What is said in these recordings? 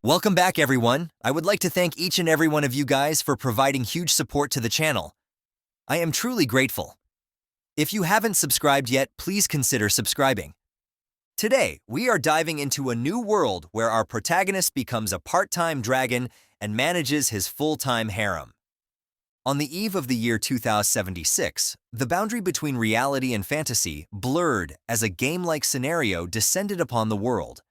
Welcome back, everyone. I would like to thank each and every one of you guys for providing huge support to the channel. I am truly grateful. If you haven't subscribed yet, please consider subscribing. Today, we are diving into a new world where our protagonist becomes a part-time dragon and manages his full-time harem. On the eve of the year 2076, the boundary between reality and fantasy blurred as a game-like scenario descended upon the world.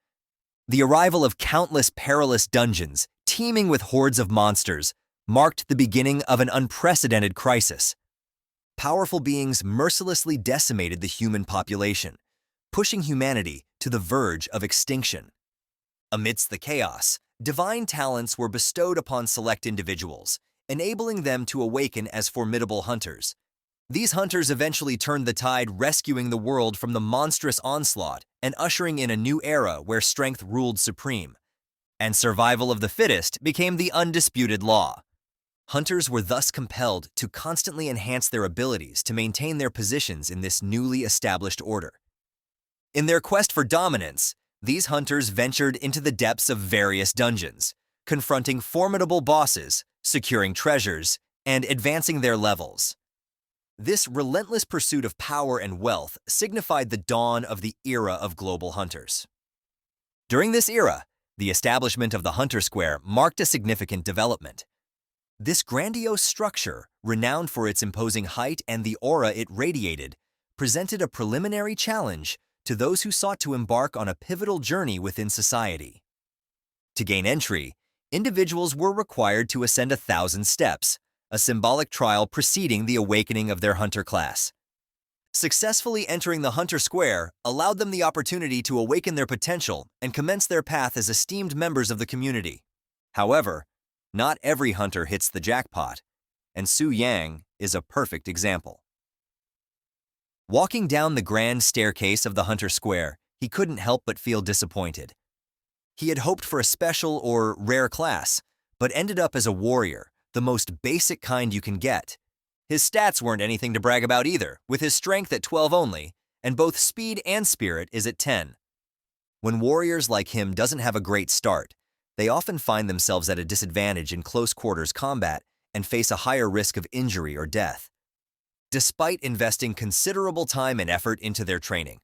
The arrival of countless perilous dungeons, teeming with hordes of monsters, marked the beginning of an unprecedented crisis. Powerful beings mercilessly decimated the human population, pushing humanity to the verge of extinction. Amidst the chaos, divine talents were bestowed upon select individuals, enabling them to awaken as formidable hunters. These hunters eventually turned the tide, rescuing the world from the monstrous onslaught and ushering in a new era where strength ruled supreme, and survival of the fittest became the undisputed law. Hunters were thus compelled to constantly enhance their abilities to maintain their positions in this newly established order. In their quest for dominance, these hunters ventured into the depths of various dungeons, confronting formidable bosses, securing treasures, and advancing their levels. This relentless pursuit of power and wealth signified the dawn of the era of global hunters. During this era, the establishment of the Hunter Square marked a significant development. This grandiose structure, renowned for its imposing height and the aura it radiated, presented a preliminary challenge to those who sought to embark on a pivotal journey within society. To gain entry, individuals were required to ascend 1,000 steps, a symbolic trial preceding the awakening of their hunter class. Successfully entering the Hunter Square allowed them the opportunity to awaken their potential and commence their path as esteemed members of the community. However, not every hunter hits the jackpot, and Su Yang is a perfect example. Walking down the grand staircase of the Hunter Square, he couldn't help but feel disappointed. He had hoped for a special or rare class, but ended up as a warrior, the most basic kind you can get. His stats weren't anything to brag about either, with his strength at 12 only, and both speed and spirit is at 10. When warriors like him doesn't have a great start, they often find themselves at a disadvantage in close quarters combat and face a higher risk of injury or death. Despite investing considerable time and effort into their training,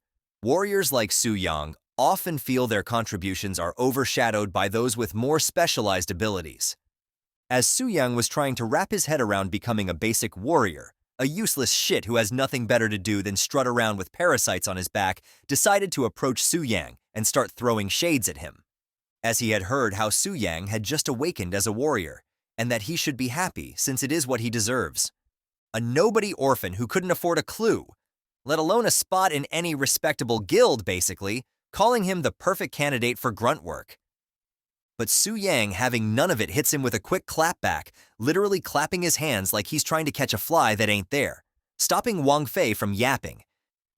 warriors like Su Yang often feel their contributions are overshadowed by those with more specialized abilities. As Su Yang was trying to wrap his head around becoming a basic warrior, a useless shit who has nothing better to do than strut around with parasites on his back decided to approach Su Yang and start throwing shades at him. As he had heard how Su Yang had just awakened as a warrior, and that he should be happy since it is what he deserves. A nobody orphan who couldn't afford a clue, let alone a spot in any respectable guild, basically, calling him the perfect candidate for grunt work. But Su Yang, having none of it, hits him with a quick clapback, literally clapping his hands like he's trying to catch a fly that ain't there, stopping Wang Fei from yapping.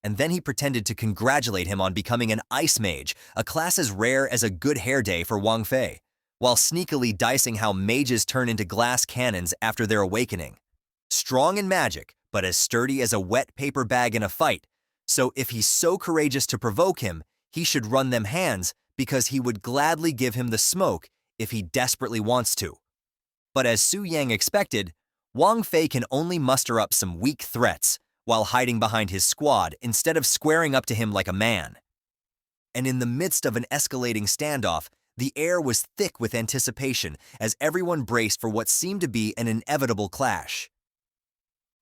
And then he pretended to congratulate him on becoming an ice mage, a class as rare as a good hair day for Wang Fei, while sneakily dicing how mages turn into glass cannons after their awakening. Strong in magic, but as sturdy as a wet paper bag in a fight, so if he's so courageous to provoke him, he should run them hands because he would gladly give him the smoke if he desperately wants to. But as Su Yang expected, Wang Fei can only muster up some weak threats while hiding behind his squad instead of squaring up to him like a man. And in the midst of an escalating standoff, the air was thick with anticipation as everyone braced for what seemed to be an inevitable clash.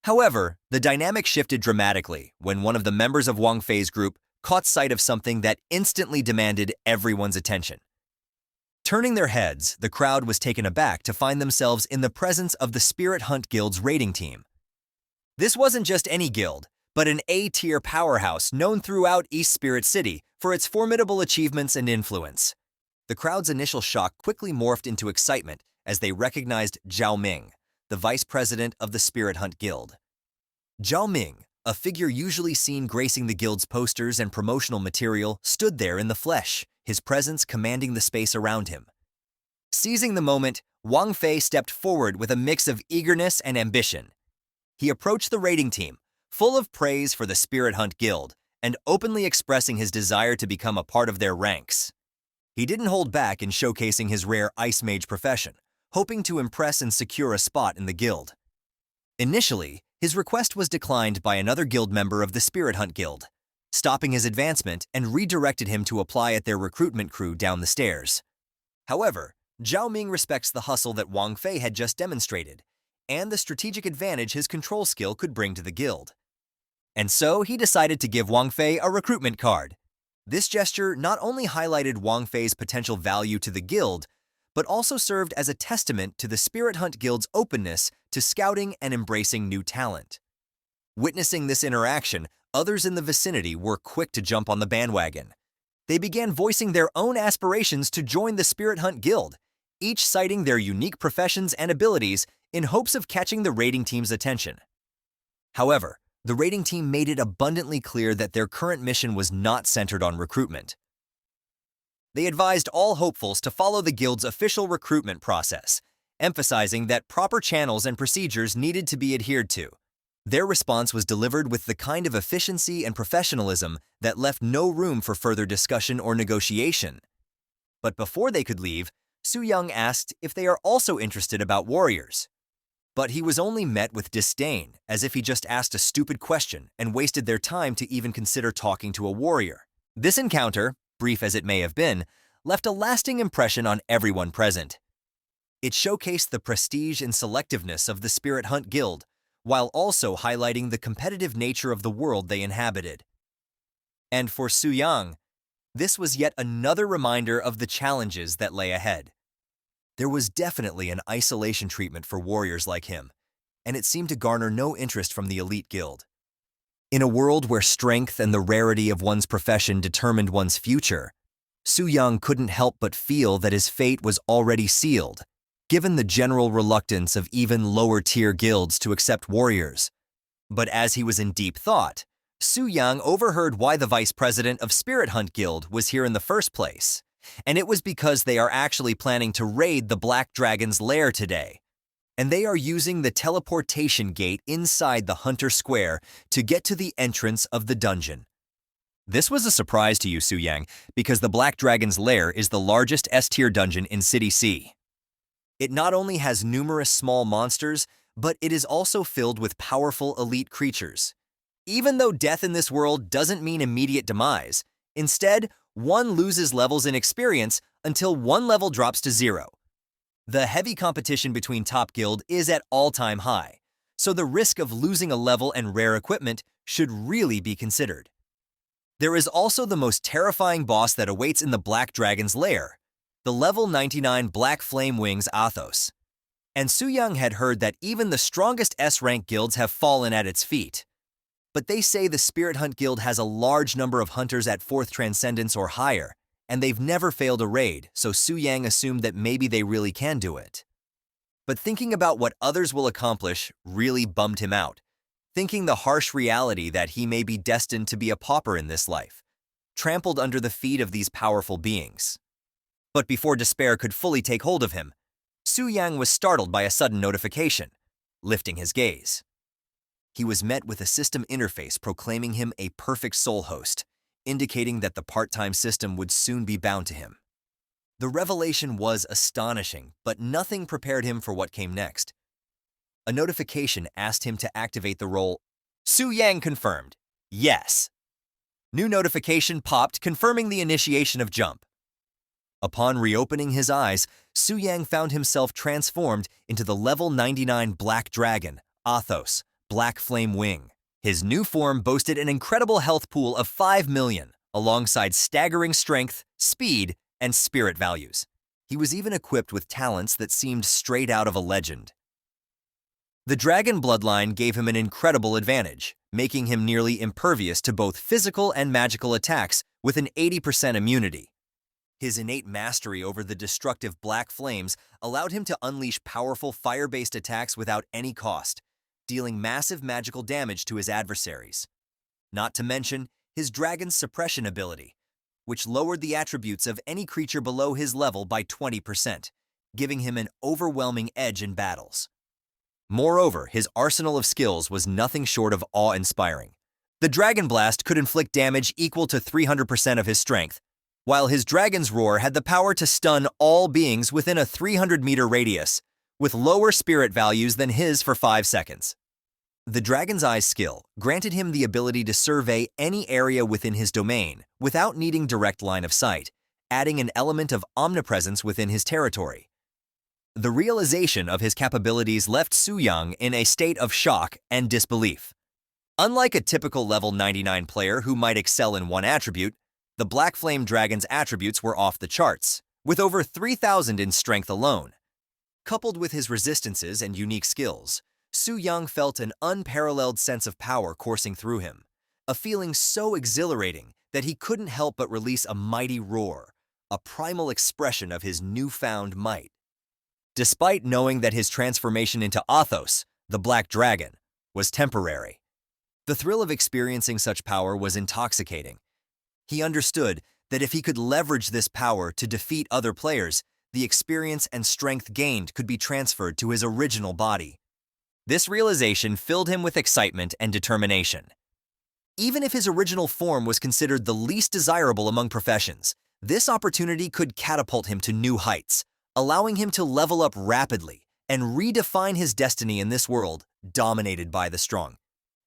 However, the dynamic shifted dramatically when one of the members of Wang Fei's group caught sight of something that instantly demanded everyone's attention. Turning their heads, the crowd was taken aback to find themselves in the presence of the Spirit Hunt Guild's raiding team. This wasn't just any guild, but an A-tier powerhouse known throughout East Spirit City for its formidable achievements and influence. The crowd's initial shock quickly morphed into excitement as they recognized Zhao Ming, the vice president of the Spirit Hunt Guild. Zhao Ming, a figure usually seen gracing the guild's posters and promotional material, stood there in the flesh, his presence commanding the space around him. Seizing the moment, Wang Fei stepped forward with a mix of eagerness and ambition. He approached the raiding team, full of praise for the Spirit Hunt Guild, and openly expressing his desire to become a part of their ranks. He didn't hold back in showcasing his rare Ice Mage profession, hoping to impress and secure a spot in the guild. Initially, his request was declined by another guild member of the Spirit Hunt Guild, stopping his advancement and redirected him to apply at their recruitment crew down the stairs. However, Zhao Ming respects the hustle that Wang Fei had just demonstrated, and the strategic advantage his control skill could bring to the guild. And so he decided to give Wang Fei a recruitment card. This gesture not only highlighted Wang Fei's potential value to the guild, but also served as a testament to the Spirit Hunt Guild's openness to scouting and embracing new talent. Witnessing this interaction, others in the vicinity were quick to jump on the bandwagon. They began voicing their own aspirations to join the Spirit Hunt Guild, each citing their unique professions and abilities in hopes of catching the raiding team's attention. However, the raiding team made it abundantly clear that their current mission was not centered on recruitment. They advised all hopefuls to follow the guild's official recruitment process, emphasizing that proper channels and procedures needed to be adhered to. Their response was delivered with the kind of efficiency and professionalism that left no room for further discussion or negotiation. But before they could leave, Su Yang asked if they are also interested about warriors. But he was only met with disdain, as if he just asked a stupid question and wasted their time to even consider talking to a warrior. This encounter, brief as it may have been, left a lasting impression on everyone present. It showcased the prestige and selectiveness of the Spirit Hunt Guild, while also highlighting the competitive nature of the world they inhabited. And for Su Yang, this was yet another reminder of the challenges that lay ahead. There was definitely an isolation treatment for warriors like him, and it seemed to garner no interest from the elite guild. In a world where strength and the rarity of one's profession determined one's future, Su Yang couldn't help but feel that his fate was already sealed, given the general reluctance of even lower-tier guilds to accept warriors. But as he was in deep thought, Su Yang overheard why the vice president of Spirit Hunt Guild was here in the first place, and it was because they are actually planning to raid the Black Dragon's lair today. And they are using the teleportation gate inside the Hunter Square to get to the entrance of the dungeon. This was a surprise to you, Su Yang, because the Black Dragon's lair is the largest S-tier dungeon in City C. It not only has numerous small monsters, but it is also filled with powerful elite creatures. Even though death in this world doesn't mean immediate demise, instead, one loses levels in experience until one level drops to 0. The heavy competition between top guild is at all-time high, so the risk of losing a level and rare equipment should really be considered. There is also the most terrifying boss that awaits in the Black Dragon's lair, the level 99 Black Flame Wings Athos. And Su Yang had heard that even the strongest S-rank guilds have fallen at its feet. But they say the Spirit Hunt Guild has a large number of hunters at 4th Transcendence or higher, and they've never failed a raid, so Su Yang assumed that maybe they really can do it. But thinking about what others will accomplish really bummed him out, thinking the harsh reality that he may be destined to be a pauper in this life, trampled under the feet of these powerful beings. But before despair could fully take hold of him, Su Yang was startled by a sudden notification, lifting his gaze. He was met with a system interface proclaiming him a perfect soul host, indicating that the part-time system would soon be bound to him. The revelation was astonishing, but nothing prepared him for what came next. A notification asked him to activate the role. Su Yang confirmed, yes. New notification popped confirming the initiation of jump. Upon reopening his eyes, Su Yang found himself transformed into the level 99 Black Dragon, Athos, Black Flame Wing. His new form boasted an incredible health pool of 5 million, alongside staggering strength, speed, and spirit values. He was even equipped with talents that seemed straight out of a legend. The dragon bloodline gave him an incredible advantage, making him nearly impervious to both physical and magical attacks with an 80% immunity. His innate mastery over the destructive black flames allowed him to unleash powerful fire-based attacks without any cost, dealing massive magical damage to his adversaries. Not to mention his dragon's suppression ability, which lowered the attributes of any creature below his level by 20%, giving him an overwhelming edge in battles. Moreover, his arsenal of skills was nothing short of awe-inspiring. The Dragon Blast could inflict damage equal to 300% of his strength, while his dragon's roar had the power to stun all beings within a 300-meter radius, with lower spirit values than his for 5 seconds. The dragon's eye skill granted him the ability to survey any area within his domain without needing direct line of sight, adding an element of omnipresence within his territory. The realization of his capabilities left Su-yang in a state of shock and disbelief. Unlike a typical level 99 player who might excel in one attribute, the Black Flame Dragon's attributes were off the charts, with over 3,000 in strength alone. Coupled with his resistances and unique skills, Su-yang felt an unparalleled sense of power coursing through him, a feeling so exhilarating that he couldn't help but release a mighty roar, a primal expression of his newfound might. Despite knowing that his transformation into Athos, the Black Dragon, was temporary, the thrill of experiencing such power was intoxicating. He understood that if he could leverage this power to defeat other players, the experience and strength gained could be transferred to his original body. This realization filled him with excitement and determination. Even if his original form was considered the least desirable among professions, this opportunity could catapult him to new heights, allowing him to level up rapidly and redefine his destiny in this world dominated by the strong.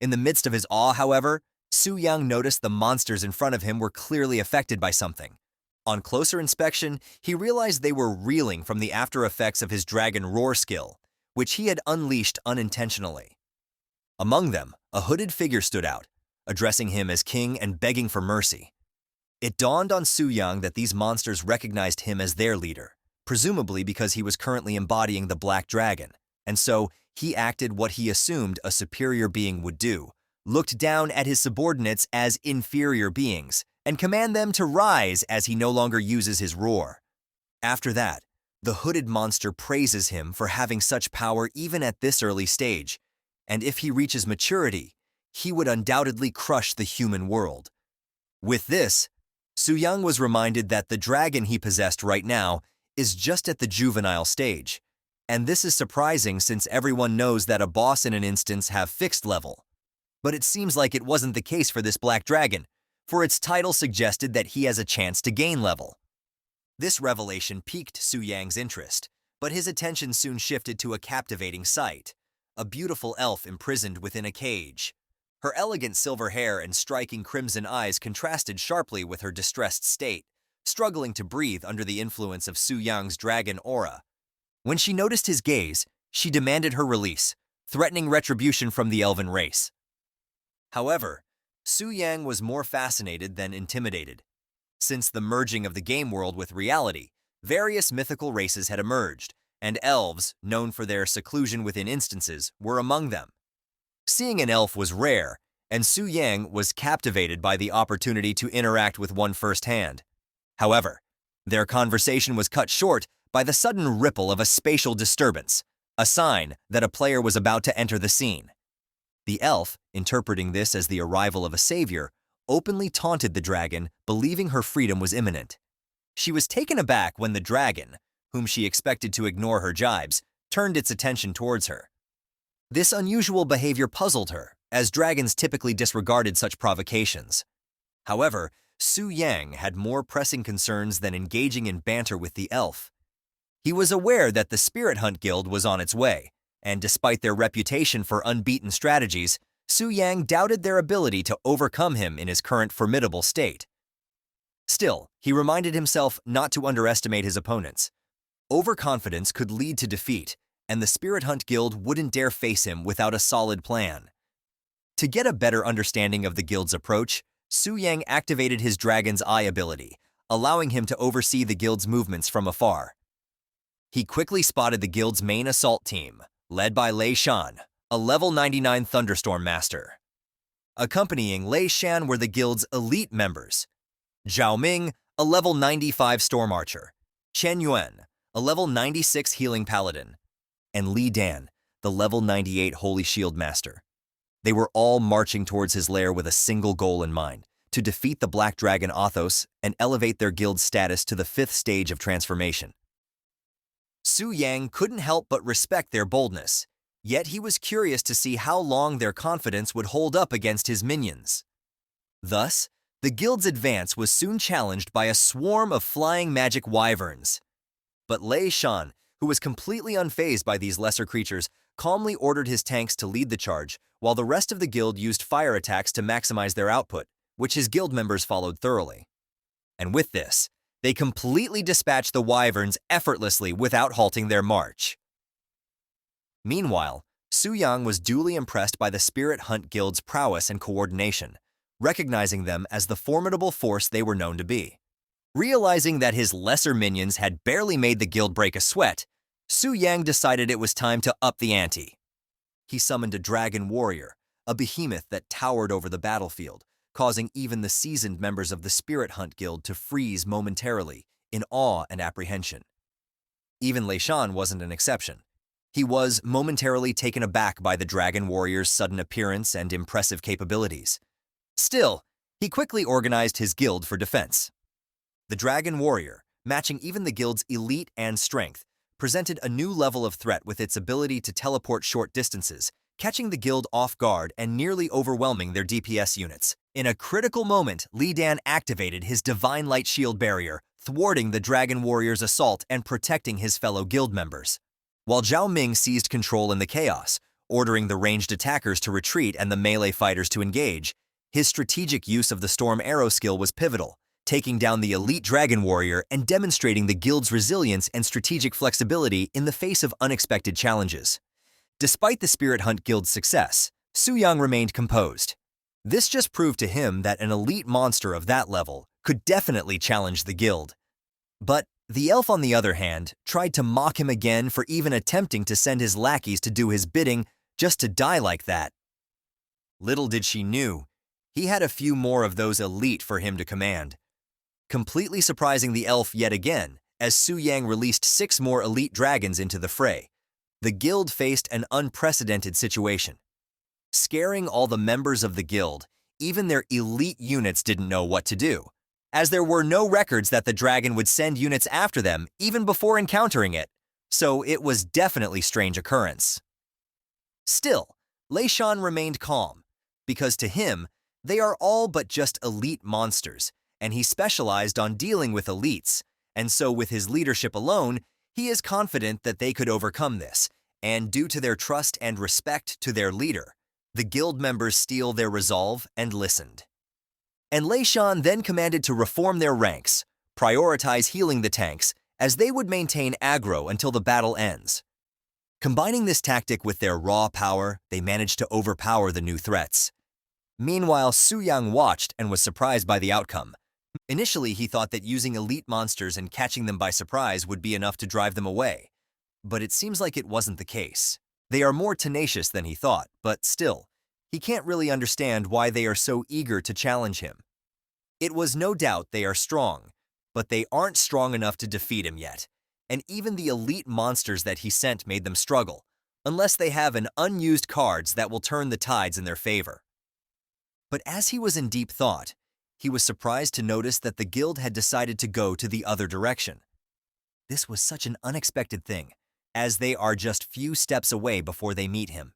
In the midst of his awe, however, Su-yang noticed the monsters in front of him were clearly affected by something. On closer inspection, he realized they were reeling from the after effects of his dragon roar skill, which he had unleashed unintentionally. Among them, a hooded figure stood out, addressing him as king and begging for mercy. It dawned on Su-yang that these monsters recognized him as their leader, presumably because he was currently embodying the Black Dragon, and so he acted what he assumed a superior being would do, looked down at his subordinates as inferior beings, and command them to rise as he no longer uses his roar. After that, the hooded monster praises him for having such power even at this early stage, and if he reaches maturity, he would undoubtedly crush the human world. With this, Su-yang was reminded that the dragon he possessed right now is just at the juvenile stage, and this is surprising since everyone knows that a boss in an instance have fixed level. But it seems like it wasn't the case for this Black Dragon, for its title suggested that he has a chance to gain level. This revelation piqued Su-yang's interest, but his attention soon shifted to a captivating sight, a beautiful elf imprisoned within a cage. Her elegant silver hair and striking crimson eyes contrasted sharply with her distressed state, struggling to breathe under the influence of Su-yang's dragon aura. When she noticed his gaze, she demanded her release, threatening retribution from the elven race. However, Su-yang was more fascinated than intimidated. Since the merging of the game world with reality, various mythical races had emerged, and elves, known for their seclusion within instances, were among them. Seeing an elf was rare, and Su-yang was captivated by the opportunity to interact with one firsthand. However, their conversation was cut short by the sudden ripple of a spatial disturbance, a sign that a player was about to enter the scene. The elf, interpreting this as the arrival of a savior, openly taunted the dragon, believing her freedom was imminent. She was taken aback when the dragon, whom she expected to ignore her jibes, turned its attention towards her. This unusual behavior puzzled her, as dragons typically disregarded such provocations. However, Su-yang had more pressing concerns than engaging in banter with the elf. He was aware that the Spirit Hunt Guild was on its way, and despite their reputation for unbeaten strategies, Su-yang doubted their ability to overcome him in his current formidable state. Still, he reminded himself not to underestimate his opponents. Overconfidence could lead to defeat, and the Spirit Hunt Guild wouldn't dare face him without a solid plan. To get a better understanding of the guild's approach, Su-yang activated his Dragon's Eye ability, allowing him to oversee the guild's movements from afar. He quickly spotted the guild's main assault team, led by Lei Shan, a level 99 Thunderstorm Master. Accompanying Lei Shan were the guild's elite members: Zhao Ming, a level 95 Storm Archer, Chen Yuan, a level 96 Healing Paladin, and Li Dan, the level 98 Holy Shield Master. They were all marching towards his lair with a single goal in mind: to defeat the Black Dragon Athos and elevate their guild's status to the 5th stage of transformation. Su-yang couldn't help but respect their boldness, yet he was curious to see how long their confidence would hold up against his minions. Thus, The guild's advance was soon challenged by a swarm of flying magic wyverns. But Lei Shan, who was completely unfazed by these lesser creatures, calmly ordered his tanks to lead the charge, while the rest of the guild used fire attacks to maximize their output, which his guild members followed thoroughly. And with this, they completely dispatched the wyverns effortlessly without halting their march. Meanwhile, Su Yang was duly impressed by the Spirit Hunt Guild's prowess and coordination, recognizing them as the formidable force they were known to be. Realizing that his lesser minions had barely made the guild break a sweat, Su Yang decided it was time to up the ante. He summoned a dragon warrior, a behemoth that towered over the battlefield, causing even the seasoned members of the Spirit Hunt Guild to freeze momentarily in awe and apprehension. Even Lei Shan wasn't an exception. He was momentarily taken aback by the dragon warrior's sudden appearance and impressive capabilities. Still, he quickly organized his guild for defense. The dragon warrior, matching even the guild's elite and strength, presented a new level of threat with its ability to teleport short distances, catching the guild off guard and nearly overwhelming their DPS units. In a critical moment, Li Dan activated his Divine Light Shield barrier, thwarting the dragon warrior's assault and protecting his fellow guild members. While Zhao Ming seized control in the chaos, ordering the ranged attackers to retreat and the melee fighters to engage, his strategic use of the Storm Arrow skill was pivotal, taking down the elite dragon warrior and demonstrating the guild's resilience and strategic flexibility in the face of unexpected challenges. Despite the Spirit Hunt Guild's success, Su Yang remained composed. This just proved to him that an elite monster of that level could definitely challenge the guild. But the elf, on the other hand, tried to mock him again for even attempting to send his lackeys to do his bidding just to die like that. Little did she knew, he had a few more of those elite for him to command. Completely surprising the elf yet again, as Su Yang released 6 more elite dragons into the fray, the guild faced an unprecedented situation. Scaring all the members of the guild, even their elite units didn't know what to do, as there were no records that the dragon would send units after them even before encountering it, so it was definitely a strange occurrence. Still, Lei Shan remained calm, because to him, they are all but just elite monsters, and he specialized on dealing with elites, and so with his leadership alone, he is confident that they could overcome this, and due to their trust and respect to their leader, the guild members steeled their resolve and listened. And Lei Shan then commanded to reform their ranks, prioritize healing the tanks, as they would maintain aggro until the battle ends. Combining this tactic with their raw power, they managed to overpower the new threats. Meanwhile, Su Yang watched and was surprised by the outcome. Initially, he thought that using elite monsters and catching them by surprise would be enough to drive them away. But it seems like it wasn't the case. They are more tenacious than he thought, but still, he can't really understand why they are so eager to challenge him. It was no doubt they are strong, but they aren't strong enough to defeat him yet, and even the elite monsters that he sent made them struggle, unless they have an unused cards that will turn the tides in their favor. But as he was in deep thought, he was surprised to notice that the guild had decided to go to the other direction. This was such an unexpected thing, as they are just few steps away before they meet him.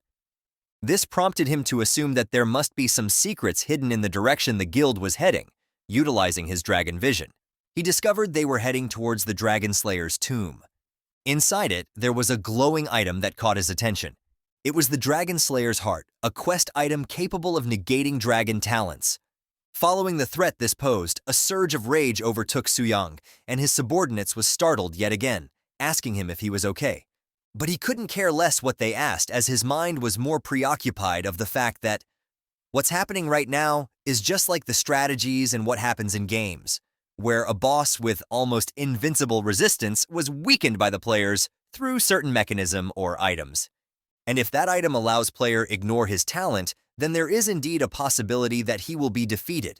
This prompted him to assume that there must be some secrets hidden in the direction the guild was heading. Utilizing his dragon vision, he discovered they were heading towards the Dragon Slayer's tomb. Inside it, there was a glowing item that caught his attention. It was the Dragon Slayer's heart, a quest item capable of negating dragon talents. Following the threat this posed, a surge of rage overtook Su Yang, and his subordinates was startled yet again, asking him if he was okay. But he couldn't care less what they asked, as his mind was more preoccupied of the fact that what's happening right now is just like the strategies and what happens in games, where a boss with almost invincible resistance was weakened by the players through certain mechanism or items. And if that item allows player ignore his talent, then there is indeed a possibility that he will be defeated.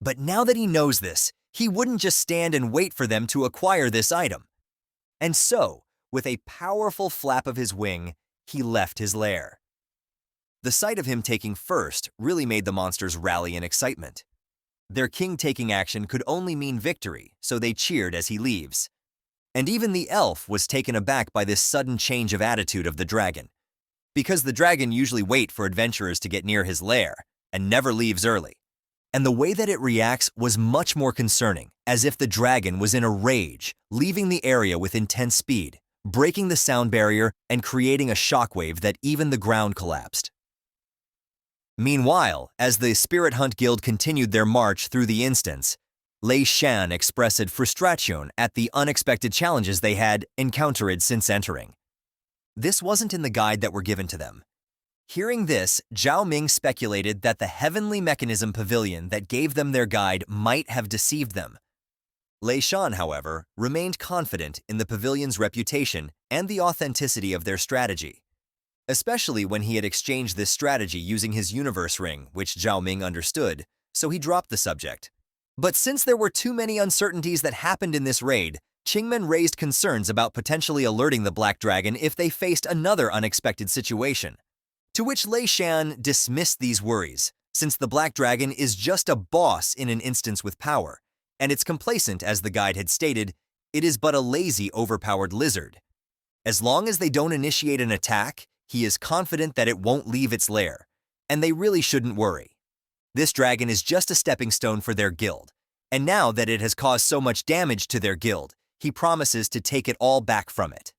But now that he knows this, he wouldn't just stand and wait for them to acquire this item. And so, with a powerful flap of his wing, he left his lair. The sight of him taking first really made the monsters rally in excitement. Their king taking action could only mean victory, so they cheered as he leaves. And even the elf was taken aback by this sudden change of attitude of the dragon, because the dragon usually waits for adventurers to get near his lair and never leaves early. And the way that it reacts was much more concerning, as if the dragon was in a rage, leaving the area with intense speed, breaking the sound barrier and creating a shockwave that even the ground collapsed. Meanwhile, as the Spirit Hunt Guild continued their march through the instance, Lei Shan expressed frustration at the unexpected challenges they had encountered since entering. This wasn't in the guide that were given to them. Hearing this, Zhao Ming speculated that the heavenly mechanism pavilion that gave them their guide might have deceived them. Lei Shan, however, remained confident in the pavilion's reputation and the authenticity of their strategy, especially when he had exchanged this strategy using his universe ring, which Zhao Ming understood, so he dropped the subject. But since there were too many uncertainties that happened in this raid, Qingmen raised concerns about potentially alerting the Black Dragon if they faced another unexpected situation. To which Lei Shan dismissed these worries, since the Black Dragon is just a boss in an instance with power, and it's complacent, as the guide had stated, it is but a lazy, overpowered lizard. As long as they don't initiate an attack, he is confident that it won't leave its lair, and they really shouldn't worry. This dragon is just a stepping stone for their guild, and now that it has caused so much damage to their guild, he promises to take it all back from it.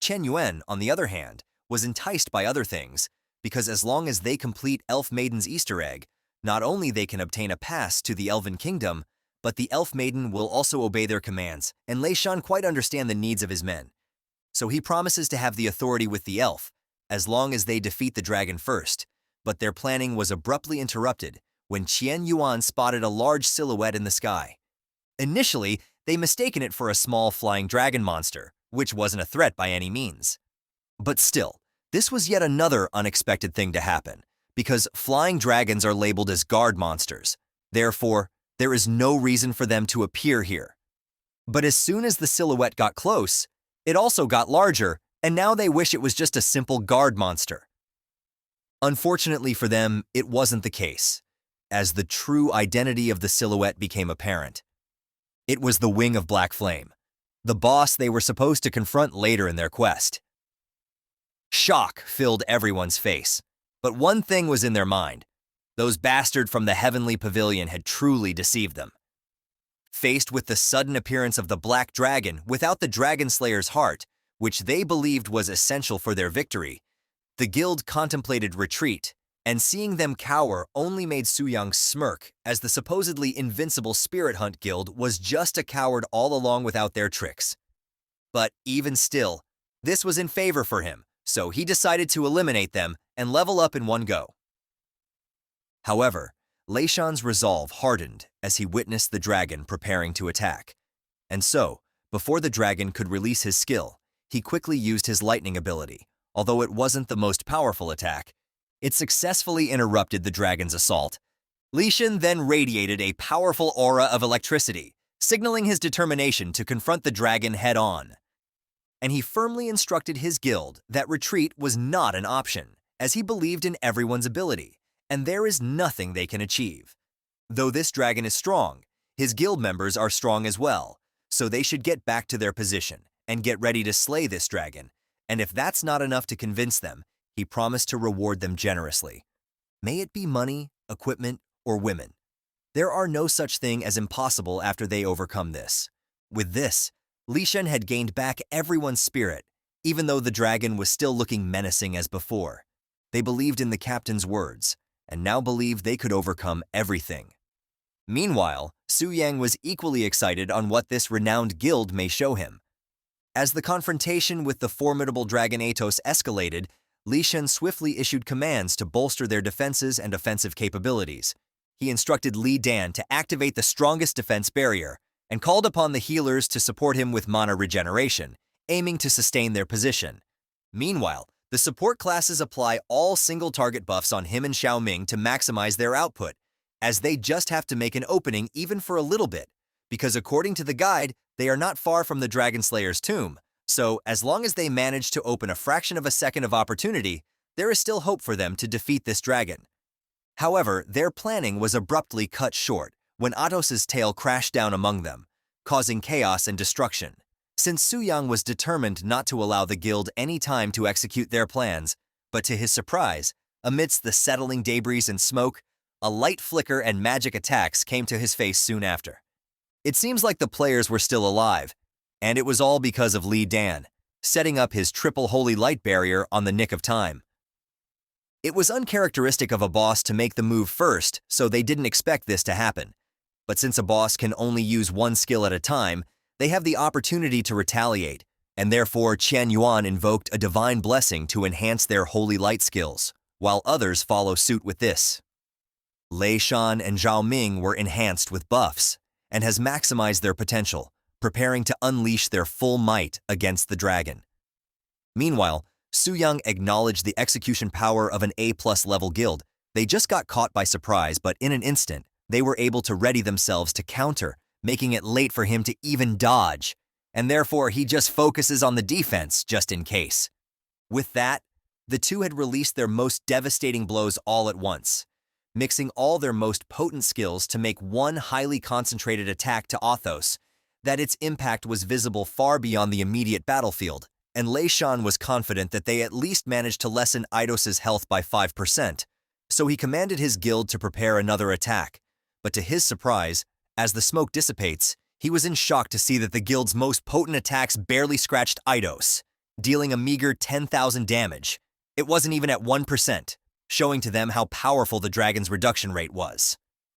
Chen Yuan, on the other hand, was enticed by other things, because as long as they complete Elf Maiden's Easter egg, not only they can obtain a pass to the Elven Kingdom, but the Elf Maiden will also obey their commands, and Lei Shan quite understand the needs of his men. So he promises to have the authority with the elf, as long as they defeat the dragon first, but their planning was abruptly interrupted when Qian Yuan spotted a large silhouette in the sky. Initially, they mistaken it for a small flying dragon monster, which wasn't a threat by any means. But still, this was yet another unexpected thing to happen, because flying dragons are labeled as guard monsters. Therefore, there is no reason for them to appear here. But as soon as the silhouette got close, it also got larger, and now they wish it was just a simple guard monster. Unfortunately for them, it wasn't the case, as the true identity of the silhouette became apparent. It was the Wing of Black Flame, the boss they were supposed to confront later in their quest. Shock filled everyone's face, but one thing was in their mind. Those bastards from the Heavenly Pavilion had truly deceived them. Faced with the sudden appearance of the Black Dragon without the Dragon Slayer's heart, which they believed was essential for their victory, the guild contemplated retreat, and seeing them cower only made Su Yang smirk, as the supposedly invincible Spirit Hunt Guild was just a coward all along without their tricks. But even still, this was in favor for him, so he decided to eliminate them and level up in one go. However, Lei Shan's resolve hardened as he witnessed the dragon preparing to attack. And so, before the dragon could release his skill, he quickly used his lightning ability. Although it wasn't the most powerful attack, it successfully interrupted the dragon's assault. Li Shan then radiated a powerful aura of electricity, signaling his determination to confront the dragon head-on. And he firmly instructed his guild that retreat was not an option, as he believed in everyone's ability, and there is nothing they can achieve. Though this dragon is strong, his guild members are strong as well, so they should get back to their position and get ready to slay this dragon, and if that's not enough to convince them, he promised to reward them generously. May it be money, equipment, or women. There are no such thing as impossible after they overcome this. With this, Li Shan had gained back everyone's spirit, even though the dragon was still looking menacing as before. They believed in the captain's words, and now believed they could overcome everything. Meanwhile, Su Yang was equally excited on what this renowned guild may show him. As the confrontation with the formidable Dragon Atos escalated, Li Shan swiftly issued commands to bolster their defenses and offensive capabilities. He instructed Li Dan to activate the strongest defense barrier, and called upon the healers to support him with mana regeneration, aiming to sustain their position. Meanwhile, the support classes apply all single-target buffs on him and Xiaoming to maximize their output, as they just have to make an opening even for a little bit, because according to the guide, they are not far from the Dragon Slayer's tomb, so as long as they manage to open a fraction of a second of opportunity, there is still hope for them to defeat this dragon. However, their planning was abruptly cut short when Atos's tail crashed down among them, causing chaos and destruction. Since Su Yang was determined not to allow the guild any time to execute their plans, but to his surprise, amidst the settling debris and smoke, a light flicker and magic attacks came to his face soon after. It seems like the players were still alive, and it was all because of Li Dan, setting up his triple holy light barrier on the nick of time. It was uncharacteristic of a boss to make the move first, so they didn't expect this to happen. But since a boss can only use one skill at a time, they have the opportunity to retaliate, and therefore Qian Yuan invoked a divine blessing to enhance their holy light skills, while others follow suit with this. Lei Shan and Zhao Ming were enhanced with buffs, and has maximized their potential, preparing to unleash their full might against the dragon. Meanwhile, Su Yang acknowledged the execution power of an A+ level guild. They just got caught by surprise, but in an instant, they were able to ready themselves to counter, making it late for him to even dodge, and therefore he just focuses on the defense just in case. With that, the two had released their most devastating blows all at once, mixing all their most potent skills to make one highly concentrated attack to Athos, that its impact was visible far beyond the immediate battlefield, and Lei Shan was confident that they at least managed to lessen Athos's health by 5%, so he commanded his guild to prepare another attack. But to his surprise, as the smoke dissipates, he was in shock to see that the guild's most potent attacks barely scratched Athos, dealing a meager 10,000 damage. It wasn't even at 1%, showing to them how powerful the dragon's reduction rate was.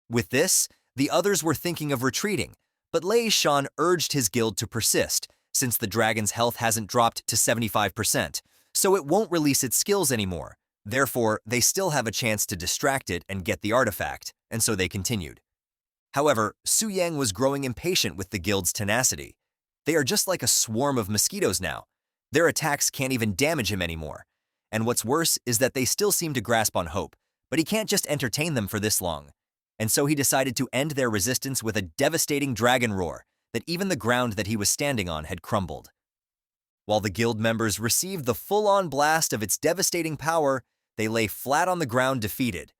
With this, the others were thinking of retreating, but Lei Shan urged his guild to persist, since the dragon's health hasn't dropped to 75%, so it won't release its skills anymore. Therefore, they still have a chance to distract it and get the artifact, and so they continued. However, Su Yang was growing impatient with the guild's tenacity. They are just like a swarm of mosquitoes now. Their attacks can't even damage him anymore. And what's worse is that they still seem to grasp on hope, but he can't just entertain them for this long. And so he decided to end their resistance with a devastating dragon roar that even the ground that he was standing on had crumbled. While the guild members received the full-on blast of its devastating power, they lay flat on the ground defeated.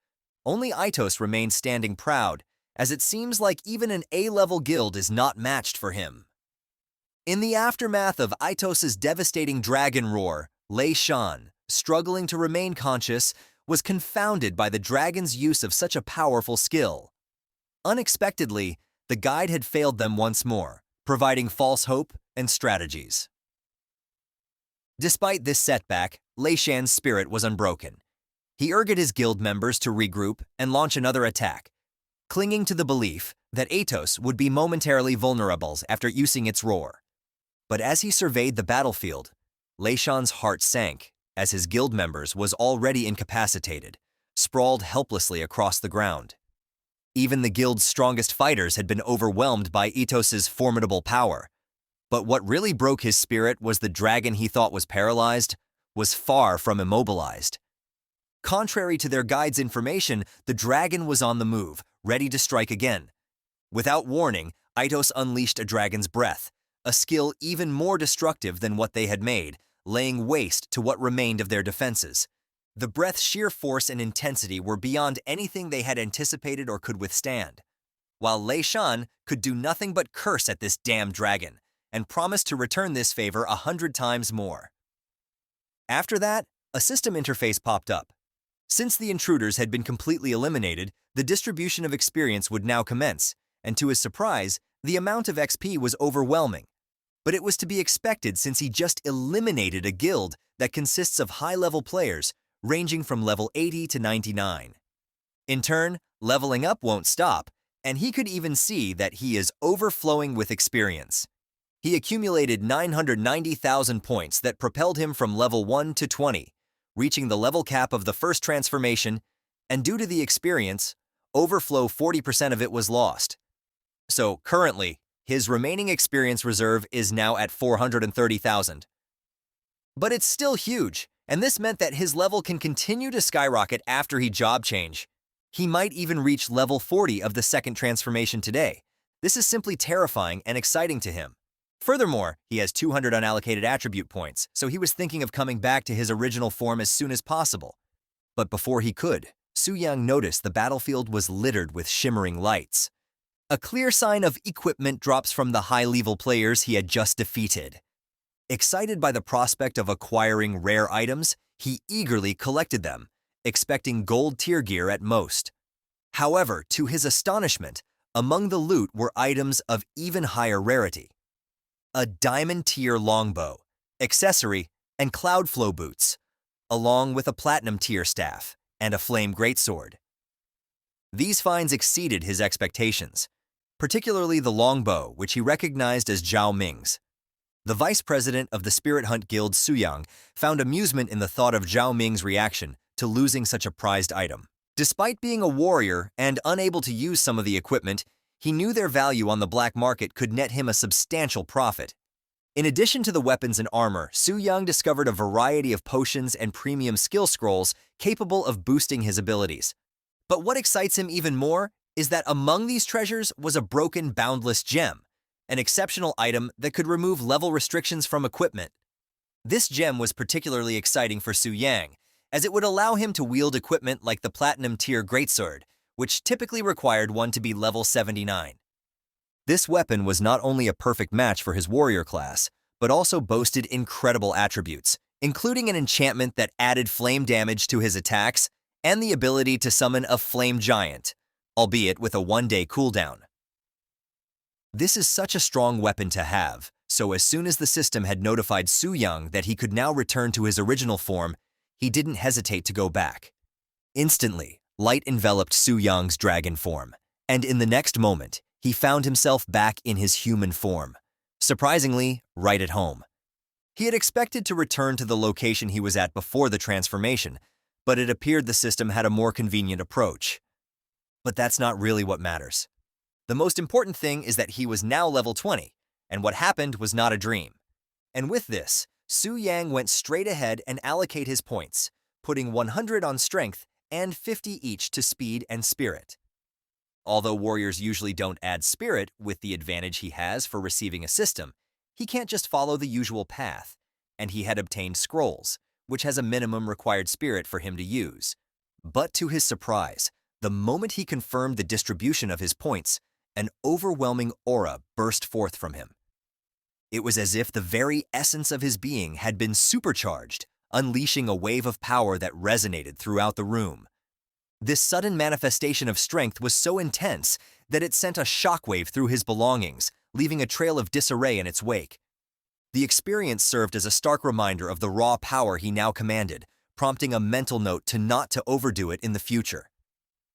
Only Athos remained standing proud, as it seems like even an A-level guild is not matched for him. In the aftermath of Athos's devastating dragon roar, Lei Shan, struggling to remain conscious, was confounded by the dragon's use of such a powerful skill. Unexpectedly, the guide had failed them once more, providing false hope and strategies. Despite this setback, Lei Shan's spirit was unbroken. He urged his guild members to regroup and launch another attack, clinging to the belief that Athos would be momentarily vulnerable after using its roar. But as he surveyed the battlefield, Lei Shan's heart sank, as his guild members was already incapacitated, sprawled helplessly across the ground. Even the guild's strongest fighters had been overwhelmed by Athos's formidable power. But what really broke his spirit was the dragon he thought was paralyzed was far from immobilized. Contrary to their guide's information, the dragon was on the move, ready to strike again. Without warning, Athos unleashed a dragon's breath, a skill even more destructive than what they had made, laying waste to what remained of their defenses. The breath's sheer force and intensity were beyond anything they had anticipated or could withstand, while Lei Shan could do nothing but curse at this damn dragon, and promised to return this favor 100 times more. After that, a system interface popped up. Since the intruders had been completely eliminated, the distribution of experience would now commence, and to his surprise, the amount of XP was overwhelming. But it was to be expected since he just eliminated a guild that consists of high-level players, ranging from level 80 to 99. In turn, leveling up won't stop, and he could even see that he is overflowing with experience. He accumulated 990,000 points that propelled him from level 1 to 20, reaching the level cap of the first transformation, and due to the experience, overflow 40% of it was lost. So currently, his remaining experience reserve is now at 430,000. But it's still huge, and this meant that his level can continue to skyrocket after he job change. He might even reach level 40 of the second transformation today. This is simply terrifying and exciting to him. Furthermore, he has 200 unallocated attribute points, so he was thinking of coming back to his original form as soon as possible. But before he could, Su Yang noticed the battlefield was littered with shimmering lights. A clear sign of equipment drops from the high-level players he had just defeated. Excited by the prospect of acquiring rare items, he eagerly collected them, expecting gold tier gear at most. However, to his astonishment, among the loot were items of even higher rarity. A diamond-tier longbow, accessory, and cloud flow boots, along with a platinum-tier staff and a flame greatsword. These finds exceeded his expectations, particularly the longbow, which he recognized as Zhao Ming's. The vice president of the Spirit Hunt Guild, Suyang, found amusement in the thought of Zhao Ming's reaction to losing such a prized item. Despite being a warrior and unable to use some of the equipment, he knew their value on the black market could net him a substantial profit. In addition to the weapons and armor, Suyang discovered a variety of potions and premium skill scrolls capable of boosting his abilities. But what excites him even more is that among these treasures was a broken boundless gem, an exceptional item that could remove level restrictions from equipment. This gem was particularly exciting for Suyang, as it would allow him to wield equipment like the platinum-tier greatsword, which typically required one to be level 79. This weapon was not only a perfect match for his warrior class, but also boasted incredible attributes, including an enchantment that added flame damage to his attacks and the ability to summon a flame giant, albeit with a one-day cooldown. This is such a strong weapon to have, so as soon as the system had notified Suyang that he could now return to his original form, he didn't hesitate to go back. Instantly, light enveloped Suyang's dragon form, and in the next moment, he found himself back in his human form, surprisingly, right at home. He had expected to return to the location he was at before the transformation, but it appeared the system had a more convenient approach. But that's not really what matters. The most important thing is that he was now level 20, and what happened was not a dream. And with this, Suyang went straight ahead and allocate his points, putting 100 on strength and 50 each to speed and spirit. Although warriors usually don't add spirit with the advantage he has for receiving a system, he can't just follow the usual path, and he had obtained scrolls, which has a minimum required spirit for him to use. But to his surprise, the moment he confirmed the distribution of his points, an overwhelming aura burst forth from him. It was as if the very essence of his being had been supercharged, unleashing a wave of power that resonated throughout the room. This sudden manifestation of strength was so intense that it sent a shockwave through his belongings, leaving a trail of disarray in its wake. The experience served as a stark reminder of the raw power he now commanded, prompting a mental note to not to overdo it in the future.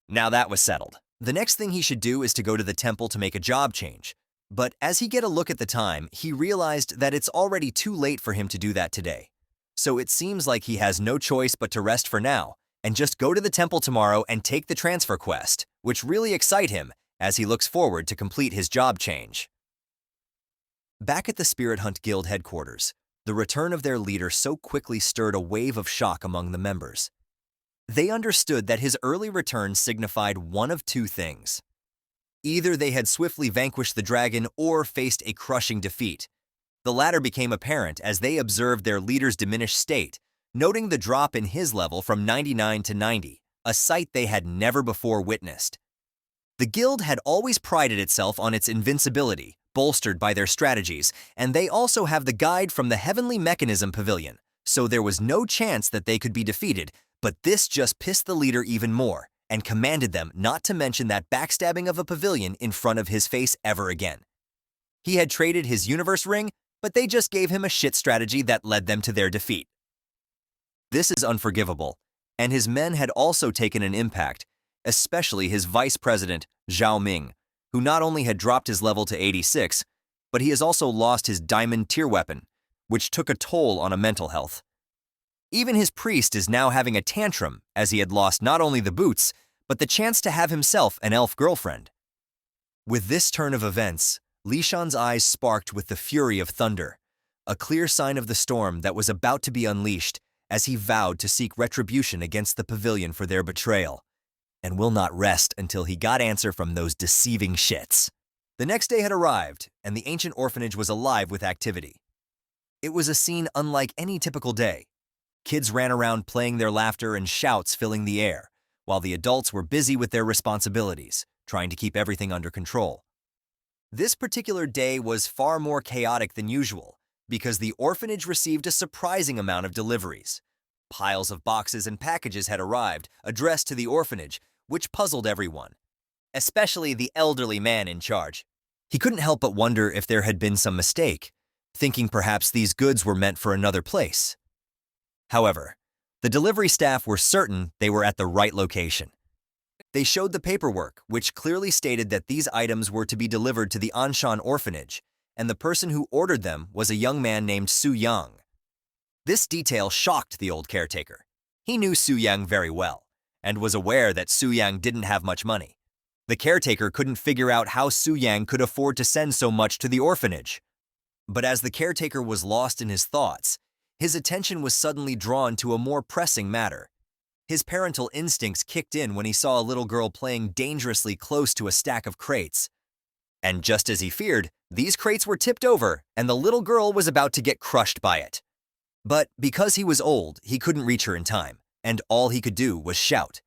Now that was settled. The next thing he should do is to go to the temple to make a job change. But as he get a look at the time, he realized that it's already too late for him to do that today. So it seems like he has no choice but to rest for now, and just go to the temple tomorrow and take the transfer quest, which really excite him as he looks forward to complete his job change. Back at the Spirit Hunt Guild headquarters, the return of their leader so quickly stirred a wave of shock among the members. They understood that his early return signified one of two things. Either they had swiftly vanquished the dragon or faced a crushing defeat. The latter became apparent as they observed their leader's diminished state, noting the drop in his level from 99 to 90, a sight they had never before witnessed. The guild had always prided itself on its invincibility, bolstered by their strategies, and they also have the guide from the Heavenly Mechanism Pavilion, so there was no chance that they could be defeated, but this just pissed the leader even more, and commanded them not to mention that backstabbing of a pavilion in front of his face ever again. He had traded his universe ring, but they just gave him a shit strategy that led them to their defeat. This is unforgivable, and his men had also taken an impact, especially his vice president, Zhao Ming, who not only had dropped his level to 86, but he has also lost his diamond tier weapon, which took a toll on a mental health. Even his priest is now having a tantrum as he had lost not only the boots, but the chance to have himself an elf girlfriend. With this turn of events, Li Shan's eyes sparked with the fury of thunder, a clear sign of the storm that was about to be unleashed as he vowed to seek retribution against the pavilion for their betrayal, and will not rest until he got answer from those deceiving shits. The next day had arrived, and the ancient orphanage was alive with activity. It was a scene unlike any typical day. Kids ran around playing, their laughter and shouts filling the air, while the adults were busy with their responsibilities, trying to keep everything under control. This particular day was far more chaotic than usual, because the orphanage received a surprising amount of deliveries. Piles of boxes and packages had arrived, addressed to the orphanage, which puzzled everyone, especially the elderly man in charge. He couldn't help but wonder if there had been some mistake, thinking perhaps these goods were meant for another place. However, the delivery staff were certain they were at the right location. They showed the paperwork, which clearly stated that these items were to be delivered to the Anshan orphanage, and the person who ordered them was a young man named Su Yang. This detail shocked the old caretaker. He knew Su Yang very well, and was aware that Su Yang didn't have much money. The caretaker couldn't figure out how Su Yang could afford to send so much to the orphanage. But as the caretaker was lost in his thoughts, his attention was suddenly drawn to a more pressing matter. His parental instincts kicked in when he saw a little girl playing dangerously close to a stack of crates. And just as he feared, these crates were tipped over, and the little girl was about to get crushed by it. But because he was old, he couldn't reach her in time, and all he could do was shout.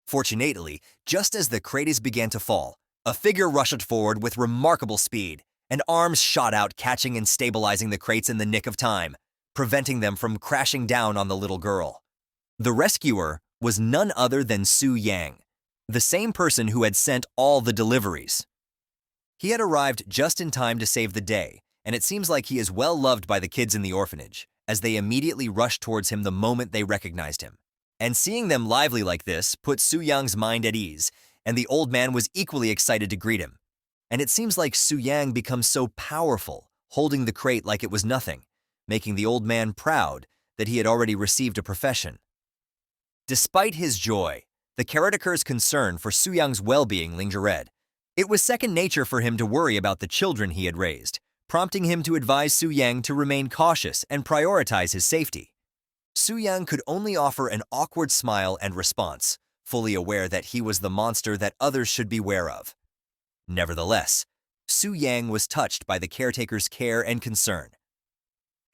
Fortunately, just as the crates began to fall, a figure rushed forward with remarkable speed, and arms shot out, catching and stabilizing the crates in the nick of time, preventing them from crashing down on the little girl. The rescuer was none other than Su Yang, the same person who had sent all the deliveries. He had arrived just in time to save the day, and it seems like he is well loved by the kids in the orphanage, as they immediately rushed towards him the moment they recognized him. And seeing them lively like this put Su Yang's mind at ease, and the old man was equally excited to greet him. And it seems like Su Yang becomes so powerful, holding the crate like it was nothing, making the old man proud that he had already received a profession. Despite his joy, the caretaker's concern for Su Yang's well-being lingered. It was second nature for him to worry about the children he had raised, prompting him to advise Su Yang to remain cautious and prioritize his safety. Su Yang could only offer an awkward smile and response, fully aware that he was the monster that others should beware of. Nevertheless, Su Yang was touched by the caretaker's care and concern.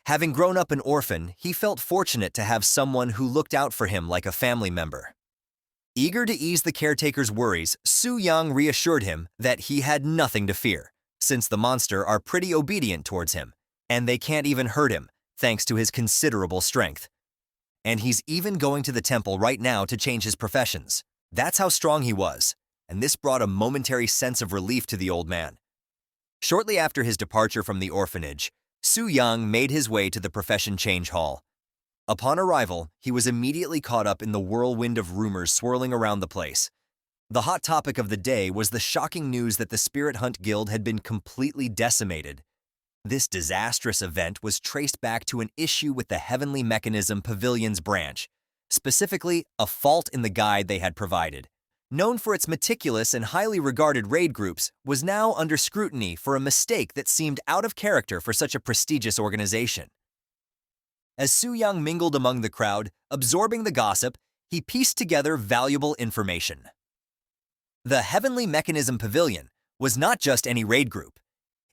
Having grown up an orphan, he felt fortunate to have someone who looked out for him like a family member. Eager to ease the caretaker's worries, Su Yang reassured him that he had nothing to fear, since the monster are pretty obedient towards him, and they can't even hurt him, thanks to his considerable strength. And he's even going to the temple right now to change his professions. That's how strong he was, and this brought a momentary sense of relief to the old man. Shortly after his departure from the orphanage, Su Yang made his way to the profession change hall. Upon arrival, he was immediately caught up in the whirlwind of rumors swirling around the place. The hot topic of the day was the shocking news that the Spirit Hunt Guild had been completely decimated. This disastrous event was traced back to an issue with the Heavenly Mechanism Pavilion's branch, specifically a fault in the guide they had provided. Known for its meticulous and highly regarded raid groups, was now under scrutiny for a mistake that seemed out of character for such a prestigious organization. As Su Yang mingled among the crowd, absorbing the gossip, he pieced together valuable information. The Heavenly Mechanism Pavilion was not just any raid group.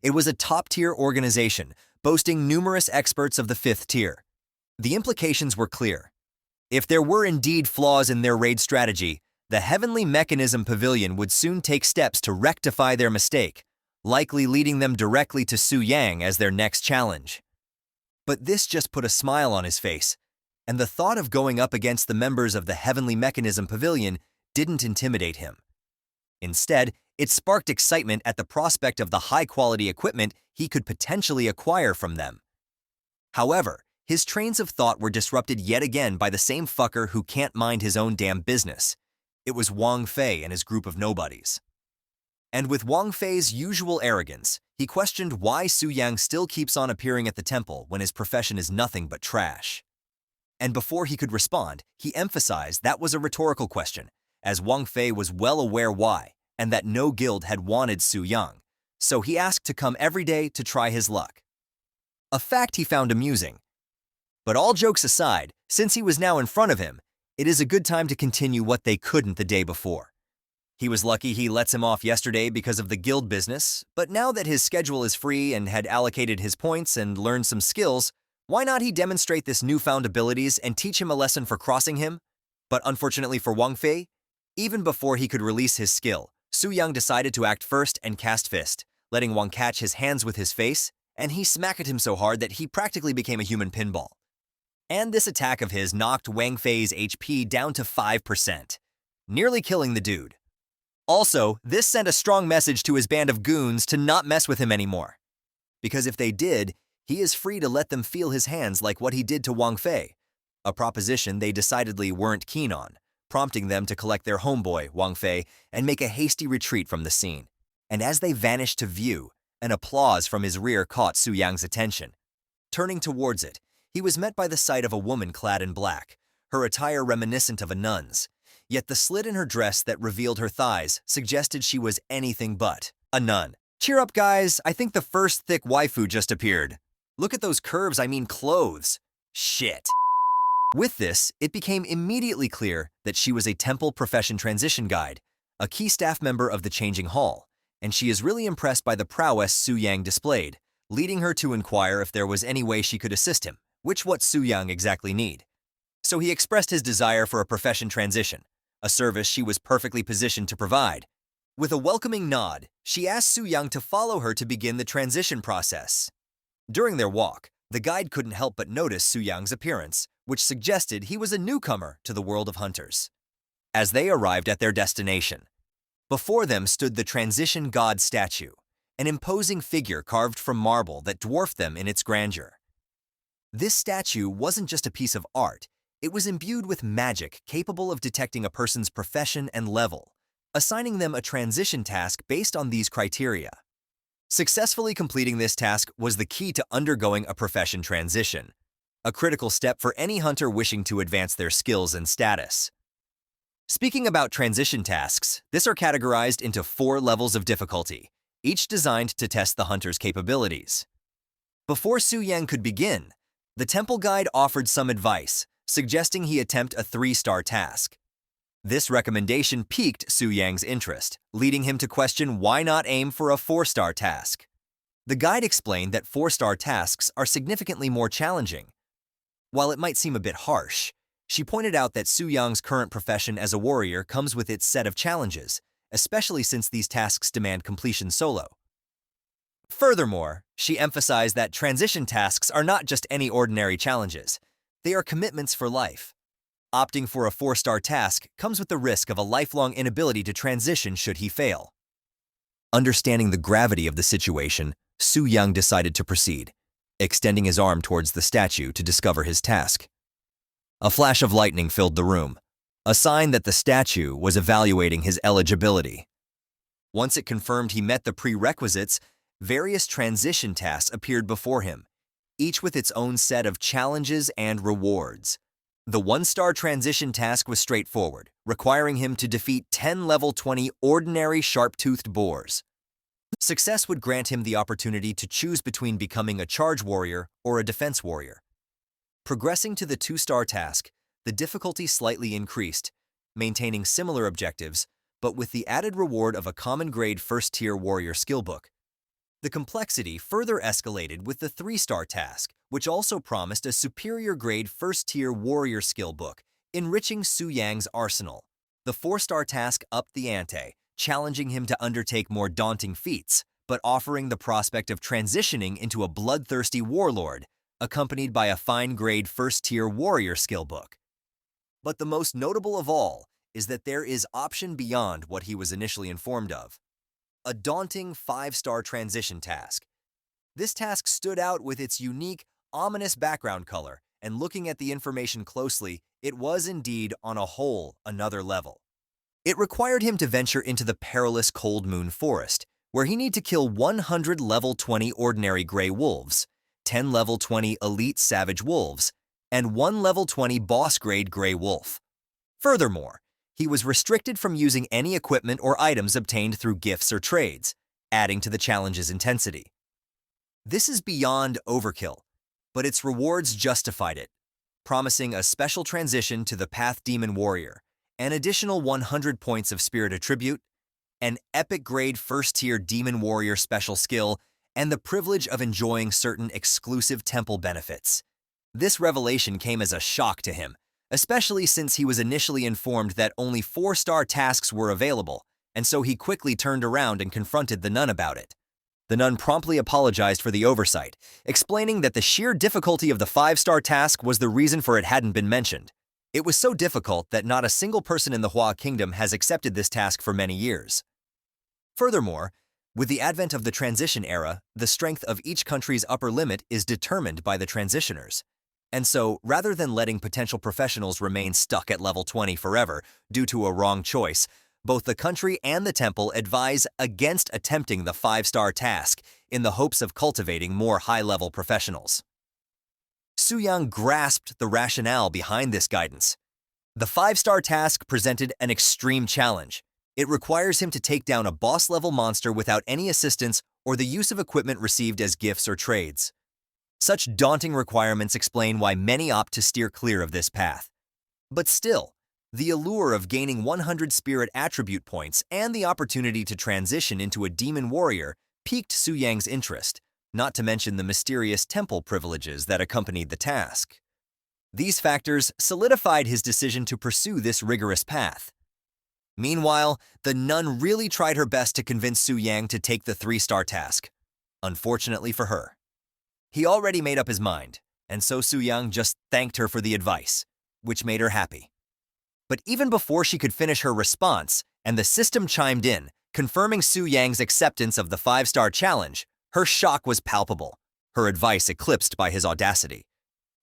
It was a top-tier organization, boasting numerous experts of the 5th tier. The implications were clear. If there were indeed flaws in their raid strategy, the Heavenly Mechanism Pavilion would soon take steps to rectify their mistake, likely leading them directly to Su Yang as their next challenge. But this just put a smile on his face, and the thought of going up against the members of the Heavenly Mechanism Pavilion didn't intimidate him. Instead, it sparked excitement at the prospect of the high-quality equipment he could potentially acquire from them. However, his trains of thought were disrupted yet again by the same fucker who can't mind his own damn business. It was Wang Fei and his group of nobodies. And with Wang Fei's usual arrogance, he questioned why Su Yang still keeps on appearing at the temple when his profession is nothing but trash. And before he could respond, he emphasized that was a rhetorical question, as Wang Fei was well aware why, and that no guild had wanted Su Yang, so he asked to come every day to try his luck. A fact he found amusing. But all jokes aside, since he was now in front of him, it is a good time to continue what they couldn't the day before. He was lucky he lets him off yesterday because of the guild business, but now that his schedule is free and had allocated his points and learned some skills, why not he demonstrate this newfound abilities and teach him a lesson for crossing him? But unfortunately for Wang Fei, even before he could release his skill, Su Yang decided to act first and cast Fist, letting Wang catch his hands with his face, and he smacked him so hard that he practically became a human pinball. And this attack of his knocked Wang Fei's HP down to 5%. nearly killing the dude. Also, this sent a strong message to his band of goons to not mess with him anymore. Because if they did, he is free to let them feel his hands like what he did to Wang Fei, a proposition they decidedly weren't keen on, prompting them to collect their homeboy, Wang Fei, and make a hasty retreat from the scene. And as they vanished to view, an applause from his rear caught Su Yang's attention. Turning towards it, he was met by the sight of a woman clad in black, her attire reminiscent of a nun's. Yet the slit in her dress that revealed her thighs suggested she was anything but a nun. Cheer up, guys, I think the first thick waifu just appeared. Look at those curves, I mean clothes. Shit. With this, it became immediately clear that she was a temple profession transition guide, a key staff member of the changing hall, and she is really impressed by the prowess Su Yang displayed, leading her to inquire if there was any way she could assist him, which what Su Yang exactly need. So he expressed his desire for a profession transition, a service she was perfectly positioned to provide. With a welcoming nod, she asked Su Yang to follow her to begin the transition process. During their walk, the guide couldn't help but notice Su Yang's appearance, which suggested he was a newcomer to the world of hunters. As they arrived at their destination, before them stood the transition god statue, an imposing figure carved from marble that dwarfed them in its grandeur. This statue wasn't just a piece of art, it was imbued with magic capable of detecting a person's profession and level, assigning them a transition task based on these criteria. Successfully completing this task was the key to undergoing a profession transition, a critical step for any hunter wishing to advance their skills and status. Speaking about transition tasks, these are categorized into 4 levels of difficulty, each designed to test the hunter's capabilities. Before Su Yang could begin, the temple guide offered some advice, suggesting he attempt a 3-star task. This recommendation piqued Su Yang's interest, leading him to question why not aim for a 4-star task. The guide explained that 4-star tasks are significantly more challenging. While it might seem a bit harsh, she pointed out that Su Yang's current profession as a warrior comes with its set of challenges, especially since these tasks demand completion solo. Furthermore, she emphasized that transition tasks are not just any ordinary challenges. They are commitments for life. Opting for a 4-star task comes with the risk of a lifelong inability to transition should he fail. Understanding the gravity of the situation, Su Yang decided to proceed, extending his arm towards the statue to discover his task. A flash of lightning filled the room, a sign that the statue was evaluating his eligibility. Once it confirmed he met the prerequisites, various transition tasks appeared before him, each with its own set of challenges and rewards. The 1-star transition task was straightforward, requiring him to defeat 10 level 20 ordinary sharp-toothed boars. Success would grant him the opportunity to choose between becoming a charge warrior or a defense warrior. Progressing to the 2-star task, the difficulty slightly increased, maintaining similar objectives, but with the added reward of a common-grade first-tier warrior skill book. The complexity further escalated with the 3-star task, which also promised a superior-grade first-tier warrior skill book, enriching Su Yang's arsenal. The 4-star task upped the ante, challenging him to undertake more daunting feats, but offering the prospect of transitioning into a bloodthirsty warlord, accompanied by a fine-grade first-tier warrior skill book. But the most notable of all is that there is option beyond what he was initially informed of. A daunting 5-star transition task. This task stood out with its unique, ominous background color, and looking at the information closely, it was indeed, on a whole, another level. It required him to venture into the perilous Cold Moon Forest, where he needed to kill 100 level 20 ordinary gray wolves, 10 level 20 elite savage wolves, and 1 level 20 boss-grade gray wolf. Furthermore, he was restricted from using any equipment or items obtained through gifts or trades, adding to the challenge's intensity. This is beyond overkill, but its rewards justified it, promising a special transition to the Path Demon Warrior, an additional 100 points of Spirit Attribute, an epic-grade first-tier Demon Warrior special skill, and the privilege of enjoying certain exclusive temple benefits. This revelation came as a shock to him, especially since he was initially informed that only 4-star tasks were available, and so he quickly turned around and confronted the nun about it. The nun promptly apologized for the oversight, explaining that the sheer difficulty of the 5-star task was the reason for it hadn't been mentioned. It was so difficult that not a single person in the Hua kingdom has accepted this task for many years. Furthermore, with the advent of the transition era, the strength of each country's upper limit is determined by the transitioners. And so, rather than letting potential professionals remain stuck at level 20 forever due to a wrong choice, both the country and the temple advise against attempting the 5-star task in the hopes of cultivating more high-level professionals. Su-yang grasped the rationale behind this guidance. The 5-star task presented an extreme challenge. It requires him to take down a boss-level monster without any assistance or the use of equipment received as gifts or trades. Such daunting requirements explain why many opt to steer clear of this path. But still, the allure of gaining 100 spirit attribute points and the opportunity to transition into a demon warrior piqued Su-yang's interest, not to mention the mysterious temple privileges that accompanied the task. These factors solidified his decision to pursue this rigorous path. Meanwhile, the nun really tried her best to convince Su-yang to take the 3-star task. Unfortunately for her, he already made up his mind, and so Su-yang just thanked her for the advice, which made her happy. But even before she could finish her response, and the system chimed in, confirming Su-yang's acceptance of the 5-star challenge, her shock was palpable, her advice eclipsed by his audacity.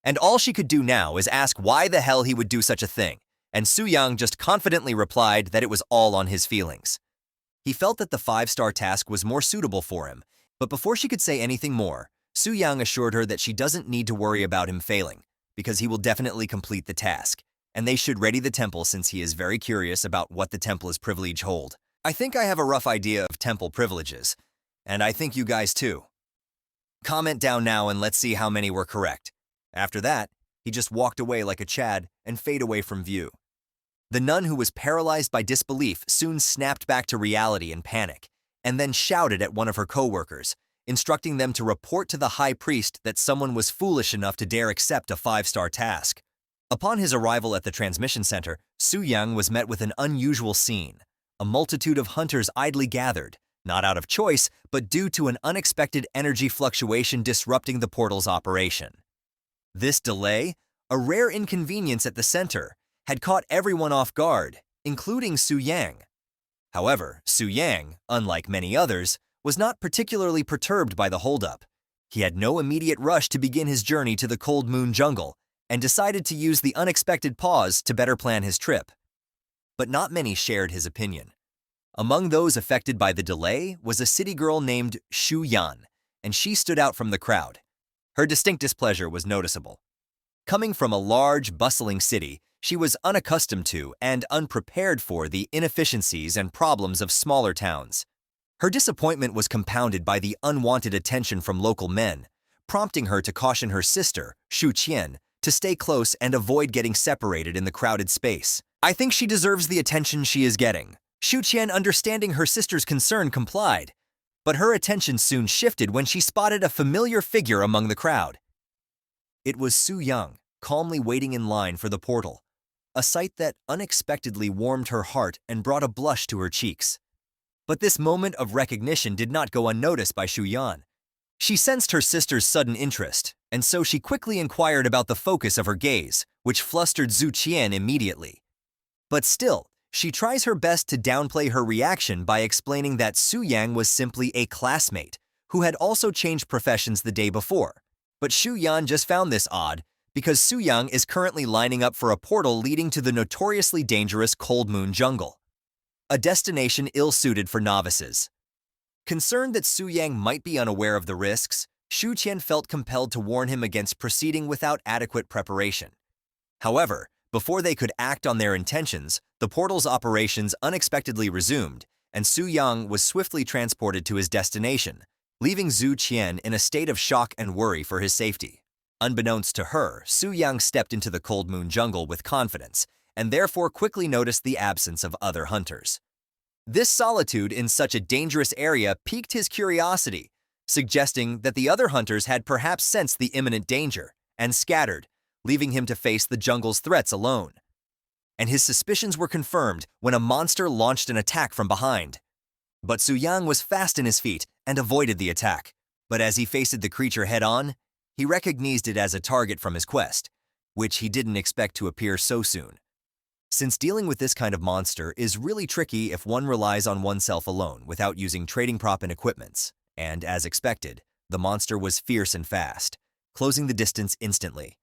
And all she could do now is ask why the hell he would do such a thing, and Su-yang just confidently replied that it was all on his feelings. He felt that the 5-star task was more suitable for him, but before she could say anything more, Su-yang assured her that she doesn't need to worry about him failing, because he will definitely complete the task, and they should ready the temple since he is very curious about what the temple's privilege hold. I think I have a rough idea of temple privileges, and I think you guys too. Comment down now and let's see how many were correct. After that, he just walked away like a Chad and fade away from view. The nun, who was paralyzed by disbelief, soon snapped back to reality in panic, and then shouted at one of her co-workers, instructing them to report to the high priest that someone was foolish enough to dare accept a 5-star task. Upon his arrival at the transmission center, Su-yang was met with an unusual scene. A multitude of hunters idly gathered, not out of choice, but due to an unexpected energy fluctuation disrupting the portal's operation. This delay, a rare inconvenience at the center, had caught everyone off guard, including Su-yang. However, Su-yang, unlike many others, was not particularly perturbed by the holdup. He had no immediate rush to begin his journey to the Cold Moon Jungle, and decided to use the unexpected pause to better plan his trip. But not many shared his opinion. Among those affected by the delay was a city girl named Shu Yan, and she stood out from the crowd. Her distinct displeasure was noticeable. Coming from a large, bustling city, she was unaccustomed to and unprepared for the inefficiencies and problems of smaller towns. Her disappointment was compounded by the unwanted attention from local men, prompting her to caution her sister, Shu Qian, to stay close and avoid getting separated in the crowded space. I think she deserves the attention she is getting. Shu Qian, understanding her sister's concern, complied, but her attention soon shifted when she spotted a familiar figure among the crowd. It was Su-yang, calmly waiting in line for the portal, a sight that unexpectedly warmed her heart and brought a blush to her cheeks. But this moment of recognition did not go unnoticed by Shu Yan. She sensed her sister's sudden interest, and so she quickly inquired about the focus of her gaze, which flustered Zhu Qian immediately. But still, she tries her best to downplay her reaction by explaining that Su-yang was simply a classmate who had also changed professions the day before. But Shu Yan just found this odd because Su-yang is currently lining up for a portal leading to the notoriously dangerous Cold Moon Jungle, a destination ill-suited for novices. Concerned that Su-yang might be unaware of the risks, Shu Qian felt compelled to warn him against proceeding without adequate preparation. However, before they could act on their intentions, the portal's operations unexpectedly resumed, and Su-yang was swiftly transported to his destination, leaving Zhu Qian in a state of shock and worry for his safety. Unbeknownst to her, Su-yang stepped into the Cold Moon Jungle with confidence, and therefore quickly noticed the absence of other hunters. This solitude in such a dangerous area piqued his curiosity, suggesting that the other hunters had perhaps sensed the imminent danger and scattered, leaving him to face the jungle's threats alone. And his suspicions were confirmed when a monster launched an attack from behind. But Su-yang was fast in his feet and avoided the attack. But as he faced the creature head-on, he recognized it as a target from his quest. which he didn't expect to appear so soon. Since dealing with this kind of monster is really tricky if one relies on oneself alone without using trading prop and equipments, and as expected, the monster was fierce and fast, closing the distance instantly.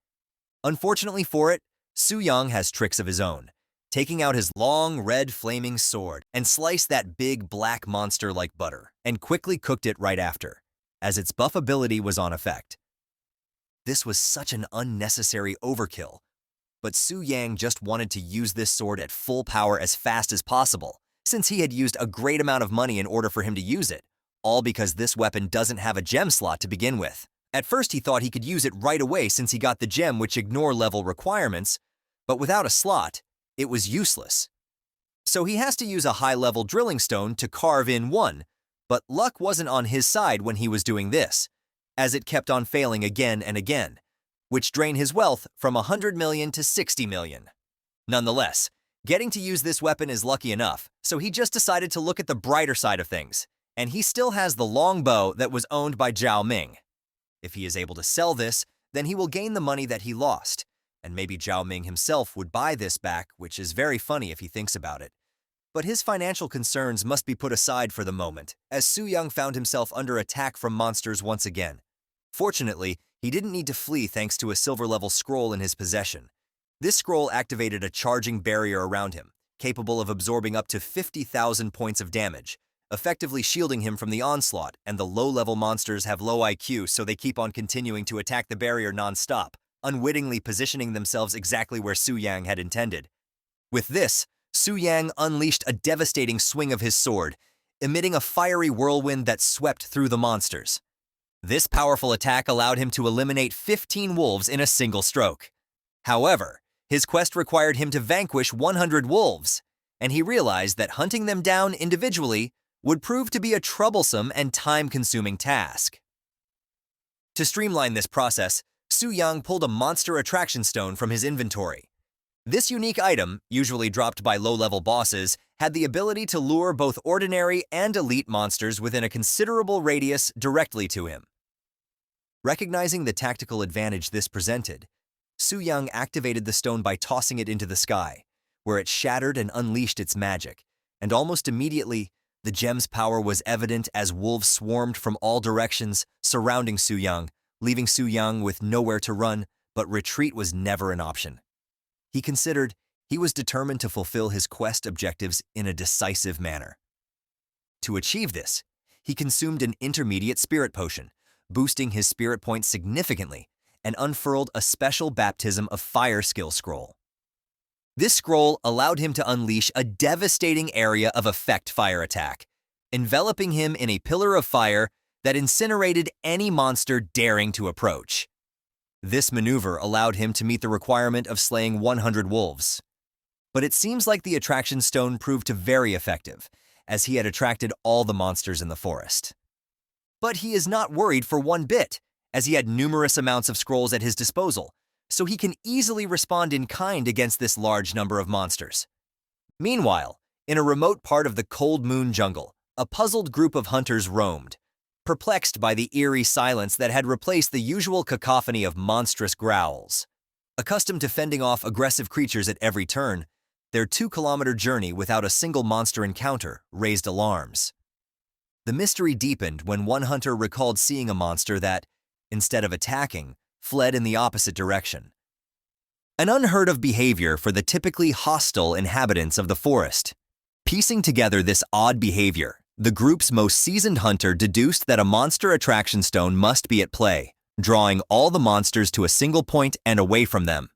Unfortunately for it, Su-young has tricks of his own, taking out his long, red, flaming sword and sliced that big, black monster like butter, and quickly cooked it right after, as its buff ability was on effect. This was such an unnecessary overkill, but Su-yang just wanted to use this sword at full power as fast as possible, since he had used a great amount of money in order for him to use it, all because this weapon doesn't have a gem slot to begin with. At first he thought he could use it right away since he got the gem which ignore level requirements, but without a slot, it was useless. So he has to use a high-level drilling stone to carve in one, but luck wasn't on his side when he was doing this, as it kept on failing again and again, which drained his wealth from 100 million to 60 million. Nonetheless, getting to use this weapon is lucky enough, so he just decided to look at the brighter side of things, and he still has the long bow that was owned by Zhao Ming. If he is able to sell this, then he will gain the money that he lost, and maybe Zhao Ming himself would buy this back, which is very funny if he thinks about it. But his financial concerns must be put aside for the moment, as Su-young found himself under attack from monsters once again. Fortunately, he didn't need to flee thanks to a silver-level scroll in his possession. This scroll activated a charging barrier around him, capable of absorbing up to 50,000 points of damage, effectively shielding him from the onslaught, and the low-level monsters have low IQ, so they keep on continuing to attack the barrier non-stop, unwittingly positioning themselves exactly where Su-yang had intended. With this, Su-yang unleashed a devastating swing of his sword, emitting a fiery whirlwind that swept through the monsters. This powerful attack allowed him to eliminate 15 wolves in a single stroke. However, his quest required him to vanquish 100 wolves, and he realized that hunting them down individually would prove to be a troublesome and time-consuming task. To streamline this process, Su-young pulled a monster attraction stone from his inventory. This unique item, usually dropped by low-level bosses, had the ability to lure both ordinary and elite monsters within a considerable radius directly to him. Recognizing the tactical advantage this presented, Su-young activated the stone by tossing it into the sky, where it shattered and unleashed its magic, and almost immediately, the gem's power was evident as wolves swarmed from all directions, surrounding Su-young, leaving Su-young with nowhere to run, but retreat was never an option. He considered he was determined to fulfill his quest objectives in a decisive manner. To achieve this, he consumed an intermediate spirit potion, boosting his spirit points significantly, and unfurled a special baptism of fire skill scroll. This scroll allowed him to unleash a devastating area of effect fire attack, enveloping him in a pillar of fire that incinerated any monster daring to approach. This maneuver allowed him to meet the requirement of slaying 100 wolves. But it seems like the attraction stone proved to very effective, as he had attracted all the monsters in the forest. But he is not worried for one bit, as he had numerous amounts of scrolls at his disposal, so he can easily respond in kind against this large number of monsters. Meanwhile, in a remote part of the Cold Moon Jungle, a puzzled group of hunters roamed, perplexed by the eerie silence that had replaced the usual cacophony of monstrous growls. Accustomed to fending off aggressive creatures at every turn, their 2-kilometer journey without a single monster encounter raised alarms. The mystery deepened when one hunter recalled seeing a monster that, instead of attacking, fled in the opposite direction. An unheard-of behavior for the typically hostile inhabitants of the forest. Piecing together this odd behavior, the group's most seasoned hunter deduced that a monster attraction stone must be at play, drawing all the monsters to a single point and away from them.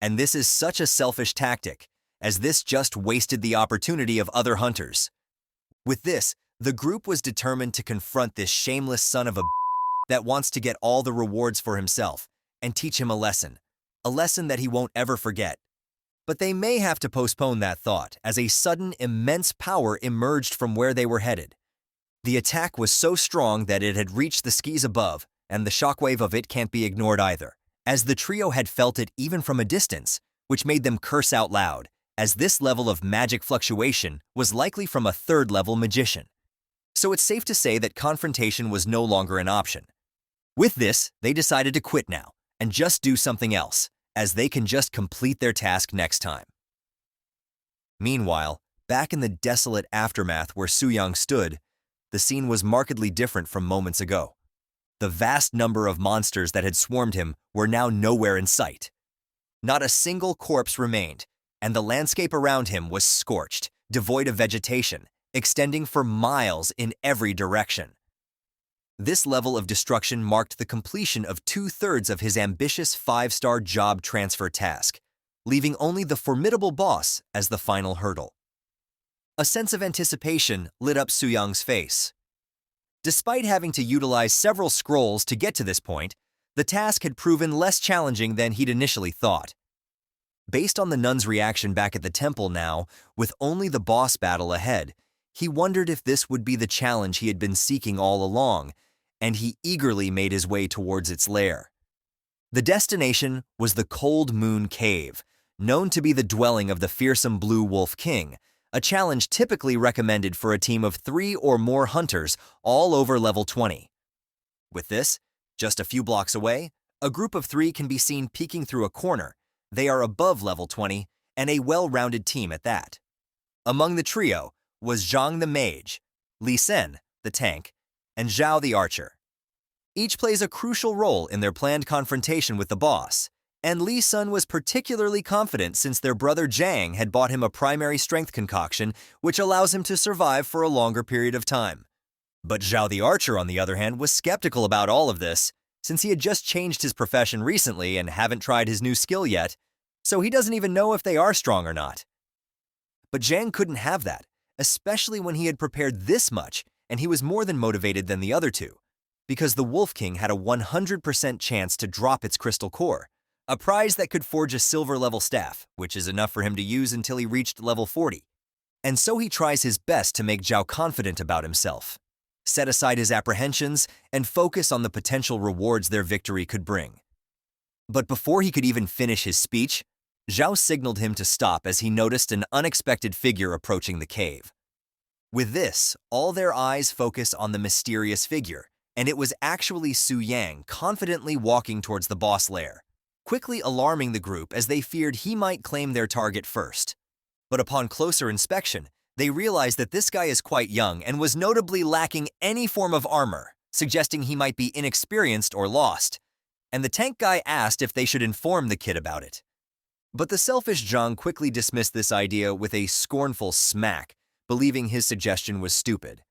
And this is such a selfish tactic, as this just wasted the opportunity of other hunters. With this, the group was determined to confront this shameless son of a that wants to get all the rewards for himself, and teach him a lesson that he won't ever forget. But they may have to postpone that thought, as a sudden immense power emerged from where they were headed. The attack was so strong that it had reached the skis above, and the shockwave of it can't be ignored either, as the trio had felt it even from a distance, which made them curse out loud, as this level of magic fluctuation was likely from a third-level magician. So it's safe to say that confrontation was no longer an option. With this, they decided to quit now, and just do something else, as they can just complete their task next time. Meanwhile, back in the desolate aftermath where Soo-young stood, the scene was markedly different from moments ago. The vast number of monsters that had swarmed him were now nowhere in sight. Not a single corpse remained, and the landscape around him was scorched, devoid of vegetation, extending for miles in every direction. This level of destruction marked the completion of 2/3 of his ambitious 5-star job transfer task, leaving only the formidable boss as the final hurdle. A sense of anticipation lit up Soo-young's face. Despite having to utilize several scrolls to get to this point, the task had proven less challenging than he'd initially thought. Based on the nun's reaction back at the temple now, with only the boss battle ahead, he wondered if this would be the challenge he had been seeking all along, and he eagerly made his way towards its lair. The destination was the Cold Moon Cave, known to be the dwelling of the fearsome Blue Wolf King, a challenge typically recommended for a team of 3 or more hunters all over level 20. With this, just a few blocks away, a group of 3 can be seen peeking through a corner. They are above level 20, and a well-rounded team at that. Among the trio was Zhang the Mage, Lee Sen, the tank, and Zhao the Archer. Each plays a crucial role in their planned confrontation with the boss, and Lee Sun was particularly confident since their brother Zhang had bought him a primary strength concoction which allows him to survive for a longer period of time. But Zhao the Archer, on the other hand, was skeptical about all of this, since he had just changed his profession recently and haven't tried his new skill yet, so he doesn't even know if they are strong or not. But Zhang couldn't have that, especially when he had prepared this much and he was more than motivated than the other two, because the Wolf King had a 100% chance to drop its crystal core, a prize that could forge a silver-level staff, which is enough for him to use until he reached level 40. And so he tries his best to make Zhao confident about himself, set aside his apprehensions, and focus on the potential rewards their victory could bring. But before he could even finish his speech, Zhao signaled him to stop as he noticed an unexpected figure approaching the cave. With this, all their eyes focus on the mysterious figure, and it was actually Soo-young confidently walking towards the boss lair, quickly alarming the group as they feared he might claim their target first. But upon closer inspection, they realized that this guy is quite young and was notably lacking any form of armor, suggesting he might be inexperienced or lost, and the tank guy asked if they should inform the kid about it. But the selfish Zhang quickly dismissed this idea with a scornful smack, believing his suggestion was stupid.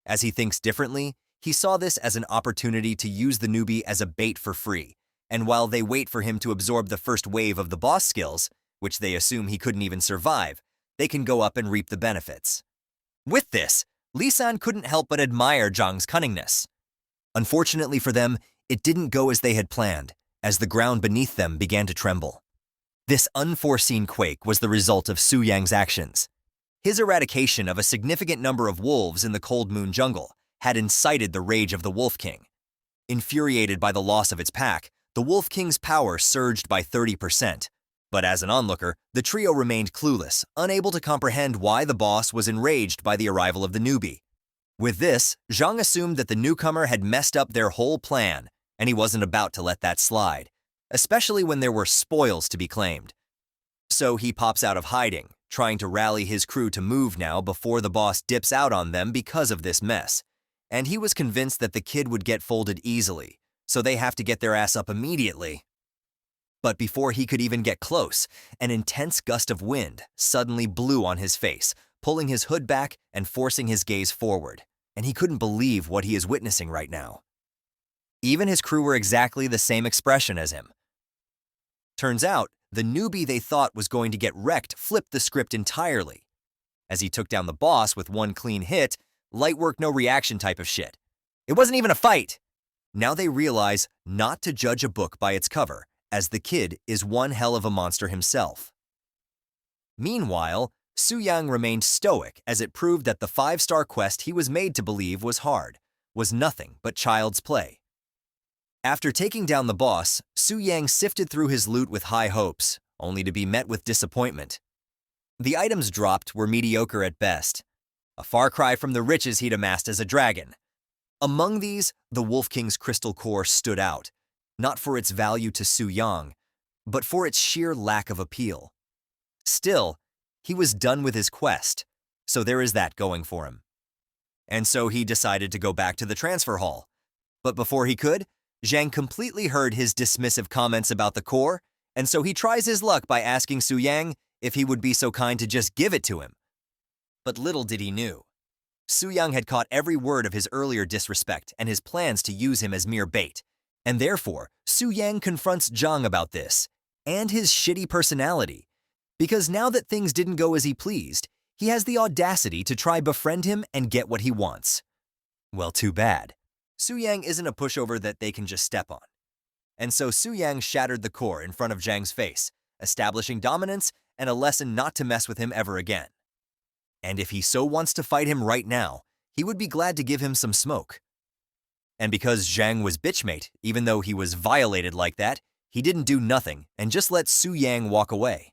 As he thinks differently, he saw this as an opportunity to use the newbie as a bait for free, and while they wait for him to absorb the first wave of the boss skills, which they assume he couldn't even survive, they can go up and reap the benefits. With this, Lee San couldn't help but admire Zhang's cunningness. Unfortunately for them, it didn't go as they had planned, as the ground beneath them began to tremble. This unforeseen quake was the result of Soo-young's actions. His eradication of a significant number of wolves in the Cold Moon Jungle had incited the rage of the Wolf King. Infuriated by the loss of its pack, the Wolf King's power surged by 30%. But as an onlooker, the trio remained clueless, unable to comprehend why the boss was enraged by the arrival of the newbie. With this, Zhang assumed that the newcomer had messed up their whole plan, and he wasn't about to let that slide, especially when there were spoils to be claimed. So he pops out of hiding, trying to rally his crew to move now before the boss dips out on them because of this mess. And he was convinced that the kid would get folded easily, so they have to get their ass up immediately. But before he could even get close, an intense gust of wind suddenly blew on his face, pulling his hood back and forcing his gaze forward, and he couldn't believe what he is witnessing right now. Even his crew were exactly the same expression as him. Turns out, the newbie they thought was going to get wrecked flipped the script entirely. As he took down the boss with one clean hit, light work no reaction type of shit. It wasn't even a fight! Now they realize not to judge a book by its cover, as the kid is one hell of a monster himself. Meanwhile, Soo-young remained stoic as it proved that the 5-star quest he was made to believe was hard, was nothing but child's play. After taking down the boss, Soo-young sifted through his loot with high hopes, only to be met with disappointment. The items dropped were mediocre at best, a far cry from the riches he'd amassed as a dragon. Among these, the Wolf King's crystal core stood out, not for its value to Soo-young, but for its sheer lack of appeal. Still, he was done with his quest, so there is that going for him. And so he decided to go back to the transfer hall. But before he could, Zhang completely heard his dismissive comments about the core, and so he tries his luck by asking Su Yang if he would be so kind to just give it to him. But little did he know, Su Yang had caught every word of his earlier disrespect and his plans to use him as mere bait, and therefore Su Yang confronts Zhang about this, and his shitty personality, because now that things didn't go as he pleased, he has the audacity to try befriend him and get what he wants. Well, too bad. Su Yang isn't a pushover that they can just step on. And so Su Yang shattered the core in front of Zhang's face, establishing dominance and a lesson not to mess with him ever again. And if he so wants to fight him right now, he would be glad to give him some smoke. And because Zhang was bitchmate, even though he was violated like that, he didn't do nothing and just let Su Yang walk away.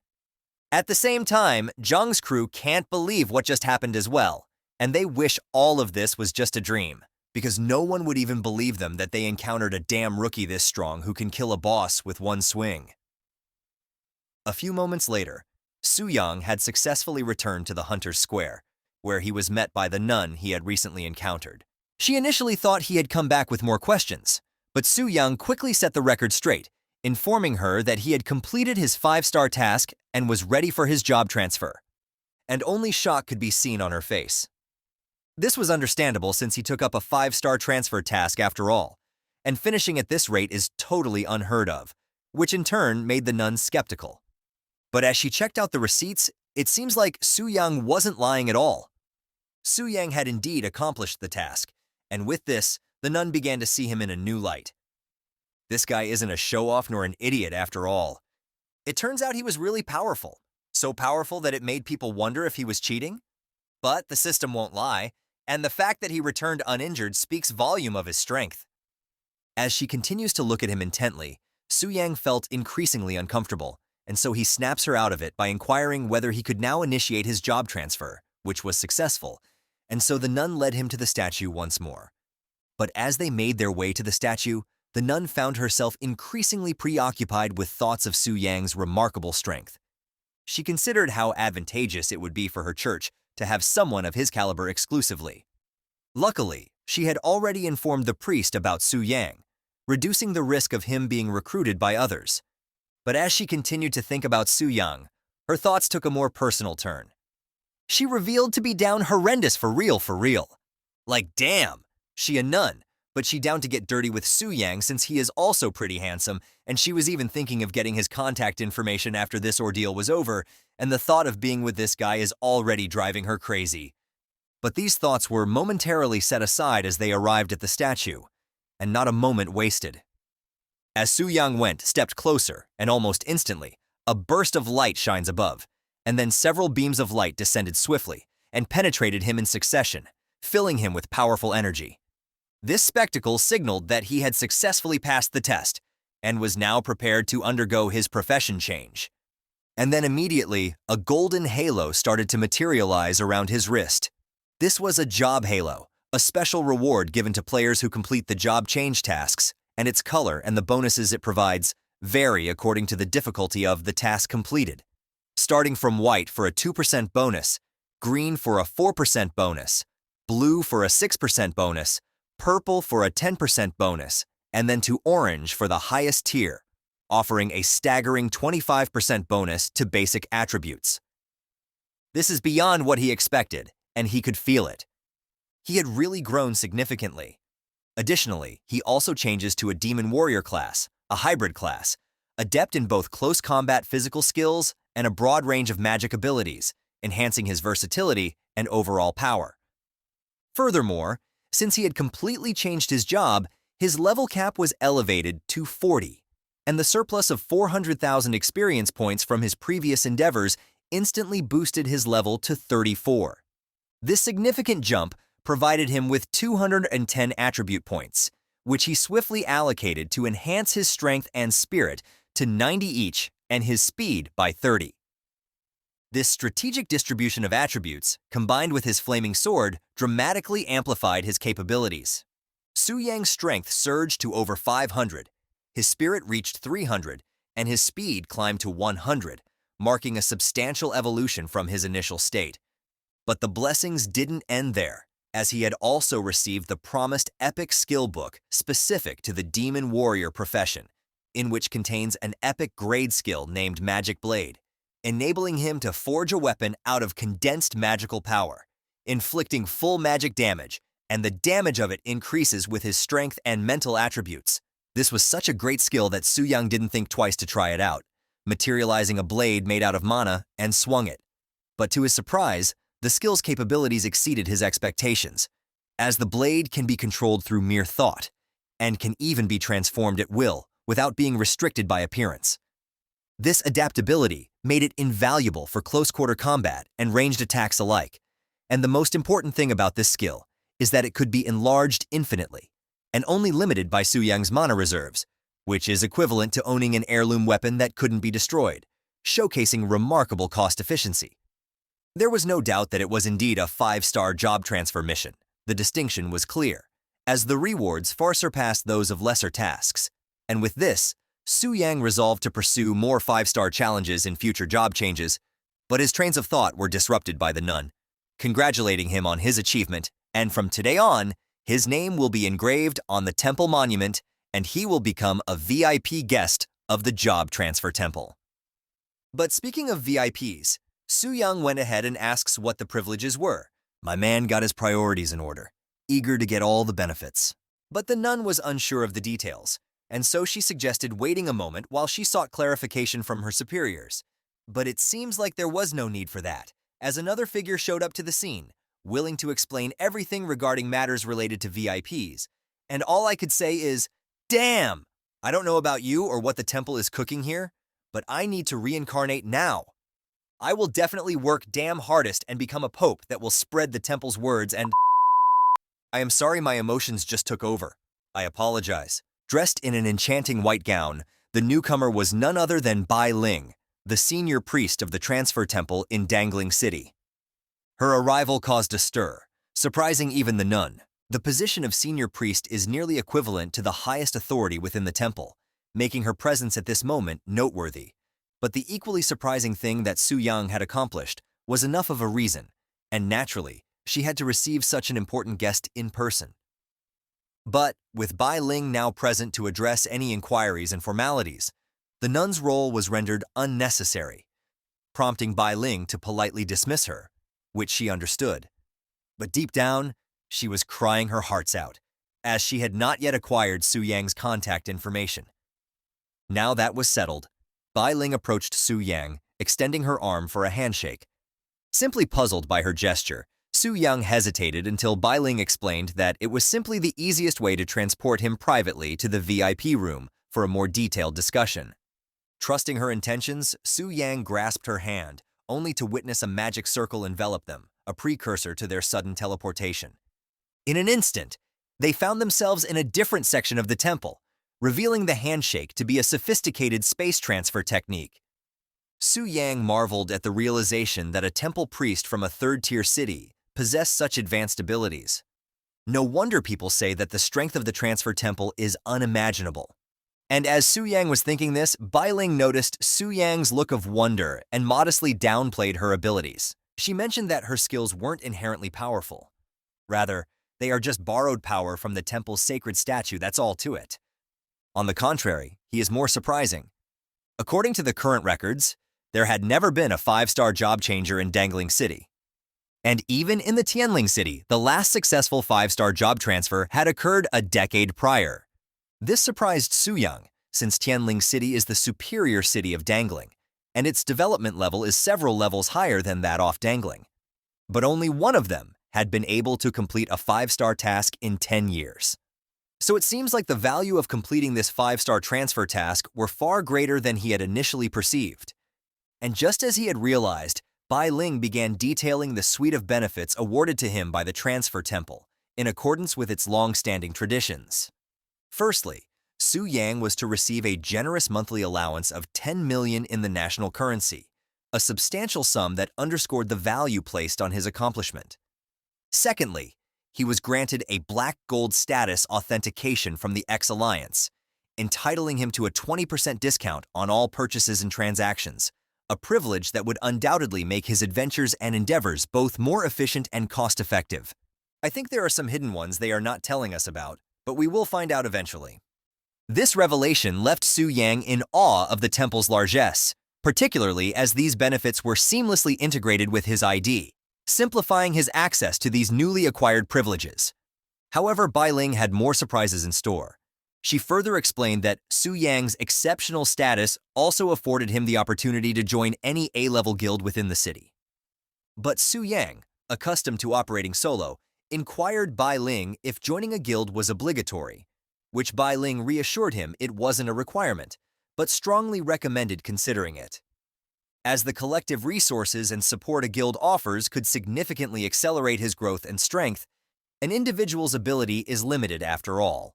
At the same time, Zhang's crew can't believe what just happened as well, and they wish all of this was just a dream, because no one would even believe them that they encountered a damn rookie this strong who can kill a boss with one swing. A few moments later, Su Yang had successfully returned to the Hunter's Square, where he was met by the nun he had recently encountered. She initially thought he had come back with more questions, but Su Yang quickly set the record straight, informing her that he had completed his 5-star task and was ready for his job transfer. And only shock could be seen on her face. This was understandable since he took up a 5-star transfer task after all, and finishing at this rate is totally unheard of, which in turn made the nun skeptical. But as she checked out the receipts, it seems like Su Yang wasn't lying at all. Su Yang had indeed accomplished the task, and with this, the nun began to see him in a new light. This guy isn't a show-off nor an idiot after all. It turns out he was really powerful, so powerful that it made people wonder if he was cheating. But the system won't lie, and the fact that he returned uninjured speaks volume of his strength. As she continues to look at him intently, Su Yang felt increasingly uncomfortable, and so he snaps her out of it by inquiring whether he could now initiate his job transfer, which was successful, and so the nun led him to the statue once more. But as they made their way to the statue, the nun found herself increasingly preoccupied with thoughts of Su Yang's remarkable strength. She considered how advantageous it would be for her church to have someone of his caliber exclusively. Luckily, she had already informed the priest about Su Yang, reducing the risk of him being recruited by others. But as she continued to think about Su Yang, her thoughts took a more personal turn. She revealed to be down horrendous for real. Like damn, she a nun, but she down to get dirty with Su Yang since he is also pretty handsome, and she was even thinking of getting his contact information after this ordeal was over, and the thought of being with this guy is already driving her crazy. But these thoughts were momentarily set aside as they arrived at the statue, and not a moment wasted. As Su Yang stepped closer, and almost instantly, a burst of light shines above, and then several beams of light descended swiftly and penetrated him in succession, filling him with powerful energy. This spectacle signaled that he had successfully passed the test and was now prepared to undergo his profession change. And then immediately, a golden halo started to materialize around his wrist. This was a job halo, a special reward given to players who complete the job change tasks, and its color and the bonuses it provides vary according to the difficulty of the task completed, starting from white for a 2% bonus, green for a 4% bonus, blue for a 6% bonus, purple for a 10% bonus, and then to orange for the highest tier, offering a staggering 25% bonus to basic attributes. This is beyond what he expected, and he could feel it. He had really grown significantly. Additionally, he also changes to a demon warrior class, a hybrid class, adept in both close combat physical skills and a broad range of magic abilities, enhancing his versatility and overall power. Furthermore, since he had completely changed his job, his level cap was elevated to 40, and the surplus of 400,000 experience points from his previous endeavors instantly boosted his level to 34. This significant jump provided him with 210 attribute points, which he swiftly allocated to enhance his strength and spirit to 90 each and his speed by 30. This strategic distribution of attributes, combined with his flaming sword, dramatically amplified his capabilities. Su Yang's strength surged to over 500, his spirit reached 300, and his speed climbed to 100, marking a substantial evolution from his initial state. But the blessings didn't end there, as he had also received the promised epic skill book specific to the demon warrior profession, in which contains an epic grade skill named Magic Blade, enabling him to forge a weapon out of condensed magical power, inflicting full magic damage, and the damage of it increases with his strength and mental attributes. This was such a great skill that Su-young didn't think twice to try it out, materializing a blade made out of mana and swung it. But to his surprise, the skill's capabilities exceeded his expectations, as the blade can be controlled through mere thought, and can even be transformed at will without being restricted by appearance. This adaptability made it invaluable for close-quarter combat and ranged attacks alike, and the most important thing about this skill is that it could be enlarged infinitely, and only limited by Su-young's mana reserves, which is equivalent to owning an heirloom weapon that couldn't be destroyed, showcasing remarkable cost efficiency. There was no doubt that it was indeed a 5-star job transfer mission. The distinction was clear, as the rewards far surpassed those of lesser tasks. And with this, Su-young resolved to pursue more 5-star challenges in future job changes, but his trains of thought were disrupted by the nun, congratulating him on his achievement, and from today on, his name will be engraved on the temple monument, and he will become a VIP guest of the Job Transfer Temple. But speaking of VIPs, Su-young went ahead and asks what the privileges were. My man got his priorities in order, eager to get all the benefits. But the nun was unsure of the details, and so she suggested waiting a moment while she sought clarification from her superiors. But it seems like there was no need for that, as another figure showed up to the scene, willing to explain everything regarding matters related to VIPs. And all I could say is, damn! I don't know about you or what the temple is cooking here, but I need to reincarnate now. I will definitely work damn hardest and become a pope that will spread the temple's words and… I am sorry my emotions just took over. I apologize. Dressed in an enchanting white gown, the newcomer was none other than Bai Ling, the senior priest of the transfer temple in Dangling City. Her arrival caused a stir, surprising even the nun. The position of senior priest is nearly equivalent to the highest authority within the temple, making her presence at this moment noteworthy. But the equally surprising thing that Su-young had accomplished was enough of a reason, and naturally, she had to receive such an important guest in person. But, with Bai Ling now present to address any inquiries and formalities, the nun's role was rendered unnecessary, prompting Bai Ling to politely dismiss her, which she understood. But deep down, she was crying her hearts out, as she had not yet acquired Su-young's contact information. Now that was settled, Bai Ling approached Su-young, extending her arm for a handshake. Simply puzzled by her gesture, Su-young hesitated until Bai Ling explained that it was simply the easiest way to transport him privately to the VIP room for a more detailed discussion. Trusting her intentions, Su-young grasped her hand, only to witness a magic circle envelop them, a precursor to their sudden teleportation. In an instant, they found themselves in a different section of the temple, revealing the handshake to be a sophisticated space transfer technique. Su-young marveled at the realization that a temple priest from a third-tier city possessed such advanced abilities. No wonder people say that the strength of the transfer temple is unimaginable. And as Su-young was thinking this, Bai Ling noticed Su-young's look of wonder and modestly downplayed her abilities. She mentioned that her skills weren't inherently powerful. Rather, they are just borrowed power from the temple's sacred statue, that's all to it. On the contrary, he is more surprising. According to the current records, there had never been a 5-star job changer in Dangling City. And even in the Tianling City, the last successful 5-star job transfer had occurred a decade prior. This surprised Su-young, since Tianling City is the superior city of Dangling, and its development level is several levels higher than that off Dangling. But only one of them had been able to complete a 5-star task in 10 years. So it seems like the value of completing this 5-star transfer task were far greater than he had initially perceived. And just as he had realized, Bai Ling began detailing the suite of benefits awarded to him by the Transfer Temple, in accordance with its long-standing traditions. Firstly, Su-young was to receive a generous monthly allowance of 10 million in the national currency, a substantial sum that underscored the value placed on his accomplishment. Secondly, he was granted a black gold status authentication from the X-Alliance, entitling him to a 20% discount on all purchases and transactions, a privilege that would undoubtedly make his adventures and endeavors both more efficient and cost-effective. I think there are some hidden ones they are not telling us about, but we will find out eventually. This revelation left Su Yang in awe of the temple's largesse, particularly as these benefits were seamlessly integrated with his ID, simplifying his access to these newly acquired privileges. However, Bai Ling had more surprises in store. She further explained that Su Yang's exceptional status also afforded him the opportunity to join any A-level guild within the city. But Su Yang, accustomed to operating solo, inquired Bai Ling if joining a guild was obligatory, which Bai Ling reassured him it wasn't a requirement, but strongly recommended considering it, as the collective resources and support a guild offers could significantly accelerate his growth and strength. An individual's ability is limited after all.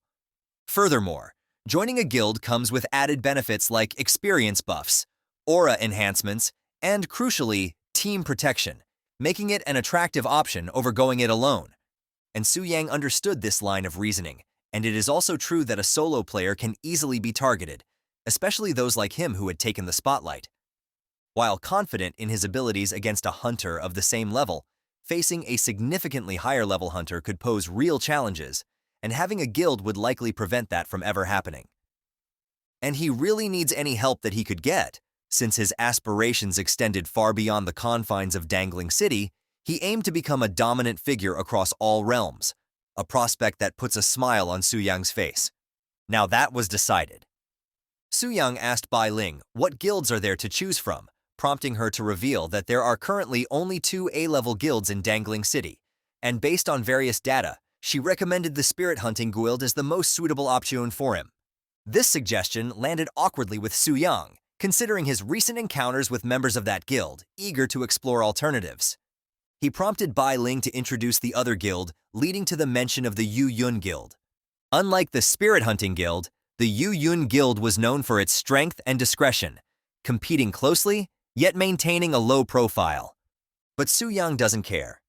Furthermore, joining a guild comes with added benefits like experience buffs, aura enhancements, and crucially, team protection, making it an attractive option over going it alone. And Su Yang understood this line of reasoning, and it is also true that a solo player can easily be targeted, especially those like him who had taken the spotlight. While confident in his abilities against a hunter of the same level, facing a significantly higher level hunter could pose real challenges, and having a guild would likely prevent that from ever happening. And he really needs any help that he could get. Since his aspirations extended far beyond the confines of Dangling City, he aimed to become a dominant figure across all realms, a prospect that puts a smile on Su Yang's face. Now that was decided. Su Yang asked Bai Ling what guilds are there to choose from, prompting her to reveal that there are currently only 2 A-level guilds in Dangling City, and based on various data, she recommended the Spirit Hunting Guild as the most suitable option for him. This suggestion landed awkwardly with Su Yang, considering his recent encounters with members of that guild, eager to explore alternatives. He prompted Bai Ling to introduce the other guild, leading to the mention of the Yu Yun Guild. Unlike the Spirit Hunting Guild, the Yu Yun Guild was known for its strength and discretion, competing closely, yet maintaining a low profile. But Su Yang doesn't care.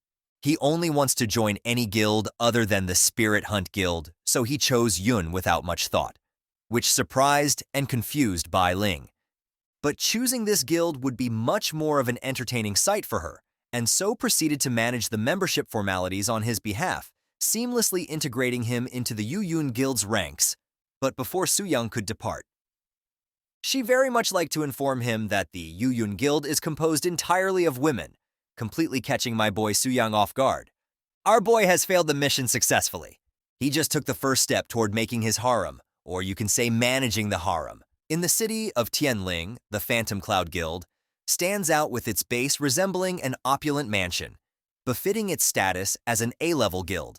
He only wants to join any guild other than the Spirit Hunt Guild, so he chose Yun without much thought, which surprised and confused Bai Ling. But choosing this guild would be much more of an entertaining sight for her, and so proceeded to manage the membership formalities on his behalf, seamlessly integrating him into the Yu Yun Guild's ranks. But before Su Yang could depart, she very much liked to inform him that the Yu Yun Guild is composed entirely of women, completely catching my boy Su Yang off guard. Our boy has failed the mission successfully. He just took the first step toward making his harem, or you can say managing the harem. In the city of Tianling, the Phantom Cloud Guild stands out with its base resembling an opulent mansion, befitting its status as an A-level guild.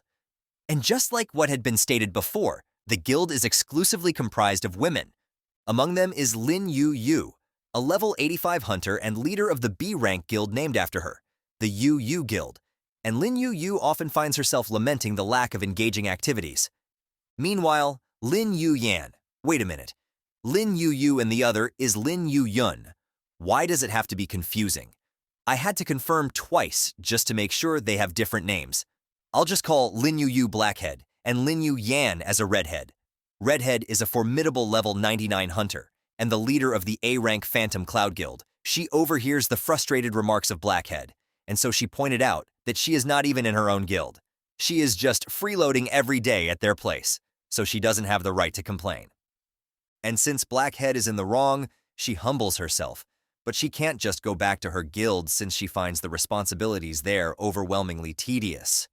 And just like what had been stated before, the guild is exclusively comprised of women. Among them is Lin Yu Yu, a level 85 hunter and leader of the B-rank guild named after her, the Yu Yu Guild, and Lin Yu Yu often finds herself lamenting the lack of engaging activities. Meanwhile, Lin Yu Yan, wait a minute, Lin Yu Yu and the other is Lin Yu Yun. Why does it have to be confusing? I had to confirm twice just to make sure they have different names. I'll just call Lin Yu Yu Blackhead and Lin Yu Yan as a Redhead. Redhead is a formidable level 99 hunter and the leader of the A-rank Phantom Cloud Guild. She overhears the frustrated remarks of Blackhead, and so she pointed out that she is not even in her own guild. She is just freeloading every day at their place, so she doesn't have the right to complain. And since Blackhead is in the wrong, she humbles herself, but she can't just go back to her guild since she finds the responsibilities there overwhelmingly tedious.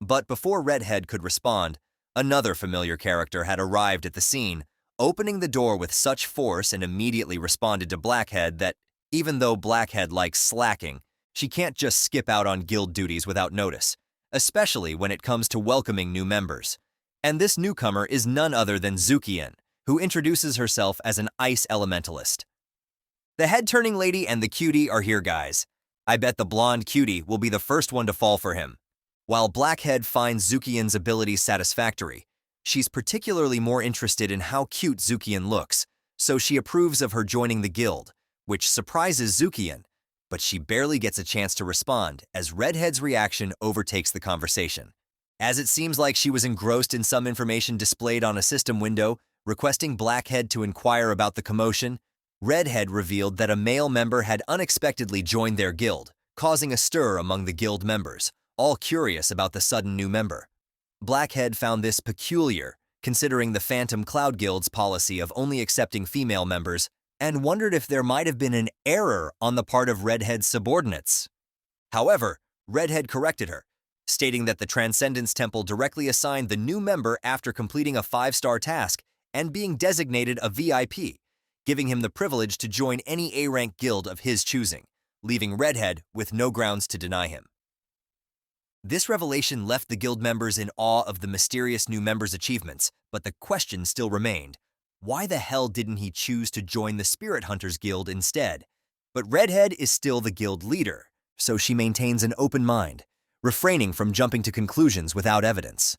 But before Redhead could respond, another familiar character had arrived at the scene, opening the door with such force and immediately responded to Blackhead that, even though Blackhead likes slacking, she can't just skip out on guild duties without notice, especially when it comes to welcoming new members. And this newcomer is none other than Zukian, who introduces herself as an ice elementalist. The head-turning lady and the cutie are here, guys. I bet the blonde cutie will be the first one to fall for him. While Blackhead finds Zukian's abilities satisfactory, she's particularly more interested in how cute Zukian looks, so she approves of her joining the guild, which surprises Zukian, but she barely gets a chance to respond as Redhead's reaction overtakes the conversation. As it seems like she was engrossed in some information displayed on a system window, Requesting Blackhead to inquire about the commotion, Redhead revealed that a male member had unexpectedly joined their guild, causing a stir among the guild members, all curious about the sudden new member. Blackhead found this peculiar, considering the Phantom Cloud Guild's policy of only accepting female members, and wondered if there might have been an error on the part of Redhead's subordinates. However, Redhead corrected her, stating that the Transcendence Temple directly assigned the new member after completing a 5-star task and being designated a VIP, giving him the privilege to join any A-rank guild of his choosing, leaving Redhead with no grounds to deny him. This revelation left the guild members in awe of the mysterious new member's achievements, but the question still remained. Why the hell didn't he choose to join the Spirit Hunters Guild instead? But Redhead is still the guild leader, so she maintains an open mind, refraining from jumping to conclusions without evidence.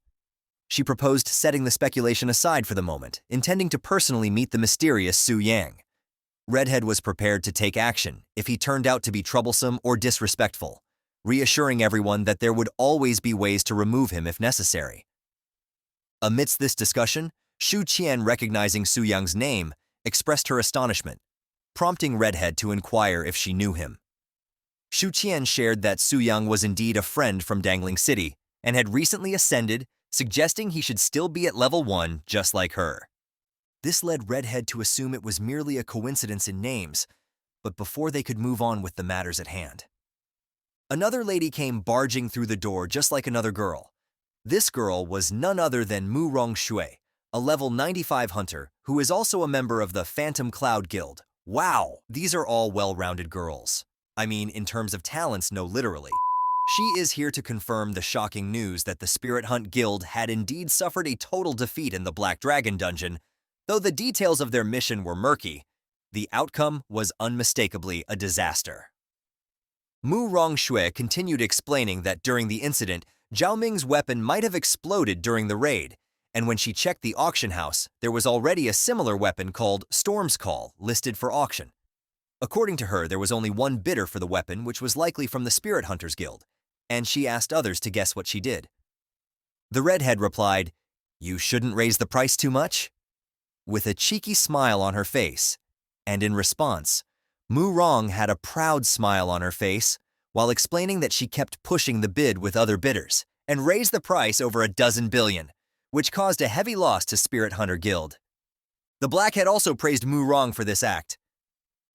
She proposed setting the speculation aside for the moment, intending to personally meet the mysterious Su Yang. Redhead was prepared to take action if he turned out to be troublesome or disrespectful, reassuring everyone that there would always be ways to remove him if necessary. Amidst this discussion, Shu Qian, recognizing Su Yang's name, expressed her astonishment, prompting Redhead to inquire if she knew him. Shu Qian shared that Su Yang was indeed a friend from Dangling City and had recently ascended, suggesting he should still be at level 1 just like her. This led Redhead to assume it was merely a coincidence in names, but before they could move on with the matters at hand. Another lady came barging through the door just like another girl. This girl was none other than Mu Rongshui, a level 95 hunter who is also a member of the Phantom Cloud Guild. Wow, these are all well-rounded girls. I mean, in terms of talents, no literally. She is here to confirm the shocking news that the Spirit Hunt Guild had indeed suffered a total defeat in the Black Dragon dungeon. Though the details of their mission were murky, the outcome was unmistakably a disaster. Mu Rongshui continued explaining that during the incident, Zhao Ming's weapon might have exploded during the raid, and when she checked the auction house, there was already a similar weapon called Storm's Call listed for auction. According to her, there was only one bidder for the weapon, which was likely from the Spirit Hunters Guild, and she asked others to guess what she did. The redhead replied, "You shouldn't raise the price too much?" With a cheeky smile on her face, and in response, Mu Rong had a proud smile on her face while explaining that she kept pushing the bid with other bidders and raised the price over 12 billion, which caused a heavy loss to Spirit Hunter Guild. The Blackhead also praised Mu Rong for this act.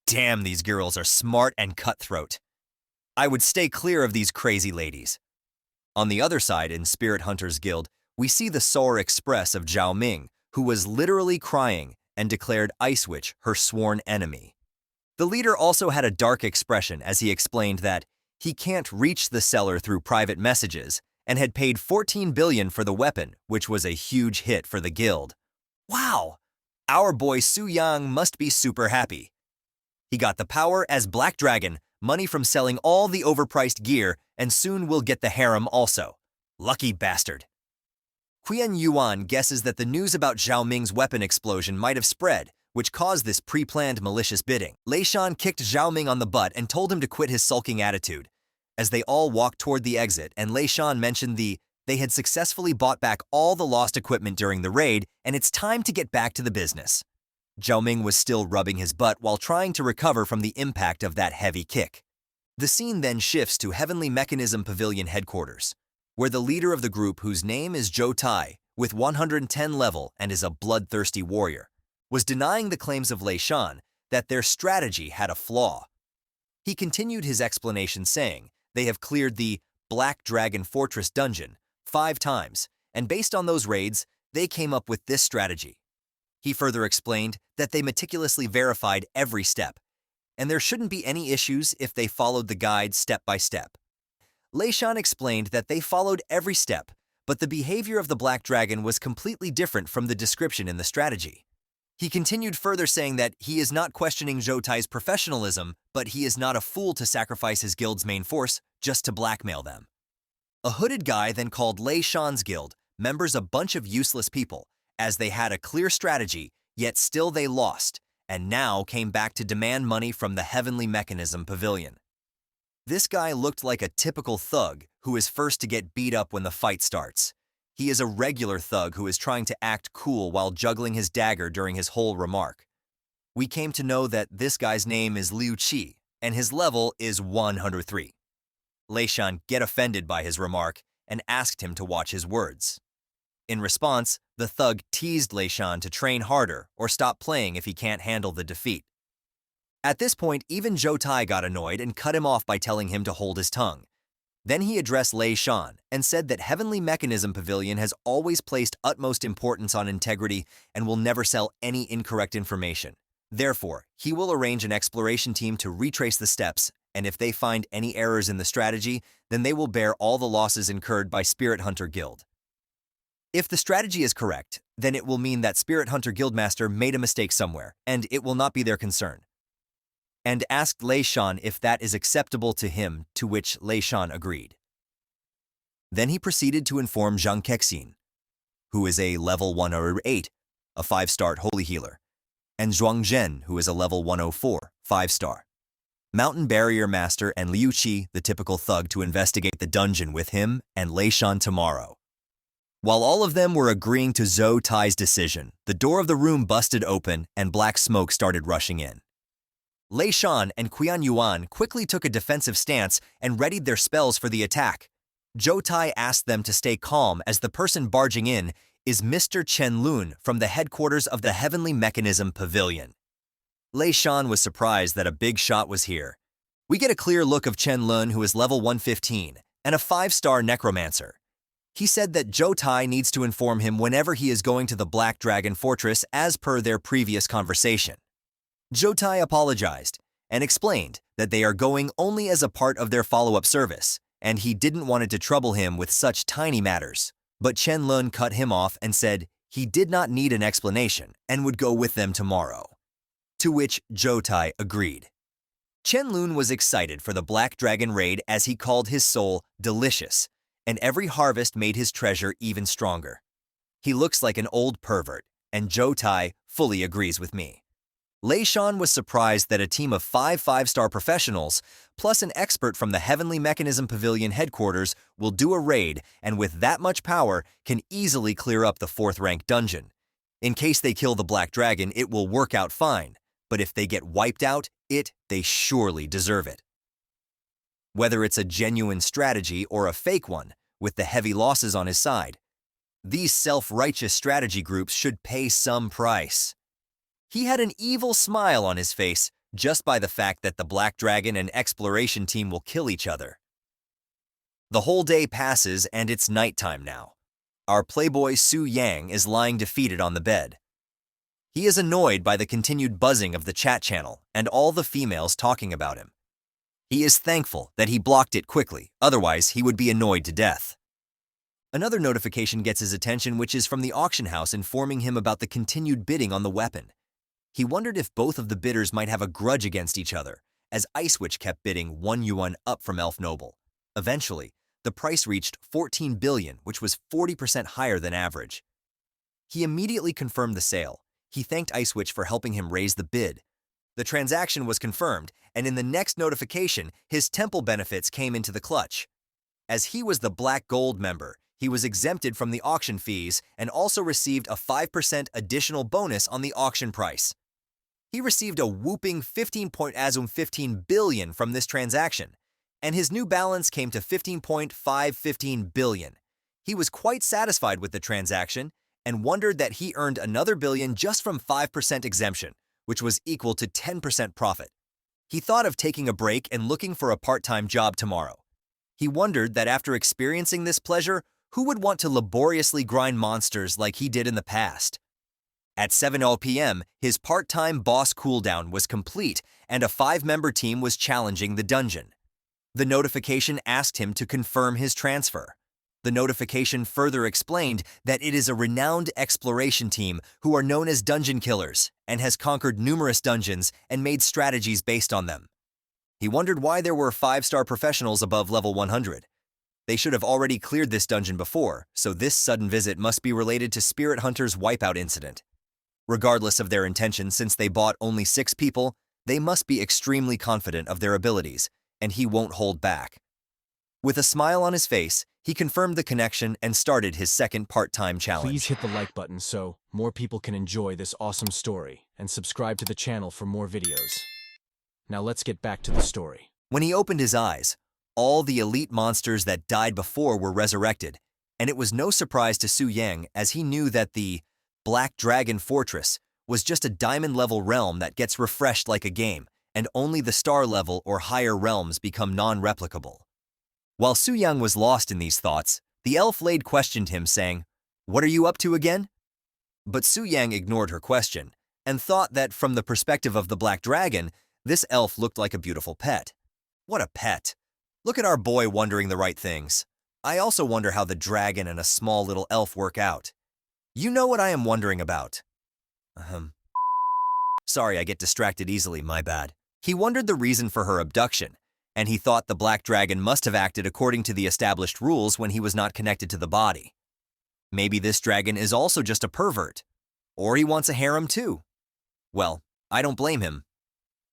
Damn, these girls are smart and cutthroat. I would stay clear of these crazy ladies. On the other side, in Spirit Hunters Guild, we see the Soar Express of Zhao Ming, who was literally crying and declared Ice Witch her sworn enemy. The leader also had a dark expression as he explained that he can't reach the seller through private messages and had paid 14 billion for the weapon, which was a huge hit for the guild. Wow! Our boy Su Yang must be super happy. He got the power as Black Dragon, money from selling all the overpriced gear, and soon will get the harem also. Lucky bastard. Qian Yuan guesses that the news about Zhao Ming's weapon explosion might have spread, which caused this pre-planned malicious bidding. Lei Shan kicked Zhao Ming on the butt and told him to quit his sulking attitude. As they all walked toward the exit, and Lei Shan mentioned they had successfully bought back all the lost equipment during the raid, and it's time to get back to the business. Zhao Ming was still rubbing his butt while trying to recover from the impact of that heavy kick. The scene then shifts to Heavenly Mechanism Pavilion headquarters, where the leader of the group, whose name is Zhou Tai, with 110 level and is a bloodthirsty warrior, was denying the claims of Lei Shan that their strategy had a flaw. He continued his explanation saying they have cleared the Black Dragon Fortress dungeon 5 times, and based on those raids, they came up with this strategy. He further explained that they meticulously verified every step, and there shouldn't be any issues if they followed the guide step by step. Lei Shan explained that they followed every step, but the behavior of the Black Dragon was completely different from the description in the strategy. He continued further saying that he is not questioning Zhou Tai's professionalism, but he is not a fool to sacrifice his guild's main force just to blackmail them. A hooded guy then called Lei Shan's guild members a bunch of useless people, as they had a clear strategy, yet still they lost, and now came back to demand money from the Heavenly Mechanism Pavilion. This guy looked like a typical thug who is first to get beat up when the fight starts. He is a regular thug who is trying to act cool while juggling his dagger during his whole remark. We came to know that this guy's name is Liu Qi, and his level is 103. Lei Shan get offended by his remark and asked him to watch his words. In response, the thug teased Lei Shan to train harder or stop playing if he can't handle the defeat. At this point, even Zhou Tai got annoyed and cut him off by telling him to hold his tongue. Then he addressed Lei Shan and said that Heavenly Mechanism Pavilion has always placed utmost importance on integrity and will never sell any incorrect information. Therefore, he will arrange an exploration team to retrace the steps, and if they find any errors in the strategy, then they will bear all the losses incurred by Spirit Hunter Guild. If the strategy is correct, then it will mean that Spirit Hunter Guildmaster made a mistake somewhere, and it will not be their concern. And asked Lei Shan if that is acceptable to him, to which Lei Shan agreed. Then he proceeded to inform Zhang Kexin, who is a level 108, a 5-star holy healer, and Zhuang Zhen, who is a level 104, 5-star Mountain Barrier Master, and Liu Qi, the typical thug, to investigate the dungeon with him and Lei Shan tomorrow. While all of them were agreeing to Zhou Tai's decision, the door of the room busted open and black smoke started rushing in. Lei Shan and Qian Yuan quickly took a defensive stance and readied their spells for the attack. Zhou Tai asked them to stay calm as the person barging in is Mr. Chen Lun from the headquarters of the Heavenly Mechanism Pavilion. Lei Shan was surprised that a big shot was here. We get a clear look of Chen Lun, who is level 115 and a 5-star necromancer. He said that Zhou Tai needs to inform him whenever he is going to the Black Dragon Fortress as per their previous conversation. Zhou Tai apologized and explained that they are going only as a part of their follow-up service, and he didn't want it to trouble him with such tiny matters. But Chen Lun cut him off and said he did not need an explanation and would go with them tomorrow. To which Zhou Tai agreed. Chen Lun was excited for the Black Dragon raid as he called his soul delicious, and every harvest made his treasure even stronger. He looks like an old pervert, and Zhou Tai fully agrees with me. Lei Shan was surprised that a team of 5-star professionals, plus an expert from the Heavenly Mechanism Pavilion headquarters, will do a raid and with that much power can easily clear up the 4th-rank dungeon. In case they kill the Black Dragon, it will work out fine, but if they get wiped out, they surely deserve it. Whether it's a genuine strategy or a fake one, with the heavy losses on his side, these self-righteous strategy groups should pay some price. He had an evil smile on his face just by the fact that the Black Dragon and exploration team will kill each other. The whole day passes and it's nighttime now. Our playboy Su Yang is lying defeated on the bed. He is annoyed by the continued buzzing of the chat channel and all the females talking about him. He is thankful that he blocked it quickly, otherwise he would be annoyed to death. Another notification gets his attention, which is from the auction house informing him about the continued bidding on the weapon. He wondered if both of the bidders might have a grudge against each other, as Ice Witch kept bidding 1 yuan up from Elf Noble. Eventually, the price reached 14 billion, which was 40% higher than average. He immediately confirmed the sale. He thanked Ice Witch for helping him raise the bid. The transaction was confirmed, and in the next notification, his temple benefits came into the clutch. As he was the Black Gold member, he was exempted from the auction fees and also received a 5% additional bonus on the auction price. He received a whooping 15 billion from this transaction, and his new balance came to 15 billion. He was quite satisfied with the transaction and wondered that he earned another billion just from 5% exemption, which was equal to 10% profit. He thought of taking a break and looking for a part-time job tomorrow. He wondered that after experiencing this pleasure, who would want to laboriously grind monsters like he did in the past? At 7:00 p.m., his part-time boss cooldown was complete and a 5-member team was challenging the dungeon. The notification asked him to confirm his transfer. The notification further explained that it is a renowned exploration team who are known as Dungeon Killers and has conquered numerous dungeons and made strategies based on them. He wondered why there were 5-star professionals above level 100. They should have already cleared this dungeon before, so this sudden visit must be related to Spirit Hunter's wipeout incident. Regardless of their intention, since they bought only 6 people, they must be extremely confident of their abilities, and he won't hold back. With a smile on his face, He confirmed the connection and started his second part-time challenge. Please hit the like button so more people can enjoy this awesome story, and subscribe to the channel for more videos. Now let's get back to the story. When he opened his eyes, all the elite monsters that died before were resurrected, and it was no surprise to Su Yang as he knew that the Black Dragon Fortress was just a diamond-level realm that gets refreshed like a game, and only the star-level or higher realms become non-replicable. While Su Yang was lost in these thoughts, the elf lady questioned him, saying, "What are you up to again?" But Su Yang ignored her question, and thought that from the perspective of the Black Dragon, this elf looked like a beautiful pet. What a pet! Look at our boy wondering the right things. I also wonder how the dragon and a small little elf work out. You know what I am wondering about. Sorry, I get distracted easily, my bad. He wondered the reason for her abduction, and he thought the Black Dragon must have acted according to the established rules when he was not connected to the body. Maybe this dragon is also just a pervert. Or he wants a harem too. Well, I don't blame him.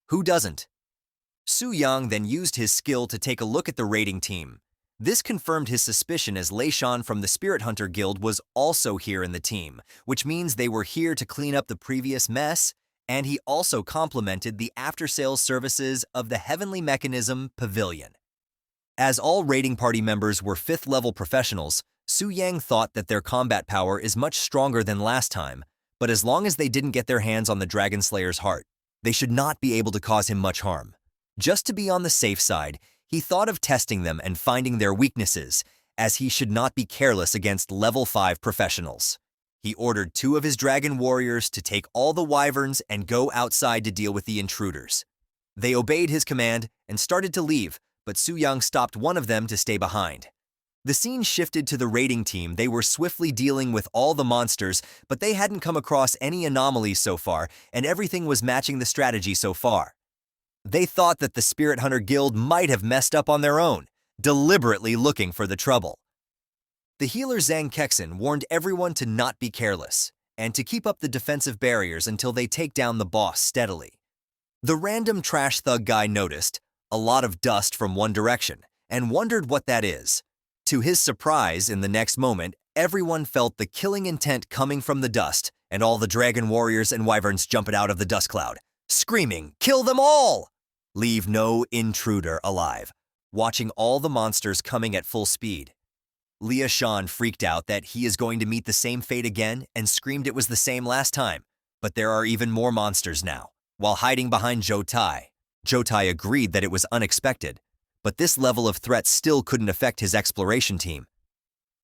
Who doesn't? Su Yang then used his skill to take a look at the raiding team. This confirmed his suspicion as Lei Shan from the Spirit Hunter Guild was also here in the team, which means they were here to clean up the previous mess, and he also complimented the after-sales services of the Heavenly Mechanism Pavilion. As all raiding party members were 5th-level professionals, Su Yang thought that their combat power is much stronger than last time, but as long as they didn't get their hands on the Dragon Slayer's heart, they should not be able to cause him much harm. Just to be on the safe side, he thought of testing them and finding their weaknesses, as he should not be careless against level 5 professionals. He ordered 2 of his dragon warriors to take all the wyverns and go outside to deal with the intruders. They obeyed his command and started to leave, but Su Yang stopped one of them to stay behind. The scene shifted to the raiding team. They were swiftly dealing with all the monsters, but they hadn't come across any anomalies so far, and everything was matching the strategy so far. They thought that the Spirit Hunter Guild might have messed up on their own, deliberately looking for the trouble. The healer Zhang Kexin warned everyone to not be careless, and to keep up the defensive barriers until they take down the boss steadily. The random trash thug guy noticed a lot of dust from one direction, and wondered what that is. To his surprise, in the next moment, everyone felt the killing intent coming from the dust, and all the dragon warriors and wyverns jumped out of the dust cloud, screaming, "Kill them all! Leave no intruder alive," watching all the monsters coming at full speed. Lei Shan freaked out that he is going to meet the same fate again and screamed it was the same last time, but there are even more monsters now. While hiding behind Zhou Tai agreed that it was unexpected, but this level of threat still couldn't affect his exploration team.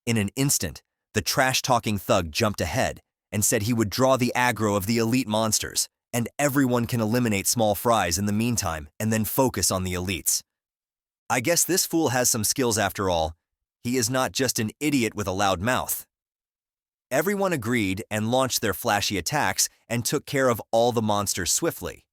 In an instant, the trash-talking thug jumped ahead and said he would draw the aggro of the elite monsters, and everyone can eliminate small fries in the meantime and then focus on the elites. I guess this fool has some skills after all. He is not just an idiot with a loud mouth. Everyone agreed and launched their flashy attacks and took care of all the monsters swiftly.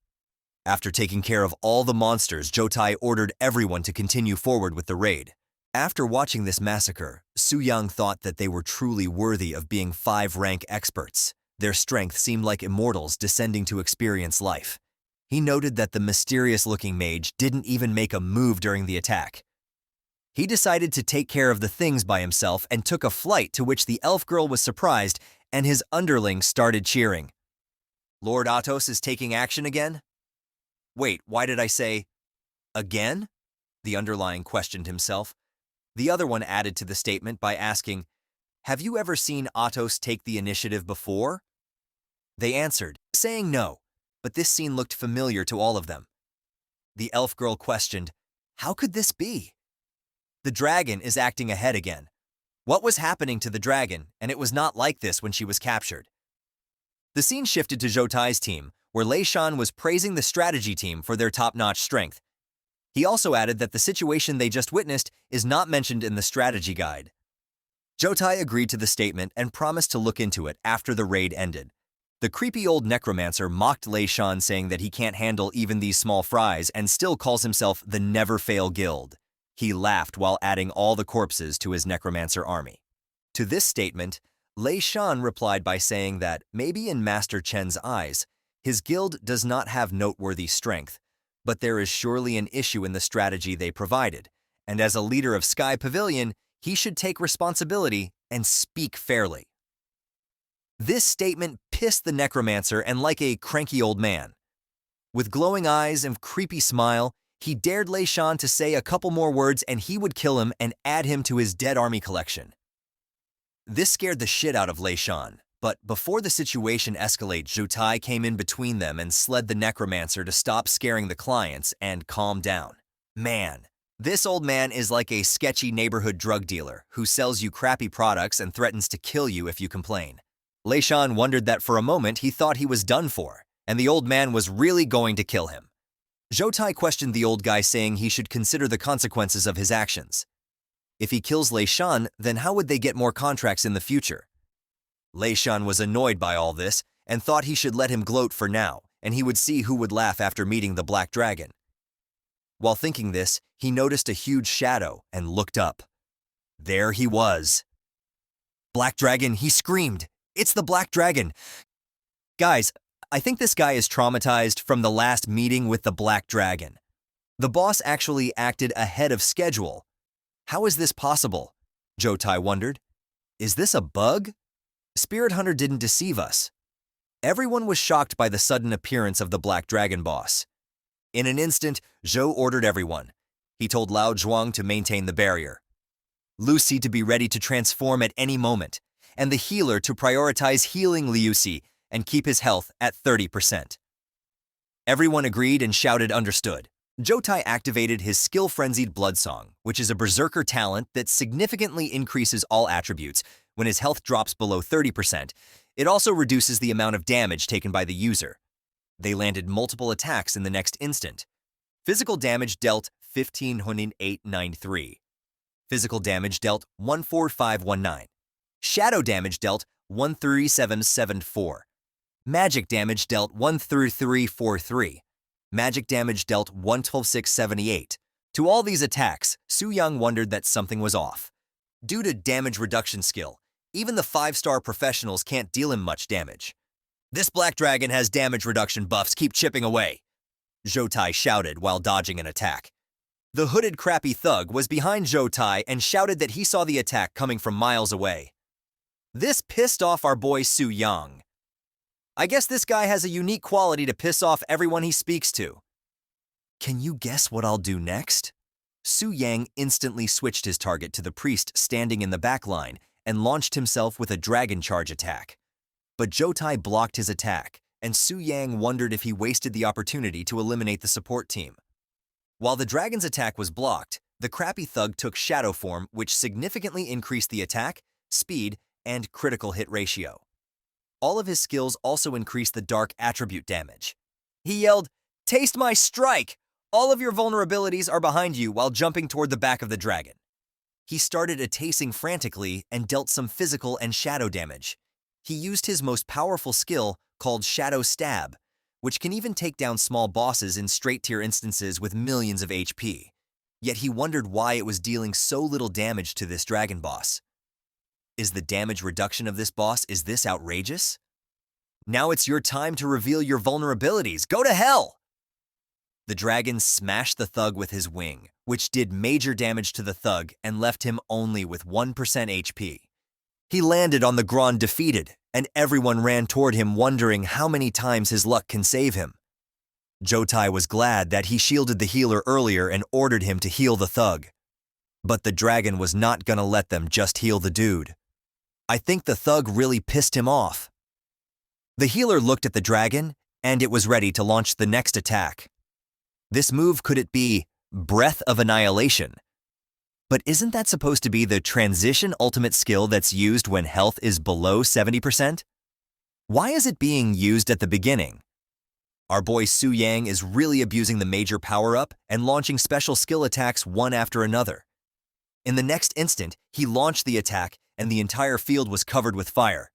After taking care of all the monsters, Zhou Tai ordered everyone to continue forward with the raid. After watching this massacre, Su Yang thought that they were truly worthy of being 5-rank experts. Their strength seemed like immortals descending to experience life. He noted that the mysterious-looking mage didn't even make a move during the attack. He decided to take care of the things by himself and took a flight, to which the elf girl was surprised and his underlings started cheering. Lord Atos is taking action again? Wait, why did I say, again? The underlying questioned himself. The other one added to the statement by asking, have you ever seen Atos take the initiative before? They answered, saying no, but this scene looked familiar to all of them. The elf girl questioned, how could this be? The dragon is acting ahead again. What was happening to the dragon, and it was not like this when she was captured? The scene shifted to Zhou Tai's team, where Lei Shan was praising the strategy team for their top-notch strength. He also added that the situation they just witnessed is not mentioned in the strategy guide. Zhou Tai agreed to the statement and promised to look into it after the raid ended. The creepy old necromancer mocked Lei Shan, saying that he can't handle even these small fries and still calls himself the Never Fail Guild. He laughed while adding all the corpses to his necromancer army. To this statement, Lei Shan replied by saying that maybe in Master Chen's eyes, his guild does not have noteworthy strength, but there is surely an issue in the strategy they provided, and as a leader of Sky Pavilion, he should take responsibility and speak fairly. This statement pissed the necromancer, and like a cranky old man, with glowing eyes and creepy smile, he dared Lei Shan to say a couple more words and he would kill him and add him to his dead army collection. This scared the shit out of Lei Shan, but before the situation escalated, Zhou Tai came in between them and sled the necromancer to stop scaring the clients and calm down. Man, this old man is like a sketchy neighborhood drug dealer who sells you crappy products and threatens to kill you if you complain. Lei Shan wondered that for a moment he thought he was done for, and the old man was really going to kill him. Zhou Tai questioned the old guy, saying he should consider the consequences of his actions. If he kills Lei Shan, then how would they get more contracts in the future? Lei Shan was annoyed by all this and thought he should let him gloat for now, and he would see who would laugh after meeting the Black Dragon. While thinking this, he noticed a huge shadow and looked up. There he was. Black Dragon, he screamed. It's the Black Dragon. Guys, I think this guy is traumatized from the last meeting with the Black Dragon. The boss actually acted ahead of schedule. How is this possible? Zhou Tai wondered. Is this a bug? Spirit Hunter didn't deceive us. Everyone was shocked by the sudden appearance of the Black Dragon boss. In an instant, Zhou ordered everyone. He told Lao Zhuang to maintain the barrier, Lucy to be ready to transform at any moment, and the healer to prioritize healing Liu Si and keep his health at 30%. Everyone agreed and shouted understood. Zhou Tai activated his skill-frenzied blood song, which is a berserker talent that significantly increases all attributes when his health drops below 30%. It also reduces the amount of damage taken by the user. They landed multiple attacks in the next instant. Physical damage dealt 15,893. Physical damage dealt 14519. Shadow damage dealt 13774. Magic damage dealt 13343. Magic damage dealt 112678. To all these attacks, Su Yang wondered that something was off. Due to damage reduction skill, even the 5-star professionals can't deal him much damage. This Black Dragon has damage reduction buffs, keep chipping away, Zhou Tai shouted while dodging an attack. The hooded crappy thug was behind Zhou Tai and shouted that he saw the attack coming from miles away. This pissed off our boy Su Yang. I guess this guy has a unique quality to piss off everyone he speaks to. Can you guess what I'll do next? Su Yang instantly switched his target to the priest standing in the back line and launched himself with a dragon charge attack. But Zhou Tai blocked his attack, and Su Yang wondered if he wasted the opportunity to eliminate the support team. While the dragon's attack was blocked, the crappy thug took shadow form, which significantly increased the attack, speed, and critical hit ratio. All of his skills also increased the dark attribute damage. He yelled, "Taste my strike! All of your vulnerabilities are behind you," while jumping toward the back of the dragon. He started attacking frantically and dealt some physical and shadow damage. He used his most powerful skill, called Shadow Stab, which can even take down small bosses in straight-tier instances with millions of HP. Yet he wondered why it was dealing so little damage to this dragon boss. Is the damage reduction of this boss, is this outrageous? Now it's your time to reveal your vulnerabilities. Go to hell! The dragon smashed the thug with his wing, which did major damage to the thug and left him only with 1% HP. He landed on the ground defeated, and everyone ran toward him wondering how many times his luck can save him. Zhou Tai was glad that he shielded the healer earlier and ordered him to heal the thug. But the dragon was not gonna let them just heal the dude. I think the thug really pissed him off. The healer looked at the dragon, and it was ready to launch the next attack. This move, could it be Breath of Annihilation? But isn't that supposed to be the transition ultimate skill that's used when health is below 70%? Why is it being used at the beginning? Our boy Su Yang is really abusing the major power-up and launching special skill attacks one after another. In the next instant, he launched the attack and the entire field was covered with fire.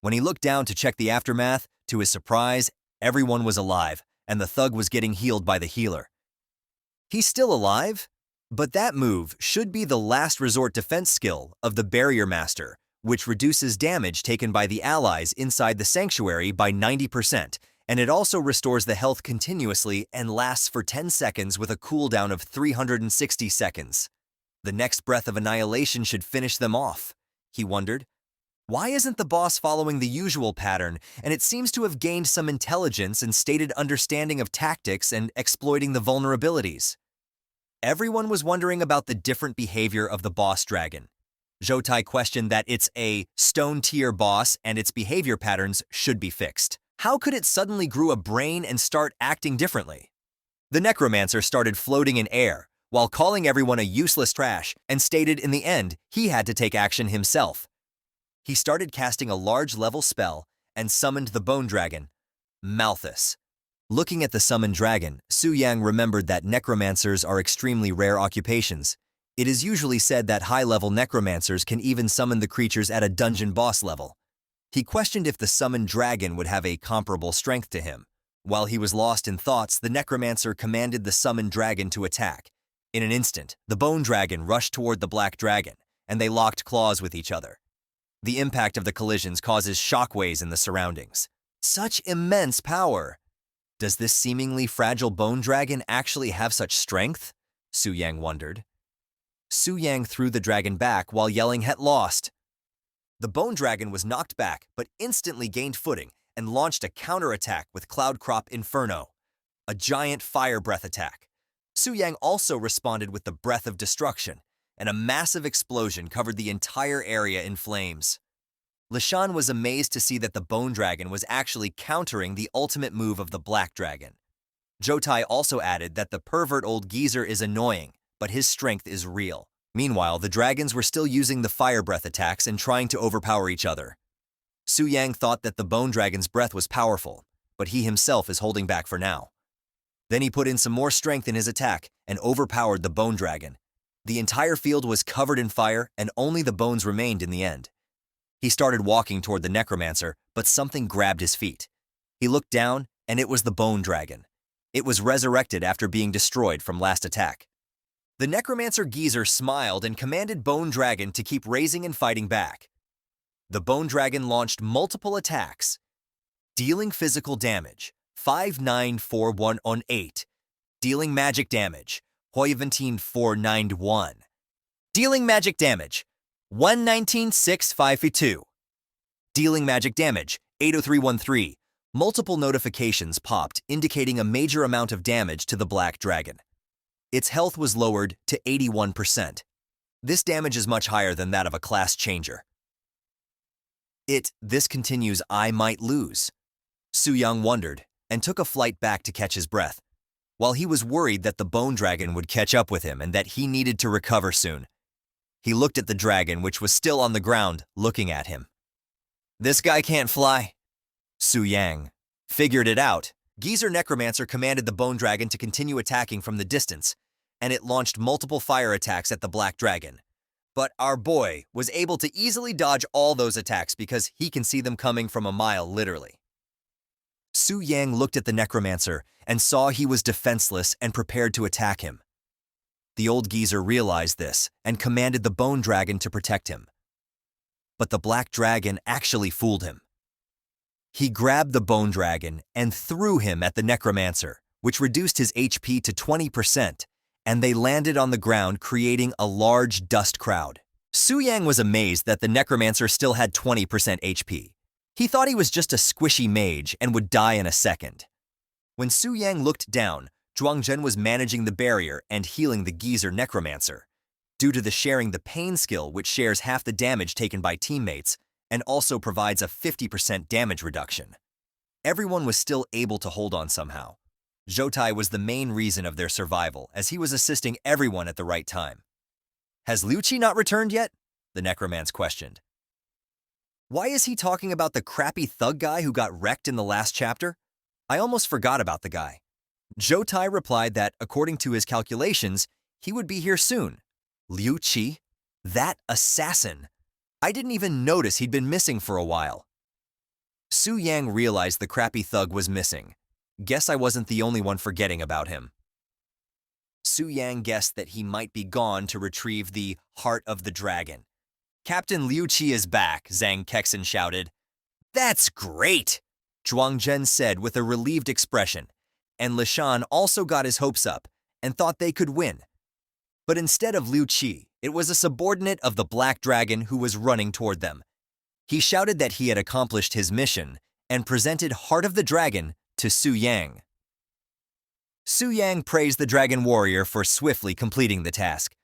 When he looked down to check the aftermath, to his surprise, everyone was alive and the thug was getting healed by the healer. He's still alive, but that move should be the last resort defense skill of the Barrier Master, which reduces damage taken by the allies inside the sanctuary by 90%, and it also restores the health continuously and lasts for 10 seconds with a cooldown of 360 seconds. The next breath of annihilation should finish them off, he wondered. Why isn't the boss following the usual pattern, and it seems to have gained some intelligence and stated understanding of tactics and exploiting the vulnerabilities? Everyone was wondering about the different behavior of the boss dragon. Zhoutai questioned that it's a stone-tier boss and its behavior patterns should be fixed. How could it suddenly grow a brain and start acting differently? The necromancer started floating in air, while calling everyone a useless trash, and stated in the end he had to take action himself. He started casting a large-level spell and summoned the bone dragon, Malthus. Looking at the summoned dragon, Su Yang remembered that necromancers are extremely rare occupations. It is usually said that high-level necromancers can even summon the creatures at a dungeon boss level. He questioned if the summoned dragon would have a comparable strength to him. While he was lost in thoughts, the necromancer commanded the summoned dragon to attack. In an instant, the bone dragon rushed toward the black dragon, and they locked claws with each other. The impact of the collisions causes shockwaves in the surroundings. Such immense power! Does this seemingly fragile bone dragon actually have such strength? Su Yang wondered. Su Yang threw the dragon back while yelling "Het lost!" The bone dragon was knocked back, but instantly gained footing and launched a counterattack with Cloud Crop Inferno, a giant fire breath attack. Su Yang also responded with the Breath of Destruction, and a massive explosion covered the entire area in flames. Lishan was amazed to see that the bone dragon was actually countering the ultimate move of the black dragon. Zhoutai also added that the pervert old geezer is annoying, but his strength is real. Meanwhile, the dragons were still using the fire breath attacks and trying to overpower each other. Su Yang thought that the bone dragon's breath was powerful, but he himself is holding back for now. Then he put in some more strength in his attack and overpowered the bone dragon. The entire field was covered in fire, and only the bones remained in the end. He started walking toward the necromancer, but something grabbed his feet. He looked down, and it was the bone dragon. It was resurrected after being destroyed from last attack. The necromancer geezer smiled and commanded Bone Dragon to keep raising and fighting back. The Bone Dragon launched multiple attacks, dealing physical damage, 5941 on 8, dealing magic damage, 491, dealing magic damage, 119652, dealing magic damage, 80313. Multiple notifications popped indicating a major amount of damage to the Black Dragon. Its health was lowered to 81%. This damage is much higher than that of a class changer. This continues, I might lose. Su Yang wondered and took a flight back to catch his breath, while he was worried that the Bone Dragon would catch up with him and that he needed to recover soon. He looked at the dragon, which was still on the ground, looking at him. This guy can't fly. Su Yang figured it out. Geezer Necromancer commanded the Bone Dragon to continue attacking from the distance, and it launched multiple fire attacks at the Black Dragon. But our boy was able to easily dodge all those attacks because he can see them coming from a mile, literally. Su Yang looked at the Necromancer and saw he was defenseless and prepared to attack him. The old geezer realized this and commanded the Bone Dragon to protect him. But the Black Dragon actually fooled him. He grabbed the Bone Dragon and threw him at the Necromancer, which reduced his HP to 20%, and they landed on the ground, creating a large dust cloud. Su Yang was amazed that the Necromancer still had 20% HP. He thought he was just a squishy mage and would die in a second. When Su Yang looked down, Zhuangzhen was managing the barrier and healing the geezer Necromancer. Due to the sharing the pain skill, which shares half the damage taken by teammates, and also provides a 50% damage reduction. Everyone was still able to hold on somehow. Zhoutai was the main reason of their survival, as he was assisting everyone at the right time. Has Liu Qi not returned yet? The Necromance questioned. Why is he talking about the crappy thug guy who got wrecked in the last chapter? I almost forgot about the guy. Zhoutai replied that, according to his calculations, he would be here soon. Liu Qi? That assassin! I didn't even notice he'd been missing for a while. Su Yang realized the crappy thug was missing. Guess I wasn't the only one forgetting about him. Su Yang guessed that he might be gone to retrieve the Heart of the Dragon. Captain Liu Qi is back, Zhang Kexin shouted. That's great, Zhuangzhen said with a relieved expression, and Lishan also got his hopes up and thought they could win. But instead of Liu Qi, It was a subordinate of the Black Dragon who was running toward them. He shouted that he had accomplished his mission and presented Heart of the Dragon to Su Yang. Su Yang praised the Dragon Warrior for swiftly completing the task.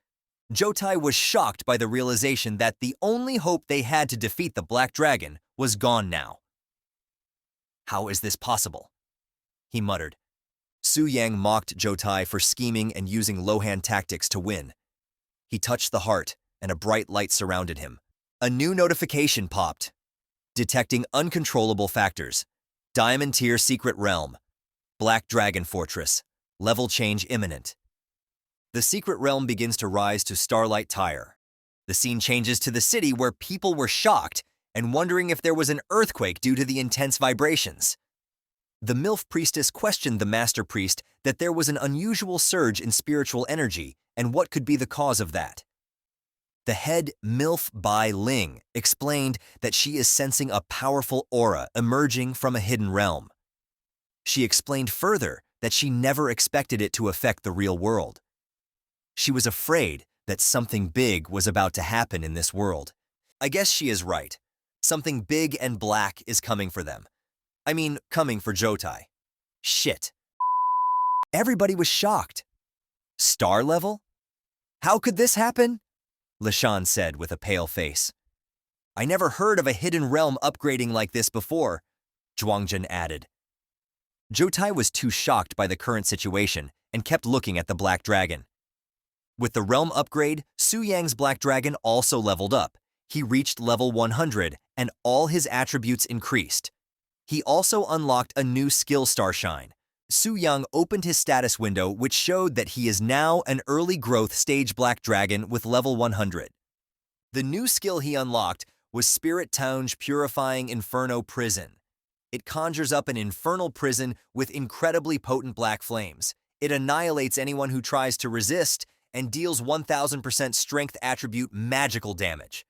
Jotai was shocked by the realization that the only hope they had to defeat the Black Dragon was gone now. "How is this possible?" he muttered. Su Yang mocked Jotai for scheming and using low-hand tactics to win. He touched the heart, and a bright light surrounded him. A new notification popped. Detecting uncontrollable factors. Diamond Tier Secret Realm. Black Dragon Fortress. Level change imminent. The secret realm begins to rise to Starlight Tire. The scene changes to the city where people were shocked and wondering if there was an earthquake due to the intense vibrations. The MILF priestess questioned the master priest that there was an unusual surge in spiritual energy and what could be the cause of that. The head MILF Bai Ling explained that she is sensing a powerful aura emerging from a hidden realm. She explained further that she never expected it to affect the real world. She was afraid that something big was about to happen in this world. I guess she is right. Something big and black is coming for them. I mean, coming for Jotai. Shit. Everybody was shocked. Star level? How could this happen? Lishan said with a pale face. I never heard of a hidden realm upgrading like this before, Zhuangjun added. Jotai was too shocked by the current situation and kept looking at the Black Dragon. With the realm upgrade, Su Yang's Black Dragon also leveled up. He reached level 100 and all his attributes increased. He also unlocked a new skill Starshine. Su Yang opened his status window, which showed that he is now an early growth stage Black Dragon with level 100. The new skill he unlocked was Spirit Town's Purifying Inferno Prison. It conjures up an infernal prison with incredibly potent black flames. It annihilates anyone who tries to resist and deals 1000% strength attribute magical damage.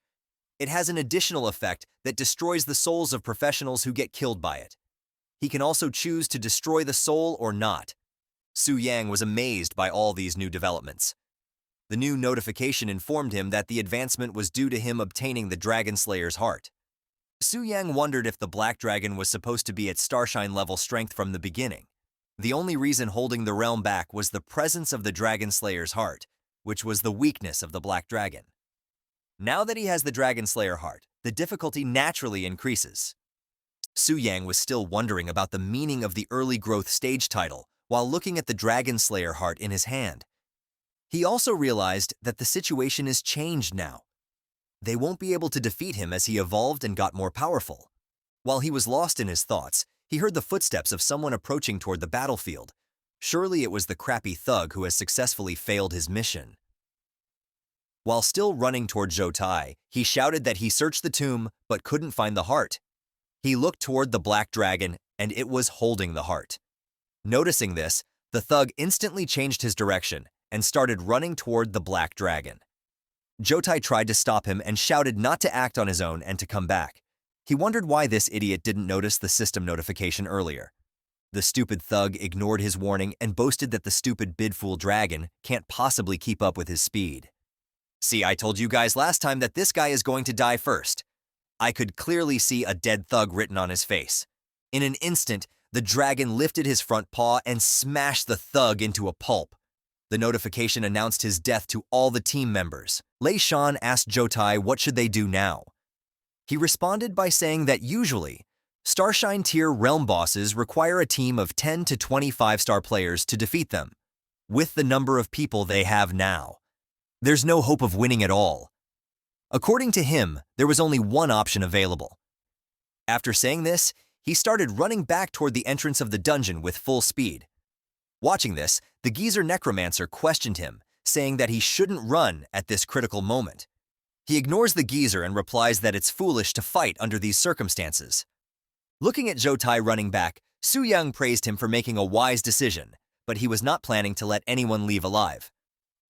It has an additional effect that destroys the souls of professionals who get killed by it. He can also choose to destroy the soul or not. Su Yang was amazed by all these new developments. The new notification informed him that the advancement was due to him obtaining the Dragon Slayer's heart. Su Yang wondered if the Black Dragon was supposed to be at Starshine level strength from the beginning. The only reason holding the realm back was the presence of the Dragon Slayer's heart, which was the weakness of the Black Dragon. Now that he has the Dragon Slayer heart, the difficulty naturally increases. Su Yang was still wondering about the meaning of the early growth stage title while looking at the Dragon Slayer heart in his hand. He also realized that the situation is changed now. They won't be able to defeat him as he evolved and got more powerful. While he was lost in his thoughts, he heard the footsteps of someone approaching toward the battlefield. Surely it was the crappy thug who has successfully failed his mission. While still running toward Jotai, he shouted that he searched the tomb but couldn't find the heart. He looked toward the Black Dragon and it was holding the heart. Noticing this, the thug instantly changed his direction and started running toward the Black Dragon. Jotai tried to stop him and shouted not to act on his own and to come back. He wondered why this idiot didn't notice the system notification earlier. The stupid thug ignored his warning and boasted that the stupid bidfool dragon can't possibly keep up with his speed. See, I told you guys last time that this guy is going to die first. I could clearly see a dead thug written on his face. In an instant, the dragon lifted his front paw and smashed the thug into a pulp. The notification announced his death to all the team members. Lei Shan asked Jotai what should they do now. He responded by saying that usually, Starshine tier realm bosses require a team of 10 to 25-star players to defeat them. With the number of people they have now, there's no hope of winning at all. According to him, there was only one option available. After saying this, he started running back toward the entrance of the dungeon with full speed. Watching this, the geezer necromancer questioned him, saying that he shouldn't run at this critical moment. He ignores the geezer and replies that it's foolish to fight under these circumstances. Looking at Jotai running back, Su Yang praised him for making a wise decision, but he was not planning to let anyone leave alive.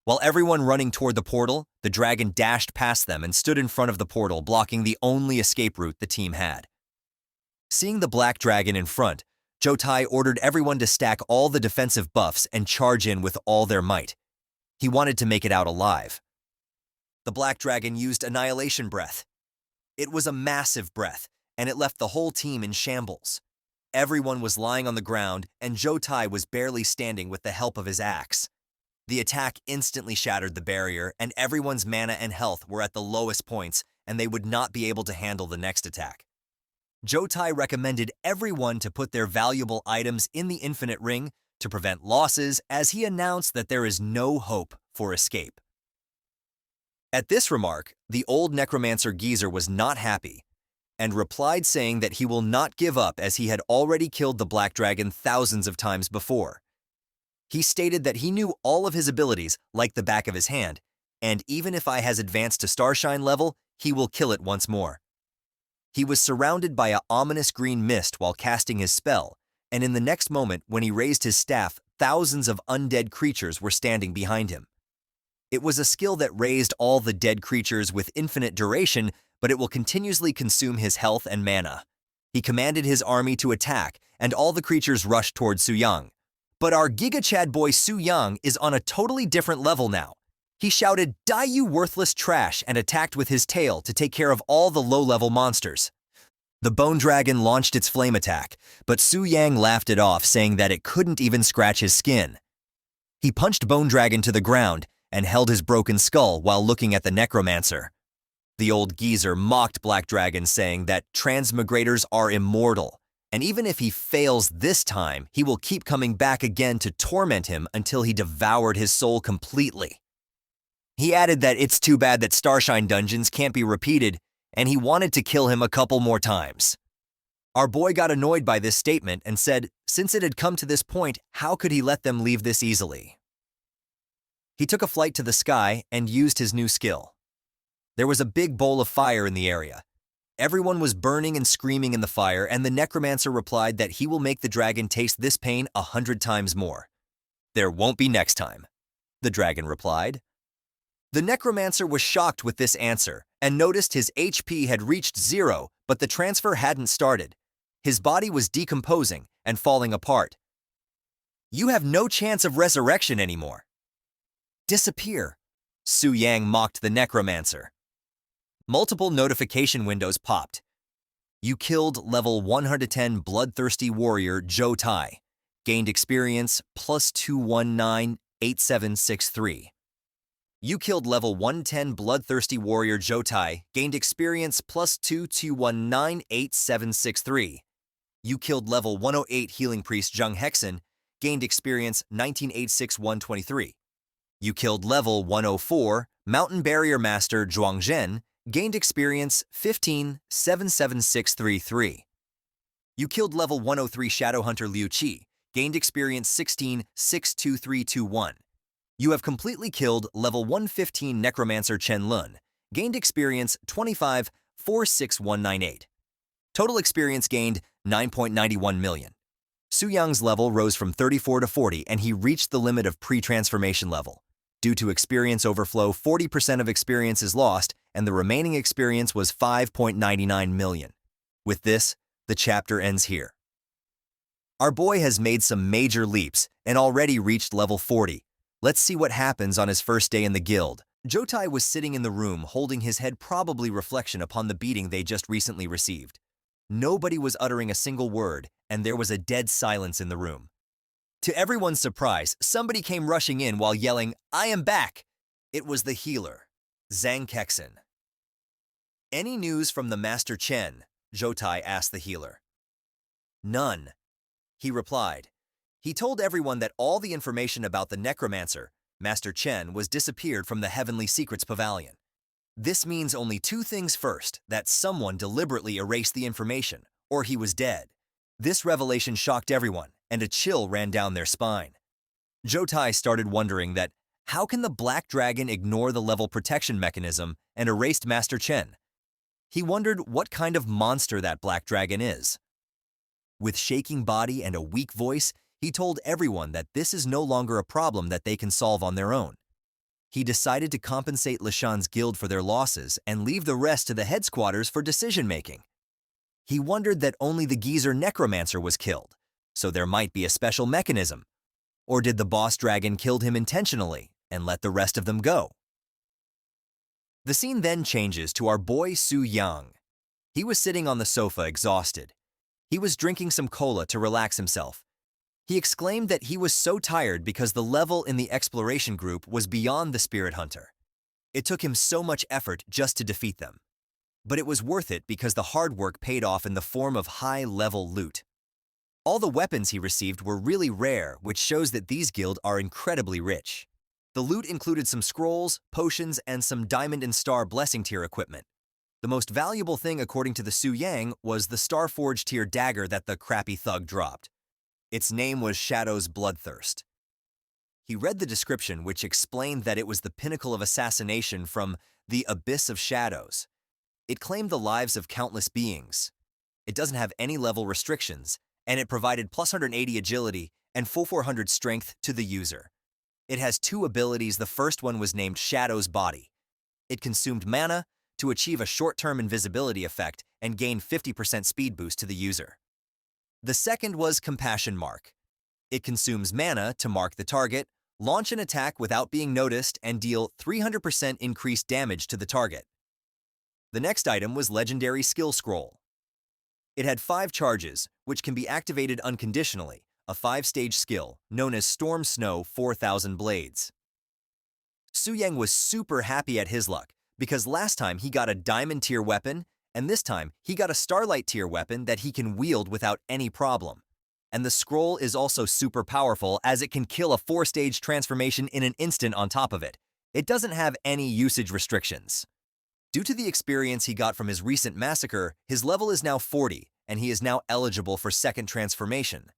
While everyone running toward the portal, the dragon dashed past them and stood in front of the portal, blocking the only escape route the team had. Seeing the Black Dragon in front, Jotai ordered everyone to stack all the defensive buffs and charge in with all their might. He wanted to make it out alive. the Black Dragon used Annihilation Breath. It was a massive breath, and it left the whole team in shambles. Everyone was lying on the ground, and Jotai was barely standing with the help of his axe. The attack instantly shattered the barrier, and everyone's mana and health were at the lowest points, and they would not be able to handle the next attack. Jotai recommended everyone to put their valuable items in the Infinite Ring to prevent losses, as he announced that there is no hope for escape. At this remark, the old necromancer geezer was not happy, and replied saying that he will not give up as he had already killed the Black Dragon thousands of times before. He stated that he knew all of his abilities like the back of his hand, and even if I has advanced to Starshine level, he will kill it once more. He was surrounded by an ominous green mist while casting his spell, and in the next moment when he raised his staff, thousands of undead creatures were standing behind him. It was a skill that raised all the dead creatures with infinite duration, but it will continuously consume his health and mana. He commanded his army to attack, and all the creatures rushed toward Su Yang. But our Giga Chad boy Su Yang is on a totally different level now. He shouted, "Die you worthless trash," and attacked with his tail to take care of all the low-level monsters. The Bone Dragon launched its flame attack, but Su Yang laughed it off, saying that it couldn't even scratch his skin. He punched Bone Dragon to the ground and held his broken skull while looking at the necromancer. The old geezer mocked Black Dragon, saying that transmigrators are immortal, and even if he fails this time, he will keep coming back again to torment him until he devoured his soul completely. He added that it's too bad that Starshine dungeons can't be repeated, and he wanted to kill him a couple more times. Our boy got annoyed by this statement and said, since it had come to this point, how could he let them leave this easily? He took a flight to the sky and used his new skill. There was a big bowl of fire in the area. Everyone was burning and screaming in the fire, and the necromancer replied that he will make the dragon taste this pain 100 times more. There won't be next time, the dragon replied. The necromancer was shocked with this answer and noticed his HP had reached 0, but the transfer hadn't started. His body was decomposing and falling apart. You have no chance of resurrection anymore. Disappear, Su Yang mocked the necromancer. Multiple notification windows popped. You killed level 110 bloodthirsty warrior Jotai. Gained experience +2198763. You killed level 110 bloodthirsty warrior Jotai. Gained experience +221986763. You killed level 108 healing priest Jung Hexen. Gained experience 1986123. You killed level 104 mountain barrier master Zhuangzhen. Gained experience 1577633. You killed level 103 Shadow Hunter Liu Qi. Gained experience 1662321. You have completely killed level 115 Necromancer Chen Lun. Gained experience 2546198. Total experience gained 9.91 million. Su Yang's level rose from 34 to 40, and he reached the limit of pre-transformation level. Due to experience overflow, 40% of experience is lost, and the remaining experience was 5.99 million. With this, the chapter ends here. Our boy has made some major leaps and already reached level 40. Let's see what happens on his first day in the guild. Jotai was sitting in the room holding his head, probably reflection upon the beating they just recently received. Nobody was uttering a single word, and there was a dead silence in the room. To everyone's surprise, somebody came rushing in while yelling, "I am back!" It was the healer, Zhang Kexen. Any news from the Master Chen? Jotai asked the healer. None, he replied. He told everyone that all the information about the necromancer, Master Chen, was disappeared from the Heavenly Secrets Pavilion. This means only two things. First, that someone deliberately erased the information, or he was dead. This revelation shocked everyone, and a chill ran down their spine. Jotai started wondering that how can the Black Dragon ignore the level protection mechanism and erased Master Chen? He wondered what kind of monster that Black Dragon is. With shaking body and a weak voice, he told everyone that this is no longer a problem that they can solve on their own. He decided to compensate Lishan's guild for their losses and leave the rest to the headquarters for decision-making. He wondered that only the geezer necromancer was killed, so there might be a special mechanism. Or did the boss dragon kill him intentionally and let the rest of them go? The scene then changes to our boy Su Yang. He was sitting on the sofa exhausted. He was drinking some cola to relax himself. He exclaimed that he was so tired because the level in the exploration group was beyond the spirit hunter. It took him so much effort just to defeat them. But it was worth it because the hard work paid off in the form of high-level loot. All the weapons he received were really rare, which shows that these guild are incredibly rich. The loot included some scrolls, potions, and some diamond and star blessing tier equipment. The most valuable thing according to the Su Yang was the Starforge tier dagger that the crappy thug dropped. Its name was Shadow's Bloodthirst. He read the description, which explained that it was the pinnacle of assassination from the Abyss of Shadows. It claimed the lives of countless beings. It doesn't have any level restrictions, and it provided plus 180 agility and full 400 strength to the user. It has two abilities. The first one was named Shadow's Body. It consumed mana to achieve a short-term invisibility effect and gain 50% speed boost to the user. The second was Compassion Mark. It consumes mana to mark the target, launch an attack without being noticed, and deal 300% increased damage to the target. The next item was Legendary Skill Scroll. It had 5 charges, which can be activated unconditionally, a 5-stage skill known as Storm Snow 4000 Blades. Su Yang was super happy at his luck, because last time he got a Diamond tier weapon, and this time he got a Starlight tier weapon that he can wield without any problem. And the scroll is also super powerful as it can kill a 4-stage transformation in an instant on top of it. It doesn't have any usage restrictions. Due to the experience he got from his recent massacre, his level is now 40, and he is now eligible for second transformation.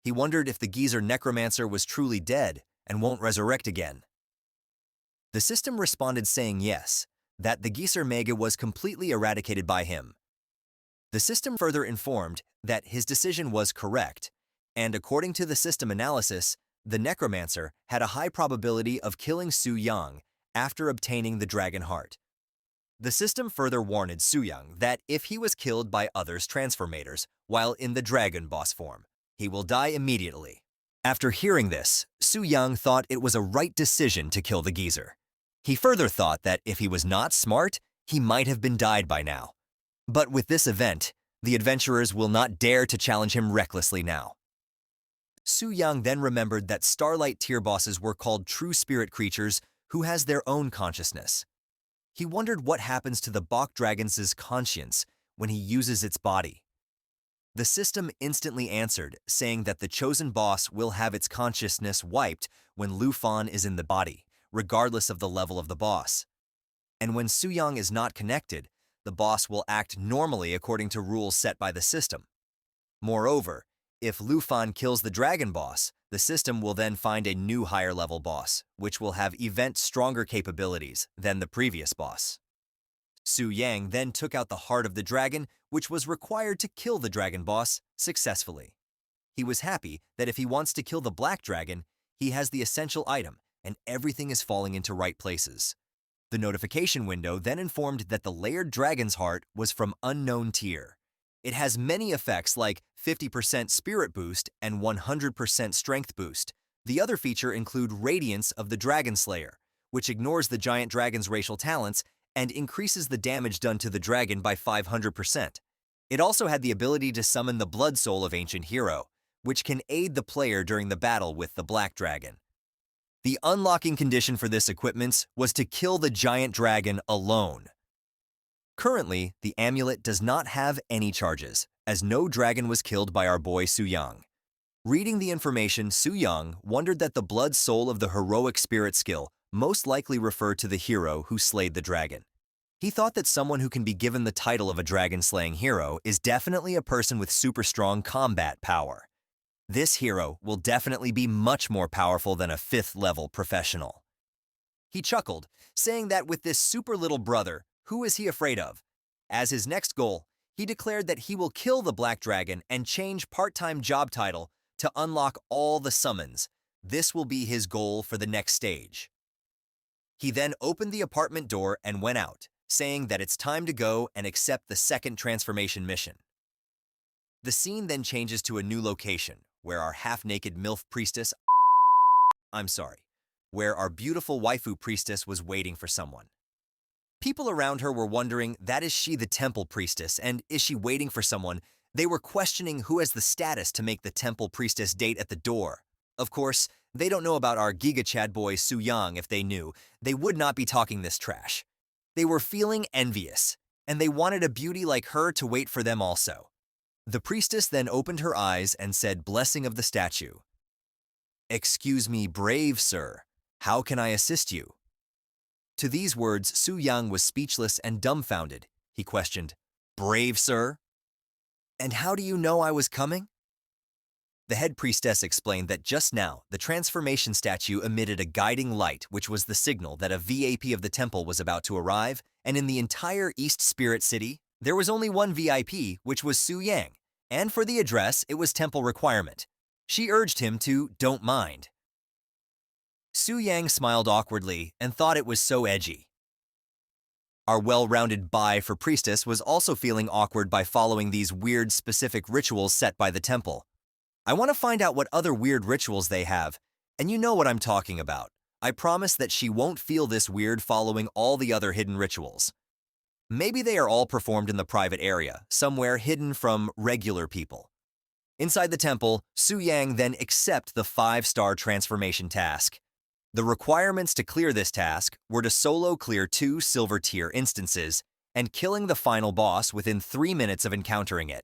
He wondered if the geezer necromancer was truly dead and won't resurrect again. The system responded saying yes, that the geezer mega was completely eradicated by him. The system further informed that his decision was correct, and according to the system analysis, the necromancer had a high probability of killing Su Yang after obtaining the dragon heart. The system further warned Su Yang that if he was killed by others transformators while in the dragon boss form, he will die immediately. After hearing this, Su Yang thought it was a right decision to kill the geezer. He further thought that if he was not smart, he might have been died by now. But with this event, the adventurers will not dare to challenge him recklessly now. Su Yang then remembered that Starlight tier bosses were called true spirit creatures who has their own consciousness. He wondered what happens to the Bok Dragon's conscience when he uses its body. The system instantly answered, saying that the chosen boss will have its consciousness wiped when Lu Fan is in the body, regardless of the level of the boss. And when Su Yang is not connected, the boss will act normally according to rules set by the system. Moreover, if Lu Fan kills the dragon boss, the system will then find a new higher level boss, which will have event stronger capabilities than the previous boss. Su Yang then took out the heart of the dragon, which was required to kill the dragon boss successfully. He was happy that if he wants to kill the black dragon, he has the essential item, and everything is falling into right places. The notification window then informed that the layered dragon's heart was from unknown tier. It has many effects like 50% spirit boost and 100% strength boost. The other feature include Radiance of the Dragon Slayer, which ignores the giant dragon's racial talents and increases the damage done to the dragon by 500%. It also had the ability to summon the blood soul of Ancient Hero, which can aid the player during the battle with the black dragon. The unlocking condition for this equipment was to kill the giant dragon alone. Currently, the amulet does not have any charges, as no dragon was killed by our boy Su Yang. Reading the information, Su Yang wondered that the blood soul of the heroic spirit skill most likely referred to the hero who slayed the dragon. He thought that someone who can be given the title of a dragon-slaying hero is definitely a person with super strong combat power. This hero will definitely be much more powerful than a 5th level professional. He chuckled, saying that with this super little brother, who is he afraid of? As his next goal, he declared that he will kill the black dragon and change part-time job title to unlock all the summons. This will be his goal for the next stage. He then opened the apartment door and went out, saying that it's time to go and accept the second transformation mission. The scene then changes to a new location, where our half-naked MILF priestess, where our beautiful waifu priestess was waiting for someone. People around her were wondering, that is she the temple priestess, and is she waiting for someone? They were questioning who has the status to make the temple priestess date at the door. Of course, they don't know about our Giga Chad boy Su Yang. If they knew, they would not be talking this trash. They were feeling envious, and they wanted a beauty like her to wait for them also. The priestess then opened her eyes and said, blessing of the statue. "Excuse me, brave sir. How can I assist you?" To these words, Su Yang was speechless and dumbfounded. He questioned, "Brave sir? And how do you know I was coming?" The head priestess explained that just now, the transformation statue emitted a guiding light, which was the signal that a VIP of the temple was about to arrive, and in the entire East Spirit City, there was only one VIP, which was Su Yang, and for the address, it was temple requirement. She urged him to don't mind. Su Yang smiled awkwardly and thought it was so edgy. Our well-rounded bai for priestess was also feeling awkward by following these weird specific rituals set by the temple. I want to find out what other weird rituals they have, and you know what I'm talking about. I promise that she won't feel this weird following all the other hidden rituals. Maybe they are all performed in the private area, somewhere hidden from regular people. Inside the temple, Su Yang then accepted the 5-star transformation task. The requirements to clear this task were to solo clear 2 silver tier instances and killing the final boss within 3 minutes of encountering it.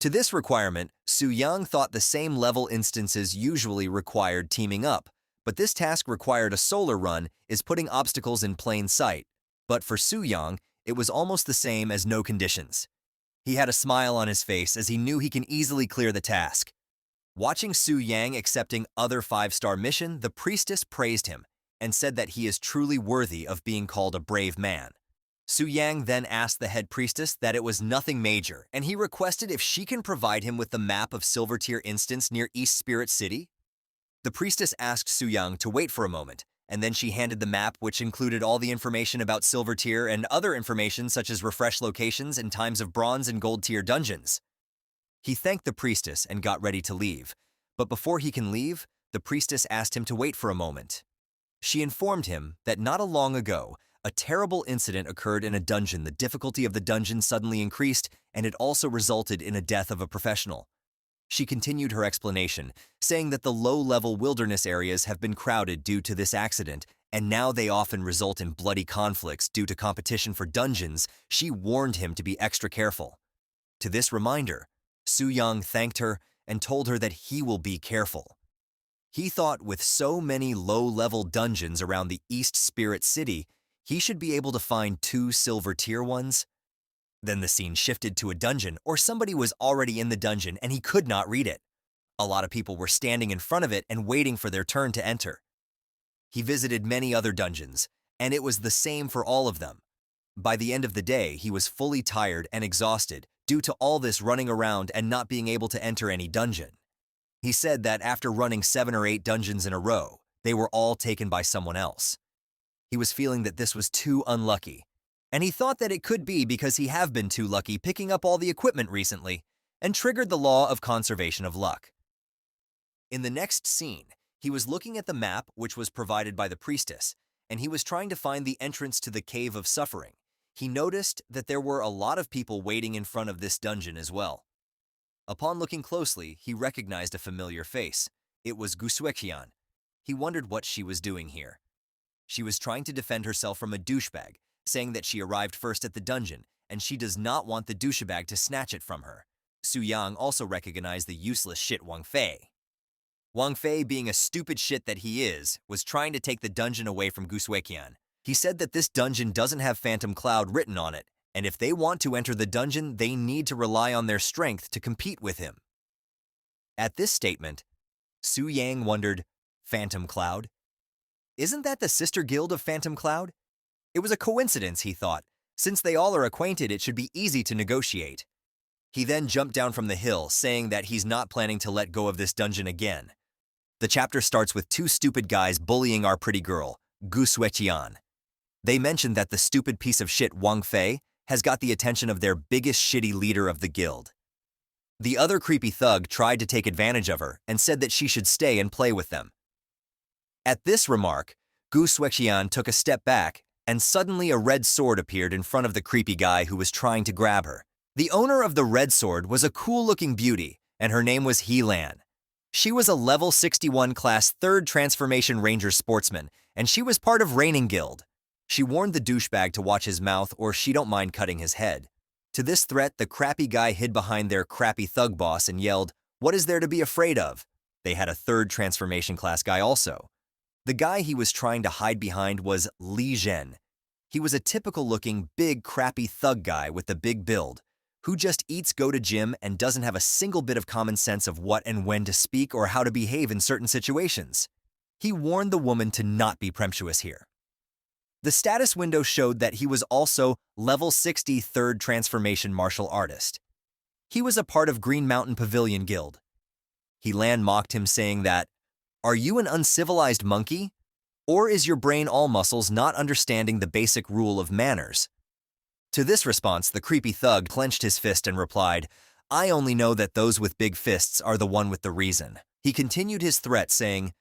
To this requirement, Su Yang thought the same level instances usually required teaming up, but this task required a solar run is putting obstacles in plain sight. But for Su Yang, it was almost the same as no conditions. He had a smile on his face as he knew he can easily clear the task. Watching Su Yang accepting other 5-star mission, the priestess praised him and said that he is truly worthy of being called a brave man. Su Yang then asked the head priestess that it was nothing major, and he requested if she can provide him with the map of Silver Tier instance near East Spirit City. The priestess asked Su Yang to wait for a moment, and then she handed the map, which included all the information about Silver Tier and other information such as refresh locations and times of Bronze and Gold Tier dungeons. He thanked the priestess and got ready to leave, but before he can leave, the priestess asked him to wait for a moment. She informed him that not long ago, a terrible incident occurred in a dungeon. The difficulty of the dungeon suddenly increased, and it also resulted in a death of a professional. She continued her explanation, saying that the low-level wilderness areas have been crowded due to this accident, and now they often result in bloody conflicts due to competition for dungeons. She warned him to be extra careful. To this reminder, Su Yang thanked her and told her that he will be careful. He thought with so many low-level dungeons around the East Spirit City, he should be able to find 2 silver tier ones. Then the scene shifted to a dungeon, or somebody was already in the dungeon and he could not read it. A lot of people were standing in front of it and waiting for their turn to enter. He visited many other dungeons, and it was the same for all of them. By the end of the day, he was fully tired and exhausted due to all this running around and not being able to enter any dungeon. He said that after running 7 or 8 dungeons in a row, they were all taken by someone else. He was feeling that this was too unlucky, and he thought that it could be because he have been too lucky picking up all the equipment recently, and triggered the law of conservation of luck. In the next scene, he was looking at the map which was provided by the priestess, and he was trying to find the entrance to the Cave of Suffering. He noticed that there were a lot of people waiting in front of this dungeon as well. Upon looking closely, he recognized a familiar face. It was Gusuekian. He wondered what she was doing here. She was trying to defend herself from a douchebag, saying that she arrived first at the dungeon, and she does not want the douchebag to snatch it from her. Su Yang also recognized the useless shit Wang Fei. Wang Fei, being a stupid shit that he is, was trying to take the dungeon away from Gusuekian. He said that this dungeon doesn't have Phantom Cloud written on it, and if they want to enter the dungeon, they need to rely on their strength to compete with him. At this statement, Su Yang wondered, Phantom Cloud? Isn't that the sister guild of Phantom Cloud? It was a coincidence, he thought. Since they all are acquainted, it should be easy to negotiate. He then jumped down from the hill, saying that he's not planning to let go of this dungeon again. The chapter starts with 2 stupid guys bullying our pretty girl, Gu Sueqian. They mentioned that the stupid piece of shit Wang Fei has got the attention of their biggest shitty leader of the guild. The other creepy thug tried to take advantage of her and said that she should stay and play with them. At this remark, Gu Sueqian took a step back and suddenly a red sword appeared in front of the creepy guy who was trying to grab her. The owner of the red sword was a cool-looking beauty, and her name was Helan. She was a level 61 class 3rd Transformation Ranger sportsman, and she was part of Reigning Guild. She warned the douchebag to watch his mouth or she don't mind cutting his head. To this threat, the crappy guy hid behind their crappy thug boss and yelled, "What is there to be afraid of?" They had a 3rd Transformation class guy also. The guy he was trying to hide behind was Li Zhen. He was a typical-looking, big, crappy thug guy with the big build, who just eats, go to gym, and doesn't have a single bit of common sense of what and when to speak or how to behave in certain situations. He warned the woman to not be presumptuous here. The status window showed that he was also level 60 3rd Transformation martial artist. He was a part of Green Mountain Pavilion Guild. Helan mocked him saying that, "Are you an uncivilized monkey? Or is your brain all muscles not understanding the basic rule of manners?" To this response, the creepy thug clenched his fist and replied, "I only know that those with big fists are the one with the reason." He continued his threat saying,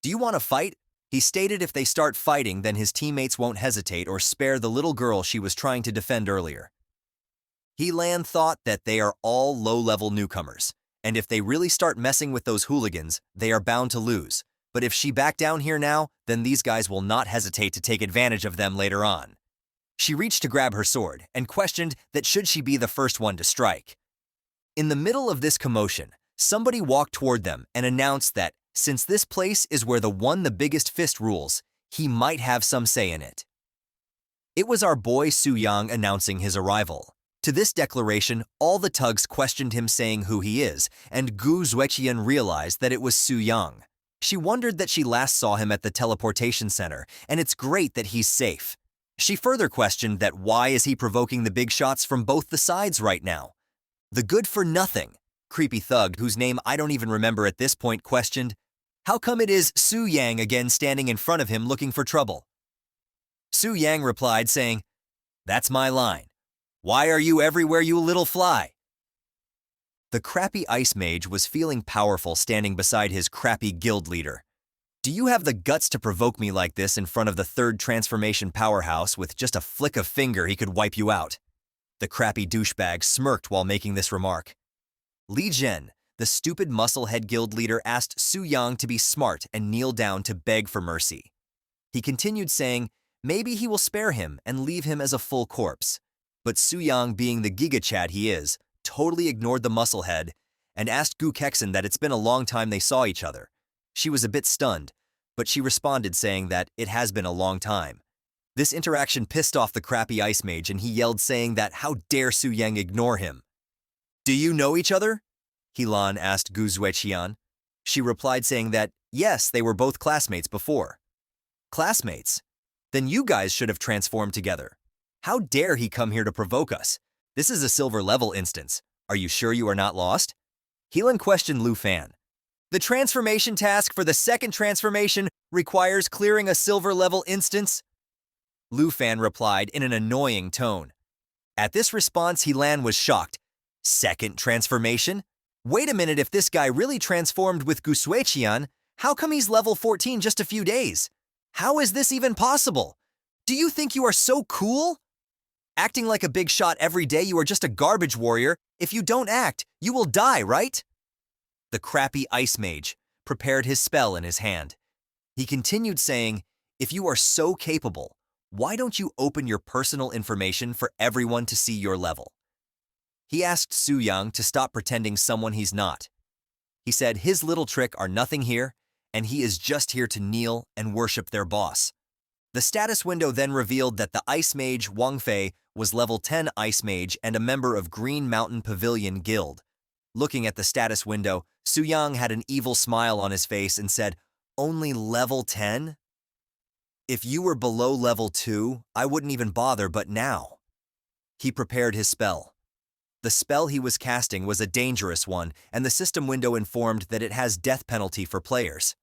"Do you want to fight?" He stated if they start fighting, then his teammates won't hesitate or spare the little girl she was trying to defend earlier. Helan thought that they are all low-level newcomers, and if they really start messing with those hooligans, they are bound to lose. But if she back down here now, then these guys will not hesitate to take advantage of them later on. She reached to grab her sword and questioned that should she be the first one to strike. In the middle of this commotion, somebody walked toward them and announced that since this place is where the biggest fist rules, he might have some say in it. It was our boy Su Yang announcing his arrival. To this declaration, all the tugs questioned him saying who he is, and Gu Zueqian realized that it was Su Yang. She wondered that she last saw him at the teleportation center, and it's great that he's safe. She further questioned that why is he provoking the big shots from both the sides right now? The good-for-nothing, creepy thug whose name I don't even remember at this point questioned, "How come it is Su Yang again standing in front of him looking for trouble?" Su Yang replied saying, "That's my line. Why are you everywhere, you little fly?" The crappy ice mage was feeling powerful standing beside his crappy guild leader. "Do you have the guts to provoke me like this in front of the 3rd Transformation powerhouse with just a flick of finger he could wipe you out?" The crappy douchebag smirked while making this remark. Li Zhen, the stupid muscle-head guild leader, asked Su Yang to be smart and kneel down to beg for mercy. He continued saying maybe he will spare him and leave him as a full corpse. But Su Yang, being the Giga Chad he is, totally ignored the musclehead and asked Gu Kexen that it's been a long time they saw each other. She was a bit stunned, but she responded saying that it has been a long time. This interaction pissed off the crappy ice mage and he yelled saying that how dare Su Yang ignore him. "Do you know each other?" Helan asked Gu Zueqian. She replied saying that, yes, they were both classmates before. "Classmates? Then you guys should have transformed together. How dare he come here to provoke us? This is a silver level instance. Are you sure you are not lost?" Helan questioned Lu Fan. "The transformation task for the 2nd transformation requires clearing a silver level instance?" Lu Fan replied in an annoying tone. At this response, Helan was shocked. "2nd transformation? Wait a minute, if this guy really transformed with Gu Sueqian, how come he's level 14 just a few days? How is this even possible? Do you think you are so cool? Acting like a big shot every day, you are just a garbage warrior. If you don't act, you will die, right?" The crappy ice mage prepared his spell in his hand. He continued saying, "If you are so capable, why don't you open your personal information for everyone to see your level?" He asked Su Yang to stop pretending someone he's not. He said his little trick are nothing here, and he is just here to kneel and worship their boss. The status window then revealed that the Ice Mage Wang Fei was level 10 Ice Mage and a member of Green Mountain Pavilion Guild. Looking at the status window, Su Yang had an evil smile on his face and said, "Only level 10? If you were below level 2, I wouldn't even bother, but now." He prepared his spell. The spell he was casting was a dangerous one, and the system window informed that it has death penalty for players.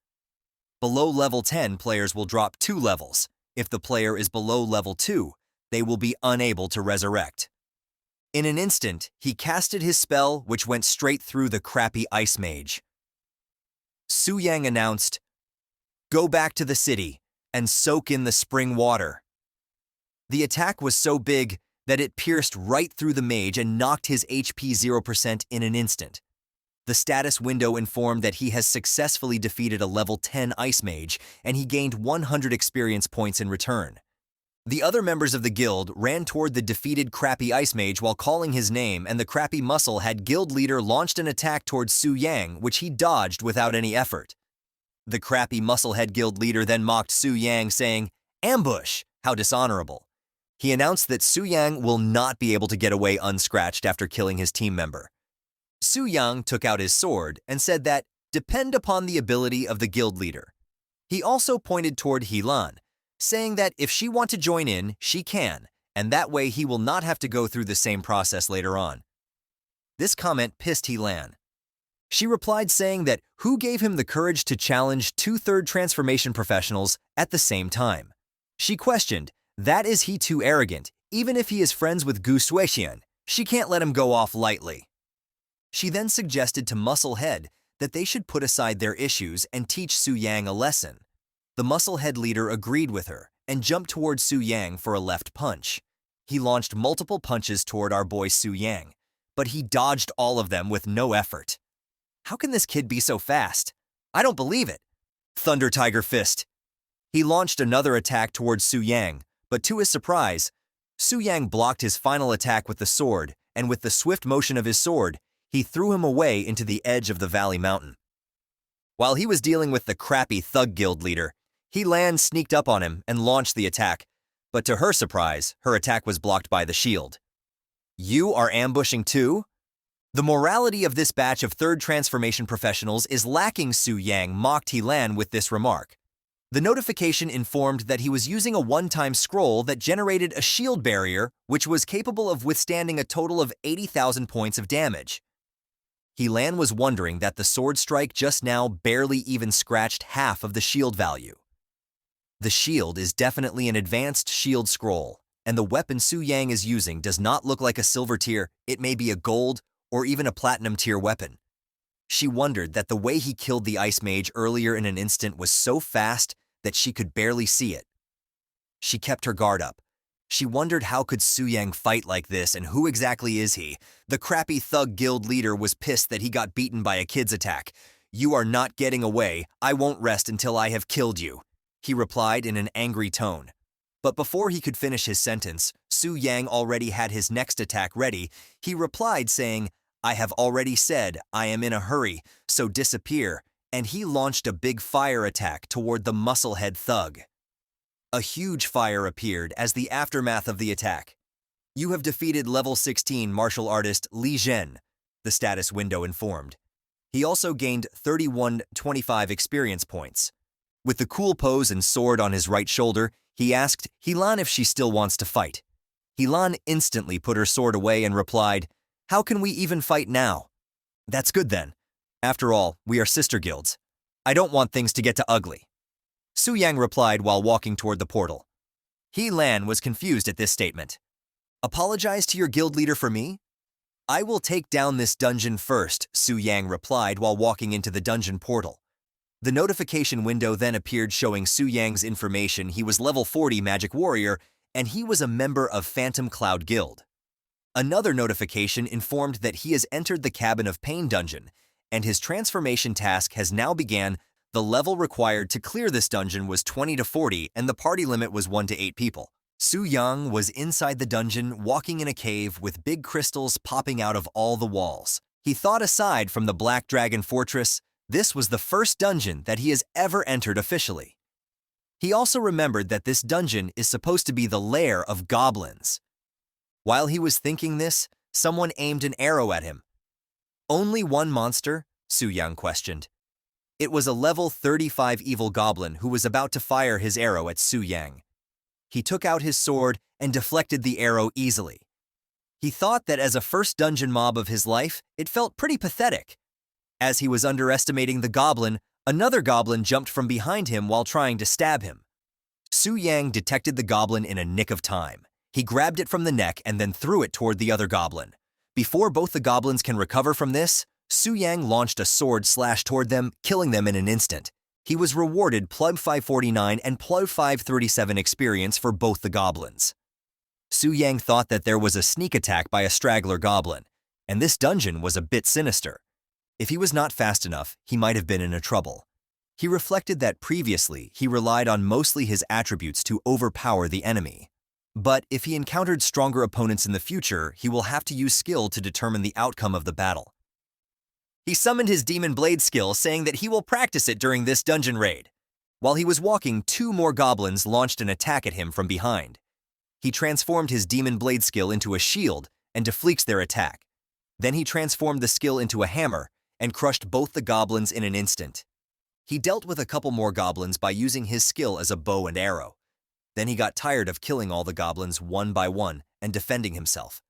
Below level 10, players will drop 2 levels. If the player is below level 2, they will be unable to resurrect. In an instant, he casted his spell, which went straight through the crappy ice mage. Su Yang announced, "Go back to the city and soak in the spring water." The attack was so big that it pierced right through the mage and knocked his HP 0% in an instant. The status window informed that he has successfully defeated a level 10 ice mage, and he gained 100 experience points in return. The other members of the guild ran toward the defeated crappy ice mage while calling his name, and the crappy muscle-head guild leader launched an attack towards Su Yang, which he dodged without any effort. The crappy muscle-head guild leader then mocked Su Yang, saying, "Ambush! How dishonorable." He announced that Su Yang will not be able to get away unscratched after killing his team member. Su Yang took out his sword and said that, "Depend upon the ability of the guild leader." He also pointed toward Helan, saying that if she wants to join in, she can, and that way he will not have to go through the same process later on. This comment pissed Helan. She replied saying that who gave him the courage to challenge 2/3 transformation professionals at the same time. She questioned, that is he too arrogant, even if he is friends with Gu Suixian, she can't let him go off lightly. She then suggested to Musclehead that they should put aside their issues and teach Su Yang a lesson. The Musclehead leader agreed with her and jumped toward Su Yang for a left punch. He launched multiple punches toward our boy Su Yang, but he dodged all of them with no effort. How can this kid be so fast? I don't believe it. Thunder Tiger Fist. He launched another attack towards Su Yang, but to his surprise, Su Yang blocked his final attack with the sword, and with the swift motion of his sword, he threw him away into the edge of the valley mountain. While he was dealing with the crappy thug guild leader, Helan sneaked up on him and launched the attack, but to her surprise, her attack was blocked by the shield. You are ambushing too? The morality of this batch of third transformation professionals is lacking. Su Yang mocked Helan with this remark. The notification informed that he was using a one-time scroll that generated a shield barrier which was capable of withstanding a total of 80,000 points of damage. Helan was wondering that the sword strike just now barely even scratched half of the shield value. The shield is definitely an advanced shield scroll, and the weapon Su Yang is using does not look like a silver tier, it may be a gold or even a platinum tier weapon. She wondered that the way he killed the ice mage earlier in an instant was so fast that she could barely see it. She kept her guard up. She wondered how could Su Yang fight like this and who exactly is he? The crappy thug guild leader was pissed that he got beaten by a kid's attack. You are not getting away. I won't rest until I have killed you, he replied in an angry tone. But before he could finish his sentence, Su Yang already had his next attack ready. He replied saying, I have already said I am in a hurry, so disappear, and he launched a big fire attack toward the musclehead thug. A huge fire appeared as the aftermath of the attack. You have defeated level 16 martial artist Li Zhen, the status window informed. He also gained 3125 experience points. With the cool pose and sword on his right shoulder, he asked Helan if she still wants to fight. Helan instantly put her sword away and replied, How can we even fight now? That's good then. After all, we are sister guilds. I don't want things to get too ugly. Su Yang replied while walking toward the portal. Helan was confused at this statement. Apologize to your guild leader for me? I will take down this dungeon first, Su Yang replied while walking into the dungeon portal. The notification window then appeared showing Su Yang's information. He was level 40 magic warrior, and he was a member of Phantom Cloud Guild. Another notification informed that he has entered the Cabin of Pain dungeon, and his transformation task has now began. The level required to clear this dungeon was 20 to 40, and the party limit was 1 to 8 people. Su Yang was inside the dungeon, walking in a cave with big crystals popping out of all the walls. He thought aside from the Black Dragon Fortress, this was the first dungeon that he has ever entered officially. He also remembered that this dungeon is supposed to be the lair of goblins. While he was thinking this, someone aimed an arrow at him. Only one monster? Su Yang questioned. It was a level 35 evil goblin who was about to fire his arrow at Su Yang. He took out his sword and deflected the arrow easily. He thought that as a first dungeon mob of his life, it felt pretty pathetic. As he was underestimating the goblin, another goblin jumped from behind him while trying to stab him. Su Yang detected the goblin in a nick of time. He grabbed it from the neck and then threw it toward the other goblin. Before both the goblins can recover from this, Su Yang launched a sword slash toward them, killing them in an instant. He was rewarded +549 and +537 experience for both the goblins. Su Yang thought that there was a sneak attack by a straggler goblin, and this dungeon was a bit sinister. If he was not fast enough, he might have been in a trouble. He reflected that previously he relied on mostly his attributes to overpower the enemy. But if he encountered stronger opponents in the future, he will have to use skill to determine the outcome of the battle. He summoned his Demon Blade skill, saying that he will practice it during this dungeon raid. While he was walking, 2 more goblins launched an attack at him from behind. He transformed his Demon Blade skill into a shield and deflects their attack. Then he transformed the skill into a hammer and crushed both the goblins in an instant. He dealt with a couple more goblins by using his skill as a bow and arrow. Then he got tired of killing all the goblins one by one and defending himself.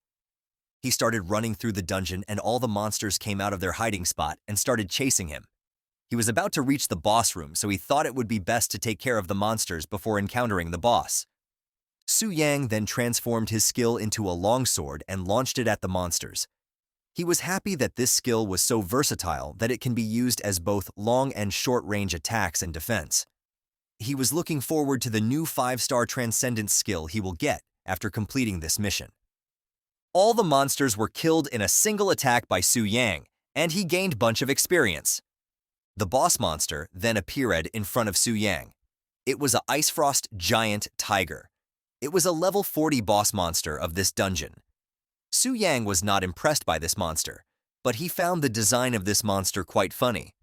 He started running through the dungeon, and all the monsters came out of their hiding spot and started chasing him. He was about to reach the boss room, so he thought it would be best to take care of the monsters before encountering the boss. Su Yang then transformed his skill into a longsword and launched it at the monsters. He was happy that this skill was so versatile that it can be used as both long and short-range attacks and defense. He was looking forward to the new 5-star Transcendence skill he will get after completing this mission. All the monsters were killed in a single attack by Su Yang, and he gained a bunch of experience. The boss monster then appeared in front of Su Yang. It was a Ice Frost giant tiger. It was a level 40 boss monster of this dungeon. Su Yang was not impressed by this monster, but he found the design of this monster quite funny.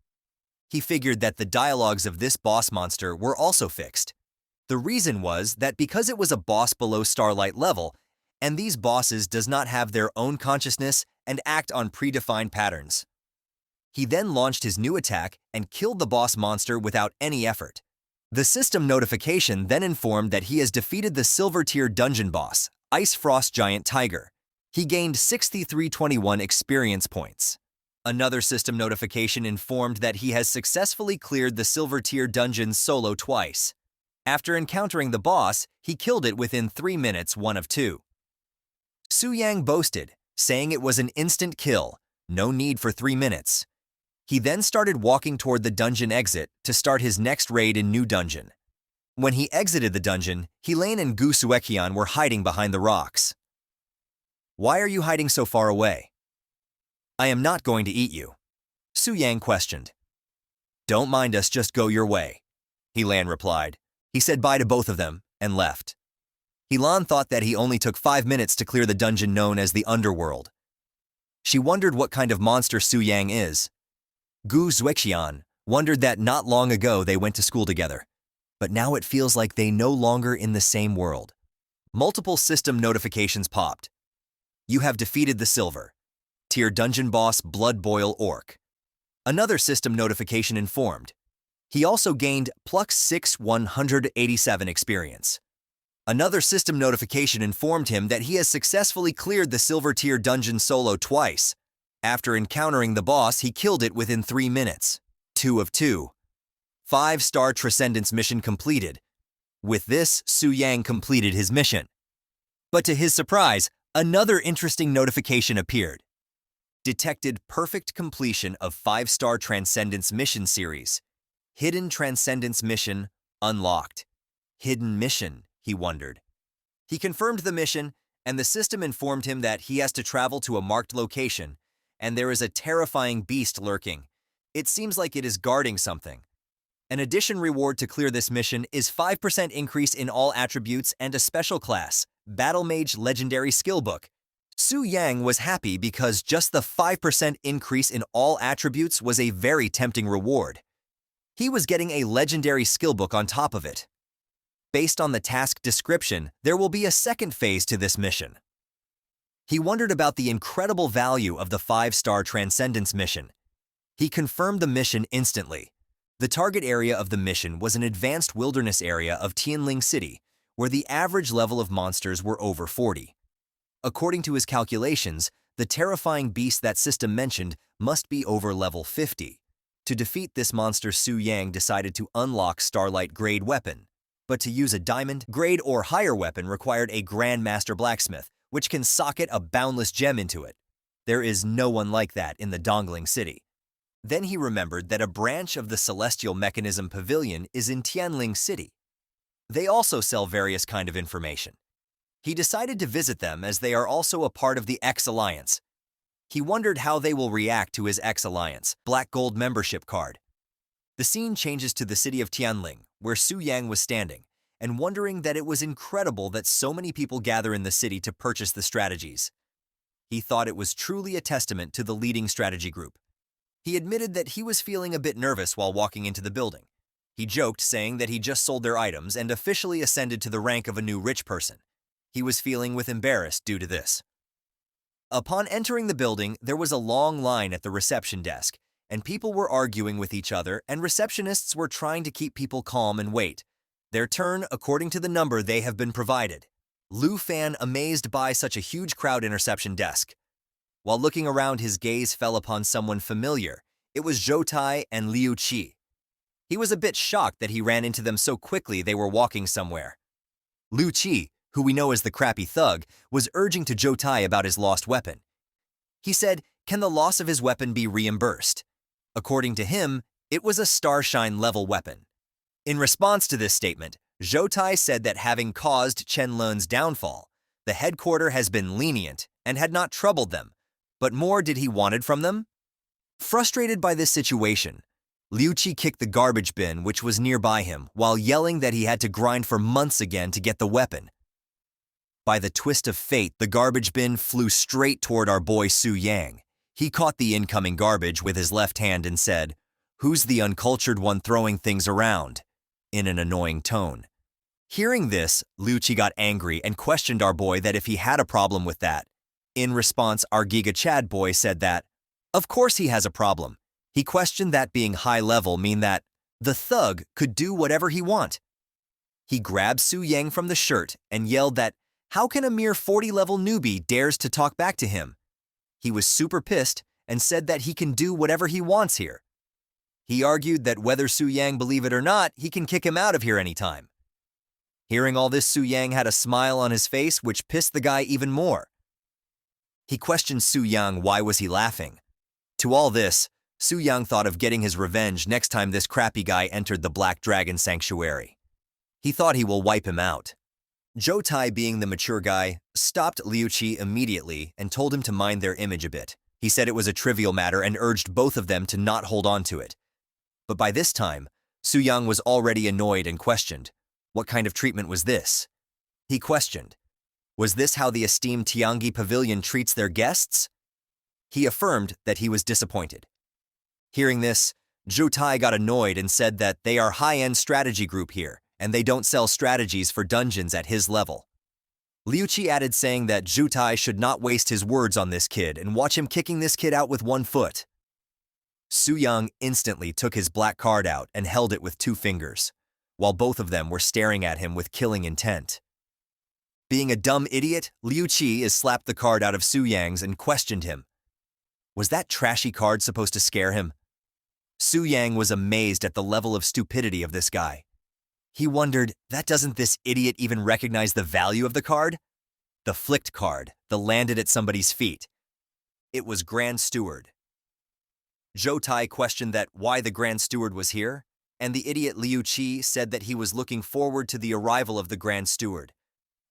He figured that the dialogues of this boss monster were also fixed. The reason was that because it was a boss below Starlight level, and these bosses does not have their own consciousness and act on predefined patterns. He then launched his new attack and killed the boss monster without any effort. The system notification then informed that he has defeated the silver tier dungeon boss, Ice Frost Giant Tiger. He gained 6321 experience points. Another system notification informed that he has successfully cleared the silver tier dungeon solo twice. After encountering the boss, he killed it within 3 minutes, 1 of 2. Su Yang boasted, saying it was an instant kill, no need for 3 minutes. He then started walking toward the dungeon exit to start his next raid in New Dungeon. When he exited the dungeon, Helene and Gu Suekian were hiding behind the rocks. "Why are you hiding so far away?" "I am not going to eat you," Su Yang questioned. "Don't mind us, just go your way," Helene replied. He said bye to both of them and left. Helene thought that he only took 5 minutes to clear the dungeon known as the Underworld. She wondered what kind of monster Su Yang is. Gu Zuexian wondered that not long ago they went to school together, but now it feels like they no longer in the same world. Multiple system notifications popped. You have defeated the silver tier dungeon boss Blood Boil Orc. Another system notification informed. He also gained plus 187 experience. Another system notification informed him that he has successfully cleared the silver tier dungeon solo twice. After encountering the boss, he killed it within 3 minutes. 2 of 2. 5-star Transcendence mission completed. With this, Su Yang completed his mission. But to his surprise, another interesting notification appeared. Detected perfect completion of 5-star Transcendence mission series. Hidden Transcendence mission unlocked. Hidden mission, he wondered. He confirmed the mission, and the system informed him that he has to travel to a marked location, and there is a terrifying beast lurking. It seems like it is guarding something. An addition reward to clear this mission is 5% increase in all attributes and a special class, Battle Mage Legendary Skill Book. Su Yang was happy because just the 5% increase in all attributes was a very tempting reward. He was getting a legendary skill book on top of it. Based on the task description, there will be a second phase to this mission. He wondered about the incredible value of the 5-star Transcendence mission. He confirmed the mission instantly. The target area of the mission was an advanced wilderness area of Tianling City, where the average level of monsters were over 40. According to his calculations, the terrifying beast that system mentioned must be over level 50. To defeat this monster, Su Yang decided to unlock Starlight Grade weapon. But to use a diamond, grade or higher weapon required a Grandmaster Blacksmith, which can socket a boundless gem into it. There is no one like that in the Dongling City. Then he remembered that a branch of the Celestial Mechanism Pavilion is in Tianling City. They also sell various kind of information. He decided to visit them as they are also a part of the X Alliance. He wondered how they will react to his X Alliance Black Gold membership card. The scene changes to the city of Tianling, where Su Yang was standing, and wondering that it was incredible that so many people gather in the city to purchase the strategies. He thought it was truly a testament to the leading strategy group. He admitted that he was feeling a bit nervous while walking into the building. He joked, saying that he just sold their items and officially ascended to the rank of a new rich person. He was feeling embarrassed due to this. Upon entering the building, there was a long line at the reception desk, and people were arguing with each other, and receptionists were trying to keep people calm and wait their turn according to the number they have been provided. Lu Fan amazed by such a huge crowd in reception desk. While looking around, his gaze fell upon someone familiar. It was Zhou Tai and Liu Qi. He was a bit shocked that he ran into them so quickly they were walking somewhere. Liu Qi, who we know as the crappy thug, was urging to Zhou Tai about his lost weapon. He said, can the loss of his weapon be reimbursed? According to him, it was a Starshine level weapon. In response to this statement, Zhou Tai said that having caused Chen Lun's downfall, the headquarter has been lenient and had not troubled them, but more did he wanted from them? Frustrated by this situation, Liu Qi kicked the garbage bin which was nearby him while yelling that he had to grind for months again to get the weapon. By the twist of fate, the garbage bin flew straight toward our boy Su Yang. He caught the incoming garbage with his left hand and said, "Who's the uncultured one throwing things around?" in an annoying tone. Hearing this, Liu Qi got angry and questioned our boy that if he had a problem with that. In response, our Giga Chad boy said that, of course he has a problem. He questioned that being high level mean that the thug could do whatever he want. He grabbed Su Yang from the shirt and yelled that, how can a mere 40-level newbie dares to talk back to him? He was super pissed and said that he can do whatever he wants here. He argued that whether Su Yang believe it or not, he can kick him out of here anytime. Hearing all this, Su Yang had a smile on his face which pissed the guy even more. He questioned Su Yang why was he laughing. To all this, Su Yang thought of getting his revenge next time this crappy guy entered the Black Dragon Sanctuary. He thought he will wipe him out. Zhou Tai, being the mature guy, stopped Liu Qi immediately and told him to mind their image a bit. He said it was a trivial matter and urged both of them to not hold on to it. But by this time, Su Yang was already annoyed and questioned, what kind of treatment was this? He questioned, was this how the esteemed Tiangi Pavilion treats their guests? He affirmed that he was disappointed. Hearing this, Zhou Tai got annoyed and said that they are high-end strategy group here, and they don't sell strategies for dungeons at his level. Liu Qi added saying that Zhou Tai should not waste his words on this kid and watch him kicking this kid out with one foot. Su Yang instantly took his black card out and held it with 2 fingers, while both of them were staring at him with killing intent. Being a dumb idiot, Liu Qi slapped the card out of Su Yang's and questioned him. Was that trashy card supposed to scare him? Su Yang was amazed at the level of stupidity of this guy. He wondered, that doesn't this idiot even recognize the value of the card? The flicked card, that landed at somebody's feet. It was Grand Steward. Zhou Tai questioned that why the Grand Steward was here, and the idiot Liu Qi said that he was looking forward to the arrival of the Grand Steward.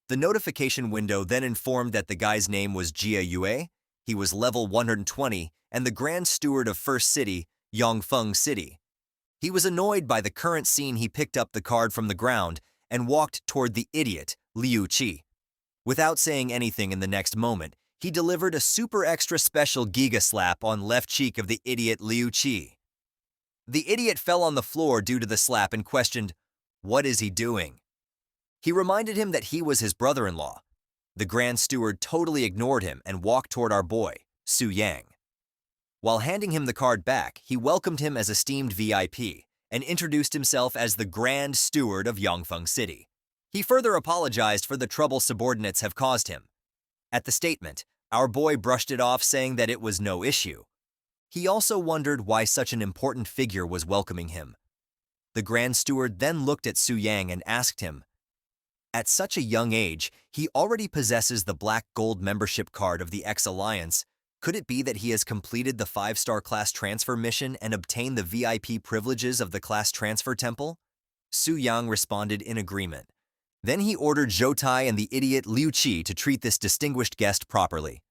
The notification window then informed that the guy's name was Jia Yue, he was level 120, and the Grand Steward of First City, Yongfeng City. He was annoyed by the current scene. He picked up the card from the ground and walked toward the idiot, Liu Qi. Without saying anything in the next moment, he delivered a super extra special Giga slap on left cheek of the idiot Liu Qi. The idiot fell on the floor due to the slap and questioned, what is he doing? He reminded him that he was his brother-in-law. The Grand Steward totally ignored him and walked toward our boy, Su Yang. While handing him the card back, he welcomed him as esteemed VIP and introduced himself as the Grand Steward of Yongfeng City. He further apologized for the trouble subordinates have caused him. At the statement, our boy brushed it off, saying that it was no issue. He also wondered why such an important figure was welcoming him. The Grand Steward then looked at Su Yang and asked him, at such a young age, he already possesses the Black Gold membership card of the X Alliance. Could it be that he has completed the 5-star class transfer mission and obtained the VIP privileges of the class transfer temple? Su Yang responded in agreement. Then he ordered Zhou Tai and the idiot Liu Qi to treat this distinguished guest properly.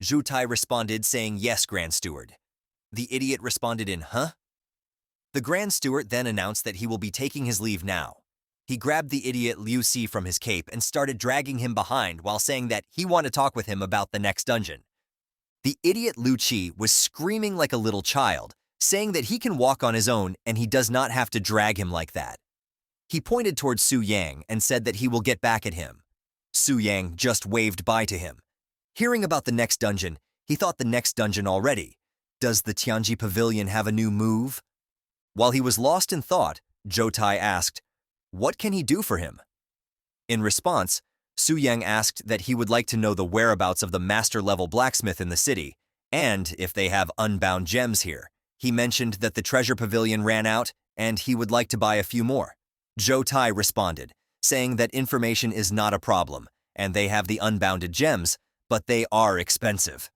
Zhou Tai responded saying, "Yes, Grand Steward." The idiot responded in, "Huh?" The Grand Steward then announced that he will be taking his leave now. He grabbed the idiot Liu Qi from his cape and started dragging him behind while saying that he wanted to talk with him about the next dungeon. The idiot Liu Qi was screaming like a little child, saying that he can walk on his own and he does not have to drag him like that. He pointed towards Su Yang and said that he will get back at him. Su Yang just waved bye to him. Hearing about the next dungeon, he thought the next dungeon already. Does the Tianji Pavilion have a new move? While he was lost in thought, Zhou Tai asked, what can he do for him? In response, Su Yang asked that he would like to know the whereabouts of the master-level blacksmith in the city, and if they have unbound gems here. He mentioned that the treasure pavilion ran out, and he would like to buy a few more. Zhou Tai responded, saying that information is not a problem, and they have the unbounded gems, but they are expensive.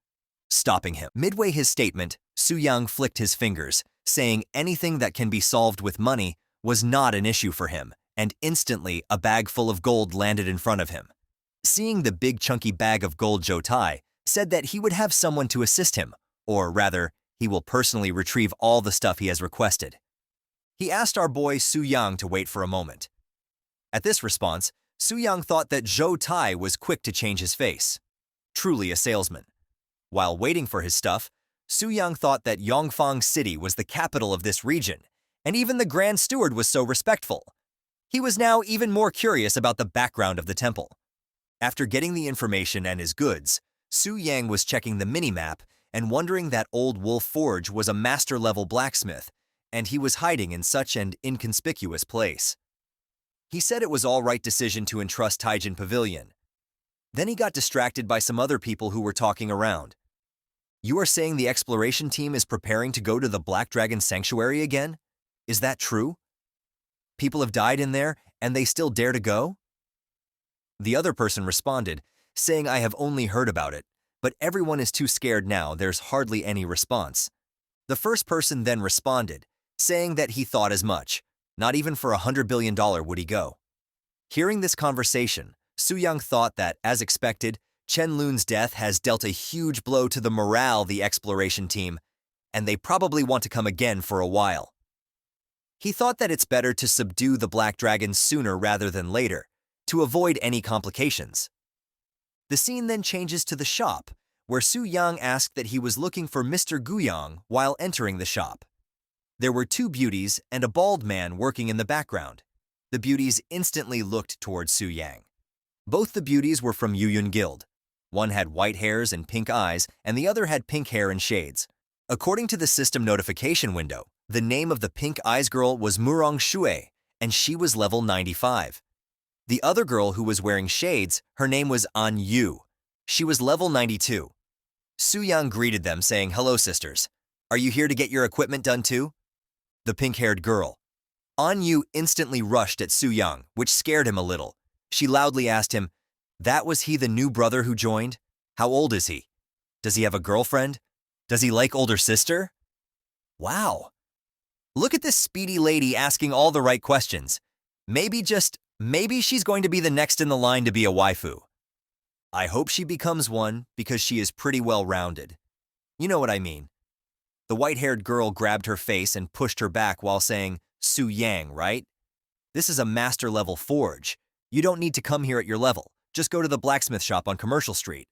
Stopping him. Midway his statement, Su Yang flicked his fingers, saying anything that can be solved with money was not an issue for him, and instantly a bag full of gold landed in front of him. Seeing the big chunky bag of gold, Zhou Tai said that he would have someone to assist him, or rather, he will personally retrieve all the stuff he has requested. He asked our boy Su Yang to wait for a moment. At this response, Su Yang thought that Zhou Tai was quick to change his face. Truly a salesman. While waiting for his stuff, Su Yang thought that Yongfang City was the capital of this region, and even the Grand Steward was so respectful. He was now even more curious about the background of the temple. After getting the information and his goods, Su Yang was checking the mini-map and wondering that Old Wolf Forge was a master-level blacksmith, and he was hiding in such an inconspicuous place. He said it was all right decision to entrust Taijin Pavilion. Then he got distracted by some other people who were talking around. You are saying the exploration team is preparing to go to the Black Dragon Sanctuary again? Is that true? People have died in there, and they still dare to go? The other person responded, saying I have only heard about it, but everyone is too scared now, there's hardly any response. The first person then responded, saying that he thought as much. Not even for $100 billion would he go. Hearing this conversation, Su Yang thought that, as expected, Chen Lun's death has dealt a huge blow to the morale of the exploration team, and they probably want to come again for a while. He thought that it's better to subdue the Black Dragon sooner rather than later, to avoid any complications. The scene then changes to the shop, where Su Yang asked that he was looking for Mr. Guyang while entering the shop. There were two beauties and a bald man working in the background. The beauties instantly looked towards Su Yang. Both the beauties were from Yuyun Guild. One had white hairs and pink eyes, and the other had pink hair and shades. According to the system notification window, the name of the pink eyes girl was Murong Shui, and she was level 95. The other girl who was wearing shades, her name was An Yu. She was level 92. Su Yang greeted them saying, "Hello, sisters. Are you here to get your equipment done too?" The pink-haired girl. An Yu instantly rushed at Su Yang, which scared him a little. She loudly asked him, "That was he the new brother who joined? How old is he? Does he have a girlfriend? Does he like older sister?" Wow. Look at this speedy lady asking all the right questions. Maybe she's going to be the next in the line to be a waifu. I hope she becomes one because she is pretty well-rounded. You know what I mean. The white-haired girl grabbed her face and pushed her back while saying, "Su Yang, right? This is a master-level forge. You don't need to come here at your level. Just go to the blacksmith shop on Commercial Street."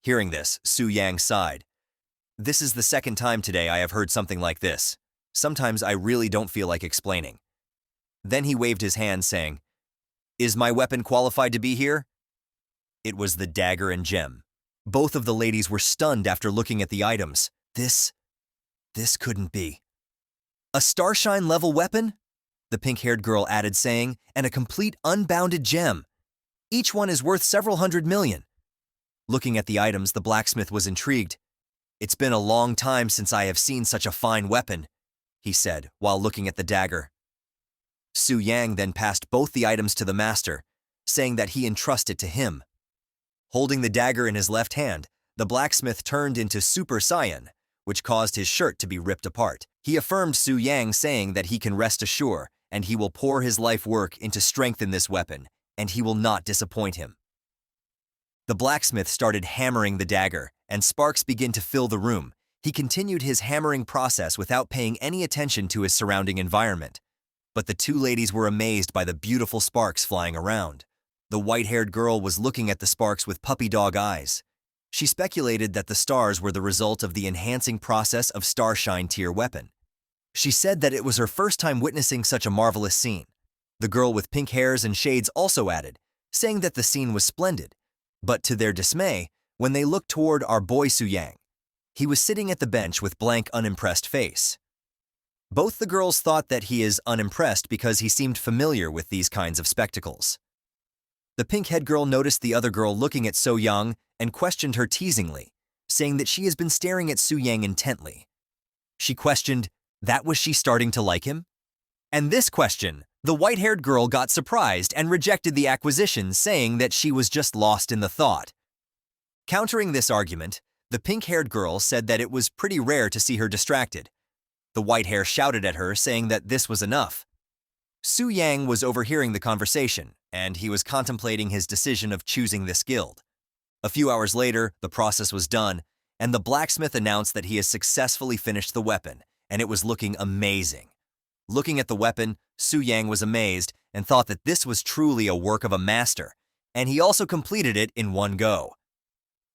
Hearing this, Su Yang sighed. This is the second time today I have heard something like this. Sometimes I really don't feel like explaining. Then he waved his hand saying, "Is my weapon qualified to be here?" It was the dagger and gem. Both of the ladies were stunned after looking at the items. This couldn't be. A Starshine level weapon? The pink-haired girl added saying, and a complete unbounded gem. Each one is worth several hundred million. Looking at the items, the blacksmith was intrigued. It's been a long time since I have seen such a fine weapon, he said while looking at the dagger. Su Yang then passed both the items to the master, saying that he entrust it to him. Holding the dagger in his left hand, the blacksmith turned into Super Saiyan, which caused his shirt to be ripped apart. He affirmed Su Yang saying that he can rest assured and he will pour his life work into strengthen this weapon, and he will not disappoint him. The blacksmith started hammering the dagger, and sparks began to fill the room. He continued his hammering process without paying any attention to his surrounding environment. But the two ladies were amazed by the beautiful sparks flying around. The white-haired girl was looking at the sparks with puppy dog eyes. She speculated that the stars were the result of the enhancing process of Starshine tier weapon. She said that it was her first time witnessing such a marvelous scene. The girl with pink hairs and shades also added, saying that the scene was splendid. But to their dismay, when they looked toward our boy Su-yang, he was sitting at the bench with blank, unimpressed face. Both the girls thought that he is unimpressed because he seemed familiar with these kinds of spectacles. The pink-haired girl noticed the other girl looking at So-young and questioned her teasingly, saying that she has been staring at Su-yang intently. She questioned, that was she starting to like him? And this question, the white-haired girl got surprised and rejected the acquisition, saying that she was just lost in the thought. Countering this argument, the pink-haired girl said that it was pretty rare to see her distracted. The white hair shouted at her, saying that this was enough. Su-yang was overhearing the conversation, and he was contemplating his decision of choosing this guild. A few hours later, the process was done, and the blacksmith announced that he has successfully finished the weapon, and it was looking amazing. Looking at the weapon, Su-yang was amazed and thought that this was truly a work of a master, and he also completed it in one go.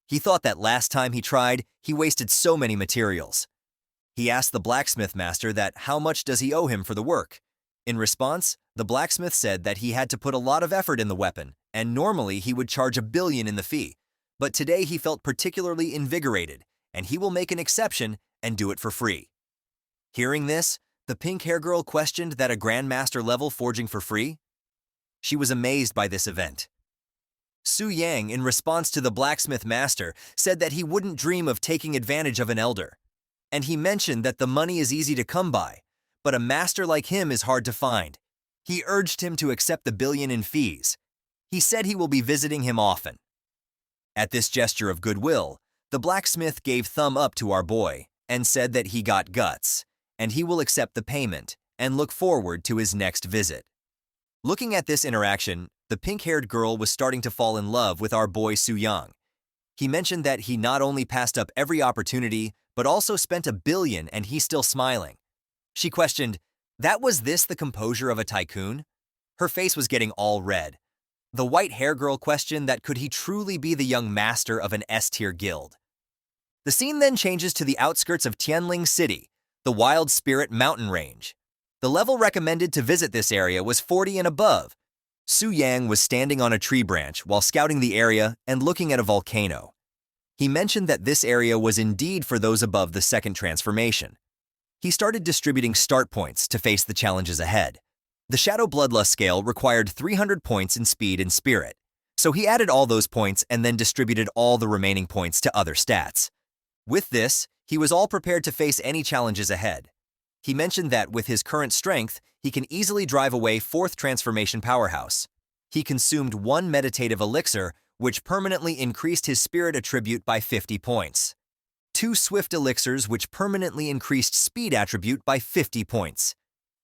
He thought that last time he tried, he wasted so many materials. He asked the blacksmith master that how much does he owe him for the work. In response, the blacksmith said that he had to put a lot of effort in the weapon, and normally he would charge 1 billion in the fee. But today he felt particularly invigorated, and he will make an exception and do it for free. Hearing this, the pink-hair girl questioned that a grandmaster level forging for free? She was amazed by this event. Su-yang, in response to the blacksmith master, said that he wouldn't dream of taking advantage of an elder. And he mentioned that the money is easy to come by, but a master like him is hard to find. He urged him to accept the 1 billion in fees. He said he will be visiting him often. At this gesture of goodwill, the blacksmith gave thumb up to our boy and said that he got guts, and he will accept the payment and look forward to his next visit. Looking at this interaction, the pink-haired girl was starting to fall in love with our boy Su-yang. He mentioned that he not only passed up every opportunity, but also spent 1 billion and he's still smiling. She questioned, that was this the composure of a tycoon? Her face was getting all red. The white-hair girl questioned that could he truly be the young master of an S-tier guild. The scene then changes to the outskirts of Tianling City, the Wild Spirit mountain range. The level recommended to visit this area was 40 and above. Su-yang was standing on a tree branch while scouting the area and looking at a volcano. He mentioned that this area was indeed for those above the second transformation. He started distributing start points to face the challenges ahead. The Shadow Bloodlust scale required 300 points in speed and spirit, so he added all those points and then distributed all the remaining points to other stats. With this, he was all prepared to face any challenges ahead. He mentioned that with his current strength, he can easily drive away 4th transformation powerhouse. He consumed 1 meditative elixir, which permanently increased his spirit attribute by 50 points. 2 swift elixirs, which permanently increased speed attribute by 50 points.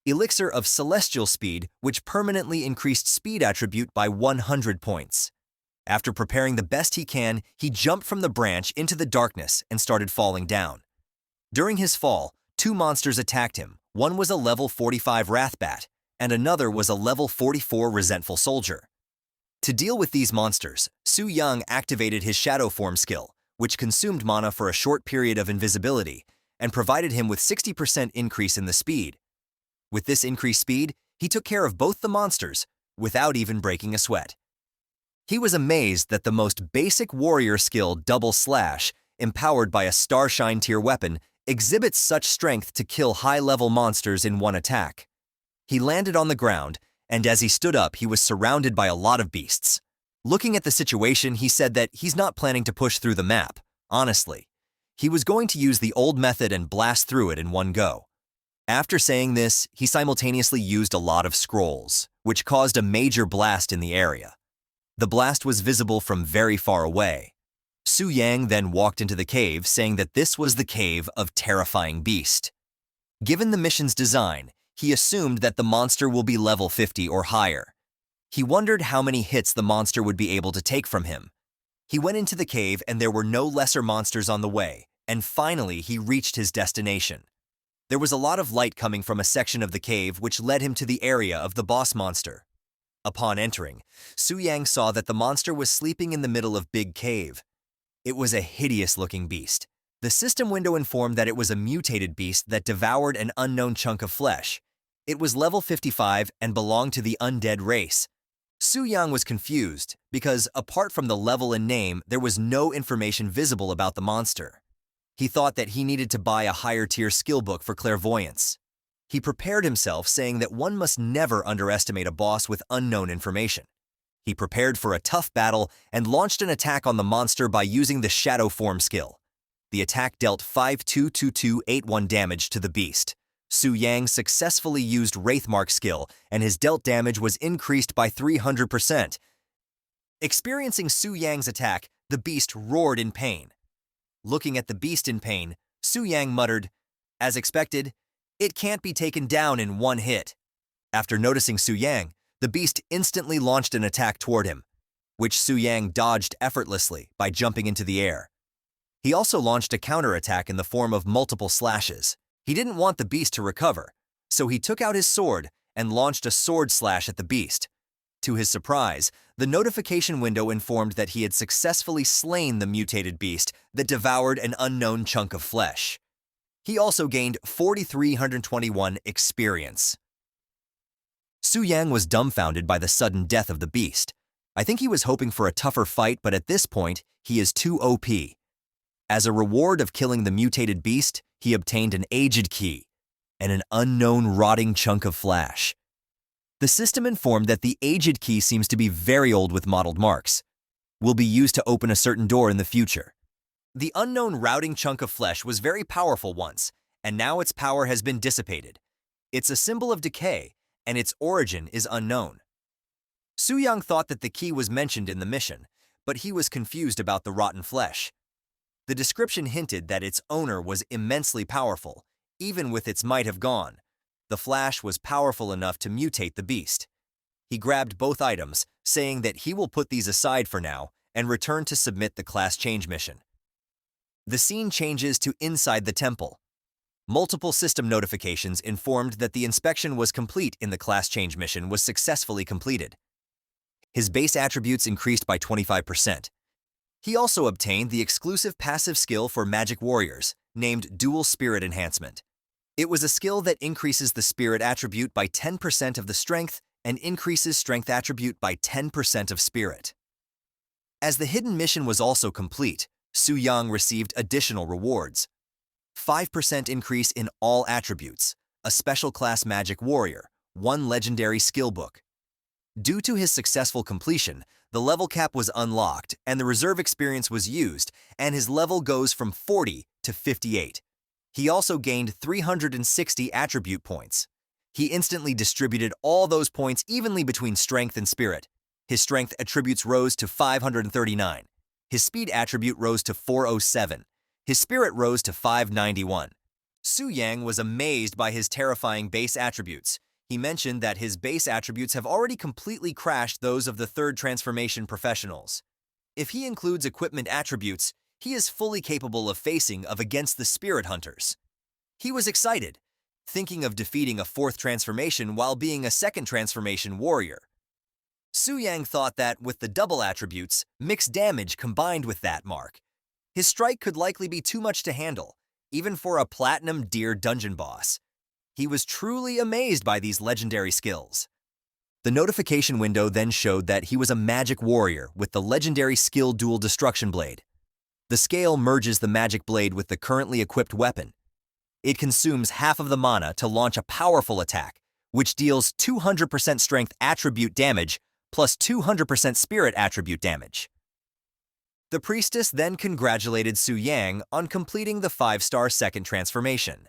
Elixir of celestial speed, which permanently increased speed attribute by 100 points. After preparing the best he can, he jumped from the branch into the darkness and started falling down. During his fall, 2 monsters attacked him. One was a level 45 Wrathbat, and another was a level 44 Resentful Soldier. To deal with these monsters, Su-yang activated his Shadow Form skill, which consumed mana for a short period of invisibility, and provided him with 60% increase in the speed. With this increased speed, he took care of both the monsters, without even breaking a sweat. He was amazed that the most basic warrior skill Double Slash, empowered by a Starshine tier weapon, exhibits such strength to kill high-level monsters in one attack. He landed on the ground, and as he stood up, he was surrounded by a lot of beasts. Looking at the situation, he said that he's not planning to push through the map, honestly. He was going to use the old method and blast through it in one go. After saying this, he simultaneously used a lot of scrolls, which caused a major blast in the area. The blast was visible from very far away. Su-yang then walked into the cave, saying that this was the cave of Terrifying Beast. Given the mission's design, He assumed that the monster will be level 50 or higher. He wondered how many hits the monster would be able to take from him. He went into the cave and there were no lesser monsters on the way, and finally he reached his destination. There was a lot of light coming from a section of the cave which led him to the area of the boss monster. Upon entering, Su-yang saw that the monster was sleeping in the middle of Big Cave. It was a hideous-looking beast. The system window informed that it was a mutated beast that devoured an unknown chunk of flesh. It was level 55 and belonged to the undead race. Su-yang was confused because, apart from the level and name, there was no information visible about the monster. He thought that he needed to buy a higher-tier skill book for clairvoyance. He prepared himself, saying that one must never underestimate a boss with unknown information. He prepared for a tough battle and launched an attack on the monster by using the Shadow Form skill. The attack dealt 522281 damage to the beast. Su-yang successfully used Wraithmark skill, and his dealt damage was increased by 300%. Experiencing Su-yang's attack, the beast roared in pain. Looking at the beast in pain, Su-yang muttered, "As expected, it can't be taken down in one hit." After noticing Su-yang, the beast instantly launched an attack toward him, which Su-yang dodged effortlessly by jumping into the air. He also launched a counterattack in the form of multiple slashes. He didn't want the beast to recover, so he took out his sword and launched a sword slash at the beast. To his surprise, the notification window informed that he had successfully slain the mutated beast that devoured an unknown chunk of flesh. He also gained 4,321 experience. Su-yang was dumbfounded by the sudden death of the beast. I think he was hoping for a tougher fight, but at this point, he is too OP. As a reward of killing the mutated beast, he obtained an aged key and an unknown rotting chunk of flesh. The system informed that the aged key seems to be very old with mottled marks, will be used to open a certain door in the future. The unknown rotting chunk of flesh was very powerful once, and now its power has been dissipated. It's a symbol of decay, and its origin is unknown. Su-yang thought that the key was mentioned in the mission, but he was confused about the rotten flesh. The description hinted that its owner was immensely powerful, even with its might have gone. The flash was powerful enough to mutate the beast. He grabbed both items, saying that he will put these aside for now and return to submit the class change mission. The scene changes to inside the temple. Multiple system notifications informed that the inspection was complete in the class change mission was successfully completed. His base attributes increased by 25%. He also obtained the exclusive passive skill for magic warriors, named Dual Spirit Enhancement. It was a skill that increases the spirit attribute by 10% of the strength and increases strength attribute by 10% of spirit. As the hidden mission was also complete, Su-yang received additional rewards. 5% increase in all attributes, a special class magic warrior, 1 legendary skill book. Due to his successful completion, the level cap was unlocked and the reserve experience was used, and his level goes from 40 to 58. He also gained 360 attribute points. He instantly distributed all those points evenly between strength and spirit. His strength attributes rose to 539. His speed attribute rose to 407. His spirit rose to 591. Su-yang was amazed by his terrifying base attributes. He mentioned that his base attributes have already completely crashed those of the third transformation professionals. If he includes equipment attributes, he is fully capable of facing against the spirit hunters. He was excited, thinking of defeating a fourth transformation while being a second transformation warrior. Su-yang thought that with the double attributes, mixed damage combined with that mark, his strike could likely be too much to handle, even for a platinum deer dungeon boss. He was truly amazed by these legendary skills. The notification window then showed that he was a magic warrior with the legendary skill Dual Destruction Blade. The scale merges the magic blade with the currently equipped weapon. It consumes half of the mana to launch a powerful attack, which deals 200% strength attribute damage plus 200% spirit attribute damage. The priestess then congratulated Su-yang on completing the 5-star second transformation.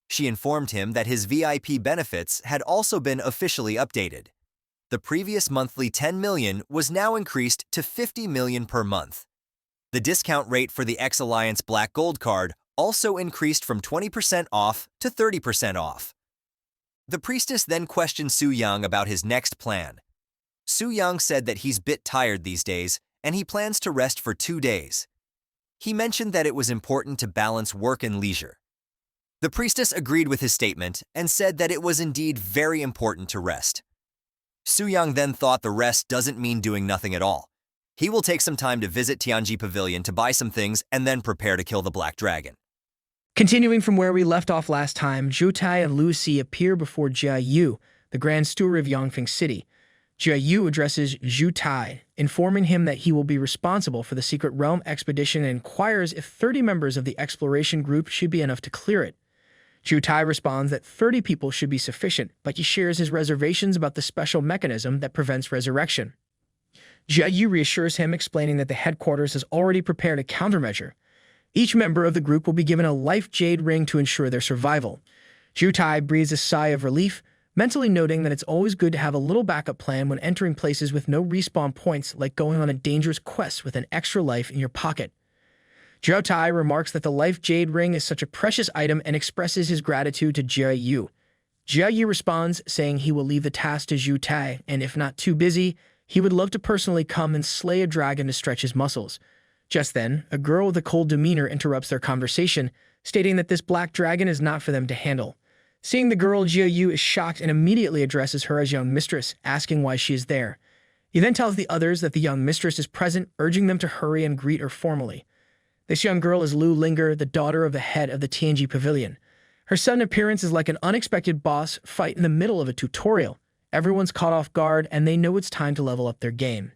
She informed him that his VIP benefits had also been officially updated. The previous monthly 10 million was now increased to 50 million per month. The discount rate for the X-Alliance Black Gold card also increased from 20% off to 30% off. The priestess then questioned Su Yang about his next plan. Su Yang said that he's bit tired these days and he plans to rest for 2 days. He mentioned that it was important to balance work and leisure. The priestess agreed with his statement and said that it was indeed very important to rest. Su Yang then thought the rest doesn't mean doing nothing at all. He will take some time to visit Tianji Pavilion to buy some things and then prepare to kill the Black Dragon. Continuing from where we left off last time, Zhou Tai and Lu Si appear before Jia Yu, the Grand Steward of Yangfeng City. Jia Yu addresses Zhou Tai, informing him that he will be responsible for the Secret Realm expedition and inquires if 30 members of the exploration group should be enough to clear it. Zhou Tai responds that 30 people should be sufficient, but he shares his reservations about the special mechanism that prevents resurrection. Jia Yu reassures him, explaining that the headquarters has already prepared a countermeasure. Each member of the group will be given a life jade ring to ensure their survival. Zhou Tai breathes a sigh of relief, mentally noting that it's always good to have a little backup plan when entering places with no respawn points, like going on a dangerous quest with an extra life in your pocket. Zhou Tai remarks that the life jade ring is such a precious item and expresses his gratitude to Jia Yu. Jia Yu responds, saying he will leave the task to Zhou Tai, and if not too busy, he would love to personally come and slay a dragon to stretch his muscles. Just then, a girl with a cold demeanor interrupts their conversation, stating that this black dragon is not for them to handle. Seeing the girl, Jia Yu is shocked and immediately addresses her as young mistress, asking why she is there. He then tells the others that the young mistress is present, urging them to hurry and greet her formally. This young girl is Lu Linger, the daughter of the head of the Tianji Pavilion. Her sudden appearance is like an unexpected boss fight in the middle of a tutorial. Everyone's caught off guard, and they know it's time to level up their game.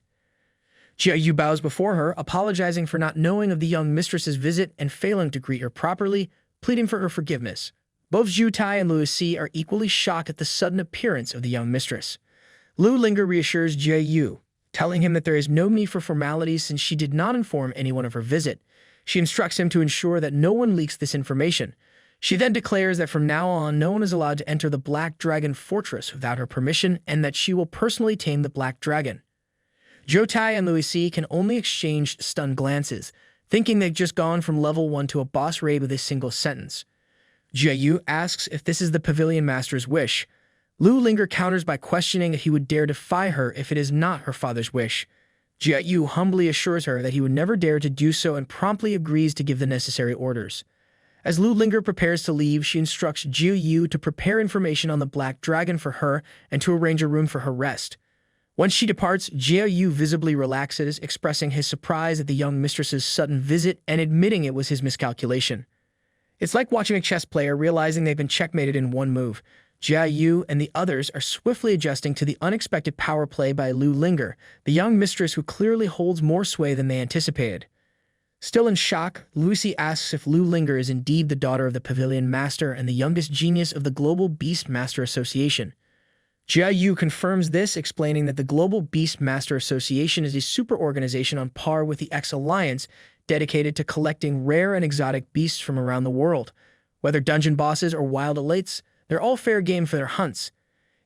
Jia Yu bows before her, apologizing for not knowing of the young mistress's visit and failing to greet her properly, pleading for her forgiveness. Both Zhou Tai and Lu Si are equally shocked at the sudden appearance of the young mistress. Lu Linger reassures Jia Yu, telling him that there is no need for formalities since she did not inform anyone of her visit. She instructs him to ensure that no one leaks this information. She then declares that from now on, no one is allowed to enter the Black Dragon Fortress without her permission, and that she will personally tame the Black Dragon. Zhou Tai and Lu Si can only exchange stunned glances, thinking they've just gone from level 1 to a boss raid with a single sentence. Jia Yu asks if this is the Pavilion Master's wish. Lu Linger counters by questioning if he would dare defy her if it is not her father's wish. Jia Yu humbly assures her that he would never dare to do so and promptly agrees to give the necessary orders. As Lu Linger prepares to leave, she instructs Jia Yu to prepare information on the Black Dragon for her and to arrange a room for her rest. Once she departs, Jia Yu visibly relaxes, expressing his surprise at the young mistress's sudden visit and admitting it was his miscalculation. It's like watching a chess player realizing they've been checkmated in one move. Jia Yu and the others are swiftly adjusting to the unexpected power play by Lu Linger, the young mistress who clearly holds more sway than they anticipated. Still in shock, Lucy asks if Lu Linger is indeed the daughter of the Pavilion Master and the youngest genius of the Global Beast Master Association. Jia Yu confirms this, explaining that the Global Beast Master Association is a super organization on par with the X-Alliance, dedicated to collecting rare and exotic beasts from around the world. Whether dungeon bosses or wild elites, they're all fair game for their hunts.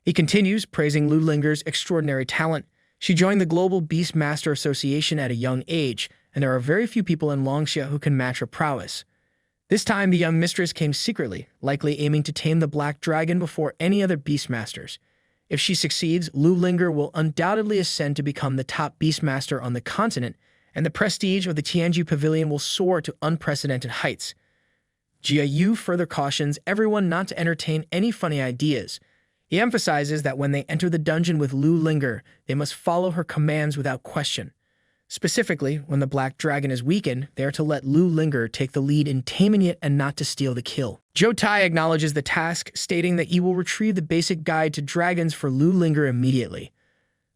He continues, praising Lu Linger's extraordinary talent. She joined the Global Beast Master Association at a young age, and there are very few people in Longxia who can match her prowess. This time, the young mistress came secretly, likely aiming to tame the Black Dragon before any other Beastmasters. If she succeeds, Lu Linger will undoubtedly ascend to become the top Beastmaster on the continent, and the prestige of the Tianji Pavilion will soar to unprecedented heights. Jia Yu further cautions everyone not to entertain any funny ideas. He emphasizes that when they enter the dungeon with Lu Linger, they must follow her commands without question. Specifically, when the Black Dragon is weakened, they are to let Lu Linger take the lead in taming it and not to steal the kill. Zhou Tai acknowledges the task, stating that he will retrieve the basic guide to dragons for Lu Linger immediately.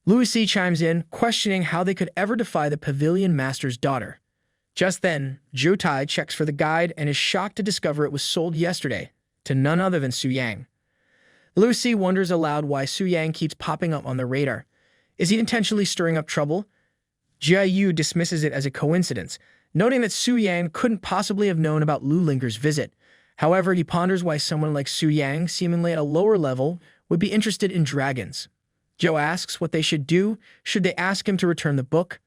Lu Si chimes in, questioning how they could ever defy the Pavilion Master's daughter. Just then, Zhou Tai checks for the guide and is shocked to discover it was sold yesterday to none other than Su Yang. Lu Si wonders aloud why Su Yang keeps popping up on the radar. Is he intentionally stirring up trouble? Jia Yu dismisses it as a coincidence, noting that Su Yang couldn't possibly have known about Lu Linger's visit. However, he ponders why someone like Su Yang, seemingly at a lower level, would be interested in dragons. Zhou asks what they should do. Should they ask him to return the book?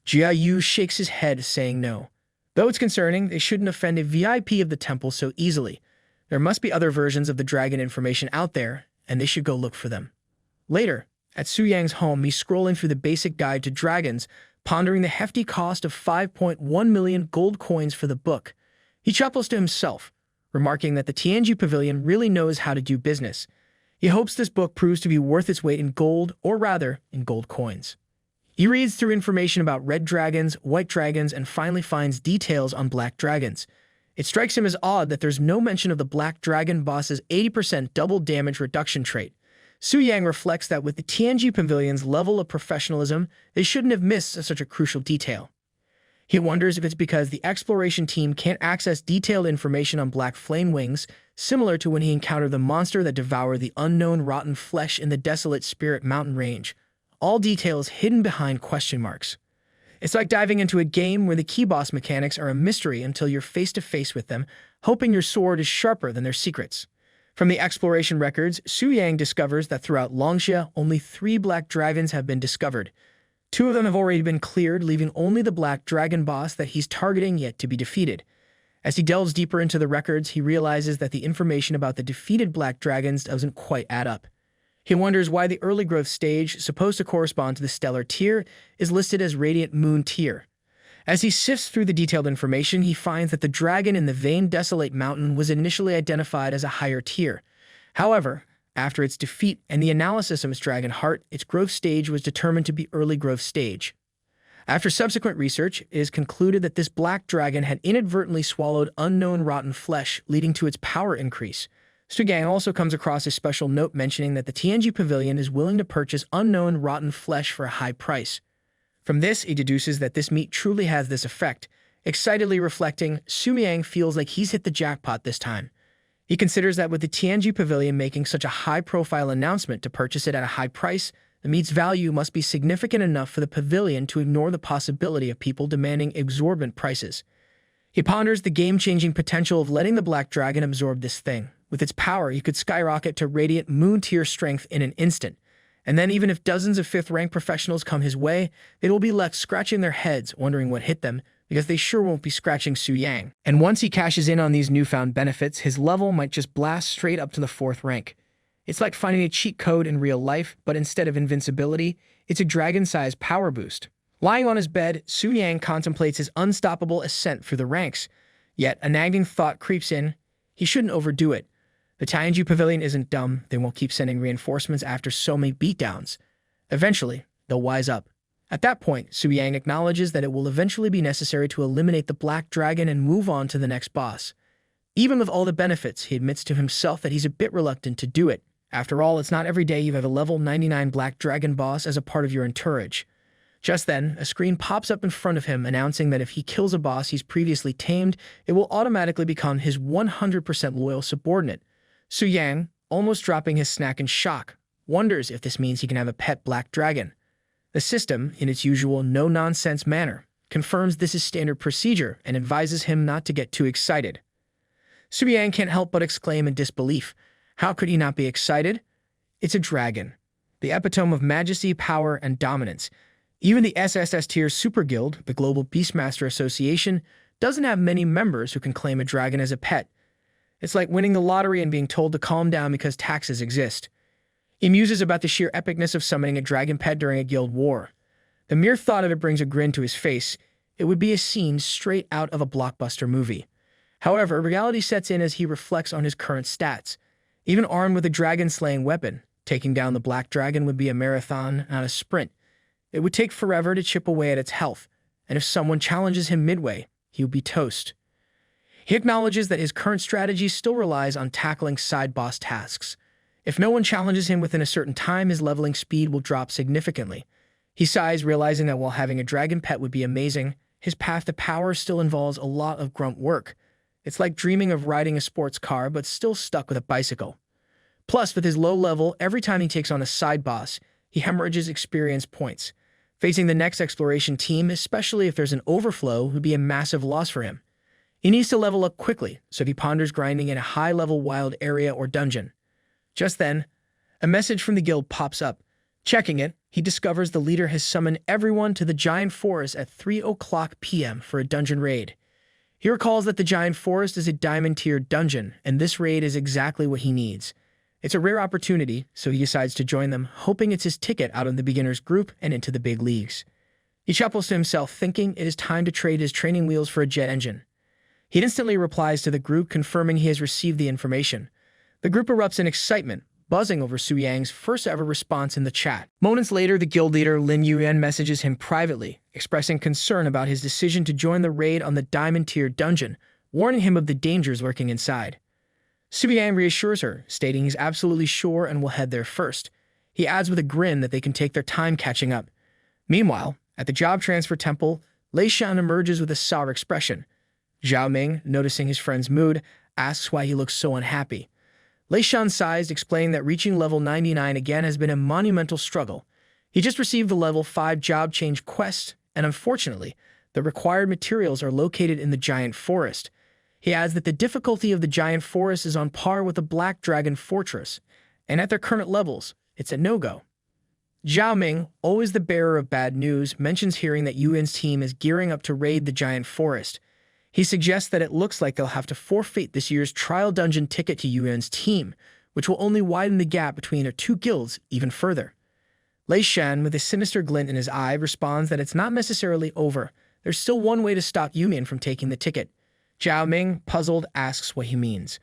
Jia Yu shakes his head, saying no. Though it's concerning, they shouldn't offend a VIP of the temple so easily. There must be other versions of the dragon information out there, and they should go look for them. Later, at Su Yang's home, he's scrolling through the basic guide to dragons, pondering the hefty cost of 5.1 million gold coins for the book. He chuckles to himself, remarking that the Tianji Pavilion really knows how to do business. He hopes this book proves to be worth its weight in gold, or rather, in gold coins. He reads through information about red dragons, white dragons, and finally finds details on black dragons. It strikes him as odd that there's no mention of the black dragon boss's 80% double damage reduction trait. Su Yang reflects that with the Tianji Pavilion's level of professionalism, they shouldn't have missed such a crucial detail. He wonders if it's because the exploration team can't access detailed information on black flame wings, similar to when he encountered the monster that devoured the unknown rotten flesh in the desolate Spirit Mountain range. All details hidden behind question marks. It's like diving into a game where the key boss mechanics are a mystery until you're face to face with them, hoping your sword is sharper than their secrets. From the exploration records, Su Yang discovers that throughout Longxia, only 3 black dragons have been discovered. 2 of them have already been cleared, leaving only the black dragon boss that he's targeting yet to be defeated. As he delves deeper into the records, he realizes that the information about the defeated black dragons doesn't quite add up. He wonders why the early growth stage, supposed to correspond to the stellar tier, is listed as Radiant Moon tier. As he sifts through the detailed information, he finds that the dragon in the Vain Desolate Mountain was initially identified as a higher tier. However, after its defeat and the analysis of its dragon heart, its growth stage was determined to be early growth stage. After subsequent research, it is concluded that this black dragon had inadvertently swallowed unknown rotten flesh, leading to its power increase. Su Yang also comes across a special note mentioning that the Tianji Pavilion is willing to purchase unknown rotten flesh for a high price. From this, he deduces that this meat truly has this effect. Excitedly reflecting, Su Yang feels like he's hit the jackpot this time. He considers that with the Tianji Pavilion making such a high-profile announcement to purchase it at a high price, the meat's value must be significant enough for the pavilion to ignore the possibility of people demanding exorbitant prices. He ponders the game-changing potential of letting the Black Dragon absorb this thing. With its power, he could skyrocket to Radiant Moon-tier strength in an instant. And then even if dozens of 5th-rank professionals come his way, they will be left scratching their heads, wondering what hit them, because they sure won't be scratching Su Yang. And once he cashes in on these newfound benefits, his level might just blast straight up to the 4th rank. It's like finding a cheat code in real life, but instead of invincibility, it's a dragon-sized power boost. Lying on his bed, Su Yang contemplates his unstoppable ascent through the ranks. Yet a nagging thought creeps in. He shouldn't overdo it. The Tianji Pavilion isn't dumb. They won't keep sending reinforcements after so many beatdowns. Eventually, they'll wise up. At that point, Su Yang acknowledges that it will eventually be necessary to eliminate the Black Dragon and move on to the next boss. Even with all the benefits, he admits to himself that he's a bit reluctant to do it. After all, it's not every day you have a level 99 Black Dragon boss as a part of your entourage. Just then, a screen pops up in front of him announcing that if he kills a boss he's previously tamed, it will automatically become his 100% loyal subordinate. Su Yang, almost dropping his snack in shock, wonders if this means he can have a pet Black Dragon. The system, in its usual no-nonsense manner, confirms this is standard procedure and advises him not to get too excited. Su Yang can't help but exclaim in disbelief. How could he not be excited? It's a dragon, the epitome of majesty, power, and dominance. Even the SSS tier Super Guild, the Global Beastmaster Association, doesn't have many members who can claim a dragon as a pet. It's like winning the lottery and being told to calm down because taxes exist. He muses about the sheer epicness of summoning a dragon pet during a guild war. The mere thought of it brings a grin to his face. It would be a scene straight out of a blockbuster movie. However, reality sets in as he reflects on his current stats. Even armed with a dragon-slaying weapon, taking down the Black Dragon would be a marathon, not a sprint. It would take forever to chip away at its health, and if someone challenges him midway, he would be toast. He acknowledges that his current strategy still relies on tackling side boss tasks. If no one challenges him within a certain time, his leveling speed will drop significantly. He sighs, realizing that while having a dragon pet would be amazing, his path to power still involves a lot of grunt work. It's like dreaming of riding a sports car, but still stuck with a bicycle. Plus, with his low level, every time he takes on a side boss, he hemorrhages experience points. Facing the next exploration team, especially if there's an overflow, would be a massive loss for him. He needs to level up quickly, so he ponders grinding in a high-level wild area or dungeon. Just then, a message from the guild pops up. Checking it, he discovers the leader has summoned everyone to the Giant Forest at 3:00 p.m. for a dungeon raid. He recalls that the Giant Forest is a diamond-tiered dungeon, and this raid is exactly what he needs. It's a rare opportunity, so he decides to join them, hoping it's his ticket out of the beginners group and into the big leagues. He chuckles to himself, thinking it is time to trade his training wheels for a jet engine. He instantly replies to the group, confirming he has received the information. The group erupts in excitement, buzzing over Su Yang's first-ever response in the chat. Moments later, the guild leader Lin Yuan messages him privately, expressing concern about his decision to join the raid on the diamond-tier dungeon, warning him of the dangers lurking inside. Su Yang reassures her, stating he's absolutely sure and will head there first. He adds with a grin that they can take their time catching up. Meanwhile, at the job transfer temple, Lei Shan emerges with a sour expression. Zhao Ming, noticing his friend's mood, asks why he looks so unhappy. Lei Shan sighs, explaining that reaching level 99 again has been a monumental struggle. He just received the level 5 job change quest, and unfortunately, the required materials are located in the giant forest. He adds that the difficulty of the giant forest is on par with the Black Dragon Fortress, and at their current levels, it's a no-go. Zhao Ming, always the bearer of bad news, mentions hearing that Yuan's team is gearing up to raid the giant forest. He suggests that it looks like they'll have to forfeit this year's trial dungeon ticket to Yuan's team, which will only widen the gap between their two guilds even further. Lei Shan, with a sinister glint in his eye, responds that it's not necessarily over. There's still one way to stop Yuan from taking the ticket. Zhao Ming, puzzled, asks what he means.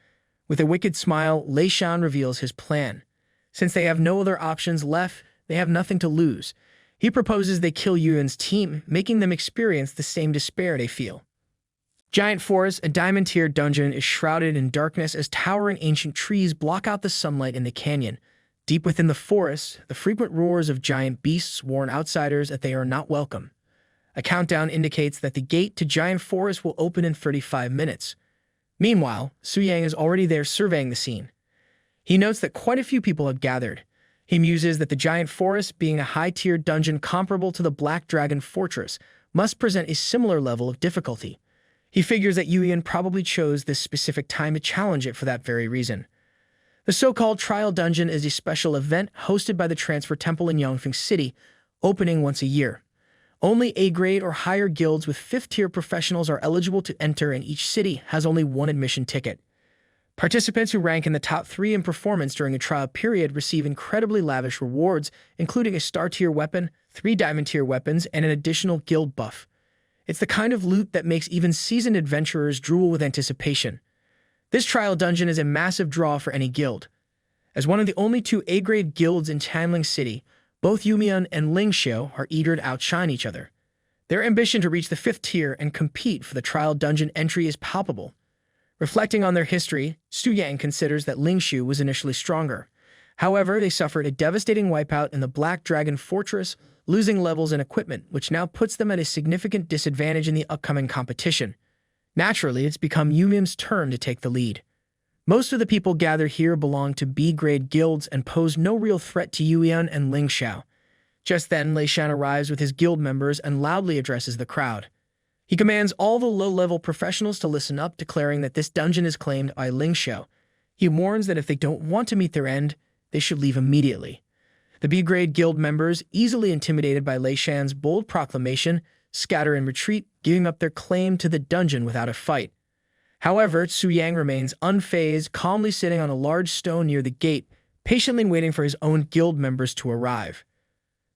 With a wicked smile, Lei Shan reveals his plan. Since they have no other options left, they have nothing to lose. He proposes they kill Yuan's team, making them experience the same despair they feel. Giant Forest, a diamond-tier dungeon, is shrouded in darkness as towering ancient trees block out the sunlight in the canyon. Deep within the forest, the frequent roars of giant beasts warn outsiders that they are not welcome. A countdown indicates that the gate to Giant Forest will open in 35 minutes. Meanwhile, Su Yang is already there surveying the scene. He notes that quite a few people have gathered. He muses that the Giant Forest, being a high-tier dungeon comparable to the Black Dragon Fortress, must present a similar level of difficulty. He figures that Yuan probably chose this specific time to challenge it for that very reason. The so-called Trial Dungeon is a special event hosted by the Transfer Temple in Yongfeng City, opening once a year. Only A-grade or higher guilds with 5th-tier professionals are eligible to enter, and each city has only one admission ticket. Participants who rank in the top 3 in performance during a trial period receive incredibly lavish rewards, including a star-tier weapon, 3 diamond-tier weapons, and an additional guild buff. It's the kind of loot that makes even seasoned adventurers drool with anticipation. This trial dungeon is a massive draw for any guild. As one of the only 2 A-grade guilds in Chanling City, both Yumian and Lingxiu are eager to outshine each other. Their ambition to reach the 5th tier and compete for the trial dungeon entry is palpable. Reflecting on their history, Su Yang considers that Lingxiu was initially stronger. However, they suffered a devastating wipeout in the Black Dragon Fortress, losing levels and equipment, which now puts them at a significant disadvantage in the upcoming competition. Naturally, it's become Yumian's turn to take the lead. Most of the people gathered here belong to B-grade guilds and pose no real threat to Yuan and Lingxiu. Just then, Lei Shan arrives with his guild members and loudly addresses the crowd. He commands all the low-level professionals to listen up, declaring that this dungeon is claimed by Lingxiu. He warns that if they don't want to meet their end, they should leave immediately. The B-grade guild members, easily intimidated by Lei Shan's bold proclamation, scatter and retreat, giving up their claim to the dungeon without a fight. However, Su Yang remains unfazed, calmly sitting on a large stone near the gate, patiently waiting for his own guild members to arrive.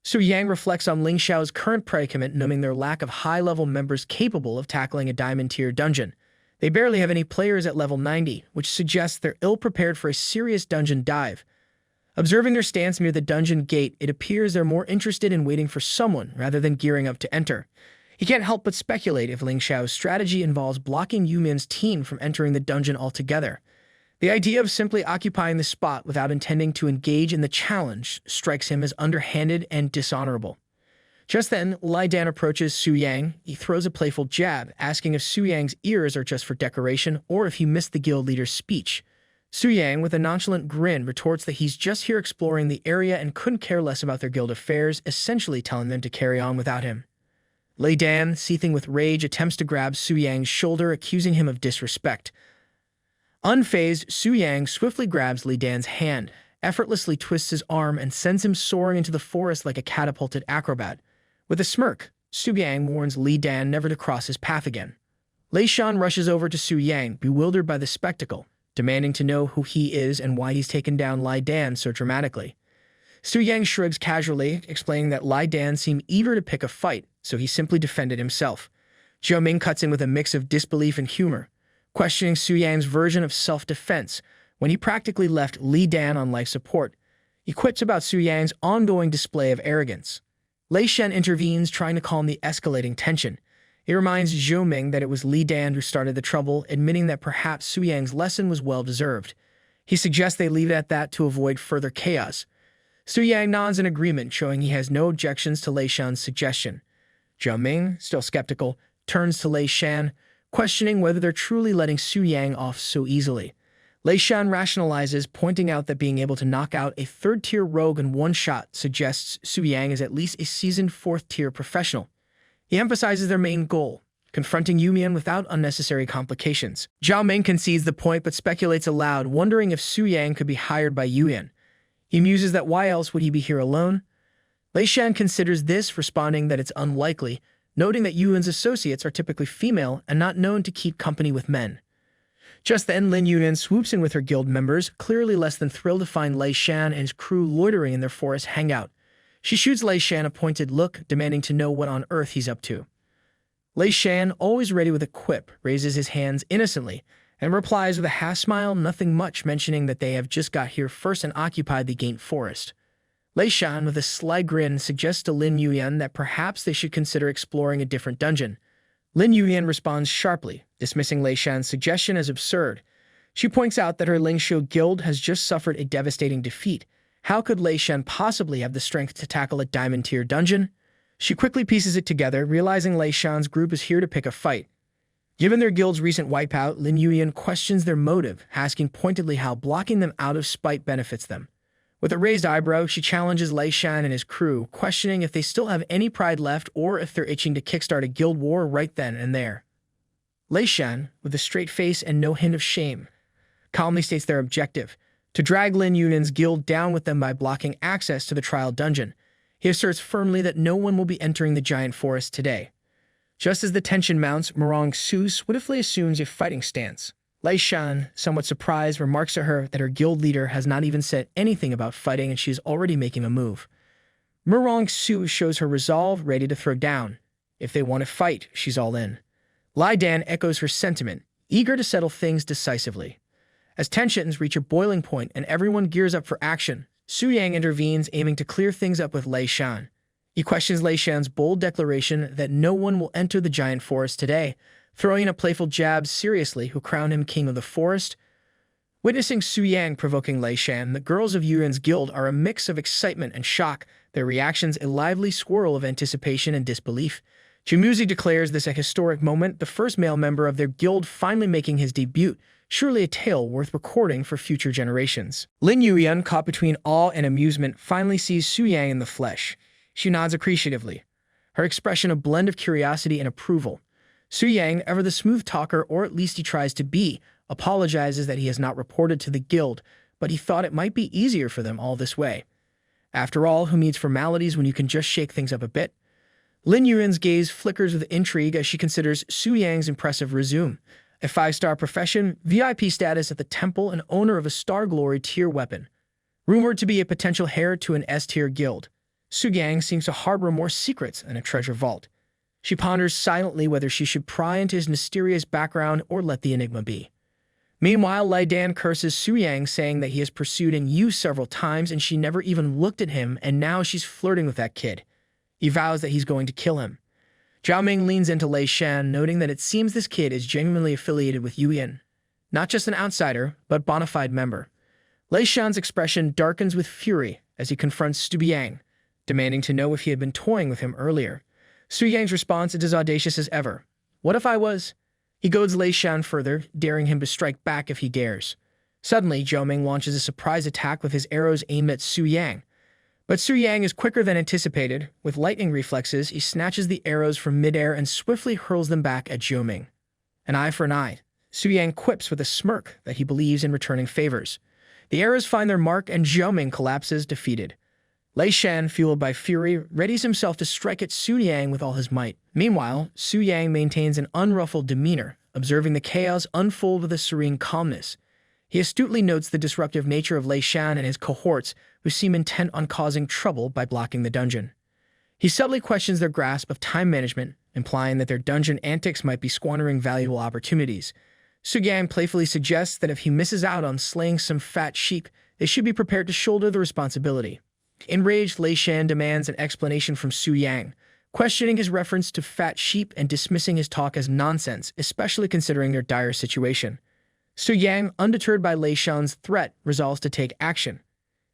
Su Yang reflects on Lingxiu's current predicament, noting their lack of high-level members capable of tackling a diamond-tier dungeon. They barely have any players at level 90, which suggests they're ill-prepared for a serious dungeon dive. Observing their stance near the dungeon gate, it appears they're more interested in waiting for someone rather than gearing up to enter. He can't help but speculate if Lingxiu's strategy involves blocking Yumian's team from entering the dungeon altogether. The idea of simply occupying the spot without intending to engage in the challenge strikes him as underhanded and dishonorable. Just then, Lai Dan approaches Su Yang. He throws a playful jab, asking if Su Yang's ears are just for decoration or if he missed the guild leader's speech. Su Yang, with a nonchalant grin, retorts that he's just here exploring the area and couldn't care less about their guild affairs, essentially telling them to carry on without him. Lai Dan, seething with rage, attempts to grab Su Yang's shoulder, accusing him of disrespect. Unfazed, Su Yang swiftly grabs Lai Dan's hand, effortlessly twists his arm, and sends him soaring into the forest like a catapulted acrobat. With a smirk, Su Yang warns Lai Dan never to cross his path again. Lei Shan rushes over to Su Yang, bewildered by the spectacle. demanding to know who he is and why he's taken down Lai Dan so dramatically. Su Yang shrugs casually, explaining that Lai Dan seemed eager to pick a fight, so he simply defended himself. Zhou Ming cuts in with a mix of disbelief and humor, questioning Su Yang's version of self-defense when he practically left Li Dan on life support. He quips about Su Yang's ongoing display of arrogance. Lei Shen intervenes, trying to calm the escalating tension. He reminds Zhou Ming that it was Li Dan who started the trouble, admitting that perhaps Su Yang's lesson was well-deserved. He suggests they leave it at that to avoid further chaos. Su Yang nods in agreement, showing he has no objections to Lei Shen's suggestion. Zhou Ming, still skeptical, turns to Lei Shen, questioning whether they're truly letting Su Yang off so easily. Lei Shen rationalizes, pointing out that being able to knock out a third-tier rogue in one shot suggests Su Yang is at least a seasoned fourth-tier professional. He emphasizes their main goal, confronting Yumian without unnecessary complications. Zhou Ming concedes the point but speculates aloud, wondering if Su Yang could be hired by Yumian. He muses that why else would he be here alone? Lei Shen considers this, responding that it's unlikely, noting that Yuan's associates are typically female and not known to keep company with men. Just then, Lin Yuan swoops in with her guild members, clearly less than thrilled to find Lei Shan and his crew loitering in their forest hangout. She shoots Lei Shan a pointed look, demanding to know what on earth he's up to. Lei Shan, always ready with a quip, raises his hands innocently and replies with a half-smile, nothing much, mentioning that they have just got here first and occupied the Gaint Forest. Lei Shan, with a sly grin, suggests to Lin Yuan that perhaps they should consider exploring a different dungeon. Lin Yuan responds sharply, dismissing Lei Shan's suggestion as absurd. She points out that her Lingshu guild has just suffered a devastating defeat. How could Lei Shan possibly have the strength to tackle a diamond-tier dungeon? She quickly pieces it together, realizing Lei Shan's group is here to pick a fight. Given their guild's recent wipeout, Lin Yuan questions their motive, asking pointedly how blocking them out of spite benefits them. With a raised eyebrow, she challenges Lei Shan and his crew, questioning if they still have any pride left or if they're itching to kickstart a guild war right then and there. Lei Shan, with a straight face and no hint of shame, calmly states their objective: to drag Lin Yuan's guild down with them by blocking access to the trial dungeon. He asserts firmly that no one will be entering the giant forest today. Just as the tension mounts, Murong Su swiftly assumes a fighting stance. Lei Shan, somewhat surprised, remarks to her that her guild leader has not even said anything about fighting and she is already making a move. Murong Su shows her resolve, ready to throw down. If they want to fight, she's all in. Lai Dan echoes her sentiment, eager to settle things decisively. As tensions reach a boiling point and everyone gears up for action, Su Yang intervenes, aiming to clear things up with Lei Shan. He questions Lei Shan's bold declaration that no one will enter the giant forest today, throwing in a playful jab seriously who crown him king of the forest. Witnessing Su Yang provoking Lei Shan, the girls of Yuan's guild are a mix of excitement and shock, their reactions a lively swirl of anticipation and disbelief. Chimuzi declares this a historic moment, the first male member of their guild finally making his debut, surely a tale worth recording for future generations. Lin Yuan, caught between awe and amusement, finally sees Su Yang in the flesh. She nods appreciatively, her expression a blend of curiosity and approval. Su Yang, ever the smooth talker, or at least he tries to be, apologizes that he has not reported to the guild, but he thought it might be easier for them all this way. After all, who needs formalities when you can just shake things up a bit? Lin Yuan's gaze flickers with intrigue as she considers Su Yang's impressive resume. A 5-star profession, VIP status at the temple, and owner of a Star Glory tier weapon. Rumored to be a potential heir to an S-tier guild, Su Yang seems to harbor more secrets than a treasure vault. She ponders silently whether she should pry into his mysterious background or let the enigma be. Meanwhile, Lai Dan curses Su Yang, saying that he has pursued and used several times and she never even looked at him, and now she's flirting with that kid. He vows that he's going to kill him. Zhou Ming leans into Lei Shan, noting that it seems this kid is genuinely affiliated with Yuan. Not just an outsider, but bona fide member. Lei Shan's expression darkens with fury as he confronts Su Yang, demanding to know if he had been toying with him earlier. Su Yang's response is as audacious as ever. What if I was? He goads Lei Shan further, daring him to strike back if he dares. Suddenly, Zhou Ming launches a surprise attack with his arrows aimed at Su Yang. But Su Yang is quicker than anticipated. With lightning reflexes, he snatches the arrows from midair and swiftly hurls them back at Zhou Ming. An eye for an eye. Su Yang quips with a smirk that he believes in returning favors. The arrows find their mark and Zhou Ming collapses, defeated. Lei Shan, fueled by fury, readies himself to strike at Su Yang with all his might. Meanwhile, Su Yang maintains an unruffled demeanor, observing the chaos unfold with a serene calmness. He astutely notes the disruptive nature of Lei Shan and his cohorts, who seem intent on causing trouble by blocking the dungeon. He subtly questions their grasp of time management, implying that their dungeon antics might be squandering valuable opportunities. Su-yang playfully suggests that if he misses out on slaying some fat sheep, they should be prepared to shoulder the responsibility. Enraged, Lei Shan demands an explanation from Su-yang, questioning his reference to fat sheep and dismissing his talk as nonsense, especially considering their dire situation. Su-yang, undeterred by Lei Shan's threat, resolves to take action.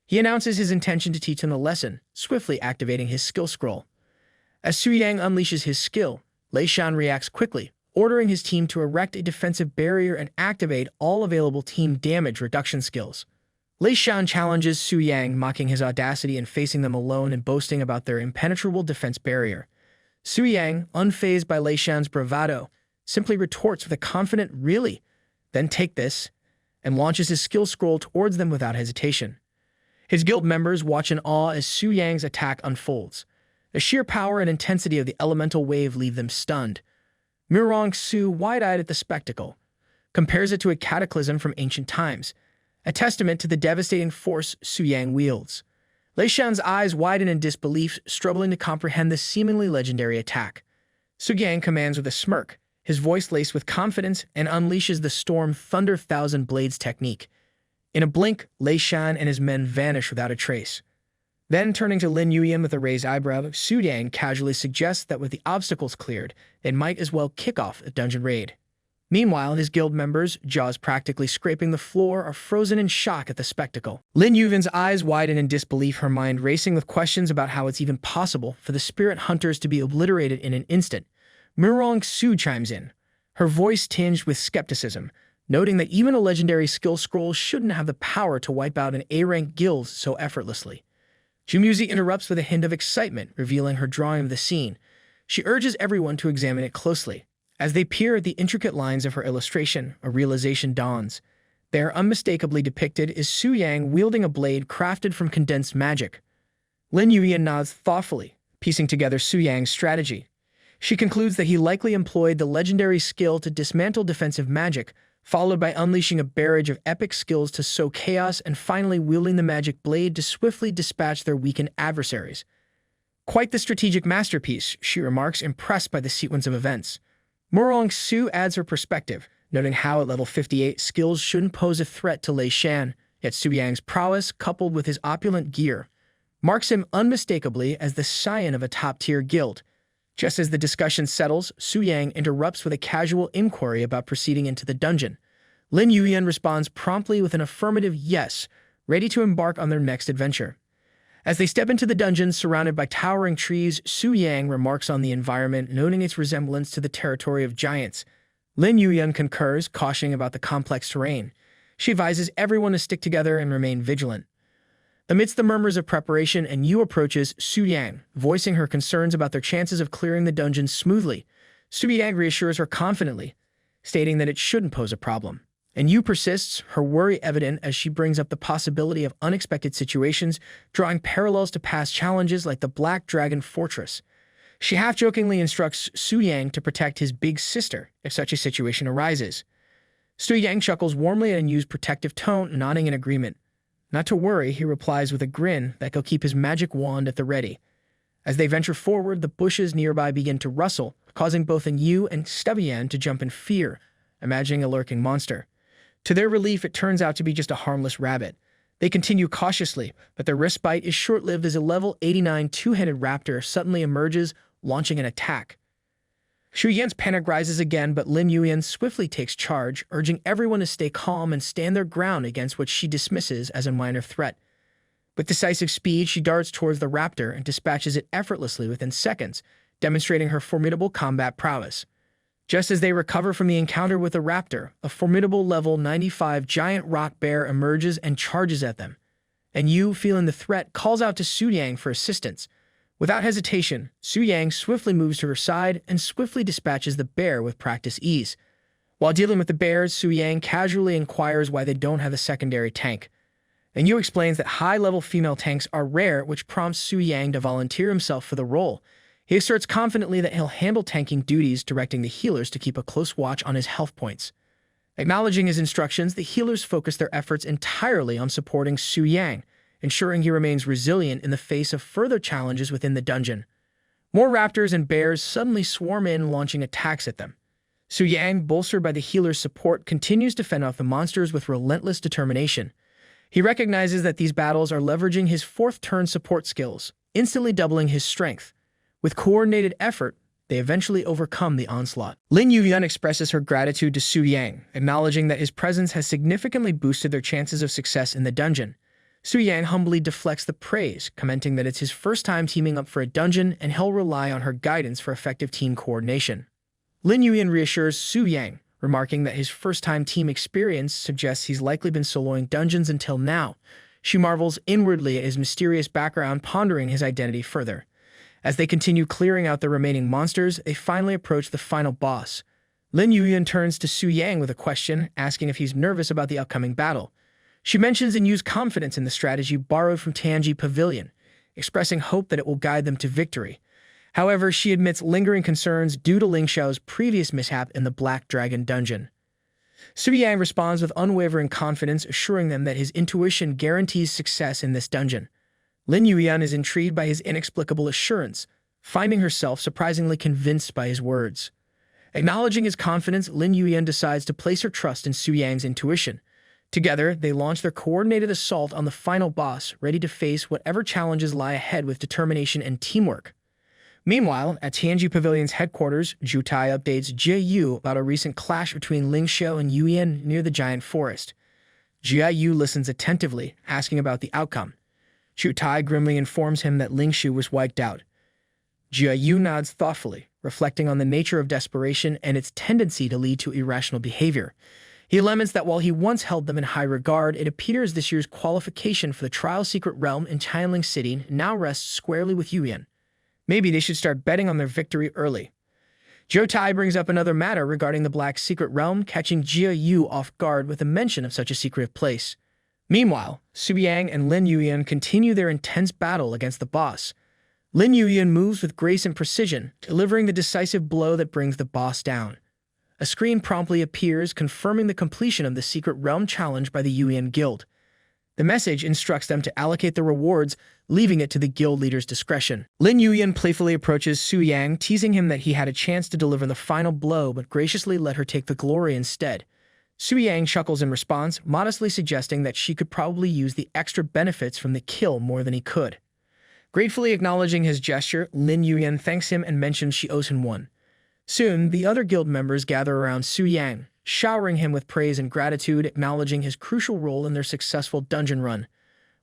He announces his intention to teach him the lesson, swiftly activating his skill scroll. As Su-yang unleashes his skill, Lei Shan reacts quickly, ordering his team to erect a defensive barrier and activate all available team damage reduction skills. Lei Shan challenges Su-yang, mocking his audacity and facing them alone and boasting about their impenetrable defense barrier. Su-yang, unfazed by Lei Shan's bravado, simply retorts with a confident "really?" Then take this, and launches his skill scroll towards them without hesitation. His guild members watch in awe as Su-yang's attack unfolds. The sheer power and intensity of the elemental wave leave them stunned. Murong Su, wide-eyed at the spectacle, compares it to a cataclysm from ancient times, a testament to the devastating force Su-yang wields. Lei Shan's eyes widen in disbelief, struggling to comprehend this seemingly legendary attack. Su-yang commands with a smirk, his voice laced with confidence, and unleashes the Storm Thunder Thousand Blades technique. In a blink, Lei Shan and his men vanish without a trace. Then, turning to Lin Yuyan with a raised eyebrow, Su-yang casually suggests that with the obstacles cleared, they might as well kick off a dungeon raid. Meanwhile, his guild members, jaws practically scraping the floor, are frozen in shock at the spectacle. Lin Yuyan's eyes widen in disbelief, her mind racing with questions about how it's even possible for the spirit hunters to be obliterated in an instant. Murong Su chimes in, her voice tinged with skepticism, noting that even a legendary skill scroll shouldn't have the power to wipe out an A-rank guild so effortlessly. Jumuzi interrupts with a hint of excitement, revealing her drawing of the scene. She urges everyone to examine it closely. As they peer at the intricate lines of her illustration, a realization dawns. There, unmistakably depicted, is Su-yang wielding a blade crafted from condensed magic. Lin Yuyan nods thoughtfully, piecing together Su-yang's strategy. She concludes that he likely employed the legendary skill to dismantle defensive magic, followed by unleashing a barrage of epic skills to sow chaos and finally wielding the magic blade to swiftly dispatch their weakened adversaries. Quite the strategic masterpiece, she remarks, impressed by the sequence of events. Murong Su adds her perspective, noting how at level 58 skills shouldn't pose a threat to Lei Shan, yet Su-yang's prowess, coupled with his opulent gear, marks him unmistakably as the scion of a top-tier guild. Just as the discussion settles, Su-yang interrupts with a casual inquiry about proceeding into the dungeon. Lin Yuyan responds promptly with an affirmative yes, ready to embark on their next adventure. As they step into the dungeon surrounded by towering trees, Su-yang remarks on the environment, noting its resemblance to the territory of giants. Lin Yuyan concurs, cautioning about the complex terrain. She advises everyone to stick together and remain vigilant. Amidst the murmurs of preparation, Yu approaches Su-yang, voicing her concerns about their chances of clearing the dungeon smoothly. Su-yang reassures her confidently, stating that it shouldn't pose a problem. Yu persists, her worry evident as she brings up the possibility of unexpected situations, drawing parallels to past challenges like the Black Dragon Fortress. She half-jokingly instructs Su-yang to protect his big sister if such a situation arises. Su-yang chuckles warmly at Yu's protective tone, nodding in agreement. Not to worry, he replies with a grin that he'll keep his magic wand at the ready. As they venture forward, the bushes nearby begin to rustle, causing both Yu and Stubbian to jump in fear, imagining a lurking monster. To their relief, it turns out to be just a harmless rabbit. They continue cautiously, but their respite is short-lived as a level 89 two-headed raptor suddenly emerges, launching an attack. Shu Yan's panic rises again, but Lin Yuyan swiftly takes charge, urging everyone to stay calm and stand their ground against what she dismisses as a minor threat. With decisive speed, she darts towards the raptor and dispatches it effortlessly within seconds, demonstrating her formidable combat prowess. Just as they recover from the encounter with the raptor, a formidable level 95 giant rock bear emerges and charges at them. Yu, feeling the threat, calls out to Su-yang for assistance. Without hesitation, Su-yang swiftly moves to her side and swiftly dispatches the bear with practiced ease. While dealing with the bears, Su-yang casually inquires why they don't have a secondary tank. Yu explains that high-level female tanks are rare, which prompts Su-yang to volunteer himself for the role. He asserts confidently that he'll handle tanking duties, directing the healers to keep a close watch on his health points. Acknowledging his instructions, the healers focus their efforts entirely on supporting Su Yang, ensuring he remains resilient in the face of further challenges within the dungeon. More raptors and bears suddenly swarm in, launching attacks at them. Su Yang, bolstered by the healer's support, continues to fend off the monsters with relentless determination. He recognizes that these battles are leveraging his fourth-turn support skills, instantly doubling his strength. With coordinated effort, they eventually overcome the onslaught. Lin Yuyan expresses her gratitude to Su Yang, acknowledging that his presence has significantly boosted their chances of success in the dungeon. Su Yang humbly deflects the praise, commenting that it's his first time teaming up for a dungeon and he'll rely on her guidance for effective team coordination. Lin Yuyan reassures Su Yang, remarking that his first-time team experience suggests he's likely been soloing dungeons until now. She marvels inwardly at his mysterious background, pondering his identity further. As they continue clearing out the remaining monsters, they finally approach the final boss. Lin Yuyan turns to Su Yang with a question, asking if he's nervous about the upcoming battle. She mentions and uses confidence in the strategy borrowed from Tianji Pavilion, expressing hope that it will guide them to victory. However, she admits lingering concerns due to Ling Xiao's previous mishap in the Black Dragon dungeon. Su Yang responds with unwavering confidence, assuring them that his intuition guarantees success in this dungeon. Lin Yuyan is intrigued by his inexplicable assurance, finding herself surprisingly convinced by his words. Acknowledging his confidence, Lin Yuyan decides to place her trust in Su Yang's intuition. Together, they launch their coordinated assault on the final boss, ready to face whatever challenges lie ahead with determination and teamwork. Meanwhile, at Tianji Pavilion's headquarters, Zhu Tai updates Jia Yu about a recent clash between Ling Xiao and Yu Yan near the giant forest. Jia Yu listens attentively, asking about the outcome. Zhu Tai grimly informs him that Ling Xiu was wiped out. Jia Yu nods thoughtfully, reflecting on the nature of desperation and its tendency to lead to irrational behavior. He laments that while he once held them in high regard, it appears this year's qualification for the Trial Secret Realm in Tianling City now rests squarely with Yu Yan. Maybe they should start betting on their victory early. Zhou Tai brings up another matter regarding the Black Secret Realm, catching Jia Yu off guard with a mention of such a secretive place. Meanwhile, Su Yang and Lin Yuyan continue their intense battle against the boss. Lin Yuyan moves with grace and precision, delivering the decisive blow that brings the boss down. A screen promptly appears, confirming the completion of the Secret Realm challenge by the Yuyan Guild. The message instructs them to allocate the rewards, leaving it to the guild leader's discretion. Lin Yuyan playfully approaches Su Yang, teasing him that he had a chance to deliver the final blow but graciously let her take the glory instead. Su Yang chuckles in response, modestly suggesting that she could probably use the extra benefits from the kill more than he could. Gratefully acknowledging his gesture, Lin Yuyan thanks him and mentions she owes him one. Soon, the other guild members gather around Su Yang, showering him with praise and gratitude, acknowledging his crucial role in their successful dungeon run.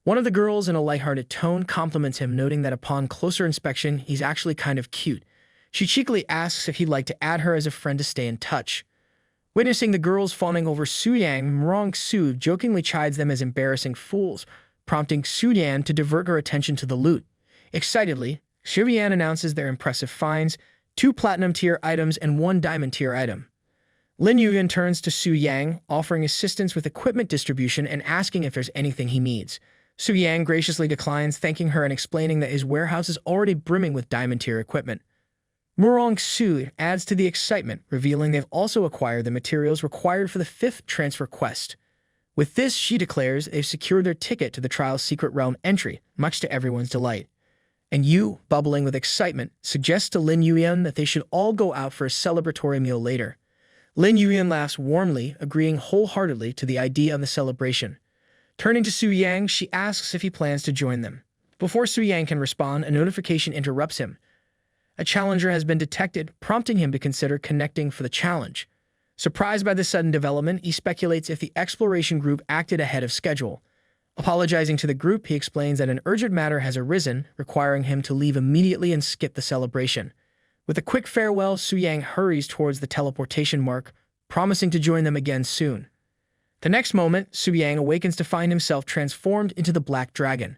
One of the girls, in a lighthearted tone, compliments him, noting that upon closer inspection, he's actually kind of cute. She cheekily asks if he'd like to add her as a friend to stay in touch. Witnessing the girls fawning over Su Yang, Mrong Su jokingly chides them as embarrassing fools, prompting Su Yan to divert her attention to the loot. Excitedly, Su Yan announces their impressive finds, 2 platinum-tier items and 1 diamond-tier item. Lin Yuyan turns to Su Yang, offering assistance with equipment distribution and asking if there's anything he needs. Su Yang graciously declines, thanking her and explaining that his warehouse is already brimming with diamond-tier equipment. Murong Su adds to the excitement, revealing they've also acquired the materials required for the 5th transfer quest. With this, she declares they've secured their ticket to the Trial's Secret Realm entry, much to everyone's delight. And Yu, bubbling with excitement, suggests to Lin Yuyan that they should all go out for a celebratory meal later. Lin Yuyan laughs warmly, agreeing wholeheartedly to the idea of the celebration. Turning to Su Yang, she asks if he plans to join them. Before Su Yang can respond, a notification interrupts him. A challenger has been detected, prompting him to consider connecting for the challenge. Surprised by this sudden development, he speculates if the exploration group acted ahead of schedule. Apologizing to the group, he explains that an urgent matter has arisen, requiring him to leave immediately and skip the celebration. With a quick farewell, Su Yang hurries towards the teleportation mark, promising to join them again soon. The next moment, Su Yang awakens to find himself transformed into the Black Dragon.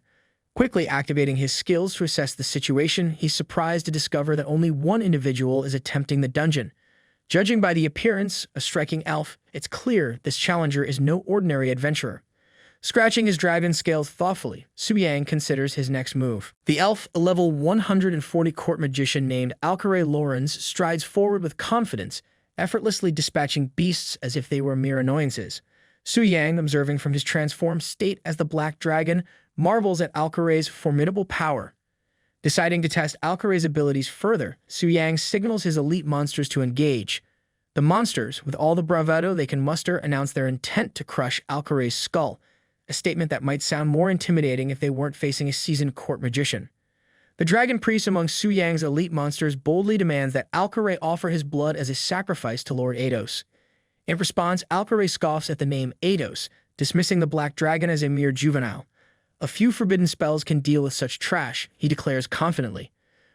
Quickly activating his skills to assess the situation, he's surprised to discover that only one individual is attempting the dungeon. Judging by the appearance, a striking elf, it's clear this challenger is no ordinary adventurer. Scratching his dragon scales thoughtfully, Su Yang considers his next move. The elf, a level 140 court magician named Alcaray Lawrence, strides forward with confidence, effortlessly dispatching beasts as if they were mere annoyances. Su Yang, observing from his transformed state as the Black Dragon, marvels at Alcare's formidable power. Deciding to test Alcare's abilities further, Su Yang signals his elite monsters to engage. The monsters, with all the bravado they can muster, announce their intent to crush Alcare's skull, a statement that might sound more intimidating if they weren't facing a seasoned court magician. The dragon priest among Su Yang's elite monsters boldly demands that Alcare offer his blood as a sacrifice to Lord Eidos. In response, Alcare scoffs at the name Eidos, dismissing the Black Dragon as a mere juvenile. A few forbidden spells can deal with such trash, he declares confidently.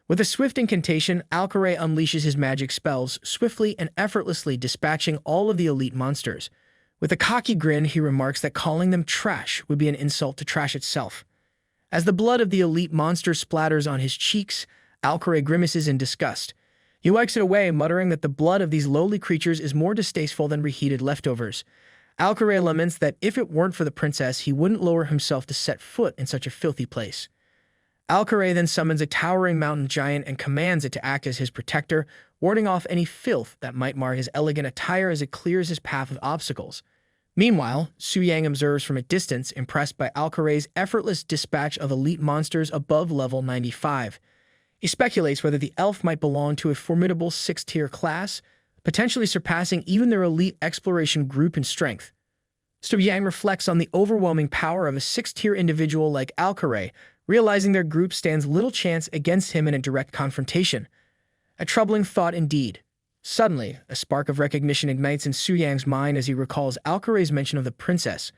With a swift incantation, Alcare unleashes his magic spells, swiftly and effortlessly dispatching all of the elite monsters. With a cocky grin, he remarks that calling them trash would be an insult to trash itself. As the blood of the elite monster splatters on his cheeks, Alcare grimaces in disgust. He wipes it away, muttering that the blood of these lowly creatures is more distasteful than reheated leftovers. Alcare laments that if it weren't for the princess, he wouldn't lower himself to set foot in such a filthy place. Alcare then summons a towering mountain giant and commands it to act as his protector, warding off any filth that might mar his elegant attire as it clears his path of obstacles. Meanwhile, Su Yang observes from a distance, impressed by Alcare's effortless dispatch of elite monsters above level 95. He speculates whether the elf might belong to a formidable 6th-tier class, potentially surpassing even their elite exploration group in strength. Su Yang reflects on the overwhelming power of a 6th-tier individual like Alcare, realizing their group stands little chance against him in a direct confrontation. A troubling thought indeed. Suddenly, a spark of recognition ignites in Su Yang's mind as he recalls Alcare's mention of the princess.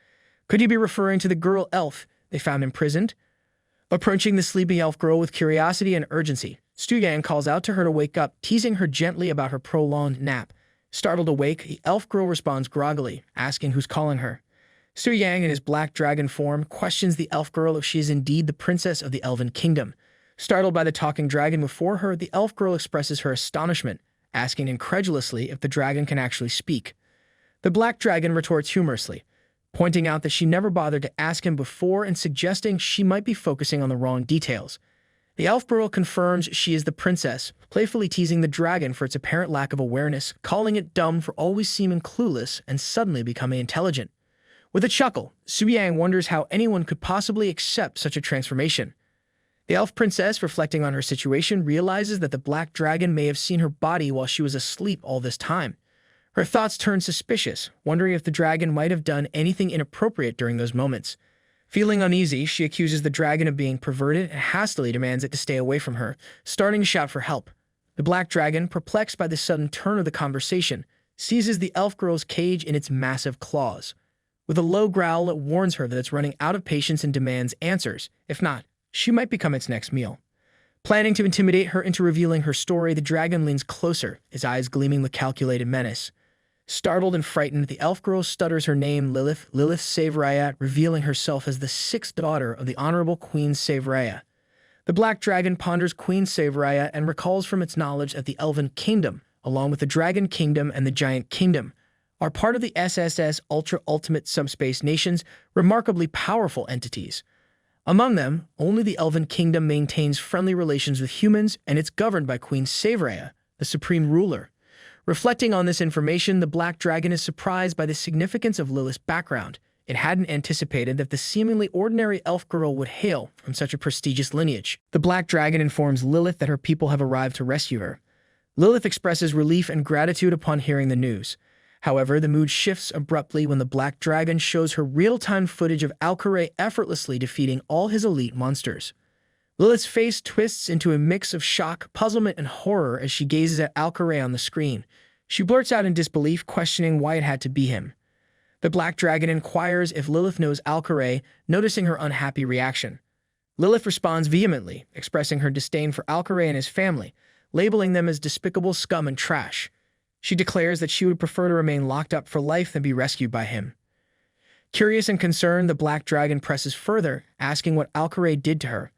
Could he be referring to the girl elf they found imprisoned? Approaching the sleepy elf girl with curiosity and urgency, Su Yang calls out to her to wake up, teasing her gently about her prolonged nap. Startled awake, the elf girl responds groggily, asking who's calling her. Su Yang, in his black dragon form, questions the elf girl if she is indeed the princess of the Elven Kingdom. Startled by the talking dragon before her, the elf girl expresses her astonishment, asking incredulously if the dragon can actually speak. The black dragon retorts humorously, pointing out that she never bothered to ask him before and suggesting she might be focusing on the wrong details. The elf girl confirms she is the princess, playfully teasing the dragon for its apparent lack of awareness, calling it dumb for always seeming clueless and suddenly becoming intelligent. With a chuckle, Su Yang wonders how anyone could possibly accept such a transformation. The elf princess, reflecting on her situation, realizes that the black dragon may have seen her body while she was asleep all this time. Her thoughts turn suspicious, wondering if the dragon might have done anything inappropriate during those moments. Feeling uneasy, she accuses the dragon of being perverted and hastily demands it to stay away from her, starting to shout for help. The black dragon, perplexed by the sudden turn of the conversation, seizes the elf girl's cage in its massive claws. With a low growl, it warns her that it's running out of patience and demands answers. If not, she might become its next meal. Planning to intimidate her into revealing her story, the dragon leans closer, his eyes gleaming with calculated menace. Startled and frightened, the elf girl stutters her name, Lilith Savraya, revealing herself as the 6th daughter of the Honorable Queen Savraya. The black dragon ponders Queen Savraya and recalls from its knowledge that the Elven Kingdom, along with the Dragon Kingdom and the Giant Kingdom, are part of the SSS Ultra-Ultimate Subspace Nations, remarkably powerful entities. Among them, only the Elven Kingdom maintains friendly relations with humans, and it's governed by Queen Savraya, the supreme ruler. Reflecting on this information, the Black Dragon is surprised by the significance of Lilith's background. It hadn't anticipated that the seemingly ordinary elf girl would hail from such a prestigious lineage. The Black Dragon informs Lilith that her people have arrived to rescue her. Lilith expresses relief and gratitude upon hearing the news. However, the mood shifts abruptly when the Black Dragon shows her real-time footage of Alcare effortlessly defeating all his elite monsters. Lilith's face twists into a mix of shock, puzzlement, and horror as she gazes at Alcare on the screen. She blurts out in disbelief, questioning why it had to be him. The Black Dragon inquires if Lilith knows Alcare, noticing her unhappy reaction. Lilith responds vehemently, expressing her disdain for Alcare and his family, labeling them as despicable scum and trash. She declares that she would prefer to remain locked up for life than be rescued by him. Curious and concerned, the Black Dragon presses further, asking what Alcare did to her.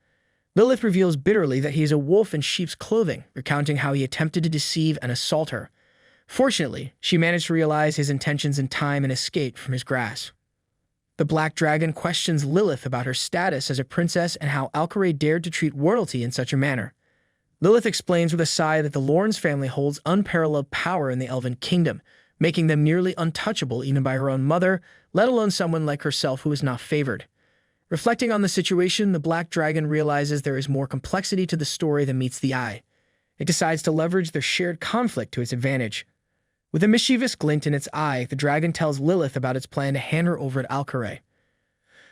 Lilith reveals bitterly that he is a wolf in sheep's clothing, recounting how he attempted to deceive and assault her. Fortunately, she managed to realize his intentions in time and escape from his grasp. The Black Dragon questions Lilith about her status as a princess and how Alcare dared to treat royalty in such a manner. Lilith explains with a sigh that the Lorne's family holds unparalleled power in the Elven Kingdom, making them nearly untouchable even by her own mother, let alone someone like herself who is not favored. Reflecting on the situation, the Black Dragon realizes there is more complexity to the story than meets the eye. It decides to leverage their shared conflict to its advantage. With a mischievous glint in its eye, the dragon tells Lilith about its plan to hand her over to Alcaray.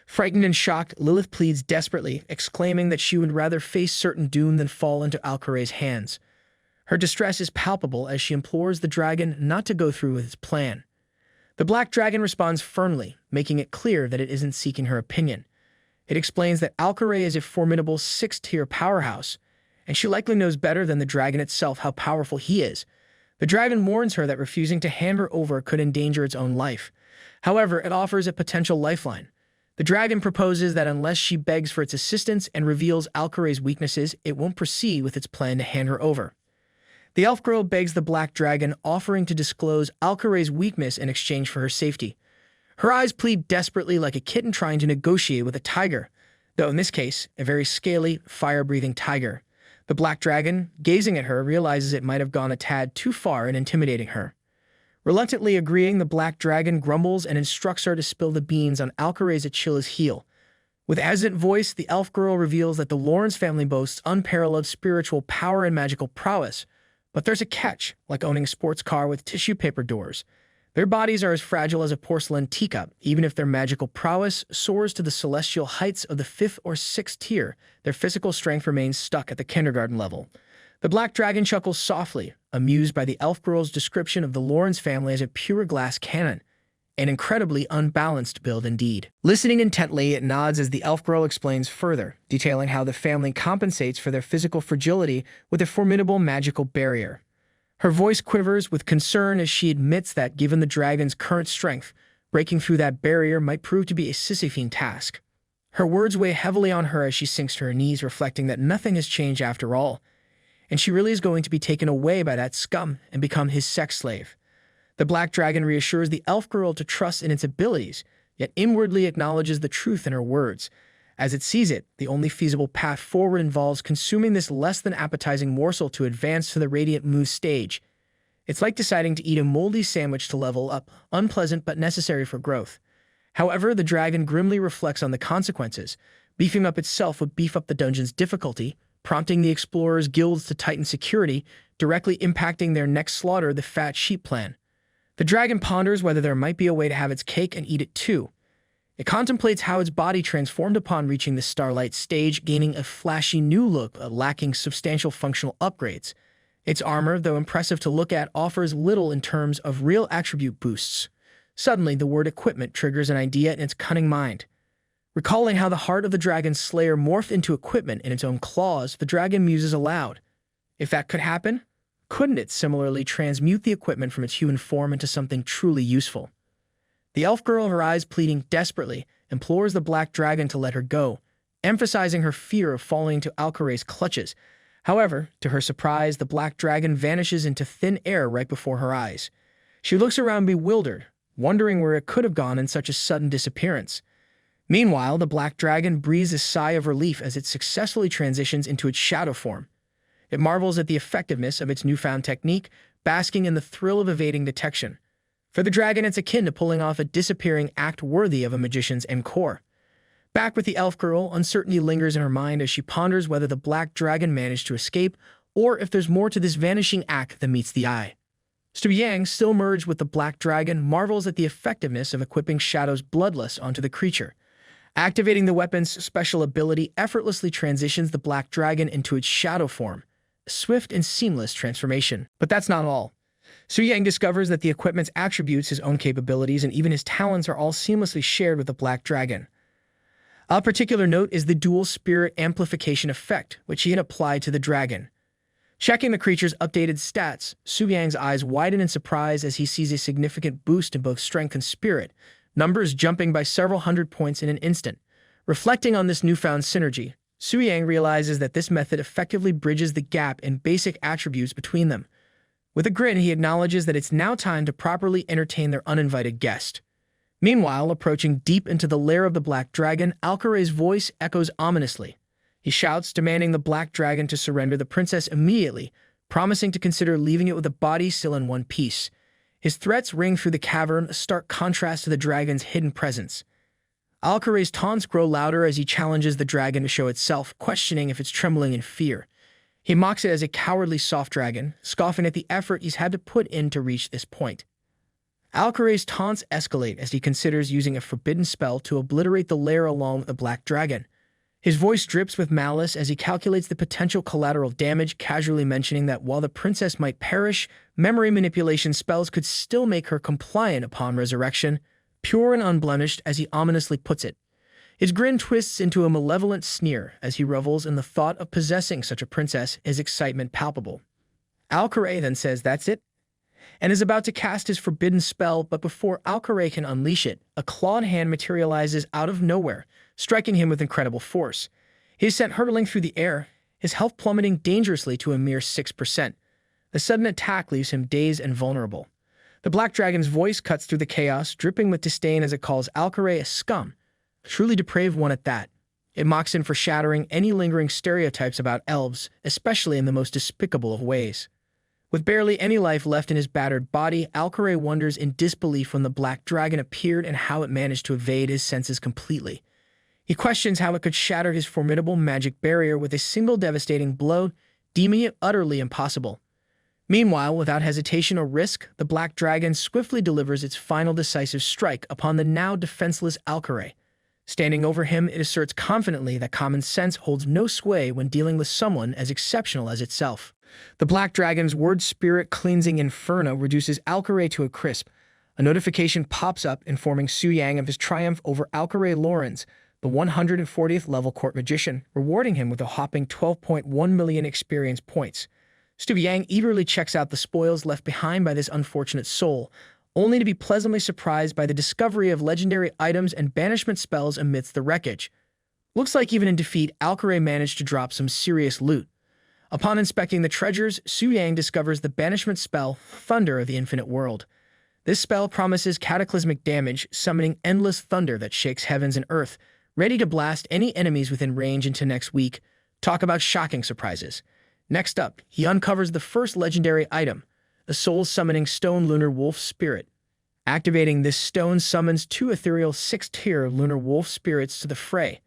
Frightened and shocked, Lilith pleads desperately, exclaiming that she would rather face certain doom than fall into Alcaray's hands. Her distress is palpable as she implores the dragon not to go through with its plan. The Black Dragon responds firmly, making it clear that it isn't seeking her opinion. It explains that Alcaray is a formidable 6th-tier powerhouse, and she likely knows better than the dragon itself how powerful he is. The dragon warns her that refusing to hand her over could endanger its own life. However, it offers a potential lifeline. The dragon proposes that unless she begs for its assistance and reveals Alcaray's weaknesses, it won't proceed with its plan to hand her over. The elf girl begs the Black Dragon, offering to disclose Alcaray's weakness in exchange for her safety. Her eyes plead desperately like a kitten trying to negotiate with a tiger, though in this case, a very scaly, fire-breathing tiger. The Black Dragon, gazing at her, realizes it might have gone a tad too far in intimidating her. Reluctantly agreeing, the Black Dragon grumbles and instructs her to spill the beans on Alcaray's Achilles' heel. With hesitant voice, the elf girl reveals that the Lawrence family boasts unparalleled spiritual power and magical prowess. But there's a catch, like owning a sports car with tissue paper doors. Their bodies are as fragile as a porcelain teacup. Even if their magical prowess soars to the celestial heights of the 5th or 6th tier, their physical strength remains stuck at the kindergarten level. The Black Dragon chuckles softly, amused by the elf girl's description of the Lawrence family as a pure glass cannon. An incredibly unbalanced build indeed. Listening intently, it nods as the elf girl explains further, detailing how the family compensates for their physical fragility with a formidable magical barrier. Her voice quivers with concern as she admits that, given the dragon's current strength, breaking through that barrier might prove to be a Sisyphean task. Her words weigh heavily on her as she sinks to her knees, reflecting that nothing has changed after all, and she really is going to be taken away by that scum and become his sex slave. The Black Dragon reassures the elf girl to trust in its abilities, yet inwardly acknowledges the truth in her words. As it sees it, the only feasible path forward involves consuming this less-than-appetizing morsel to advance to the Radiant Moose stage. It's like deciding to eat a moldy sandwich to level up, unpleasant but necessary for growth. However, the dragon grimly reflects on the consequences. Beefing up itself would beef up the dungeon's difficulty, prompting the explorers' guilds to tighten security, directly impacting their next slaughter, the Fat Sheep plan. The dragon ponders whether there might be a way to have its cake and eat it too. It contemplates how its body transformed upon reaching the Starlight stage, gaining a flashy new look, lacking substantial functional upgrades. Its armor, though impressive to look at, offers little in terms of real attribute boosts. Suddenly, the word equipment triggers an idea in its cunning mind. Recalling how the heart of the dragon's slayer morphed into equipment in its own claws, the dragon muses aloud. If that could happen, couldn't it similarly transmute the equipment from its human form into something truly useful? The elf girl, her eyes pleading desperately, implores the Black Dragon to let her go, emphasizing her fear of falling into Alcaray's clutches. However, to her surprise, the Black Dragon vanishes into thin air right before her eyes. She looks around bewildered, wondering where it could have gone in such a sudden disappearance. Meanwhile, the Black Dragon breathes a sigh of relief as it successfully transitions into its shadow form. It marvels at the effectiveness of its newfound technique, basking in the thrill of evading detection. For the dragon, it's akin to pulling off a disappearing act worthy of a magician's encore. Back with the elf girl, uncertainty lingers in her mind as she ponders whether the Black Dragon managed to escape, or if there's more to this vanishing act than meets the eye. Stu Yang, still merged with the Black Dragon, marvels at the effectiveness of equipping Shadow's Bloodlust onto the creature. Activating the weapon's special ability effortlessly transitions the Black Dragon into its shadow form, a swift and seamless transformation. But that's not all. Su Yang discovers that the equipment's attributes, his own capabilities, and even his talents are all seamlessly shared with the Black Dragon. Of particular note is the dual spirit amplification effect, which he had applied to the dragon. Checking the creature's updated stats, Su Yang's eyes widen in surprise as he sees a significant boost in both strength and spirit, numbers jumping by several hundred points in an instant. Reflecting on this newfound synergy, Su Yang realizes that this method effectively bridges the gap in basic attributes between them. With a grin, he acknowledges that it's now time to properly entertain their uninvited guest. Meanwhile, approaching deep into the lair of the Black Dragon, Alcaray's voice echoes ominously. He shouts, demanding the black dragon to surrender the princess immediately, promising to consider leaving it with the body still in one piece. His threats ring through the cavern, a stark contrast to the dragon's hidden presence. Alcaray's taunts grow louder as he challenges the dragon to show itself, questioning if it's trembling in fear. He mocks it as a cowardly soft dragon, scoffing at the effort he's had to put in to reach this point. Alcaray's taunts escalate as he considers using a forbidden spell to obliterate the lair along with the black dragon. His voice drips with malice as he calculates the potential collateral damage, casually mentioning that while the princess might perish, memory manipulation spells could still make her compliant upon resurrection, pure and unblemished as he ominously puts it. His grin twists into a malevolent sneer as he revels in the thought of possessing such a princess, his excitement palpable. Alcaray then says that's it, and is about to cast his forbidden spell, but before Alcaray can unleash it, a clawed hand materializes out of nowhere, striking him with incredible force. He is sent hurtling through the air, his health plummeting dangerously to a mere 6%. The sudden attack leaves him dazed and vulnerable. The black dragon's voice cuts through the chaos, dripping with disdain as it calls Alcaray a scum, a truly depraved one at that. It mocks him for shattering any lingering stereotypes about elves, especially in the most despicable of ways. With barely any life left in his battered body, Alcaray wonders in disbelief when the black dragon appeared and how it managed to evade his senses completely. He questions how it could shatter his formidable magic barrier with a single devastating blow, deeming it utterly impossible. Meanwhile, without hesitation or risk, the black dragon swiftly delivers its final decisive strike upon the now defenseless Alcaray. Standing over him, it asserts confidently that common sense holds no sway when dealing with someone as exceptional as itself. The black dragon's word spirit cleansing inferno reduces Alcaray to a crisp. A notification pops up informing Su Yang of his triumph over Alcaray Lawrence, the 140th level court magician, rewarding him with a whopping 12.1 million experience points. Su Yang eagerly checks out the spoils left behind by this unfortunate soul, only to be pleasantly surprised by the discovery of legendary items and banishment spells amidst the wreckage. Looks like even in defeat, Alcaray managed to drop some serious loot. Upon inspecting the treasures, Su Yang discovers the banishment spell, Thunder of the Infinite World. This spell promises cataclysmic damage, summoning endless thunder that shakes heavens and earth, ready to blast any enemies within range into next week. Talk about shocking surprises. Next up, he uncovers the first legendary item, the soul-summoning stone lunar wolf spirit. Activating this stone summons 2 ethereal 6th-tier lunar wolf spirits to the fray.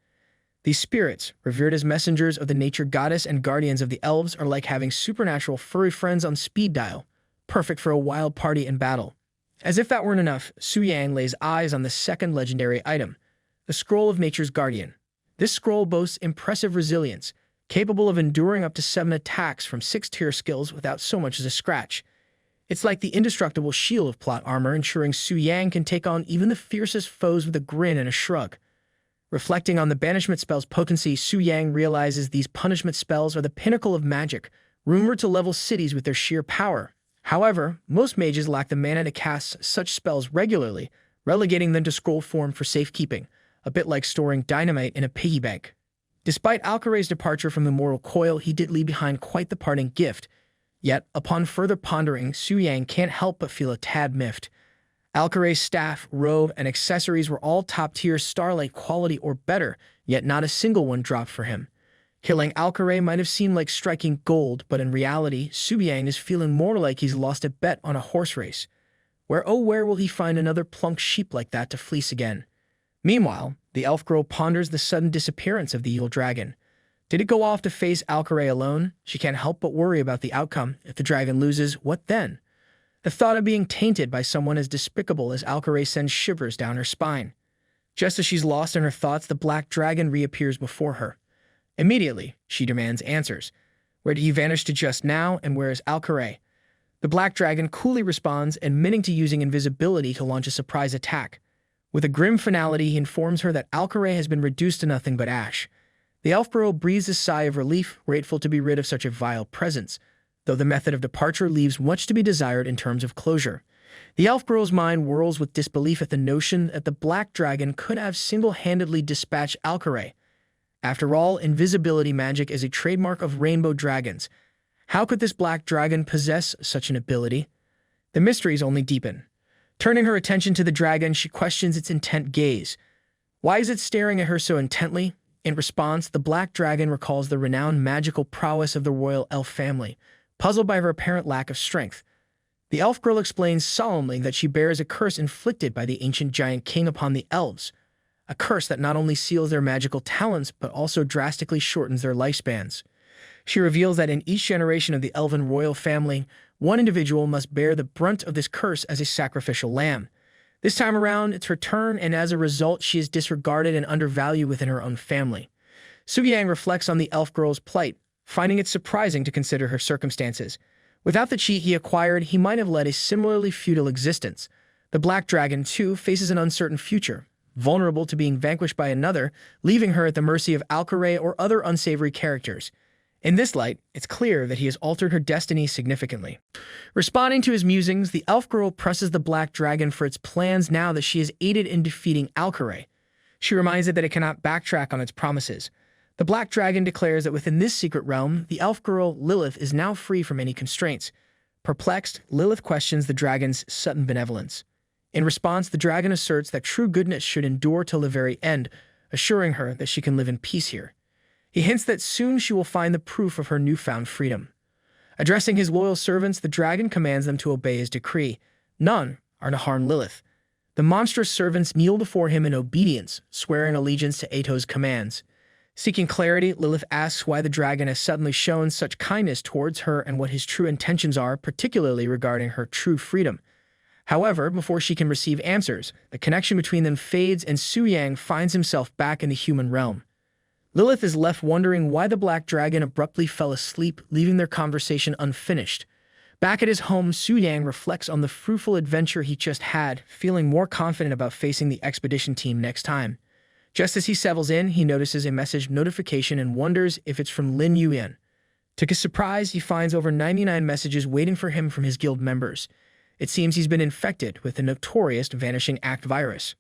These spirits, revered as messengers of the nature goddess and guardians of the elves, are like having supernatural furry friends on speed dial, perfect for a wild party in battle. As if that weren't enough, Su Yang lays eyes on the second legendary item, the Scroll of Nature's Guardian. This scroll boasts impressive resilience, capable of enduring up to 7 attacks from 6th-tier skills without so much as a scratch. It's like the indestructible shield of plot armor, ensuring Su Yang can take on even the fiercest foes with a grin and a shrug. Reflecting on the banishment spell's potency, Su Yang realizes these punishment spells are the pinnacle of magic, rumored to level cities with their sheer power. However, most mages lack the mana to cast such spells regularly, relegating them to scroll form for safekeeping, a bit like storing dynamite in a piggy bank. Despite Alcaray's departure from the mortal coil, he did leave behind quite the parting gift. Yet, upon further pondering, Su Yang can't help but feel a tad miffed. Alcaray's staff, robe, and accessories were all top-tier Starlight quality or better, yet not a single one dropped for him. Killing Alcaray might have seemed like striking gold, but in reality, Su Yang is feeling more like he's lost a bet on a horse race. Where will he find another plunk sheep like that to fleece again? Meanwhile, the elf girl ponders the sudden disappearance of the evil dragon. Did it go off to face Alcaray alone? She can't help but worry about the outcome. If the dragon loses, what then? The thought of being tainted by someone as despicable as Alcaray sends shivers down her spine. Just as she's lost in her thoughts, the black dragon reappears before her. Immediately, she demands answers. Where did he vanish to just now, and where is Alcaray? The black dragon coolly responds, admitting to using invisibility to launch a surprise attack. With a grim finality, he informs her that Alcaray has been reduced to nothing but ash. The elf girl breathes a sigh of relief, grateful to be rid of such a vile presence, though the method of departure leaves much to be desired in terms of closure. The elf girl's mind whirls with disbelief at the notion that the black dragon could have single-handedly dispatched Alcaray. After all, invisibility magic is a trademark of rainbow dragons. How could this black dragon possess such an ability? The mysteries only deepen. Turning her attention to the dragon, she questions its intent gaze. Why is it staring at her so intently? In response, the black dragon recalls the renowned magical prowess of the royal elf family, puzzled by her apparent lack of strength. The elf girl explains solemnly that she bears a curse inflicted by the ancient giant king upon the elves, a curse that not only seals their magical talents but also drastically shortens their lifespans. She reveals that in each generation of the elven royal family, one individual must bear the brunt of this curse as a sacrificial lamb. This time around, it's her turn, and as a result, she is disregarded and undervalued within her own family. Soo-yang reflects on the elf girl's plight, finding it surprising to consider her circumstances. Without the chi he acquired, he might have led a similarly futile existence. The black dragon, too, faces an uncertain future, vulnerable to being vanquished by another, leaving her at the mercy of Alcaray or other unsavory characters. In this light, it's clear that he has altered her destiny significantly. Responding to his musings, the elf girl presses the black dragon for its plans now that she has aided in defeating Alcaray. She reminds it that it cannot backtrack on its promises. The black dragon declares that within this secret realm, the elf girl, Lilith, is now free from any constraints. Perplexed, Lilith questions the dragon's sudden benevolence. In response, the dragon asserts that true goodness should endure till the very end, assuring her that she can live in peace here. He hints that soon she will find the proof of her newfound freedom. Addressing his loyal servants, the dragon commands them to obey his decree. None are to harm Lilith. The monstrous servants kneel before him in obedience, swearing allegiance to Ato's commands. Seeking clarity, Lilith asks why the dragon has suddenly shown such kindness towards her and what his true intentions are, particularly regarding her true freedom. However, before she can receive answers, the connection between them fades and Soo-yang finds himself back in the human realm. Lilith is left wondering why the black dragon abruptly fell asleep, leaving their conversation unfinished. Back at his home, Soo-yang reflects on the fruitful adventure he just had, feeling more confident about facing the expedition team next time. Just as he settles in, he notices a message notification and wonders if it's from Lin Yuyan. To his surprise, he finds over 99 messages waiting for him from his guild members. It seems he's been infected with the notorious Vanishing Act virus.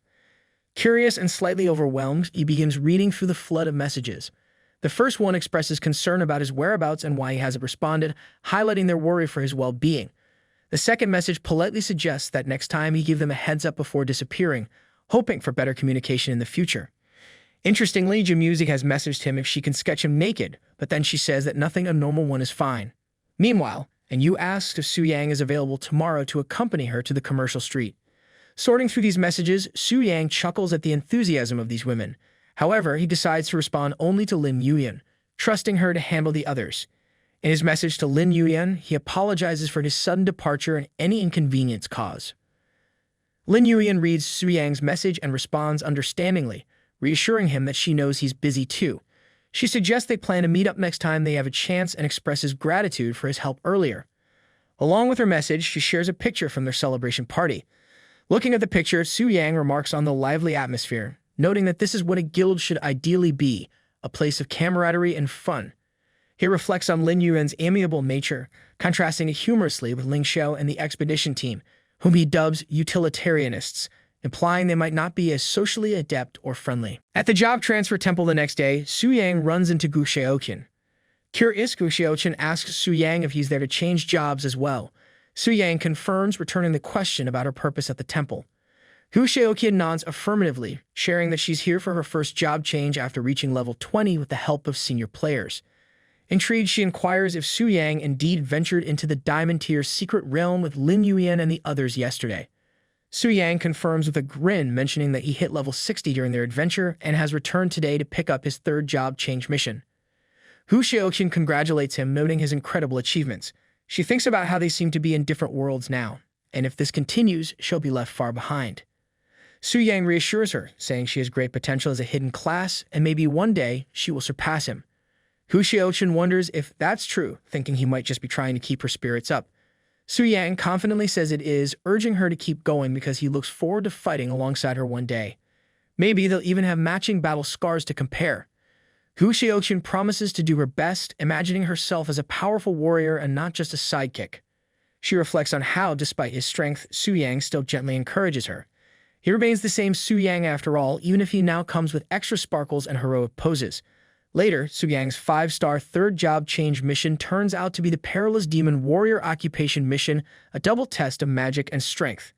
Curious and slightly overwhelmed, he begins reading through the flood of messages. The first one expresses concern about his whereabouts and why he hasn't responded, highlighting their worry for his well-being. The second message politely suggests that next time he give them a heads up before disappearing, hoping for better communication in the future. Interestingly, Jamusic has messaged him if she can sketch him naked, but then she says that nothing abnormal one is fine. Meanwhile, and Yu asks if Soo-yang is available tomorrow to accompany her to the commercial street. Sorting through these messages, Soo-yang chuckles at the enthusiasm of these women. However, he decides to respond only to Lin Yuyan, trusting her to handle the others. In his message to Lin Yuyan, he apologizes for his sudden departure and any inconvenience caused. Lin Yuyan reads Soo-yang's message and responds understandingly, reassuring him that she knows he's busy too. She suggests they plan to meet up next time they have a chance and expresses gratitude for his help earlier. Along with her message, she shares a picture from their celebration party. Looking at the picture, Soo-yang remarks on the lively atmosphere, noting that this is what a guild should ideally be, a place of camaraderie and fun. He reflects on Lin Yuan's amiable nature, contrasting it humorously with Ling Xiao and the expedition team, whom he dubs utilitarianists, implying they might not be as socially adept or friendly. At the job transfer temple the next day, Soo-yang runs into Gu Xiaoqian. Curious, Gu Xiaoqian asks Soo-yang if he's there to change jobs as well. Soo-yang confirms, returning the question about her purpose at the temple. Gu Xiaoqian nods affirmatively, sharing that she's here for her first job change after reaching level 20 with the help of senior players. Intrigued, she inquires if Soo-yang indeed ventured into the Diamond Tier's secret realm with Lin Yuyan and the others yesterday. Soo-yang confirms with a grin, mentioning that he hit level 60 during their adventure and has returned today to pick up his third job change mission. Gu Xiaoqian congratulates him, noting his incredible achievements. She thinks about how they seem to be in different worlds now, and if this continues, she'll be left far behind. Soo-yang reassures her, saying she has great potential as a hidden class, and maybe one day she will surpass him. Gu Xiaoqian wonders if that's true, thinking he might just be trying to keep her spirits up. Soo-yang confidently says it is, urging her to keep going because he looks forward to fighting alongside her one day. Maybe they'll even have matching battle scars to compare. Gu Xiaoqian promises to do her best, imagining herself as a powerful warrior and not just a sidekick. She reflects on how, despite his strength, Soo-yang still gently encourages her. He remains the same Soo-yang after all, even if he now comes with extra sparkles and heroic poses. Later, Soo-yang's 5-star third job change mission turns out to be the Perilous Demon Warrior Occupation mission, a double test of magic and strength.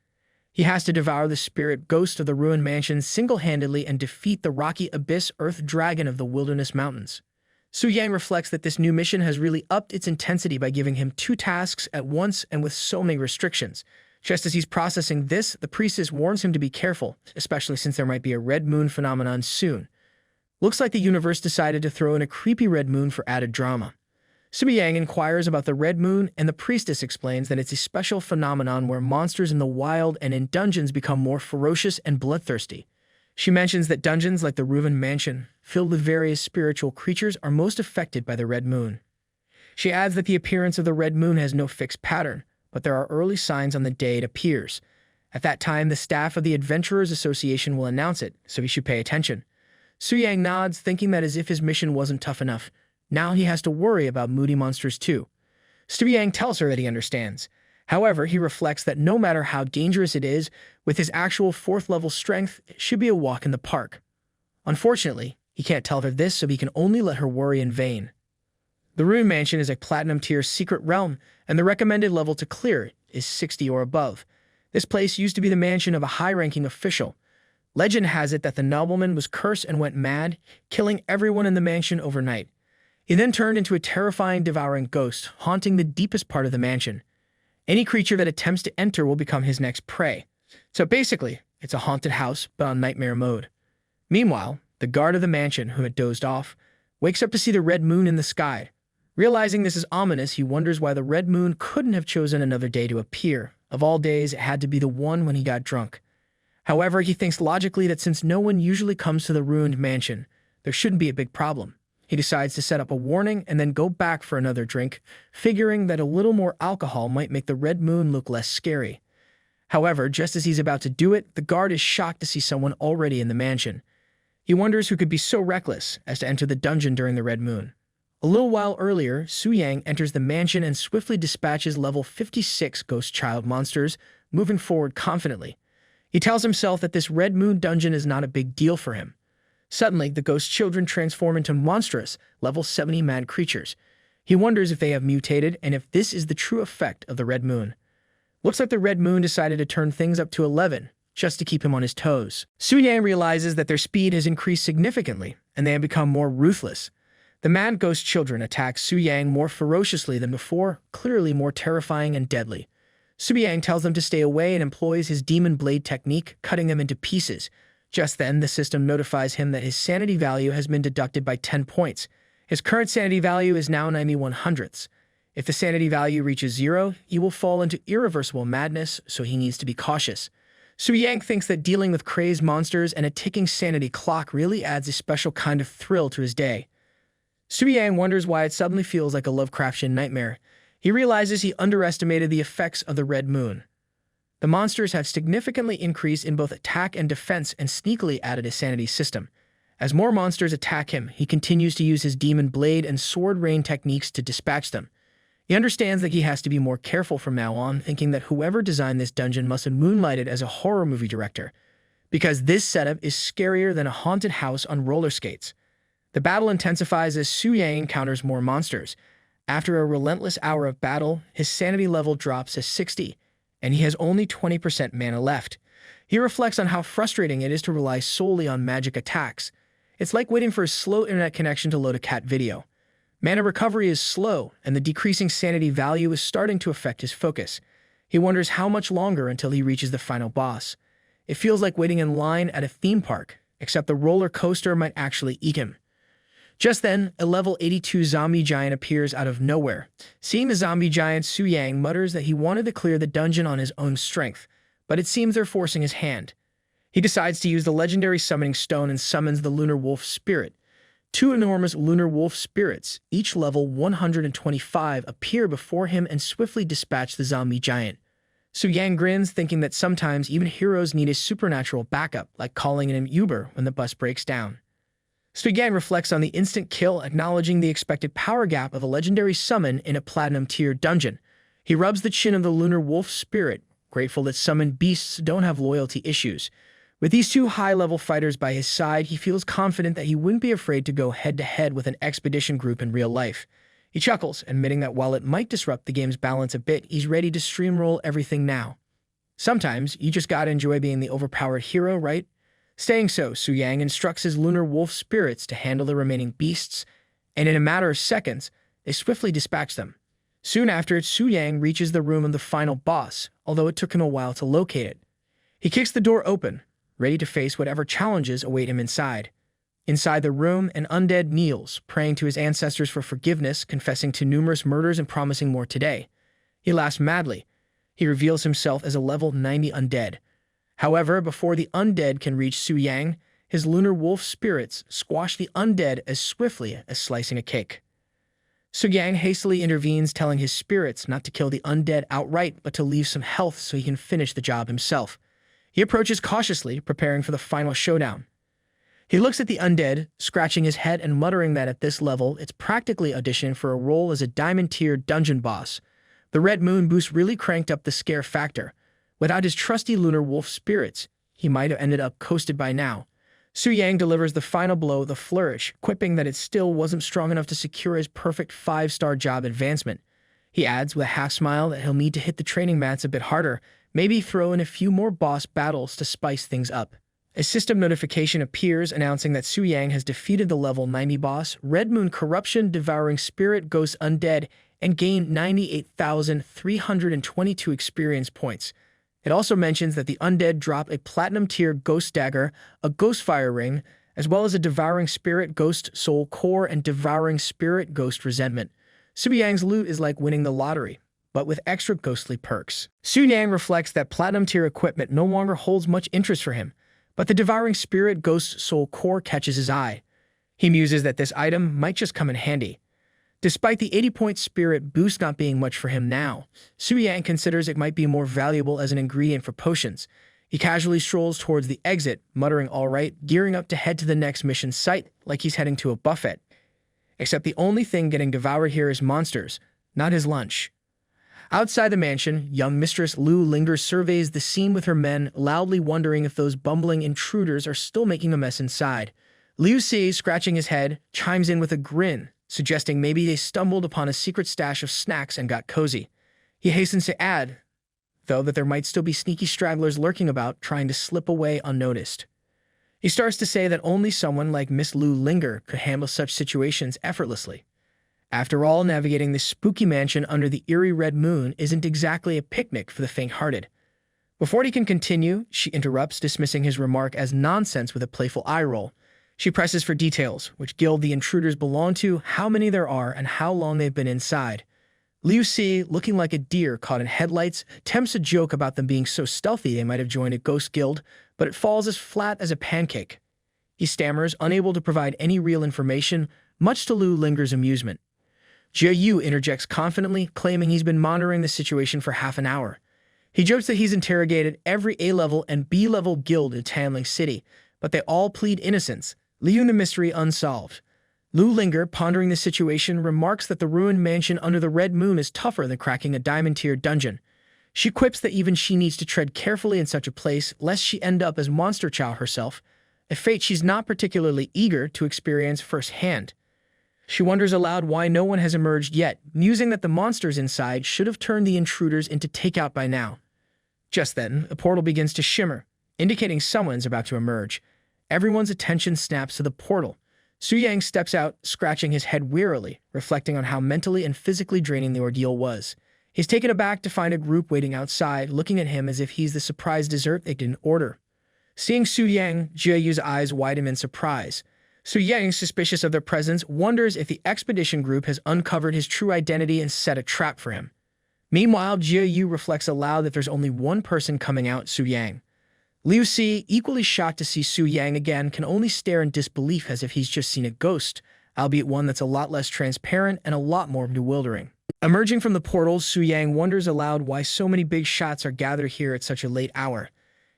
He has to devour the spirit ghost of the ruined mansion single-handedly and defeat the rocky abyss earth dragon of the wilderness mountains. Su Yang reflects that this new mission has really upped its intensity by giving him 2 tasks at once and with so many restrictions. Just as he's processing this, the priestess warns him to be careful, especially since there might be a red moon phenomenon soon. Looks like the universe decided to throw in a creepy red moon for added drama. Su Yang inquires about the red moon, and the priestess explains that it's a special phenomenon where monsters in the wild and in dungeons become more ferocious and bloodthirsty. She mentions that dungeons like the ruined mansion, filled with various spiritual creatures, are most affected by the red moon. She adds that the appearance of the red moon has no fixed pattern, but there are early signs on the day it appears. At that time, the staff of the Adventurers Association will announce it, so he should pay attention. Su Yang nods, thinking that as if his mission wasn't tough enough, now he has to worry about moody monsters too. Su Yang tells her that he understands. However, he reflects that no matter how dangerous it is, with his actual 4th-level strength, it should be a walk in the park. Unfortunately, he can't tell her this, so he can only let her worry in vain. The Ruined Mansion is a Platinum-tier secret realm, and the recommended level to clear it is 60 or above. This place used to be the mansion of a high-ranking official. Legend has it that the nobleman was cursed and went mad, killing everyone in the mansion overnight. He then turned into a terrifying, devouring ghost, haunting the deepest part of the mansion. Any creature that attempts to enter will become his next prey. So basically, it's a haunted house, but on nightmare mode. Meanwhile, the guard of the mansion, who had dozed off, wakes up to see the red moon in the sky. Realizing this is ominous, he wonders why the red moon couldn't have chosen another day to appear. Of all days, it had to be the one when he got drunk. However, he thinks logically that since no one usually comes to the ruined mansion, there shouldn't be a big problem. He decides to set up a warning and then go back for another drink, figuring that a little more alcohol might make the red moon look less scary. However, just as he's about to do it, the guard is shocked to see someone already in the mansion. He wonders who could be so reckless as to enter the dungeon during the red moon. A little while earlier, Su Yang enters the mansion and swiftly dispatches level 56 ghost child monsters, moving forward confidently. He tells himself that this red moon dungeon is not a big deal for him. Suddenly, the ghost children transform into monstrous, level 70 mad creatures. He wonders if they have mutated and if this is the true effect of the red moon. Looks like the red moon decided to turn things up to 11, just to keep him on his toes. Su Yang realizes that their speed has increased significantly, and they have become more ruthless. The mad ghost children attack Su Yang more ferociously than before, clearly more terrifying and deadly. Su Yang tells them to stay away and employs his demon blade technique, cutting them into pieces. Just then, the system notifies him that his sanity value has been deducted by 10 points. His current sanity value is now 91 hundredths. If the sanity value reaches 0, he will fall into irreversible madness, so he needs to be cautious. Su Yang thinks that dealing with crazed monsters and a ticking sanity clock really adds a special kind of thrill to his day. Su Yang wonders why it suddenly feels like a Lovecraftian nightmare. He realizes he underestimated the effects of the red moon. The monsters have significantly increased in both attack and defense and sneakily added a sanity system. As more monsters attack him, he continues to use his demon blade and sword rain techniques to dispatch them. He understands that he has to be more careful from now on, thinking that whoever designed this dungeon must have moonlighted as a horror movie director, because this setup is scarier than a haunted house on roller skates. The battle intensifies as Su Yang encounters more monsters. After a relentless hour of battle, his sanity level drops to 60, and he has only 20% mana left. He reflects on how frustrating it is to rely solely on magic attacks. It's like waiting for a slow internet connection to load a cat video. Mana recovery is slow, and the decreasing sanity value is starting to affect his focus. He wonders how much longer until he reaches the final boss. It feels like waiting in line at a theme park, except the roller coaster might actually eat him. Just then, a level 82 zombie giant appears out of nowhere. Seeing the zombie giant, Su Yang mutters that he wanted to clear the dungeon on his own strength, but it seems they're forcing his hand. He decides to use the legendary summoning stone and summons the lunar wolf spirit. 2 enormous lunar wolf spirits, each level 125, appear before him and swiftly dispatch the zombie giant. Su Yang grins, thinking that sometimes even heroes need a supernatural backup, like calling an Uber when the bus breaks down. Su Yang reflects on the instant kill, acknowledging the expected power gap of a legendary summon in a platinum-tier dungeon. He rubs the chin of the lunar wolf spirit, grateful that summoned beasts don't have loyalty issues. With these 2 high-level fighters by his side, he feels confident that he wouldn't be afraid to go head-to-head with an expedition group in real life. He chuckles, admitting that while it might disrupt the game's balance a bit, he's ready to streamroll everything now. Sometimes you just gotta enjoy being the overpowered hero, right? Staying so, Su Yang instructs his lunar wolf spirits to handle the remaining beasts, and in a matter of seconds, they swiftly dispatch them. Soon after, Su Yang reaches the room of the final boss, although it took him a while to locate it. He kicks the door open, ready to face whatever challenges await him inside. Inside the room, an undead kneels, praying to his ancestors for forgiveness, confessing to numerous murders and promising more today. He laughs madly. He reveals himself as a level 90 undead. However, before the undead can reach Su Yang, his lunar wolf spirits squash the undead as swiftly as slicing a cake. Su Yang hastily intervenes, telling his spirits not to kill the undead outright, but to leave some health so he can finish the job himself. He approaches cautiously, preparing for the final showdown. He looks at the undead, scratching his head and muttering that at this level, it's practically auditioning for a role as a diamond-tier dungeon boss. The red moon boost really cranked up the scare factor. Without his trusty lunar wolf spirits, he might have ended up coasted by now. Su Yang delivers the final blow with a flourish, quipping that it still wasn't strong enough to secure his perfect 5-star job advancement. He adds with a half-smile that he'll need to hit the training mats a bit harder, maybe throw in a few more boss battles to spice things up. A system notification appears announcing that Su Yang has defeated the level 90 boss, Red Moon Corruption Devouring Spirit Ghost Undead, and gained 98,322 experience points. It also mentions that the undead drop a platinum-tier ghost dagger, a ghost fire ring, as well as a devouring spirit ghost soul core and devouring spirit ghost resentment. Su Yang's loot is like winning the lottery, but with extra ghostly perks. Su Yang reflects that platinum-tier equipment no longer holds much interest for him, but the devouring spirit ghost soul core catches his eye. He muses that this item might just come in handy. Despite the 80-point spirit boost not being much for him now, Su Yang considers it might be more valuable as an ingredient for potions. He casually strolls towards the exit, muttering all right, gearing up to head to the next mission site like he's heading to a buffet. Except the only thing getting devoured here is monsters, not his lunch. Outside the mansion, young Mistress Lu Linger surveys the scene with her men, loudly wondering if those bumbling intruders are still making a mess inside. Liu Si, scratching his head, chimes in with a grin, suggesting maybe they stumbled upon a secret stash of snacks and got cozy. He hastens to add, though, that there might still be sneaky stragglers lurking about, trying to slip away unnoticed. He starts to say that only someone like Miss Lu Linger could handle such situations effortlessly. After all, navigating this spooky mansion under the eerie red moon isn't exactly a picnic for the faint-hearted. Before he can continue, she interrupts, dismissing his remark as nonsense with a playful eye roll. She presses for details, which guild the intruders belong to, how many there are, and how long they've been inside. Liu Si, looking like a deer caught in headlights, attempts a joke about them being so stealthy they might have joined a ghost guild, but it falls as flat as a pancake. He stammers, unable to provide any real information, much to Lu Linger's amusement. Jia Yu interjects confidently, claiming he's been monitoring the situation for half an hour. He jokes that he's interrogated every A-level and B-level guild in Tanling City, but they all plead innocence, leaving the mystery unsolved. Lu Linger, pondering the situation, remarks that the ruined mansion under the red moon is tougher than cracking a diamond-tier dungeon. She quips that even she needs to tread carefully in such a place, lest she end up as Monster Chow herself, a fate she's not particularly eager to experience firsthand. She wonders aloud why no one has emerged yet, musing that the monsters inside should have turned the intruders into takeout by now. Just then, a portal begins to shimmer, indicating someone's about to emerge. Everyone's attention snaps to the portal. Su Yang steps out, scratching his head wearily, reflecting on how mentally and physically draining the ordeal was. He's taken aback to find a group waiting outside, looking at him as if he's the surprise dessert they didn't order. Seeing Su Yang, Jia Yu's eyes widen in surprise. Su Yang, suspicious of their presence, wonders if the expedition group has uncovered his true identity and set a trap for him. Meanwhile, Jia Yu reflects aloud that there's only one person coming out, Su Yang. Liu Si, equally shocked to see Su Yang again, can only stare in disbelief as if he's just seen a ghost, albeit one that's a lot less transparent and a lot more bewildering. Emerging from the portal, Su Yang wonders aloud why so many big shots are gathered here at such a late hour.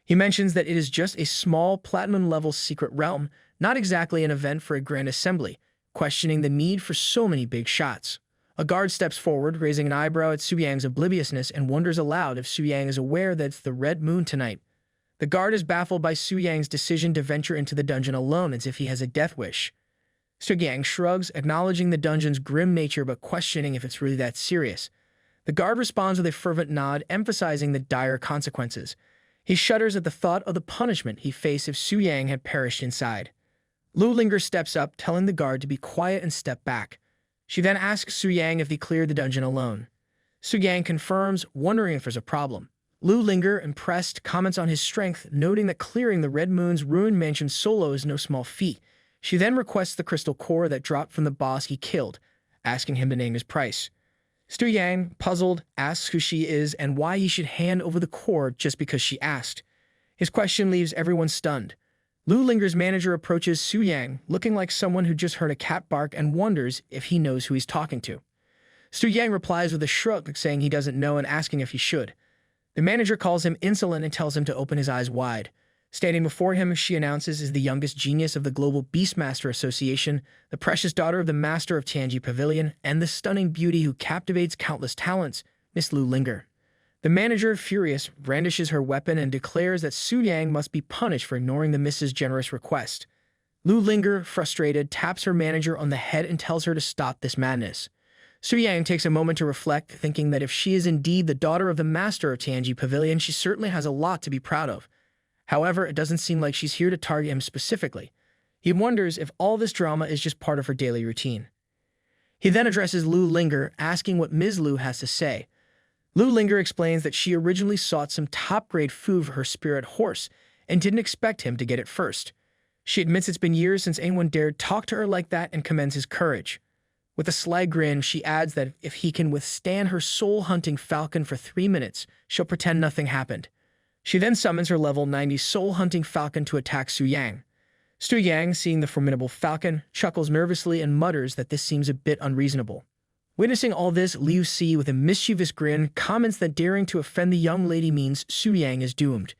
He mentions that it is just a small, platinum-level secret realm, not exactly an event for a grand assembly, questioning the need for so many big shots. A guard steps forward, raising an eyebrow at Su Yang's obliviousness, and wonders aloud if Su Yang is aware that it's the red moon tonight. The guard is baffled by Su Yang's decision to venture into the dungeon alone as if he has a death wish. Su Yang shrugs, acknowledging the dungeon's grim nature but questioning if it's really that serious. The guard responds with a fervent nod, emphasizing the dire consequences. He shudders at the thought of the punishment he'd face if Su Yang had perished inside. Lu Linger steps up, telling the guard to be quiet and step back. She then asks Su Yang if he cleared the dungeon alone. Su Yang confirms, wondering if there's a problem. Lu Linger, impressed, comments on his strength, noting that clearing the Red Moon's ruined mansion solo is no small feat. She then requests the crystal core that dropped from the boss he killed, asking him to name his price. Su Yang, puzzled, asks who she is and why he should hand over the core just because she asked. His question leaves everyone stunned. Lu Linger's manager approaches Su Yang, looking like someone who just heard a cat bark and wonders if he knows who he's talking to. Su Yang replies with a shrug, saying he doesn't know and asking if he should. The manager calls him insolent and tells him to open his eyes wide. Standing before him, she announces, is the youngest genius of the Global Beastmaster Association, the precious daughter of the master of Tianji Pavilion, and the stunning beauty who captivates countless talents, Miss Lu Linger. The manager, furious, brandishes her weapon and declares that Su Yang must be punished for ignoring the Miss's generous request. Lu Linger, frustrated, taps her manager on the head and tells her to stop this madness. Su Yang takes a moment to reflect, thinking that if she is indeed the daughter of the master of Tianji Pavilion, she certainly has a lot to be proud of. However, it doesn't seem like she's here to target him specifically. He wonders if all this drama is just part of her daily routine. He then addresses Lu Linger, asking what Ms. Lu has to say. Lu Linger explains that she originally sought some top-grade food for her spirit horse and didn't expect him to get it first. She admits it's been years since anyone dared talk to her like that and commends his courage. With a sly grin, she adds that if he can withstand her soul-hunting falcon for 3 minutes, she'll pretend nothing happened. She then summons her level 90 soul-hunting falcon to attack Su Yang. Su Yang, seeing the formidable falcon, chuckles nervously and mutters that this seems a bit unreasonable. Witnessing all this, Liu Si, with a mischievous grin, comments that daring to offend the young lady means Su Yang is doomed.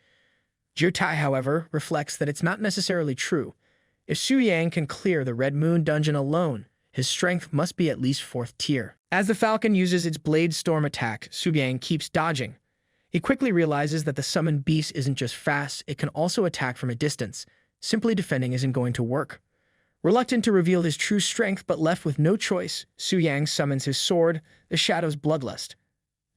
Jiu Tai, however, reflects that it's not necessarily true. If Su Yang can clear the Red Moon dungeon alone, his strength must be at least 4th tier. As the falcon uses its blade storm attack, Su Yang keeps dodging. He quickly realizes that the summoned beast isn't just fast, it can also attack from a distance. Simply defending isn't going to work. Reluctant to reveal his true strength but left with no choice, Su Yang summons his sword, the Shadow's Bloodlust.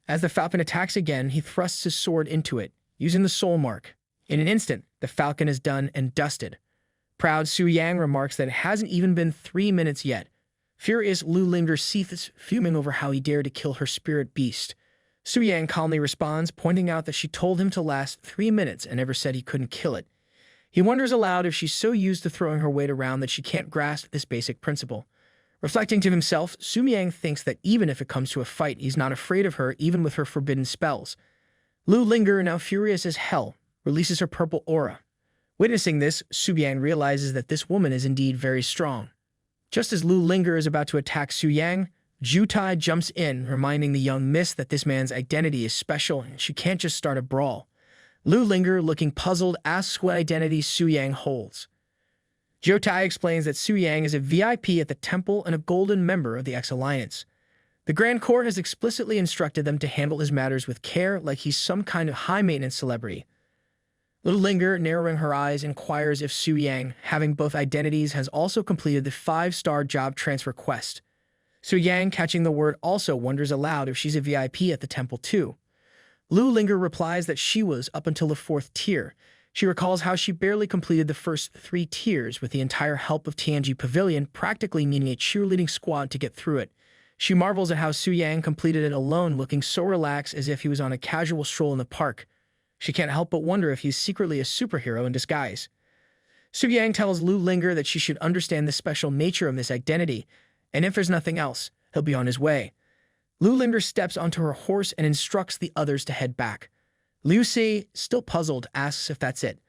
As the falcon attacks again, he thrusts his sword into it, using the soul mark. In an instant, the falcon is done and dusted. Proud Su Yang remarks that it hasn't even been 3 minutes yet. Furious, Lu Linger seethes, fuming over how he dared to kill her spirit beast. Su Yang calmly responds, pointing out that she told him to last 3 minutes and never said he couldn't kill it. He wonders aloud if she's so used to throwing her weight around that she can't grasp this basic principle. Reflecting to himself, Su Yang thinks that even if it comes to a fight, he's not afraid of her even with her forbidden spells. Lu Linger, now furious as hell, releases her purple aura. Witnessing this, Su Yang realizes that this woman is indeed very strong. Just as Lu Linger is about to attack Su Yang, Jiu Tai jumps in, reminding the young miss that this man's identity is special and she can't just start a brawl. Lu Linger, looking puzzled, asks what identity Su Yang holds. Jiu Tai explains that Su Yang is a VIP at the temple and a golden member of the X-Alliance. The Grand Court has explicitly instructed them to handle his matters with care, like he's some kind of high-maintenance celebrity. Lu Linger, narrowing her eyes, inquires if Su Yang, having both identities, has also completed the 5-star job transfer quest. Su Yang, catching the word also, wonders aloud if she's a VIP at the temple too. Lu Linger replies that she was up until the 4th tier. She recalls how she barely completed the first 3 tiers with the entire help of Tianji Pavilion, practically needing a cheerleading squad to get through it. She marvels at how Su Yang completed it alone, looking so relaxed as if he was on a casual stroll in the park. She can't help but wonder if he's secretly a superhero in disguise. Su Yang tells Lu Linger that she should understand the special nature of this identity, and if there's nothing else, he'll be on his way. Lu Linger steps onto her horse and instructs the others to head back. Liu Si, still puzzled, asks if that's it.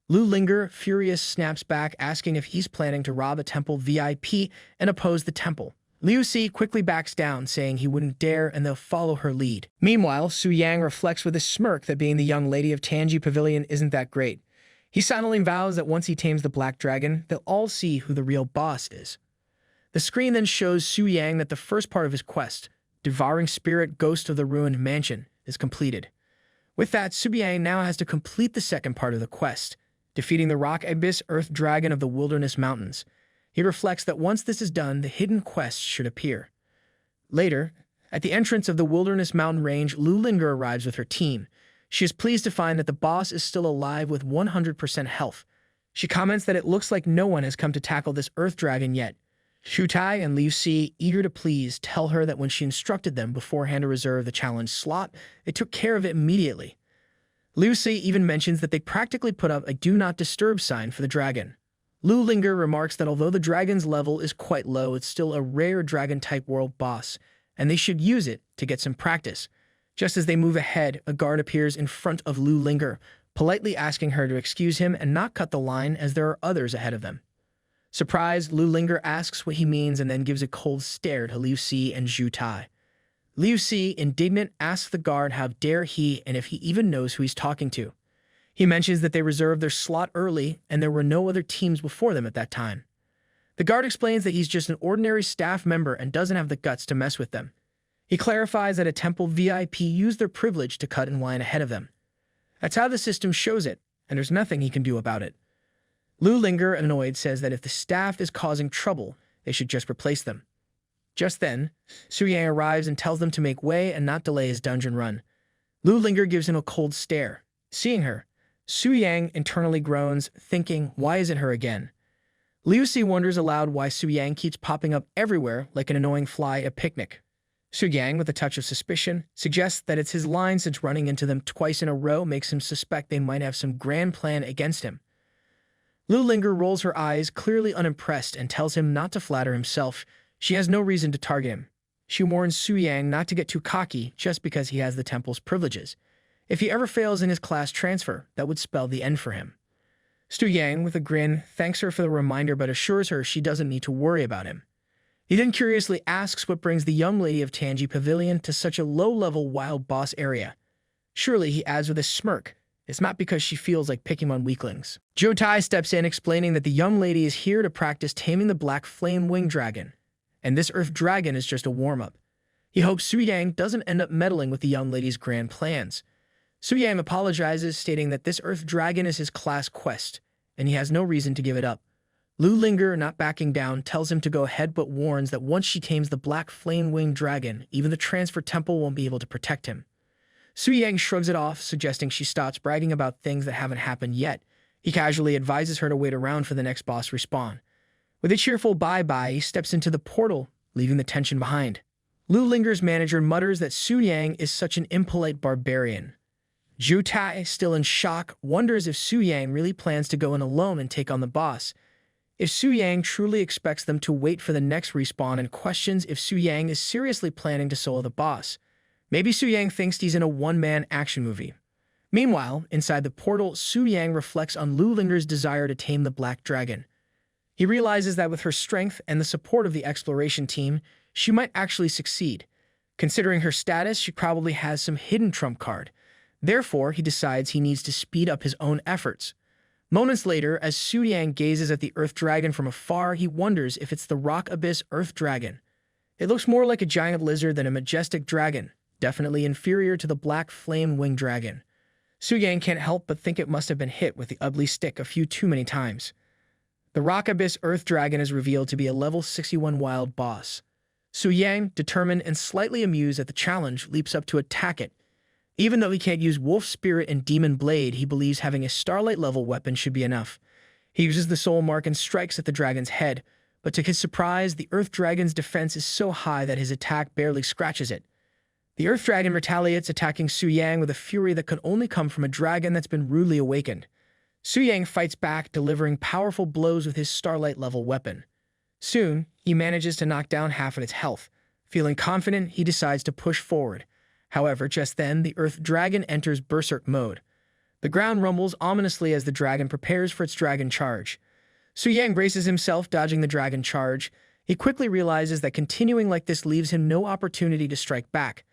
Lu Linger, furious, snaps back, asking if he's planning to rob a temple VIP and oppose the temple. Liu Si quickly backs down, saying he wouldn't dare and they'll follow her lead. Meanwhile, Su Yang reflects with a smirk that being the young lady of Tianji Pavilion isn't that great. He silently vows that once he tames the Black Dragon, they'll all see who the real boss is. The screen then shows Su Yang that the first part of his quest, Devouring Spirit Ghost of the Ruined Mansion, is completed. With that, Su Yang now has to complete the second part of the quest, defeating the Rock Abyss Earth Dragon of the Wilderness Mountains. He reflects that once this is done, the hidden quest should appear. Later, At the entrance of the Wilderness Mountain Range, Lu Linger arrives with her team. She is pleased to find that the boss is still alive with 100% health. She comments that it looks like no one has come to tackle this earth dragon yet. Shutai and Liu Si, eager to please, tell her that when she instructed them beforehand to reserve the challenge slot, they took care of it immediately. Liu Si even mentions that they practically put up a do not disturb sign for the dragon. Lu Linger remarks that although the dragon's level is quite low, it's still a rare dragon-type world boss, and they should use it to get some practice. Just as they move ahead, a guard appears in front of Lu Linger, politely asking her to excuse him and not cut the line as there are others ahead of them. Surprised, Lu Linger asks what he means and then gives a cold stare to Liu Si and Zhu Tai. Liu Si, indignant, asks the guard how dare he and if he even knows who he's talking to. He mentions that they reserved their slot early and there were no other teams before them at that time. The guard explains that he's just an ordinary staff member and doesn't have the guts to mess with them. He clarifies that a temple VIP used their privilege to cut in line ahead of them. That's how the system shows it, and there's nothing he can do about it. Lu Linger, annoyed, says that if the staff is causing trouble, they should just replace them. Just then, Su Yang arrives and tells them to make way and not delay his dungeon run. Lu Linger gives him a cold stare. Seeing her, Su Yang internally groans, thinking, why is it her again? Liu Si wonders aloud why Su Yang keeps popping up everywhere like an annoying fly at a picnic. Su Yang, with a touch of suspicion, suggests that it's his line since running into them twice in a row makes him suspect they might have some grand plan against him. Lu Linger rolls her eyes, clearly unimpressed, and tells him not to flatter himself. She has no reason to target him. She warns Su Yang not to get too cocky just because he has the temple's privileges. If he ever fails in his class transfer, that would spell the end for him. Su Yang, with a grin, thanks her for the reminder but assures her she doesn't need to worry about him. He then curiously asks what brings the young lady of Tangi Pavilion to such a low-level wild boss area. Surely, he adds with a smirk, it's not because she feels like picking on weaklings. Zhou Tai steps in explaining that the young lady is here to practice taming the black flame-winged dragon, and this earth dragon is just a warm-up. He hopes Su Yang doesn't end up meddling with the young lady's grand plans. Su Yang apologizes, stating that this earth dragon is his class quest, and he has no reason to give it up. Lu Linger, not backing down, tells him to go ahead but warns that once she tames the black flame-winged dragon, even the transfer temple won't be able to protect him. Su Yang shrugs it off, suggesting she stops bragging about things that haven't happened yet. He casually advises her to wait around for the next boss respawn. With a cheerful bye-bye, he steps into the portal, leaving the tension behind. Lu Linger's manager mutters that Su Yang is such an impolite barbarian. Zhu Tai, still in shock, wonders if Su Yang really plans to go in alone and take on the boss. If Su Yang truly expects them to wait for the next respawn and questions if Su Yang is seriously planning to solo the boss. Maybe Su Yang thinks he's in a one-man action movie. Meanwhile, inside the portal, Su Yang reflects on Lu Linger's desire to tame the black dragon. He realizes that with her strength and the support of the exploration team, she might actually succeed. Considering her status, she probably has some hidden trump card. Therefore, he decides he needs to speed up his own efforts. Moments later, as Su Yang gazes at the Earth Dragon from afar, he wonders if it's the Rock Abyss Earth Dragon. It looks more like a giant lizard than a majestic dragon, definitely inferior to the black flame-winged dragon. Su Yang can't help but think it must have been hit with the ugly stick a few too many times. The Rock Abyss Earth Dragon is revealed to be a level 61 wild boss. Su Yang, determined and slightly amused at the challenge, leaps up to attack it. Even though he can't use Wolf Spirit and Demon Blade, he believes having a Starlight-level weapon should be enough. He uses the Soul Mark and strikes at the dragon's head, but to his surprise, the Earth Dragon's defense is so high that his attack barely scratches it. The Earth Dragon retaliates, attacking Su Yang with a fury that could only come from a dragon that's been rudely awakened. Su Yang fights back, delivering powerful blows with his Starlight-level weapon. Soon, he manages to knock down half of its health. Feeling confident, he decides to push forward. However, just then, the Earth Dragon enters Berserk mode. The ground rumbles ominously as the dragon prepares for its dragon charge. Su Yang braces himself, dodging the dragon charge. He quickly realizes that continuing like this leaves him no opportunity to strike back.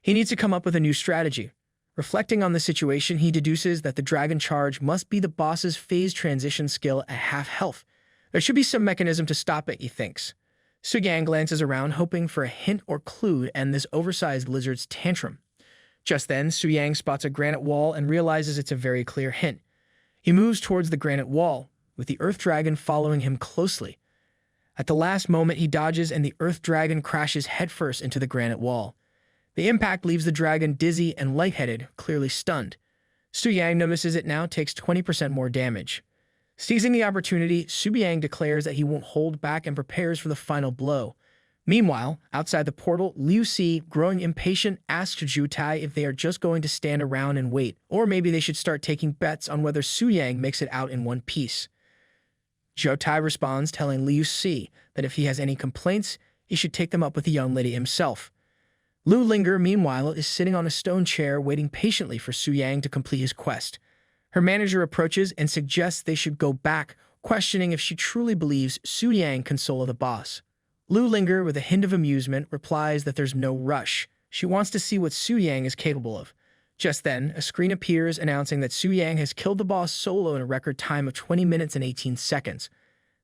He needs to come up with a new strategy. Reflecting on the situation, he deduces that the dragon charge must be the boss's phase transition skill at half health. There should be some mechanism to stop it, he thinks. Su Yang glances around, hoping for a hint or clue to end this oversized lizard's tantrum. Just then, Su Yang spots a granite wall and realizes it's a very clear hint. He moves towards the granite wall, with the Earth Dragon following him closely. At the last moment, he dodges and the Earth Dragon crashes headfirst into the granite wall. The impact leaves the dragon dizzy and lightheaded, clearly stunned. Su-yang notices it now takes 20% more damage. Seizing the opportunity, Su-yang declares that he won't hold back and prepares for the final blow. Meanwhile, outside the portal, Liu Si, growing impatient, asks Zhu Tai if they are just going to stand around and wait, or maybe they should start taking bets on whether Su-yang makes it out in one piece. Zhu Tai responds, telling Liu Si that if he has any complaints, he should take them up with the young lady himself. Lu Linger, meanwhile, is sitting on a stone chair waiting patiently for Su-yang to complete his quest. Her manager approaches and suggests they should go back, questioning if she truly believes Su-yang can solo the boss. Lu Linger, with a hint of amusement, replies that there's no rush. She wants to see what Su-yang is capable of. Just then, a screen appears announcing that Su-yang has killed the boss solo in a record time of 20 minutes and 18 seconds.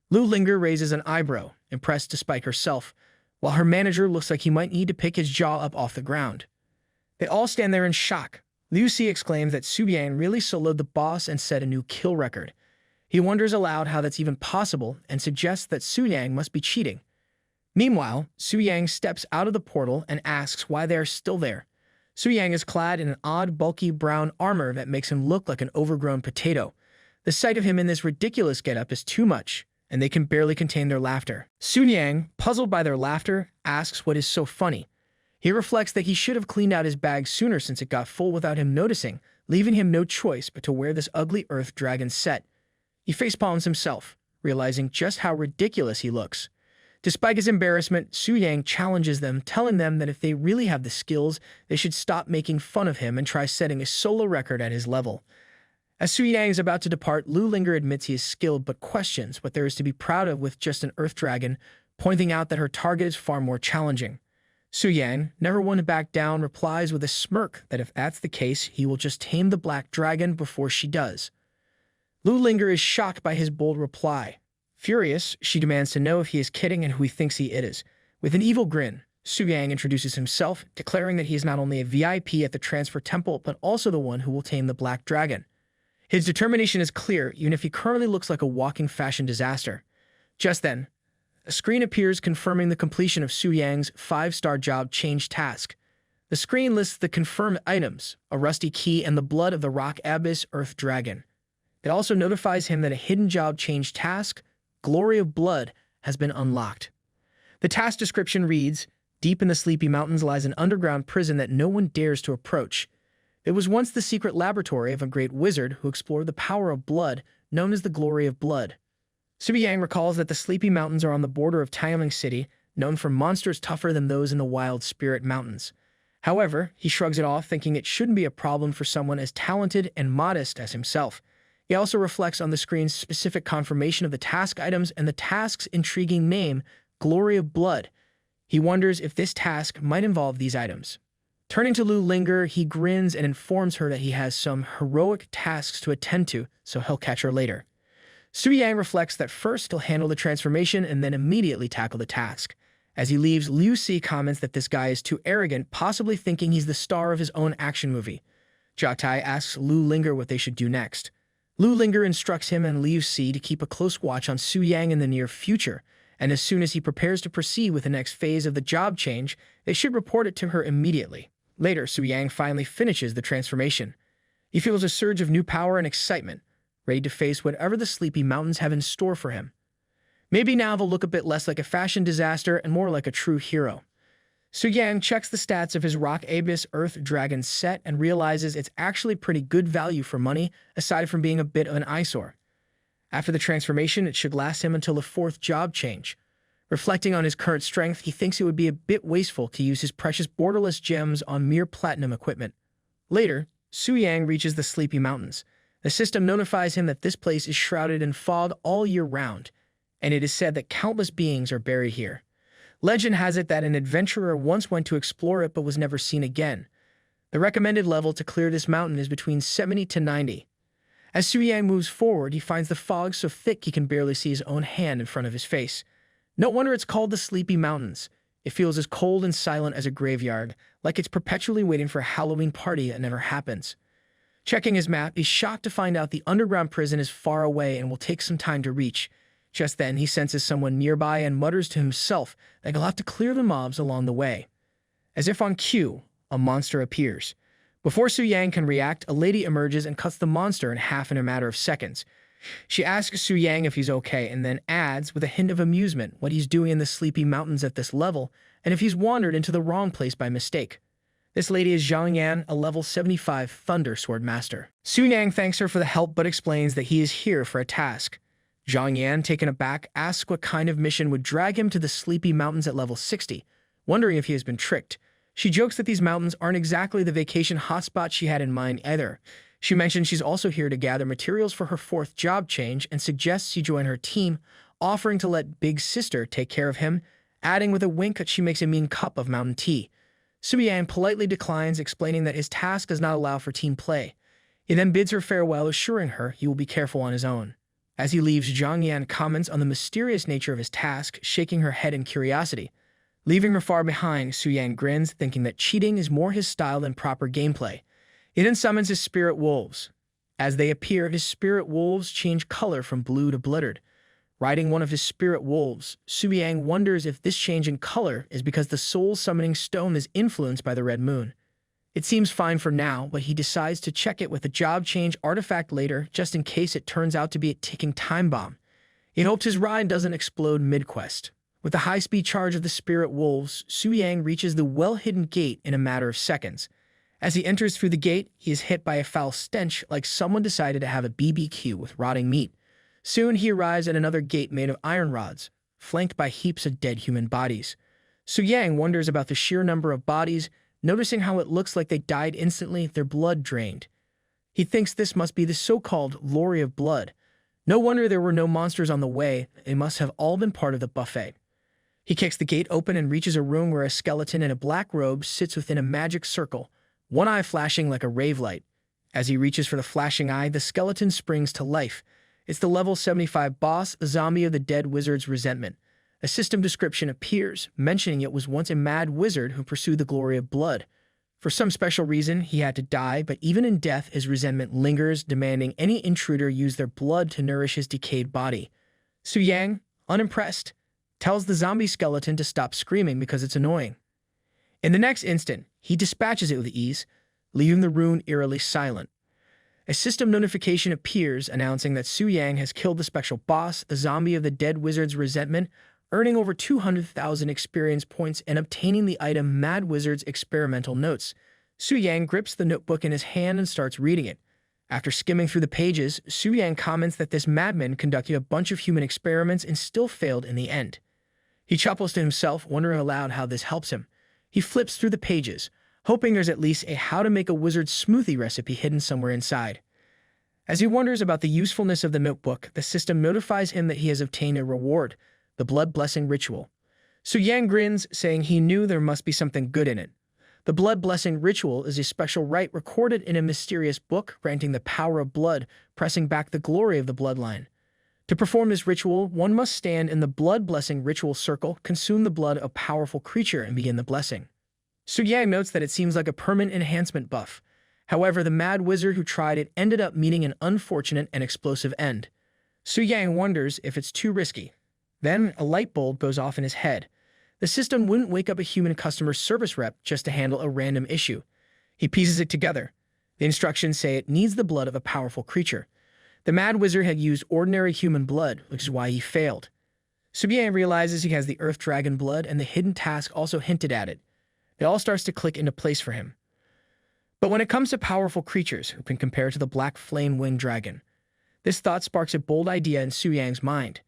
Lu Linger raises an eyebrow, impressed despite herself, while her manager looks like he might need to pick his jaw up off the ground. They all stand there in shock. Liu Si exclaims that Su-yang really soloed the boss and set a new kill record. He wonders aloud how that's even possible and suggests that Su-yang must be cheating. Meanwhile, Su-yang steps out of the portal and asks why they are still there. Su-yang is clad in an odd, bulky brown armor that makes him look like an overgrown potato. The sight of him in this ridiculous getup is too much, and they can barely contain their laughter. Su-yang, puzzled by their laughter, asks what is so funny. He reflects that he should have cleaned out his bag sooner since it got full without him noticing, leaving him no choice but to wear this ugly earth dragon set. He facepalms himself, realizing just how ridiculous he looks. Despite his embarrassment, Su-yang challenges them, telling them that if they really have the skills, they should stop making fun of him and try setting a solo record at his level. As Su-yang is about to depart, Lu Linger admits he is skilled but questions what there is to be proud of with just an earth dragon, pointing out that her target is far more challenging. Su-yang, never one to back down, replies with a smirk that if that's the case, he will just tame the black dragon before she does. Lu Linger is shocked by his bold reply. Furious, she demands to know if he is kidding and who he thinks he is. With an evil grin, Su-yang introduces himself, declaring that he is not only a VIP at the Transfer Temple, but also the one who will tame the Black Dragon. His determination is clear, even if he currently looks like a walking fashion disaster. Just then, a screen appears confirming the completion of Su-yang's 5-star job change task. The screen lists the confirmed items, a rusty key and the blood of the Rock Abyss Earth Dragon. It also notifies him that a hidden job change task, Glory of Blood, has been unlocked. The task description reads, "Deep in the Sleepy Mountains lies an underground prison that no one dares to approach. It was once the secret laboratory of a great wizard who explored the power of blood, known as the Glory of Blood." Su-yang recalls that the Sleepy Mountains are on the border of Taiyang City, known for monsters tougher than those in the Wild Spirit Mountains. However, he shrugs it off, thinking it shouldn't be a problem for someone as talented and modest as himself. He also reflects on the screen's specific confirmation of the task items and the task's intriguing name, Glory of Blood. He wonders if this task might involve these items. Turning to Lu Linger, he grins and informs her that he has some heroic tasks to attend to, so he'll catch her later. Su-yang reflects that first he'll handle the transformation and then immediately tackle the task. As he leaves, Liu Si comments that this guy is too arrogant, possibly thinking he's the star of his own action movie. Zhu Tai asks Lu Linger what they should do next. Lu Linger instructs him and Liu Si to keep a close watch on Su-yang in the near future, and as soon as he prepares to proceed with the next phase of the job change, they should report it to her immediately. Later, Su-yang finally finishes the transformation. He feels a surge of new power and excitement, ready to face whatever the Sleepy Mountains have in store for him. Maybe now they'll look a bit less like a fashion disaster and more like a true hero. Su-yang checks the stats of his Rock Abyss Earth Dragon set and realizes it's actually pretty good value for money, aside from being a bit of an eyesore. After the transformation, it should last him until the 4th job change. Reflecting on his current strength, he thinks it would be a bit wasteful to use his precious borderless gems on mere platinum equipment. Later, Su-yang reaches the Sleepy Mountains. The system notifies him that this place is shrouded in fog all year round, and it is said that countless beings are buried here. Legend has it that an adventurer once went to explore it but was never seen again. The recommended level to clear this mountain is between 70 to 90. As Su-yang moves forward, he finds the fog so thick he can barely see his own hand in front of his face. No wonder it's called the Sleepy Mountains. It feels as cold and silent as a graveyard, like it's perpetually waiting for a Halloween party that never happens. Checking his map, he's shocked to find out the underground prison is far away and will take some time to reach. Just then, he senses someone nearby and mutters to himself that he'll have to clear the mobs along the way. As if on cue, a monster appears. Before Su Yang can react, a lady emerges and cuts the monster in half in a matter of seconds. She asks Su Yang if he's okay and then adds, with a hint of amusement, what he's doing in the sleepy mountains at this level and if he's wandered into the wrong place by mistake. This lady is Zhang Yan, a level 75 Thunder Sword Master. Su Yang thanks her for the help but explains that he is here for a task. Zhang Yan, taken aback, asks what kind of mission would drag him to the sleepy mountains at level 60, wondering if he has been tricked. She jokes that these mountains aren't exactly the vacation hotspot she had in mind either. She mentions she's also here to gather materials for her 4th job change and suggests he join her team, offering to let Big Sister take care of him, adding with a wink that she makes a mean cup of mountain tea. Su Yang politely declines, explaining that his task does not allow for team play. He then bids her farewell, assuring her he will be careful on his own. As he leaves, Zhang Yan comments on the mysterious nature of his task, shaking her head in curiosity. Leaving her far behind, Su Yang grins, thinking that cheating is more his style than proper gameplay. He then summons his spirit wolves. As they appear, his spirit wolves change color from blue to blittered. Riding one of his spirit wolves, Su Yang wonders if this change in color is because the soul-summoning stone is influenced by the red moon. It seems fine for now, but he decides to check it with a job change artifact later, just in case it turns out to be a ticking time bomb. He hopes his ride doesn't explode mid-quest. With the high-speed charge of the spirit wolves, Su Yang reaches the well-hidden gate in a matter of seconds. As he enters through the gate, he is hit by a foul stench like someone decided to have a BBQ with rotting meat. Soon he arrives at another gate made of iron rods, flanked by heaps of dead human bodies. Su Yang wonders about the sheer number of bodies, noticing how it looks like they died instantly, their blood drained. He thinks this must be the so-called lorry of blood. No wonder there were no monsters on the way, they must have all been part of the buffet. He kicks the gate open and reaches a room where a skeleton in a black robe sits within a magic circle, one eye flashing like a rave light. As he reaches for the flashing eye, the skeleton springs to life. It's the level 75 boss, a zombie of the dead wizard's resentment. A system description appears, mentioning it was once a mad wizard who pursued the glory of blood. For some special reason, he had to die, but even in death, his resentment lingers, demanding any intruder use their blood to nourish his decayed body. Su Yang, unimpressed, tells the zombie skeleton to stop screaming because it's annoying. In the next instant, he dispatches it with ease, leaving the room eerily silent. A system notification appears announcing that Su Yang has killed the special boss, the zombie of the dead wizard's resentment, earning over 200,000 experience points and obtaining the item Mad Wizard's experimental notes. Su Yang grips the notebook in his hand and starts reading it. After skimming through the pages, Su Yang comments that this madman conducted a bunch of human experiments and still failed in the end. He chuckles to himself, wondering aloud how this helps him. He flips through the pages, hoping there's at least a how to make a wizard smoothie recipe hidden somewhere inside. As he wonders about the usefulness of the notebook, the system notifies him that he has obtained a reward, the blood blessing ritual. Su Yang grins, saying he knew there must be something good in it. The blood blessing ritual is a special rite recorded in a mysterious book, granting the power of blood, pressing back the glory of the bloodline. To perform this ritual, one must stand in the blood blessing ritual circle, consume the blood of a powerful creature, and begin the blessing. Su Yang notes that it seems like a permanent enhancement buff. However, the mad wizard who tried it ended up meeting an unfortunate and explosive end. Su Yang wonders if it's too risky. Then, a light bulb goes off in his head. The system wouldn't wake up a human customer service rep just to handle a random issue. He pieces it together. The instructions say it needs the blood of a powerful creature. The mad wizard had used ordinary human blood, which is why he failed. Su Yang realizes he has the earth dragon blood, and the hidden task also hinted at it. It all starts to click into place for him. But when it comes to powerful creatures who can compare to the black flame-winged dragon, this thought sparks a bold idea in Su Yang's mind.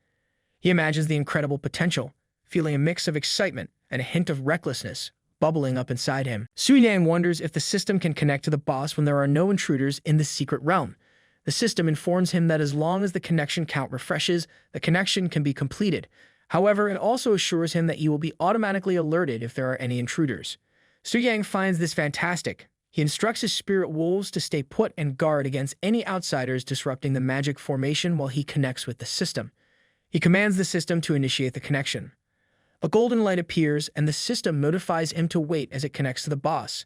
He imagines the incredible potential, feeling a mix of excitement and a hint of recklessness bubbling up inside him. Su Yang wonders if the system can connect to the boss when there are no intruders in the secret realm. The system informs him that as long as the connection count refreshes, the connection can be completed. However, it also assures him that he will be automatically alerted if there are any intruders. Su Yang finds this fantastic. He instructs his spirit wolves to stay put and guard against any outsiders disrupting the magic formation while he connects with the system. He commands the system to initiate the connection. A golden light appears, and the system notifies him to wait as it connects to the boss.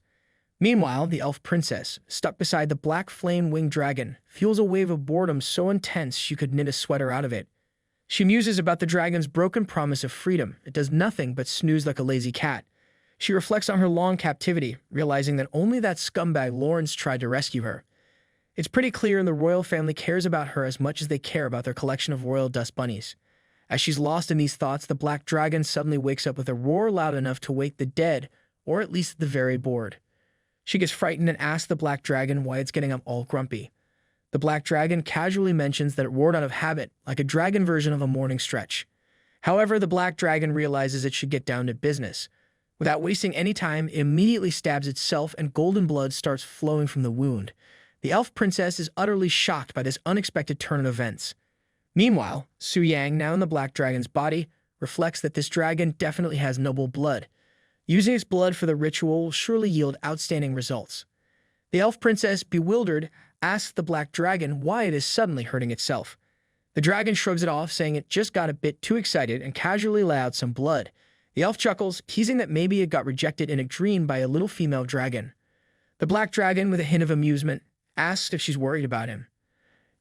Meanwhile, the elf princess, stuck beside the black flame-winged dragon, feels a wave of boredom so intense she could knit a sweater out of it. She muses about the dragon's broken promise of freedom. It does nothing but snooze like a lazy cat. She reflects on her long captivity, realizing that only that scumbag Lawrence tried to rescue her. It's pretty clear the royal family cares about her as much as they care about their collection of royal dust bunnies. As she's lost in these thoughts, the black dragon suddenly wakes up with a roar loud enough to wake the dead, or at least the very bored. She gets frightened and asks the black dragon why it's getting up all grumpy. The black dragon casually mentions that it roared out of habit, like a dragon version of a morning stretch. However, the black dragon realizes it should get down to business. Without wasting any time, it immediately stabs itself and golden blood starts flowing from the wound. The elf princess is utterly shocked by this unexpected turn of events. Meanwhile, Su Yang, now in the black dragon's body, reflects that this dragon definitely has noble blood. Using its blood for the ritual will surely yield outstanding results. The elf princess, bewildered, asks the black dragon why it is suddenly hurting itself. The dragon shrugs it off, saying it just got a bit too excited and casually let out some blood. The elf chuckles, teasing that maybe it got rejected in a dream by a little female dragon. The black dragon, with a hint of amusement, asks if she's worried about him.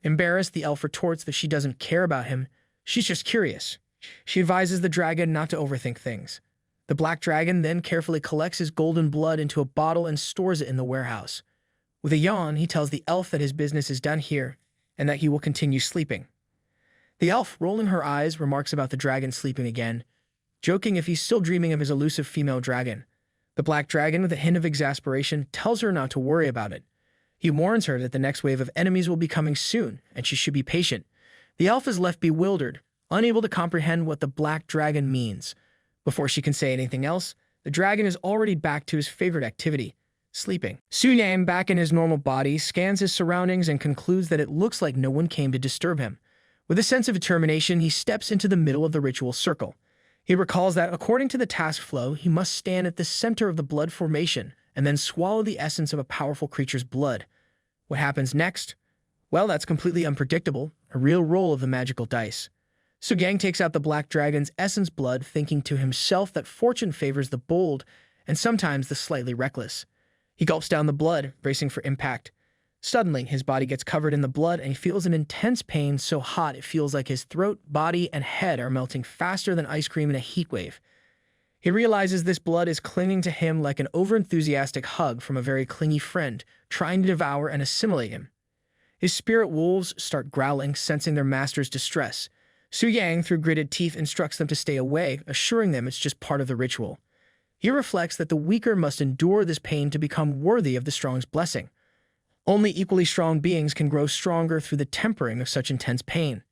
Embarrassed, the elf retorts that she doesn't care about him, she's just curious. She advises the dragon not to overthink things. The black dragon then carefully collects his golden blood into a bottle and stores it in the warehouse. With a yawn, he tells the elf that his business is done here and that he will continue sleeping. The elf, rolling her eyes, remarks about the dragon sleeping again, joking if he's still dreaming of his elusive female dragon. The black dragon, with a hint of exasperation, tells her not to worry about it. He warns her that the next wave of enemies will be coming soon, and she should be patient. The elf is left bewildered, unable to comprehend what the black dragon means. Before she can say anything else, the dragon is already back to his favorite activity, sleeping. Su Yang, back in his normal body, scans his surroundings and concludes that it looks like no one came to disturb him. With a sense of determination, he steps into the middle of the ritual circle. He recalls that, according to the task flow, he must stand at the center of the blood formation and then swallow the essence of a powerful creature's blood. What happens next? Well, that's completely unpredictable, a real roll of the magical dice. Su Yang takes out the black dragon's essence blood, thinking to himself that fortune favors the bold and sometimes the slightly reckless. He gulps down the blood, bracing for impact. Suddenly, his body gets covered in the blood and he feels an intense pain so hot it feels like his throat, body, and head are melting faster than ice cream in a heat wave. He realizes this blood is clinging to him like an overenthusiastic hug from a very clingy friend, trying to devour and assimilate him. His spirit wolves start growling, sensing their master's distress. Su Yang, through gritted teeth, instructs them to stay away, assuring them it's just part of the ritual. He reflects that the weaker must endure this pain to become worthy of the strong's blessing. Only equally strong beings can grow stronger through the tempering of such intense pain.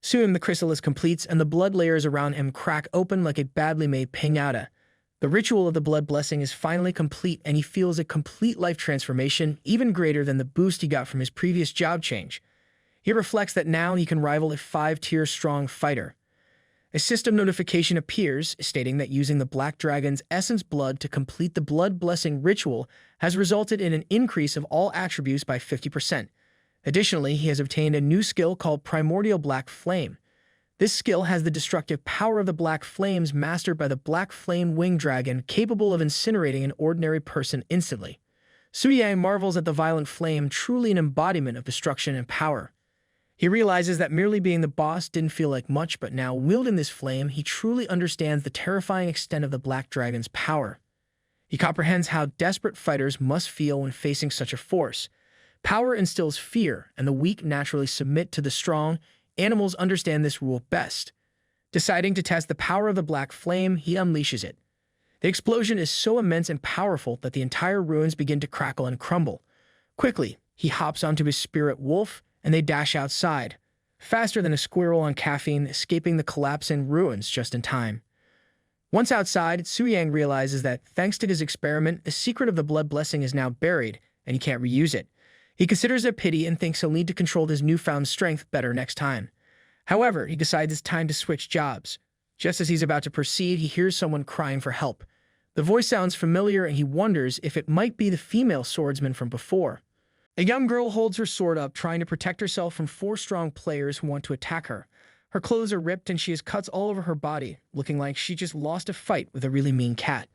Soon the chrysalis completes and the blood layers around him crack open like a badly made piñata. The ritual of the blood blessing is finally complete and he feels a complete life transformation, even greater than the boost he got from his previous job change. He reflects that now he can rival a 5-tier strong fighter. A system notification appears, stating that using the black dragon's essence blood to complete the blood blessing ritual has resulted in an increase of all attributes by 50%. Additionally, he has obtained a new skill called Primordial Black Flame. This skill has the destructive power of the black flames mastered by the black flame winged dragon, capable of incinerating an ordinary person instantly. Su Yang marvels at the violent flame, truly an embodiment of destruction and power. He realizes that merely being the boss didn't feel like much, but now, wielding this flame, he truly understands the terrifying extent of the black dragon's power. He comprehends how desperate fighters must feel when facing such a force. Power instills fear, and the weak naturally submit to the strong. Animals understand this rule best. Deciding to test the power of the black flame, he unleashes it. The explosion is so immense and powerful that the entire ruins begin to crackle and crumble. Quickly, he hops onto his spirit wolf, and they dash outside, faster than a squirrel on caffeine, escaping the collapsing ruins just in time. Once outside, Su Yang realizes that, thanks to his experiment, the secret of the blood blessing is now buried, and he can't reuse it. He considers it a pity and thinks he'll need to control his newfound strength better next time. However, he decides it's time to switch jobs. Just as he's about to proceed, he hears someone crying for help. The voice sounds familiar and he wonders if it might be the female swordsman from before. A young girl holds her sword up, trying to protect herself from 4 strong players who want to attack her. Her clothes are ripped and she has cuts all over her body, looking like she just lost a fight with a really mean cat.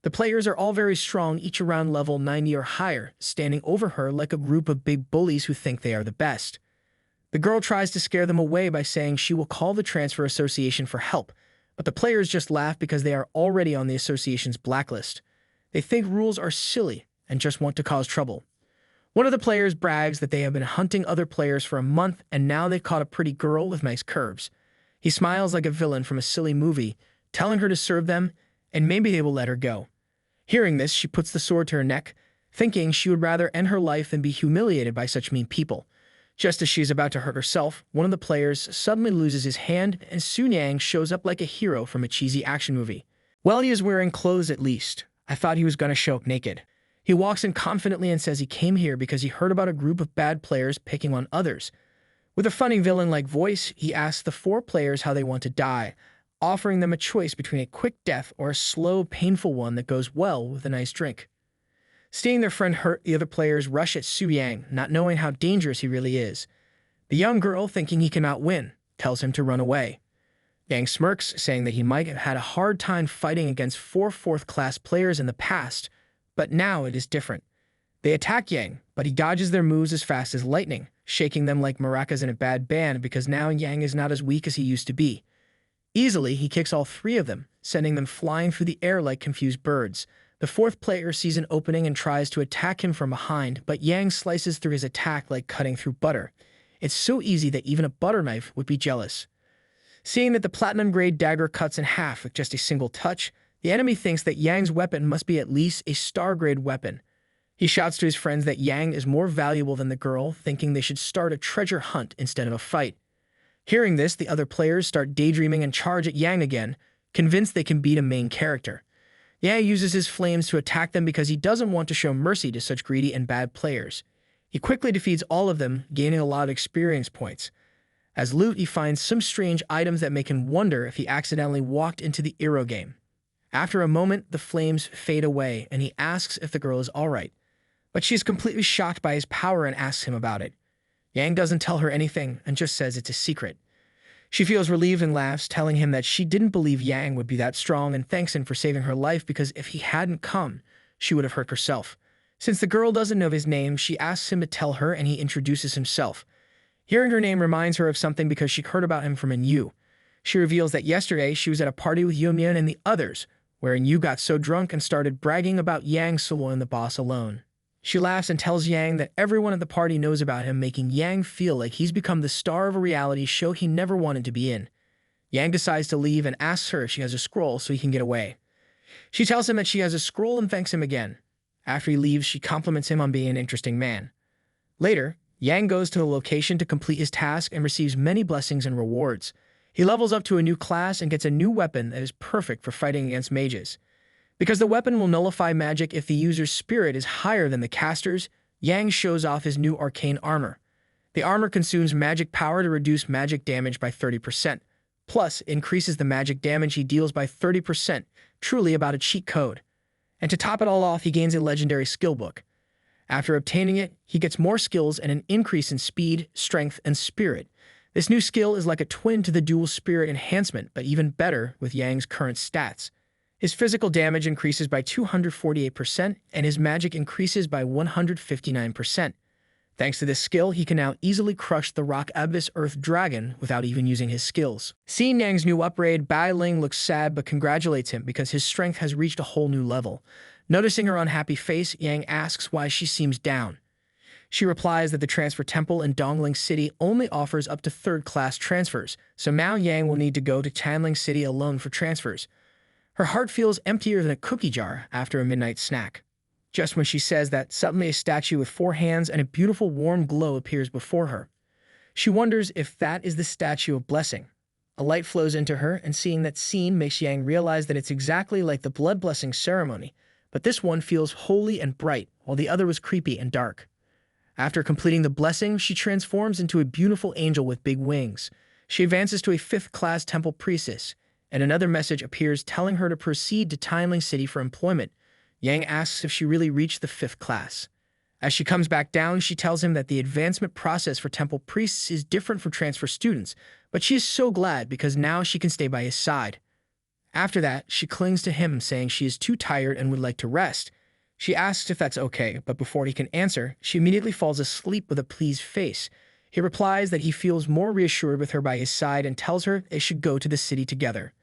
The players are all very strong, each around level 90 or higher, standing over her like a group of big bullies who think they are the best. The girl tries to scare them away by saying she will call the transfer association for help, But the players just laugh because they are already on the association's blacklist. They think rules are silly and just want to cause trouble. One of the players brags that they have been hunting other players for a month and now they've caught a pretty girl with nice curves. He smiles like a villain from a silly movie, telling her to serve them, and maybe they will let her go. Hearing this, she puts the sword to her neck, thinking she would rather end her life than be humiliated by such mean people. Just as she is about to hurt herself, one of the players suddenly loses his hand, and Sun Yang shows up like a hero from a cheesy action movie. Well, he is wearing clothes at least. I thought he was going to show up naked. He walks in confidently and says he came here because he heard about a group of bad players picking on others. With a funny villain-like voice, he asks the 4 players how they want to die, offering them a choice between a quick death or a slow, painful one that goes well with a nice drink. Seeing their friend hurt, the other players rush at Su Yang, not knowing how dangerous he really is. The young girl, thinking he cannot win, tells him to run away. Yang smirks, saying that he might have had a hard time fighting against 4 fourth-class players in the past, but now it is different. They attack Yang, but he dodges their moves as fast as lightning, shaking them like maracas in a bad band because now Yang is not as weak as he used to be. Easily, he kicks all 3 of them, sending them flying through the air like confused birds. The 4th player sees an opening and tries to attack him from behind, but Yang slices through his attack like cutting through butter. It's so easy that even a butter knife would be jealous. Seeing that the platinum-grade dagger cuts in half with just a single touch, the enemy thinks that Yang's weapon must be at least a star-grade weapon. He shouts to his friends that Yang is more valuable than the girl, thinking they should start a treasure hunt instead of a fight. Hearing this, the other players start daydreaming and charge at Yang again, convinced they can beat a main character. Yang uses his flames to attack them because he doesn't want to show mercy to such greedy and bad players. He quickly defeats all of them, gaining a lot of experience points. As loot, he finds some strange items that make him wonder if he accidentally walked into the Eero game. After a moment, the flames fade away, and he asks if the girl is alright. But she is completely shocked by his power and asks him about it. Yang doesn't tell her anything and just says it's a secret. She feels relieved and laughs, telling him that she didn't believe Yang would be that strong and thanks him for saving her life because if he hadn't come, she would have hurt herself. Since the girl doesn't know his name, she asks him to tell her and he introduces himself. Hearing her name reminds her of something because she heard about him from Yu. She reveals that yesterday she was at a party with Yumian and the others, wherein Yu got so drunk and started bragging about Yang solo and the boss alone. She laughs and tells Yang that everyone at the party knows about him, making Yang feel like he's become the star of a reality show he never wanted to be in. Yang decides to leave and asks her if she has a scroll so he can get away. She tells him that she has a scroll and thanks him again. After he leaves, she compliments him on being an interesting man. Later, Yang goes to the location to complete his task and receives many blessings and rewards. He levels up to a new class and gets a new weapon that is perfect for fighting against mages. Because the weapon will nullify magic if the user's spirit is higher than the caster's, Yang shows off his new arcane armor. The armor consumes magic power to reduce magic damage by 30%, plus increases the magic damage he deals by 30%, truly about a cheat code. And to top it all off, he gains a legendary skill book. After obtaining it, he gets more skills and an increase in speed, strength, and spirit. This new skill is like a twin to the dual spirit enhancement, but even better with Yang's current stats. His physical damage increases by 248%, and his magic increases by 159%. Thanks to this skill, he can now easily crush the Rock Abyss Earth Dragon without even using his skills. Seeing Yang's new upgrade, Bai Ling looks sad but congratulates him because his strength has reached a whole new level. Noticing her unhappy face, Yang asks why she seems down. She replies that the transfer temple in Dongling City only offers up to 3rd-class transfers, so now Yang will need to go to Chanling City alone for transfers. Her heart feels emptier than a cookie jar after a midnight snack. Just when she says that, suddenly a statue with 4 hands and a beautiful warm glow appears before her. She wonders if that is the statue of blessing. A light flows into her, and seeing that scene makes Yang realize that it's exactly like the blood blessing ceremony, but this one feels holy and bright, while the other was creepy and dark. After completing the blessing, she transforms into a beautiful angel with big wings. She advances to a 5th-class temple priestess, and another message appears telling her to proceed to Timeling City for employment. Yang asks if she really reached the 5th class. As she comes back down, she tells him that the advancement process for temple priests is different from transfer students, but she is so glad because now she can stay by his side. After that, she clings to him, saying she is too tired and would like to rest. She asks if that's okay, but before he can answer, she immediately falls asleep with a pleased face. He replies that he feels more reassured with her by his side and tells her they should go to the city together.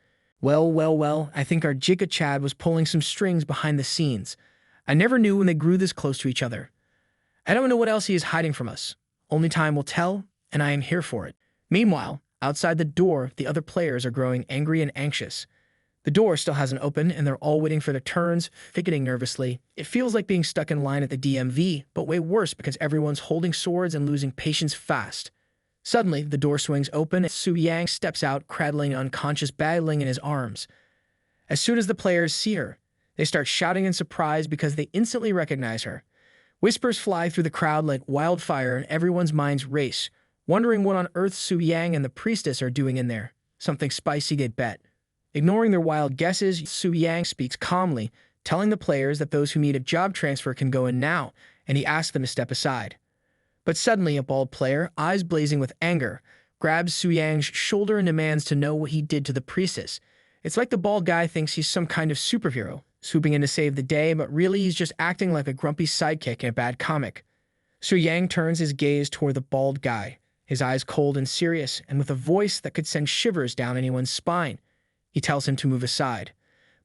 Well, I think our Jigga Chad was pulling some strings behind the scenes. I never knew when they grew this close to each other. I don't know what else he is hiding from us. Only time will tell, and I am here for it. Meanwhile, outside the door, the other players are growing angry and anxious. The door still hasn't opened, and they're all waiting for their turns, fidgeting nervously. It feels like being stuck in line at the DMV, but way worse because everyone's holding swords and losing patience fast. Suddenly, the door swings open and Su Yang steps out, cradling an unconscious Bai Ling in his arms. As soon as the players see her, they start shouting in surprise because they instantly recognize her. Whispers fly through the crowd like wildfire and everyone's minds race, wondering what on earth Su Yang and the priestess are doing in there. Something spicy, they bet. Ignoring their wild guesses, Su Yang speaks calmly, telling the players that those who need a job transfer can go in now, and he asks them to step aside. But suddenly, a bald player, eyes blazing with anger, grabs Su Yang's shoulder and demands to know what he did to the priestess. It's like the bald guy thinks he's some kind of superhero, swooping in to save the day, but really he's just acting like a grumpy sidekick in a bad comic. Su Yang turns his gaze toward the bald guy, his eyes cold and serious, and with a voice that could send shivers down anyone's spine. He tells him to move aside.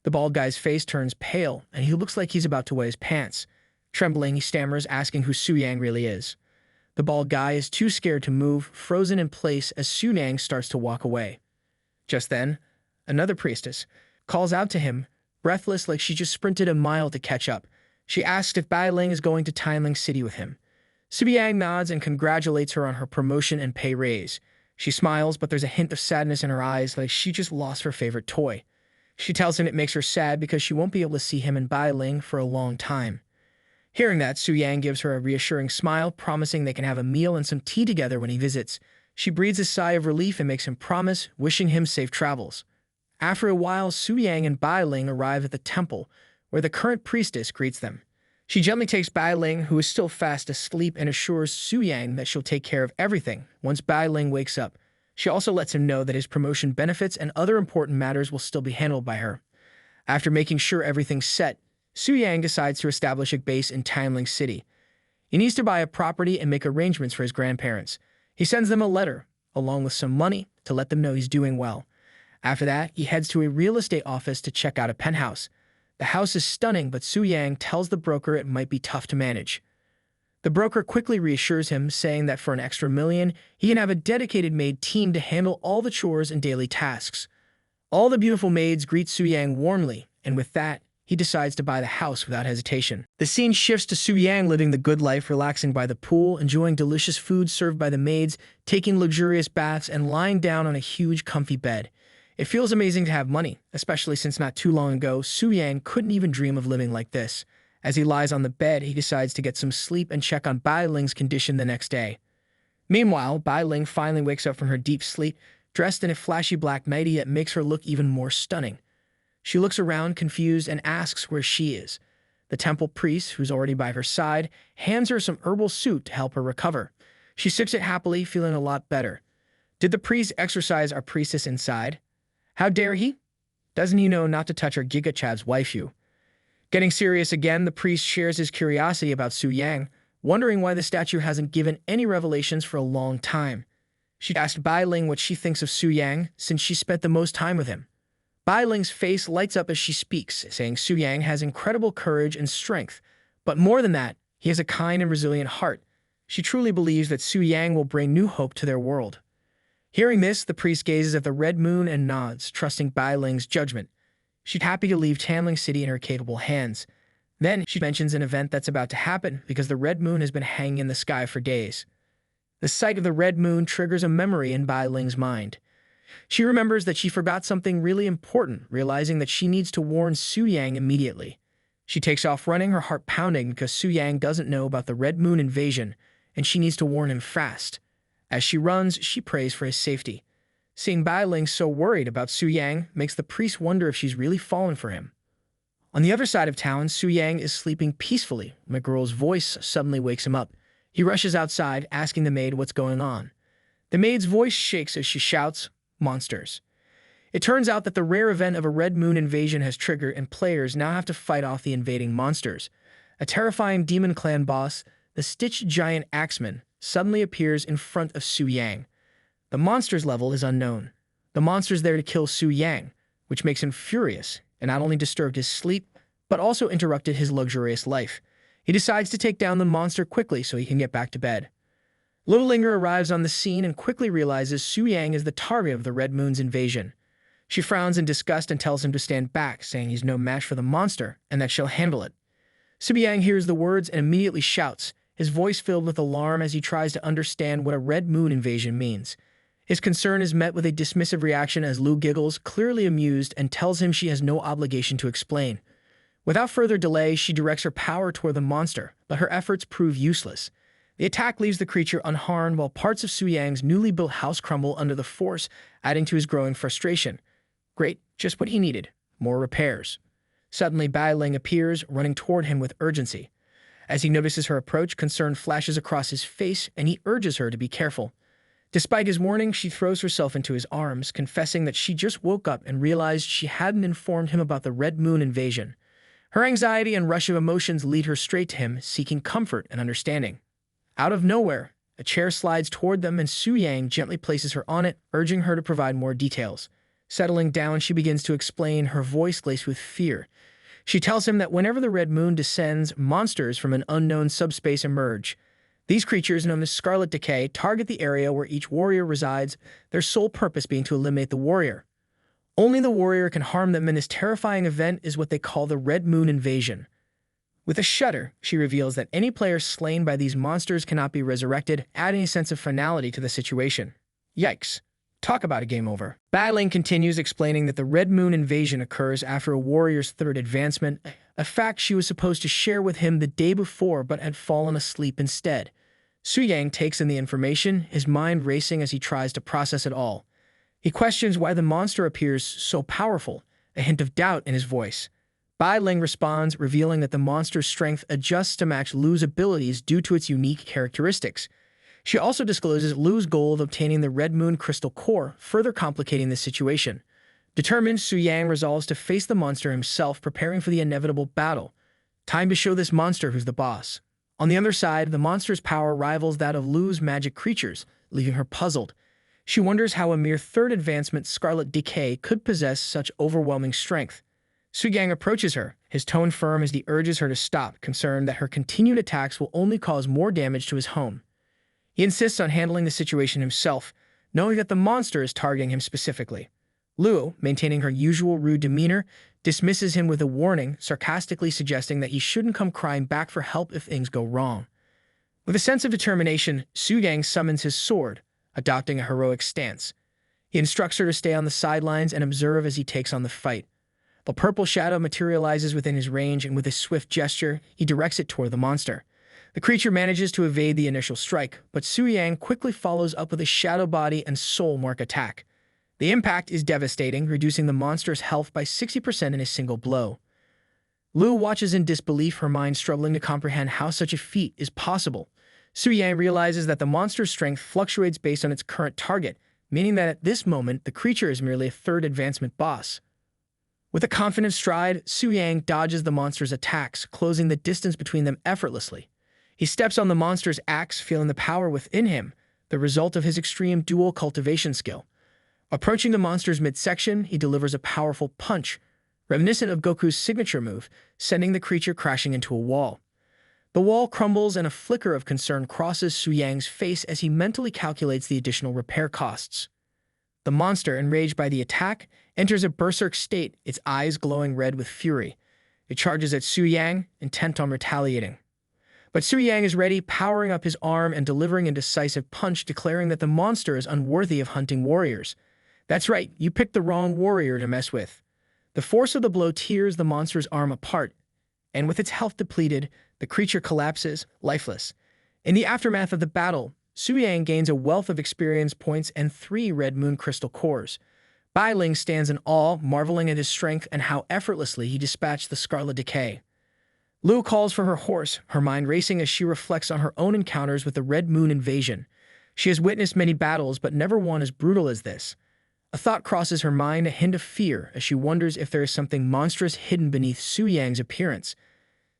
The bald guy's face turns pale, and he looks like he's about to wet his pants. Trembling, he stammers, asking who Su Yang really is. The bald guy is too scared to move, frozen in place as Su Yang starts to walk away. Just then, another priestess calls out to him, breathless like she just sprinted a mile to catch up. She asks if Bai Ling is going to Tianling City with him. Su Yang nods and congratulates her on her promotion and pay raise. She smiles, but there's a hint of sadness in her eyes like she just lost her favorite toy. She tells him it makes her sad because she won't be able to see him and Bai Ling for a long time. Hearing that, Su Yang gives her a reassuring smile, promising they can have a meal and some tea together when he visits. She breathes a sigh of relief and makes him promise, wishing him safe travels. After a while, Su Yang and Bai Ling arrive at the temple, where the current priestess greets them. She gently takes Bai Ling, who is still fast asleep, and assures Su Yang that she'll take care of everything once Bai Ling wakes up. She also lets him know that his promotion benefits and other important matters will still be handled by her. After making sure everything's set, Su Yang decides to establish a base in Tianling City. He needs to buy a property and make arrangements for his grandparents. He sends them a letter, along with some money, to let them know he's doing well. After that, he heads to a real estate office to check out a penthouse. The house is stunning, but Su Yang tells the broker it might be tough to manage. The broker quickly reassures him, saying that for an extra $1 million, he can have a dedicated maid team to handle all the chores and daily tasks. All the beautiful maids greet Su Yang warmly, and with that, he decides to buy the house without hesitation. The scene shifts to Su Yang living the good life, relaxing by the pool, enjoying delicious food served by the maids, taking luxurious baths, and lying down on a huge, comfy bed. It feels amazing to have money, especially since not too long ago, Su Yang couldn't even dream of living like this. As he lies on the bed, he decides to get some sleep and check on Bai Ling's condition the next day. Meanwhile, Bai Ling finally wakes up from her deep sleep, dressed in a flashy black nightie that makes her look even more stunning. She looks around, confused, and asks where she is. The temple priest, who's already by her side, hands her some herbal soup to help her recover. She sips it happily, feeling a lot better. Did the priest exorcise our priestess inside? How dare he? Doesn't he know not to touch our Giga Chav's waifu? Getting serious again, the priest shares his curiosity about Su Yang, wondering why the statue hasn't given any revelations for a long time. She asked Bai Ling what she thinks of Su Yang, since she spent the most time with him. Bai Ling's face lights up as she speaks, saying Su Yang has incredible courage and strength, but more than that, he has a kind and resilient heart. She truly believes that Su Yang will bring new hope to their world. Hearing this, the priest gazes at the red moon and nods, trusting Bai Ling's judgment. She's happy to leave Tianling City in her capable hands. Then she mentions an event that's about to happen because the red moon has been hanging in the sky for days. The sight of the red moon triggers a memory in Bai Ling's mind. She remembers that she forgot something really important, realizing that she needs to warn Su Yang immediately. She takes off running, her heart pounding because Su Yang doesn't know about the red moon invasion, and she needs to warn him fast. As she runs, she prays for his safety. Seeing Bai Ling so worried about Su Yang makes the priest wonder if she's really fallen for him. On the other side of town, Su Yang is sleeping peacefully when a girl's voice suddenly wakes him up. He rushes outside, asking the maid what's going on. The maid's voice shakes as she shouts, "Monsters." It turns out that the rare event of a red moon invasion has triggered, and players now have to fight off the invading monsters. A terrifying demon clan boss, the Stitch Giant Axeman, suddenly appears in front of Su Yang. The monsters level is unknown. The monster's there to kill Su Yang, which makes him furious and not only disturbed his sleep, but also interrupted his luxurious life. He decides to take down the monster quickly so he can get back to bed. Littlefinger arrives on the scene and quickly realizes Su Yang is the target of the Red Moon's invasion. She frowns in disgust and tells him to stand back, saying he's no match for the monster and that she'll handle it. Su Yang hears the words and immediately shouts, his voice filled with alarm as he tries to understand what a Red Moon invasion means. His concern is met with a dismissive reaction as Lu giggles, clearly amused, and tells him she has no obligation to explain. Without further delay, she directs her power toward the monster, but her efforts prove useless. The attack leaves the creature unharmed while parts of Su Yang's newly built house crumble under the force, adding to his growing frustration. Great, just what he needed. More repairs. Suddenly, Bai Ling appears, running toward him with urgency. As he notices her approach, concern flashes across his face, and he urges her to be careful. Despite his warning, she throws herself into his arms, confessing that she just woke up and realized she hadn't informed him about the Red Moon invasion. Her anxiety and rush of emotions lead her straight to him, seeking comfort and understanding. Out of nowhere, a chair slides toward them and Su Yang gently places her on it, urging her to provide more details. Settling down, she begins to explain, her voice laced with fear. She tells him that whenever the Red Moon descends, monsters from an unknown subspace emerge. These creatures, known as Scarlet Decay, target the area where each warrior resides, their sole purpose being to eliminate the warrior. Only the warrior can harm them, and this terrifying event is what they call the Red Moon invasion. With a shudder, she reveals that any player slain by these monsters cannot be resurrected, adding a sense of finality to the situation. Yikes. Talk about a game over. Bai Ling continues, explaining that the Red Moon invasion occurs after a warrior's third advancement, a fact she was supposed to share with him the day before but had fallen asleep instead. Su Yang takes in the information, his mind racing as he tries to process it all. He questions why the monster appears so powerful, a hint of doubt in his voice. Bai Ling responds, revealing that the monster's strength adjusts to match Lu's abilities due to its unique characteristics. She also discloses Lu's goal of obtaining the Red Moon Crystal Core, further complicating the situation. Determined, Su Yang resolves to face the monster himself, preparing for the inevitable battle. Time to show this monster who's the boss. On the other side, the monster's power rivals that of Lu's magic creatures, leaving her puzzled. She wonders how a mere third advancement Scarlet Decay could possess such overwhelming strength. Su Yang approaches her, his tone firm as he urges her to stop, concerned that her continued attacks will only cause more damage to his home. He insists on handling the situation himself, knowing that the monster is targeting him specifically. Lu, maintaining her usual rude demeanor, dismisses him with a warning, sarcastically suggesting that he shouldn't come crying back for help if things go wrong. With a sense of determination, Su Yang summons his sword, adopting a heroic stance. He instructs her to stay on the sidelines and observe as he takes on the fight. The purple shadow materializes within his range, and with a swift gesture, he directs it toward the monster. The creature manages to evade the initial strike, but Su Yang quickly follows up with a shadow body and soul mark attack. The impact is devastating, reducing the monster's health by 60% in a single blow. Lu watches in disbelief, her mind struggling to comprehend how such a feat is possible. Su Yang realizes that the monster's strength fluctuates based on its current target, meaning that at this moment, the creature is merely a third advancement boss. With a confident stride, Su Yang dodges the monster's attacks, closing the distance between them effortlessly. He steps on the monster's axe, feeling the power within him, the result of his extreme dual cultivation skill. Approaching the monster's midsection, he delivers a powerful punch, reminiscent of Goku's signature move, sending the creature crashing into a wall. The wall crumbles and a flicker of concern crosses Su Yang's face as he mentally calculates the additional repair costs. The monster, enraged by the attack, enters a berserk state, its eyes glowing red with fury. It charges at Su Yang, intent on retaliating. But Su Yang is ready, powering up his arm and delivering a decisive punch, declaring that the monster is unworthy of hunting warriors. That's right, you picked the wrong warrior to mess with. The force of the blow tears the monster's arm apart, and with its health depleted, the creature collapses, lifeless. In the aftermath of the battle, Su Yang gains a wealth of experience points and 3 Red Moon Crystal Cores. Bai Ling stands in awe, marveling at his strength and how effortlessly he dispatched the Scarlet Decay. Lu calls for her horse, her mind racing as she reflects on her own encounters with the Red Moon invasion. She has witnessed many battles, but never one as brutal as this. A thought crosses her mind, a hint of fear, as she wonders if there is something monstrous hidden beneath Su Yang's appearance.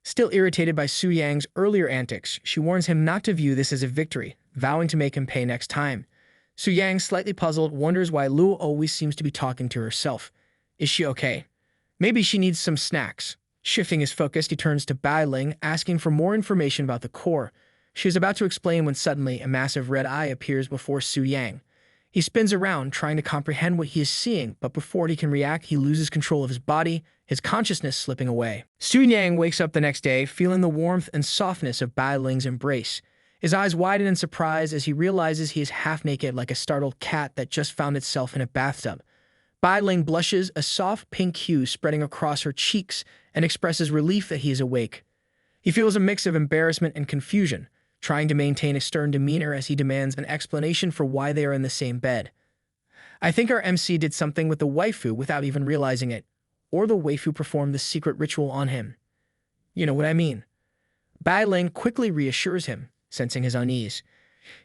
Still irritated by Su Yang's earlier antics, she warns him not to view this as a victory, vowing to make him pay next time. Su Yang, slightly puzzled, wonders why Lu always seems to be talking to herself. Is she okay? Maybe she needs some snacks. Shifting his focus, he turns to Bai Ling, asking for more information about the core. She is about to explain when suddenly a massive red eye appears before Su Yang. He spins around, trying to comprehend what he is seeing, but before he can react, he loses control of his body, his consciousness slipping away. Su Yang wakes up the next day, feeling the warmth and softness of Bai Ling's embrace. His eyes widen in surprise as he realizes he is half naked like a startled cat that just found itself in a bathtub. Bai Ling blushes, a soft pink hue spreading across her cheeks, and expresses relief that he is awake. He feels a mix of embarrassment and confusion, trying to maintain a stern demeanor as he demands an explanation for why they are in the same bed. I think our MC did something with the waifu without even realizing it, or the waifu performed the secret ritual on him. You know what I mean? Bai Ling quickly reassures him, sensing his unease.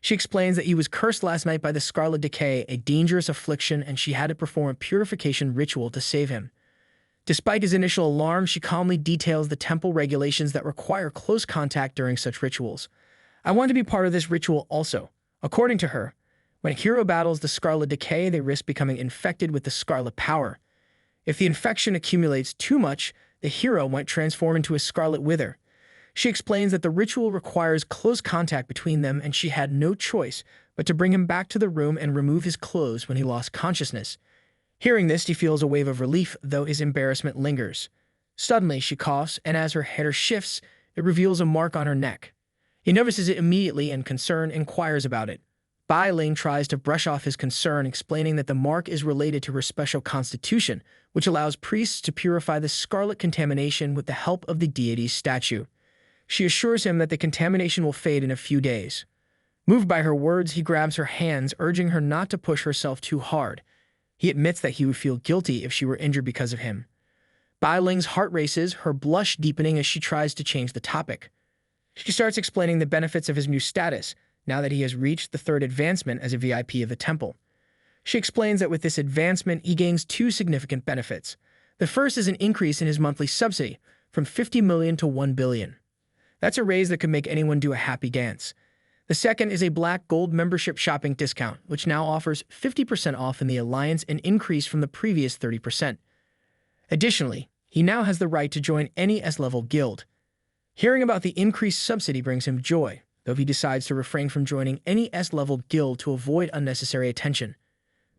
She explains that he was cursed last night by the Scarlet Decay, a dangerous affliction, and she had to perform a purification ritual to save him. Despite his initial alarm, she calmly details the temple regulations that require close contact during such rituals. I want to be part of this ritual also. According to her, when a hero battles the Scarlet Decay, they risk becoming infected with the Scarlet Power. If the infection accumulates too much, the hero might transform into a Scarlet Wither. She explains that the ritual requires close contact between them and she had no choice but to bring him back to the room and remove his clothes when he lost consciousness. Hearing this, he feels a wave of relief, though his embarrassment lingers. Suddenly, she coughs, and as her head shifts, it reveals a mark on her neck. He notices it immediately and, concerned, inquires about it. Bai Ling tries to brush off his concern, explaining that the mark is related to her special constitution, which allows priests to purify the scarlet contamination with the help of the deity's statue. She assures him that the contamination will fade in a few days. Moved by her words, he grabs her hands, urging her not to push herself too hard. He admits that he would feel guilty if she were injured because of him. Bai Ling's heart races, her blush deepening as she tries to change the topic. She starts explaining the benefits of his new status, now that he has reached the third advancement as a VIP of the temple. She explains that with this advancement, he gains two significant benefits. The first is an increase in his monthly subsidy, from 50 million to 1 billion. That's a raise that could make anyone do a happy dance. The second is a black gold membership shopping discount, which now offers 50% off in the Alliance, an increase from the previous 30%. Additionally, he now has the right to join any S-level guild. Hearing about the increased subsidy brings him joy, though he decides to refrain from joining any S-level guild to avoid unnecessary attention.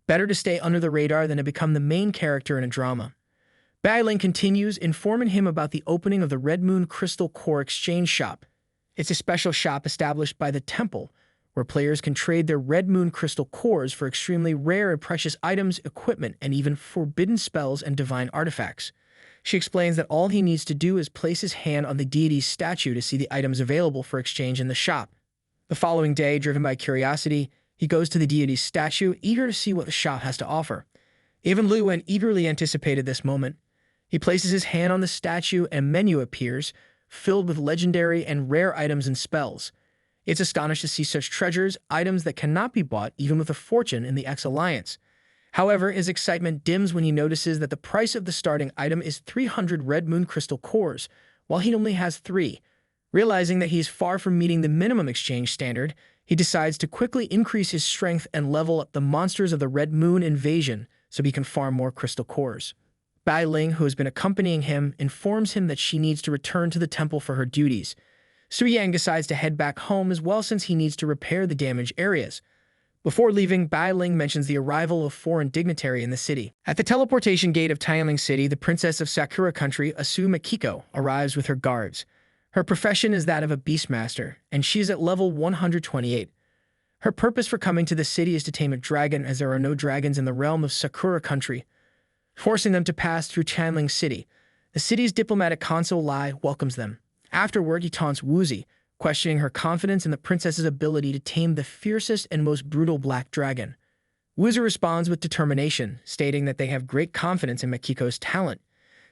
Better to stay under the radar than to become the main character in a drama. Bai Ling continues, informing him about the opening of the Red Moon Crystal Core Exchange Shop. It's a special shop established by the temple, where players can trade their Red Moon Crystal Cores for extremely rare and precious items, equipment, and even forbidden spells and divine artifacts. She explains that all he needs to do is place his hand on the deity's statue to see the items available for exchange in the shop. The following day, driven by curiosity, he goes to the deity's statue, eager to see what the shop has to offer. Even Lu Wen eagerly anticipated this moment. He places his hand on the statue and a menu appears, filled with legendary and rare items and spells. It's astonished to see such treasures, items that cannot be bought even with a fortune in the X-Alliance. However, his excitement dims when he notices that the price of the starting item is 300 Red Moon Crystal Cores, while he only has 3. Realizing that he is far from meeting the minimum exchange standard, he decides to quickly increase his strength and level up the monsters of the Red Moon invasion so he can farm more crystal cores. Bai Ling, who has been accompanying him, informs him that she needs to return to the temple for her duties. Su Yang decides to head back home as well since he needs to repair the damaged areas. Before leaving, Bai Ling mentions the arrival of foreign dignitary in the city. At the teleportation gate of Tianling City, the princess of Sakura Country, Asu Makiko, arrives with her guards. Her profession is that of a beastmaster, and she is at level 128. Her purpose for coming to the city is to tame a dragon, as there are no dragons in the realm of Sakura Country, forcing them to pass through Tianling City. The city's diplomatic consul Lai welcomes them. Afterward, he taunts Wuzi, questioning her confidence in the princess's ability to tame the fiercest and most brutal black dragon. Wuzi responds with determination, stating that they have great confidence in Makiko's talent.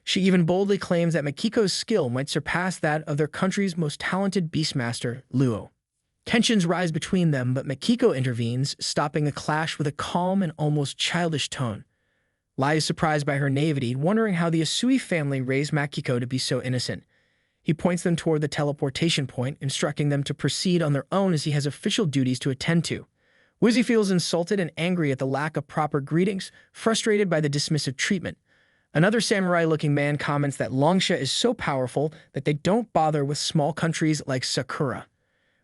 She even boldly claims that Makiko's skill might surpass that of their country's most talented beastmaster, Luo. Tensions rise between them, but Makiko intervenes, stopping the clash with a calm and almost childish tone. Lai is surprised by her naivety, wondering how the Asui family raised Makiko to be so innocent. He points them toward the teleportation point, instructing them to proceed on their own as he has official duties to attend to. Wuzi feels insulted and angry at the lack of proper greetings, frustrated by the dismissive treatment. Another samurai-looking man comments that Longsha is so powerful that they don't bother with small countries like Sakura.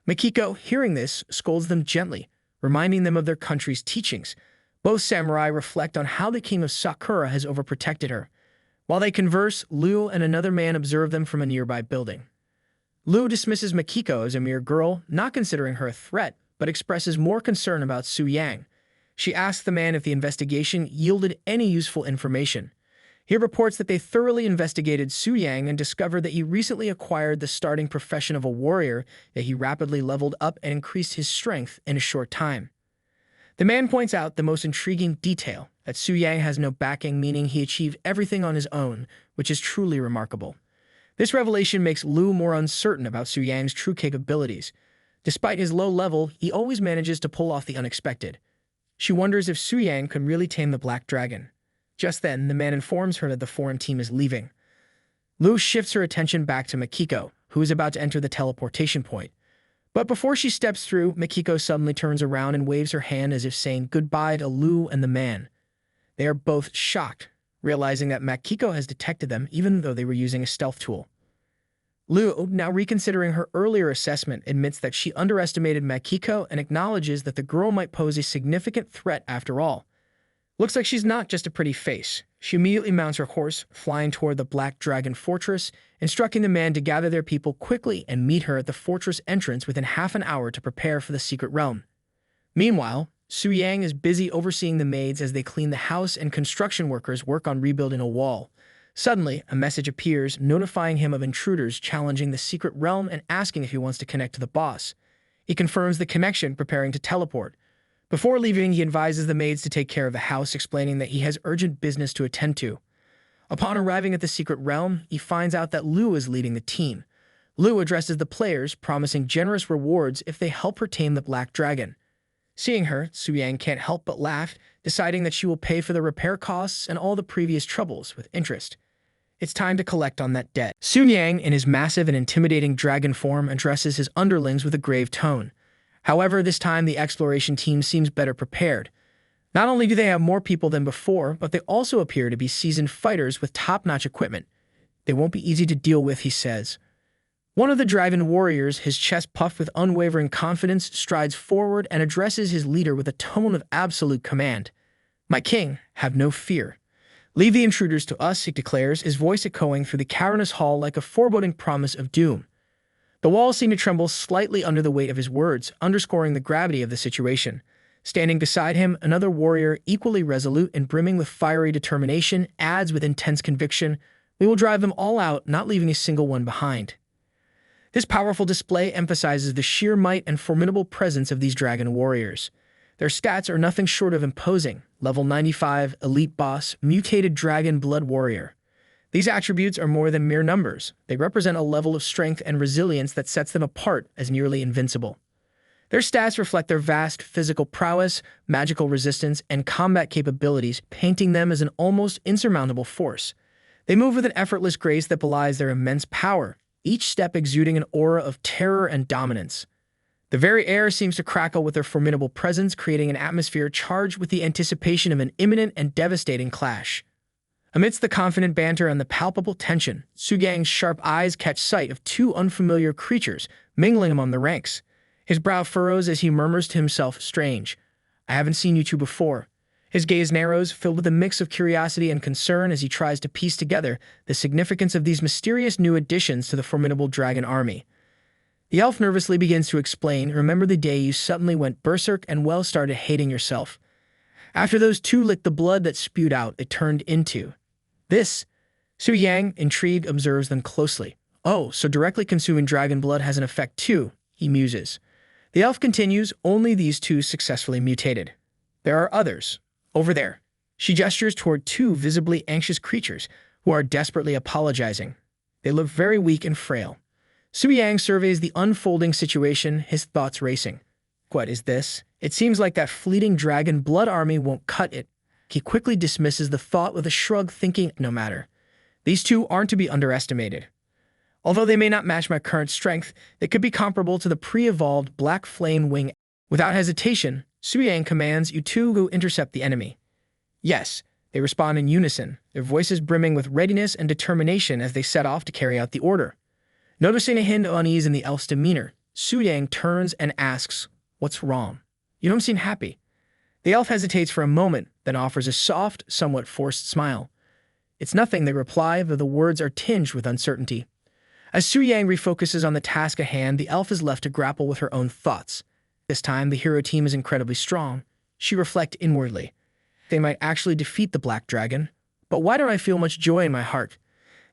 Makiko, hearing this, scolds them gently, reminding them of their country's teachings. Both samurai reflect on how the king of Sakura has overprotected her. While they converse, Liu and another man observe them from a nearby building. Liu dismisses Makiko as a mere girl, not considering her a threat, but expresses more concern about Su Yang. She asks the man if the investigation yielded any useful information. He reports that they thoroughly investigated Su Yang and discovered that he recently acquired the starting profession of a warrior, that he rapidly leveled up and increased his strength in a short time. The man points out the most intriguing detail, that Su Yang has no backing, meaning he achieved everything on his own, which is truly remarkable. This revelation makes Liu more uncertain about Su Yang's true capabilities. Despite his low level, he always manages to pull off the unexpected. She wonders if Su Yang can really tame the Black Dragon. Just then, the man informs her that the foreign team is leaving. Liu shifts her attention back to Makiko, who is about to enter the teleportation point. But before she steps through, Makiko suddenly turns around and waves her hand as if saying goodbye to Liu and the man. They are both shocked, realizing that Makiko has detected them even though they were using a stealth tool. Liu, now reconsidering her earlier assessment, admits that she underestimated Makiko and acknowledges that the girl might pose a significant threat after all. Looks like she's not just a pretty face. She immediately mounts her horse, flying toward the Black Dragon Fortress, instructing the man to gather their people quickly and meet her at the fortress entrance within half an hour to prepare for the secret realm. Meanwhile, Su Yang is busy overseeing the maids as they clean the house and construction workers work on rebuilding a wall. Suddenly, a message appears notifying him of intruders challenging the secret realm and asking if he wants to connect to the boss. He confirms the connection, preparing to teleport. Before leaving, he advises the maids to take care of the house, explaining that he has urgent business to attend to. Upon arriving at the secret realm, he finds out that Liu is leading the team. Liu addresses the players, promising generous rewards if they help her tame the Black Dragon. Seeing her, Su Yang can't help but laugh, deciding that she will pay for the repair costs and all the previous troubles with interest. It's time to collect on that debt. Su Yang, in his massive and intimidating dragon form, addresses his underlings with a grave tone. However, this time the exploration team seems better prepared. Not only do they have more people than before, but they also appear to be seasoned fighters with top-notch equipment. They won't be easy to deal with, he says. One of the dragon warriors, his chest puffed with unwavering confidence, strides forward and addresses his leader with a tone of absolute command. "My king, have no fear. Leave the intruders to us," he declares, his voice echoing through the cavernous hall like a foreboding promise of doom. The walls seem to tremble slightly under the weight of his words, underscoring the gravity of the situation. Standing beside him, another warrior, equally resolute and brimming with fiery determination, adds with intense conviction, "We will drive them all out, not leaving a single one behind." This powerful display emphasizes the sheer might and formidable presence of these dragon warriors. Their stats are nothing short of imposing: level 95, elite boss, mutated dragon blood warrior. These attributes are more than mere numbers. They represent a level of strength and resilience that sets them apart as nearly invincible. Their stats reflect their vast physical prowess, magical resistance, and combat capabilities, painting them as an almost insurmountable force. They move with an effortless grace that belies their immense power, each step exuding an aura of terror and dominance. The very air seems to crackle with their formidable presence, creating an atmosphere charged with the anticipation of an imminent and devastating clash. Amidst the confident banter and the palpable tension, Su Yang's sharp eyes catch sight of two unfamiliar creatures mingling among the ranks. His brow furrows as he murmurs to himself, "Strange. I haven't seen you two before." His gaze narrows, filled with a mix of curiosity and concern as he tries to piece together the significance of these mysterious new additions to the formidable dragon army. The elf nervously begins to explain, "Remember the day you suddenly went berserk and started hating yourself? After those two licked the blood that spewed out, it turned into this." Su Yang, intrigued, observes them closely. "Oh, so directly consuming dragon blood has an effect too," he muses. The elf continues, "Only these two successfully mutated. There are others. Over there." She gestures toward two visibly anxious creatures who are desperately apologizing. They look very weak and frail. Su Yang surveys the unfolding situation, his thoughts racing. What is this? It seems like that fleeting dragon blood army won't cut it. He quickly dismisses the thought with a shrug, thinking, "No matter. These two aren't to be underestimated. Although they may not match my current strength, they could be comparable to the pre-evolved Black Flame Wing." Without hesitation, Su Yang commands, "You two go intercept the enemy." Yes, They respond in unison, their voices brimming with readiness and determination as they set off to carry out the order. Noticing a hint of unease in the elf's demeanor, Su Yang turns and asks, "What's wrong? You don't seem happy." The elf hesitates for a moment, then offers a soft, somewhat forced smile. "It's nothing," they reply, though the words are tinged with uncertainty. As Su Yang refocuses on the task at hand, the elf is left to grapple with her own thoughts. This time, the hero team is incredibly strong. She reflects inwardly. They might actually defeat the Black Dragon, but why don't I feel much joy in my heart?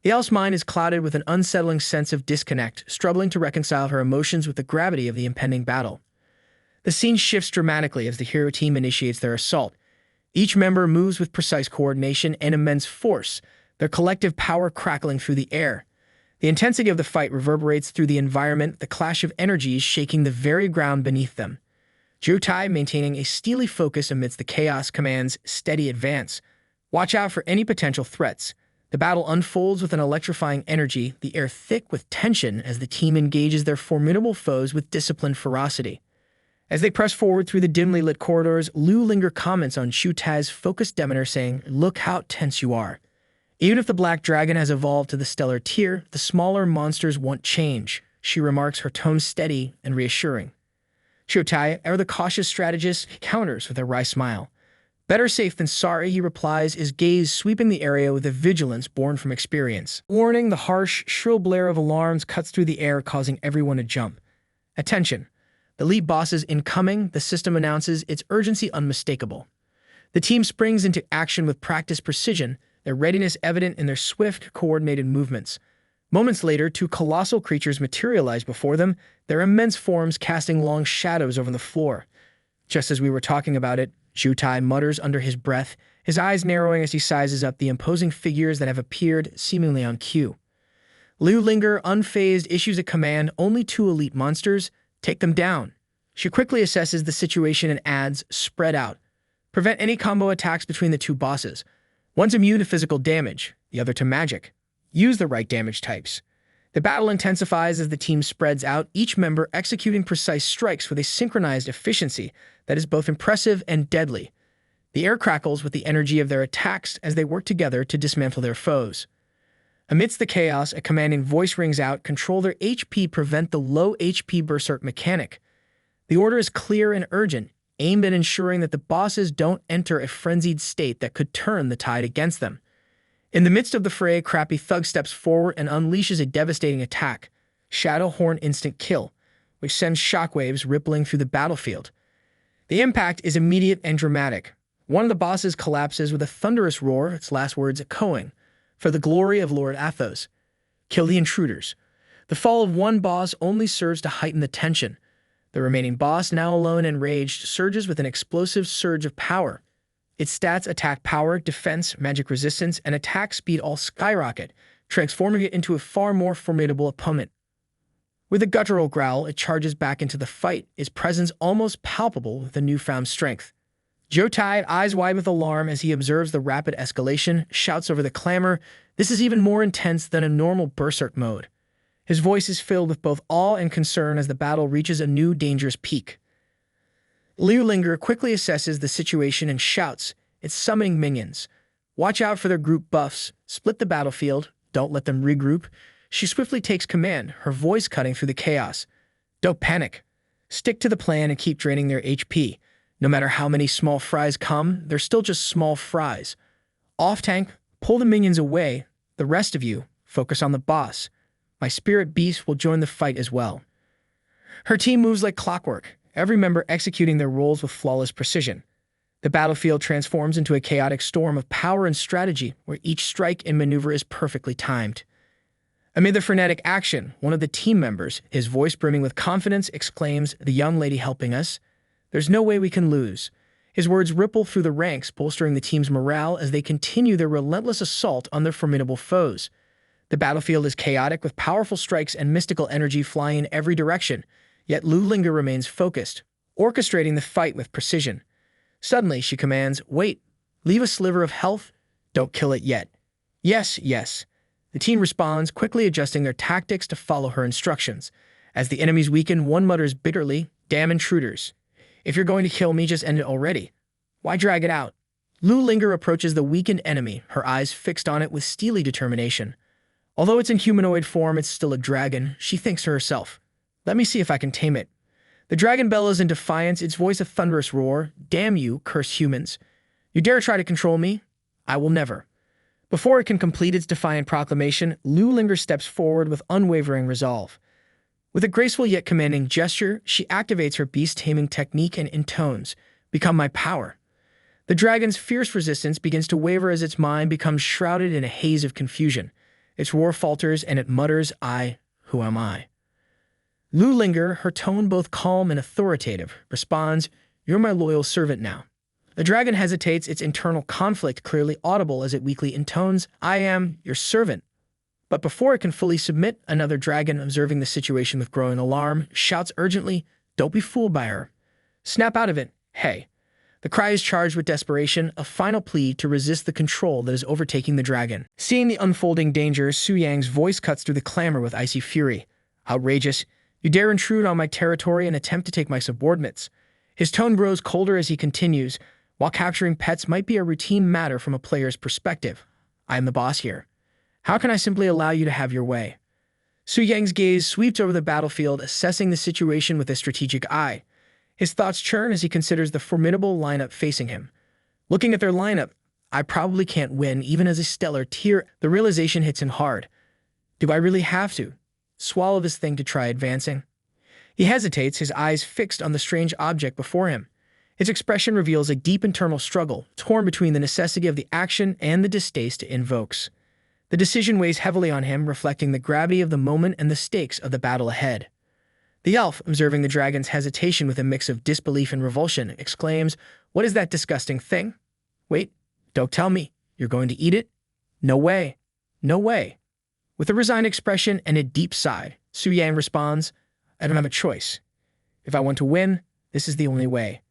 The elf's mind is clouded with an unsettling sense of disconnect, struggling to reconcile her emotions with the gravity of the impending battle. The scene shifts dramatically as the hero team initiates their assault. Each member moves with precise coordination and immense force, their collective power crackling through the air. The intensity of the fight reverberates through the environment, the clash of energies shaking the very ground beneath them. Jutai, maintaining a steely focus amidst the chaos, commands, "Steady advance. Watch out for any potential threats." The battle unfolds with an electrifying energy, the air thick with tension as the team engages their formidable foes with disciplined ferocity. As they press forward through the dimly lit corridors, Liu Linger comments on Shutai's focused demeanor, saying, "Look how tense you are." Even if the Black Dragon has evolved to the stellar tier, the smaller monsters won't change, she remarks, her tone steady and reassuring. Shutai, ever the cautious strategist, counters with a wry smile. "Better safe than sorry," he replies, his gaze sweeping the area with a vigilance born from experience. Warning, the harsh, shrill blare of alarms cuts through the air, causing everyone to jump. "Attention! The lead boss is incoming," the system announces, its urgency unmistakable. The team springs into action with practiced precision, their readiness evident in their swift, coordinated movements. Moments later, two colossal creatures materialize before them, their immense forms casting long shadows over the floor. Just as we were talking about it, Jutai mutters under his breath, his eyes narrowing as he sizes up the imposing figures that have appeared seemingly on cue. Liu Linger, unfazed, issues a command, "Only two elite monsters. Take them down." She quickly assesses the situation and adds, "Spread out. Prevent any combo attacks between the two bosses. One's immune to physical damage, the other to magic. Use the right damage types." The battle intensifies as the team spreads out, each member executing precise strikes with a synchronized efficiency that is both impressive and deadly. The air crackles with the energy of their attacks as they work together to dismantle their foes. Amidst the chaos, a commanding voice rings out, "Control their HP, prevent the low HP berserk mechanic." The order is clear and urgent, aimed at ensuring that the bosses don't enter a frenzied state that could turn the tide against them. In the midst of the fray, Crappy Thug steps forward and unleashes a devastating attack, Shadowhorn Instant Kill, which sends shockwaves rippling through the battlefield. The impact is immediate and dramatic. One of the bosses collapses with a thunderous roar, its last words echoing, "For the glory of Lord Athos. Kill the intruders." The fall of one boss only serves to heighten the tension. The remaining boss, now alone and enraged, surges with an explosive surge of power. Its stats, attack power, defense, magic resistance, and attack speed all skyrocket, transforming it into a far more formidable opponent. With a guttural growl, it charges back into the fight, its presence almost palpable with the newfound strength. Jotai, eyes wide with alarm as he observes the rapid escalation, shouts over the clamor, "This is even more intense than a normal berserk mode." His voice is filled with both awe and concern as the battle reaches a new dangerous peak. Liu Linger quickly assesses the situation and shouts, "It's summoning minions. Watch out for their group buffs. Split the battlefield. Don't let them regroup." She swiftly takes command, her voice cutting through the chaos. "Don't panic. Stick to the plan and keep draining their HP. No matter how many small fries come, they're still just small fries. Off-tank, pull the minions away. The rest of you, focus on the boss. My spirit beast will join the fight as well." Her team moves like clockwork, every member executing their roles with flawless precision. The battlefield transforms into a chaotic storm of power and strategy, where each strike and maneuver is perfectly timed. Amid the frenetic action, one of the team members, his voice brimming with confidence, exclaims, "The young lady helping us? There's no way we can lose." His words ripple through the ranks, bolstering the team's morale as they continue their relentless assault on their formidable foes. The battlefield is chaotic, with powerful strikes and mystical energy flying in every direction, yet Liu Linger remains focused, orchestrating the fight with precision. Suddenly, she commands, "Wait, leave a sliver of health. Don't kill it yet." "Yes, yes." The team responds, quickly adjusting their tactics to follow her instructions. As the enemies weaken, one mutters bitterly, "Damn intruders. If you're going to kill me, just end it already. Why drag it out?" Lu Linger approaches the weakened enemy, her eyes fixed on it with steely determination. Although it's in humanoid form, it's still a dragon, she thinks to herself. Let me see if I can tame it. The dragon bellows in defiance, its voice a thunderous roar. Damn you, cursed humans. You dare try to control me? I will never. Before it can complete its defiant proclamation, Lu Linger steps forward with unwavering resolve. With a graceful yet commanding gesture, she activates her beast-taming technique and intones, "Become my power." The dragon's fierce resistance begins to waver as its mind becomes shrouded in a haze of confusion. Its roar falters and it mutters, who am I? Lu Linger, her tone both calm and authoritative, responds, "You're my loyal servant now." The dragon hesitates, its internal conflict clearly audible as it weakly intones, "I am your servant." But before it can fully submit, another dragon, observing the situation with growing alarm, shouts urgently, "Don't be fooled by her. Snap out of it, hey." The cry is charged with desperation, a final plea to resist the control that is overtaking the dragon. Seeing the unfolding danger, Su Yang's voice cuts through the clamor with icy fury. "Outrageous! You dare intrude on my territory and attempt to take my subordinates." His tone grows colder as he continues, "While capturing pets might be a routine matter from a player's perspective, I am the boss here. How can I simply allow you to have your way?" Su Yang's gaze sweeps over the battlefield, assessing the situation with a strategic eye. His thoughts churn as he considers the formidable lineup facing him. Looking at their lineup, I probably can't win, even as a stellar tier. The realization hits him hard. Do I really have to swallow this thing to try advancing? He hesitates, his eyes fixed on the strange object before him. Its expression reveals a deep internal struggle, torn between the necessity of the action and the distaste it invokes. The decision weighs heavily on him, reflecting the gravity of the moment and the stakes of the battle ahead. The elf, observing the dragon's hesitation with a mix of disbelief and revulsion, exclaims, "What is that disgusting thing? Wait, don't tell me. You're going to eat it? No way. No way." With a resigned expression and a deep sigh, Su Yang responds, "I don't have a choice. If I want to win, this is the only way."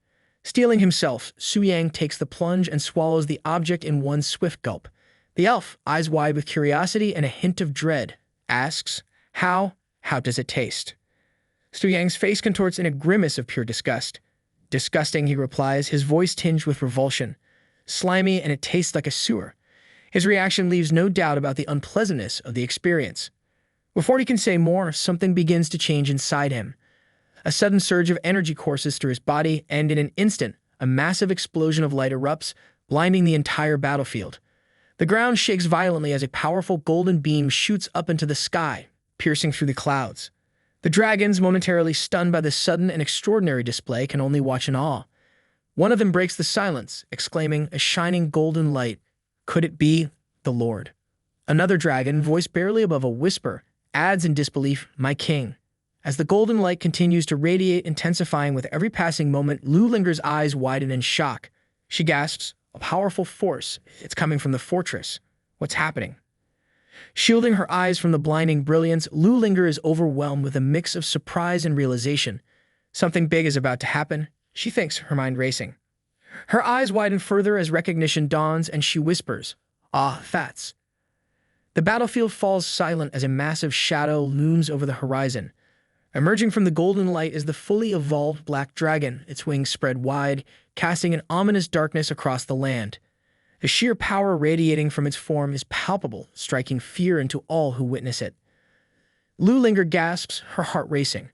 Steeling himself, Su Yang takes the plunge and swallows the object in one swift gulp. The elf, eyes wide with curiosity and a hint of dread, asks, How does it taste?" Su Yang's face contorts in a grimace of pure disgust. "Disgusting," he replies, his voice tinged with revulsion. "Slimy, and it tastes like a sewer." His reaction leaves no doubt about the unpleasantness of the experience. Before he can say more, something begins to change inside him. A sudden surge of energy courses through his body, and in an instant, a massive explosion of light erupts, blinding the entire battlefield. The ground shakes violently as a powerful golden beam shoots up into the sky, piercing through the clouds. The dragons, momentarily stunned by this sudden and extraordinary display, can only watch in awe. One of them breaks the silence, exclaiming, "A shining golden light. Could it be the Lord?" Another dragon, voice barely above a whisper, adds in disbelief, "My king." As the golden light continues to radiate, intensifying with every passing moment, Lu Linger's eyes widen in shock. She gasps, "A powerful force. It's coming from the fortress. What's happening?" Shielding her eyes from the blinding brilliance, Lu Linger is overwhelmed with a mix of surprise and realization. Something big is about to happen, she thinks, her mind racing. Her eyes widen further as recognition dawns, and she whispers, "That's." The battlefield falls silent as a massive shadow looms over the horizon. Emerging from the golden light is the fully evolved black dragon, its wings spread wide, casting an ominous darkness across the land. The sheer power radiating from its form is palpable, striking fear into all who witness it. Lu Linger gasps, her heart racing.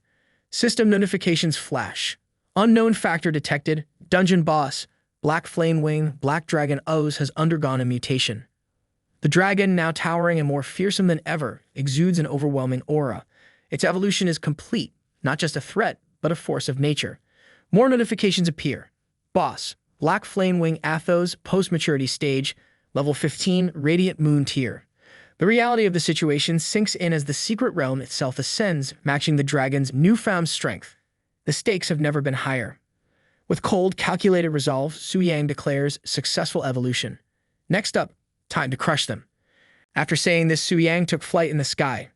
System notifications flash. Unknown factor detected. Dungeon boss. Black Flame Wing, Black Dragon O's has undergone a mutation. The dragon, now towering and more fearsome than ever, exudes an overwhelming aura. Its evolution is complete, not just a threat, but a force of nature. More notifications appear. Boss. Black Flame Wing Athos, post-maturity stage, level 15, Radiant Moon tier. The reality of the situation sinks in as the secret realm itself ascends, matching the dragon's newfound strength. The stakes have never been higher. With cold, calculated resolve, Su Yang declares successful evolution. Next up, time to crush them. After saying this, Su Yang took flight in the sky.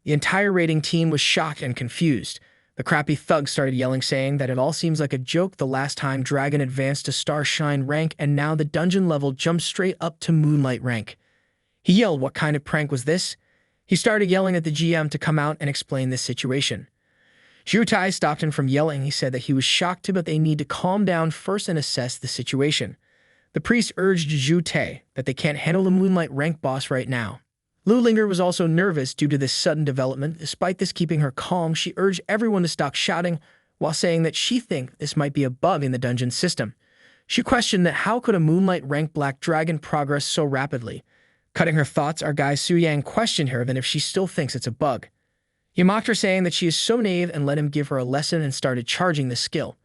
The entire raiding team was shocked and confused. The crappy thug started yelling, saying that it all seems like a joke. The last time Dragon advanced to Starshine rank, and now the dungeon level jumped straight up to Moonlight rank. He yelled, "What kind of prank was this?" He started yelling at the GM to come out and explain this situation. Zhutai stopped him from yelling. He said that he was shocked too, but they need to calm down first and assess the situation. The priest urged Zhu Tai that they can't handle the Moonlight rank boss right now. Lu Linger was also nervous due to this sudden development. Despite this keeping her calm, she urged everyone to stop shouting while saying that she think this might be a bug in the dungeon system. She questioned that how could a Moonlight rank black dragon progress so rapidly. Cutting her thoughts, our guy Su Yang questioned her then if she still thinks it's a bug. He mocked her saying that she is so naive and let him give her a lesson and started charging the skill.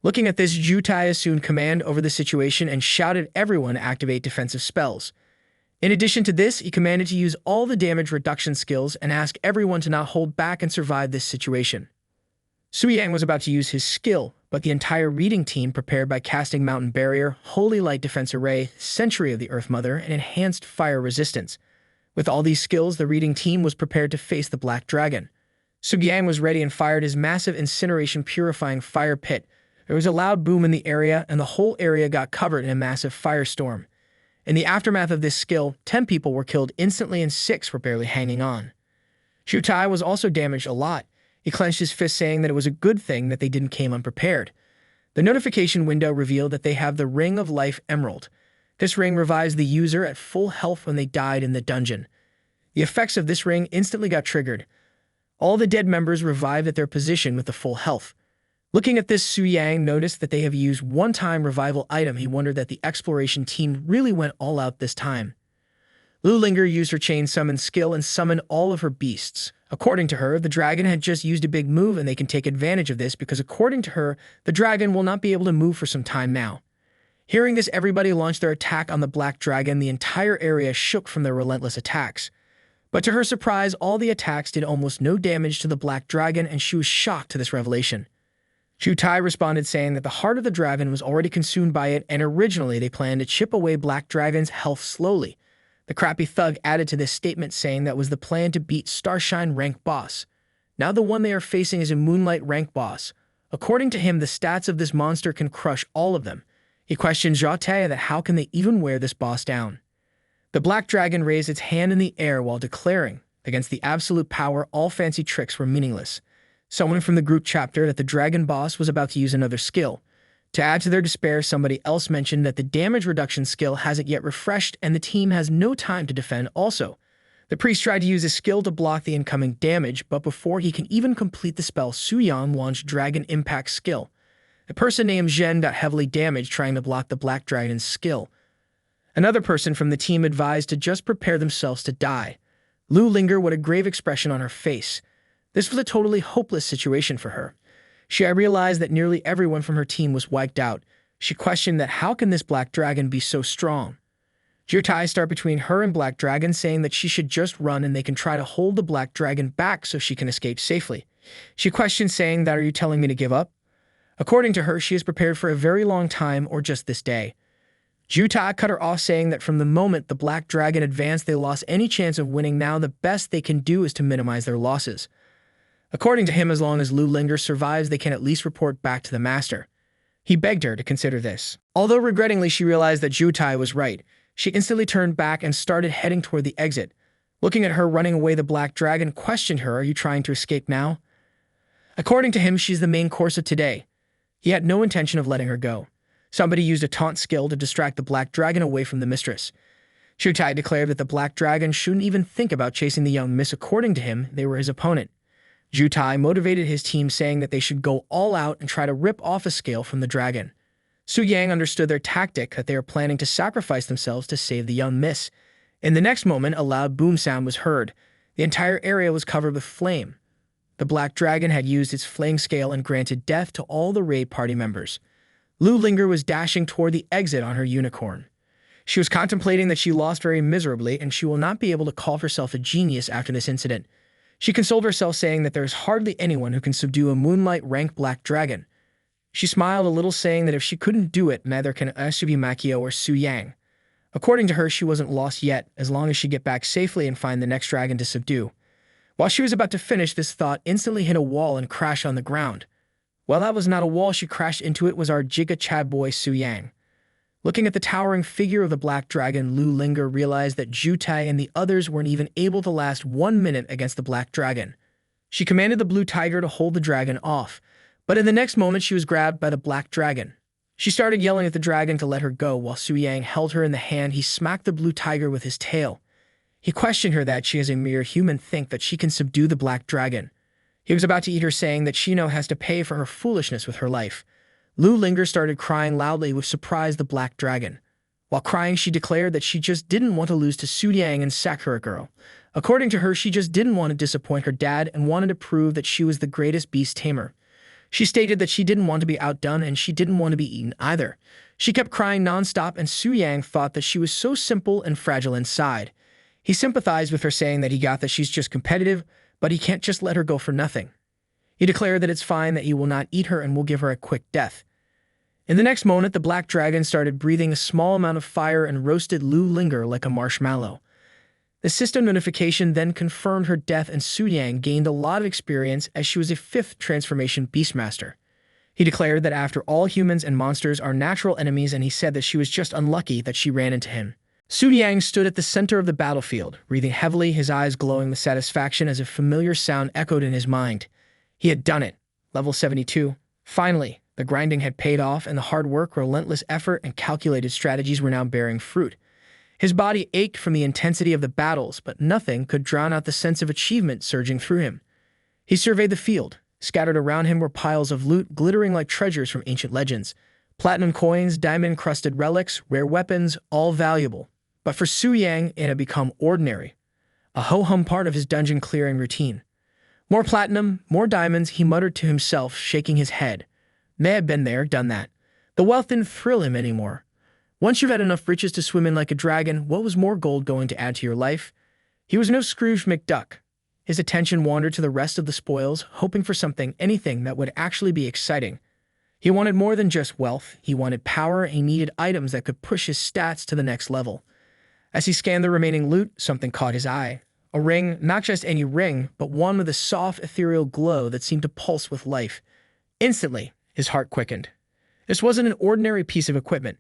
Looking at this, Zhu Tai assumed command over the situation and shouted everyone to activate defensive spells. In addition to this, he commanded to use all the damage reduction skills and asked everyone to not hold back and survive this situation. Su Yang was about to use his skill, but the entire reading team prepared by casting Mountain Barrier, Holy Light Defense Array, Century of the Earth Mother, and Enhanced Fire Resistance. With all these skills, the reading team was prepared to face the Black Dragon. Su Yang was ready and fired his massive incineration purifying fire pit. There was a loud boom in the area, and the whole area got covered in a massive firestorm. In the aftermath of this skill, 10 people were killed instantly and 6 were barely hanging on. Zhu Tai was also damaged a lot. He clenched his fist saying that it was a good thing that they didn't come unprepared. The notification window revealed that they have the Ring of Life Emerald. This ring revives the user at full health when they died in the dungeon. The effects of this ring instantly got triggered. All the dead members revived at their position with the full health. Looking at this, Su Yang noticed that they have used one-time revival item. He wondered that the exploration team really went all out this time. Lu Linger used her chain summon skill and summoned all of her beasts. According to her, the dragon had just used a big move and they can take advantage of this because according to her, the dragon will not be able to move for some time now. Hearing this, everybody launched their attack on the Black Dragon. The entire area shook from their relentless attacks. But to her surprise, all the attacks did almost no damage to the Black Dragon and she was shocked to this revelation. Zhu Tai responded saying that the heart of the dragon was already consumed by it and originally they planned to chip away Black Dragon's health slowly. The crappy thug added to this statement saying that was the plan to beat Starshine rank boss. Now the one they are facing is a Moonlight rank boss. According to him, the stats of this monster can crush all of them. He questioned Zhu Tai that how can they even wear this boss down. The Black Dragon raised its hand in the air while declaring, against the absolute power, all fancy tricks were meaningless. Someone from the group chapter that the dragon boss was about to use another skill. To add to their despair, somebody else mentioned that the damage reduction skill hasn't yet refreshed and the team has no time to defend also. The priest tried to use his skill to block the incoming damage, but before he can even complete the spell, Su Yang launched Dragon Impact skill. A person named Zhen got heavily damaged trying to block the Black Dragon's skill. Another person from the team advised to just prepare themselves to die. Lu Linger with a grave expression on her face. This was a totally hopeless situation for her. She realized that nearly everyone from her team was wiped out. She questioned that how can this Black Dragon be so strong? Zhu Tai started between her and Black Dragon saying that she should just run and they can try to hold the Black Dragon back so she can escape safely. She questioned saying that are you telling me to give up? According to her, she is prepared for a very long time or just this day. Zhu Tai cut her off saying that from the moment the Black Dragon advanced they lost any chance of winning. Now the best they can do is to minimize their losses. According to him, as long as Lu Linger survives, they can at least report back to the master. He begged her to consider this. Although regrettingly she realized that Zhu Tai was right, she instantly turned back and started heading toward the exit. Looking at her running away, the Black Dragon questioned her, are you trying to escape now? According to him, she's the main course of today. He had no intention of letting her go. Somebody used a taunt skill to distract the Black Dragon away from the mistress. Zhu Tai declared that the Black Dragon shouldn't even think about chasing the young miss. According to him, they were his opponent. Zhu Tai motivated his team saying that they should go all out and try to rip off a scale from the dragon. Su Yang understood their tactic, that they were planning to sacrifice themselves to save the young miss. In the next moment, a loud boom sound was heard. The entire area was covered with flame. The Black Dragon had used its flame scale and granted death to all the raid party members. Lu Linger was dashing toward the exit on her unicorn. She was contemplating that she lost very miserably and she will not be able to call herself a genius after this incident. She consoled herself saying that there is hardly anyone who can subdue a Moonlight rank Black Dragon. She smiled a little saying that if she couldn't do it, neither can Asubi Makio or Su Yang. According to her, she wasn't lost yet, as long as she get back safely and find the next dragon to subdue. While she was about to finish, this thought instantly hit a wall and crashed on the ground. Well, that was not a wall she crashed into, it was our Giga Chad boy Su Yang. Looking at the towering figure of the Black Dragon, Lu Linger realized that Zhu Tai and the others weren't even able to last 1 minute against the Black Dragon. She commanded the Blue Tiger to hold the dragon off, but in the next moment she was grabbed by the Black Dragon. She started yelling at the dragon to let her go while Su Yang held her in the hand. He smacked the blue tiger with his tail. He questioned her that she is a mere human think that she can subdue the black dragon. He was about to eat her, saying that she now has to pay for her foolishness with her life. Lu Linger started crying loudly, which surprised the black dragon. While crying, she declared that she just didn't want to lose to Su Yang and Sakura Girl. According to her, she just didn't want to disappoint her dad and wanted to prove that she was the greatest beast tamer. She stated that she didn't want to be outdone and she didn't want to be eaten either. She kept crying nonstop, and Su Yang thought that she was so simple and fragile inside. He sympathized with her, saying that he got that she's just competitive, but he can't just let her go for nothing. He declared that it's fine, that he will not eat her and will give her a quick death. In the next moment, the black dragon started breathing a small amount of fire and roasted Lu Linger like a marshmallow. The system notification then confirmed her death, and Su Yang gained a lot of experience as she was a 5th transformation beastmaster. He declared that after all, humans and monsters are natural enemies, and he said that she was just unlucky that she ran into him. Su Yang stood at the center of the battlefield, breathing heavily, his eyes glowing with satisfaction as a familiar sound echoed in his mind. He had done it. Level 72. Finally, the grinding had paid off, and the hard work, relentless effort, and calculated strategies were now bearing fruit. His body ached from the intensity of the battles, but nothing could drown out the sense of achievement surging through him. He surveyed the field. Scattered around him were piles of loot, glittering like treasures from ancient legends. Platinum coins, diamond-crusted relics, rare weapons, all valuable. But for Su Yang, it had become ordinary, a ho-hum part of his dungeon-clearing routine. More platinum, more diamonds, he muttered to himself, shaking his head. May have been there, done that. The wealth didn't thrill him anymore. Once you've had enough riches to swim in like a dragon, what was more gold going to add to your life? He was no Scrooge McDuck. His attention wandered to the rest of the spoils, hoping for something, anything that would actually be exciting. He wanted more than just wealth. He wanted power. He needed items that could push his stats to the next level. As he scanned the remaining loot, something caught his eye. A ring, not just any ring, but one with a soft, ethereal glow that seemed to pulse with life. Instantly, his heart quickened. This wasn't an ordinary piece of equipment.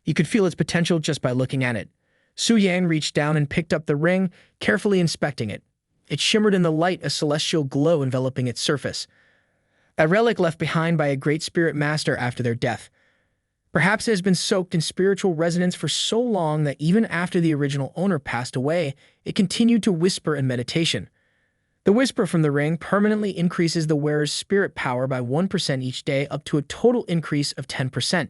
He could feel its potential just by looking at it. Su Yang reached down and picked up the ring, carefully inspecting it. It shimmered in the light, a celestial glow enveloping its surface. A relic left behind by a great spirit master after their death. Perhaps it has been soaked in spiritual resonance for so long that even after the original owner passed away, it continued to whisper in meditation. The whisper from the ring permanently increases the wearer's spirit power by 1% each day, up to a total increase of 10%.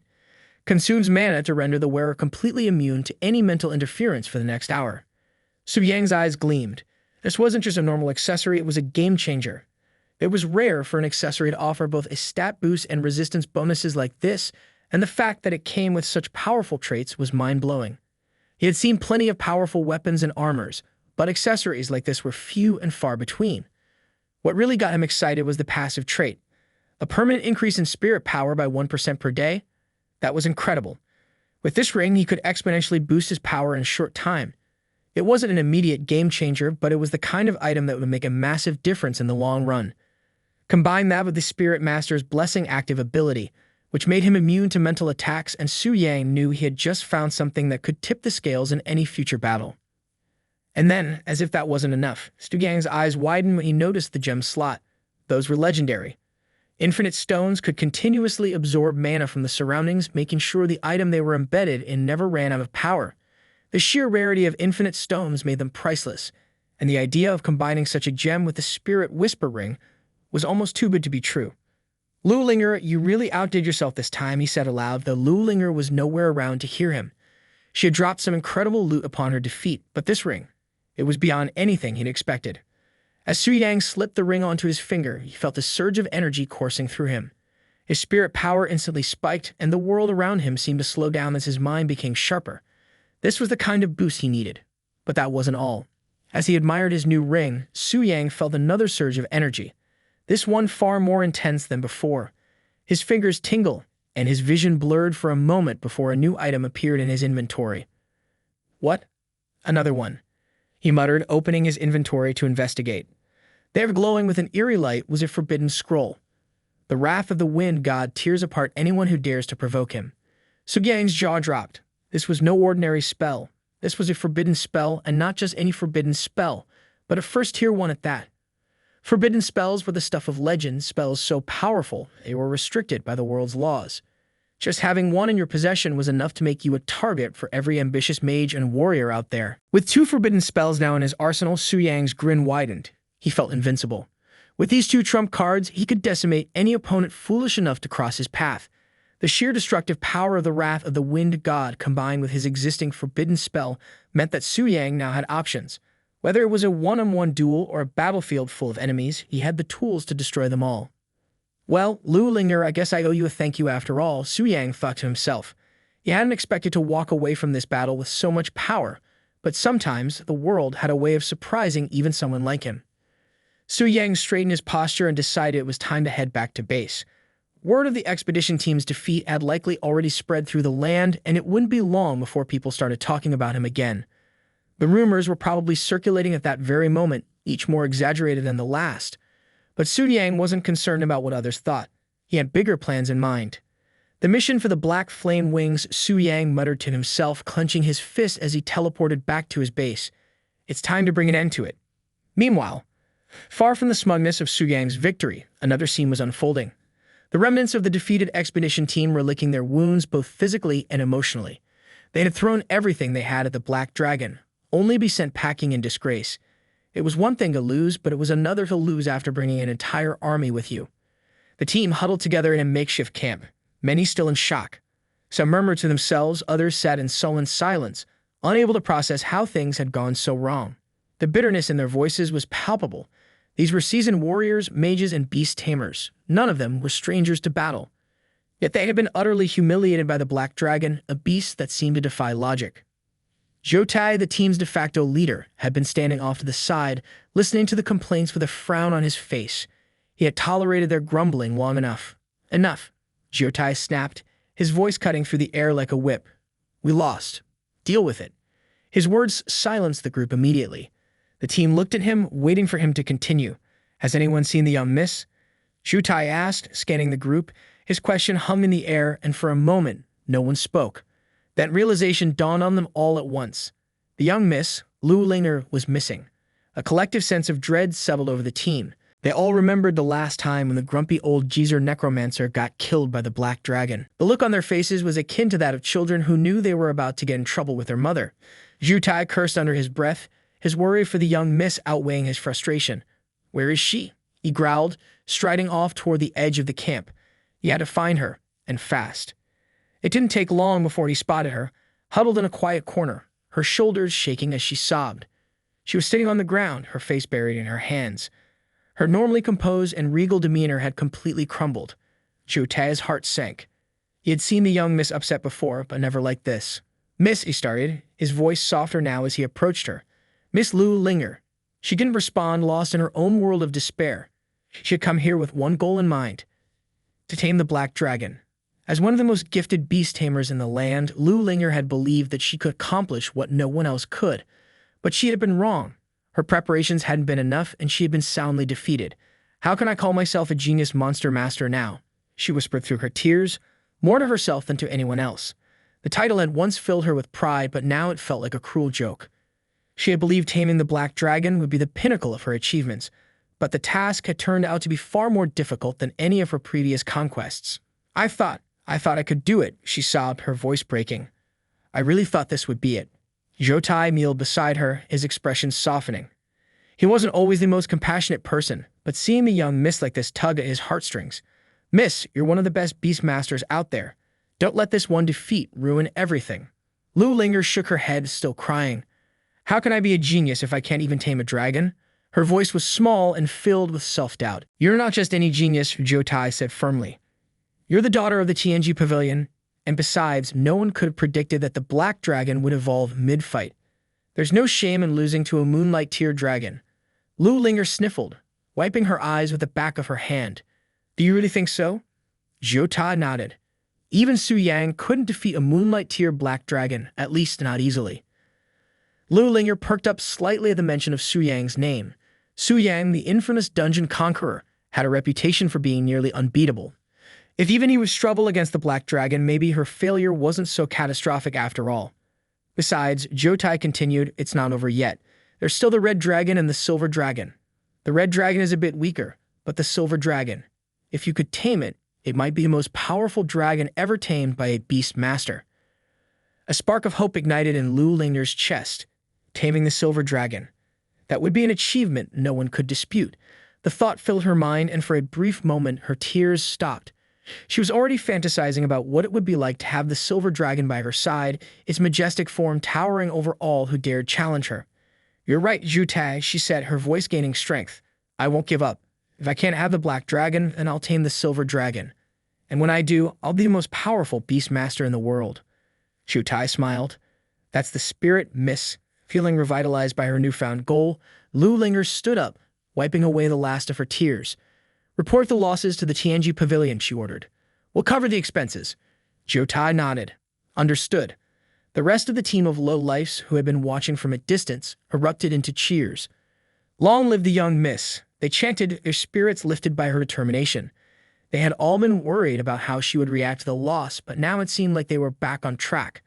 Consumes mana to render the wearer completely immune to any mental interference for the next hour. Su Yang's eyes gleamed. This wasn't just a normal accessory, it was a game changer. It was rare for an accessory to offer both a stat boost and resistance bonuses like this, and the fact that it came with such powerful traits was mind-blowing. He had seen plenty of powerful weapons and armors, but accessories like this were few and far between. What really got him excited was the passive trait. A permanent increase in spirit power by 1% per day? That was incredible. With this ring, he could exponentially boost his power in a short time. It wasn't an immediate game changer, but it was the kind of item that would make a massive difference in the long run. Combine that with the Spirit Master's Blessing active ability, which made him immune to mental attacks, and Su Yang knew he had just found something that could tip the scales in any future battle. And then, as if that wasn't enough, Su Yang's eyes widened when he noticed the gem slot. Those were legendary. Infinite stones could continuously absorb mana from the surroundings, making sure the item they were embedded in never ran out of power. The sheer rarity of infinite stones made them priceless, and the idea of combining such a gem with the Spirit Whisper Ring was almost too good to be true. Lu Linger, you really outdid yourself this time, he said aloud, though Lu Linger was nowhere around to hear him. She had dropped some incredible loot upon her defeat, but this ring, it was beyond anything he'd expected. As Su Yang slipped the ring onto his finger, he felt a surge of energy coursing through him. His spirit power instantly spiked, and the world around him seemed to slow down as his mind became sharper. This was the kind of boost he needed. But that wasn't all. As he admired his new ring, Su Yang felt another surge of energy, this one far more intense than before. His fingers tingled, and his vision blurred for a moment before a new item appeared in his inventory. What? Another one, he muttered, opening his inventory to investigate. There, glowing with an eerie light, was a forbidden scroll. The wrath of the wind god tears apart anyone who dares to provoke him. Su Yang's jaw dropped. This was no ordinary spell. This was a forbidden spell, and not just any forbidden spell, but a first-tier one at that. Forbidden spells were the stuff of legends, spells so powerful they were restricted by the world's laws. Just having one in your possession was enough to make you a target for every ambitious mage and warrior out there. With 2 forbidden spells now in his arsenal, Su Yang's grin widened. He felt invincible. With these 2 trump cards, he could decimate any opponent foolish enough to cross his path. The sheer destructive power of the Wrath of the Wind God combined with his existing forbidden spell meant that Su Yang now had options. Whether it was a one-on-one duel or a battlefield full of enemies, he had the tools to destroy them all. Well, Lu Linger, I guess I owe you a thank you after all, Su Yang thought to himself. He hadn't expected to walk away from this battle with so much power, but sometimes the world had a way of surprising even someone like him. Su Yang straightened his posture and decided it was time to head back to base. Word of the expedition team's defeat had likely already spread through the land, and it wouldn't be long before people started talking about him again. The rumors were probably circulating at that very moment, each more exaggerated than the last. But Su Yang wasn't concerned about what others thought. He had bigger plans in mind. The mission for the Black Flame Wings, Su Yang muttered to himself, clenching his fist as he teleported back to his base. It's time to bring an end to it. Meanwhile, far from the smugness of Su Yang's victory, another scene was unfolding. The remnants of the defeated expedition team were licking their wounds both physically and emotionally. They had thrown everything they had at the Black Dragon, only to be sent packing in disgrace. It was one thing to lose, but it was another to lose after bringing an entire army with you. The team huddled together in a makeshift camp, many still in shock. Some murmured to themselves, others sat in sullen silence, unable to process how things had gone so wrong. The bitterness in their voices was palpable. These were seasoned warriors, mages, and beast tamers. None of them were strangers to battle. Yet they had been utterly humiliated by the Black Dragon, a beast that seemed to defy logic. Jotai, the team's de facto leader, had been standing off to the side, listening to the complaints with a frown on his face. He had tolerated their grumbling long enough. Enough, Jotai snapped, his voice cutting through the air like a whip. We lost. Deal with it. His words silenced the group immediately. The team looked at him, waiting for him to continue. Has anyone seen the young miss? Jotai asked, scanning the group. His question hung in the air, and for a moment, no one spoke. That realization dawned on them all at once. The young miss, Lu Linger, was missing. A collective sense of dread settled over the team. They all remembered the last time when the grumpy old geezer necromancer got killed by the Black Dragon. The look on their faces was akin to that of children who knew they were about to get in trouble with their mother. Jotai cursed under his breath, his worry for the young miss outweighing his frustration. Where is she? He growled, striding off toward the edge of the camp. He had to find her, and fast. It didn't take long before he spotted her, huddled in a quiet corner, her shoulders shaking as she sobbed. She was sitting on the ground, her face buried in her hands. Her normally composed and regal demeanor had completely crumbled. Jotai's heart sank. He had seen the young miss upset before, but never like this. Miss, he started, his voice softer now as he approached her. Miss Lu Linger. She didn't respond, lost in her own world of despair. She had come here with one goal in mind: to tame the Black Dragon. As one of the most gifted beast tamers in the land, Lu Linger had believed that she could accomplish what no one else could. But she had been wrong. Her preparations hadn't been enough, and she had been soundly defeated. How can I call myself a genius monster master now? She whispered through her tears, more to herself than to anyone else. The title had once filled her with pride, but now it felt like a cruel joke. She had believed taming the Black Dragon would be the pinnacle of her achievements, but the task had turned out to be far more difficult than any of her previous conquests. I thought I could do it, she sobbed, her voice breaking. I really thought this would be it. Jotai kneeled beside her, his expression softening. He wasn't always the most compassionate person, but seeing the young miss like this tugged at his heartstrings. Miss, you're one of the best beastmasters out there. Don't let this one defeat ruin everything. Lu Linger shook her head, still crying. How can I be a genius if I can't even tame a dragon? Her voice was small and filled with self-doubt. You're not just any genius, Jotai said firmly. You're the daughter of the TNG Pavilion, and besides, no one could have predicted that the Black Dragon would evolve mid-fight. There's no shame in losing to a Moonlight Tier dragon. Lu Linger sniffled, wiping her eyes with the back of her hand. Do you really think so? Jotai nodded. Even Su Yang couldn't defeat a Moonlight Tier Black Dragon, at least not easily. Lu Linger perked up slightly at the mention of Su Yang's name. Su Yang, the infamous dungeon conqueror, had a reputation for being nearly unbeatable. If even he would struggle against the Black Dragon, maybe her failure wasn't so catastrophic after all. Besides, Jotai continued, it's not over yet. There's still the Red Dragon and the Silver Dragon. The Red Dragon is a bit weaker, but the Silver Dragon, if you could tame it, It might be the most powerful dragon ever tamed by a beast master. A spark of hope ignited in Lu Linger's chest. Taming the silver dragon. That would be an achievement no one could dispute. The thought filled her mind, and for a brief moment her tears stopped. She was already fantasizing about what it would be like to have the silver dragon by her side, its majestic form towering over all who dared challenge her. "You're right, Zhu Tai," she said, her voice gaining strength. "I won't give up. If I can't have the black dragon, then I'll tame the silver dragon. And when I do, I'll be the most powerful beast master in the world." Zhu Tai smiled. "That's the spirit, miss." Feeling revitalized by her newfound goal, Lu Linger stood up, wiping away the last of her tears. "Report the losses to the Tianji Pavilion," she ordered. "We'll cover the expenses." Zhu Tai nodded. "Understood." The rest of the team of low-lifes, who had been watching from a distance, erupted into cheers. "Long live the young miss," they chanted, their spirits lifted by her determination. They had all been worried about how she would react to the loss, but now it seemed like they were back on track.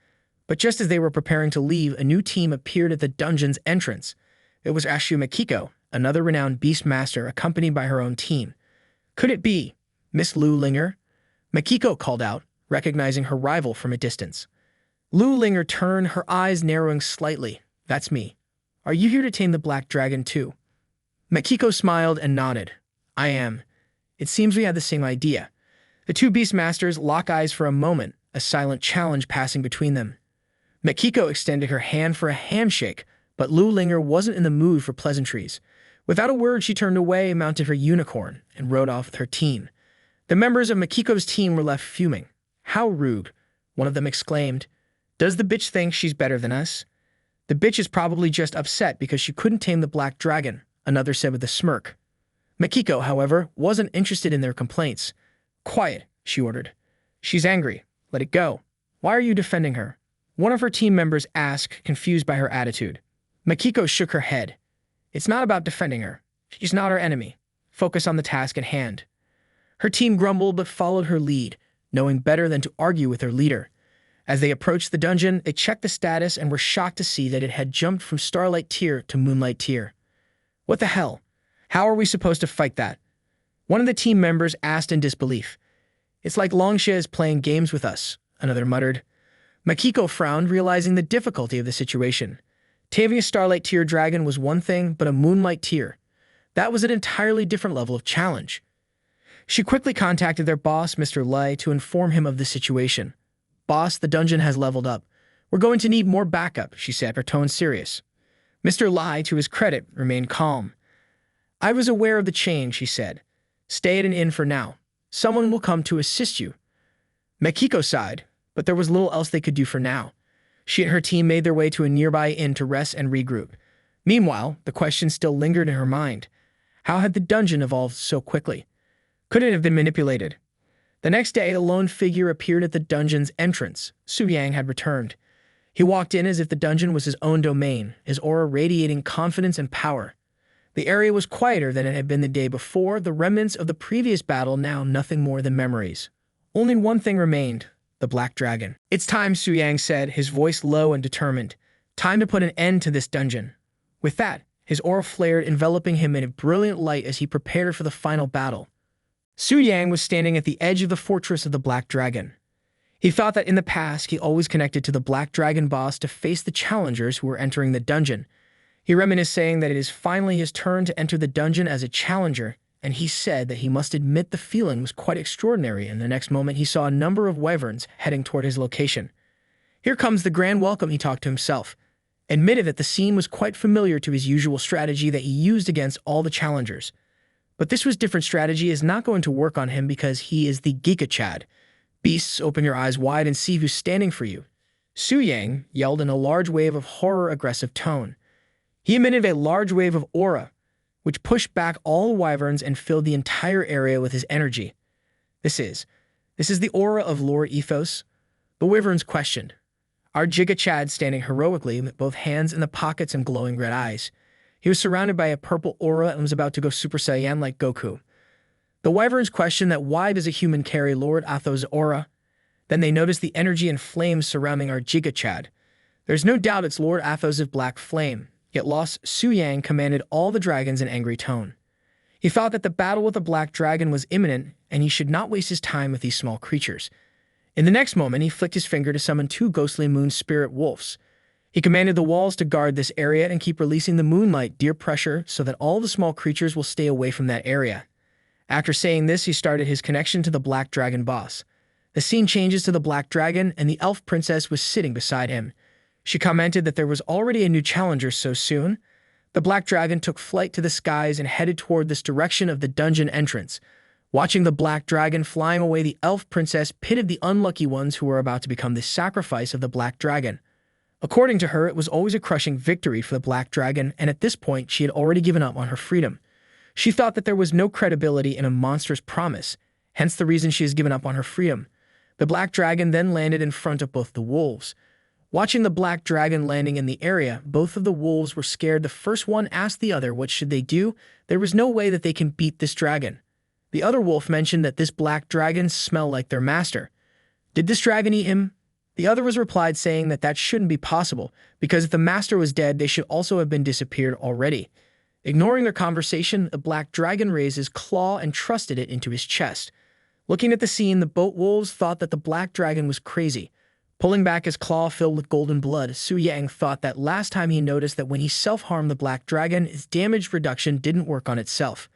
But just as they were preparing to leave, a new team appeared at the dungeon's entrance. It was Ashu Makiko, another renowned beast master, accompanied by her own team. "Could it be Miss Lu Linger?" Makiko called out, recognizing her rival from a distance. Lu Linger turned, her eyes narrowing slightly. "That's me. Are you here to tame the black dragon too?" Makiko smiled and nodded. "I am." It seems we had the same idea. The two beast masters locked eyes for a moment, a silent challenge passing between them. Makiko extended her hand for a handshake, but Lu Linger wasn't in the mood for pleasantries. Without a word, she turned away, mounted her unicorn, and rode off with her team. The members of Makiko's team were left fuming. "How rude," one of them exclaimed. "Does the bitch think she's better than us?" "The bitch is probably just upset because she couldn't tame the black dragon," another said with a smirk. Makiko, however, wasn't interested in their complaints. "Quiet," she ordered. "She's angry. Let it go." "Why are you defending her?" one of her team members asked, confused by her attitude. Makiko shook her head. "It's not about defending her. She's not our enemy. Focus on the task at hand." Her team grumbled but followed her lead, knowing better than to argue with their leader. As they approached the dungeon, they checked the status and were shocked to see that it had jumped from Starlight Tier to Moonlight Tier. "What the hell? How are we supposed to fight that?" one of the team members asked in disbelief. "It's like Longsha is playing games with us," another muttered. Makiko frowned, realizing the difficulty of the situation. Taming a Starlight Tier dragon was one thing, but a Moonlight Tier, that was an entirely different level of challenge. She quickly contacted their boss, Mr. Lai, to inform him of the situation. "Boss, the dungeon has leveled up. We're going to need more backup," she said, her tone serious. Mr. Lai, to his credit, remained calm. "I was aware of the change," he said. "Stay at an inn for now. Someone will come to assist you." Makiko sighed, but there was little else they could do for now. She and her team made their way to a nearby inn to rest and regroup. Meanwhile, the question still lingered in her mind. How had the dungeon evolved so quickly? Could it have been manipulated? The next day, a lone figure appeared at the dungeon's entrance. Su Yang had returned. He walked in as if the dungeon was his own domain, his aura radiating confidence and power. The area was quieter than it had been the day before, the remnants of the previous battle now nothing more than memories. Only one thing remained, the black dragon. "It's time," Su Yang said, his voice low and determined. "Time to put an end to this dungeon." With that, his aura flared, enveloping him in a brilliant light as he prepared for the final battle. Su Yang was standing at the edge of the fortress of the black dragon. He thought that in the past, he always connected to the black dragon boss to face the challengers who were entering the dungeon. He reminisced, saying that it is finally his turn to enter the dungeon as a challenger, and he said that he must admit the feeling was quite extraordinary, and the next moment he saw a number of wyverns heading toward his location. "Here comes the grand welcome," he talked to himself, admitted that the scene was quite familiar to his usual strategy that he used against all the challengers. But this was different strategy is not going to work on him because he is the Giga Chad. "Beasts, open your eyes wide and see who's standing for you," Su Yang yelled in a large wave of horror-aggressive tone. He emitted a large wave of aura, which pushed back all the wyverns and filled the entire area with his energy. This is the aura of Lord Ethos?" The wyverns questioned. Our Giga Chad standing heroically with both hands in the pockets and glowing red eyes. He was surrounded by a purple aura and was about to go Super Saiyan like Goku. The wyverns questioned that why does a human carry Lord Athos' aura? Then they noticed the energy and flames surrounding our Giga Chad. There's no doubt it's Lord Athos' black flame, yet lost Su Yang commanded all the dragons in angry tone. He thought that the battle with the black dragon was imminent, and he should not waste his time with these small creatures. In the next moment, he flicked his finger to summon 2 ghostly moon spirit wolves. He commanded the walls to guard this area and keep releasing the moonlight deer pressure so that all the small creatures will stay away from that area. After saying this, he started his connection to the black dragon boss. The scene changes to the black dragon, and the elf princess was sitting beside him. She commented that there was already a new challenger so soon. The black dragon took flight to the skies and headed toward this direction of the dungeon entrance. Watching the black dragon flying away, the elf princess pitted the unlucky ones who were about to become the sacrifice of the black dragon. According to her, it was always a crushing victory for the black dragon, and at this point, she had already given up on her freedom. She thought that there was no credibility in a monster's promise, hence the reason she has given up on her freedom. The black dragon then landed in front of both the wolves. Watching the black dragon landing in the area, both of the wolves were scared. The first one asked the other what should they do. There was no way that they can beat this dragon. The other wolf mentioned that this black dragon smelled like their master. Did this dragon eat him? The other was replied saying that that shouldn't be possible, because if the master was dead, they should also have been disappeared already. Ignoring their conversation, the black dragon raised his claw and thrusted it into his chest. Looking at the scene, the boat wolves thought that the black dragon was crazy. Pulling back his claw filled with golden blood, Su Yang thought that last time he noticed that when he self-harmed the black dragon, his damage reduction didn't work on itself.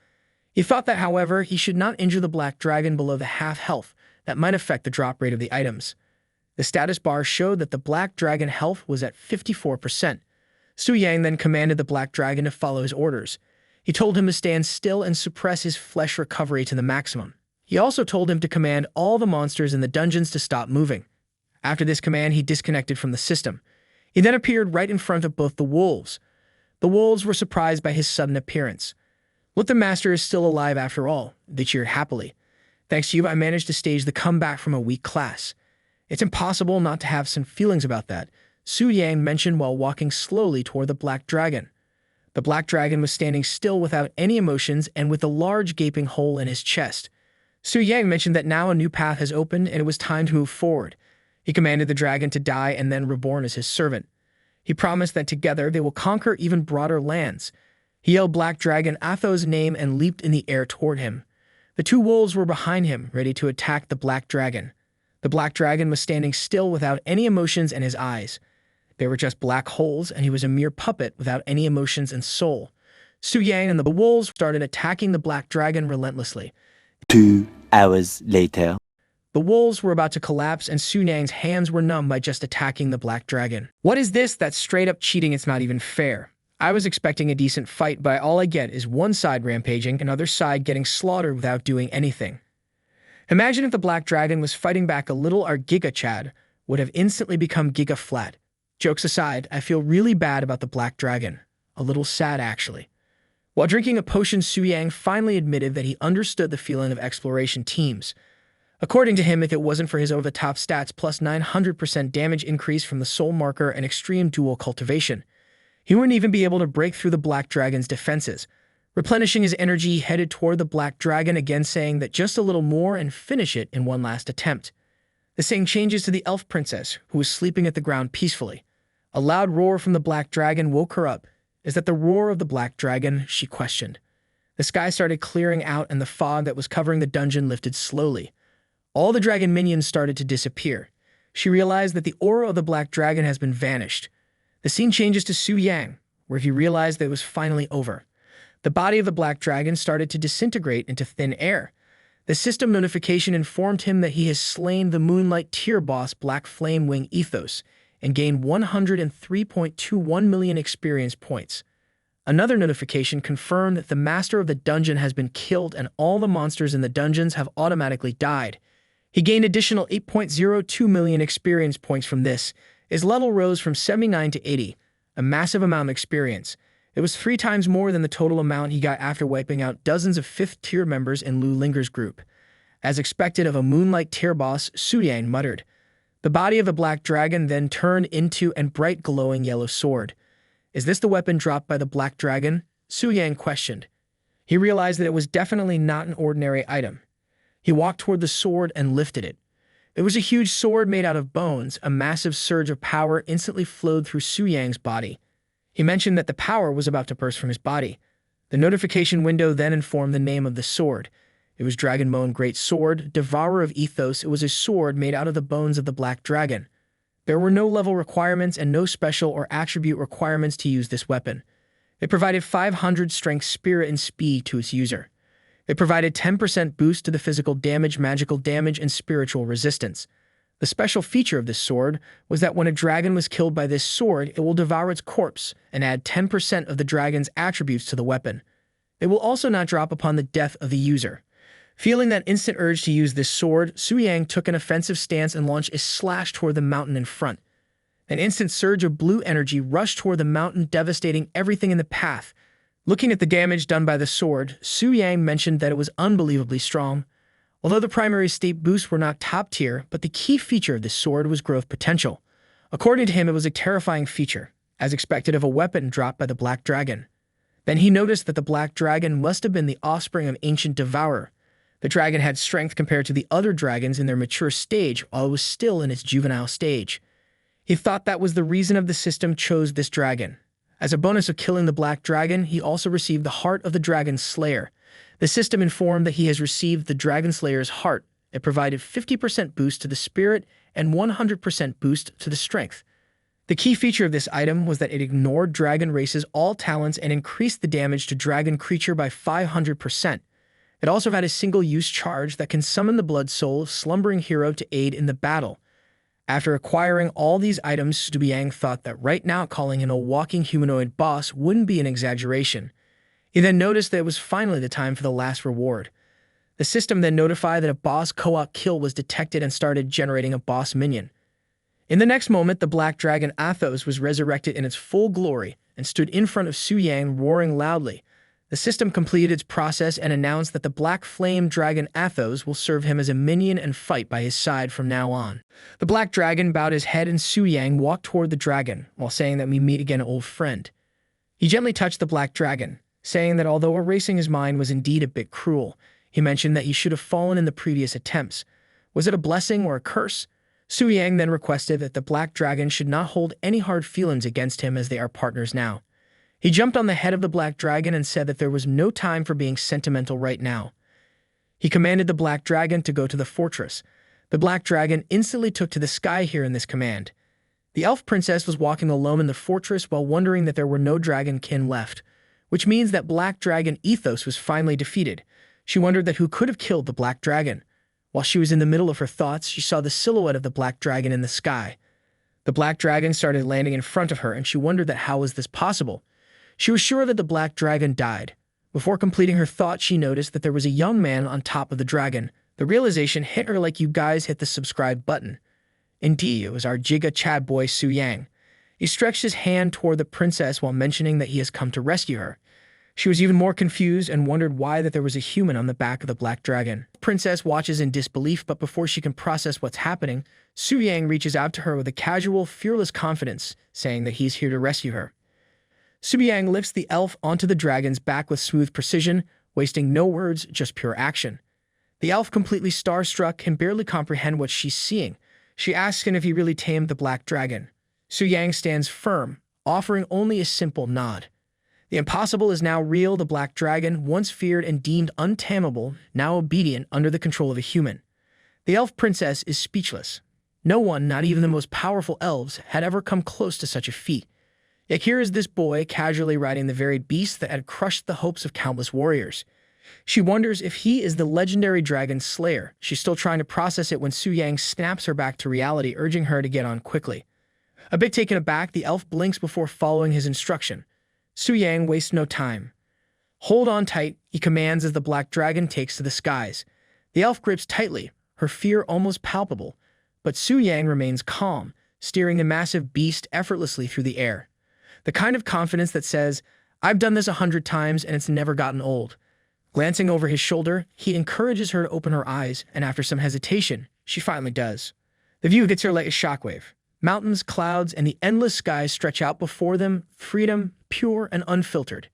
He thought that, however, he should not injure the black dragon below the half health. That might affect the drop rate of the items. The status bar showed that the black dragon health was at 54%. Su Yang then commanded the black dragon to follow his orders. He told him to stand still and suppress his flesh recovery to the maximum. He also told him to command all the monsters in the dungeons to stop moving. After this command, he disconnected from the system. He then appeared right in front of both the wolves. The wolves were surprised by his sudden appearance. "Look, the master is still alive after all," they cheered happily. "Thanks to you, I managed to stage the comeback from a weak class." "It's impossible not to have some feelings about that," Su Yang mentioned while walking slowly toward the black dragon. The black dragon was standing still without any emotions and with a large gaping hole in his chest. Su Yang mentioned that now a new path has opened and it was time to move forward. He commanded the dragon to die and then reborn as his servant. He promised that together they will conquer even broader lands. He yelled Black Dragon Atho's name and leaped in the air toward him. The 2 wolves were behind him, ready to attack the black dragon. The black dragon was standing still without any emotions in his eyes. They were just black holes, and he was a mere puppet without any emotions and soul. Su Yang and the wolves started attacking the black dragon relentlessly. 2 hours later. The wolves were about to collapse, and Su Yang's hands were numb by just attacking the black dragon. "What is this? That's straight up cheating. It's not even fair. I was expecting a decent fight, but all I get is one side rampaging, another side getting slaughtered without doing anything." Imagine if the black dragon was fighting back a little. Our Giga Chad would have instantly become Giga Flat. Jokes aside, I feel really bad about the black dragon. A little sad, actually. While drinking a potion, Su Yang finally admitted that he understood the feeling of exploration teams. According to him, if it wasn't for his over-the-top stats plus 900% damage increase from the soul marker and extreme dual cultivation, he wouldn't even be able to break through the black dragon's defenses. Replenishing his energy, he headed toward the black dragon again, saying that just a little more and finish it in one last attempt. The saying changes to the elf princess, who was sleeping at the ground peacefully. A loud roar from the black dragon woke her up. "Is that the roar of the black dragon?" she questioned. The sky started clearing out and the fog that was covering the dungeon lifted slowly. All the dragon minions started to disappear. She realized that the aura of the black dragon has been vanished. The scene changes to Su Yang, where he realized that it was finally over. The body of the black dragon started to disintegrate into thin air. The system notification informed him that he has slain the Moonlight tier boss Black Flame Wing Ethos and gained 103.21 million experience points. Another notification confirmed that the master of the dungeon has been killed and all the monsters in the dungeons have automatically died. He gained additional 8.02 million experience points from this. His level rose from 79 to 80, a massive amount of experience. It was 3 times more than the total amount he got after wiping out dozens of 5th tier members in Lu Linger's group. As expected of a Moonlight tier boss, Su Yang muttered. The body of the black dragon then turned into a bright glowing yellow sword. "Is this the weapon dropped by the black dragon?" Su Yang questioned. He realized that it was definitely not an ordinary item. He walked toward the sword and lifted it. It was a huge sword made out of bones. A massive surge of power instantly flowed through Su Yang's body. He mentioned that the power was about to burst from his body. The notification window then informed the name of the sword. It was Dragonbone Great Sword, Devourer of Ethos. It was a sword made out of the bones of the Black Dragon. There were no level requirements and no special or attribute requirements to use this weapon. It provided 500 strength, spirit, and speed to its user. It provided 10% boost to the physical damage, magical damage, and spiritual resistance. The special feature of this sword was that when a dragon was killed by this sword, it will devour its corpse and add 10% of the dragon's attributes to the weapon. It will also not drop upon the death of the user. Feeling that instant urge to use this sword, Su Yang took an offensive stance and launched a slash toward the mountain in front. An instant surge of blue energy rushed toward the mountain, devastating everything in the path. Looking at the damage done by the sword, Su Yang mentioned that it was unbelievably strong. Although the primary state boosts were not top tier, but the key feature of this sword was growth potential. According to him, it was a terrifying feature, as expected of a weapon dropped by the Black Dragon. Then he noticed that the Black Dragon must have been the offspring of ancient Devourer. The dragon had strength compared to the other dragons in their mature stage, while it was still in its juvenile stage. He thought that was the reason of the system chose this dragon. As a bonus of killing the Black Dragon, he also received the Heart of the Dragon Slayer. The system informed that he has received the Dragon Slayer's heart. It provided 50% boost to the spirit and 100% boost to the strength. The key feature of this item was that it ignored dragon races' all talents and increased the damage to dragon creature by 500%. It also had a single-use charge that can summon the blood soul of slumbering hero to aid in the battle. After acquiring all these items, Su Yang thought that right now calling him a walking humanoid boss wouldn't be an exaggeration. He then noticed that it was finally the time for the last reward. The system then notified that a boss co-op kill was detected and started generating a boss minion. In the next moment, the Black Dragon Athos was resurrected in its full glory and stood in front of Su Yang, roaring loudly. The system completed its process and announced that the Black Flame Dragon Athos will serve him as a minion and fight by his side from now on. The Black Dragon bowed his head and Su Yang walked toward the dragon, while saying that we meet again, old friend. He gently touched the Black Dragon, saying that although erasing his mind was indeed a bit cruel, he mentioned that he should have fallen in the previous attempts. Was it a blessing or a curse? Su Yang then requested that the Black Dragon should not hold any hard feelings against him as they are partners now. He jumped on the head of the Black Dragon and said that there was no time for being sentimental right now. He commanded the Black Dragon to go to the fortress. The Black Dragon instantly took to the sky here in this command. The elf princess was walking alone in the fortress while wondering that there were no dragonkin left, which means that Black Dragon Ethos was finally defeated. She wondered that who could have killed the Black Dragon. While she was in the middle of her thoughts, she saw the silhouette of the Black Dragon in the sky. The Black Dragon started landing in front of her, and she wondered that how was this possible. She was sure that the Black Dragon died. Before completing her thought, she noticed that there was a young man on top of the dragon. The realization hit her like you guys hit the subscribe button. Indeed, it was our Giga Chad boy Su Yang. He stretched his hand toward the princess while mentioning that he has come to rescue her. She was even more confused and wondered why that there was a human on the back of the Black Dragon. The princess watches in disbelief, but before she can process what's happening, Su Yang reaches out to her with a casual, fearless confidence, saying that he's here to rescue her. Su Yang lifts the elf onto the dragon's back with smooth precision, wasting no words, just pure action. The elf, completely starstruck, can barely comprehend what she's seeing. She asks him if he really tamed the Black Dragon. Su Yang stands firm, offering only a simple nod. The impossible is now real. The Black Dragon, once feared and deemed untamable, now obedient under the control of a human. The elf princess is speechless. No one, not even the most powerful elves, had ever come close to such a feat. Yet here is this boy casually riding the very beast that had crushed the hopes of countless warriors. She wonders if he is the legendary dragon slayer. She's still trying to process it when Su Yang snaps her back to reality, urging her to get on quickly. A bit taken aback, the elf blinks before following his instruction. Su Yang wastes no time. Hold on tight, he commands as the Black Dragon takes to the skies. The elf grips tightly, her fear almost palpable, but Su Yang remains calm, steering the massive beast effortlessly through the air. The kind of confidence that says, I've done this 100 times and it's never gotten old. Glancing over his shoulder, he encourages her to open her eyes, and after some hesitation, she finally does. The view hits her like a shockwave. Mountains, clouds, and the endless skies stretch out before them, freedom, pure and unfiltered.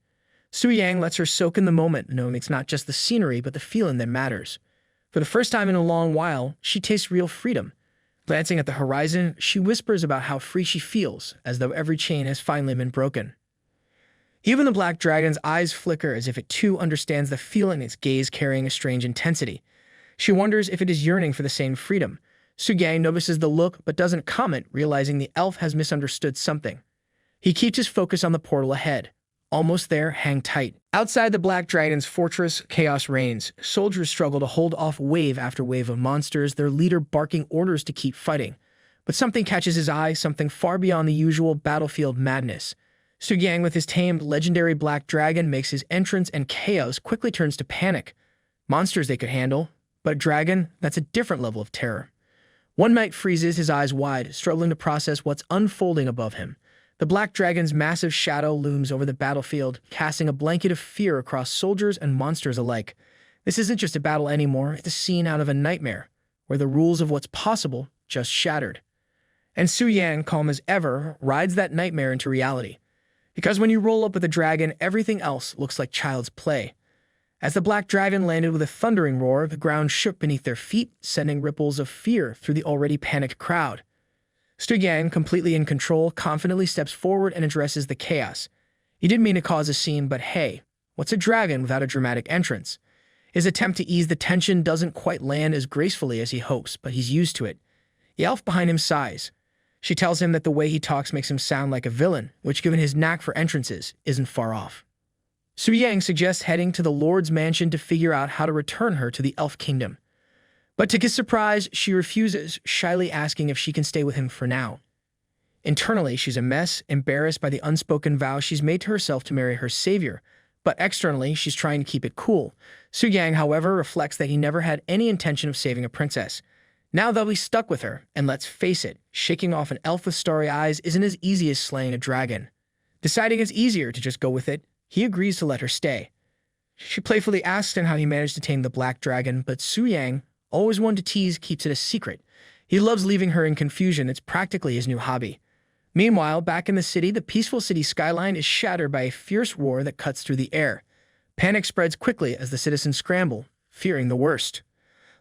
Su Yang lets her soak in the moment, knowing it's not just the scenery but the feeling that matters. For the first time in a long while, she tastes real freedom. Glancing at the horizon, she whispers about how free she feels, as though every chain has finally been broken. Even the black dragon's eyes flicker as if it too understands the feeling, its gaze carrying a strange intensity. She wonders if it is yearning for the same freedom. Soo-yang notices the look but doesn't comment, realizing the elf has misunderstood something. He keeps his focus on the portal ahead. Almost there, hang tight. Outside the black dragon's fortress, chaos reigns. Soldiers struggle to hold off wave after wave of monsters, their leader barking orders to keep fighting. But something catches his eye, something far beyond the usual battlefield madness. Soo-yang, with his tamed legendary black dragon, makes his entrance, and chaos quickly turns to panic. Monsters they could handle, but a dragon, that's a different level of terror. One Knight freezes, his eyes wide, struggling to process what's unfolding above him. The black dragon's massive shadow looms over the battlefield, casting a blanket of fear across soldiers and monsters alike. This isn't just a battle anymore, it's a scene out of a nightmare, where the rules of what's possible just shattered. And Soo-yang, calm as ever, rides that nightmare into reality. Because when you roll up with a dragon, everything else looks like child's play. As the black dragon landed with a thundering roar, the ground shook beneath their feet, sending ripples of fear through the already panicked crowd. Soo-yang, completely in control, confidently steps forward and addresses the chaos. He didn't mean to cause a scene, but hey, what's a dragon without a dramatic entrance? His attempt to ease the tension doesn't quite land as gracefully as he hopes, but he's used to it. The elf behind him sighs. She tells him that the way he talks makes him sound like a villain, which, given his knack for entrances, isn't far off. Soo-yang suggests heading to the Lord's mansion to figure out how to return her to the elf kingdom. But to his surprise, she refuses, shyly asking if she can stay with him for now. Internally, she's a mess, embarrassed by the unspoken vow she's made to herself to marry her savior, but externally, she's trying to keep it cool. Soo-yang, however, reflects that he never had any intention of saving a princess. Now they'll be stuck with her, and let's face it, shaking off an elf with starry eyes isn't as easy as slaying a dragon. Deciding it's easier to just go with it, he agrees to let her stay. She playfully asks him how he managed to tame the black dragon, but Soo-yang, always one to tease, keeps it a secret. He loves leaving her in confusion, it's practically his new hobby. Meanwhile, back in the city, the peaceful city skyline is shattered by a fierce roar that cuts through the air. Panic spreads quickly as the citizens scramble, fearing the worst.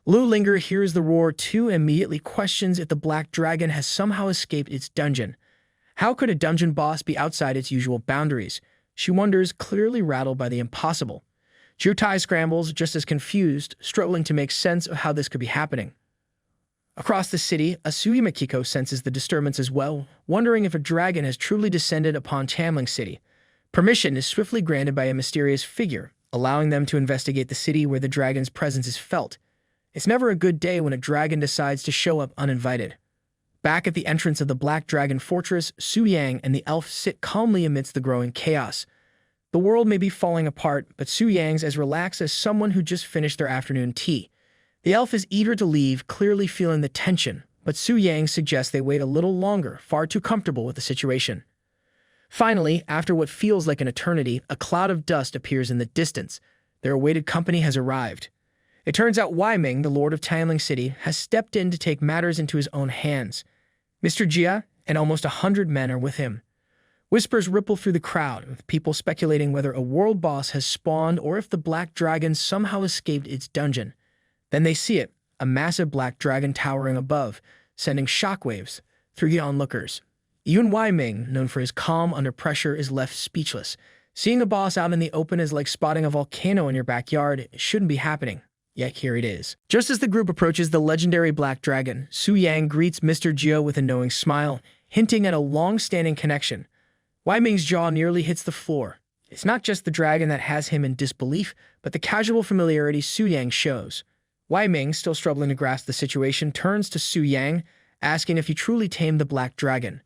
Lu Linger hears the roar too and immediately questions if the black dragon has somehow escaped its dungeon. How could a dungeon boss be outside its usual boundaries? She wonders, clearly rattled by the impossible. Jutai scrambles, just as confused, struggling to make sense of how this could be happening. Across the city, Asuya Makiko senses the disturbance as well, wondering if a dragon has truly descended upon Chamling City. Permission is swiftly granted by a mysterious figure, allowing them to investigate the city where the dragon's presence is felt. It's never a good day when a dragon decides to show up uninvited. Back at the entrance of the Black Dragon Fortress, Soo-yang and the elf sit calmly amidst the growing chaos. The world may be falling apart, but Soo-yang's as relaxed as someone who just finished their afternoon tea. The elf is eager to leave, clearly feeling the tension, but Soo-yang suggests they wait a little longer, far too comfortable with the situation. Finally, after what feels like an eternity, a cloud of dust appears in the distance. Their awaited company has arrived. It turns out Wai Ming, the Lord of Tianling City, has stepped in to take matters into his own hands. Mr. Jia and almost 100 men are with him. Whispers ripple through the crowd, with people speculating whether a world boss has spawned or if the black dragon somehow escaped its dungeon. Then they see it, a massive black dragon towering above, sending shockwaves through the onlookers. Even Wai Ming, known for his calm under pressure, is left speechless. Seeing a boss out in the open is like spotting a volcano in your backyard. It shouldn't be happening. Yet here it is. Just as the group approaches the legendary black dragon, Soo-yang greets Mr. Jia with a knowing smile, hinting at a long-standing connection. Wai Ming's jaw nearly hits the floor. It's not just the dragon that has him in disbelief, but the casual familiarity Soo-yang shows. Wai Ming, still struggling to grasp the situation, turns to Soo-yang, asking if he truly tamed the black dragon.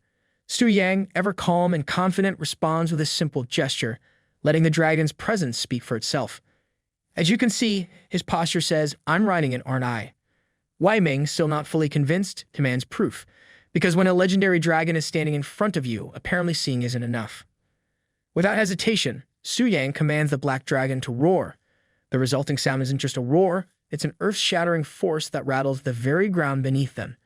Soo-yang, ever calm and confident, responds with a simple gesture, letting the dragon's presence speak for itself. As you can see, his posture says, "I'm riding it, aren't I?" Wai Ming, still not fully convinced, demands proof, because when a legendary dragon is standing in front of you, apparently seeing isn't enough. Without hesitation, Soo-yang commands the black dragon to roar. The resulting sound isn't just a roar, it's an earth-shattering force that rattles the very ground beneath them.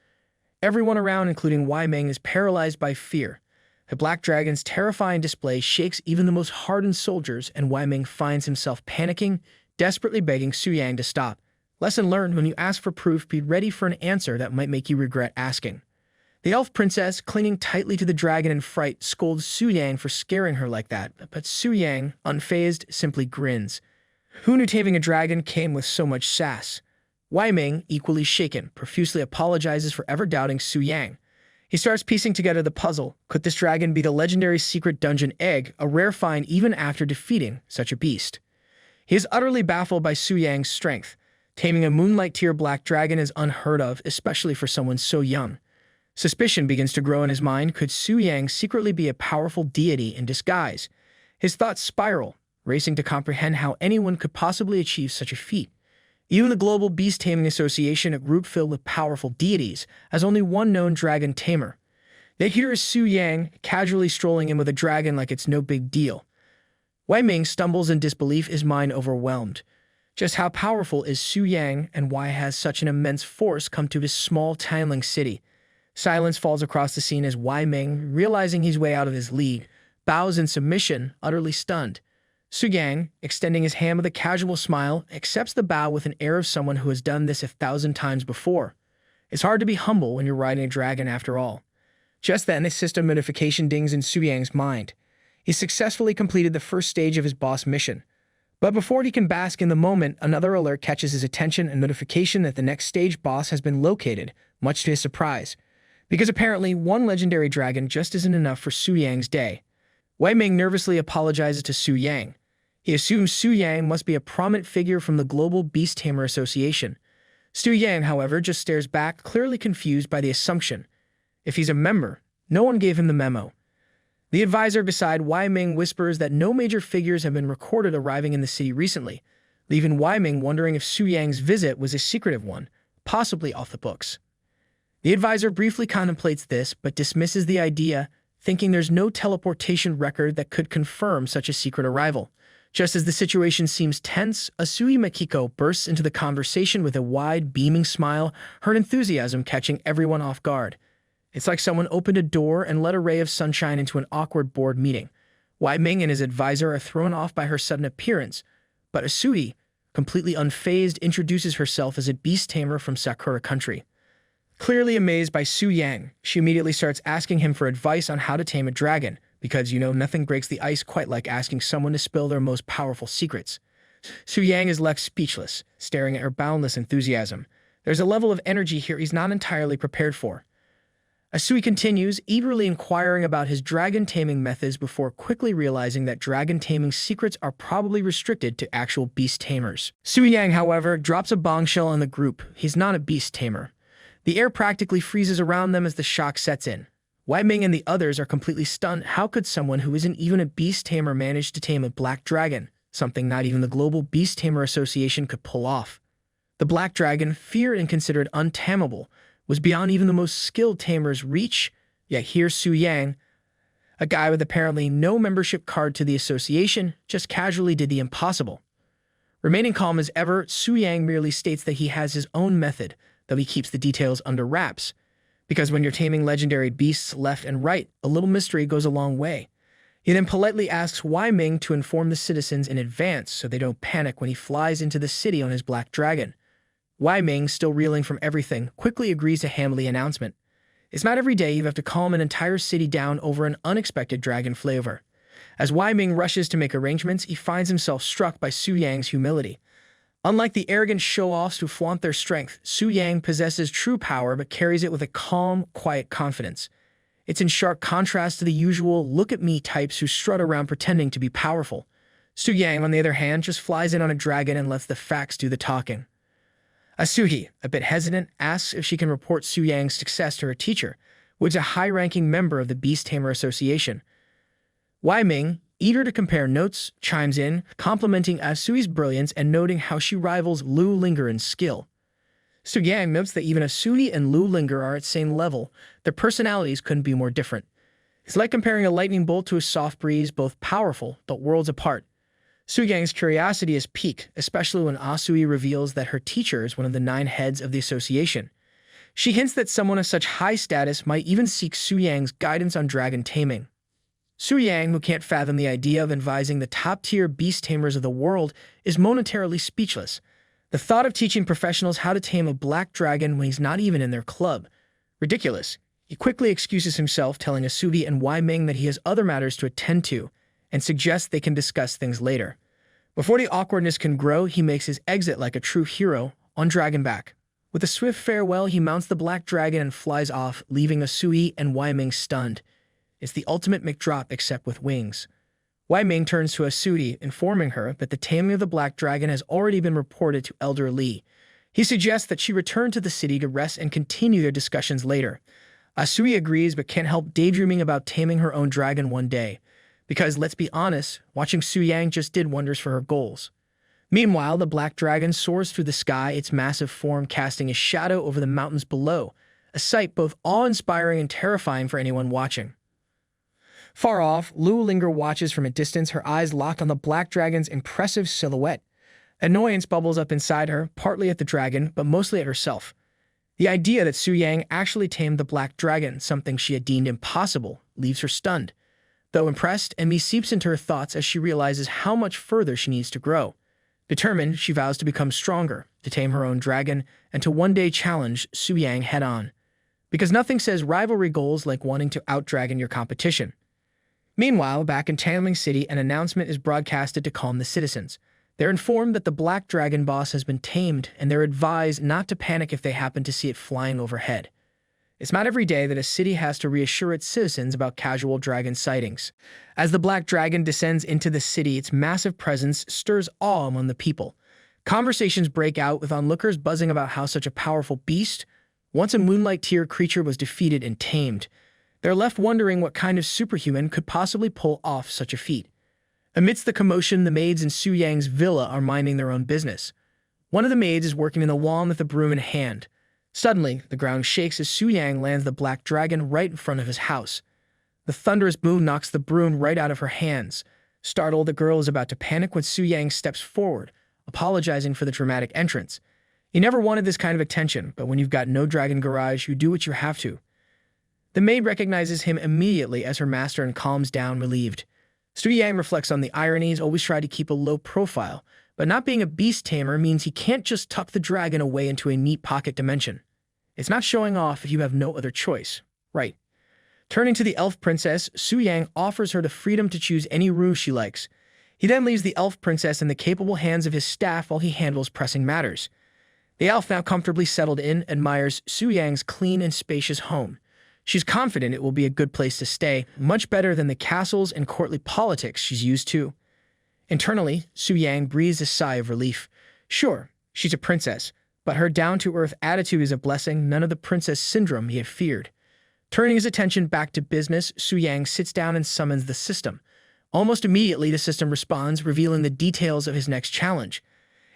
Everyone around, including Wai Ming, is paralyzed by fear. The black dragon's terrifying display shakes even the most hardened soldiers, and Wai Ming finds himself panicking, desperately begging Soo-yang to stop. Lesson learned: when you ask for proof, be ready for an answer that might make you regret asking. The elf princess, clinging tightly to the dragon in fright, scolds Su Yang for scaring her like that, but Su Yang, unfazed, simply grins. Who knew taming a dragon came with so much sass? Wei Ming, equally shaken, profusely apologizes for ever doubting Su Yang. He starts piecing together the puzzle. Could this dragon be the legendary secret dungeon egg, a rare find even after defeating such a beast? He is utterly baffled by Su Yang's strength. Taming a moonlight-tier black dragon is unheard of, especially for someone so young. Suspicion begins to grow in his mind. Could Su Yang secretly be a powerful deity in disguise? His thoughts spiral, racing to comprehend how anyone could possibly achieve such a feat. Even the Global Beast Taming Association, a group filled with powerful deities, has only one known dragon tamer. Yet here is Su Yang, casually strolling in with a dragon like it's no big deal. Wei Ming stumbles in disbelief, his mind overwhelmed. Just how powerful is Su Yang, and why has such an immense force come to this small tiling city? Silence falls across the scene as Wei Ming, realizing he's way out of his league, bows in submission, utterly stunned. Su Yang, extending his hand with a casual smile, accepts the bow with an air of someone who has done this 1,000 times before. It's hard to be humble when you're riding a dragon after all. Just then, a system notification dings in Su Yang's mind. He successfully completed the first stage of his boss mission. But before he can bask in the moment, another alert catches his attention, a notification that the next stage boss has been located, much to his surprise. Because apparently, one legendary dragon just isn't enough for Su Yang's day. Wei Ming nervously apologizes to Su Yang. He assumes Su Yang must be a prominent figure from the Global Beast Tamer Association. Su Yang, however, just stares back, clearly confused by the assumption. If he's a member, no one gave him the memo. The advisor beside Wei Ming whispers that no major figures have been recorded arriving in the city recently, leaving Wei Ming wondering if Su Yang's visit was a secretive one, possibly off the books. The advisor briefly contemplates this, but dismisses the idea, thinking there's no teleportation record that could confirm such a secret arrival. Just as the situation seems tense, Asui Makiko bursts into the conversation with a wide, beaming smile, her enthusiasm catching everyone off guard. It's like someone opened a door and let a ray of sunshine into an awkward board meeting. Wei Ming and his advisor are thrown off by her sudden appearance, but Asui, completely unfazed, introduces herself as a beast tamer from Sakura country. Clearly amazed by Su Yang, she immediately starts asking him for advice on how to tame a dragon, because, nothing breaks the ice quite like asking someone to spill their most powerful secrets. Su Yang is left speechless, staring at her boundless enthusiasm. There's a level of energy here he's not entirely prepared for. Asui continues, eagerly inquiring about his dragon taming methods before quickly realizing that dragon taming secrets are probably restricted to actual beast tamers. Su Yang, however, drops a bombshell on the group. He's not a beast tamer. The air practically freezes around them as the shock sets in. Wei Ming and the others are completely stunned. How could someone who isn't even a beast tamer manage to tame a black dragon, something not even the Global Beast Tamer Association could pull off? The black dragon, feared and considered untamable, was beyond even the most skilled tamer's reach, yet here Su Yang, a guy with apparently no membership card to the association, just casually did the impossible. Remaining calm as ever, Su Yang merely states that he has his own method, though he keeps the details under wraps. Because when you're taming legendary beasts left and right, a little mystery goes a long way. He then politely asks Wei Ming to inform the citizens in advance so they don't panic when he flies into the city on his black dragon. Wei Ming, still reeling from everything, quickly agrees to handle the announcement. It's not every day you have to calm an entire city down over an unexpected dragon flavor. As Wei Ming rushes to make arrangements, he finds himself struck by Su Yang's humility. Unlike the arrogant show-offs who flaunt their strength, Su Yang possesses true power but carries it with a calm, quiet confidence. It's in sharp contrast to the usual look-at-me types who strut around pretending to be powerful. Su Yang, on the other hand, just flies in on a dragon and lets the facts do the talking. Asuhi, a bit hesitant, asks if she can report Su Yang's success to her teacher, who is a high-ranking member of the Beast Tamer Association. Wei Ming, eager to compare notes, chimes in, complimenting Asui's brilliance and noting how she rivals Lu Linger in skill. Su Yang notes that even Asui and Lu Linger are at same level. Their personalities couldn't be more different. It's like comparing a lightning bolt to a soft breeze, both powerful, but worlds apart. Su Yang's curiosity is piqued, especially when Asui reveals that her teacher is one of the 9 heads of the association. She hints that someone of such high status might even seek Su Yang's guidance on dragon taming. Su Yang, who can't fathom the idea of advising the top-tier beast tamers of the world, is momentarily speechless. The thought of teaching professionals how to tame a black dragon when he's not even in their club. Ridiculous. He quickly excuses himself, telling Asubi and Wei Ming that he has other matters to attend to, and suggests they can discuss things later. Before the awkwardness can grow, he makes his exit like a true hero, on Dragonback. With a swift farewell, he mounts the black dragon and flies off, leaving Asui and Wei Ming stunned. It's the ultimate McDrop except with wings. Wei Ming turns to Asui, informing her that the taming of the black dragon has already been reported to Elder Li. He suggests that she return to the city to rest and continue their discussions later. Asui agrees but can't help daydreaming about taming her own dragon one day. Because, let's be honest, watching Su Yang just did wonders for her goals. Meanwhile, the black dragon soars through the sky, its massive form casting a shadow over the mountains below, a sight both awe-inspiring and terrifying for anyone watching. Far off, Lu Linger watches from a distance, her eyes locked on the black dragon's impressive silhouette. Annoyance bubbles up inside her, partly at the dragon, but mostly at herself. The idea that Su Yang actually tamed the black dragon, something she had deemed impossible, leaves her stunned. Though impressed, envy seeps into her thoughts as she realizes how much further she needs to grow. Determined, she vows to become stronger, to tame her own dragon, and to one day challenge Su Yang head-on. Because nothing says rivalry goals like wanting to out-dragon your competition. Meanwhile, back in Chanling City, an announcement is broadcasted to calm the citizens. They're informed that the black dragon boss has been tamed, and they're advised not to panic if they happen to see it flying overhead. It's not every day that a city has to reassure its citizens about casual dragon sightings. As the black dragon descends into the city, its massive presence stirs awe among the people. Conversations break out, with onlookers buzzing about how such a powerful beast, once a moonlight tier creature, was defeated and tamed. They're left wondering what kind of superhuman could possibly pull off such a feat. Amidst the commotion, the maids in Su Yang's villa are minding their own business. One of the maids is working in the lawn with a broom in hand. Suddenly, the ground shakes as Su Yang lands the black dragon right in front of his house. The thunderous boom knocks the broom right out of her hands. Startled, the girl is about to panic when Su Yang steps forward, apologizing for the dramatic entrance. You never wanted this kind of attention, but when you've got no dragon garage, you do what you have to. The maid recognizes him immediately as her master and calms down, relieved. Su Yang reflects on the ironies, always tried to keep a low profile, but not being a beast tamer means he can't just tuck the dragon away into a neat pocket dimension. It's not showing off if you have no other choice, right? Turning to the elf princess, Su Yang offers her the freedom to choose any ruse she likes. He then leaves the elf princess in the capable hands of his staff while he handles pressing matters. The elf, now comfortably settled in, admires Su Yang's clean and spacious home. She's confident it will be a good place to stay, much better than the castles and courtly politics she's used to. Internally, Su Yang breathes a sigh of relief. Sure, she's a princess, but her down-to-earth attitude is a blessing, none of the princess syndrome he had feared. Turning his attention back to business, Su Yang sits down and summons the system. Almost immediately, the system responds, revealing the details of his next challenge.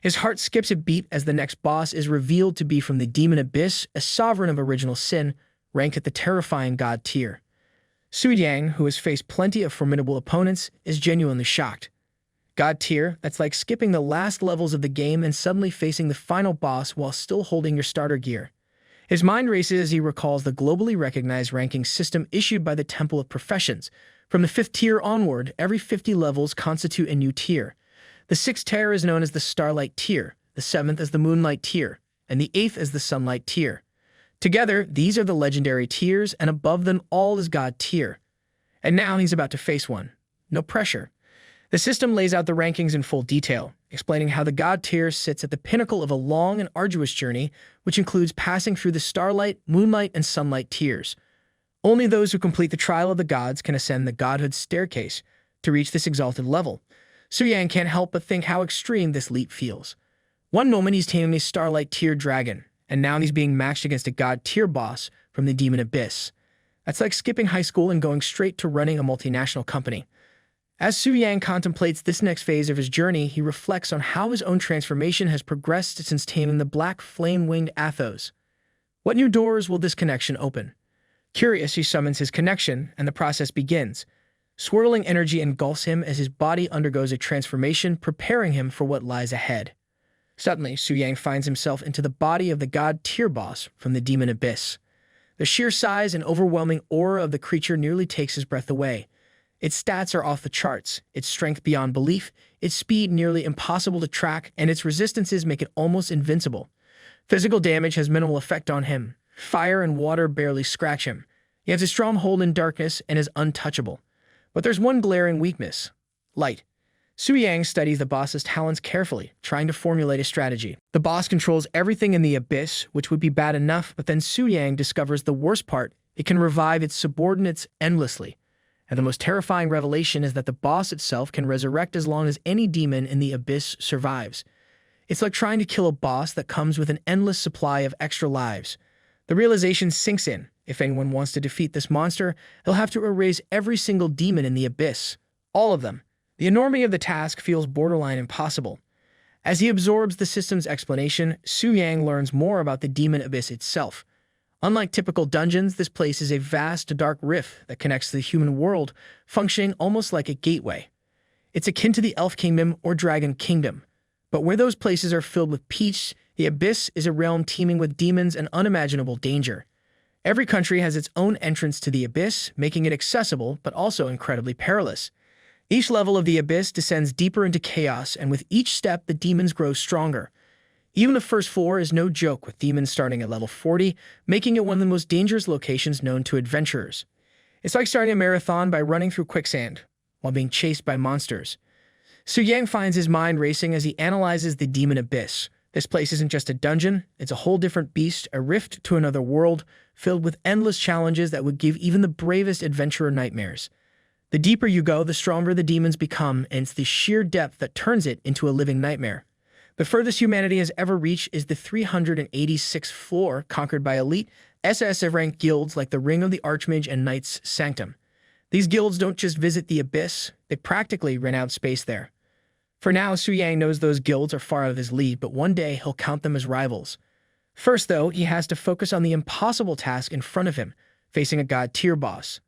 His heart skips a beat as the next boss is revealed to be from the Demon Abyss, a sovereign of original sin, ranked at the terrifying god tier. Su Yang, who has faced plenty of formidable opponents, is genuinely shocked. God tier, that's like skipping the last levels of the game and suddenly facing the final boss while still holding your starter gear. His mind races as he recalls the globally recognized ranking system issued by the Temple of Professions. From the 5th tier onward, every 50 levels constitute a new tier. The 6th tier is known as the Starlight tier, the 7th as the Moonlight tier, and the 8th as the Sunlight tier. Together, these are the legendary tiers, and above them all is God tier. And now he's about to face one. No pressure. The system lays out the rankings in full detail, explaining how the God tier sits at the pinnacle of a long and arduous journey, which includes passing through the Starlight, Moonlight, and Sunlight tiers. Only those who complete the Trial of the Gods can ascend the Godhood staircase to reach this exalted level. Su Yang can't help but think how extreme this leap feels. One moment he's taming a Starlight tier dragon, and now he's being matched against a God tier boss from the Demon Abyss. That's like skipping high school and going straight to running a multinational company. As Su Yang contemplates this next phase of his journey, he reflects on how his own transformation has progressed since taming the black flame-winged Athos. What new doors will this connection open? Curious, he summons his connection, and the process begins. Swirling energy engulfs him as his body undergoes a transformation, preparing him for what lies ahead. Suddenly, Su Yang finds himself into the body of the God tier boss from the Demon Abyss. The sheer size and overwhelming aura of the creature nearly takes his breath away. Its stats are off the charts, its strength beyond belief, its speed nearly impossible to track, and its resistances make it almost invincible. Physical damage has minimal effect on him. Fire and water barely scratch him. He has a strong hold in darkness and is untouchable. But there's one glaring weakness: light. Su Yang studies the boss's talents carefully, trying to formulate a strategy. The boss controls everything in the abyss, which would be bad enough, but then Su Yang discovers the worst part: it can revive its subordinates endlessly. And the most terrifying revelation is that the boss itself can resurrect as long as any demon in the abyss survives. It's like trying to kill a boss that comes with an endless supply of extra lives. The realization sinks in: if anyone wants to defeat this monster, they'll have to erase every single demon in the abyss. All of them. The enormity of the task feels borderline impossible. As he absorbs the system's explanation, Su Yang learns more about the demon abyss itself. Unlike typical dungeons, this place is a vast, dark rift that connects to the human world, functioning almost like a gateway. It's akin to the Elf Kingdom or Dragon Kingdom. But where those places are filled with peace, the abyss is a realm teeming with demons and unimaginable danger. Every country has its own entrance to the abyss, making it accessible but also incredibly perilous. Each level of the abyss descends deeper into chaos, and with each step, the demons grow stronger. Even the first floor is no joke, with demons starting at level 40, making it one of the most dangerous locations known to adventurers. It's like starting a marathon by running through quicksand, while being chased by monsters. Su Yang finds his mind racing as he analyzes the demon abyss. This place isn't just a dungeon, it's a whole different beast, a rift to another world, filled with endless challenges that would give even the bravest adventurer nightmares. The deeper you go, the stronger the demons become, and it's the sheer depth that turns it into a living nightmare. The furthest humanity has ever reached is the 386th floor, conquered by elite SS-ranked guilds like the Ring of the Archmage and Knights Sanctum. These guilds don't just visit the abyss, they practically rent out space there. For now, Su Yang knows those guilds are far out of his league, but one day he'll count them as rivals. First, though, he has to focus on the impossible task in front of him, facing a god-tier boss.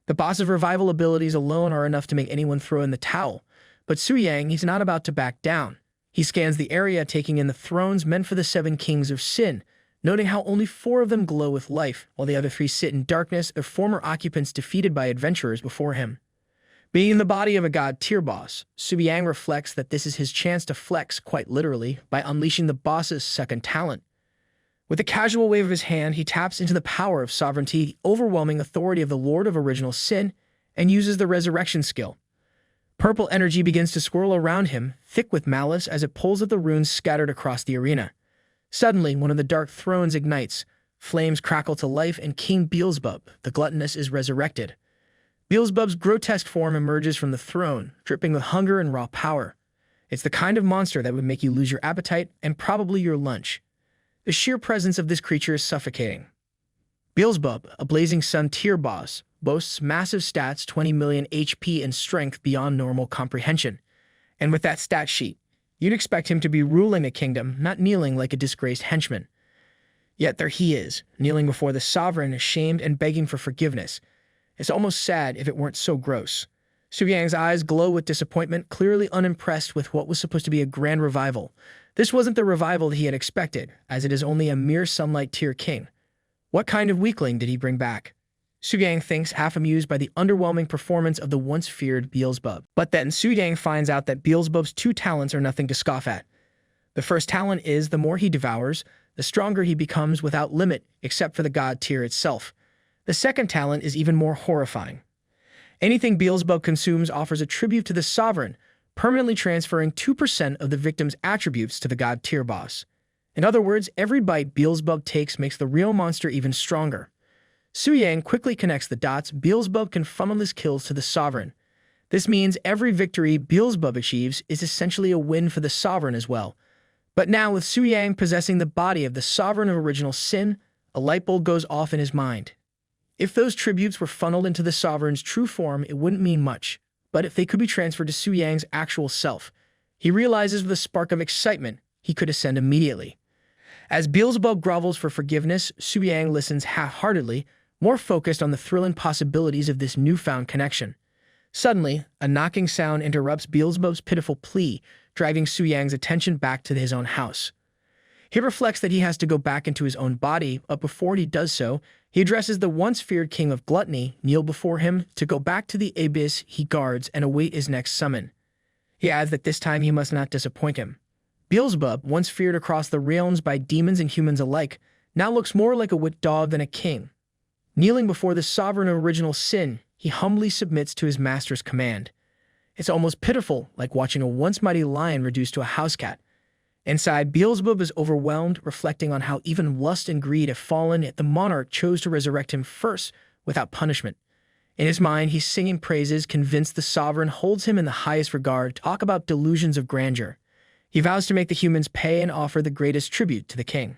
The boss's revival abilities alone are enough to make anyone throw in the towel, but Su Yang, he's not about to back down. He scans the area, taking in the thrones meant for the 7 kings of sin, noting how only 4 of them glow with life, while the other 3 sit in darkness, their former occupants defeated by adventurers before him. Being in the body of a god-tier boss, Su Yang reflects that this is his chance to flex, quite literally, by unleashing the boss's second talent. With a casual wave of his hand, he taps into the power of sovereignty, the overwhelming authority of the Lord of Original Sin, and uses the resurrection skill. Purple energy begins to swirl around him, thick with malice, as it pulls at the runes scattered across the arena. Suddenly, one of the dark thrones ignites, flames crackle to life, and King Beelzebub, the gluttonous, is resurrected. Beelzebub's grotesque form emerges from the throne, dripping with hunger and raw power. It's the kind of monster that would make you lose your appetite and probably your lunch. The sheer presence of this creature is suffocating. Beelzebub, a Blazing Sun tier boss, boasts massive stats, 20 million HP and strength beyond normal comprehension. And with that stat sheet, you'd expect him to be ruling the kingdom, not kneeling like a disgraced henchman. Yet there he is, kneeling before the sovereign, ashamed and begging for forgiveness. It's almost sad if it weren't so gross. Su Yang's eyes glow with disappointment, clearly unimpressed with what was supposed to be a grand revival. This wasn't the revival that he had expected, as it is only a mere sunlight tier king. What kind of weakling did he bring back? Su Yang thinks, half amused by the underwhelming performance of the once feared Beelzebub. But then Su Yang finds out that Beelzebub's 2 talents are nothing to scoff at. The first talent is, the more he devours, the stronger he becomes without limit, except for the god tier itself. The second talent is even more horrifying. Anything Beelzebub consumes offers a tribute to the sovereign, permanently transferring 2% of the victim's attributes to the god tier boss. In other words, every bite Beelzebub takes makes the real monster even stronger. Su Yang quickly connects the dots. Beelzebub can funnel his kills to the sovereign. This means every victory Beelzebub achieves is essentially a win for the sovereign as well. But now, with Su Yang possessing the body of the sovereign of Original Sin, a light bulb goes off in his mind. If those tributes were funneled into the sovereign's true form, it wouldn't mean much. But if they could be transferred to Su Yang's actual self, he realizes with a spark of excitement he could ascend immediately. As Beelzebub grovels for forgiveness, Su Yang listens half-heartedly, more focused on the thrilling possibilities of this newfound connection. Suddenly, a knocking sound interrupts Beelzebub's pitiful plea, driving Su Yang's attention back to his own house. He reflects that he has to go back into his own body, but before he does so, he addresses the once feared king of gluttony, kneel before him, to go back to the abyss he guards and await his next summon. He adds that this time he must not disappoint him. Beelzebub, once feared across the realms by demons and humans alike, now looks more like a wit dog than a king. Kneeling before the sovereign of original sin, he humbly submits to his master's command. It's almost pitiful, like watching a once mighty lion reduced to a house cat. Inside, Beelzebub is overwhelmed, reflecting on how even lust and greed have fallen, yet the monarch chose to resurrect him first, without punishment. In his mind, he's singing praises, convinced the sovereign holds him in the highest regard. Talk about delusions of grandeur. He vows to make the humans pay and offer the greatest tribute to the king.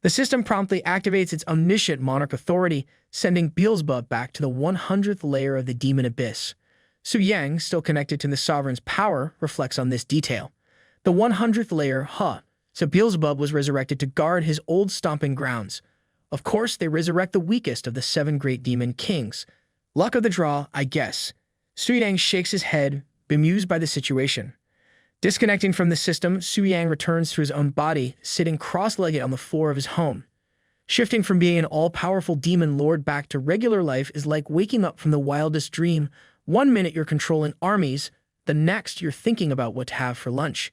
The system promptly activates its omniscient monarch authority, sending Beelzebub back to the 100th layer of the demon abyss. Su Yang, still connected to the sovereign's power, reflects on this detail. The 100th layer, so Beelzebub was resurrected to guard his old stomping grounds. Of course, they resurrect the weakest of the 7 great demon kings. Luck of the draw, I guess. Su Yang shakes his head, bemused by the situation. Disconnecting from the system, Su Yang returns to his own body, sitting cross-legged on the floor of his home. Shifting from being an all-powerful demon lord back to regular life is like waking up from the wildest dream. One minute you're controlling armies, the next you're thinking about what to have for lunch.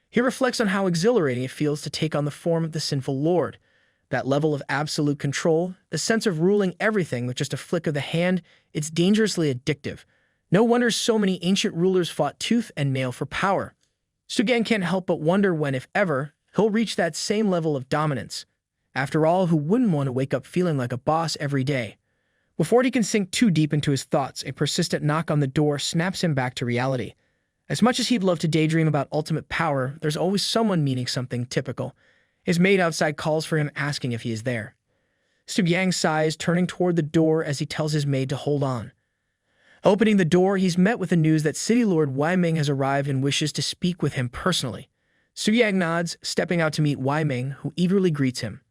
He reflects on how exhilarating it feels to take on the form of the sinful lord. That level of absolute control, the sense of ruling everything with just a flick of the hand, it's dangerously addictive. No wonder so many ancient rulers fought tooth and nail for power. Su Yang can't help but wonder when, if ever, he'll reach that same level of dominance. After all, who wouldn't want to wake up feeling like a boss every day? Before he can sink too deep into his thoughts, a persistent knock on the door snaps him back to reality. As much as he'd love to daydream about ultimate power, there's always someone needing something typical. His maid outside calls for him, asking if he is there. Su Yang sighs, turning toward the door as he tells his maid to hold on. Opening the door, he's met with the news that City Lord Wai Ming has arrived and wishes to speak with him personally. Su Yang nods, stepping out to meet Wai Ming, who eagerly greets him.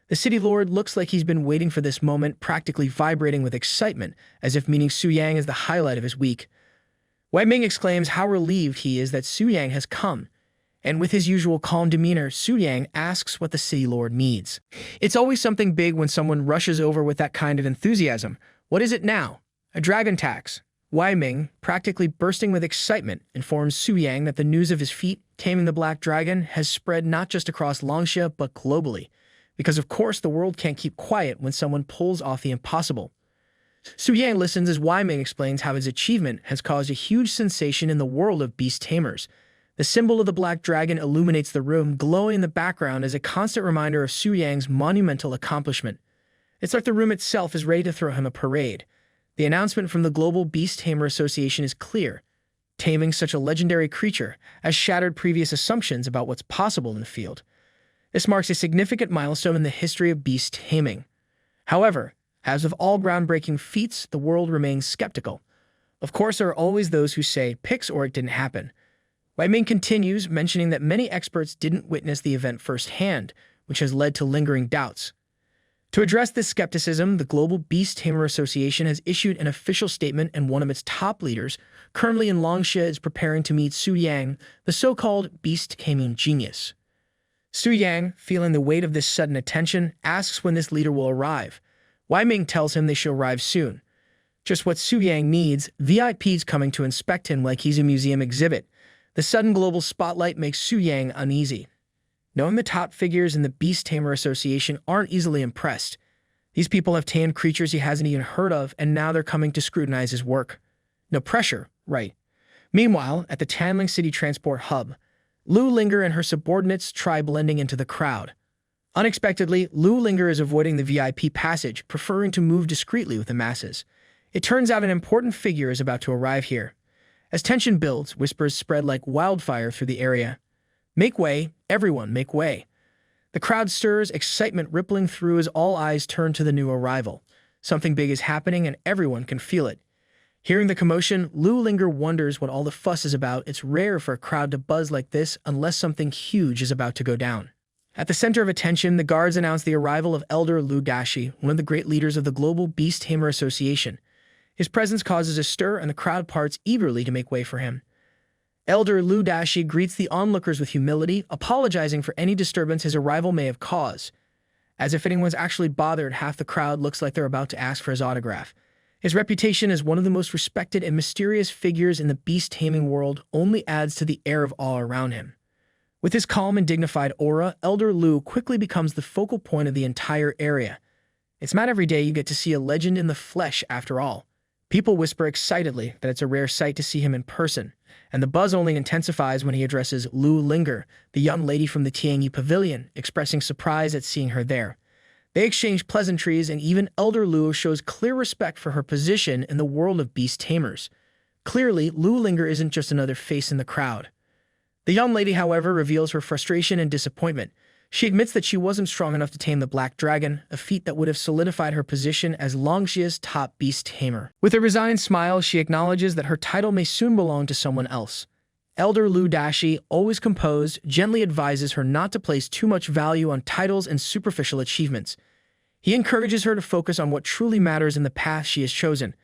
The City Lord looks like he's been waiting for this moment, practically vibrating with excitement, as if meeting Su Yang is the highlight of his week. Wai Ming exclaims how relieved he is that Su Yang has come, and with his usual calm demeanor, Su Yang asks what the City Lord needs. It's always something big when someone rushes over with that kind of enthusiasm. What is it now? A dragon tax. Wai Ming, practically bursting with excitement, informs Su Yang that the news of his feat, taming the black dragon, has spread not just across Longxia, but globally. Because of course the world can't keep quiet when someone pulls off the impossible. Su Yang listens as Wai Ming explains how his achievement has caused a huge sensation in the world of beast tamers. The symbol of the black dragon illuminates the room, glowing in the background as a constant reminder of Su Yang's monumental accomplishment. It's like the room itself is ready to throw him a parade. The announcement from the Global Beast Tamer Association is clear. Taming such a legendary creature has shattered previous assumptions about what's possible in the field. This marks a significant milestone in the history of beast taming. However, as with all groundbreaking feats, the world remains skeptical. Of course, there are always those who say, "Pix or it didn't happen." Wai Ming continues, mentioning that many experts didn't witness the event firsthand, which has led to lingering doubts. To address this skepticism, the Global Beast Tamer Association has issued an official statement, and one of its top leaders, currently in Longxia, is preparing to meet Su Yang, the so-called beast taming genius. Su Yang, feeling the weight of this sudden attention, asks when this leader will arrive. Wai Ming tells him they shall arrive soon. Just what Su Yang needs, VIPs coming to inspect him like he's a museum exhibit. The sudden global spotlight makes Su Yang uneasy. Knowing the top figures in the Beast Tamer Association aren't easily impressed. These people have tamed creatures he hasn't even heard of, and now they're coming to scrutinize his work. No pressure, right? Meanwhile, at the Tanling City Transport Hub, Lu Linger and her subordinates try blending into the crowd. Unexpectedly, Lu Linger is avoiding the VIP passage, preferring to move discreetly with the masses. It turns out an important figure is about to arrive here. As tension builds, whispers spread like wildfire through the area. Make way, everyone, make way. The crowd stirs, excitement rippling through as all eyes turn to the new arrival. Something big is happening and everyone can feel it. Hearing the commotion, Lu Linger wonders what all the fuss is about. It's rare for a crowd to buzz like this unless something huge is about to go down. At the center of attention, the guards announce the arrival of Elder Lu Dashi, one of the great leaders of the Global Beast Tamer Association. His presence causes a stir and the crowd parts eagerly to make way for him. Elder Lu Dashi greets the onlookers with humility, apologizing for any disturbance his arrival may have caused. As if anyone's actually bothered, half the crowd looks like they're about to ask for his autograph. His reputation as one of the most respected and mysterious figures in the beast-taming world only adds to the air of awe around him. With his calm and dignified aura, Elder Lu quickly becomes the focal point of the entire area. It's not every day you get to see a legend in the flesh after all. People whisper excitedly that it's a rare sight to see him in person, and the buzz only intensifies when he addresses Lu Linger, the young lady from the Tianyi Pavilion, expressing surprise at seeing her there. They exchange pleasantries, and even Elder Lu shows clear respect for her position in the world of beast tamers. Clearly, Lu Linger isn't just another face in the crowd. The young lady, however, reveals her frustration and disappointment. She admits that she wasn't strong enough to tame the black dragon, a feat that would have solidified her position as Longxia's top beast tamer. With a resigned smile, she acknowledges that her title may soon belong to someone else. Elder Lu Dashi, always composed, gently advises her not to place too much value on titles and superficial achievements. He encourages her to focus on what truly matters in the path she has chosen,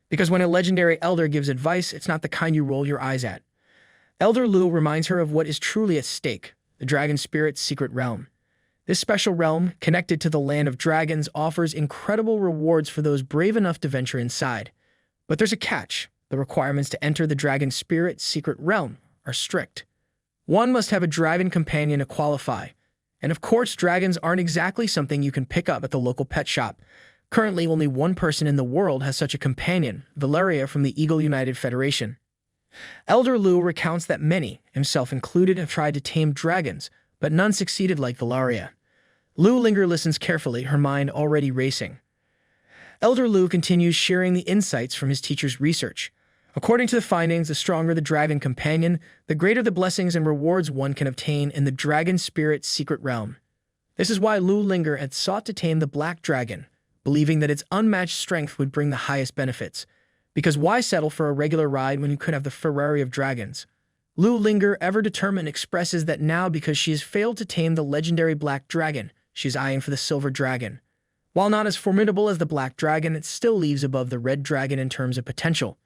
because when a legendary elder gives advice, it's not the kind you roll your eyes at. Elder Lu reminds her of what is truly at stake: the dragon spirit's secret realm. This special realm, connected to the land of dragons, offers incredible rewards for those brave enough to venture inside. But there's a catch. The requirements to enter the dragon spirit's secret realm are strict. One must have a dragon companion to qualify. And of course, dragons aren't exactly something you can pick up at the local pet shop. Currently, only one person in the world has such a companion, Valeria from the Eagle United Federation. Elder Lu recounts that many, himself included, have tried to tame dragons, but none succeeded like Valeria. Lu Linger listens carefully, her mind already racing. Elder Lu continues sharing the insights from his teacher's research. According to the findings, the stronger the dragon companion, the greater the blessings and rewards one can obtain in the dragon spirit's secret realm. This is why Lu Linger had sought to tame the black dragon, believing that its unmatched strength would bring the highest benefits. Because why settle for a regular ride when you could have the Ferrari of dragons? Lu Linger, ever determined, expresses that now, because she has failed to tame the legendary black dragon, she is eyeing for the silver dragon. While not as formidable as the black dragon, it still leaves above the red dragon in terms of potential.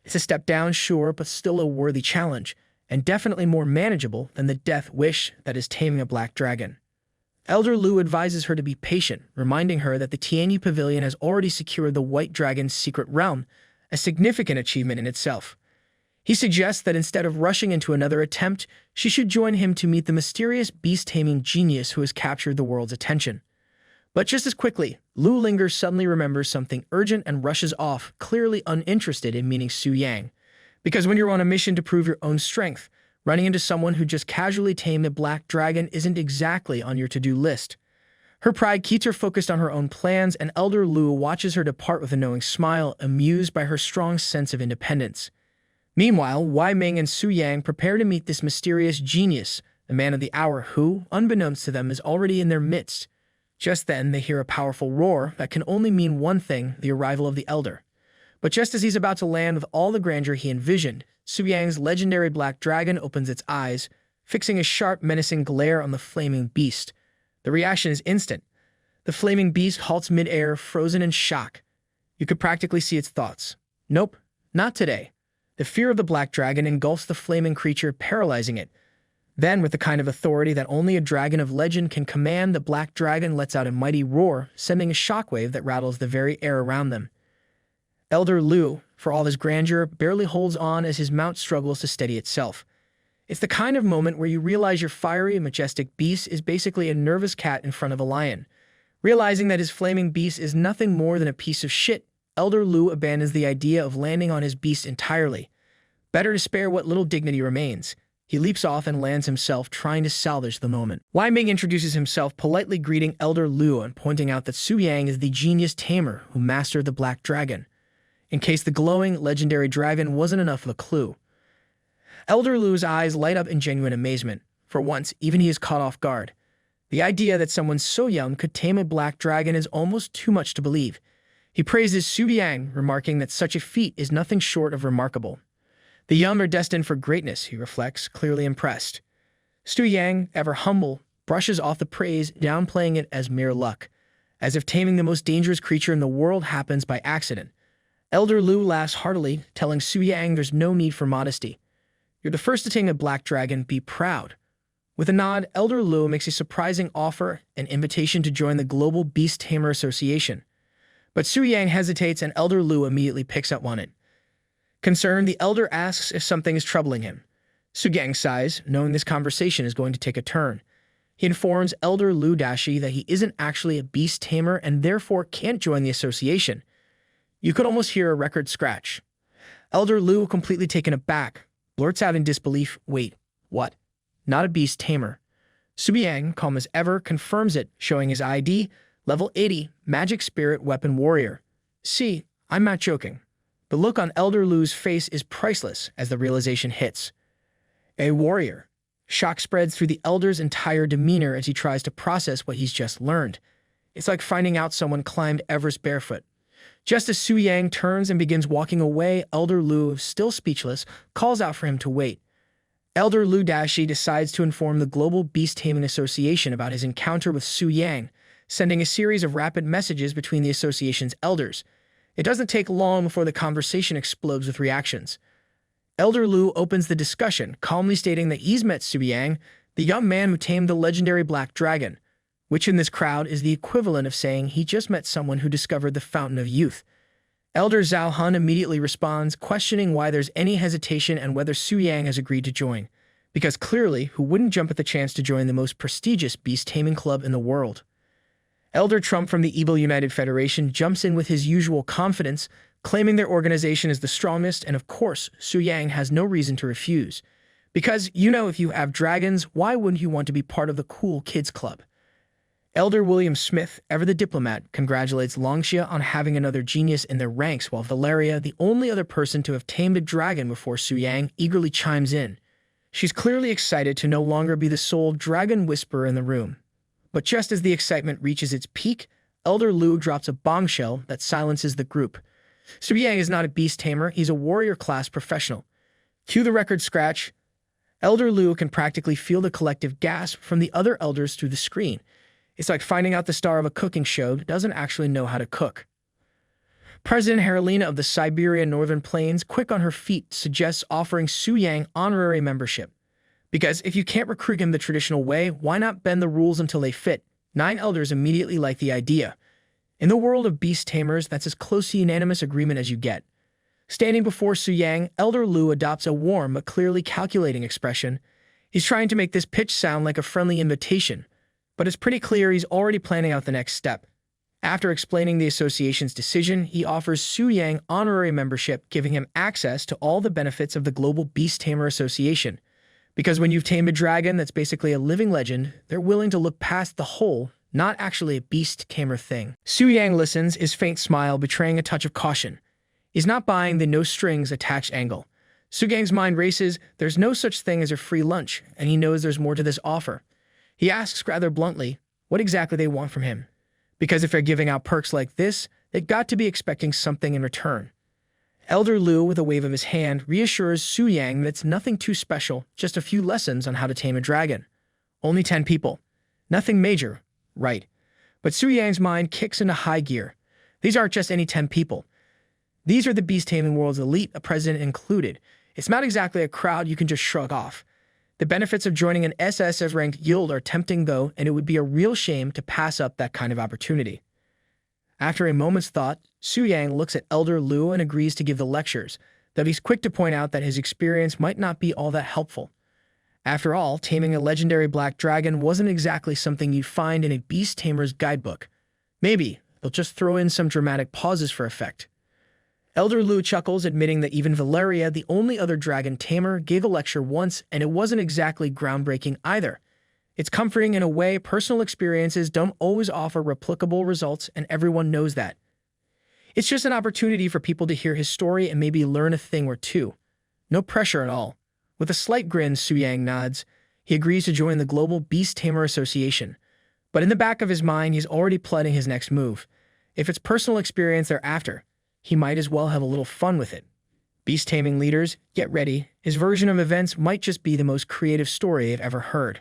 It's a step down, sure, but still a worthy challenge, and definitely more manageable than the death wish that is taming a black dragon. Elder Lu advises her to be patient, reminding her that the Tianyi Pavilion has already secured the white dragon's secret realm, a significant achievement in itself. He suggests that instead of rushing into another attempt, she should join him to meet the mysterious beast-taming genius who has captured the world's attention. But just as quickly, Lu Linger suddenly remembers something urgent and rushes off, clearly uninterested in meeting Su Yang. Because when you're on a mission to prove your own strength, running into someone who just casually tamed a black dragon isn't exactly on your to-do list. Her pride keeps her focused on her own plans, and Elder Lu watches her depart with a knowing smile, amused by her strong sense of independence. Meanwhile, Wei Ming and Su Yang prepare to meet this mysterious genius, the man of the hour who, unbeknownst to them, is already in their midst. Just then, they hear a powerful roar that can only mean one thing: the arrival of the Elder. But just as he's about to land with all the grandeur he envisioned, Su Yang's legendary black dragon opens its eyes, fixing a sharp, menacing glare on the flaming beast. The reaction is instant. The flaming beast halts mid-air, frozen in shock. You could practically see its thoughts. Nope, not today. The fear of the black dragon engulfs the flaming creature, paralyzing it. Then, with the kind of authority that only a dragon of legend can command, the black dragon lets out a mighty roar, sending a shockwave that rattles the very air around them. Elder Lu, for all his grandeur, barely holds on as his mount struggles to steady itself. It's the kind of moment where you realize your fiery and majestic beast is basically a nervous cat in front of a lion. Realizing that his flaming beast is nothing more than a piece of shit, Elder Lu abandons the idea of landing on his beast entirely. Better to spare what little dignity remains. He leaps off and lands himself, trying to salvage the moment. Wei Ming introduces himself, politely greeting Elder Lu and pointing out that Su Yang is the genius tamer who mastered the black dragon, in case the glowing, legendary dragon wasn't enough of a clue. Elder Lu's eyes light up in genuine amazement. For once, even he is caught off guard. The idea that someone so young could tame a black dragon is almost too much to believe. He praises Su Yang, remarking that such a feat is nothing short of remarkable. The young are destined for greatness, he reflects, clearly impressed. Su Yang, ever humble, brushes off the praise, downplaying it as mere luck, as if taming the most dangerous creature in the world happens by accident. Elder Lu laughs heartily, telling Su Yang there's no need for modesty. You're the first to tame a black dragon, be proud. With a nod, Elder Lu makes a surprising offer, an invitation to join the Global Beast Tamer Association. But Su Yang hesitates, and Elder Lu immediately picks up on it. Concerned, the Elder asks if something is troubling him. Su Yang sighs, knowing this conversation is going to take a turn. He informs Elder Lu Dashi that he isn't actually a beast tamer and therefore can't join the association. You could almost hear a record scratch. Elder Lu, completely taken aback, blurts out in disbelief, "Wait, what? Not a beast tamer?" Subiyang, calm as ever, confirms it, showing his ID, level 80, magic spirit weapon warrior. See, I'm not joking. The look on Elder Lu's face is priceless as the realization hits. A warrior. Shock spreads through the elder's entire demeanor as he tries to process what he's just learned. It's like finding out someone climbed Everest barefoot. Just as Su Yang turns and begins walking away, Elder Lu, still speechless, calls out for him to wait. Elder Lu Dashi decides to inform the Global Beast Taming Association about his encounter with Su Yang, sending a series of rapid messages between the association's elders. It doesn't take long before the conversation explodes with reactions. Elder Lu opens the discussion, calmly stating that he's met Su Yang, the young man who tamed the legendary Black Dragon, which in this crowd is the equivalent of saying he just met someone who discovered the Fountain of Youth. Elder Zhao Han immediately responds, questioning why there's any hesitation and whether Su Yang has agreed to join, because clearly, who wouldn't jump at the chance to join the most prestigious beast taming club in the world? Elder Trump from the Evil United Federation jumps in with his usual confidence, claiming their organization is the strongest, and of course, Su Yang has no reason to refuse. Because, if you have dragons, why wouldn't you want to be part of the cool kids club? Elder William Smith, ever the diplomat, congratulates Longxia on having another genius in their ranks, while Valeria, the only other person to have tamed a dragon before Su Yang, eagerly chimes in. She's clearly excited to no longer be the sole dragon whisperer in the room. But just as the excitement reaches its peak, Elder Lu drops a bombshell that silences the group. Su Yang is not a beast tamer, he's a warrior-class professional. Cue the record scratch. Elder Lu can practically feel the collective gasp from the other elders through the screen. It's like finding out the star of a cooking show doesn't actually know how to cook. President Heralina of the Siberia Northern Plains, quick on her feet, suggests offering Su Yang honorary membership. Because if you can't recruit him the traditional way, why not bend the rules until they fit? 9 elders immediately like the idea. In the world of beast tamers, that's as close to unanimous agreement as you get. Standing before Su Yang, Elder Lu adopts a warm but clearly calculating expression. He's trying to make this pitch sound like a friendly invitation, but it's pretty clear he's already planning out the next step. After explaining the association's decision, he offers Su Yang honorary membership, giving him access to all the benefits of the Global Beast Tamer Association. Because when you've tamed a dragon that's basically a living legend, they're willing to look past the whole, not actually a beast tamer thing. Su Yang listens, his faint smile betraying a touch of caution. He's not buying the no-strings-attached angle. Su Yang's mind races, there's no such thing as a free lunch, and he knows there's more to this offer. He asks rather bluntly what exactly they want from him. Because if they're giving out perks like this, they've got to be expecting something in return. Elder Lu, with a wave of his hand, reassures Su Yang that it's nothing too special, just a few lessons on how to tame a dragon. Only 10 people. Nothing major, right. But Su Yang's mind kicks into high gear. These aren't just any 10 people. These are the beast taming world's elite, a president included. It's not exactly a crowd you can just shrug off. The benefits of joining an SSF-ranked guild are tempting, though, and it would be a real shame to pass up that kind of opportunity. After a moment's thought, Su Yang looks at Elder Lu and agrees to give the lectures, though he's quick to point out that his experience might not be all that helpful. After all, taming a legendary black dragon wasn't exactly something you'd find in a beast tamer's guidebook. Maybe they'll just throw in some dramatic pauses for effect. Elder Lu chuckles, admitting that even Valeria, the only other dragon tamer, gave a lecture once, and it wasn't exactly groundbreaking either. It's comforting in a way. Personal experiences don't always offer replicable results, and everyone knows that. It's just an opportunity for people to hear his story and maybe learn a thing or two. No pressure at all. With a slight grin, Su Yang nods. He agrees to join the Global Beast Tamer Association. But in the back of his mind, he's already plotting his next move. If it's personal experience they're after, he might as well have a little fun with it. Beast taming leaders, get ready. His version of events might just be the most creative story I've ever heard.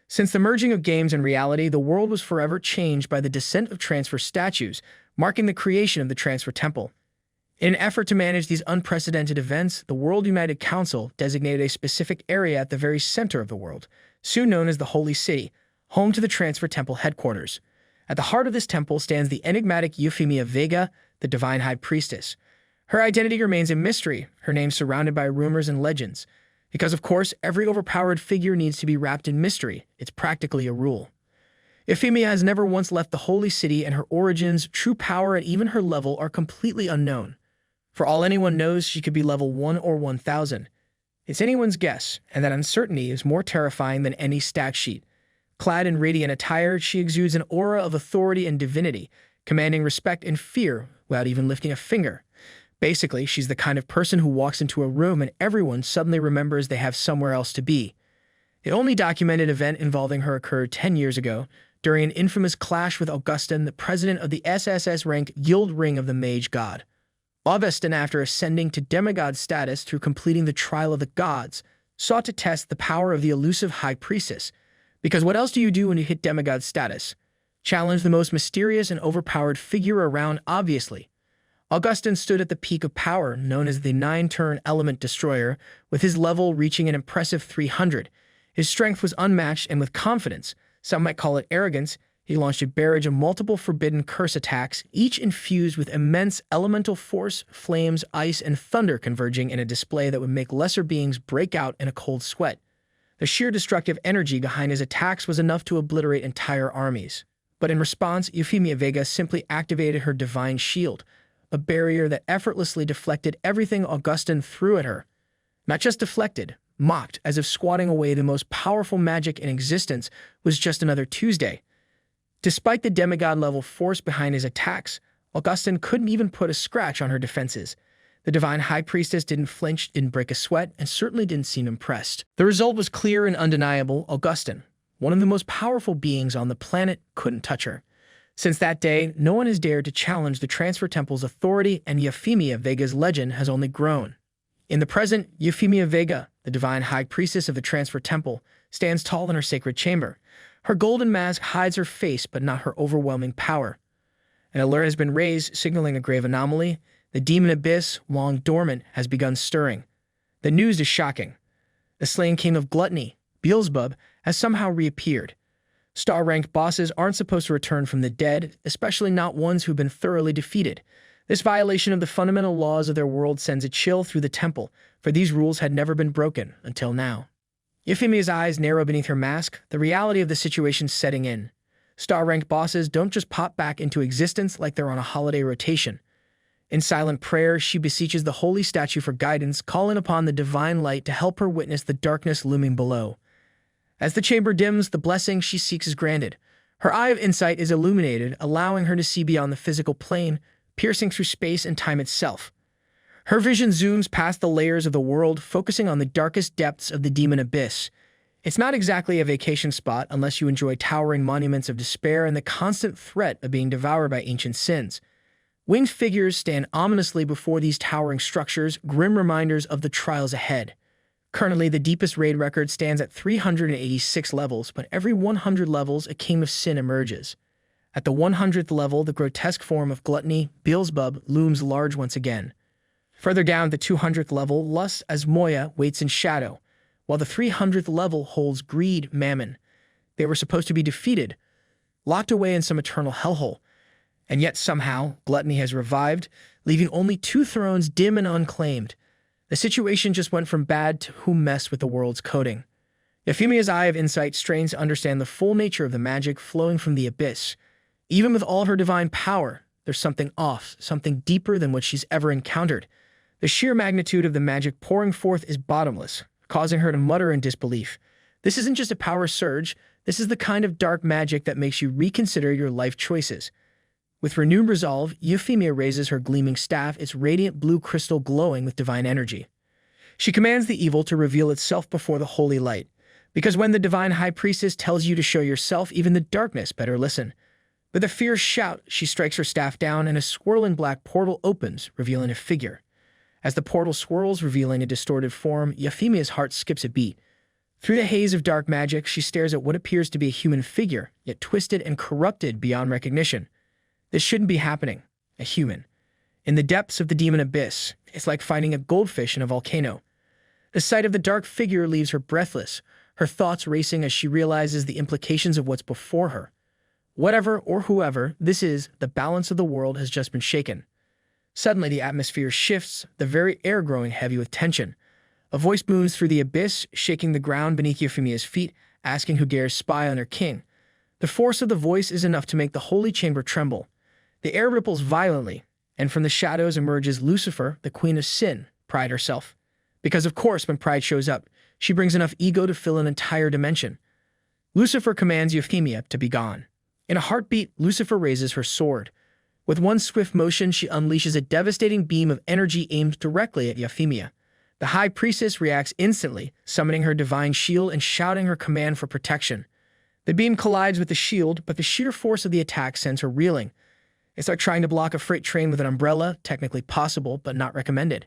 Since the merging of games and reality, the world was forever changed by the descent of transfer statues, marking the creation of the Transfer Temple. In an effort to manage these unprecedented events, the World United Council designated a specific area at the very center of the world, soon known as the Holy City, home to the Transfer Temple headquarters. At the heart of this temple stands the enigmatic Euphemia Vega, the divine high priestess. Her identity remains a mystery, her name surrounded by rumors and legends. Because, of course, every overpowered figure needs to be wrapped in mystery. It's practically a rule. Euphemia has never once left the holy city, and her origins, true power, and even her level are completely unknown. For all anyone knows, she could be level 1 or 1000. It's anyone's guess, and that uncertainty is more terrifying than any stat sheet. Clad in radiant attire, she exudes an aura of authority and divinity, commanding respect and fear without even lifting a finger. Basically, she's the kind of person who walks into a room and everyone suddenly remembers they have somewhere else to be. The only documented event involving her occurred 10 years ago, during an infamous clash with Augustin, the president of the SSS rank Guild Ring of the Mage God. Augustin, after ascending to demigod status through completing the Trial of the Gods, sought to test the power of the elusive High Priestess. Because what else do you do when you hit demigod status? Challenge the most mysterious and overpowered figure around, obviously. Augustin stood at the peak of power, known as the 9-turn Element Destroyer, with his level reaching an impressive 300. His strength was unmatched, and with confidence, some might call it arrogance, he launched a barrage of multiple forbidden curse attacks, each infused with immense elemental force, flames, ice, and thunder converging in a display that would make lesser beings break out in a cold sweat. The sheer destructive energy behind his attacks was enough to obliterate entire armies. But in response, Euphemia Vega simply activated her divine shield, a barrier that effortlessly deflected everything Augustin threw at her. Not just deflected, mocked, as if squatting away the most powerful magic in existence was just another Tuesday. Despite the demigod-level force behind his attacks, Augustin couldn't even put a scratch on her defenses. The divine high priestess didn't flinch, didn't break a sweat, and certainly didn't seem impressed. The result was clear and undeniable. Augustin, one of the most powerful beings on the planet, couldn't touch her. Since that day, no one has dared to challenge the Transfer Temple's authority, and Euphemia Vega's legend has only grown. In the present, Euphemia Vega, the divine high priestess of the Transfer Temple, stands tall in her sacred chamber. Her golden mask hides her face, but not her overwhelming power. An alert has been raised, signaling a grave anomaly. The demon abyss, long dormant, has begun stirring. The news is shocking. The slain king of gluttony, Beelzebub, has somehow reappeared. Star-ranked bosses aren't supposed to return from the dead, especially not ones who've been thoroughly defeated. This violation of the fundamental laws of their world sends a chill through the temple, for these rules had never been broken until now. Euphemia's eyes narrow beneath her mask, the reality of the situation setting in. Star-ranked bosses don't just pop back into existence like they're on a holiday rotation. In silent prayer, she beseeches the holy statue for guidance, calling upon the divine light to help her witness the darkness looming below. As the chamber dims, the blessing she seeks is granted. Her eye of insight is illuminated, allowing her to see beyond the physical plane, piercing through space and time itself. Her vision zooms past the layers of the world, focusing on the darkest depths of the demon abyss. It's not exactly a vacation spot unless you enjoy towering monuments of despair and the constant threat of being devoured by ancient sins. Winged figures stand ominously before these towering structures, grim reminders of the trials ahead. Currently, the deepest raid record stands at 386 levels, but every 100 levels, a king of sin emerges. At the 100th level, the grotesque form of gluttony, Beelzebub, looms large once again. Further down the 200th level, lust as Moya waits in shadow, while the 300th level holds greed, Mammon. They were supposed to be defeated, locked away in some eternal hellhole. And yet somehow, gluttony has revived, leaving only 2 thrones dim and unclaimed. The situation just went from bad to who messed with the world's coding. Euphemia's eye of insight strains to understand the full nature of the magic flowing from the abyss. Even with all her divine power, there's something off, something deeper than what she's ever encountered. The sheer magnitude of the magic pouring forth is bottomless, causing her to mutter in disbelief. This isn't just a power surge, this is the kind of dark magic that makes you reconsider your life choices. With renewed resolve, Euphemia raises her gleaming staff, its radiant blue crystal glowing with divine energy. She commands the evil to reveal itself before the holy light, because when the divine high priestess tells you to show yourself, even the darkness better listen. With a fierce shout, she strikes her staff down, and a swirling black portal opens, revealing a figure. As the portal swirls, revealing a distorted form, Euphemia's heart skips a beat. Through the haze of dark magic, she stares at what appears to be a human figure, yet twisted and corrupted beyond recognition. This shouldn't be happening. A human. In the depths of the demon abyss, it's like finding a goldfish in a volcano. The sight of the dark figure leaves her breathless, her thoughts racing as she realizes the implications of what's before her. Whatever or whoever this is, the balance of the world has just been shaken. Suddenly, the atmosphere shifts, the very air growing heavy with tension. A voice booms through the abyss, shaking the ground beneath Euphemia's feet, asking who dares spy on her king. The force of the voice is enough to make the holy chamber tremble. The air ripples violently, and from the shadows emerges Lucifer, the queen of sin, Pride herself. Because of course, when Pride shows up, she brings enough ego to fill an entire dimension. Lucifer commands Euphemia to be gone. In a heartbeat, Lucifer raises her sword. With one swift motion, she unleashes a devastating beam of energy aimed directly at Euphemia. The high priestess reacts instantly, summoning her divine shield and shouting her command for protection. The beam collides with the shield, but the sheer force of the attack sends her reeling. It's like trying to block a freight train with an umbrella, technically possible, but not recommended.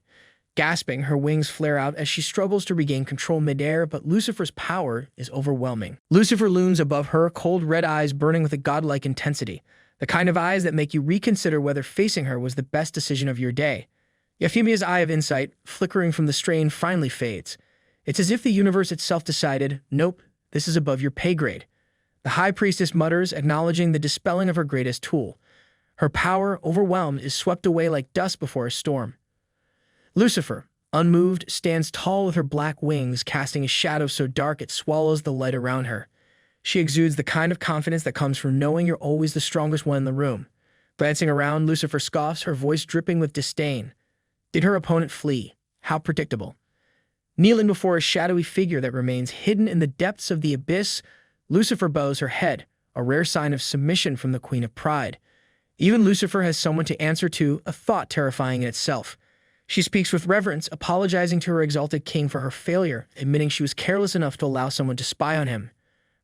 Gasping, her wings flare out as she struggles to regain control midair, but Lucifer's power is overwhelming. Lucifer looms above her, cold red eyes burning with a godlike intensity, the kind of eyes that make you reconsider whether facing her was the best decision of your day. Euphemia's eye of insight, flickering from the strain, finally fades. It's as if the universe itself decided, nope, this is above your pay grade. The high priestess mutters, acknowledging the dispelling of her greatest tool. Her power, overwhelmed, is swept away like dust before a storm. Lucifer, unmoved, stands tall with her black wings, casting a shadow so dark it swallows the light around her. She exudes the kind of confidence that comes from knowing you're always the strongest one in the room. Glancing around, Lucifer scoffs, her voice dripping with disdain. Did her opponent flee? How predictable. Kneeling before a shadowy figure that remains hidden in the depths of the abyss, Lucifer bows her head, a rare sign of submission from the Queen of Pride. Even Lucifer has someone to answer to, a thought terrifying in itself. She speaks with reverence, apologizing to her exalted king for her failure, admitting she was careless enough to allow someone to spy on him.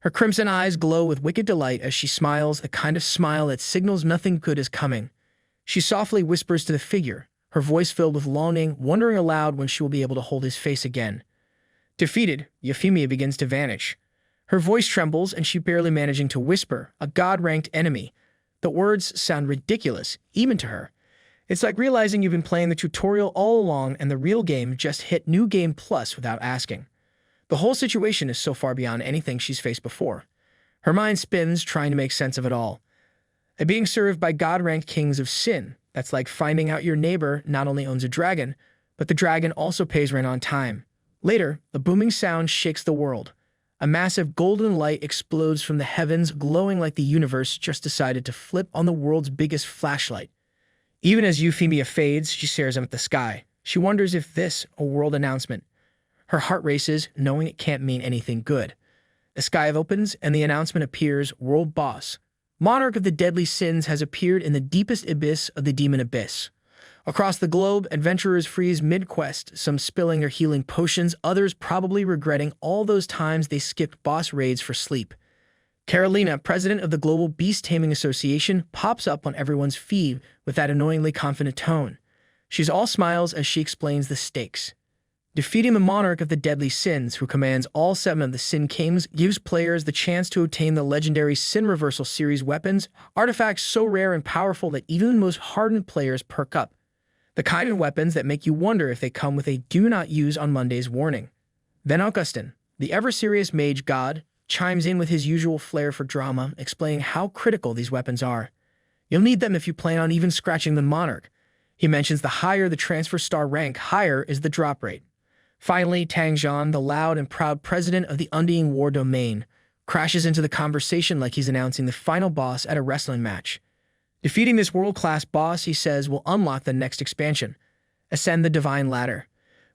Her crimson eyes glow with wicked delight as she smiles, a kind of smile that signals nothing good is coming. She softly whispers to the figure, her voice filled with longing, wondering aloud when she will be able to hold his face again. Defeated, Euphemia begins to vanish. Her voice trembles and she barely managing to whisper, a god-ranked enemy. The words sound ridiculous, even to her. It's like realizing you've been playing the tutorial all along and the real game just hit New Game Plus without asking. The whole situation is so far beyond anything she's faced before. Her mind spins, trying to make sense of it all. And being served by god-ranked kings of sin, that's like finding out your neighbor not only owns a dragon, but the dragon also pays rent on time. Later, the booming sound shakes the world. A massive golden light explodes from the heavens, glowing like the universe just decided to flip on the world's biggest flashlight. Even as Euphemia fades, she stares up at the sky. She wonders if this a world announcement. Her heart races, knowing it can't mean anything good. The sky opens, and the announcement appears, World Boss. Monarch of the deadly sins has appeared in the deepest abyss of the demon abyss. Across the globe, adventurers freeze mid-quest, some spilling their healing potions, others probably regretting all those times they skipped boss raids for sleep. Carolina, president of the Global Beast Taming Association, pops up on everyone's feed with that annoyingly confident tone. She's all smiles as she explains the stakes. Defeating the monarch of the deadly sins, who commands all 7 of the Sin Kings, gives players the chance to obtain the legendary Sin Reversal series weapons, artifacts so rare and powerful that even the most hardened players perk up. The kind of weapons that make you wonder if they come with a do not use on Mondays warning. Then Augustin, the ever-serious mage god, chimes in with his usual flair for drama, explaining how critical these weapons are. You'll need them if you plan on even scratching the monarch. He mentions the higher the transfer star rank, higher is the drop rate. Finally, Tang Zhan, the loud and proud president of the Undying War Domain, crashes into the conversation like he's announcing the final boss at a wrestling match. Defeating this world-class boss, he says, will unlock the next expansion, Ascend the Divine Ladder.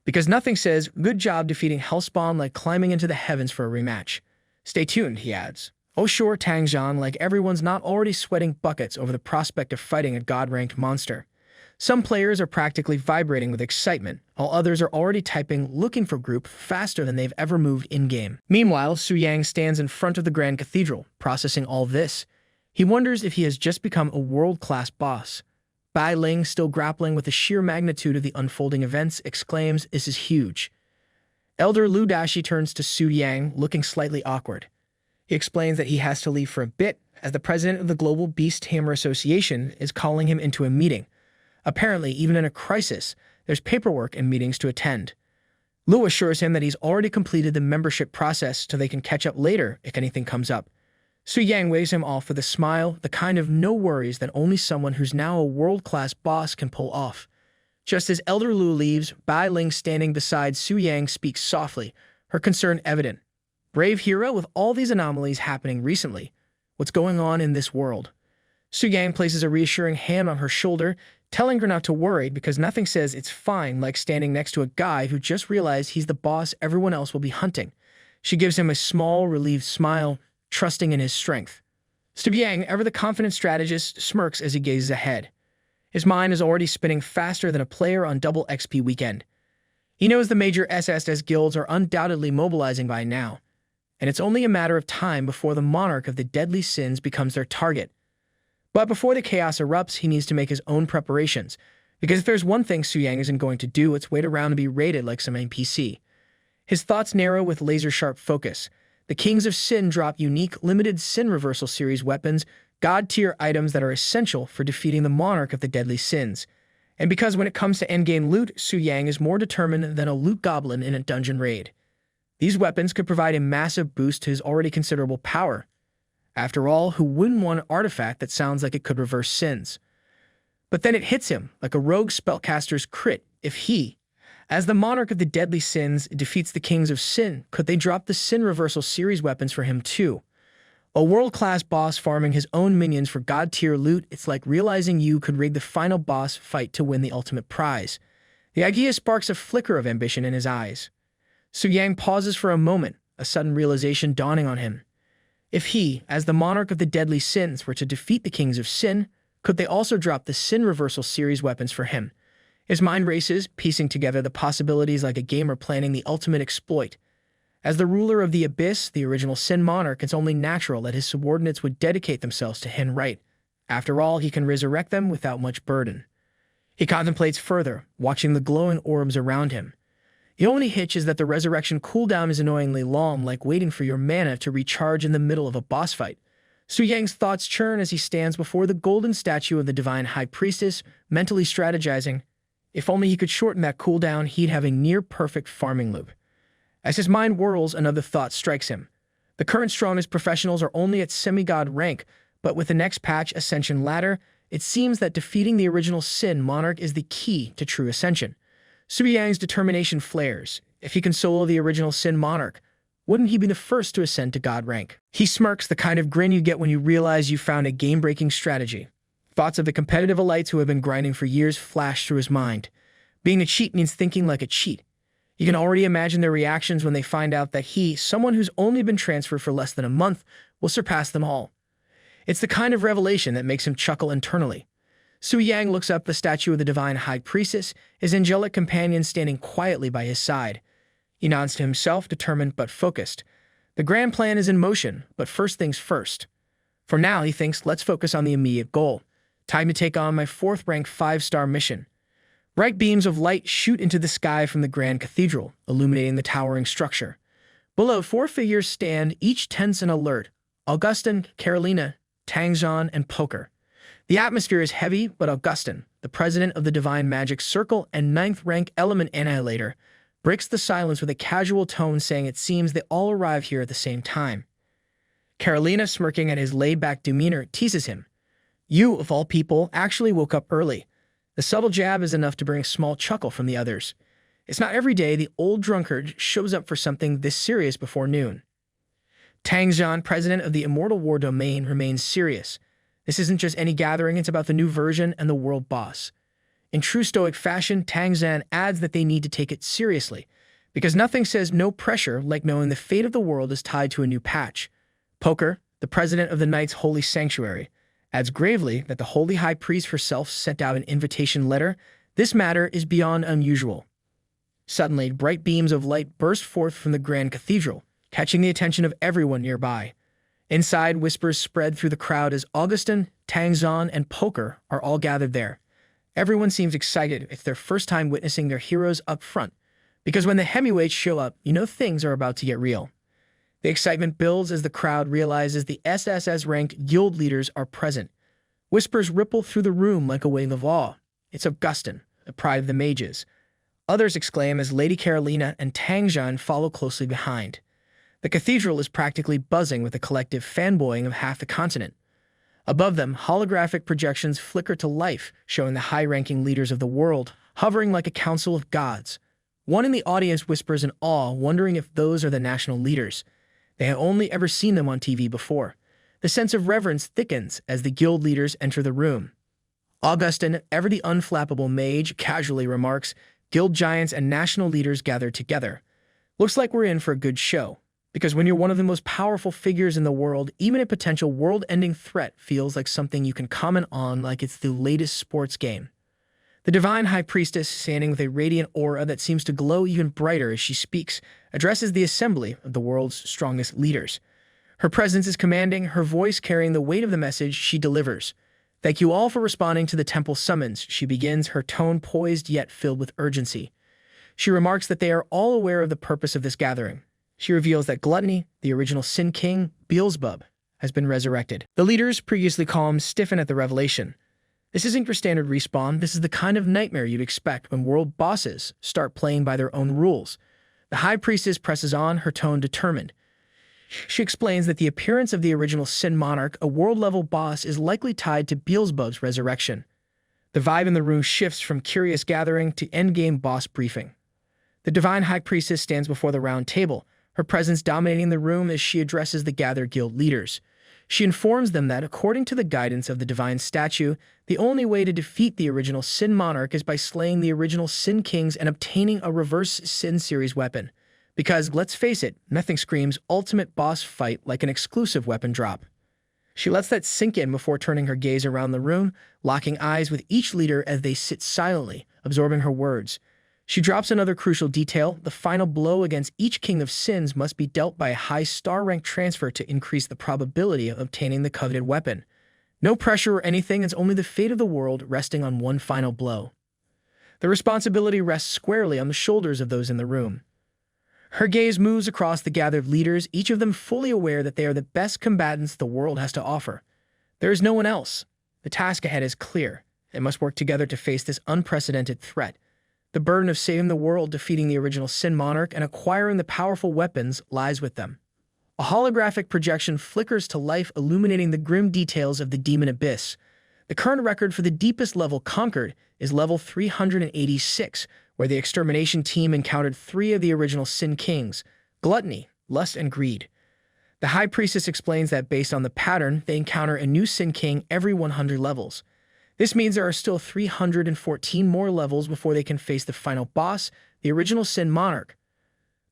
Because nothing says, good job defeating Hellspawn like climbing into the heavens for a rematch. Stay tuned, he adds. Oh sure, Tang Zhan, like everyone's not already sweating buckets over the prospect of fighting a god-ranked monster. Some players are practically vibrating with excitement, while others are already typing looking for group faster than they've ever moved in-game. Meanwhile, Su Yang stands in front of the Grand Cathedral, processing all this. He wonders if he has just become a world-class boss. Bai Ling, still grappling with the sheer magnitude of the unfolding events, exclaims, this is huge. Elder Lu Dashi turns to Su Yang, looking slightly awkward. He explains that he has to leave for a bit, as the president of the Global Beast Tamer Association is calling him into a meeting. Apparently, even in a crisis, there's paperwork and meetings to attend. Lu assures him that he's already completed the membership process so they can catch up later if anything comes up. Su Yang waves him off with a smile, the kind of no worries that only someone who's now a world-class boss can pull off. Just as Elder Lu leaves, Bai Ling standing beside Su Yang speaks softly, her concern evident. Brave hero, with all these anomalies happening recently, what's going on in this world? Su Yang places a reassuring hand on her shoulder, telling her not to worry because nothing says it's fine like standing next to a guy who just realized he's the boss everyone else will be hunting. She gives him a small, relieved smile, trusting in his strength. Su Yang, ever the confident strategist, smirks as he gazes ahead. His mind is already spinning faster than a player on double XP weekend. He knows the major SSS guilds are undoubtedly mobilizing by now, and it's only a matter of time before the monarch of the deadly sins becomes their target. But before the chaos erupts, he needs to make his own preparations, because if there's one thing Su Yang isn't going to do, it's wait around to be raided like some NPC. His thoughts narrow with laser-sharp focus. The Kings of Sin drop unique, limited Sin Reversal Series weapons, god-tier items that are essential for defeating the monarch of the deadly sins. And because when it comes to endgame loot, Su Yang is more determined than a loot goblin in a dungeon raid. These weapons could provide a massive boost to his already considerable power. After all, who wouldn't want an artifact that sounds like it could reverse sins? But then it hits him like a rogue spellcaster's crit. If he, as the monarch of the deadly sins, defeats the Kings of Sin, could they drop the Sin Reversal Series weapons for him too? A world-class boss farming his own minions for god-tier loot, it's like realizing you could rig the final boss fight to win the ultimate prize. The idea sparks a flicker of ambition in his eyes. Su Yang pauses for a moment, a sudden realization dawning on him. If he, as the monarch of the deadly sins, were to defeat the Kings of Sin, could they also drop the Sin Reversal Series weapons for him? His mind races, piecing together the possibilities like a gamer planning the ultimate exploit. As the ruler of the Abyss, the original Sin Monarch, it's only natural that his subordinates would dedicate themselves to him, right? After all, he can resurrect them without much burden. He contemplates further, watching the glowing orbs around him. The only hitch is that the resurrection cooldown is annoyingly long, like waiting for your mana to recharge in the middle of a boss fight. Su Yang's thoughts churn as he stands before the golden statue of the divine high priestess, mentally strategizing. If only he could shorten that cooldown, he'd have a near-perfect farming loop. As his mind whirls, another thought strikes him. The current strongest professionals are only at semi-god rank, but with the next patch, Ascension Ladder, it seems that defeating the original Sin Monarch is the key to true ascension. Su Yang's determination flares. If he can solo the original Sin Monarch, wouldn't he be the first to ascend to god rank? He smirks, the kind of grin you get when you realize you found a game-breaking strategy. Thoughts of the competitive elites who have been grinding for years flash through his mind. Being a cheat means thinking like a cheat. You can already imagine their reactions when they find out that he, someone who's only been transferred for less than a month, will surpass them all. It's the kind of revelation that makes him chuckle internally. Su Yang looks up the statue of the divine high priestess, his angelic companion standing quietly by his side. He nods to himself, determined but focused. The grand plan is in motion, but first things first. For now, he thinks, let's focus on the immediate goal. Time to take on my 4th-rank 5-star mission. Bright beams of light shoot into the sky from the Grand Cathedral, illuminating the towering structure. Below, 4 figures stand, each tense and alert. Augustin, Carolina, Tangzhan, and Poker. The atmosphere is heavy, but Augustin, the president of the Divine Magic Circle and 9th-rank Element Annihilator, breaks the silence with a casual tone, saying it seems they all arrive here at the same time. Carolina, smirking at his laid-back demeanor, teases him. You, of all people, actually woke up early. The subtle jab is enough to bring a small chuckle from the others. It's not every day the old drunkard shows up for something this serious before noon. Tangzhan, president of the Immortal War Domain, remains serious. This isn't just any gathering, it's about the new version and the world boss. In true stoic fashion, Tangzhan adds that they need to take it seriously, because nothing says no pressure like knowing the fate of the world is tied to a new patch. Poker, the president of the Knight's Holy Sanctuary, adds gravely that the Holy High Priest herself sent out an invitation letter. This matter is beyond unusual. Suddenly, bright beams of light burst forth from the Grand Cathedral, catching the attention of everyone nearby. Inside, whispers spread through the crowd as Augustin, Tangzhan, and Poker are all gathered there. Everyone seems excited. It's their first time witnessing their heroes up front, because when the heavyweights show up, you know things are about to get real. The excitement builds as the crowd realizes the SSS-ranked guild leaders are present. Whispers ripple through the room like a wave of awe. It's Augustin, the pride of the mages. Others exclaim as Lady Carolina and Tangzhan follow closely behind. The cathedral is practically buzzing with a collective fanboying of half the continent. Above them, holographic projections flicker to life, showing the high-ranking leaders of the world, hovering like a council of gods. One in the audience whispers in awe, wondering if those are the national leaders. They have only ever seen them on TV before. The sense of reverence thickens as the guild leaders enter the room. Augustin, ever the unflappable mage, casually remarks, "Guild giants and national leaders gathered together. Looks like we're in for a good show." Because when you're one of the most powerful figures in the world, even a potential world-ending threat feels like something you can comment on like it's the latest sports game. The divine high priestess, standing with a radiant aura that seems to glow even brighter as she speaks, addresses the assembly of the world's strongest leaders. Her presence is commanding, her voice carrying the weight of the message she delivers. "Thank you all for responding to the temple summons," she begins, her tone poised yet filled with urgency. She remarks that they are all aware of the purpose of this gathering. She reveals that Gluttony, the original Sin King, Beelzebub, has been resurrected. The leaders, previously calm, stiffen at the revelation. This isn't your standard respawn. This is the kind of nightmare you'd expect when world bosses start playing by their own rules. The High Priestess presses on, her tone determined. She explains that the appearance of the original Sin Monarch, a world-level boss, is likely tied to Beelzebub's resurrection. The vibe in the room shifts from curious gathering to endgame boss briefing. The Divine High Priestess stands before the round table, her presence dominating the room as she addresses the gathered guild leaders. She informs them that, according to the guidance of the divine statue, the only way to defeat the original Sin Monarch is by slaying the original Sin Kings and obtaining a reverse Sin series weapon. Because, let's face it, nothing screams ultimate boss fight like an exclusive weapon drop. She lets that sink in before turning her gaze around the room, locking eyes with each leader as they sit silently, absorbing her words. She drops another crucial detail: the final blow against each king of sins must be dealt by a high star rank transfer to increase the probability of obtaining the coveted weapon. No pressure or anything, it's only the fate of the world resting on one final blow. The responsibility rests squarely on the shoulders of those in the room. Her gaze moves across the gathered leaders, each of them fully aware that they are the best combatants the world has to offer. There is no one else. The task ahead is clear. They must work together to face this unprecedented threat. The burden of saving the world, defeating the original Sin Monarch, and acquiring the powerful weapons lies with them. A holographic projection flickers to life, illuminating the grim details of the Demon Abyss. The current record for the deepest level conquered is level 386, where the extermination team encountered 3 of the original Sin Kings: Gluttony, Lust, and Greed. The High Priestess explains that based on the pattern, they encounter a new Sin King every 100 levels. This means there are still 314 more levels before they can face the final boss, the original Sin Monarch.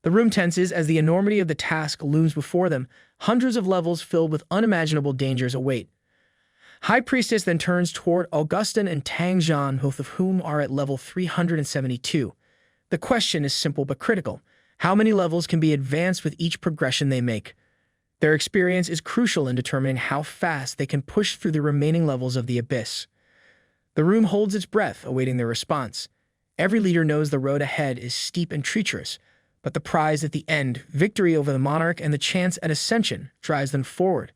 The room tenses as the enormity of the task looms before them. Hundreds of levels filled with unimaginable dangers await. High Priestess then turns toward Augustin and Tang Zhan, both of whom are at level 372. The question is simple but critical. How many levels can be advanced with each progression they make? Their experience is crucial in determining how fast they can push through the remaining levels of the Abyss. The room holds its breath, awaiting their response. Every leader knows the road ahead is steep and treacherous, but the prize at the end, victory over the monarch and the chance at ascension, drives them forward.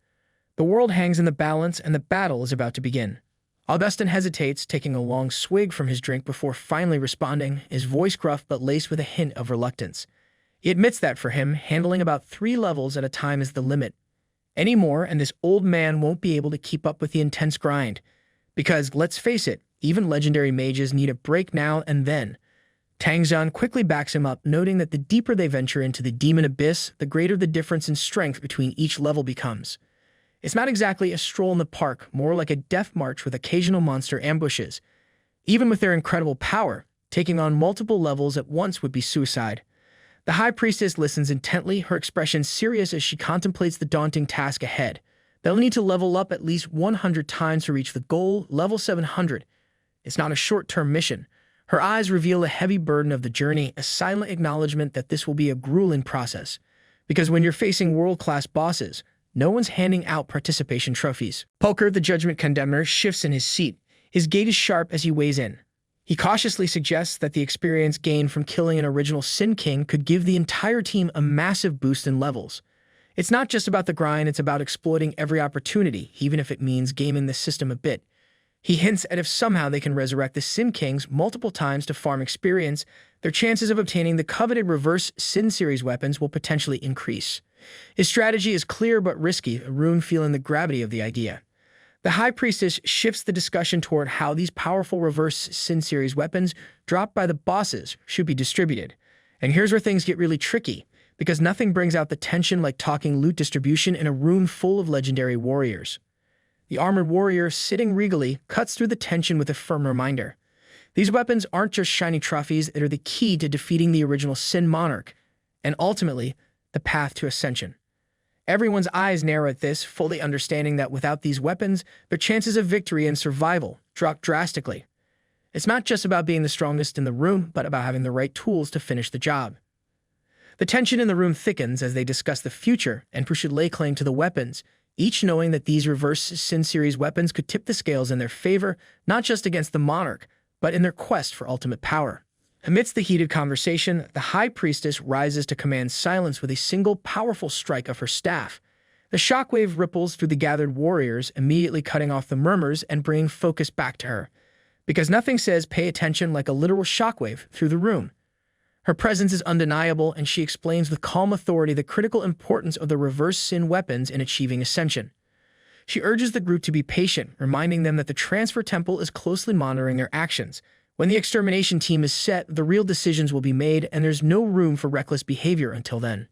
The world hangs in the balance, and the battle is about to begin. Augustin hesitates, taking a long swig from his drink before finally responding, his voice gruff but laced with a hint of reluctance. He admits that for him, handling about 3 levels at a time is the limit. Any more, and this old man won't be able to keep up with the intense grind. Because, let's face it, even legendary mages need a break now and then. Tang Zhan quickly backs him up, noting that the deeper they venture into the Demon Abyss, the greater the difference in strength between each level becomes. It's not exactly a stroll in the park, more like a death march with occasional monster ambushes. Even with their incredible power, taking on multiple levels at once would be suicide. The High Priestess listens intently, her expression serious as she contemplates the daunting task ahead. They'll need to level up at least 100 times to reach the goal, level 700. It's not a short-term mission. Her eyes reveal the heavy burden of the journey, a silent acknowledgement that this will be a grueling process. Because when you're facing world-class bosses, no one's handing out participation trophies. Poker, the judgment condemner, shifts in his seat. His gait is sharp as he weighs in. He cautiously suggests that the experience gained from killing an original Sin King could give the entire team a massive boost in levels. It's not just about the grind, it's about exploiting every opportunity, even if it means gaming the system a bit. He hints at if somehow they can resurrect the Sin Kings multiple times to farm experience, their chances of obtaining the coveted reverse Sin series weapons will potentially increase. His strategy is clear but risky, Arun feeling the gravity of the idea. The High Priestess shifts the discussion toward how these powerful reverse Sin series weapons dropped by the bosses should be distributed. And here's where things get really tricky, because nothing brings out the tension like talking loot distribution in a room full of legendary warriors. The armored warrior, sitting regally, cuts through the tension with a firm reminder. These weapons aren't just shiny trophies that are the key to defeating the original Sin Monarch, and ultimately, the path to ascension. Everyone's eyes narrow at this, fully understanding that without these weapons, their chances of victory and survival drop drastically. It's not just about being the strongest in the room, but about having the right tools to finish the job. The tension in the room thickens as they discuss the future and who should lay claim to the weapons, each knowing that these reverse Sin series weapons could tip the scales in their favor, not just against the monarch, but in their quest for ultimate power. Amidst the heated conversation, the High Priestess rises to command silence with a single powerful strike of her staff. The shockwave ripples through the gathered warriors, immediately cutting off the murmurs and bringing focus back to her. Because nothing says pay attention like a literal shockwave through the room. Her presence is undeniable, and she explains with calm authority the critical importance of the reverse Sin weapons in achieving ascension. She urges the group to be patient, reminding them that the Transfer Temple is closely monitoring their actions. When the extermination team is set, the real decisions will be made, and there's no room for reckless behavior until then.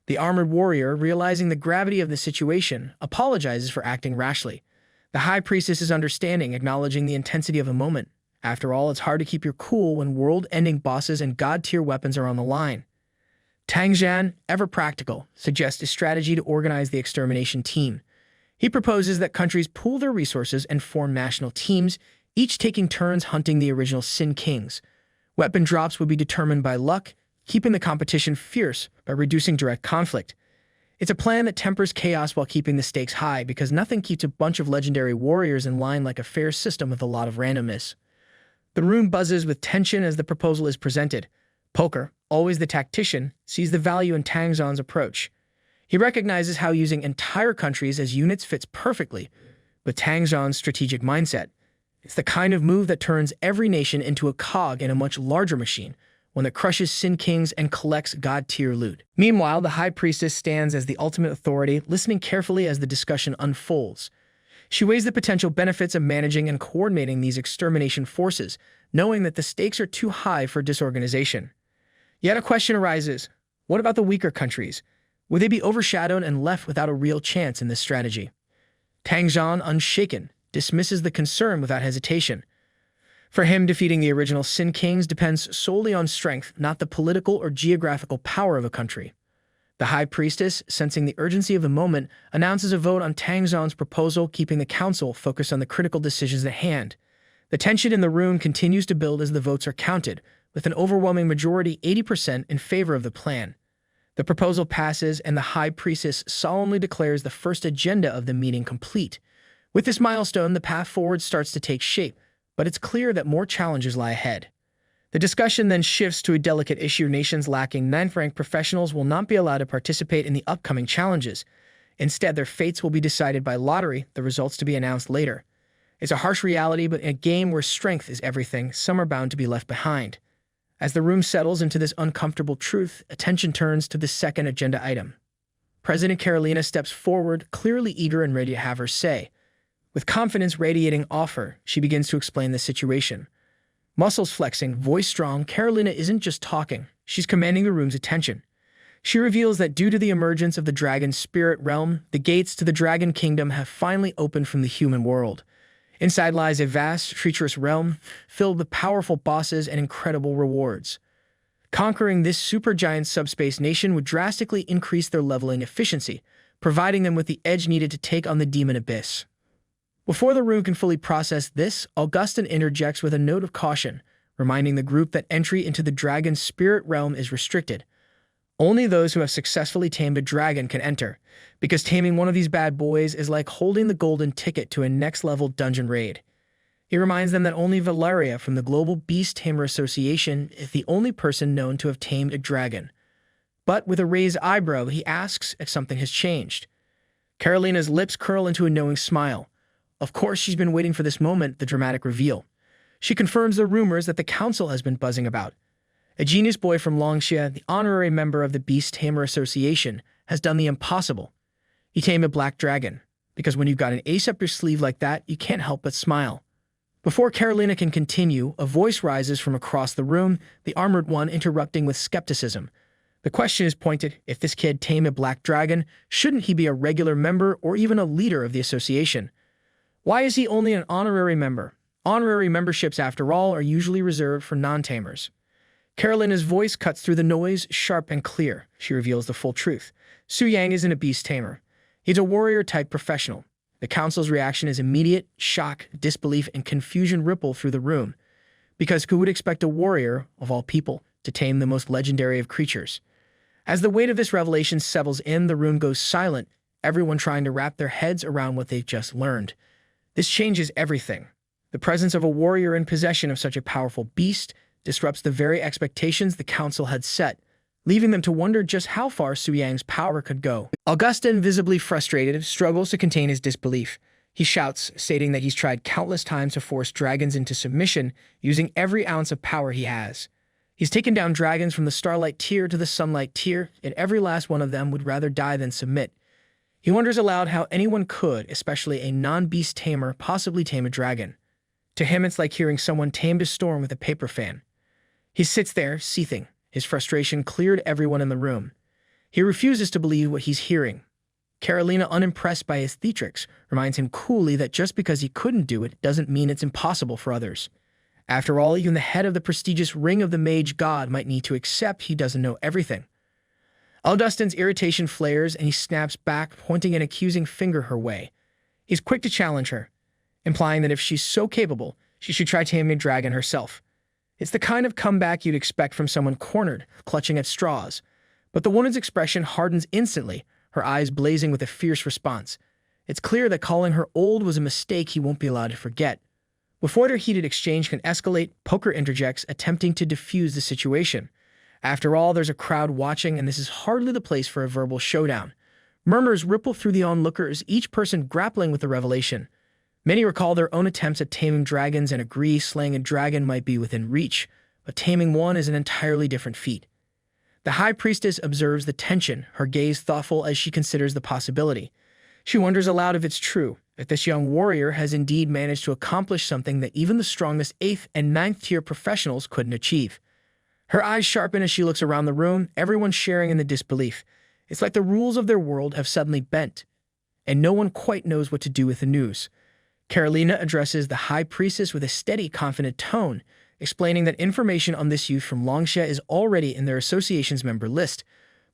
The armored warrior, realizing the gravity of the situation, apologizes for acting rashly. The High Priestess is understanding, acknowledging the intensity of the moment. After all, it's hard to keep your cool when world-ending bosses and god-tier weapons are on the line. Tang Zhan, ever practical, suggests a strategy to organize the extermination team. He proposes that countries pool their resources and form national teams, each taking turns hunting the original Sin Kings. Weapon drops would be determined by luck, keeping the competition fierce by reducing direct conflict. It's a plan that tempers chaos while keeping the stakes high, because nothing keeps a bunch of legendary warriors in line like a fair system with a lot of randomness. The room buzzes with tension as the proposal is presented. Poker, always the tactician, sees the value in Tang Zhan's approach. He recognizes how using entire countries as units fits perfectly with Tang Zhan's strategic mindset. It's the kind of move that turns every nation into a cog in a much larger machine, one that crushes Sin Kings and collects god-tier loot. Meanwhile, the High Priestess stands as the ultimate authority, listening carefully as the discussion unfolds. She weighs the potential benefits of managing and coordinating these extermination forces, knowing that the stakes are too high for disorganization. Yet a question arises: what about the weaker countries? Would they be overshadowed and left without a real chance in this strategy? Tang Zhan, unshaken, dismisses the concern without hesitation. For him, defeating the original Sin Kings depends solely on strength, not the political or geographical power of a country. The High Priestess, sensing the urgency of the moment, announces a vote on Tang Zhan's proposal, keeping the council focused on the critical decisions at hand. The tension in the room continues to build as the votes are counted, with an overwhelming majority, 80%, in favor of the plan. The proposal passes, and the High Priestess solemnly declares the first agenda of the meeting complete. With this milestone, the path forward starts to take shape, but it's clear that more challenges lie ahead. The discussion then shifts to a delicate issue: nations lacking 9th-ranked professionals will not be allowed to participate in the upcoming challenges. Instead, their fates will be decided by lottery, the results to be announced later. It's a harsh reality, but in a game where strength is everything, some are bound to be left behind. As the room settles into this uncomfortable truth, attention turns to the second agenda item. President Carolina steps forward, clearly eager and ready to have her say. With confidence radiating off her, she begins to explain the situation. Muscles flexing, voice strong, Carolina isn't just talking, she's commanding the room's attention. She reveals that due to the emergence of the dragon spirit realm, the gates to the dragon kingdom have finally opened from the human world. Inside lies a vast, treacherous realm, filled with powerful bosses and incredible rewards. Conquering this supergiant subspace nation would drastically increase their leveling efficiency, providing them with the edge needed to take on the demon abyss. Before the room can fully process this, Augustin interjects with a note of caution, reminding the group that entry into the dragon's spirit realm is restricted. Only those who have successfully tamed a dragon can enter, because taming one of these bad boys is like holding the golden ticket to a next-level dungeon raid. He reminds them that only Valeria from the Global Beast Tamer Association is the only person known to have tamed a dragon. But with a raised eyebrow, he asks if something has changed. Carolina's lips curl into a knowing smile. Of course, she's been waiting for this moment, the dramatic reveal. She confirms the rumors that the council has been buzzing about. A genius boy from Longxia, the honorary member of the Beast Tamer Association, has done the impossible. He tamed a black dragon. because when you've got an ace up your sleeve like that, you can't help but smile. Before Carolina can continue, a voice rises from across the room, the armored one interrupting with skepticism. The question is pointed: if this kid tamed a black dragon, shouldn't he be a regular member or even a leader of the association? Why is he only an honorary member? Honorary memberships, after all, are usually reserved for non-tamers. Carolina's voice cuts through the noise, sharp and clear. She reveals the full truth. Su Yang isn't a beast tamer. He's a warrior-type professional. The council's reaction is immediate. Shock, disbelief, and confusion ripple through the room. Because who would expect a warrior, of all people, to tame the most legendary of creatures? As the weight of this revelation settles in, the room goes silent, everyone trying to wrap their heads around what they've just learned. This changes everything. The presence of a warrior in possession of such a powerful beast disrupts the very expectations the council had set, leaving them to wonder just how far Su Yang's power could go. Augustin, visibly frustrated, struggles to contain his disbelief. He shouts, stating that he's tried countless times to force dragons into submission, using every ounce of power he has. He's taken down dragons from the Starlight tier to the Sunlight tier, and every last one of them would rather die than submit. He wonders aloud how anyone could, especially a non-beast tamer, possibly tame a dragon. To him, it's like hearing someone tamed a storm with a paper fan. He sits there, seething. His frustration cleared everyone in the room. He refuses to believe what he's hearing. Carolina, unimpressed by his theatrics, reminds him coolly that just because he couldn't do it doesn't mean it's impossible for others. After all, even the head of the prestigious Ring of the Mage God might need to accept he doesn't know everything. Augustin's irritation flares and he snaps back, pointing an accusing finger her way. He's quick to challenge her, implying that if she's so capable, she should try taming a dragon herself. It's the kind of comeback you'd expect from someone cornered, clutching at straws. But the woman's expression hardens instantly, her eyes blazing with a fierce response. It's clear that calling her old was a mistake he won't be allowed to forget. Before their heated exchange can escalate, Poker interjects, attempting to defuse the situation. After all, there's a crowd watching, and this is hardly the place for a verbal showdown. Murmurs ripple through the onlookers, each person grappling with the revelation. Many recall their own attempts at taming dragons and agree slaying a dragon might be within reach, but taming one is an entirely different feat. The High Priestess observes the tension, her gaze thoughtful as she considers the possibility. She wonders aloud if it's true, if this young warrior has indeed managed to accomplish something that even the strongest 8th and 9th tier professionals couldn't achieve. Her eyes sharpen as she looks around the room, everyone sharing in the disbelief. It's like the rules of their world have suddenly bent, and no one quite knows what to do with the news. Carolina addresses the High Priestess with a steady, confident tone, explaining that information on this youth from Longsha is already in their association's member list.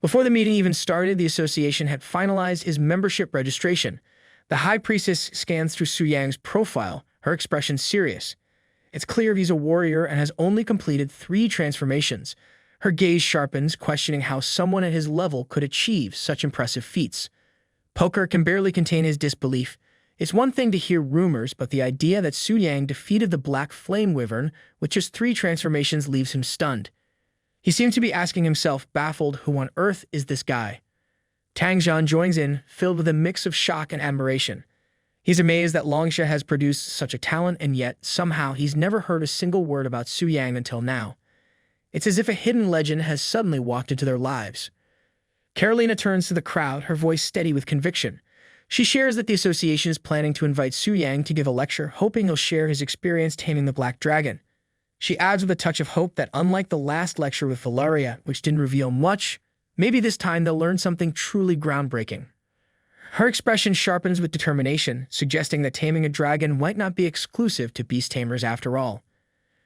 Before the meeting even started, the association had finalized his membership registration. The High Priestess scans through Su Yang's profile, her expression serious. It's clear he's a warrior and has only completed 3 transformations. Her gaze sharpens, questioning how someone at his level could achieve such impressive feats. Poker can barely contain his disbelief. It's one thing to hear rumors, but the idea that Su Yang defeated the Black Flame Wyvern with just 3 transformations leaves him stunned. He seems to be asking himself, baffled, who on earth is this guy? Tang Zhan joins in, filled with a mix of shock and admiration. He's amazed that Longsha has produced such a talent, and yet, somehow, he's never heard a single word about Su Yang until now. It's as if a hidden legend has suddenly walked into their lives. Carolina turns to the crowd, her voice steady with conviction. She shares that the association is planning to invite Su Yang to give a lecture, hoping he'll share his experience taming the Black Dragon. She adds with a touch of hope that unlike the last lecture with Valeria, which didn't reveal much, maybe this time they'll learn something truly groundbreaking. Her expression sharpens with determination, suggesting that taming a dragon might not be exclusive to beast tamers after all.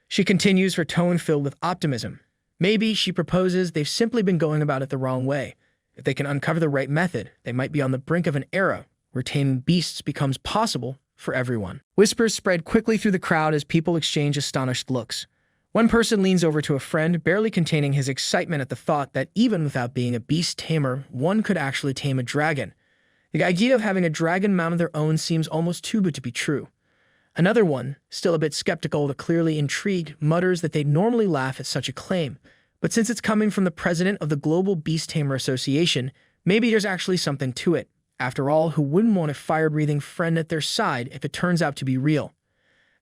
She continues, her tone filled with optimism. Maybe, she proposes, they've simply been going about it the wrong way. If they can uncover the right method, they might be on the brink of an era where taming beasts becomes possible for everyone. Whispers spread quickly through the crowd as people exchange astonished looks. One person leans over to a friend, barely containing his excitement at the thought that even without being a beast tamer, one could actually tame a dragon. The idea of having a dragon mount of their own seems almost too good to be true. Another one, still a bit skeptical but clearly intrigued, mutters that they'd normally laugh at such a claim, but since it's coming from the president of the Global Beast Tamer Association, maybe there's actually something to it. After all, who wouldn't want a fire-breathing friend at their side if it turns out to be real?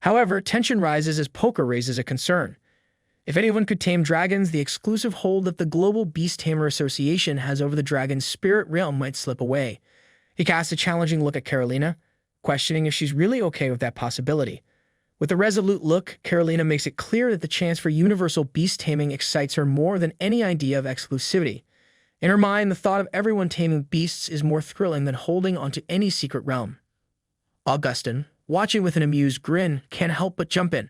However, tension rises as Poker raises a concern. If anyone could tame dragons, the exclusive hold that the Global Beast Tamer Association has over the dragon's spirit realm might slip away. He casts a challenging look at Carolina, questioning if she's really okay with that possibility. With a resolute look, Carolina makes it clear that the chance for universal beast taming excites her more than any idea of exclusivity. In her mind, the thought of everyone taming beasts is more thrilling than holding onto any secret realm. Augustin, watching with an amused grin, can't help but jump in.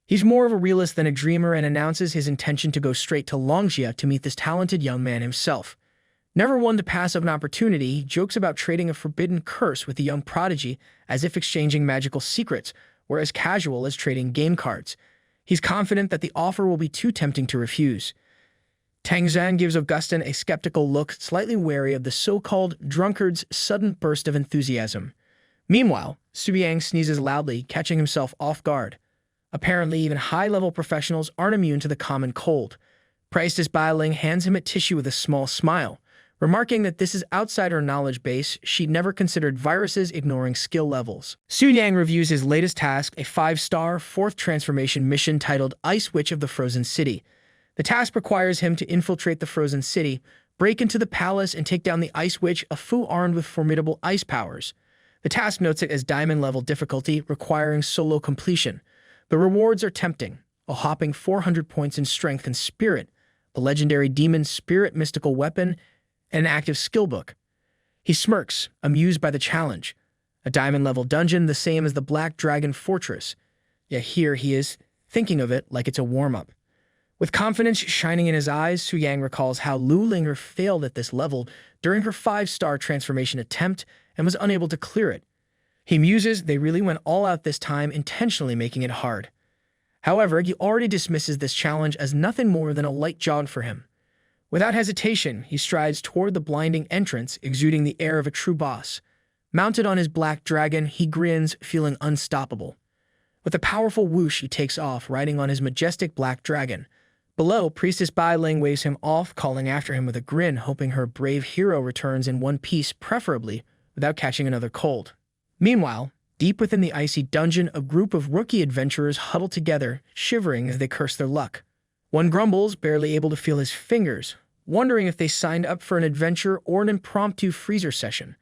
He's more of a realist than a dreamer and announces his intention to go straight to Longjia to meet this talented young man himself. Never one to pass up an opportunity, he jokes about trading a forbidden curse with the young prodigy as if exchanging magical secrets, or as casual as trading game cards. He's confident that the offer will be too tempting to refuse. Tang Zhan gives Augustin a skeptical look, slightly wary of the so-called drunkard's sudden burst of enthusiasm. Meanwhile, Su Yang sneezes loudly, catching himself off guard. Apparently, even high-level professionals aren't immune to the common cold. Priestess Bailing hands him a tissue with a small smile, remarking that this is outside her knowledge base. She'd never considered viruses ignoring skill levels. Su Yang reviews his latest task, a 5-star, 4th transformation mission titled Ice Witch of the Frozen City. The task requires him to infiltrate the Frozen City, break into the palace, and take down the Ice Witch, a Fu armed with formidable ice powers. The task notes it as diamond-level difficulty, requiring solo completion. The rewards are tempting: a hopping 400 points in strength and spirit, a legendary demon spirit mystical weapon, and an active skill book. He smirks, amused by the challenge. A diamond-level dungeon, the same as the Black Dragon Fortress. Yet here he is, thinking of it like it's a warm-up. With confidence shining in his eyes, Su Yang recalls how Lu Linger failed at this level during her 5-star transformation attempt and was unable to clear it. He muses they really went all out this time, intentionally making it hard. However, he already dismisses this challenge as nothing more than a light jog for him. Without hesitation, he strides toward the blinding entrance, exuding the air of a true boss. Mounted on his black dragon, he grins, feeling unstoppable. With a powerful whoosh, he takes off, riding on his majestic black dragon. Below, Priestess Bai Ling waves him off, calling after him with a grin, hoping her brave hero returns in one piece, preferably without catching another cold. Meanwhile, deep within the icy dungeon, a group of rookie adventurers huddle together, shivering as they curse their luck. One grumbles, barely able to feel his fingers, wondering if they signed up for an adventure or an impromptu freezer session.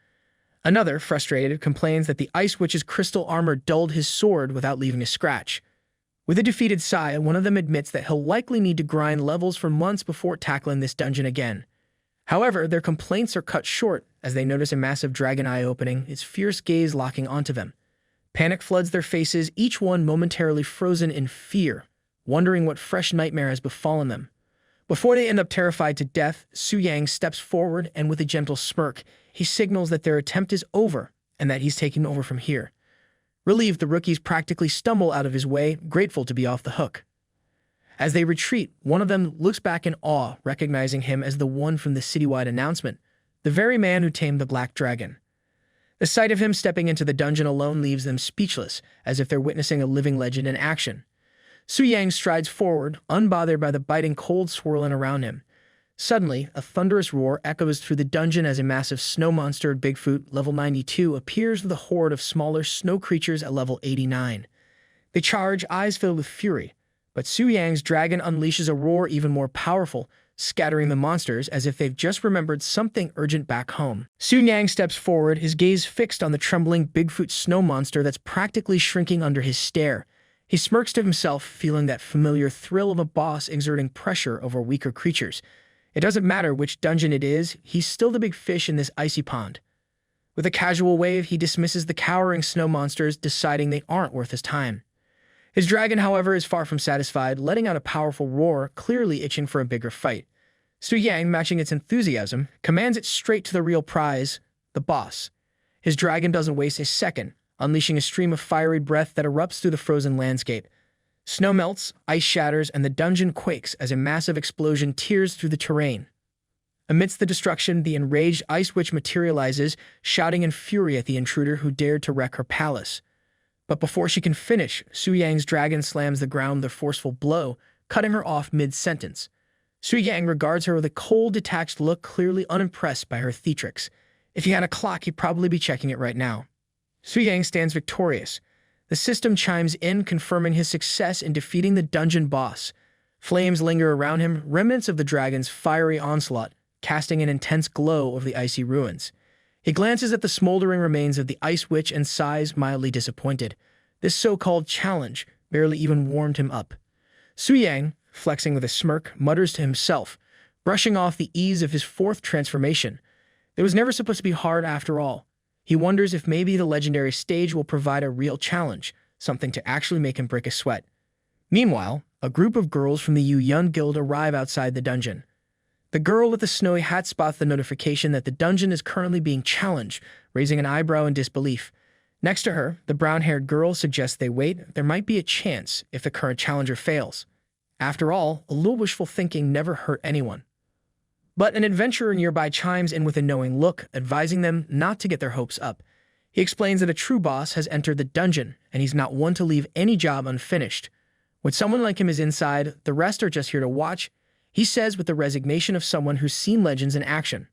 Another, frustrated, complains that the Ice Witch's crystal armor dulled his sword without leaving a scratch. With a defeated sigh, one of them admits that he'll likely need to grind levels for months before tackling this dungeon again. However, their complaints are cut short as they notice a massive dragon eye opening, its fierce gaze locking onto them. Panic floods their faces, each one momentarily frozen in fear, wondering what fresh nightmare has befallen them. Before they end up terrified to death, Su Yang steps forward and with a gentle smirk, he signals that their attempt is over and that he's taking over from here. Relieved, the rookies practically stumble out of his way, grateful to be off the hook. As they retreat, one of them looks back in awe, recognizing him as the one from the citywide announcement, the very man who tamed the Black Dragon. The sight of him stepping into the dungeon alone leaves them speechless, as if they're witnessing a living legend in action. Su Yang strides forward, unbothered by the biting cold swirling around him. Suddenly, a thunderous roar echoes through the dungeon as a massive snow monster Bigfoot, level 92, appears with a horde of smaller snow creatures at level 89. They charge, eyes filled with fury, but Su Yang's dragon unleashes a roar even more powerful, scattering the monsters as if they've just remembered something urgent back home. Su Yang steps forward, his gaze fixed on the trembling Bigfoot snow monster that's practically shrinking under his stare. He smirks to himself, feeling that familiar thrill of a boss exerting pressure over weaker creatures. It doesn't matter which dungeon it is, he's still the big fish in this icy pond. With a casual wave, he dismisses the cowering snow monsters, deciding they aren't worth his time. His dragon, however, is far from satisfied, letting out a powerful roar, clearly itching for a bigger fight. Su Yang, matching its enthusiasm, commands it straight to the real prize, the boss. His dragon doesn't waste a second, unleashing a stream of fiery breath that erupts through the frozen landscape. Snow melts, ice shatters, and the dungeon quakes as a massive explosion tears through the terrain. Amidst the destruction, the enraged Ice Witch materializes, shouting in fury at the intruder who dared to wreck her palace. But before she can finish, Su Yang's dragon slams the ground with a forceful blow, cutting her off mid-sentence. Su Yang regards her with a cold, detached look, clearly unimpressed by her theatrics. If he had a clock, he'd probably be checking it right now. Su Yang stands victorious. The system chimes in, confirming his success in defeating the dungeon boss. Flames linger around him, remnants of the dragon's fiery onslaught, casting an intense glow over the icy ruins. He glances at the smoldering remains of the ice witch and sighs, mildly disappointed. This so-called challenge barely even warmed him up. Su-yang, flexing with a smirk, mutters to himself, brushing off the ease of his fourth transformation. It was never supposed to be hard after all. He wonders if maybe the legendary stage will provide a real challenge, something to actually make him break a sweat. Meanwhile, a group of girls from the Yu-Yun Guild arrive outside the dungeon. The girl with the snowy hat spots the notification that the dungeon is currently being challenged, raising an eyebrow in disbelief. Next to her, the brown-haired girl suggests they wait. There might be a chance if the current challenger fails. After all, a little wishful thinking never hurt anyone. But an adventurer nearby chimes in with a knowing look, advising them not to get their hopes up. He explains that a true boss has entered the dungeon, and he's not one to leave any job unfinished. When someone like him is inside, the rest are just here to watch, he says with the resignation of someone who's seen legends in action.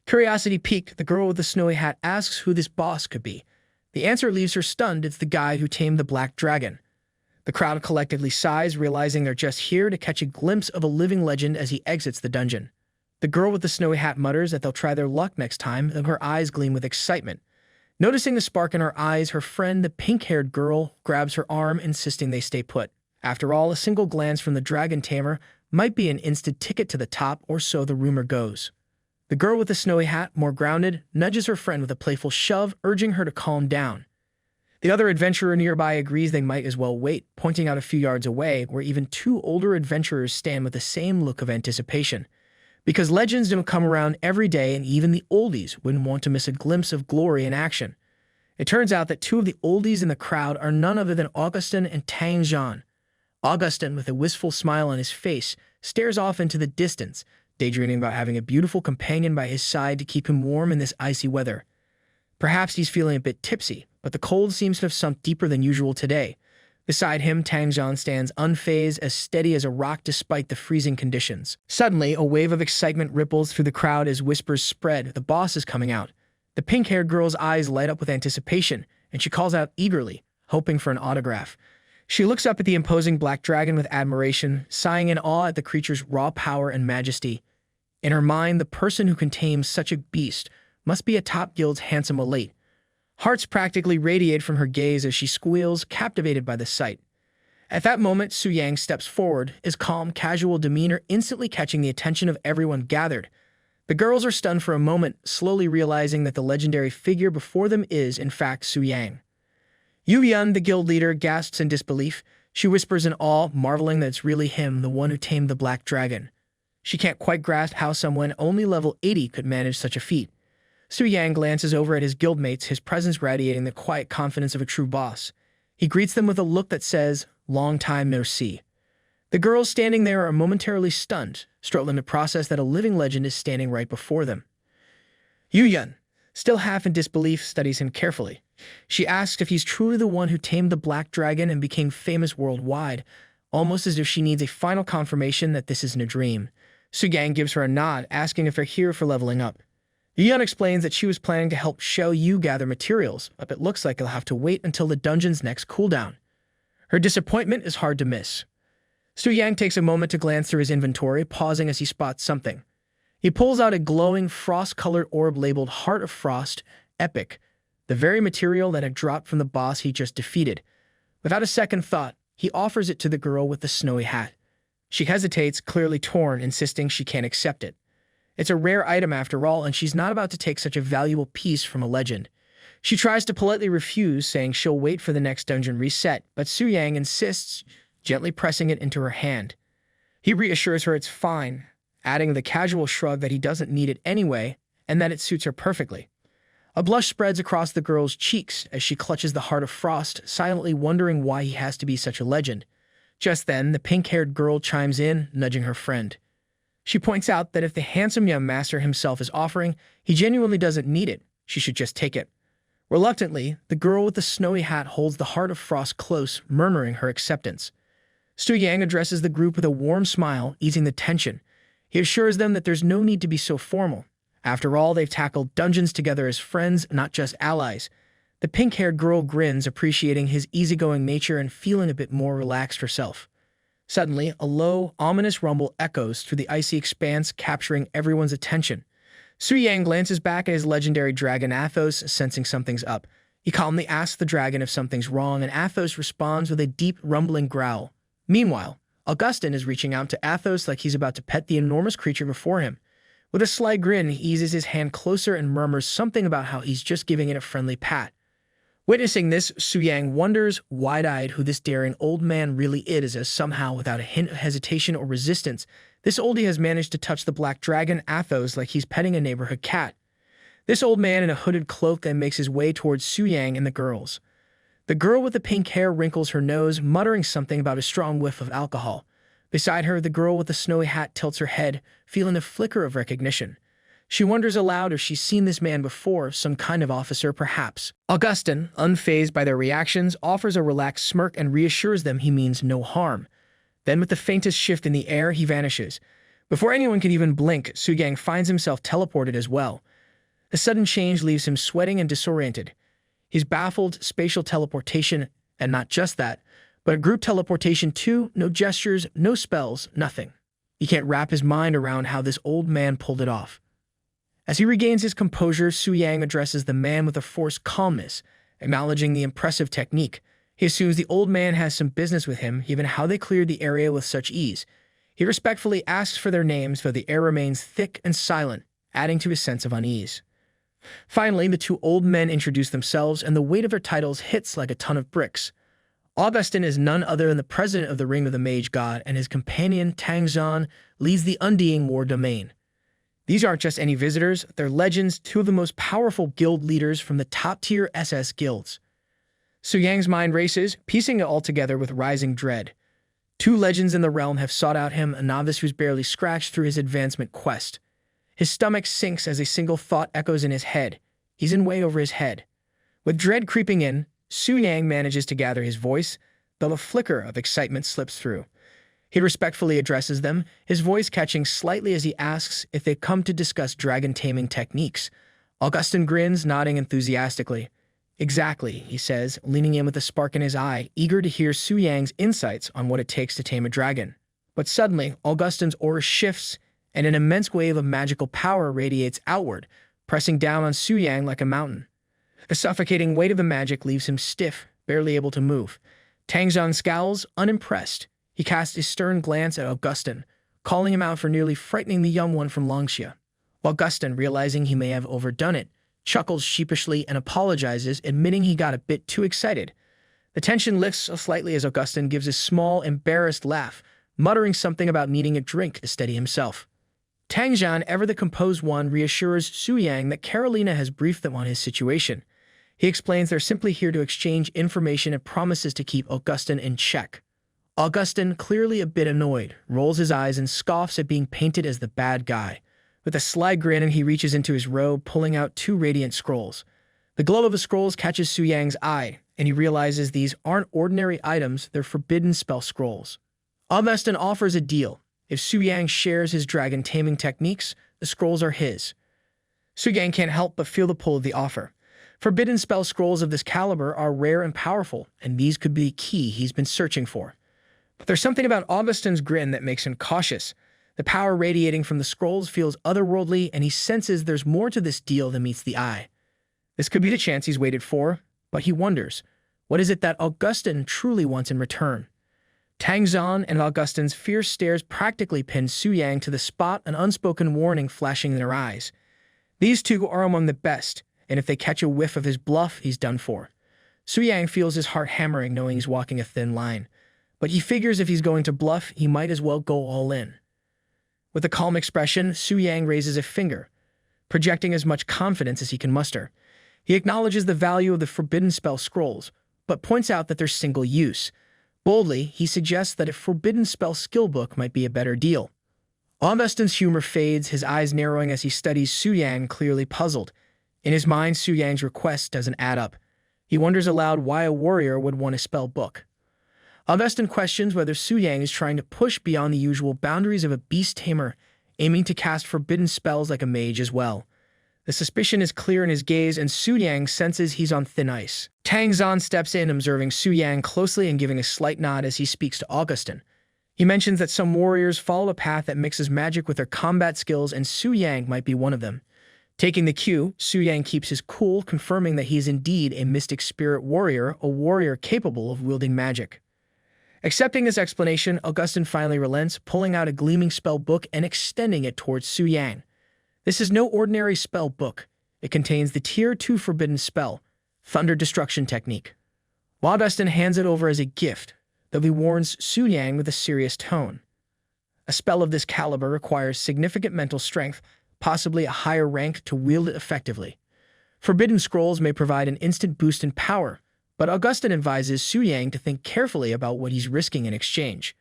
Curiosity piqued, the girl with the snowy hat asks who this boss could be. The answer leaves her stunned. It's the guy who tamed the black dragon. The crowd collectively sighs, realizing they're just here to catch a glimpse of a living legend as he exits the dungeon. The girl with the snowy hat mutters that they'll try their luck next time, and her eyes gleam with excitement. Noticing the spark in her eyes, her friend, the pink-haired girl, grabs her arm, insisting they stay put. After all, a single glance from the dragon tamer might be an instant ticket to the top, or so the rumor goes. The girl with the snowy hat, more grounded, nudges her friend with a playful shove, urging her to calm down. The other adventurer nearby agrees they might as well wait, pointing out a few yards away, where even two older adventurers stand with the same look of anticipation. Because legends don't come around every day, and even the oldies wouldn't want to miss a glimpse of glory in action. It turns out that two of the oldies in the crowd are none other than Augustin and Tang Zhan. Augustin, with a wistful smile on his face, stares off into the distance, daydreaming about having a beautiful companion by his side to keep him warm in this icy weather. Perhaps he's feeling a bit tipsy, but the cold seems to have sunk deeper than usual today. Beside him, Tang Zhan stands unfazed, as steady as a rock despite the freezing conditions. Suddenly, a wave of excitement ripples through the crowd as whispers spread. The boss is coming out. The pink-haired girl's eyes light up with anticipation, and she calls out eagerly, hoping for an autograph. She looks up at the imposing black dragon with admiration, sighing in awe at the creature's raw power and majesty. In her mind, the person who can tame such a beast must be a top guild's handsome elite. Hearts practically radiate from her gaze as she squeals, captivated by the sight. At that moment, Su-yang steps forward, his calm, casual demeanor instantly catching the attention of everyone gathered. The girls are stunned for a moment, slowly realizing that the legendary figure before them is, in fact, Su-yang. Yu-Yun, the guild leader, gasps in disbelief. She whispers in awe, marveling that it's really him, the one who tamed the black dragon. She can't quite grasp how someone only level 80 could manage such a feat. Su-yang glances over at his guildmates, his presence radiating the quiet confidence of a true boss. He greets them with a look that says, "Long time no see." The girls standing there are momentarily stunned, struggling to process that a living legend is standing right before them. Yu-Yun, still half in disbelief, studies him carefully. She asks if he's truly the one who tamed the black dragon and became famous worldwide, almost as if she needs a final confirmation that this isn't a dream. Su-yang gives her a nod, asking if they're here for leveling up. Yu-Yun explains that she was planning to help Xiao Yu gather materials, but it looks like they'll have to wait until the dungeon's next cooldown. Her disappointment is hard to miss. Su-yang takes a moment to glance through his inventory, pausing as he spots something. He pulls out a glowing, frost-colored orb labeled Heart of Frost, Epic, the very material that had dropped from the boss he just defeated. Without a second thought, he offers it to the girl with the snowy hat. She hesitates, clearly torn, insisting she can't accept it. It's a rare item after all, and she's not about to take such a valuable piece from a legend. She tries to politely refuse, saying she'll wait for the next dungeon reset, but Su-yang insists, gently pressing it into her hand. He reassures her it's fine, adding the casual shrug that he doesn't need it anyway, and that it suits her perfectly. A blush spreads across the girl's cheeks as she clutches the Heart of Frost, silently wondering why he has to be such a legend. Just then, the pink-haired girl chimes in, nudging her friend. She points out that if the handsome young master himself is offering, he genuinely doesn't need it. She should just take it. Reluctantly, the girl with the snowy hat holds the Heart of Frost close, murmuring her acceptance. Su-yang addresses the group with a warm smile, easing the tension. He assures them that there's no need to be so formal. After all, they've tackled dungeons together as friends, not just allies. The pink-haired girl grins, appreciating his easygoing nature and feeling a bit more relaxed herself. Suddenly, a low, ominous rumble echoes through the icy expanse, capturing everyone's attention. Su Yang glances back at his legendary dragon Athos, sensing something's up. He calmly asks the dragon if something's wrong, and Athos responds with a deep, rumbling growl. Meanwhile, Augustin is reaching out to Athos like he's about to pet the enormous creature before him. With a sly grin, he eases his hand closer and murmurs something about how he's just giving it a friendly pat. Witnessing this, Su Yang wonders, wide-eyed, who this daring old man really is, as somehow, without a hint of hesitation or resistance, this oldie has managed to touch the black dragon Athos like he's petting a neighborhood cat. This old man in a hooded cloak then makes his way towards Su Yang and the girls. The girl with the pink hair wrinkles her nose, muttering something about a strong whiff of alcohol. Beside her, the girl with the snowy hat tilts her head, feeling a flicker of recognition. She wonders aloud if she's seen this man before, some kind of officer perhaps. Augustin, unfazed by their reactions, offers a relaxed smirk and reassures them he means no harm. Then with the faintest shift in the air, he vanishes. Before anyone can even blink, Su Yang finds himself teleported as well. The sudden change leaves him sweating and disoriented. He's baffled, spatial teleportation, and not just that, but a group teleportation too, no gestures, no spells, nothing. He can't wrap his mind around how this old man pulled it off. As he regains his composure, Su Yang addresses the man with a forced calmness, acknowledging the impressive technique. He assumes the old man has some business with him, given how they cleared the area with such ease. He respectfully asks for their names, but the air remains thick and silent, adding to his sense of unease. Finally, the two old men introduce themselves, and the weight of their titles hits like a ton of bricks. Augustin is none other than the president of the Ring of the Mage God, and his companion, Tang Zhan, leads the Undying War Domain. These aren't just any visitors, they're legends, two of the most powerful guild leaders from the top-tier SS guilds. Su Yang's mind races, piecing it all together with rising dread. Two legends in the realm have sought out him, a novice who's barely scratched through his advancement quest. His stomach sinks as a single thought echoes in his head. He's in way over his head. With dread creeping in, Su Yang manages to gather his voice, though a flicker of excitement slips through. He respectfully addresses them, his voice catching slightly as he asks if they've come to discuss dragon-taming techniques. Augustin grins, nodding enthusiastically. Exactly, he says, leaning in with a spark in his eye, eager to hear Su Yang's insights on what it takes to tame a dragon. But suddenly, Augustin's aura shifts, and an immense wave of magical power radiates outward, pressing down on Su Yang like a mountain. The suffocating weight of the magic leaves him stiff, barely able to move. Tang Zhan scowls, unimpressed. He casts a stern glance at Augustin, calling him out for nearly frightening the young one from Longxia. Augustin, realizing he may have overdone it, chuckles sheepishly and apologizes, admitting he got a bit too excited. The tension lifts slightly as Augustin gives a small, embarrassed laugh, muttering something about needing a drink to steady himself. Tang Zhan, ever the composed one, reassures Su Yang that Carolina has briefed them on his situation. He explains they're simply here to exchange information and promises to keep Augustin in check. Augustin, clearly a bit annoyed, rolls his eyes and scoffs at being painted as the bad guy. With a sly grin, he reaches into his robe, pulling out two radiant scrolls. The glow of the scrolls catches Su Yang's eye, and he realizes these aren't ordinary items, they're forbidden spell scrolls. Augustin offers a deal. If Su Yang shares his dragon-taming techniques, the scrolls are his. Su Yang can't help but feel the pull of the offer. Forbidden spell scrolls of this caliber are rare and powerful, and these could be the key he's been searching for. But there's something about Augustin's grin that makes him cautious. The power radiating from the scrolls feels otherworldly, and he senses there's more to this deal than meets the eye. This could be the chance he's waited for, but he wonders, what is it that Augustin truly wants in return? Tang Zhan and Augustin's fierce stares practically pin Su Yang to the spot, an unspoken warning flashing in their eyes. These two are among the best, and if they catch a whiff of his bluff, he's done for. Su Yang feels his heart hammering, knowing he's walking a thin line. But he figures if he's going to bluff, he might as well go all in. With a calm expression, Su Yang raises a finger, projecting as much confidence as he can muster. He acknowledges the value of the forbidden spell scrolls, but points out that they're single use. Boldly, he suggests that a forbidden spell skill book might be a better deal. Augustin's humor fades, his eyes narrowing as he studies Su Yang, clearly puzzled. In his mind, Su Yang's request doesn't add up. He wonders aloud why a warrior would want a spell book. Augustin questions whether Su Yang is trying to push beyond the usual boundaries of a beast tamer, aiming to cast forbidden spells like a mage as well. The suspicion is clear in his gaze, and Su Yang senses he's on thin ice. Tang Zhan steps in, observing Su Yang closely and giving a slight nod as he speaks to Augustin. He mentions that some warriors follow a path that mixes magic with their combat skills, and Su Yang might be one of them. Taking the cue, Su Yang keeps his cool, confirming that he is indeed a mystic spirit warrior, a warrior capable of wielding magic. Accepting this explanation, Augustin finally relents, pulling out a gleaming spell book and extending it towards Su Yang. This is no ordinary spell book. It contains the Tier 2 forbidden spell, Thunder Destruction Technique. Augustin hands it over as a gift, though he warns Su Yang with a serious tone. A spell of this caliber requires significant mental strength, possibly a higher rank, to wield it effectively. Forbidden scrolls may provide an instant boost in power, but Augustin advises Su Yang to think carefully about what he's risking in exchange.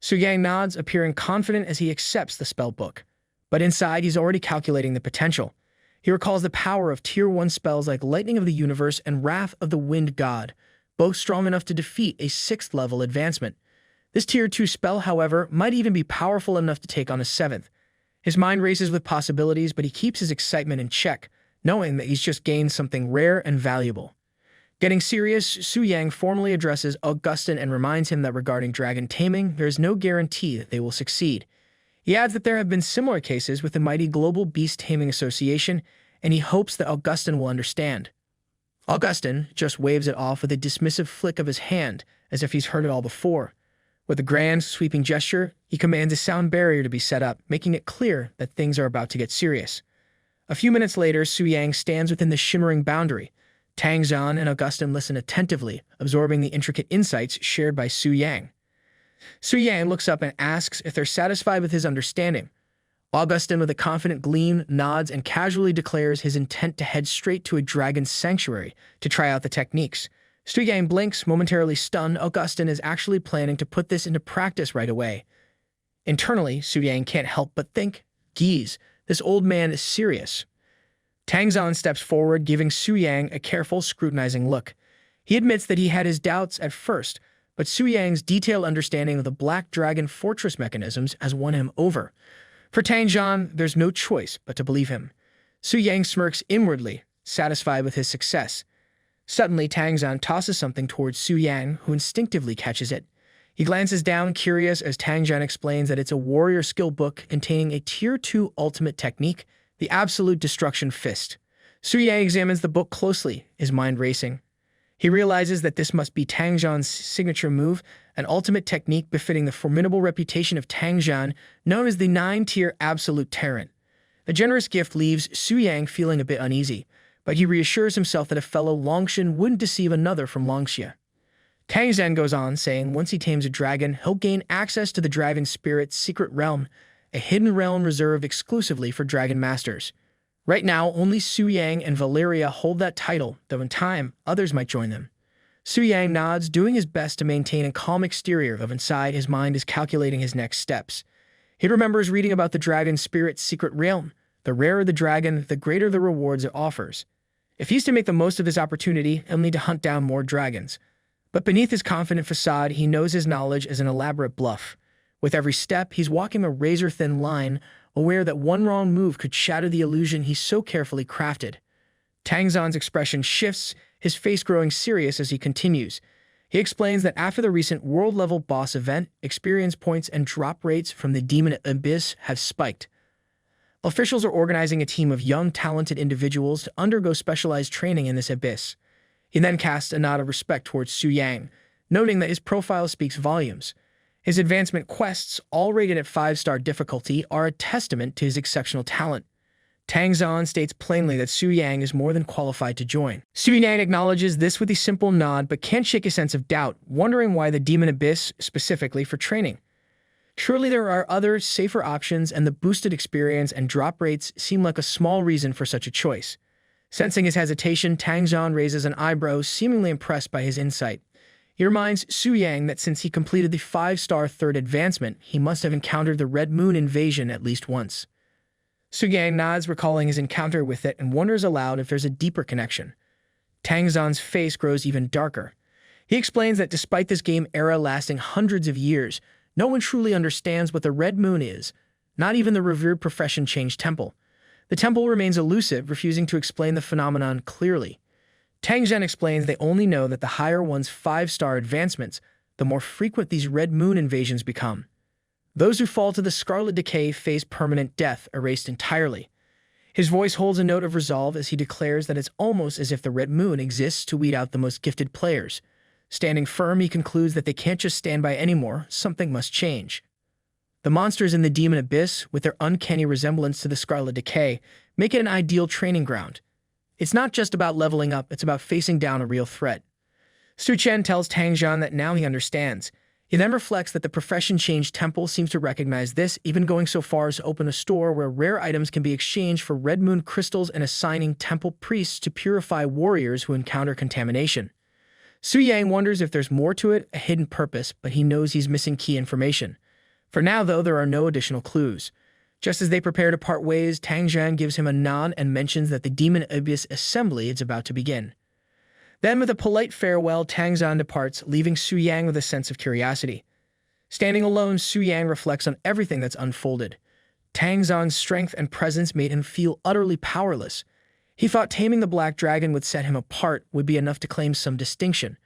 Su Yang nods, appearing confident as he accepts the spell book, but inside he's already calculating the potential. He recalls the power of Tier 1 spells like Lightning of the Universe and Wrath of the Wind God, both strong enough to defeat a 6th level advancement. This Tier 2 spell, however, might even be powerful enough to take on a 7th. His mind races with possibilities, but he keeps his excitement in check, knowing that he's just gained something rare and valuable. Getting serious, Su Yang formally addresses Augustin and reminds him that regarding dragon taming, there is no guarantee that they will succeed. He adds that there have been similar cases with the mighty Global Beast Taming Association, and he hopes that Augustin will understand. Augustin just waves it off with a dismissive flick of his hand, as if he's heard it all before. With a grand, sweeping gesture, he commands a sound barrier to be set up, making it clear that things are about to get serious. A few minutes later, Su Yang stands within the shimmering boundary. Tang Zhan and Augustin listen attentively, absorbing the intricate insights shared by Su Yang. Su Yang looks up and asks if they're satisfied with his understanding. Augustin, with a confident gleam, nods and casually declares his intent to head straight to a dragon's sanctuary to try out the techniques. Su Yang blinks, momentarily stunned. Augustin is actually planning to put this into practice right away. Internally, Su Yang can't help but think, geez, this old man is serious. Tang Zhan steps forward, giving Su Yang a careful, scrutinizing look. He admits that he had his doubts at first, but Su Yang's detailed understanding of the Black Dragon Fortress mechanisms has won him over. For Tang Zhan, there's no choice but to believe him. Su Yang smirks inwardly, satisfied with his success. Suddenly, Tang Zhan tosses something towards Su Yang, who instinctively catches it. He glances down, curious, as Tang Zhan explains that it's a warrior skill book containing a Tier 2 ultimate technique, the Absolute Destruction Fist. Su Yang examines the book closely, his mind racing. He realizes that this must be Tang Zhan's signature move, an ultimate technique befitting the formidable reputation of Tang Zhan, known as the 9-tier Absolute Tyrant. The generous gift leaves Su Yang feeling a bit uneasy, but he reassures himself that a fellow Longshan wouldn't deceive another from Longxia. Tang Zhan goes on, saying once he tames a dragon, he'll gain access to the dragon spirit's secret realm, a hidden realm reserved exclusively for dragon masters. Right now, only Su Yang and Valeria hold that title, though in time, others might join them. Su Yang nods, doing his best to maintain a calm exterior, though inside his mind is calculating his next steps. He remembers reading about the dragon spirit's secret realm. The rarer the dragon, the greater the rewards it offers. If he's to make the most of this opportunity, he'll need to hunt down more dragons. But beneath his confident facade, he knows his knowledge is an elaborate bluff. With every step, he's walking a razor-thin line, aware that one wrong move could shatter the illusion he's so carefully crafted. Tang Zhan's expression shifts, his face growing serious as he continues. He explains that after the recent world-level boss event, experience points and drop rates from the Demon Abyss have spiked. Officials are organizing a team of young, talented individuals to undergo specialized training in this abyss. He then casts a nod of respect towards Su Yang, noting that his profile speaks volumes. His advancement quests, all rated at 5-star difficulty, are a testament to his exceptional talent. Tang Zhan states plainly that Su Yang is more than qualified to join. Su Yang acknowledges this with a simple nod, but can't shake a sense of doubt, wondering why the Demon Abyss specifically for training. Surely there are other, safer options, and the boosted experience and drop rates seem like a small reason for such a choice. Sensing his hesitation, Tang Zhan raises an eyebrow, seemingly impressed by his insight. He reminds Su Yang that since he completed the 5-star third advancement, he must have encountered the Red Moon invasion at least once. Su Yang nods, recalling his encounter with it, and wonders aloud if there's a deeper connection. Tang Zhan's face grows even darker. He explains that despite this game era lasting hundreds of years, no one truly understands what the Red Moon is, not even the revered Profession Change Temple. The temple remains elusive, refusing to explain the phenomenon clearly. Tang Zhan explains they only know that the higher one's 5-star advancements, the more frequent these Red Moon invasions become. Those who fall to the Scarlet Decay face permanent death, erased entirely. His voice holds a note of resolve as he declares that it's almost as if the Red Moon exists to weed out the most gifted players. Standing firm, he concludes that they can't just stand by anymore, something must change. The monsters in the Demon Abyss, with their uncanny resemblance to the Scarlet Decay, make it an ideal training ground. It's not just about leveling up, it's about facing down a real threat. Su Chen tells Tang Jian that now he understands. He then reflects that the Profession Change Temple seems to recognize this, even going so far as to open a store where rare items can be exchanged for Red Moon crystals and assigning temple priests to purify warriors who encounter contamination. Su Yang wonders if there's more to it, a hidden purpose, but he knows he's missing key information. For now, though, there are no additional clues. Just as they prepare to part ways, Tang Jian gives him a nod and mentions that the Demon Abyss assembly is about to begin. Then, with a polite farewell, Tang Jian departs, leaving Su Yang with a sense of curiosity. Standing alone, Su Yang reflects on everything that's unfolded. Tang Jian's strength and presence made him feel utterly powerless. He thought taming the Black Dragon would set him apart, would be enough to claim some distinction.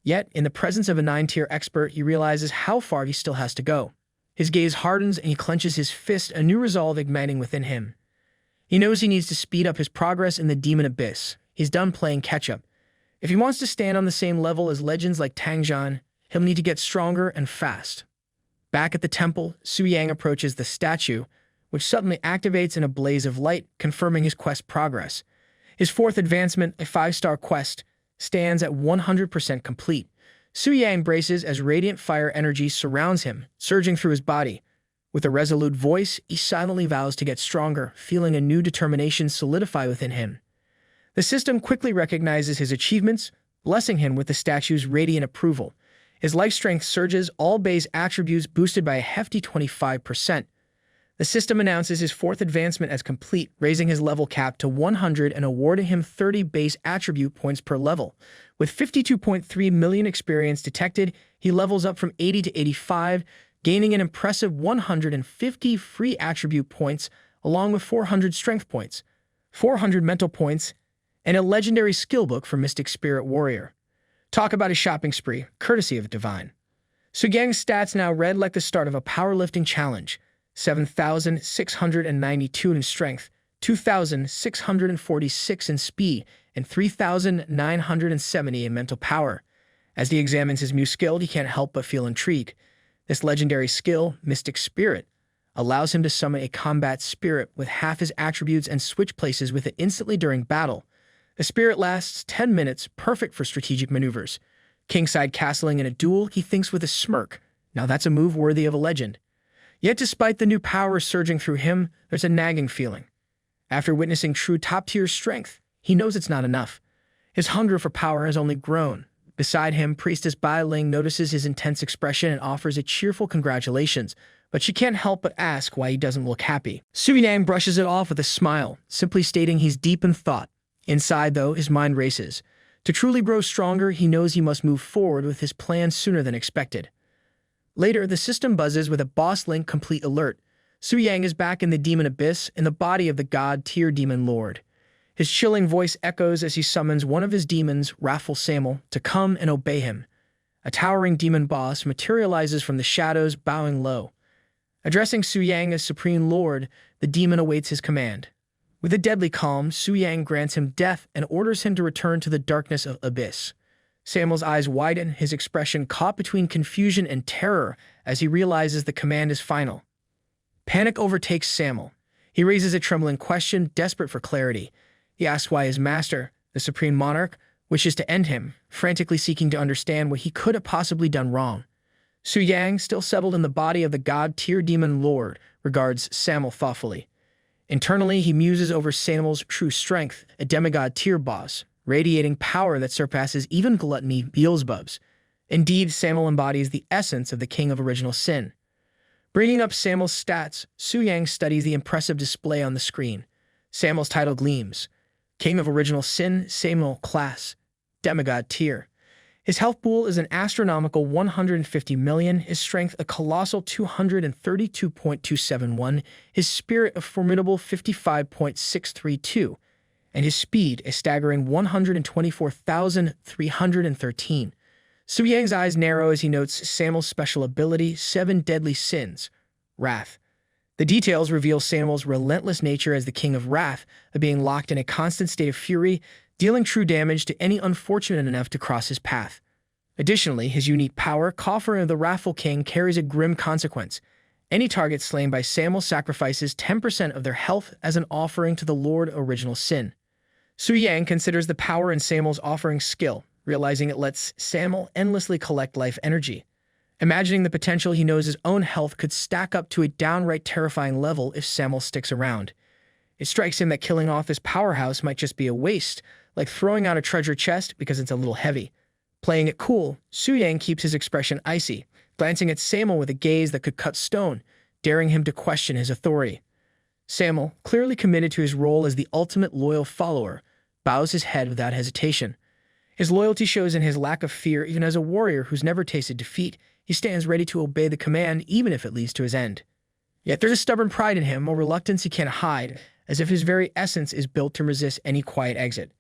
Yet, in the presence of a 9-tier expert, he realizes how far he still has to go. His gaze hardens and he clenches his fist, a new resolve igniting within him. He knows he needs to speed up his progress in the Demon Abyss. He's done playing catch-up. If he wants to stand on the same level as legends like Tang Jian, he'll need to get stronger and fast. Back at the temple, Su Yang approaches the statue, which suddenly activates in a blaze of light, confirming his quest progress. His fourth advancement, a 5-star quest, stands at 100% complete. Su Yang braces as radiant fire energy surrounds him, surging through his body. With a resolute voice, he silently vows to get stronger, feeling a new determination solidify within him. The system quickly recognizes his achievements, blessing him with the statue's radiant approval. His life strength surges, all base attributes boosted by a hefty 25%. The system announces his fourth advancement as complete, raising his level cap to 100 and awarding him 30 base attribute points per level. With 52.3 million experience detected, he levels up from 80 to 85, gaining an impressive 150 free attribute points, along with 400 strength points, 400 mental points, and a legendary skill book for Mystic Spirit Warrior. Talk about a shopping spree, courtesy of Divine. Su Yang's stats now read like the start of a powerlifting challenge. 7,692 in strength, 2,646 in speed, and 3,970 in mental power. As he examines his new skill, he can't help but feel intrigue. This legendary skill, Mystic Spirit, allows him to summon a combat spirit with half his attributes and switch places with it instantly during battle. The spirit lasts 10 minutes, perfect for strategic maneuvers. Kingside castling in a duel, he thinks with a smirk. Now that's a move worthy of a legend. Yet despite the new power surging through him, there's a nagging feeling. After witnessing true top-tier strength, he knows it's not enough. His hunger for power has only grown. Beside him, Priestess Bai Ling notices his intense expression and offers a cheerful congratulations, but she can't help but ask why he doesn't look happy. Su Yang brushes it off with a smile, simply stating he's deep in thought. Inside, though, his mind races. To truly grow stronger, he knows he must move forward with his plan sooner than expected. Later, the system buzzes with a Boss Link complete alert. Su Yang is back in the Demon Abyss, in the body of the God-tier Demon Lord. His chilling voice echoes as he summons one of his demons, Raffle Samuel, to come and obey him. A towering demon boss materializes from the shadows, bowing low. Addressing Su Yang as Supreme Lord, the demon awaits his command. With a deadly calm, Su Yang grants him death and orders him to return to the darkness of Abyss. Samuel's eyes widen, his expression caught between confusion and terror as he realizes the command is final. Panic overtakes Samuel. He raises a trembling question, desperate for clarity. He asks why his master, the Supreme Monarch, wishes to end him, frantically seeking to understand what he could have possibly done wrong. Su Yang, still settled in the body of the God-tier Demon Lord, regards Samuel thoughtfully. Internally, he muses over Samuel's true strength, a demigod-tier boss, radiating power that surpasses even gluttony Beelzebub's. Indeed, Samuel embodies the essence of the King of Original Sin. Bringing up Samuel's stats, Su Yang studies the impressive display on the screen. Samuel's title gleams. King of Original Sin, Samuel Class, Demigod Tier. His health pool is an astronomical 150 million, his strength a colossal 232.271, his spirit a formidable 55.632, and his speed a staggering 124,313. Su Yang's eyes narrow as he notes Samuel's special ability, 7 Deadly Sins, Wrath. The details reveal Samuel's relentless nature as the King of Wrath, of being locked in a constant state of fury, dealing true damage to any unfortunate enough to cross his path. Additionally, his unique power, Coffer of the Wrathful King, carries a grim consequence. Any target slain by Samuel sacrifices 10% of their health as an offering to the Lord Original Sin. Su Yang considers the power in Samuel's offering skill, realizing it lets Samuel endlessly collect life energy. Imagining the potential, he knows his own health could stack up to a downright terrifying level if Samuel sticks around. It strikes him that killing off this powerhouse might just be a waste, like throwing out a treasure chest because it's a little heavy. Playing it cool, Su Yang keeps his expression icy, glancing at Samuel with a gaze that could cut stone, daring him to question his authority. Samuel, clearly committed to his role as the ultimate loyal follower, bows his head without hesitation. His loyalty shows in his lack of fear. Even as a warrior who's never tasted defeat, he stands ready to obey the command even if it leads to his end. Yet there's a stubborn pride in him, a reluctance he can't hide, as if his very essence is built to resist any quiet exit.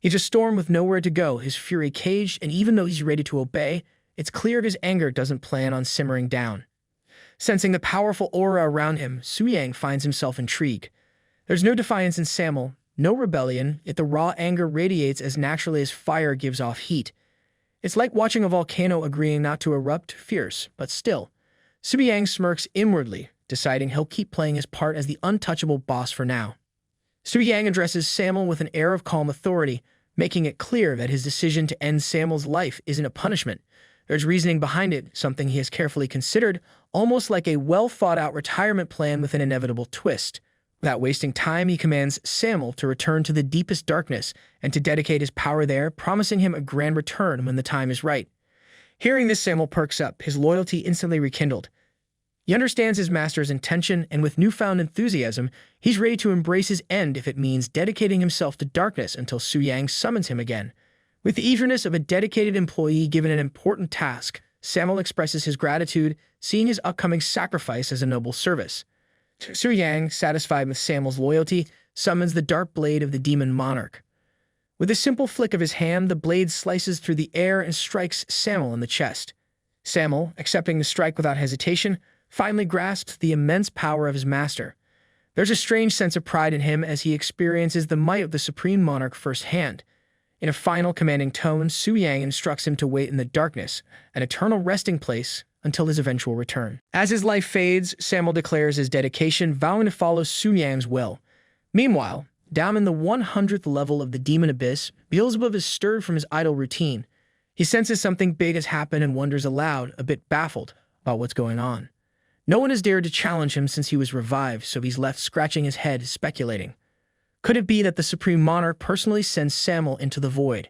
He's a storm with nowhere to go, his fury caged, and even though he's ready to obey, it's clear his anger doesn't plan on simmering down. Sensing the powerful aura around him, Su Yang finds himself intrigued. There's no defiance in Samuel, no rebellion, yet the raw anger radiates as naturally as fire gives off heat. It's like watching a volcano agreeing not to erupt, fierce, but still. Su Yang smirks inwardly, deciding he'll keep playing his part as the untouchable boss for now. Su Yang addresses Samuel with an air of calm authority, making it clear that his decision to end Samuel's life isn't a punishment. There's reasoning behind it, something he has carefully considered, almost like a well-thought-out retirement plan with an inevitable twist. Without wasting time, he commands Samuel to return to the deepest darkness and to dedicate his power there, promising him a grand return when the time is right. Hearing this, Samuel perks up, his loyalty instantly rekindled. He understands his master's intention, and with newfound enthusiasm, he's ready to embrace his end if it means dedicating himself to darkness until Su Yang summons him again. With the eagerness of a dedicated employee given an important task, Samuel expresses his gratitude, seeing his upcoming sacrifice as a noble service. Su Yang, satisfied with Samuel's loyalty, summons the dark blade of the demon monarch. With a simple flick of his hand, the blade slices through the air and strikes Samuel in the chest. Samuel, accepting the strike without hesitation, finally grasps the immense power of his master. There's a strange sense of pride in him as he experiences the might of the supreme monarch firsthand. In a final commanding tone, Su Yang instructs him to wait in the darkness, an eternal resting place, until his eventual return. As his life fades, Samuel declares his dedication, vowing to follow Su Yang's will. Meanwhile, down in the 100th level of the demon abyss, Beelzebub is stirred from his idle routine. He senses something big has happened and wonders aloud, a bit baffled about what's going on. No one has dared to challenge him since he was revived, so he's left scratching his head, speculating. Could it be that the Supreme Monarch personally sends Samuel into the void?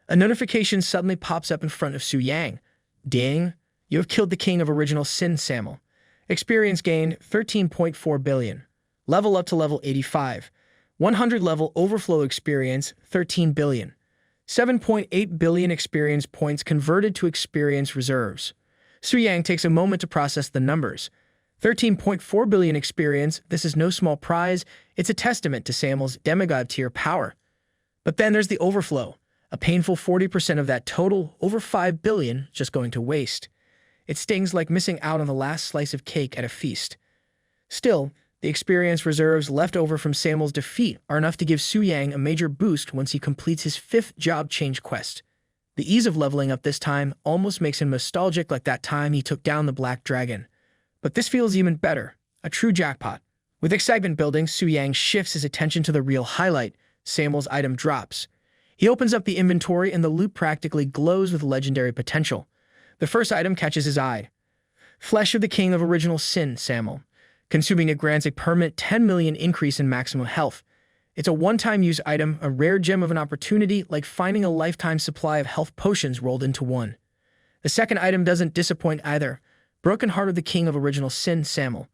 A notification suddenly pops up in front of Su Yang. Ding! You have killed the King of Original Sin, Samuel. Experience gained 13.4 billion. Level up to level 85. 100 level overflow experience 13 billion. 7.8 billion experience points converted to experience reserves. Su Yang takes a moment to process the numbers. 13.4 billion experience, this is no small prize. It's a testament to Samuel's demigod tier power. But then there's the overflow. A painful 40% of that total, over 5 billion, just going to waste. It stings like missing out on the last slice of cake at a feast. Still, the experience reserves left over from Samuel's defeat are enough to give Su Yang a major boost once he completes his 5th job change quest. The ease of leveling up this time almost makes him nostalgic, like that time he took down the Black Dragon. But this feels even better, a true jackpot. With excitement building, Su Yang shifts his attention to the real highlight. Samuel's item drops. He opens up the inventory and the loot practically glows with legendary potential. The first item catches his eye. Flesh of the King of Original Sin, Samuel. Consuming it grants a permanent 10 million increase in maximum health. It's a one-time use item, a rare gem of an opportunity, like finding a lifetime supply of health potions rolled into one. The second item doesn't disappoint either. Broken Heart of the King of Original Sin, Samuel.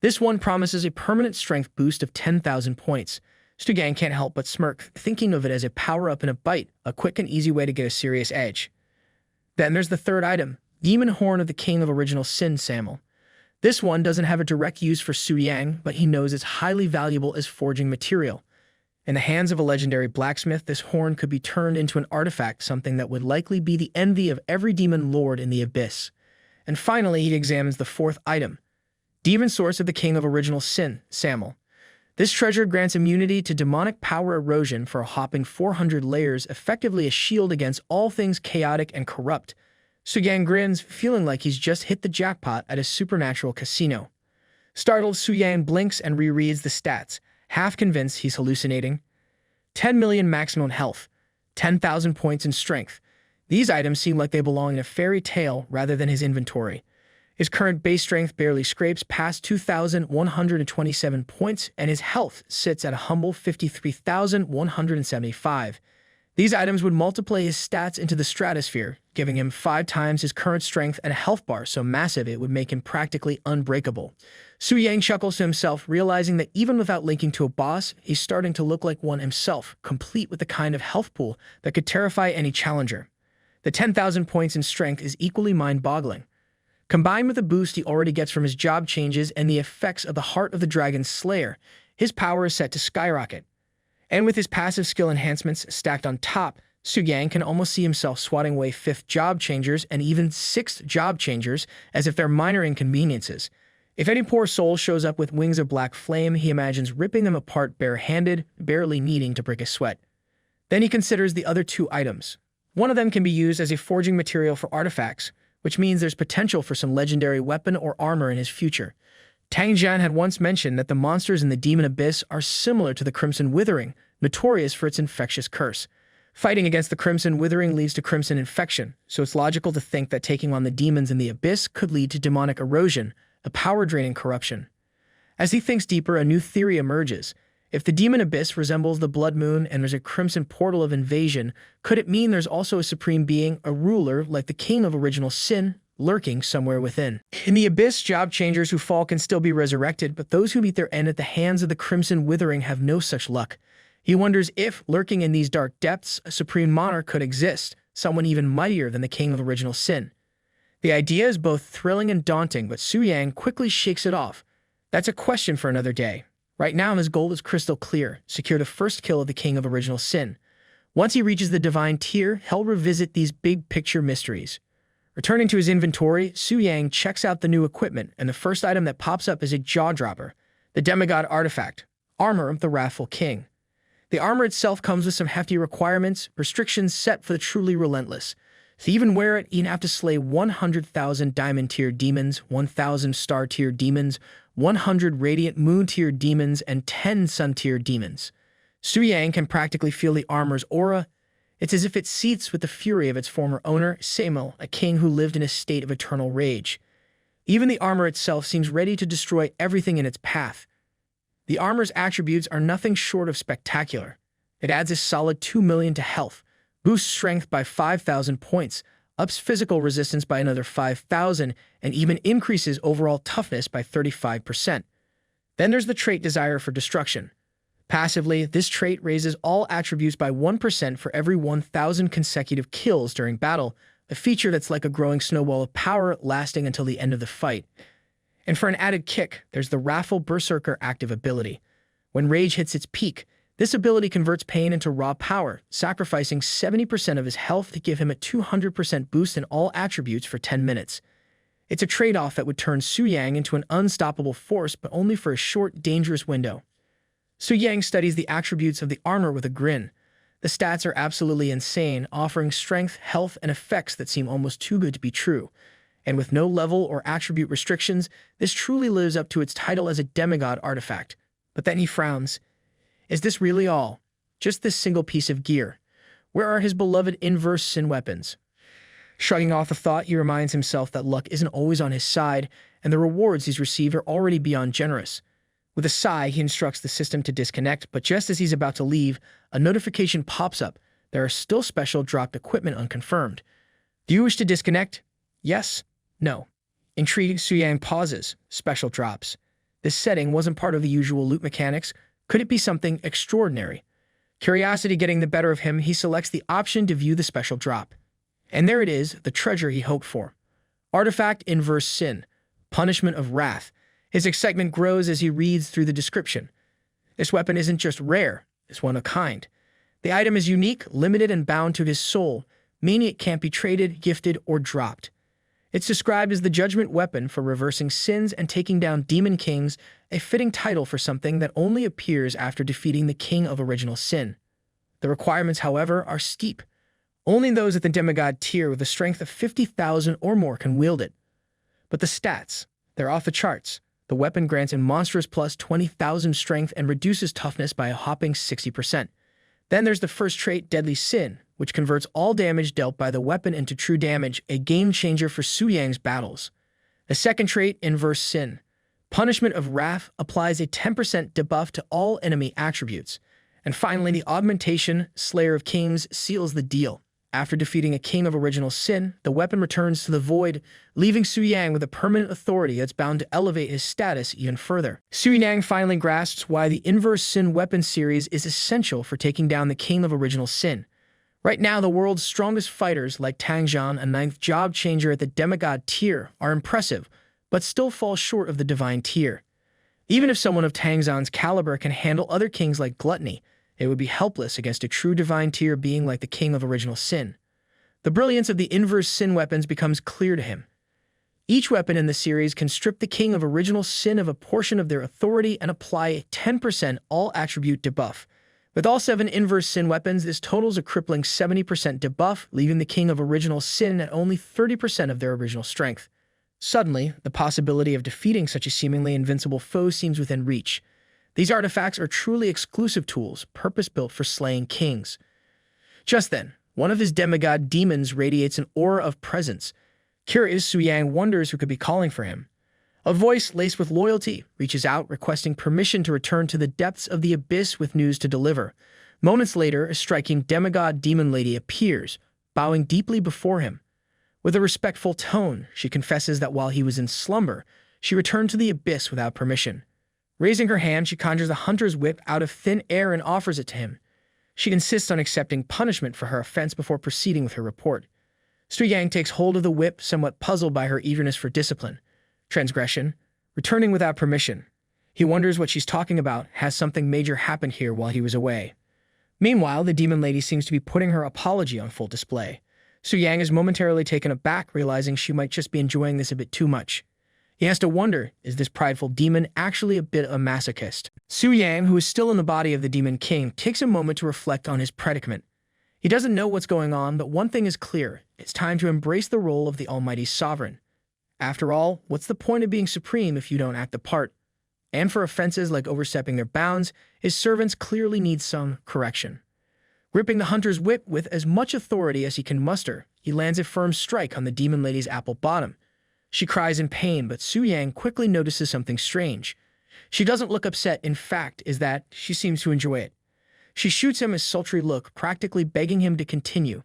This one promises a permanent strength boost of 10,000 points. Su Yang can't help but smirk, thinking of it as a power-up in a bite, a quick and easy way to get a serious edge. Then there's the third item, Demon Horn of the King of Original Sin, Samuel. This one doesn't have a direct use for Su Yang, but he knows it's highly valuable as forging material. In the hands of a legendary blacksmith, this horn could be turned into an artifact, something that would likely be the envy of every demon lord in the abyss. And finally, he examines the fourth item, demon source of the king of original sin, Samuel. This treasure grants immunity to demonic power erosion for a hopping 400 layers, effectively a shield against all things chaotic and corrupt. Suyang grins, feeling like he's just hit the jackpot at a supernatural casino. Startled, Suyang blinks and rereads the stats, half convinced he's hallucinating. 10 million maximum health, 10,000 points in strength. These items seem like they belong in a fairy tale rather than his inventory. His current base strength barely scrapes past 2,127 points, and his health sits at a humble 53,175. These items would multiply his stats into the stratosphere, giving him 5 times his current strength and a health bar so massive it would make him practically unbreakable. Suyang chuckles to himself, realizing that even without linking to a boss, he's starting to look like one himself, complete with the kind of health pool that could terrify any challenger. The 10,000 points in strength is equally mind-boggling. Combined with the boost he already gets from his job changes and the effects of the Heart of the Dragon's Slayer, his power is set to skyrocket. And with his passive skill enhancements stacked on top, Suyang can almost see himself swatting away 5th job changers and even 6th job changers as if they're minor inconveniences. If any poor soul shows up with wings of black flame, he imagines ripping them apart bare-handed, barely needing to break a sweat. Then he considers the other 2 items. One of them can be used as a forging material for artifacts, which means there's potential for some legendary weapon or armor in his future. Tang Jian had once mentioned that the monsters in the Demon Abyss are similar to the Crimson Withering, notorious for its infectious curse. Fighting against the Crimson Withering leads to Crimson Infection, so it's logical to think that taking on the demons in the Abyss could lead to demonic erosion, a power-draining corruption. As he thinks deeper, a new theory emerges. If the Demon Abyss resembles the Blood Moon and there's a crimson portal of invasion, could it mean there's also a supreme being, a ruler like the king of original sin, lurking somewhere within? In the Abyss, job changers who fall can still be resurrected, but those who meet their end at the hands of the Crimson Withering have no such luck. He wonders if, lurking in these dark depths, a supreme monarch could exist, someone even mightier than the king of original sin. The idea is both thrilling and daunting, but Suyang quickly shakes it off. That's a question for another day. Right now, his goal is crystal clear: secure the first kill of the king of original sin. Once he reaches the divine tier, he'll revisit these big-picture mysteries. Returning to his inventory, Suyang checks out the new equipment, and the first item that pops up is a jaw-dropper, the demigod artifact, Armor of the Wrathful King. The armor itself comes with some hefty requirements, restrictions set for the truly relentless. To even wear it, you'd have to slay 100,000 diamond-tier demons, 1,000 star-tier demons, 100 radiant moon-tier demons, and 10 sun-tier demons. Suyang can practically feel the armor's aura. It's as if it seethes with the fury of its former owner, Samuel, a king who lived in a state of eternal rage. Even the armor itself seems ready to destroy everything in its path. The armor's attributes are nothing short of spectacular. It adds a solid 2 million to health, boosts strength by 5,000 points, ups physical resistance by another 5,000, and even increases overall toughness by 35%. Then there's the trait Desire for Destruction. Passively, this trait raises all attributes by 1% for every 1,000 consecutive kills during battle, a feature that's like a growing snowball of power lasting until the end of the fight. And for an added kick, there's the Wrathful Berserker active ability. When rage hits its peak, this ability converts pain into raw power, sacrificing 70% of his health to give him a 200% boost in all attributes for 10 minutes. It's a trade-off that would turn Suyang into an unstoppable force, but only for a short, dangerous window. Suyang studies the attributes of the armor with a grin. The stats are absolutely insane, offering strength, health, and effects that seem almost too good to be true. And with no level or attribute restrictions, this truly lives up to its title as a demigod artifact. But then he frowns. Is this really all? Just this single piece of gear? Where are his beloved inverse sin weapons? Shrugging off the thought, he reminds himself that luck isn't always on his side, and the rewards he's received are already beyond generous. With a sigh, he instructs the system to disconnect, but just as he's about to leave, a notification pops up. There are still special dropped equipment unconfirmed. Do you wish to disconnect? Yes? No. Intrigued, Suyang pauses. Special drops. This setting wasn't part of the usual loot mechanics. Could it be something extraordinary? Curiosity getting the better of him, he selects the option to view the special drop. And there it is, the treasure he hoped for. Artifact Inverse Sin. Punishment of Wrath. His excitement grows as he reads through the description. This weapon isn't just rare, it's one of a kind. The item is unique, limited, and bound to his soul, meaning it can't be traded, gifted, or dropped. It's described as the judgment weapon for reversing sins and taking down demon kings, a fitting title for something that only appears after defeating the king of original sin. The requirements, however, are steep. Only those at the demigod tier with a strength of 50,000 or more can wield it. But the stats, they're off the charts. The weapon grants a monstrous plus 20,000 strength and reduces toughness by a hopping 60%. Then there's the first trait, Deadly Sin, which converts all damage dealt by the weapon into true damage, a game-changer for Su Yang's battles. The second trait, Inverse Sin. Punishment of Wrath applies a 10% debuff to all enemy attributes. And finally, the augmentation, Slayer of Kings, seals the deal. After defeating a king of original sin, the weapon returns to the void, leaving Su Yang with a permanent authority that's bound to elevate his status even further. Su Yang finally grasps why the Inverse Sin weapon series is essential for taking down the king of original sin. Right now, the world's strongest fighters, like Tang Zhan, a ninth job changer at the demigod tier, are impressive, but still fall short of the divine tier. Even if someone of Tang Zhan's caliber can handle other kings like Gluttony, it would be helpless against a true divine tier being like the king of original sin. The brilliance of the Inverse Sin weapons becomes clear to him. Each weapon in the series can strip the king of original sin of a portion of their authority and apply a 10% all-attribute debuff. With all 7 Inverse Sin weapons, this totals a crippling 70% debuff, leaving the king of original sin at only 30% of their original strength. Suddenly, the possibility of defeating such a seemingly invincible foe seems within reach. These artifacts are truly exclusive tools, purpose-built for slaying kings. Just then, one of his demigod demons radiates an aura of presence. Curious, Su Yang wonders who could be calling for him. A voice laced with loyalty reaches out, requesting permission to return to the depths of the abyss with news to deliver. Moments later, a striking demigod demon lady appears, bowing deeply before him. With a respectful tone, she confesses that while he was in slumber, she returned to the abyss without permission. Raising her hand, she conjures a hunter's whip out of thin air and offers it to him. She insists on accepting punishment for her offense before proceeding with her report. Su Yang takes hold of the whip, somewhat puzzled by her eagerness for discipline. Transgression, returning without permission. He wonders what she's talking about. Has something major happened here while he was away? Meanwhile, the demon lady seems to be putting her apology on full display. Su Yang is momentarily taken aback, realizing she might just be enjoying this a bit too much. He has to wonder, is this prideful demon actually a bit of a masochist? Su Yang, who is still in the body of the Demon King, takes a moment to reflect on his predicament. He doesn't know what's going on, but one thing is clear. It's time to embrace the role of the Almighty Sovereign. After all, what's the point of being supreme if you don't act the part? And for offenses like overstepping their bounds, his servants clearly need some correction. Gripping the hunter's whip with as much authority as he can muster, he lands a firm strike on the demon lady's apple bottom. She cries in pain, but Su Yang quickly notices something strange. She doesn't look upset, in fact, is that she seems to enjoy it. She shoots him a sultry look, practically begging him to continue.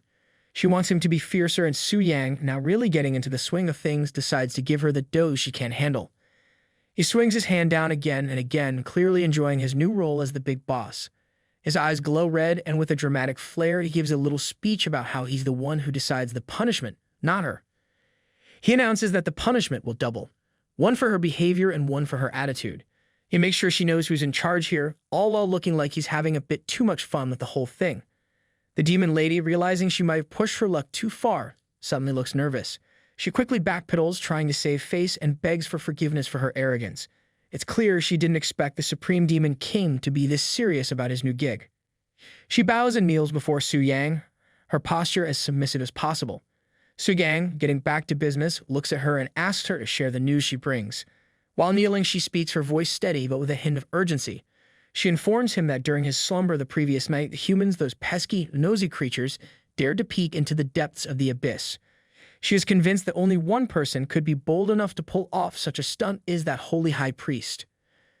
She wants him to be fiercer, and Su Yang, now really getting into the swing of things, decides to give her the dose she can't handle. He swings his hand down again and again, clearly enjoying his new role as the big boss. His eyes glow red, and with a dramatic flair, he gives a little speech about how he's the one who decides the punishment, not her. He announces that the punishment will double, one for her behavior and one for her attitude. He makes sure she knows who's in charge here, all while looking like he's having a bit too much fun with the whole thing. The demon lady, realizing she might have pushed her luck too far, suddenly looks nervous. She quickly backpedals, trying to save face, and begs for forgiveness for her arrogance. It's clear she didn't expect the Supreme Demon King to be this serious about his new gig. She bows and kneels before Su Yang, her posture as submissive as possible. Su Yang, getting back to business, looks at her and asks her to share the news she brings. While kneeling, she speaks, her voice steady but with a hint of urgency. She informs him that during his slumber the previous night, the humans, those pesky, nosy creatures, dared to peek into the depths of the abyss. She is convinced that only one person could be bold enough to pull off such a stunt, is that holy high priest.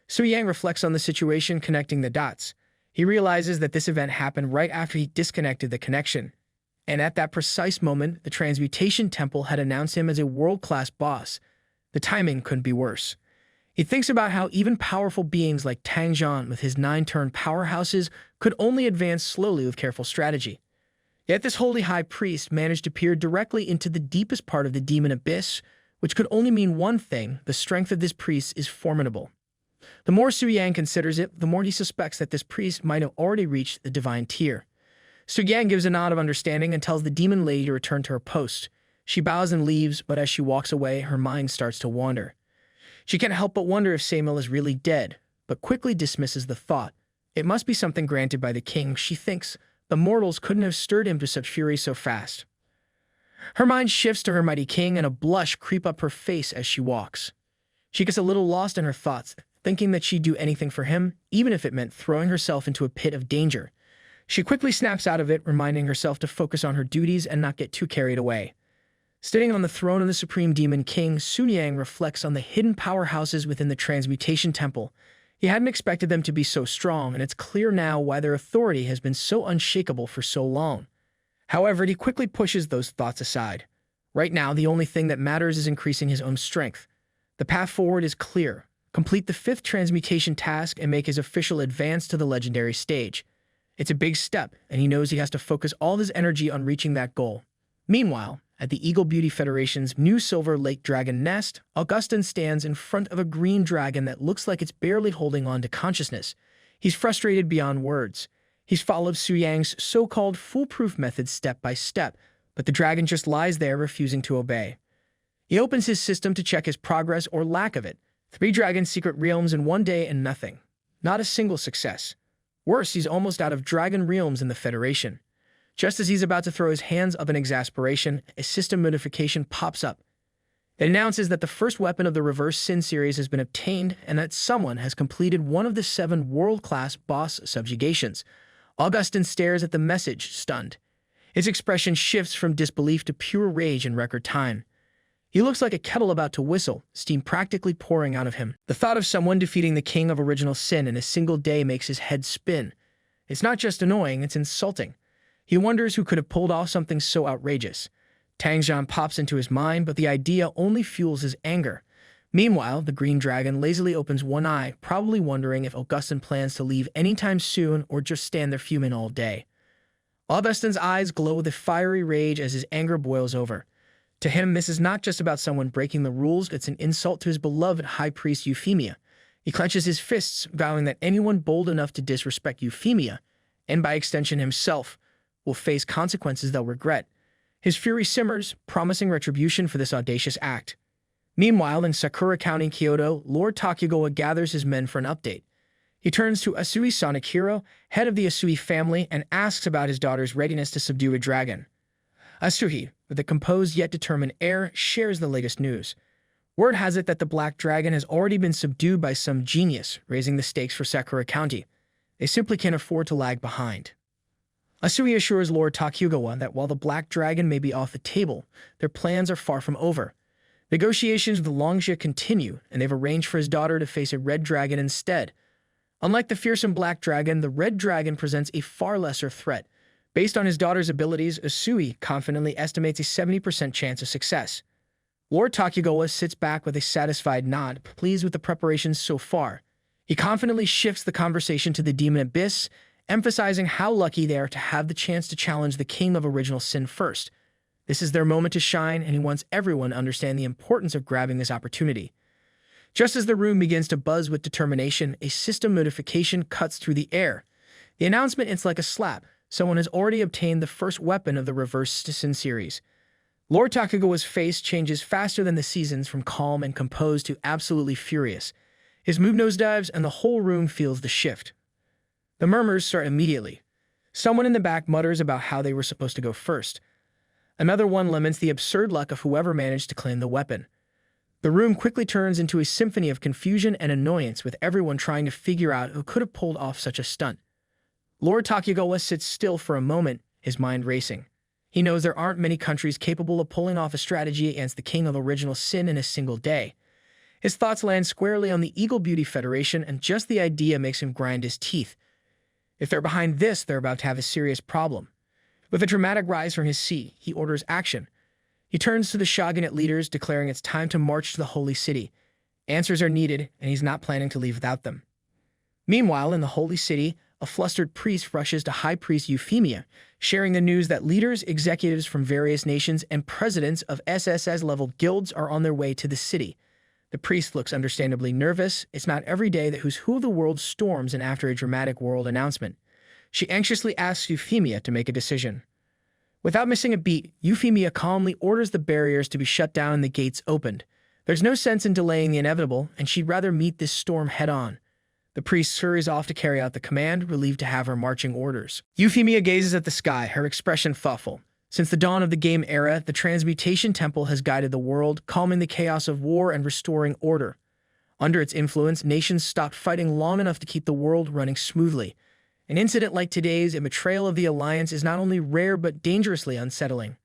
Su Yang reflects on the situation, connecting the dots. He realizes that this event happened right after he disconnected the connection. And at that precise moment, the Transmutation Temple had announced him as a world-class boss. The timing couldn't be worse. He thinks about how even powerful beings like Tang Zhan with his 9-turn powerhouses could only advance slowly with careful strategy. Yet this holy high priest managed to peer directly into the deepest part of the demon abyss, which could only mean one thing: the strength of this priest is formidable. The more Su Yang considers it, the more he suspects that this priest might have already reached the divine tier. Su Yang gives a nod of understanding and tells the demon lady to return to her post. She bows and leaves, but as she walks away, her mind starts to wander. She can't help but wonder if Samuel is really dead, but quickly dismisses the thought. It must be something granted by the king, she thinks. The mortals couldn't have stirred him to such fury so fast. Her mind shifts to her mighty king, and a blush creeps up her face as she walks. She gets a little lost in her thoughts, thinking that she'd do anything for him, even if it meant throwing herself into a pit of danger. She quickly snaps out of it, reminding herself to focus on her duties and not get too carried away. Sitting on the throne of the Supreme Demon King, Sun Yang reflects on the hidden powerhouses within the Transmutation Temple. He hadn't expected them to be so strong, and it's clear now why their authority has been so unshakable for so long. However, he quickly pushes those thoughts aside. Right now, the only thing that matters is increasing his own strength. The path forward is clear. Complete the 5th transmutation task and make his official advance to the legendary stage. It's a big step, and he knows he has to focus all his energy on reaching that goal. Meanwhile, at the Eagle Beauty Federation's new Silver Lake Dragon nest, Augustin stands in front of a green dragon that looks like it's barely holding on to consciousness. He's frustrated beyond words. He's followed Su Yang's so-called foolproof method step by step, but the dragon just lies there refusing to obey. He opens his system to check his progress or lack of it. 3 dragon secret realms in one day and nothing. Not a single success. Worse, he's almost out of dragon realms in the Federation. Just as he's about to throw his hands up in exasperation, a system notification pops up. It announces that the first weapon of the Reverse Sin series has been obtained and that someone has completed one of the 7 world-class boss subjugations. Augustin stares at the message, stunned. His expression shifts from disbelief to pure rage in record time. He looks like a kettle about to whistle, steam practically pouring out of him. The thought of someone defeating the king of original sin in a single day makes his head spin. It's not just annoying, it's insulting. He wonders who could have pulled off something so outrageous. Tang Zhan pops into his mind, but the idea only fuels his anger. Meanwhile, the green dragon lazily opens one eye, probably wondering if Augustin plans to leave anytime soon or just stand there fuming all day. Augustin's eyes glow with a fiery rage as his anger boils over. To him, this is not just about someone breaking the rules, it's an insult to his beloved High Priest Euphemia. He clenches his fists, vowing that anyone bold enough to disrespect Euphemia, and by extension himself, will face consequences they'll regret. His fury simmers, promising retribution for this audacious act. Meanwhile, in Sakura County, Kyoto, Lord Takugawa gathers his men for an update. He turns to Asui Sonakiro, head of the Asui family, and asks about his daughter's readiness to subdue a dragon. Asui, with a composed yet determined air, shares the latest news. Word has it that the Black Dragon has already been subdued by some genius, raising the stakes for Sakura County. They simply can't afford to lag behind. Asui assures Lord Takugawa that while the Black Dragon may be off the table, their plans are far from over. Negotiations with Longjia continue, and they've arranged for his daughter to face a Red Dragon instead. Unlike the fearsome Black Dragon, the Red Dragon presents a far lesser threat. Based on his daughter's abilities, Asui confidently estimates a 70% chance of success. Lord Takugawa sits back with a satisfied nod, pleased with the preparations so far. He confidently shifts the conversation to the Demon Abyss, emphasizing how lucky they are to have the chance to challenge the King of Original Sin first. This is their moment to shine, and he wants everyone to understand the importance of grabbing this opportunity. Just as the room begins to buzz with determination, a system notification cuts through the air. The announcement is like a slap. Someone has already obtained the first weapon of the Reverse Sin series. Lord Takugawa's face changes faster than the seasons, from calm and composed to absolutely furious. His mood nosedives, and the whole room feels the shift. The murmurs start immediately. Someone in the back mutters about how they were supposed to go first. Another one laments the absurd luck of whoever managed to claim the weapon. The room quickly turns into a symphony of confusion and annoyance, with everyone trying to figure out who could have pulled off such a stunt. Lord Takugawa sits still for a moment, his mind racing. He knows there aren't many countries capable of pulling off a strategy against the King of Original Sin in a single day. His thoughts land squarely on the Eagle Beauty Federation, and just the idea makes him grind his teeth. If they're behind this, they're about to have a serious problem. With a dramatic rise from his seat, he orders action. He turns to the shogunate leaders, declaring it's time to march to the Holy City. Answers are needed, and he's not planning to leave without them. Meanwhile, in the Holy City, a flustered priest rushes to High Priest Euphemia, sharing the news that leaders, executives from various nations, and presidents of SSS-level guilds are on their way to the city. The priest looks understandably nervous. It's not every day that who's who of the world storms in after a dramatic world announcement. She anxiously asks Euphemia to make a decision. Without missing a beat, Euphemia calmly orders the barriers to be shut down and the gates opened. There's no sense in delaying the inevitable, and she'd rather meet this storm head-on. The priest hurries off to carry out the command, relieved to have her marching orders. Euphemia gazes at the sky, her expression thoughtful. Since the dawn of the game era, the Transmutation Temple has guided the world, calming the chaos of war and restoring order. Under its influence, nations stopped fighting long enough to keep the world running smoothly. An incident like today's, a betrayal of the Alliance, is not only rare but dangerously unsettling.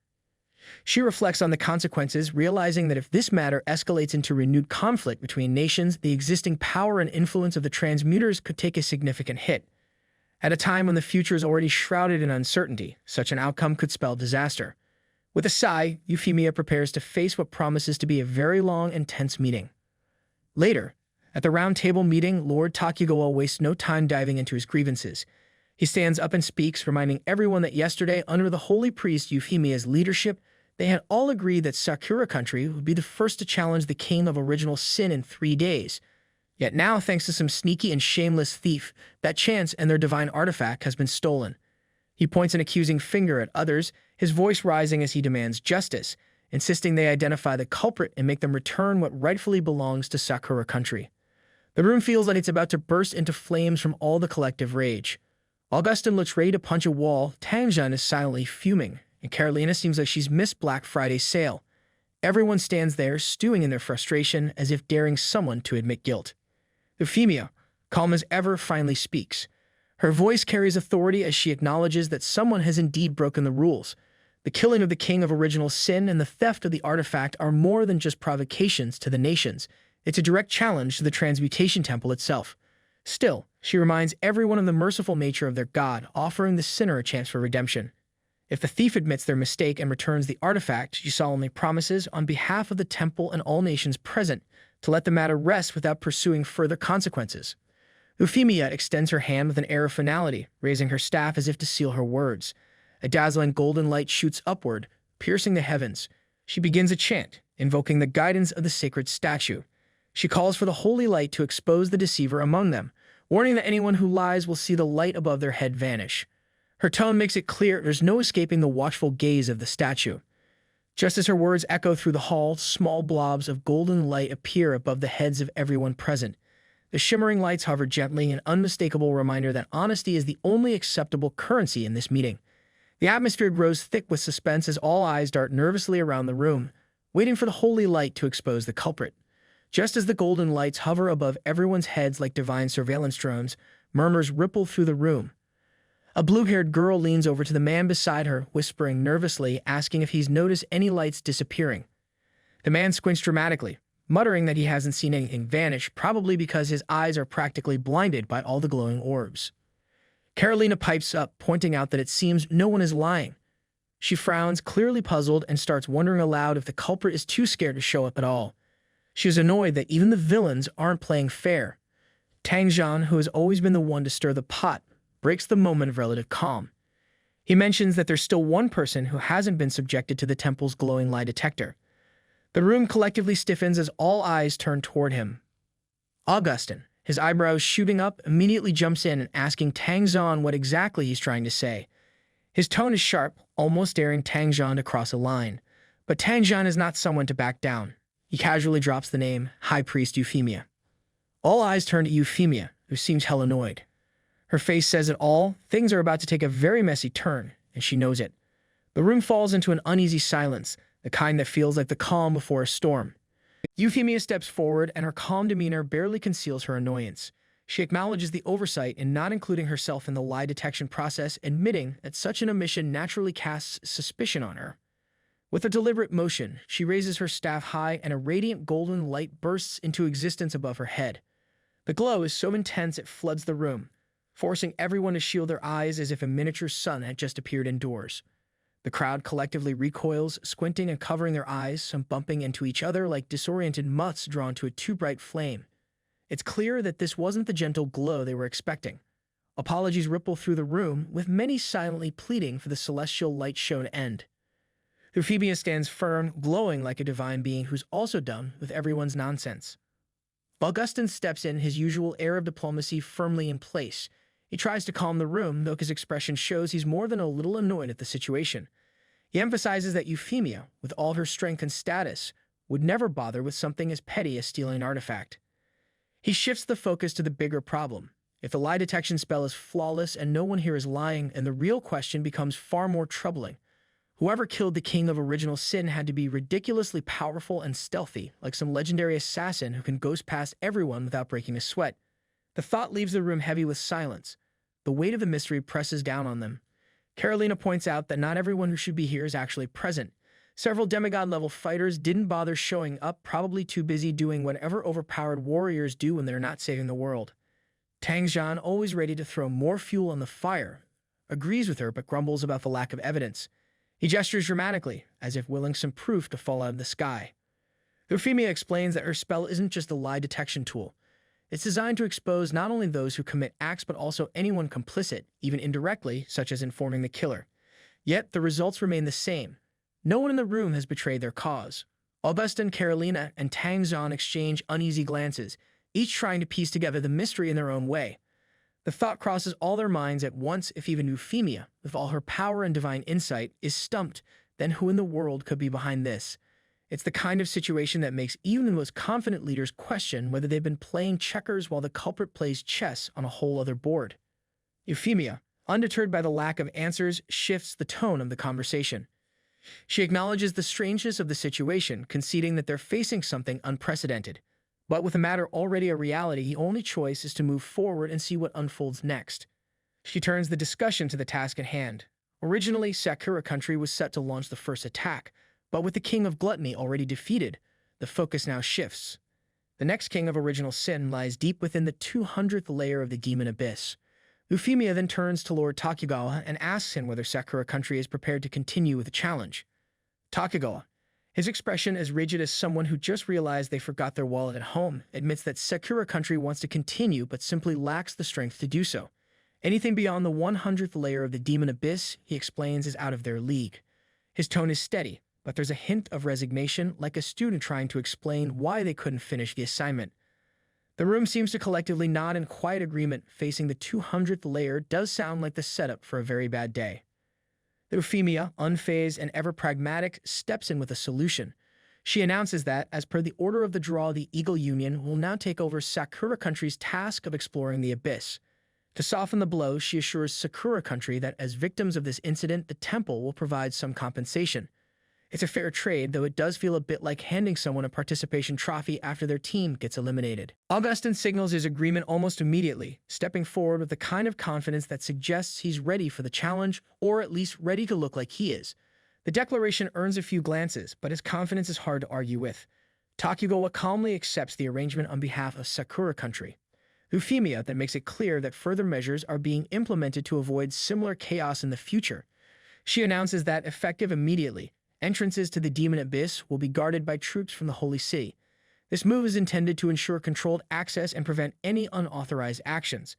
She reflects on the consequences, realizing that if this matter escalates into renewed conflict between nations, the existing power and influence of the transmuters could take a significant hit. At a time when the future is already shrouded in uncertainty, such an outcome could spell disaster. With a sigh, Euphemia prepares to face what promises to be a very long and tense meeting. Later, at the round table meeting, Lord Takugawa wastes no time diving into his grievances. He stands up and speaks, reminding everyone that yesterday, under the holy priest Euphemia's leadership, they had all agreed that Sakura country would be the first to challenge the king of original sin in 3 days. Yet now, thanks to some sneaky and shameless thief, that chance and their divine artifact has been stolen. He points an accusing finger at others, his voice rising as he demands justice, insisting they identify the culprit and make them return what rightfully belongs to Sakura country. The room feels like it's about to burst into flames from all the collective rage. Augustin looks ready to punch a wall, Tangjun is silently fuming, and Carolina seems like she's missed Black Friday's sale. Everyone stands there, stewing in their frustration, as if daring someone to admit guilt. Euphemia, calm as ever, finally speaks. Her voice carries authority as she acknowledges that someone has indeed broken the rules. The killing of the king of original sin and the theft of the artifact are more than just provocations to the nations. It's a direct challenge to the Transmutation Temple itself. Still, she reminds everyone of the merciful nature of their god, offering the sinner a chance for redemption. If the thief admits their mistake and returns the artifact, she solemnly promises, on behalf of the temple and all nations present, to let the matter rest without pursuing further consequences. Euphemia extends her hand with an air of finality, raising her staff as if to seal her words. A dazzling golden light shoots upward, piercing the heavens. She begins a chant, invoking the guidance of the sacred statue. She calls for the holy light to expose the deceiver among them, warning that anyone who lies will see the light above their head vanish. Her tone makes it clear there's no escaping the watchful gaze of the statue. Just as her words echo through the hall, small blobs of golden light appear above the heads of everyone present. The shimmering lights hover gently, an unmistakable reminder that honesty is the only acceptable currency in this meeting. The atmosphere grows thick with suspense as all eyes dart nervously around the room, waiting for the holy light to expose the culprit. Just as the golden lights hover above everyone's heads like divine surveillance drones, murmurs ripple through the room. A blue-haired girl leans over to the man beside her, whispering nervously, asking if he's noticed any lights disappearing. The man squints dramatically, muttering that he hasn't seen anything vanish, probably because his eyes are practically blinded by all the glowing orbs. Carolina pipes up, pointing out that it seems no one is lying. She frowns, clearly puzzled, and starts wondering aloud if the culprit is too scared to show up at all. She is annoyed that even the villains aren't playing fair. Tangjun, who has always been the one to stir the pot, breaks the moment of relative calm. He mentions that there's still one person who hasn't been subjected to the temple's glowing lie detector. The room collectively stiffens as all eyes turn toward him. Augustin, his eyebrows shooting up, immediately jumps in and asking Tangjun what exactly he's trying to say. His tone is sharp, almost daring Tangjun to cross a line. But Tangjun is not someone to back down. He casually drops the name, High Priest Euphemia. All eyes turn to Euphemia, who seems hell annoyed. Her face says it all. Things are about to take a very messy turn, and she knows it. The room falls into an uneasy silence, the kind that feels like the calm before a storm. Euphemia steps forward, and her calm demeanor barely conceals her annoyance. She acknowledges the oversight in not including herself in the lie detection process, admitting that such an omission naturally casts suspicion on her. With a deliberate motion, she raises her staff high, and a radiant golden light bursts into existence above her head. The glow is so intense it floods the room, forcing everyone to shield their eyes as if a miniature sun had just appeared indoors. The crowd collectively recoils, squinting and covering their eyes, some bumping into each other like disoriented muths drawn to a too bright flame. It's clear that this wasn't the gentle glow they were expecting. Apologies ripple through the room, with many silently pleading for the celestial light show to end. Euphemia stands firm, glowing like a divine being who's also done with everyone's nonsense. Augustin steps in, his usual air of diplomacy firmly in place. He tries to calm the room, though his expression shows he's more than a little annoyed at the situation. He emphasizes that Euphemia, with all her strength and status, would never bother with something as petty as stealing an artifact. He shifts the focus to the bigger problem. If the lie detection spell is flawless and no one here is lying, and the real question becomes far more troubling. Whoever killed the king of original sin had to be ridiculously powerful and stealthy, like some legendary assassin who can ghost past everyone without breaking a sweat. The thought leaves the room heavy with silence. The weight of the mystery presses down on them. Carolina points out that not everyone who should be here is actually present. Several demigod-level fighters didn't bother showing up, probably too busy doing whatever overpowered warriors do when they're not saving the world. Tangzhan, always ready to throw more fuel on the fire, agrees with her but grumbles about the lack of evidence. He gestures dramatically, as if willing some proof to fall out of the sky. Euphemia explains that her spell isn't just a lie detection tool. It's designed to expose not only those who commit acts but also anyone complicit, even indirectly, such as informing the killer. Yet, the results remain the same. No one in the room has betrayed their cause. Augustin, Carolina, and Tangzhan exchange uneasy glances, each trying to piece together the mystery in their own way. The thought crosses all their minds at once: if even Euphemia, with all her power and divine insight, is stumped, then who in the world could be behind this? It's the kind of situation that makes even the most confident leaders question whether they've been playing checkers while the culprit plays chess on a whole other board. Euphemia, undeterred by the lack of answers, shifts the tone of the conversation. She acknowledges the strangeness of the situation, conceding that they're facing something unprecedented. But with the matter already a reality, the only choice is to move forward and see what unfolds next. She turns the discussion to the task at hand. Originally, Sakura Country was set to launch the first attack, but with the King of Gluttony already defeated, the focus now shifts. The next King of Original Sin lies deep within the 200th layer of the Demon Abyss. Euphemia then turns to Lord Takugawa and asks him whether Sakura Country is prepared to continue with the challenge. Takugawa, his expression as rigid as someone who just realized they forgot their wallet at home, admits that Sakura Country wants to continue but simply lacks the strength to do so. Anything beyond the 100th layer of the Demon Abyss, he explains, is out of their league. His tone is steady, but there's a hint of resignation, like a student trying to explain why they couldn't finish the assignment. The room seems to collectively nod in quiet agreement. Facing the 200th layer does sound like the setup for a very bad day. Euphemia, unfazed and ever pragmatic, steps in with a solution. She announces that, as per the order of the draw, the Eagle Union will now take over Sakura Country's task of exploring the abyss. To soften the blow, she assures Sakura Country that as victims of this incident, the temple will provide some compensation. It's a fair trade, though it does feel a bit like handing someone a participation trophy after their team gets eliminated. Augustin signals his agreement almost immediately, stepping forward with the kind of confidence that suggests he's ready for the challenge, or at least ready to look like he is. The declaration earns a few glances, but his confidence is hard to argue with. Takugawa calmly accepts the arrangement on behalf of Sakura Country. Euphemia then makes it clear that further measures are being implemented to avoid similar chaos in the future. She announces that, effective immediately, entrances to the Demon Abyss will be guarded by troops from the Holy City. This move is intended to ensure controlled access and prevent any unauthorized actions.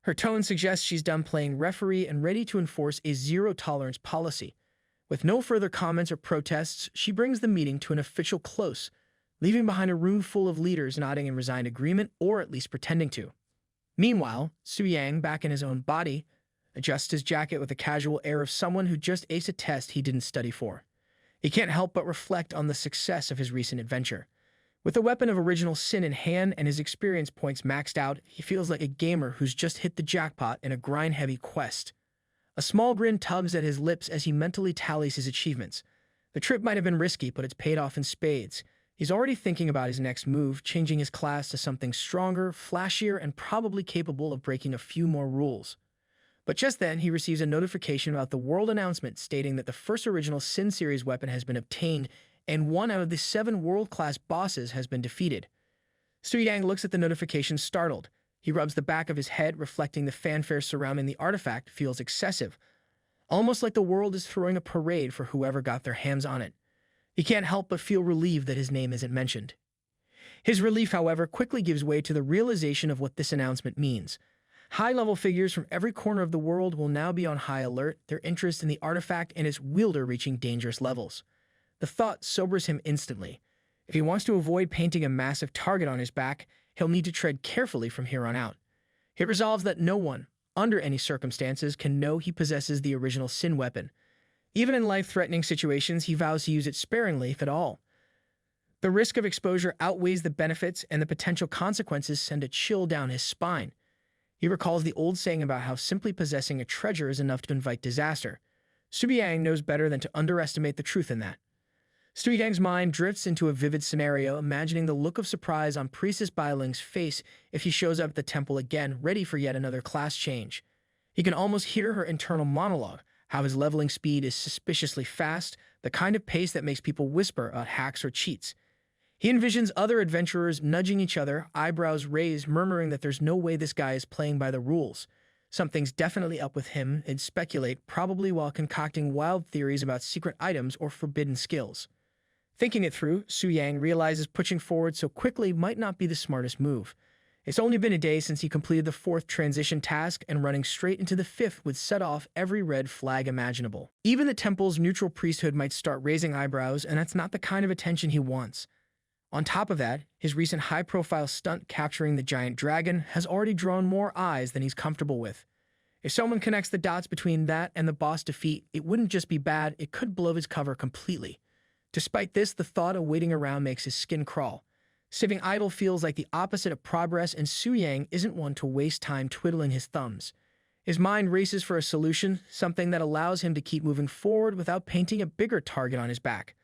Her tone suggests she's done playing referee and ready to enforce a zero-tolerance policy. With no further comments or protests, she brings the meeting to an official close, leaving behind a room full of leaders nodding in resigned agreement, or at least pretending to. Meanwhile, Su Yang, back in his own body, adjusts his jacket with a casual air of someone who just aced a test he didn't study for. He can't help but reflect on the success of his recent adventure. With the weapon of original sin in hand and his experience points maxed out, he feels like a gamer who's just hit the jackpot in a grind-heavy quest. A small grin tugs at his lips as he mentally tallies his achievements. The trip might have been risky, but it's paid off in spades. He's already thinking about his next move, changing his class to something stronger, flashier, and probably capable of breaking a few more rules. But just then, he receives a notification about the world announcement stating that the first original Sin series weapon has been obtained, and one out of the 7 world-class bosses has been defeated. Su Yang looks at the notification startled. He rubs the back of his head, reflecting the fanfare surrounding the artifact feels excessive, almost like the world is throwing a parade for whoever got their hands on it. He can't help but feel relieved that his name isn't mentioned. His relief, however, quickly gives way to the realization of what this announcement means. High-level figures from every corner of the world will now be on high alert, their interest in the artifact and its wielder reaching dangerous levels. The thought sobers him instantly. If he wants to avoid painting a massive target on his back, he'll need to tread carefully from here on out. He resolves that no one, under any circumstances, can know he possesses the original Sin weapon. Even in life-threatening situations, he vows to use it sparingly, if at all. The risk of exposure outweighs the benefits, and the potential consequences send a chill down his spine. He recalls the old saying about how simply possessing a treasure is enough to invite disaster. Soo-yang knows better than to underestimate the truth in that. Soo-yang's mind drifts into a vivid scenario, imagining the look of surprise on Priestess Bailing's face if he shows up at the temple again, ready for yet another class change. He can almost hear her internal monologue, how his leveling speed is suspiciously fast, the kind of pace that makes people whisper about hacks or cheats. He envisions other adventurers nudging each other, eyebrows raised, murmuring that there's no way this guy is playing by the rules. Something's definitely up with him, they'd speculate, probably while concocting wild theories about secret items or forbidden skills. Thinking it through, Soo-yang realizes pushing forward so quickly might not be the smartest move. It's only been a day since he completed the 4th transition task, and running straight into the 5th would set off every red flag imaginable. Even the temple's neutral priesthood might start raising eyebrows, and that's not the kind of attention he wants. On top of that, his recent high-profile stunt capturing the giant dragon has already drawn more eyes than he's comfortable with. If someone connects the dots between that and the boss defeat, it wouldn't just be bad, it could blow his cover completely. Despite this, the thought of waiting around makes his skin crawl. Sitting idle feels like the opposite of progress, and Soo-yang isn't one to waste time twiddling his thumbs. His mind races for a solution, something that allows him to keep moving forward without painting a bigger target on his back.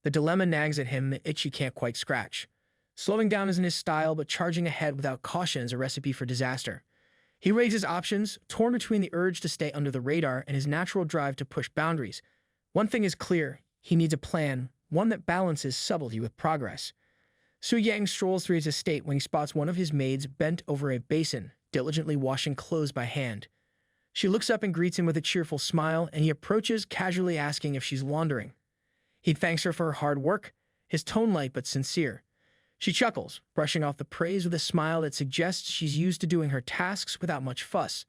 The dilemma nags at him, the itch he can't quite scratch. Slowing down isn't his style, but charging ahead without caution is a recipe for disaster. He weighs his options, torn between the urge to stay under the radar and his natural drive to push boundaries. One thing is clear, he needs a plan, one that balances subtlety with progress. Soo-yang strolls through his estate when he spots one of his maids bent over a basin, diligently washing clothes by hand. She looks up and greets him with a cheerful smile, and he approaches, casually asking if she's laundering. He thanks her for her hard work, his tone light but sincere. She chuckles, brushing off the praise with a smile that suggests she's used to doing her tasks without much fuss.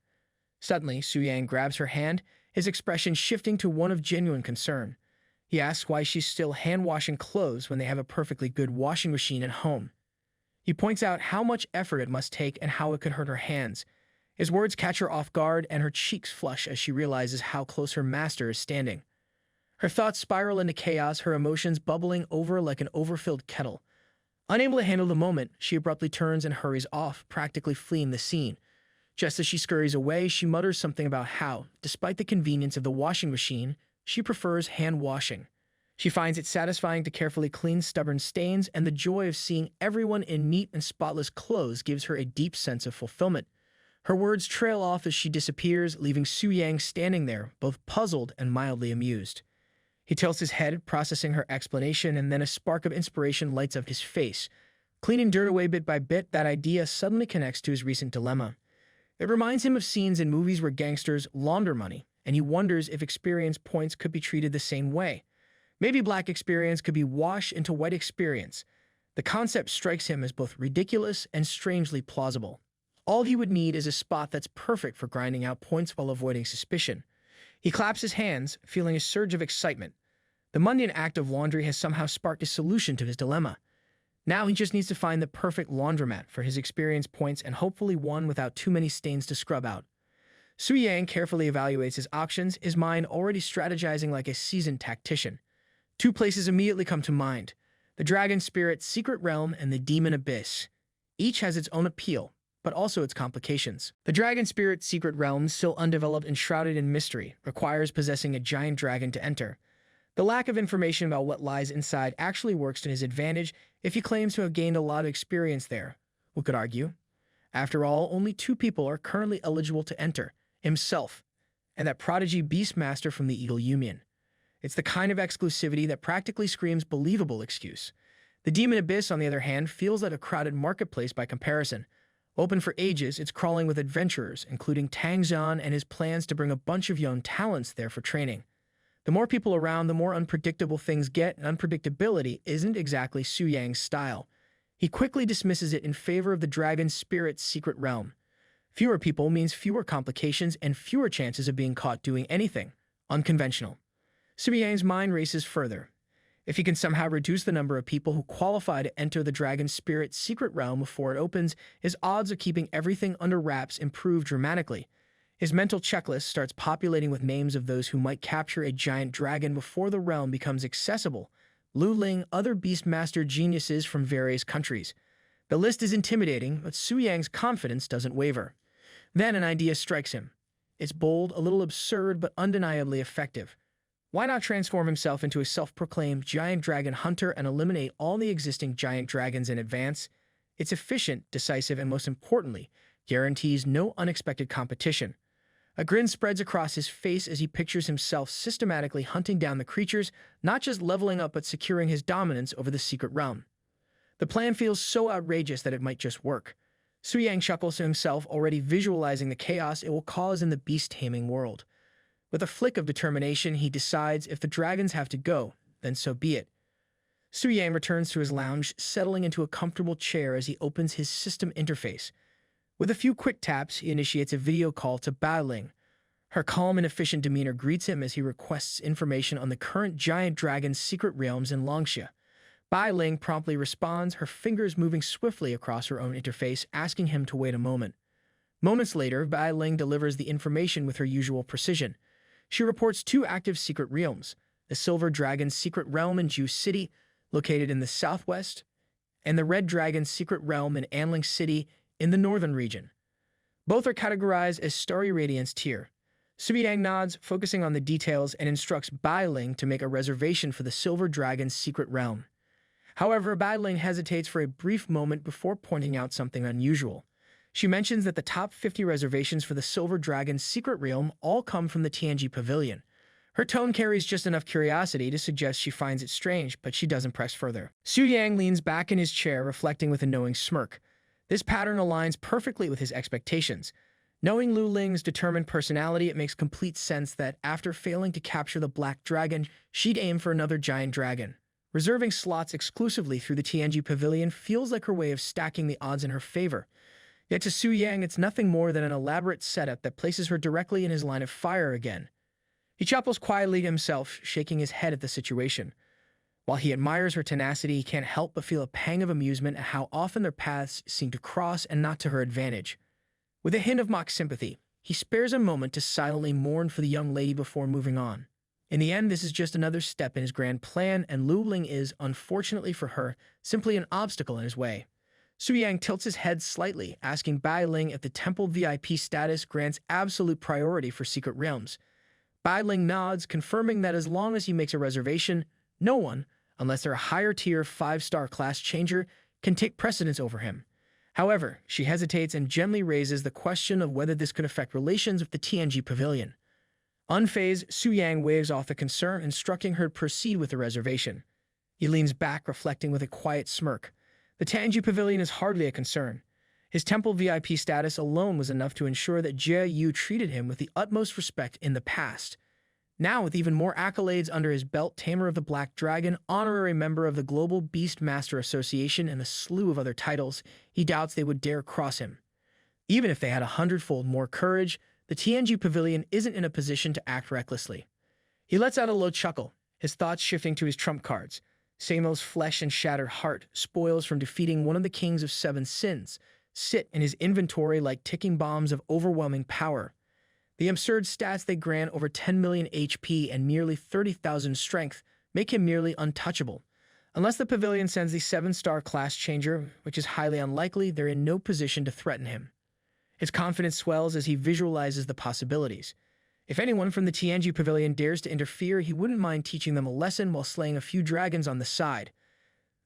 Suddenly, Soo-yang grabs her hand, his expression shifting to one of genuine concern. He asks why she's still hand-washing clothes when they have a perfectly good washing machine at home. He points out how much effort it must take and how it could hurt her hands. His words catch her off guard, and her cheeks flush as she realizes how close her master is standing. Her thoughts spiral into chaos, her emotions bubbling over like an overfilled kettle. Unable to handle the moment, she abruptly turns and hurries off, practically fleeing the scene. Just as she scurries away, she mutters something about how, despite the convenience of the washing machine, she prefers hand washing. She finds it satisfying to carefully clean stubborn stains, and the joy of seeing everyone in neat and spotless clothes gives her a deep sense of fulfillment. Her words trail off as she disappears, leaving Soo-yang standing there, both puzzled and mildly amused. He tilts his head, processing her explanation, and then a spark of inspiration lights up his face. Cleaning dirt away bit by bit, that idea suddenly connects to his recent dilemma. It reminds him of scenes in movies where gangsters launder money, and he wonders if experience points could be treated the same way. Maybe black experience could be washed into white experience. The concept strikes him as both ridiculous and strangely plausible. All he would need is a spot that's perfect for grinding out points while avoiding suspicion. He claps his hands, feeling a surge of excitement. The mundane act of laundry has somehow sparked a solution to his dilemma. Now he just needs to find the perfect laundromat for his experience points, and hopefully one without too many stains to scrub out. Soo-yang carefully evaluates his options, his mind already strategizing like a seasoned tactician. 2 places immediately come to mind: the Dragon Spirit Secret Realm and the Demon Abyss. Each has its own appeal, but also its complications. The Dragon Spirit Secret Realm, still undeveloped and shrouded in mystery, requires possessing a giant dragon to enter. The lack of information about what lies inside actually works to his advantage if he claims to have gained a lot of experience there. Who could argue? After all, only 2 people are currently eligible to enter: himself and that prodigy Beastmaster from the Eagle Union. It's the kind of exclusivity that practically screams believable excuse. The Demon Abyss, on the other hand, feels like a crowded marketplace by comparison. Open for ages, it's crawling with adventurers, including Tang Zhan and his plans to bring a bunch of young talents there for training. The more people around, the more unpredictable things get, and unpredictability isn't exactly Soo-yang's style. He quickly dismisses it in favor of the Dragon Spirit's Secret Realm. Fewer people means fewer complications and fewer chances of being caught doing anything unconventional. Soo-yang's mind races further. If he can somehow reduce the number of people who qualify to enter the Dragon Spirit's Secret Realm before it opens, his odds of keeping everything under wraps improve dramatically. His mental checklist starts populating with names of those who might capture a giant dragon before the realm becomes accessible. Lu Ling, other Beastmaster geniuses from various countries. The list is intimidating, but Su Yang's confidence doesn't waver. Then an idea strikes him. It's bold, a little absurd, but undeniably effective. Why not transform himself into a self-proclaimed giant dragon hunter and eliminate all the existing giant dragons in advance? It's efficient, decisive, and most importantly, guarantees no unexpected competition. A grin spreads across his face as he pictures himself systematically hunting down the creatures, not just leveling up but securing his dominance over the secret realm. The plan feels so outrageous that it might just work. Su Yang chuckles to himself, already visualizing the chaos it will cause in the beast-taming world. With a flick of determination, he decides if the dragons have to go, then so be it. Su Yang returns to his lounge, settling into a comfortable chair as he opens his system interface. With a few quick taps, he initiates a video call to Bai Ling. Her calm and efficient demeanor greets him as he requests information on the current giant dragon's secret realms in Longxia. Bai Ling promptly responds, her fingers moving swiftly across her own interface, asking him to wait a moment. Moments later, Bai Ling delivers the information with her usual precision. She reports 2 active secret realms, the Silver Dragon's secret realm in Ju City, located in the southwest, and the Red Dragon's secret realm in Anling City in the northern region. Both are categorized as Starry Radiance tier. Su Yang nods, focusing on the details, and instructs Bai Ling to make a reservation for the Silver Dragon's secret realm. However, Bai Ling hesitates for a brief moment before pointing out something unusual. She mentions that the top 50 reservations for the Silver Dragon's secret realm all come from the TNG Pavilion. Her tone carries just enough curiosity to suggest she finds it strange, but she doesn't press further. Su Yang leans back in his chair, reflecting with a knowing smirk. This pattern aligns perfectly with his expectations. Knowing Lu Ling's determined personality, it makes complete sense that, after failing to capture the Black Dragon, she'd aim for another giant dragon. Reserving slots exclusively through the TNG Pavilion feels like her way of stacking the odds in her favor. Yet to Su Yang, it's nothing more than an elaborate setup that places her directly in his line of fire again. He chuckles quietly to himself, shaking his head at the situation. While he admires her tenacity, he can't help but feel a pang of amusement at how often their paths seem to cross and not to her advantage. With a hint of mock sympathy, he spares a moment to silently mourn for the young lady before moving on. In the end, this is just another step in his grand plan, and Lu Ling is, unfortunately for her, simply an obstacle in his way. Su Yang tilts his head slightly, asking Bai Ling if the temple VIP status grants absolute priority for secret realms. Bai Ling nods, confirming that as long as he makes a reservation, no one, unless they're a higher-tier 5-star class changer, can take precedence over him. However, she hesitates and gently raises the question of whether this could affect relations with the TNG Pavilion. Unfazed, Su Yang waves off the concern, instructing her to proceed with the reservation. He leans back, reflecting with a quiet smirk. The TNG Pavilion is hardly a concern. His temple VIP status alone was enough to ensure that Jia Yu treated him with the utmost respect in the past. Now, with even more accolades under his belt, Tamer of the Black Dragon, honorary member of the Global Beastmaster Association, and a slew of other titles, he doubts they would dare cross him. Even if they had 100-fold more courage, the TNG Pavilion isn't in a position to act recklessly. He lets out a low chuckle, his thoughts shifting to his trump cards. Samo's flesh and shattered heart, spoils from defeating one of the kings of 7 sins, sit in his inventory like ticking bombs of overwhelming power. The absurd stats they grant, over 10 million HP and nearly 30,000 strength, make him nearly untouchable. Unless the Pavilion sends the 7-star class changer, which is highly unlikely, they're in no position to threaten him. His confidence swells as he visualizes the possibilities. If anyone from the TNG Pavilion dares to interfere, he wouldn't mind teaching them a lesson while slaying a few dragons on the side.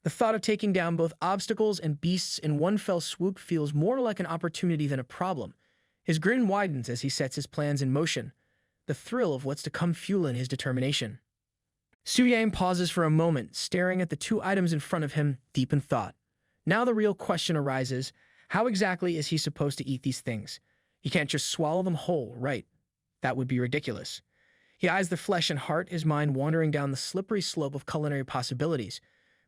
The thought of taking down both obstacles and beasts in one fell swoop feels more like an opportunity than a problem. His grin widens as he sets his plans in motion, the thrill of what's to come fueling his determination. Su Yang pauses for a moment, staring at the 2 items in front of him, deep in thought. Now the real question arises, how exactly is he supposed to eat these things? He can't just swallow them whole, right? That would be ridiculous. He eyes the flesh and heart, his mind wandering down the slippery slope of culinary possibilities.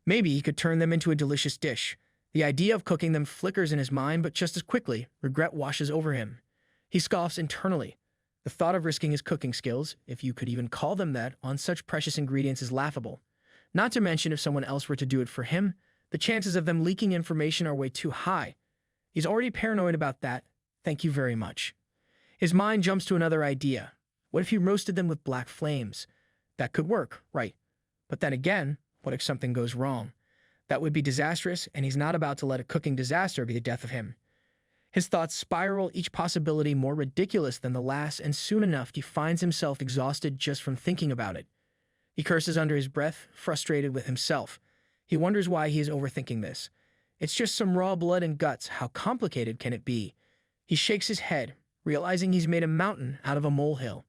Maybe he could turn them into a delicious dish. The idea of cooking them flickers in his mind, but just as quickly, regret washes over him. He scoffs internally. The thought of risking his cooking skills, if you could even call them that, on such precious ingredients is laughable. Not to mention if someone else were to do it for him, the chances of them leaking information are way too high. He's already paranoid about that. Thank you very much. His mind jumps to another idea. What if he roasted them with black flames? That could work, right? But then again, what if something goes wrong? That would be disastrous, and he's not about to let a cooking disaster be the death of him. His thoughts spiral, each possibility more ridiculous than the last, and soon enough he finds himself exhausted just from thinking about it. He curses under his breath, frustrated with himself. He wonders why he is overthinking this. It's just some raw blood and guts. How complicated can it be? He shakes his head, realizing he's made a mountain out of a molehill.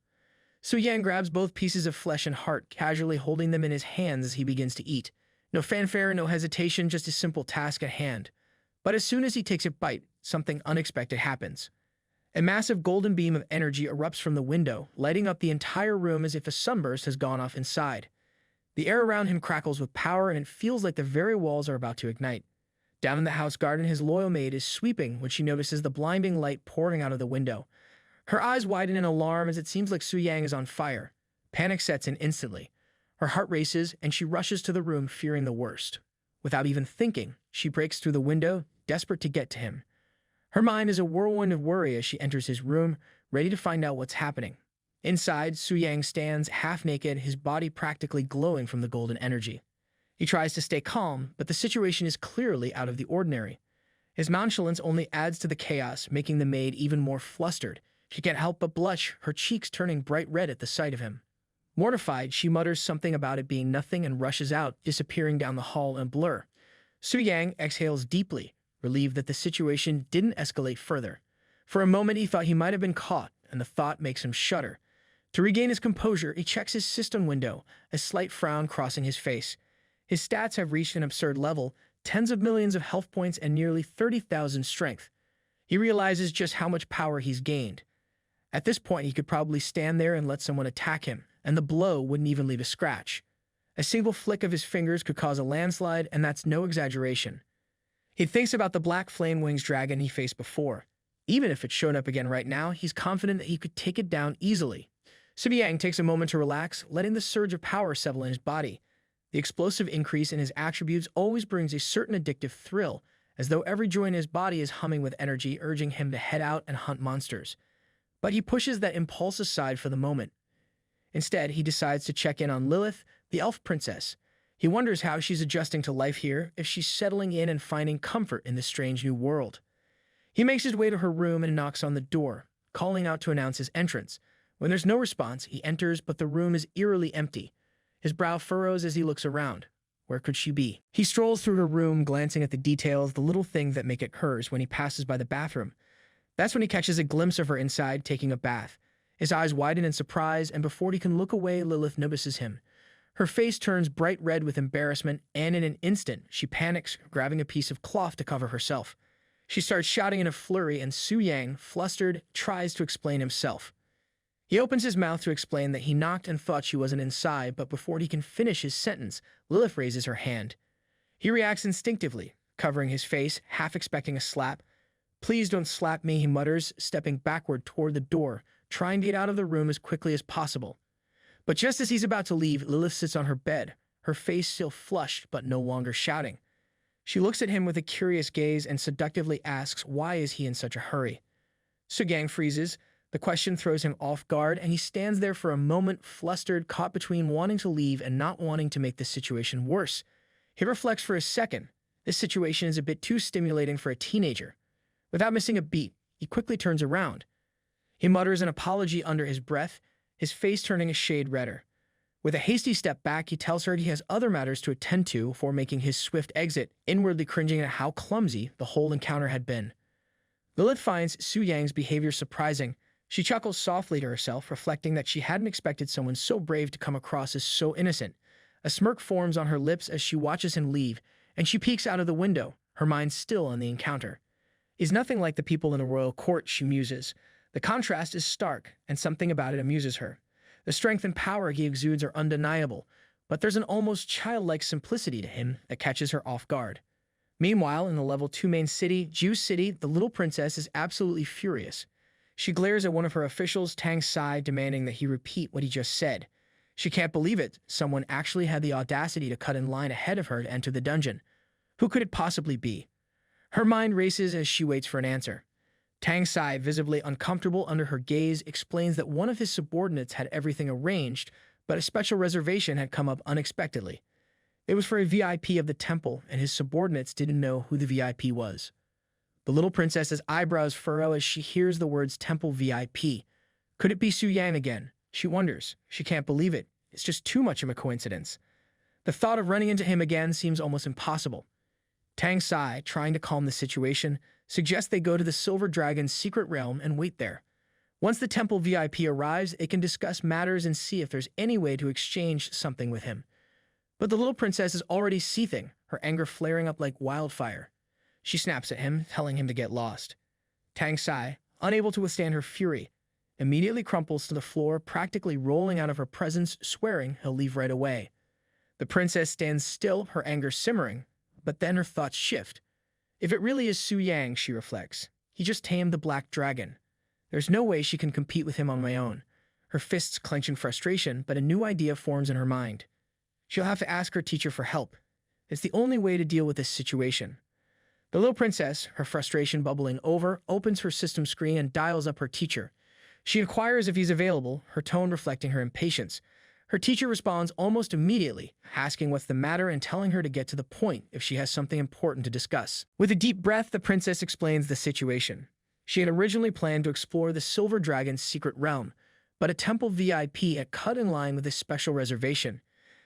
Su-Yang grabs both pieces of flesh and heart, casually holding them in his hands as he begins to eat. No fanfare, no hesitation, just a simple task at hand. But as soon as he takes a bite, something unexpected happens. A massive golden beam of energy erupts from the window, lighting up the entire room as if a sunburst has gone off inside. The air around him crackles with power, and it feels like the very walls are about to ignite. Down in the house garden, his loyal maid is sweeping when she notices the blinding light pouring out of the window. Her eyes widen in alarm as it seems like Su-Yang is on fire. Panic sets in instantly. Her heart races, and she rushes to the room, fearing the worst. Without even thinking, she breaks through the window, desperate to get to him. Her mind is a whirlwind of worry as she enters his room, ready to find out what's happening. Inside, Su-Yang stands, half naked, his body practically glowing from the golden energy. He tries to stay calm, but the situation is clearly out of the ordinary. His nonchalance only adds to the chaos, making the maid even more flustered. She can't help but blush, her cheeks turning bright red at the sight of him. Mortified, she mutters something about it being nothing and rushes out, disappearing down the hall in a blur. Su-Yang exhales deeply, relieved that the situation didn't escalate further. For a moment, he thought he might have been caught, and the thought makes him shudder. To regain his composure, he checks his system window, a slight frown crossing his face. His stats have reached an absurd level, tens of millions of health points and nearly 30,000 strength. He realizes just how much power he's gained. At this point, he could probably stand there and let someone attack him, and the blow wouldn't even leave a scratch. A single flick of his fingers could cause a landslide, and that's no exaggeration. He thinks about the black flame wings dragon he faced before. Even if it showed up again right now, he's confident that he could take it down easily. Su-Yang takes a moment to relax, letting the surge of power settle in his body. The explosive increase in his attributes always brings a certain addictive thrill, as though every joint in his body is humming with energy, urging him to head out and hunt monsters. But he pushes that impulse aside for the moment. Instead, he decides to check in on Lilith, the elf princess. He wonders how she's adjusting to life here, if she's settling in and finding comfort in this strange new world. He makes his way to her room and knocks on the door, calling out to announce his entrance. When there's no response, he enters, but the room is eerily empty. His brow furrows as he looks around. Where could she be? He strolls through her room, glancing at the details, the little things that make it hers when he passes by the bathroom. That's when he catches a glimpse of her inside, taking a bath. His eyes widen in surprise, and before he can look away, Lilith notices him. Her face turns bright red with embarrassment, and in an instant, she panics, grabbing a piece of cloth to cover herself. She starts shouting in a flurry, and Su-Yang, flustered, tries to explain himself. He opens his mouth to explain that he knocked and thought she wasn't inside, but before he can finish his sentence, Lilith raises her hand. He reacts instinctively, covering his face, half expecting a slap. "Please don't slap me," he mutters, stepping backward toward the door, trying to get out of the room as quickly as possible. But just as he's about to leave, Lilith sits on her bed, her face still flushed but no longer shouting. She looks at him with a curious gaze and seductively asks why is he in such a hurry. Su-Yang freezes. The question throws him off guard, and he stands there for a moment, flustered, caught between wanting to leave and not wanting to make the situation worse. He reflects for a second. This situation is a bit too stimulating for a teenager. Without missing a beat, he quickly turns around. He mutters an apology under his breath, his face turning a shade redder. With a hasty step back, he tells her he has other matters to attend to before making his swift exit, inwardly cringing at how clumsy the whole encounter had been. Lilith finds Su-Yang's behavior surprising. She chuckles softly to herself, reflecting that she hadn't expected someone so brave to come across as so innocent. A smirk forms on her lips as she watches him leave, and she peeks out of the window, her mind still on the encounter. He's nothing like the people in the royal court, she muses. The contrast is stark, and something about it amuses her. The strength and power he exudes are undeniable, but there's an almost childlike simplicity to him that catches her off guard. Meanwhile, in the level 2 main city, Jew City, the little princess is absolutely furious. She glares at one of her officials, Tang Sai, demanding that he repeat what he just said. She can't believe it. Someone actually had the audacity to cut in line ahead of her to enter the dungeon. Who could it possibly be? Her mind races as she waits for an answer. Tang Sai, visibly uncomfortable under her gaze, explains that one of his subordinates had everything arranged, but a special reservation had come up unexpectedly. It was for a VIP of the temple, and his subordinates didn't know who the VIP was. The little princess's eyebrows furrow as she hears the words temple VIP. Could it be Su Yang again? She wonders. She can't believe it. It's just too much of a coincidence. The thought of running into him again seems almost impossible. Tang Sai, trying to calm the situation, suggests they go to the Silver Dragon's secret realm and wait there. Once the temple VIP arrives, it can discuss matters and see if there's any way to exchange something with him. But the little princess is already seething, her anger flaring up like wildfire. She snaps at him, telling him to get lost. Tang Sai, unable to withstand her fury, immediately crumples to the floor, practically rolling out of her presence, swearing he'll leave right away. The princess stands still, her anger simmering, but then her thoughts shift. If it really is Su Yang, she reflects, he just tamed the black dragon. There's no way she can compete with him on my own. Her fists clench in frustration, but a new idea forms in her mind. She'll have to ask her teacher for help. It's the only way to deal with this situation. The little princess, her frustration bubbling over, opens her system screen and dials up her teacher. She inquires if he's available, her tone reflecting her impatience. Her teacher responds almost immediately, asking what's the matter and telling her to get to the point if she has something important to discuss. With a deep breath, the princess explains the situation. She had originally planned to explore the Silver Dragon's secret realm, but a temple VIP had cut in line with this special reservation.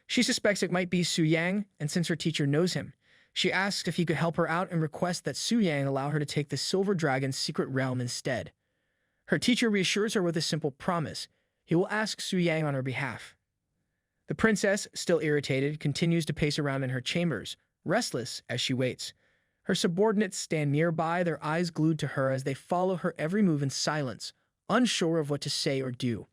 She suspects it might be Su Yang, and since her teacher knows him, she asks if he could help her out and requests that Su Yang allow her to take the Silver Dragon's secret realm instead. Her teacher reassures her with a simple promise. He will ask Su Yang on her behalf. The princess, still irritated, continues to pace around in her chambers, restless as she waits. Her subordinates stand nearby, their eyes glued to her as they follow her every move in silence, unsure of what to say or do.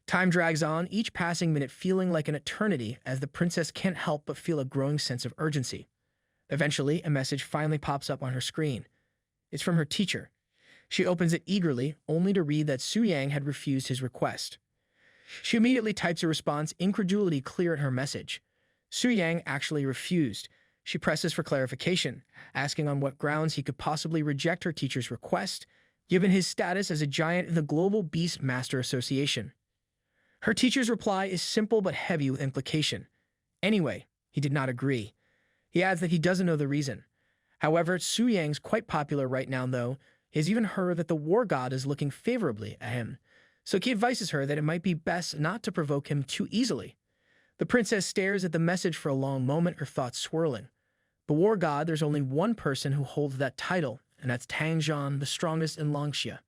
Time drags on, each passing minute feeling like an eternity as the princess can't help but feel a growing sense of urgency. Eventually, a message finally pops up on her screen. It's from her teacher. She opens it eagerly, only to read that Su Yang had refused his request. She immediately types a response, incredulity clear in her message. Su Yang actually refused. She presses for clarification, asking on what grounds he could possibly reject her teacher's request, given his status as a giant in the Global Beast Master Association. Her teacher's reply is simple but heavy with implication. Anyway, he did not agree. He adds that he doesn't know the reason. However, Su Yang's quite popular right now, though. He has even heard that the war god is looking favorably at him, so he advises her that it might be best not to provoke him too easily. The princess stares at the message for a long moment, her thoughts swirling. The war god, there's only one person who holds that title, and that's Tang Zhan, the strongest in Longxia,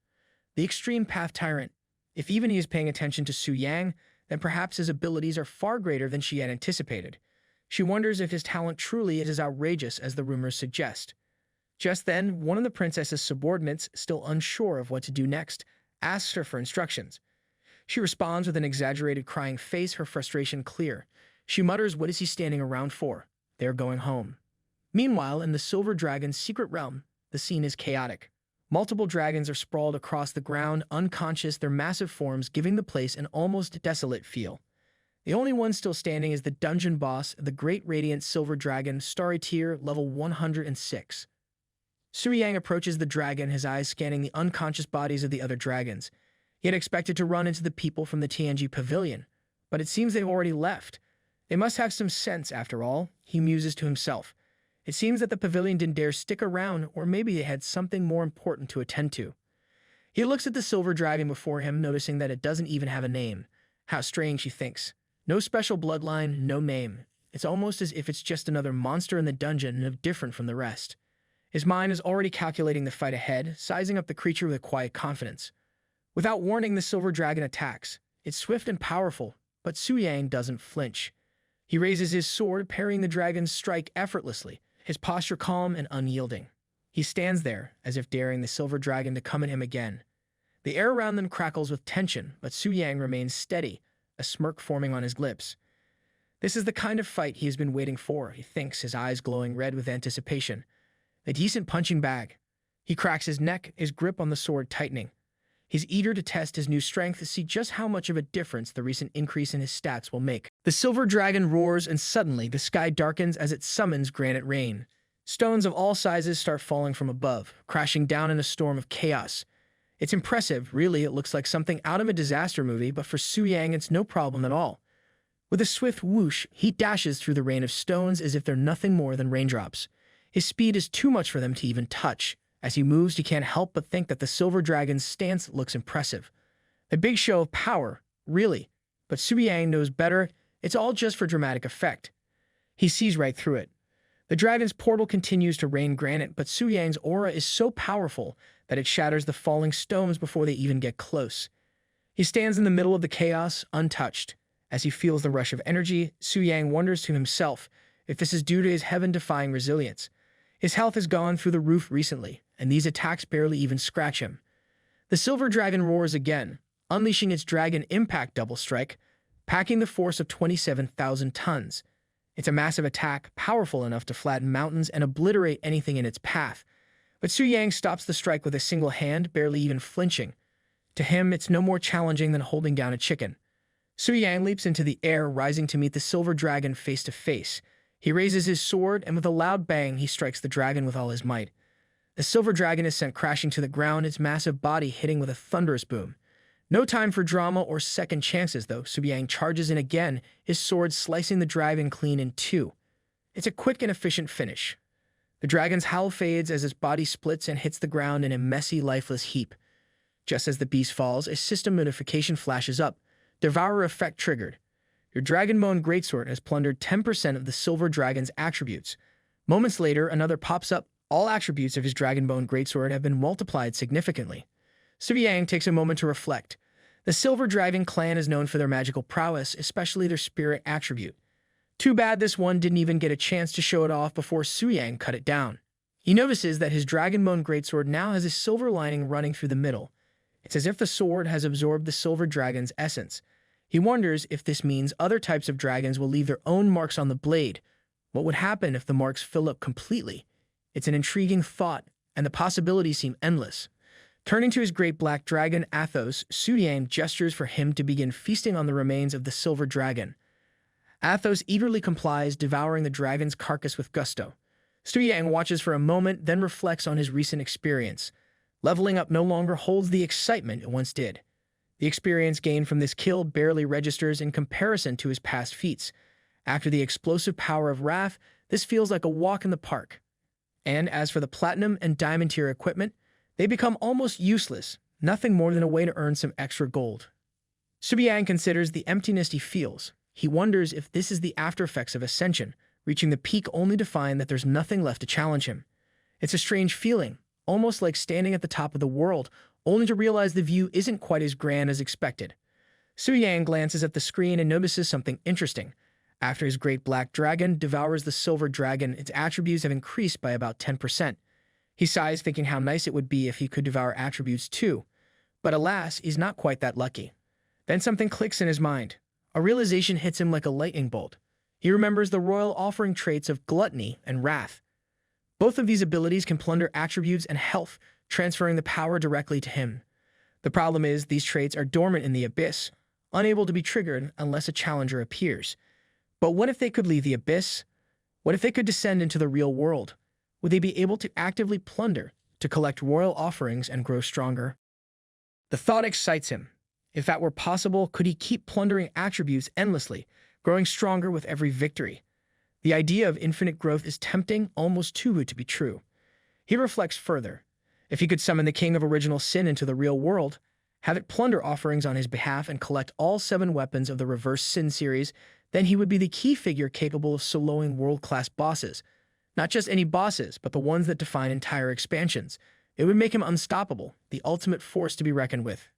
the extreme path tyrant. If even he is paying attention to Su Yang, then perhaps his abilities are far greater than she had anticipated. She wonders if his talent truly is as outrageous as the rumors suggest. Just then, one of the princess's subordinates, still unsure of what to do next, asks her for instructions. She responds with an exaggerated crying face, her frustration clear. She mutters, "What is he standing around for? They're going home." Meanwhile, in the Silver Dragon's secret realm, the scene is chaotic. Multiple dragons are sprawled across the ground, unconscious, their massive forms giving the place an almost desolate feel. The only one still standing is the dungeon boss, the Great Radiant Silver Dragon, Starry Tier, level 106. Su Yang approaches the dragon, his eyes scanning the unconscious bodies of the other dragons. He had expected to run into the people from the TNG pavilion, but it seems they've already left. They must have some sense, after all, he muses to himself. It seems that the pavilion didn't dare stick around, or maybe they had something more important to attend to. He looks at the silver dragon before him, noticing that it doesn't even have a name. How strange, he thinks. No special bloodline, no name. It's almost as if it's just another monster in the dungeon, no different from the rest. His mind is already calculating the fight ahead, sizing up the creature with a quiet confidence. Without warning, the silver dragon attacks. It's swift and powerful, but Su Yang doesn't flinch. He raises his sword, parrying the dragon's strike effortlessly, his posture calm and unyielding. He stands there, as if daring the silver dragon to come at him again. The air around them crackles with tension, but Su Yang remains steady, a smirk forming on his lips. This is the kind of fight he has been waiting for, he thinks, his eyes glowing red with anticipation. A decent punching bag. He cracks his neck, his grip on the sword tightening. He's eager to test his new strength to see just how much of a difference the recent increase in his stats will make. The silver dragon roars, and suddenly the sky darkens as it summons granite rain. Stones of all sizes start falling from above, crashing down in a storm of chaos. It's impressive, really. It looks like something out of a disaster movie, but for Su Yang, it's no problem at all. With a swift whoosh, he dashes through the rain of stones as if they're nothing more than raindrops. His speed is too much for them to even touch. As he moves, he can't help but think that the silver dragon's stance looks impressive. A big show of power, really. But Su Yang knows better. It's all just for dramatic effect. He sees right through it. The dragon's portal continues to rain granite, but Su Yang's aura is so powerful that it shatters the falling stones before they even get close. He stands in the middle of the chaos, untouched. As he feels the rush of energy, Su Yang wonders to himself if this is due to his heaven-defying resilience. His health has gone through the roof recently, and these attacks barely even scratch him. The silver dragon roars again, unleashing its dragon impact double strike, packing the force of 27,000 tons. It's a massive attack, powerful enough to flatten mountains and obliterate anything in its path. But Su Yang stops the strike with a single hand, barely even flinching. To him, it's no more challenging than holding down a chicken. Su Yang leaps into the air, rising to meet the silver dragon face to face. He raises his sword, and with a loud bang, he strikes the dragon with all his might. The silver dragon is sent crashing to the ground, its massive body hitting with a thunderous boom. No time for drama or second chances, though. Su Yang charges in again, his sword slicing the dragon clean in two. It's a quick and efficient finish. The dragon's howl fades as its body splits and hits the ground in a messy, lifeless heap. Just as the beast falls, a system notification flashes up. Devourer effect triggered. Your Dragonbone Greatsword has plundered 10% of the silver dragon's attributes. Moments later, another pops up. All attributes of his Dragonbone Greatsword have been multiplied significantly. Su Yang takes a moment to reflect. The Silver Dragon clan is known for their magical prowess, especially their spirit attribute. Too bad this one didn't even get a chance to show it off before Su Yang cut it down. He notices that his Dragonbone Greatsword now has a silver lining running through the middle. It's as if the sword has absorbed the silver dragon's essence. He wonders if this means other types of dragons will leave their own marks on the blade. What would happen if the marks fill up completely? It's an intriguing thought, and the possibilities seem endless. Turning to his great black dragon, Athos, Su Yang gestures for him to begin feasting on the remains of the silver dragon. Athos eagerly complies, devouring the dragon's carcass with gusto. Su Yang watches for a moment, then reflects on his recent experience. Leveling up no longer holds the excitement it once did. The experience gained from this kill barely registers in comparison to his past feats. After the explosive power of Wrath, this feels like a walk in the park. And as for the platinum and diamond tier equipment, they become almost useless, nothing more than a way to earn some extra gold. Su Yang considers the emptiness he feels. He wonders if this is the after effects of ascension, reaching the peak only to find that there's nothing left to challenge him. It's a strange feeling, almost like standing at the top of the world, only to realize the view isn't quite as grand as expected. Su Yang glances at the screen and notices something interesting. After his great black dragon devours the silver dragon, its attributes have increased by about 10%. He sighs, thinking how nice it would be if he could devour attributes too. But alas, he's not quite that lucky. Then something clicks in his mind. A realization hits him like a lightning bolt. He remembers the royal offering traits of gluttony and wrath. Both of these abilities can plunder attributes and health, transferring the power directly to him. The problem is, these traits are dormant in the abyss, unable to be triggered unless a challenger appears. But what if they could leave the abyss? What if they could descend into the real world? Would they be able to actively plunder, to collect royal offerings and grow stronger? The thought excites him. If that were possible, could he keep plundering attributes endlessly, growing stronger with every victory? The idea of infinite growth is tempting, almost too good to be true. He reflects further. If he could summon the King of Original Sin into the real world, have it plunder offerings on his behalf and collect all 7 weapons of the Reverse Sin series, then he would be the key figure capable of soloing world-class bosses. Not just any bosses, but the ones that define entire expansions. It would make him unstoppable, the ultimate force to be reckoned with.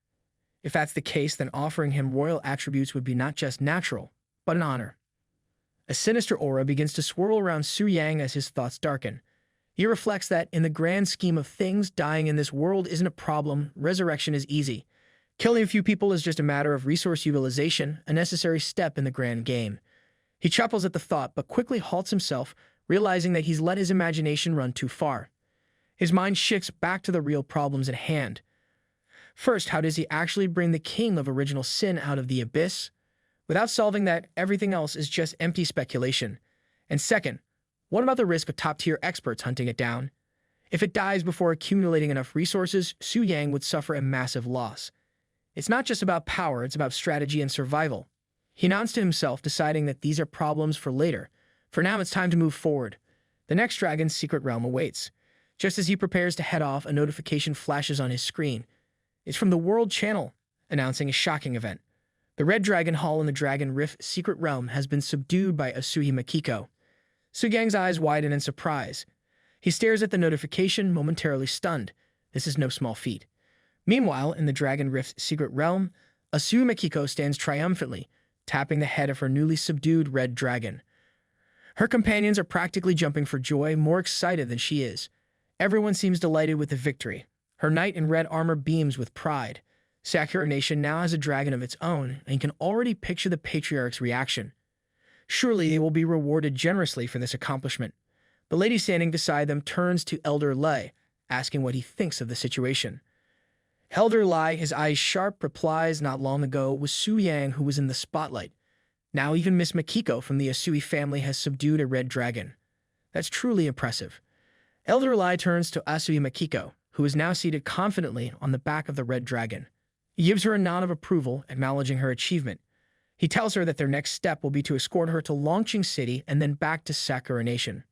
If that's the case, then offering him royal attributes would be not just natural, but an honor. A sinister aura begins to swirl around Su Yang as his thoughts darken. He reflects that, in the grand scheme of things, dying in this world isn't a problem, resurrection is easy. Killing a few people is just a matter of resource utilization, a necessary step in the grand game. He chuckles at the thought, but quickly halts himself, realizing that he's let his imagination run too far. His mind shifts back to the real problems at hand. First, how does he actually bring the King of Original Sin out of the abyss? Without solving that, everything else is just empty speculation. And second, what about the risk of top-tier experts hunting it down? If it dies before accumulating enough resources, Su Yang would suffer a massive loss. It's not just about power, it's about strategy and survival. He announced to himself, deciding that these are problems for later. For now, it's time to move forward. The next dragon's secret realm awaits. Just as he prepares to head off, a notification flashes on his screen. It's from the World Channel, announcing a shocking event. The Red Dragon Hall in the Dragon Rift secret realm has been subdued by Asui Makiko. Su Yang's eyes widen in surprise. He stares at the notification, momentarily stunned. This is no small feat. Meanwhile, in the Dragon Rift secret realm, Asui Makiko stands triumphantly, tapping the head of her newly subdued red dragon. Her companions are practically jumping for joy, more excited than she is. Everyone seems delighted with the victory. Her knight in red armor beams with pride. Sakura Nation now has a dragon of its own, and you can already picture the patriarch's reaction. Surely they will be rewarded generously for this accomplishment. The lady standing beside them turns to Elder Lei, asking what he thinks of the situation. Elder Lei, his eyes sharp, replies, "Not long ago was Su Yang who was in the spotlight. Now even Miss Makiko from the Asui family has subdued a red dragon. That's truly impressive." Elder Lei turns to Asui Makiko, who is now seated confidently on the back of the red dragon. He gives her a nod of approval, acknowledging her achievement. He tells her that their next step will be to escort her to Longqing City and then back to Sakura Nation.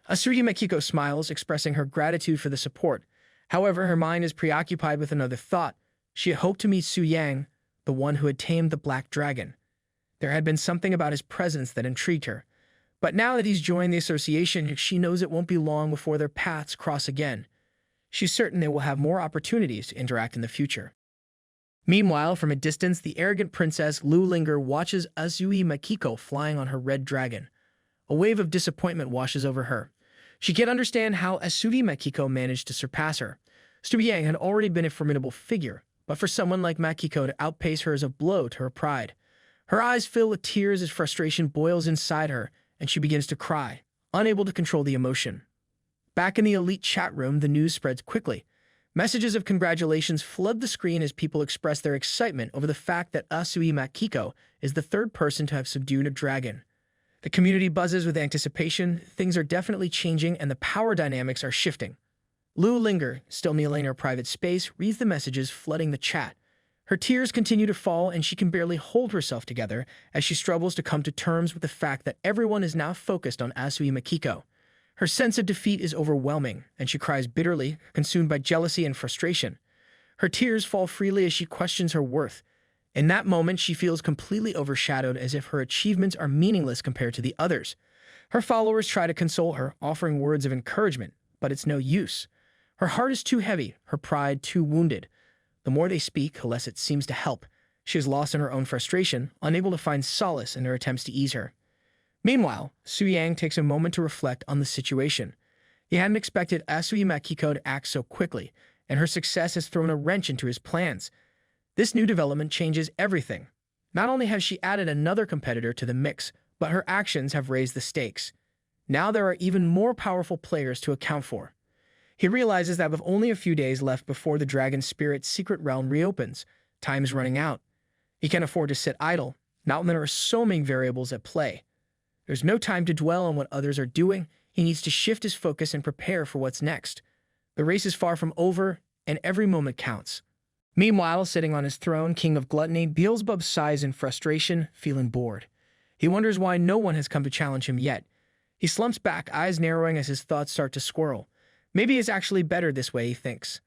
Asui Makiko smiles, expressing her gratitude for the support. However, her mind is preoccupied with another thought. She had hoped to meet Su Yang, the one who had tamed the black dragon. There had been something about his presence that intrigued her. But now that he's joined the association, she knows it won't be long before their paths cross again. She's certain they will have more opportunities to interact in the future. Meanwhile, from a distance, the arrogant princess Lu Linger watches Asui Makiko flying on her red dragon. A wave of disappointment washes over her. She can't understand how Asui Makiko managed to surpass her. Su Yang had already been a formidable figure, but for someone like Makiko to outpace her is a blow to her pride. Her eyes fill with tears as frustration boils inside her, and she begins to cry, unable to control the emotion. Back in the elite chat room, the news spreads quickly. Messages of congratulations flood the screen as people express their excitement over the fact that Asui Makiko is the third person to have subdued a dragon. The community buzzes with anticipation. Things are definitely changing and the power dynamics are shifting. Lu Linger, still kneeling in her private space, reads the messages flooding the chat. Her tears continue to fall and she can barely hold herself together as she struggles to come to terms with the fact that everyone is now focused on Asui Makiko. Her sense of defeat is overwhelming, and she cries bitterly, consumed by jealousy and frustration. Her tears fall freely as she questions her worth. In that moment, she feels completely overshadowed, as if her achievements are meaningless compared to the others. Her followers try to console her, offering words of encouragement, but it's no use. Her heart is too heavy, her pride too wounded. The more they speak, the less it seems to help. She is lost in her own frustration, unable to find solace in her attempts to ease her. Meanwhile, Su Yang takes a moment to reflect on the situation. He hadn't expected Asui Makiko to act so quickly, and her success has thrown a wrench into his plans. This new development changes everything. Not only has she added another competitor to the mix, but her actions have raised the stakes. Now there are even more powerful players to account for. He realizes that with only a few days left before the Dragon Spirit's secret realm reopens, time is running out. He can't afford to sit idle, not when there are so many variables at play. There's no time to dwell on what others are doing. He needs to shift his focus and prepare for what's next. The race is far from over, and every moment counts. Meanwhile, sitting on his throne, King of Gluttony, Beelzebub sighs in frustration, feeling bored. He wonders why no one has come to challenge him yet. He slumps back, eyes narrowing as his thoughts start to swirl. Maybe it's actually better this way, he thinks.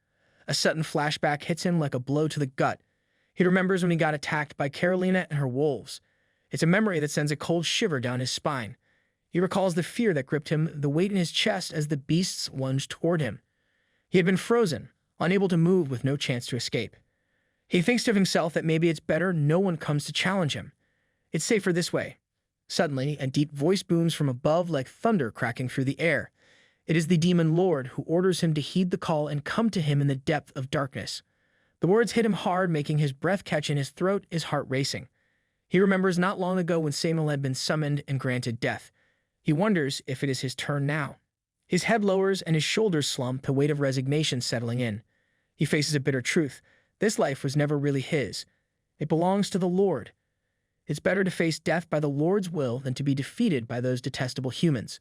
A sudden flashback hits him like a blow to the gut. He remembers when he got attacked by Carolina and her wolves. It's a memory that sends a cold shiver down his spine. He recalls the fear that gripped him, the weight in his chest as the beasts lunged toward him. He had been frozen, unable to move with no chance to escape. He thinks to himself that maybe it's better no one comes to challenge him. It's safer this way. Suddenly, a deep voice booms from above like thunder cracking through the air. It is the demon lord who orders him to heed the call and come to him in the depth of darkness. The words hit him hard, making his breath catch in his throat, his heart racing. He remembers not long ago when Samuel had been summoned and granted death. He wonders if it is his turn now. His head lowers and his shoulders slump, the weight of resignation settling in. He faces a bitter truth. This life was never really his. It belongs to the Lord. It's better to face death by the Lord's will than to be defeated by those detestable humans.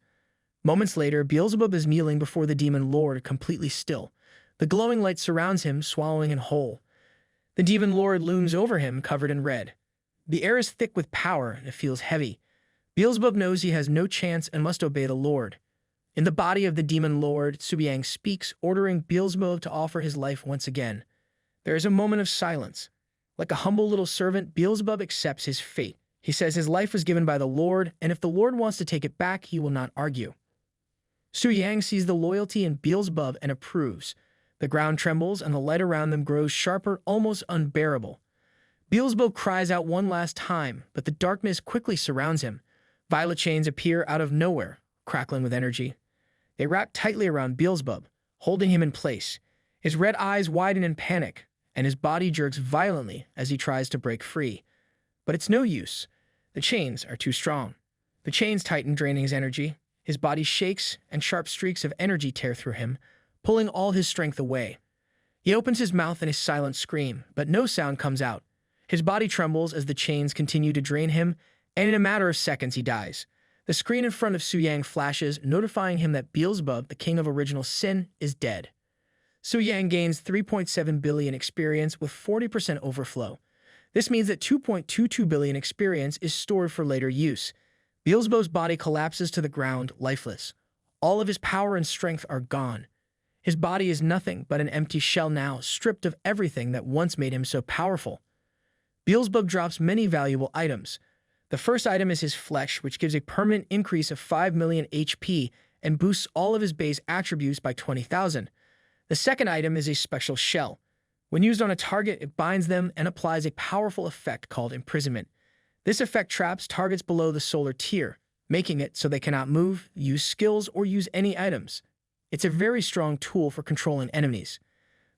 Moments later, Beelzebub is kneeling before the demon lord, completely still. The glowing light surrounds him, swallowing him whole. The demon lord looms over him, covered in red. The air is thick with power, and it feels heavy. Beelzebub knows he has no chance and must obey the lord. In the body of the demon lord, Subiyang speaks, ordering Beelzebub to offer his life once again. There is a moment of silence. Like a humble little servant, Beelzebub accepts his fate. He says his life was given by the Lord, and if the Lord wants to take it back, he will not argue. Subiyang sees the loyalty in Beelzebub and approves. The ground trembles, and the light around them grows sharper, almost unbearable. Beelzebub cries out one last time, but the darkness quickly surrounds him. Violet chains appear out of nowhere, crackling with energy. They wrap tightly around Beelzebub, holding him in place. His red eyes widen in panic, and his body jerks violently as he tries to break free. But it's no use. The chains are too strong. The chains tighten, draining his energy. His body shakes, and sharp streaks of energy tear through him, pulling all his strength away. He opens his mouth in a silent scream, but no sound comes out. His body trembles as the chains continue to drain him, and in a matter of seconds he dies. The screen in front of Subiyang flashes, notifying him that Beelzebub, the king of original sin, is dead. Subiyang gains 3.7 billion experience with 40% overflow. This means that 2.22 billion experience is stored for later use. Beelzebub's body collapses to the ground, lifeless. All of his power and strength are gone. His body is nothing but an empty shell now, stripped of everything that once made him so powerful. Beelzebub drops many valuable items. The first item is his flesh, which gives a permanent increase of 5 million HP and boosts all of his base attributes by 20,000. The second item is a special shell. When used on a target, it binds them and applies a powerful effect called imprisonment. This effect traps targets below the solar tier, making it so they cannot move, use skills, or use any items. It's a very strong tool for controlling enemies.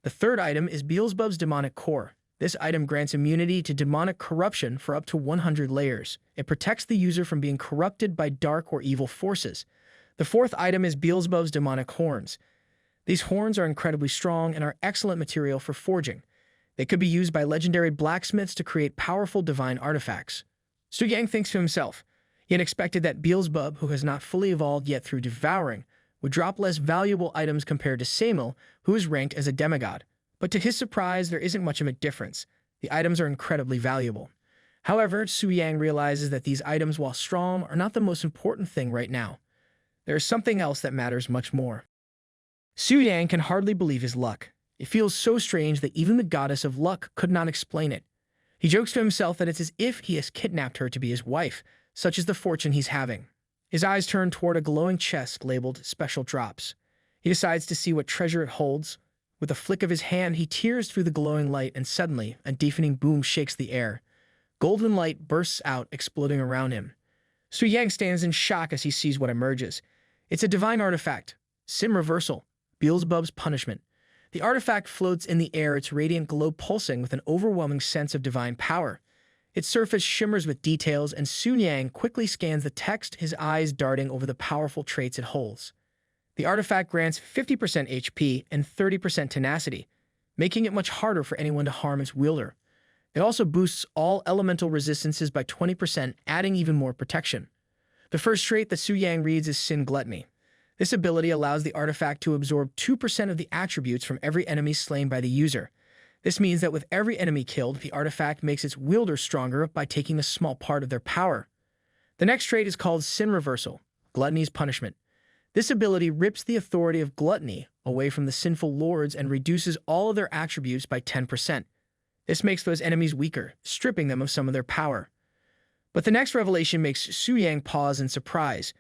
The third item is Beelzebub's demonic core. This item grants immunity to demonic corruption for up to 100 layers. It protects the user from being corrupted by dark or evil forces. The fourth item is Beelzebub's demonic horns. These horns are incredibly strong and are excellent material for forging. They could be used by legendary blacksmiths to create powerful divine artifacts. Subiyang thinks to himself, he had expected that Beelzebub, who has not fully evolved yet through devouring, would drop less valuable items compared to Samil, who is ranked as a demigod. But to his surprise, there isn't much of a difference. The items are incredibly valuable. However, Subiyang realizes that these items, while strong, are not the most important thing right now. There is something else that matters much more. Subiyang can hardly believe his luck. It feels so strange that even the goddess of luck could not explain it. He jokes to himself that it's as if he has kidnapped her to be his wife, such is the fortune he's having. His eyes turn toward a glowing chest labeled Special Drops. He decides to see what treasure it holds. With a flick of his hand, he tears through the glowing light, and suddenly, a deafening boom shakes the air. Golden light bursts out, exploding around him. Subiyang stands in shock as he sees what emerges. It's a divine artifact, Sin Reversal, Beelzebub's punishment. The artifact floats in the air, its radiant glow pulsing with an overwhelming sense of divine power. Its surface shimmers with details, and Subiyang quickly scans the text, his eyes darting over the powerful traits it holds. The artifact grants 50% HP and 30% tenacity, making it much harder for anyone to harm its wielder. It also boosts all elemental resistances by 20%, adding even more protection. The first trait that Subiyang reads is Sin Gluttony. This ability allows the artifact to absorb 2% of the attributes from every enemy slain by the user. This means that with every enemy killed, the artifact makes its wielder stronger by taking a small part of their power. The next trait is called Sin Reversal, Gluttony's Punishment. This ability rips the authority of gluttony away from the sinful lords and reduces all of their attributes by 10%. This makes those enemies weaker, stripping them of some of their power. But the next revelation makes Subiyang pause in surprise.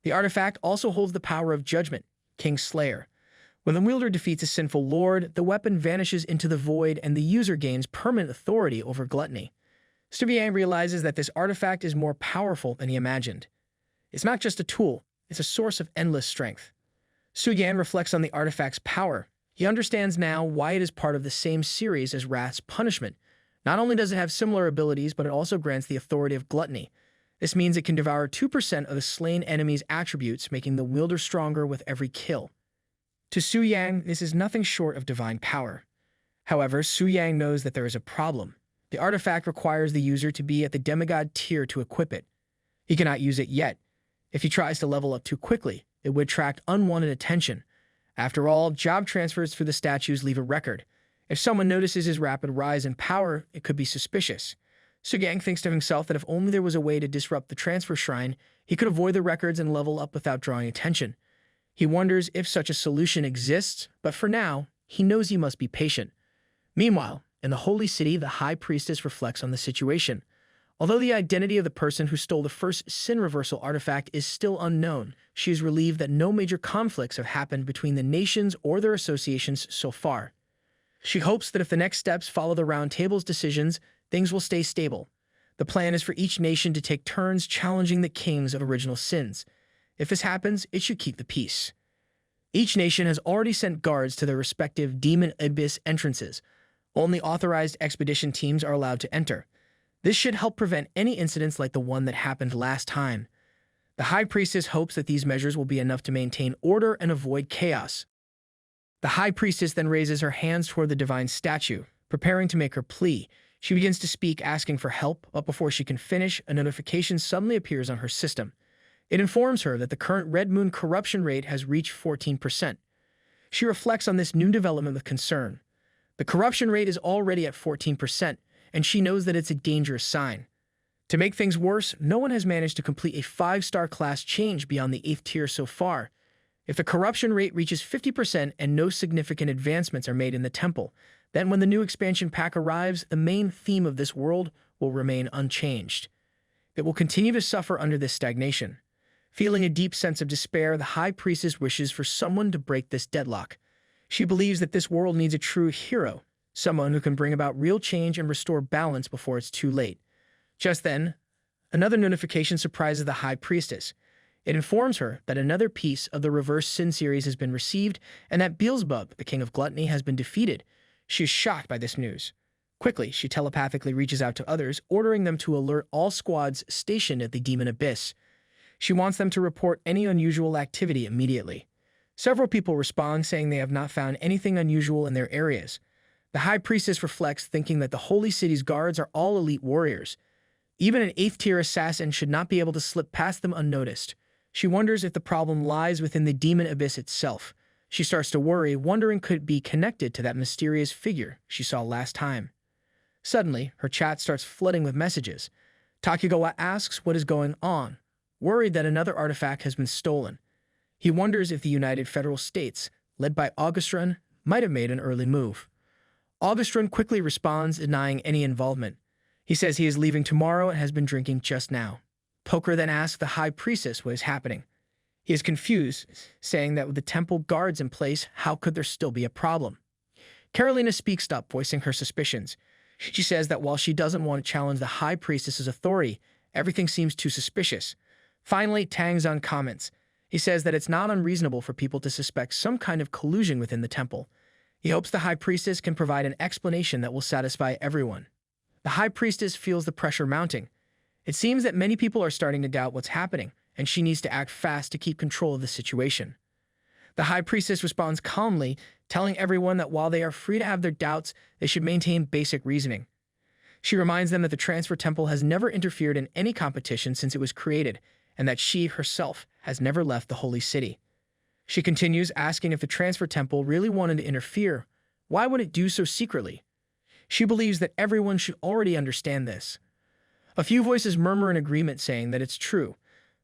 The artifact also holds the power of Judgment, King Slayer. When the wielder defeats a sinful lord, the weapon vanishes into the void and the user gains permanent authority over gluttony. Subiyang realizes that this artifact is more powerful than he imagined. It's not just a tool, it's a source of endless strength. Subiyang reflects on the artifact's power. He understands now why it is part of the same series as Wrath's Punishment. Not only does it have similar abilities, but it also grants the authority of gluttony. This means it can devour 2% of the slain enemy's attributes, making the wielder stronger with every kill. To Subiyang, this is nothing short of divine power. However, Subiyang knows that there is a problem. The artifact requires the user to be at the demigod tier to equip it. He cannot use it yet. If he tries to level up too quickly, It would attract unwanted attention. After all, job transfers through the statues leave a record. If someone notices his rapid rise in power, it could be suspicious. Sugang thinks to himself that if only there was a way to disrupt the transfer shrine, he could avoid the records and level up without drawing attention. He wonders if such a solution exists, but for now, he knows he must be patient. Meanwhile, in the Holy City, the High Priestess reflects on the situation. Although the identity of the person who stole the first sin reversal artifact is still unknown, she is relieved that no major conflicts have happened between the nations or their associations so far. She hopes that if the next steps follow the Round Table's decisions, things will stay stable. The plan is for each nation to take turns challenging the kings of original sins. If this happens, it should keep the peace. Each nation has already sent guards to their respective demon abyss entrances. Only authorized expedition teams are allowed to enter. This should help prevent any incidents like the one that happened last time. The High Priestess hopes that these measures will be enough to maintain order and avoid chaos. The High Priestess then raises her hands toward the divine statue, preparing to make her plea. She begins to speak, asking for help, but before she can finish, a notification suddenly appears on her system. It informs her that the current Red Moon corruption rate has reached 14%. She reflects on this new development with concern. The corruption rate is already at 14%, and she knows that it's a dangerous sign. To make things worse, no one has managed to complete a 5-star class change beyond the 8th tier so far. If the corruption rate reaches 50% and no significant advancements are made in the temple, then when the new expansion pack arrives, the main theme of this world will remain unchanged. It will continue to suffer under this stagnation. Feeling a deep sense of despair, the High Priestess wishes for someone to break this deadlock. She believes that this world needs a true hero, someone who can bring about real change and restore balance before it's too late. Just then, another notification surprises the High Priestess. It informs her that another piece of the Reverse Sin series has been received and that Beelzebub, the King of Gluttony, has been defeated. She is shocked by this news. Quickly, she telepathically reaches out to others, ordering them to alert all squads stationed at the Demon Abyss. She wants them to report any unusual activity immediately. Several people respond, saying they have not found anything unusual in their areas. The High Priestess reflects, thinking that the Holy City's guards are all elite warriors. Even an 8th-tier assassin should not be able to slip past them unnoticed. She wonders if the problem lies within the Demon Abyss itself. She starts to worry, wondering could it be connected to that mysterious figure she saw last time. Suddenly, her chat starts flooding with messages. Takigawa asks what is going on, worried that another artifact has been stolen. He wonders if the United Federal States, led by Augustron, might have made an early move. Augustron quickly responds, denying any involvement. He says he is leaving tomorrow and has been drinking just now. Poker then asks the High Priestess what is happening. He is confused, saying that with the temple guards in place, how could there still be a problem? Carolina speaks up, voicing her suspicions. She says that while she doesn't want to challenge the High Priestess's authority, everything seems too suspicious. Finally, Tangzong comments. He says that it's not unreasonable for people to suspect some kind of collusion within the temple. He hopes the High Priestess can provide an explanation that will satisfy everyone. The High Priestess feels the pressure mounting. It seems that many people are starting to doubt what's happening, and she needs to act fast to keep control of the situation. The High Priestess responds calmly, telling everyone that while they are free to have their doubts, they should maintain basic reasoning. She reminds them that the Transfer Temple has never interfered in any competition since it was created, and that she herself has never left the Holy City. She continues, asking if the Transfer Temple really wanted to interfere, why would it do so secretly? She believes that everyone should already understand this. A few voices murmur in agreement, saying that it's true,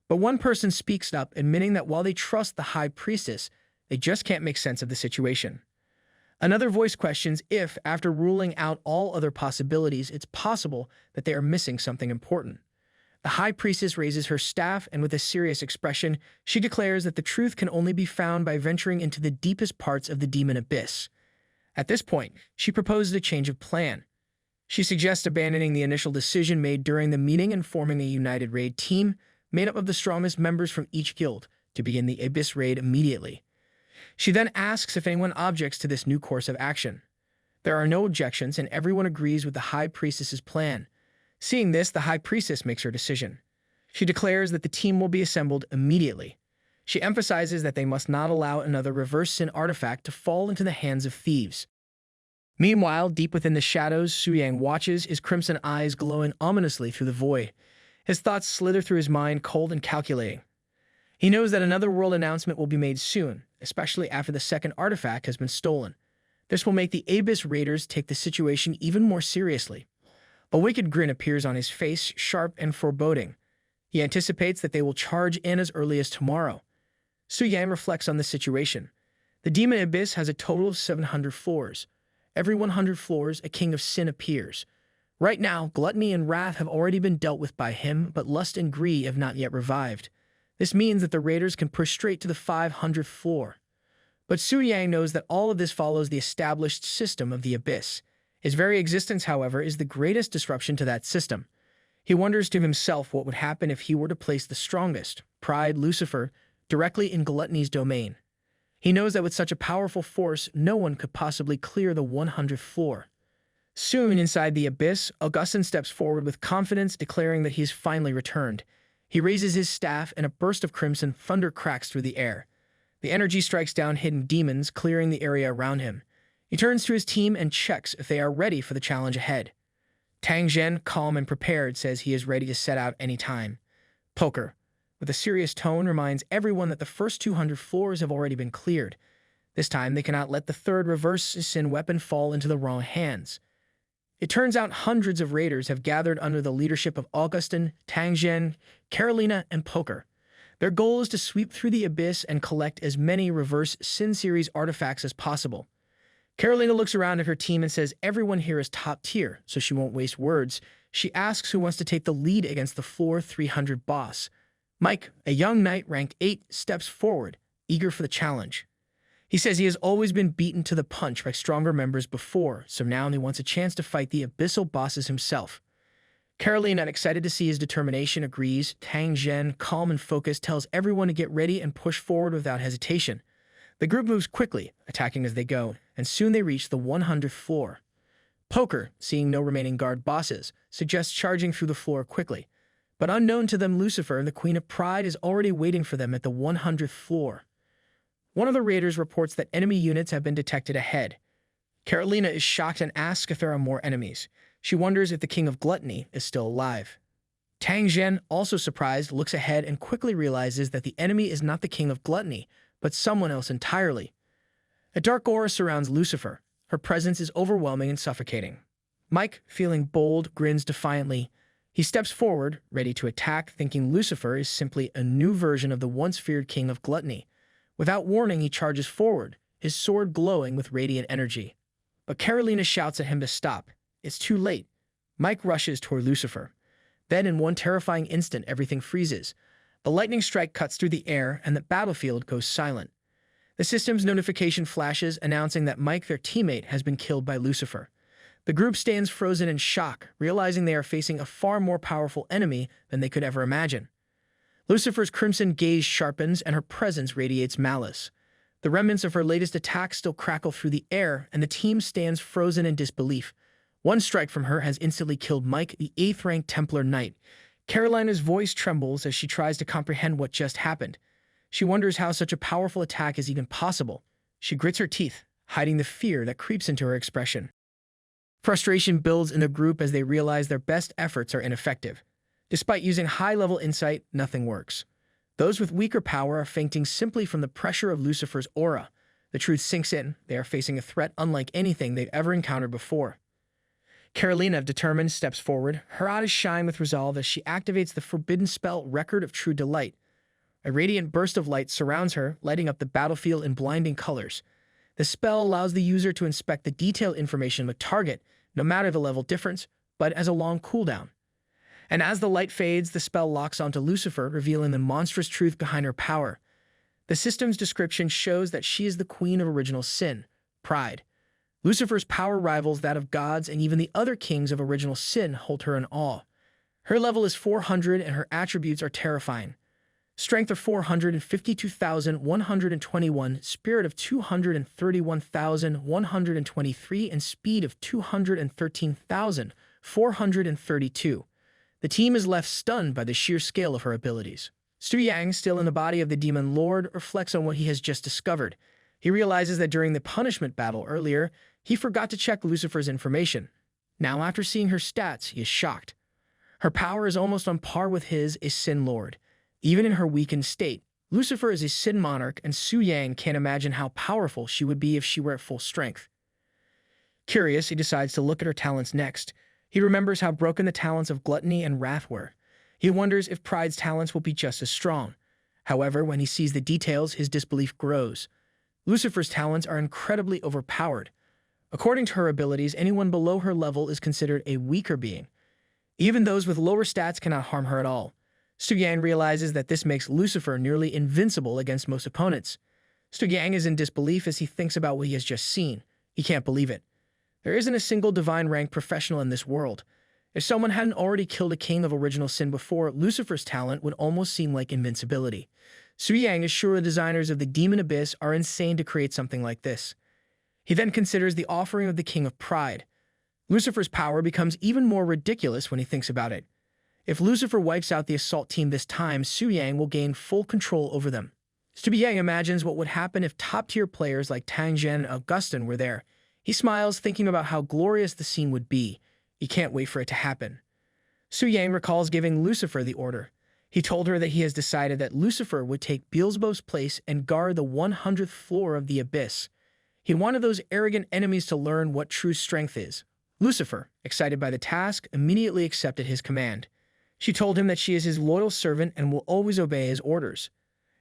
but one person speaks up, admitting that while they trust the High Priestess, they just can't make sense of the situation. Another voice questions if, after ruling out all other possibilities, it's possible that they are missing something important. The High Priestess raises her staff, and with a serious expression, she declares that the truth can only be found by venturing into the deepest parts of the Demon Abyss. At this point, she proposes a change of plan. She suggests abandoning the initial decision made during the meeting and forming a united raid team, made up of the strongest members from each guild, to begin the Abyss raid immediately. She then asks if anyone objects to this new course of action. There are no objections, and everyone agrees with the High Priestess's plan. Seeing this, the High Priestess makes her decision. She declares that the team will be assembled immediately. She emphasizes that they must not allow another Reverse Sin artifact to fall into the hands of thieves. Meanwhile, deep within the shadows, Suyang watches, his crimson eyes glowing ominously through the void. His thoughts slither through his mind, cold and calculating. He knows that another world announcement will be made soon, especially after the second artifact has been stolen. This will make the Abyss Raiders take the situation even more seriously. A wicked grin appears on his face, sharp and foreboding. He anticipates that they will charge in as early as tomorrow. Su Yang reflects on the situation. The Demon Abyss has a total of 700 floors. Every 100 floors, a king of sin appears. Right now, gluttony and wrath have already been dealt with by him, but lust and greed have not yet revived. This means that the raiders can push straight to the 500th floor. But Su Yang knows that all of this follows the established system of the Abyss. His very existence, however, is the greatest disruption to that system. He wonders to himself what would happen if he were to place the strongest, Pride, Lucifer, directly in gluttony's domain. He knows that with such a powerful force, no one could possibly clear the 100th floor. Soon, inside the Abyss, Augustin steps forward with confidence, declaring that he has finally returned. He raises his staff, and a burst of crimson thunder cracks through the air. The energy strikes down hidden demons, clearing the area around him. He turns to his team and checks if they are ready for the challenge ahead. Tang Zhen, calm and prepared, says he is ready to set out any time. Poker, with a serious tone, reminds everyone that the first 200 floors have already been cleared. This time, they cannot let the third reverse sin weapon fall into the wrong hands. It turns out hundreds of raiders have gathered under the leadership of Augustin, Tang Zhen, Carolina, and Poker. Their goal is to sweep through the Abyss and collect as many reverse sin series artifacts as possible. Carolina looks around at her team and says everyone here is top tier, so she won't waste words. She asks who wants to take the lead against the floor 300 boss. Mike, a young knight ranked 8, steps forward, eager for the challenge. He says he has always been beaten to the punch by stronger members before, so now he wants a chance to fight the abyssal bosses himself. Carolina, excited to see his determination, agrees. Tang Zhen, calm and focused, tells everyone to get ready and push forward without hesitation. The group moves quickly, attacking as they go, and soon they reach the 100th floor. Poker, seeing no remaining guard bosses, suggests charging through the floor quickly. But unknown to them, Lucifer, the Queen of Pride, is already waiting for them at the 100th floor. One of the raiders reports that enemy units have been detected ahead. Carolina is shocked and asks if there are more enemies. She wonders if the King of Gluttony is still alive. Tang Zhen, also surprised, looks ahead and quickly realizes that the enemy is not the King of Gluttony, but someone else entirely. A dark aura surrounds Lucifer. Her presence is overwhelming and suffocating. Mike, feeling bold, grins defiantly. He steps forward, ready to attack, thinking Lucifer is simply a new version of the once feared King of Gluttony. Without warning, he charges forward, his sword glowing with radiant energy. But Carolina shouts at him to stop. It's too late. Mike rushes toward Lucifer. Then, in one terrifying instant, everything freezes. The lightning strike cuts through the air, and the battlefield goes silent. The system's notification flashes, announcing that Mike, their teammate, has been killed by Lucifer. The group stands frozen in shock, realizing they are facing a far more powerful enemy than they could ever imagine. Lucifer's crimson gaze sharpens, and her presence radiates malice. The remnants of her latest attack still crackle through the air, and the team stands frozen in disbelief. One strike from her has instantly killed Mike, the 8th-ranked Templar Knight. Carolina's voice trembles as she tries to comprehend what just happened. She wonders how such a powerful attack is even possible. She grits her teeth, hiding the fear that creeps into her expression. Frustration builds in the group as they realize their best efforts are ineffective. Despite using high-level insight, nothing works. Those with weaker power are fainting simply from the pressure of Lucifer's aura. The truth sinks in. They are facing a threat unlike anything they've ever encountered before. Carolina, determined, steps forward. Her eyes shine with resolve as she activates the forbidden spell Record of True Delight. A radiant burst of light surrounds her, lighting up the battlefield in blinding colors. The spell allows the user to inspect the detailed information of a target, no matter the level difference, but as a long cooldown. And as the light fades, the spell locks onto Lucifer, revealing the monstrous truth behind her power. The system's description shows that she is the queen of original sin, pride. Lucifer's power rivals that of gods, and even the other kings of original sin hold her in awe. Her level is 400, and her attributes are terrifying. Strength of 452,121, spirit of 231,123, and speed of 213,432. The team is left stunned by the sheer scale of her abilities. Su Yang, still in the body of the Demon Lord, reflects on what he has just discovered. He realizes that during the punishment battle earlier, he forgot to check Lucifer's information. Now, after seeing her stats, he is shocked. Her power is almost on par with his, a Sin Lord. Even in her weakened state, Lucifer is a Sin monarch, and Su Yang can't imagine how powerful she would be if she were at full strength. Curious, he decides to look at her talents next. He remembers how broken the talents of gluttony and wrath were. He wonders if Pride's talents will be just as strong. However, when he sees the details, his disbelief grows. Lucifer's talents are incredibly overpowered. According to her abilities, anyone below her level is considered a weaker being. Even those with lower stats cannot harm her at all. Su Yang realizes that this makes Lucifer nearly invincible against most opponents. Su Yang is in disbelief as he thinks about what he has just seen. He can't believe it. There isn't a single divine rank professional in this world. If someone hadn't already killed a king of original sin before, Lucifer's talent would almost seem like invincibility. Su Yang is sure the designers of the Demon Abyss are insane to create something like this. He then considers the offering of the King of Pride. Lucifer's power becomes even more ridiculous when he thinks about it. If Lucifer wipes out the assault team this time, Su Yang will gain full control over them. Su Yang imagines what would happen if top-tier players like Tang Zhen and Augustin were there. He smiles, thinking about how glorious the scene would be. He can't wait for it to happen. Su Yang recalls giving Lucifer the order. He told her that he has decided that Lucifer would take Beelzebub's place and guard the 100th floor of the Abyss. He wanted those arrogant enemies to learn what true strength is. Lucifer, excited by the task, immediately accepted his command. She told him that she is his loyal servant and will always obey his orders.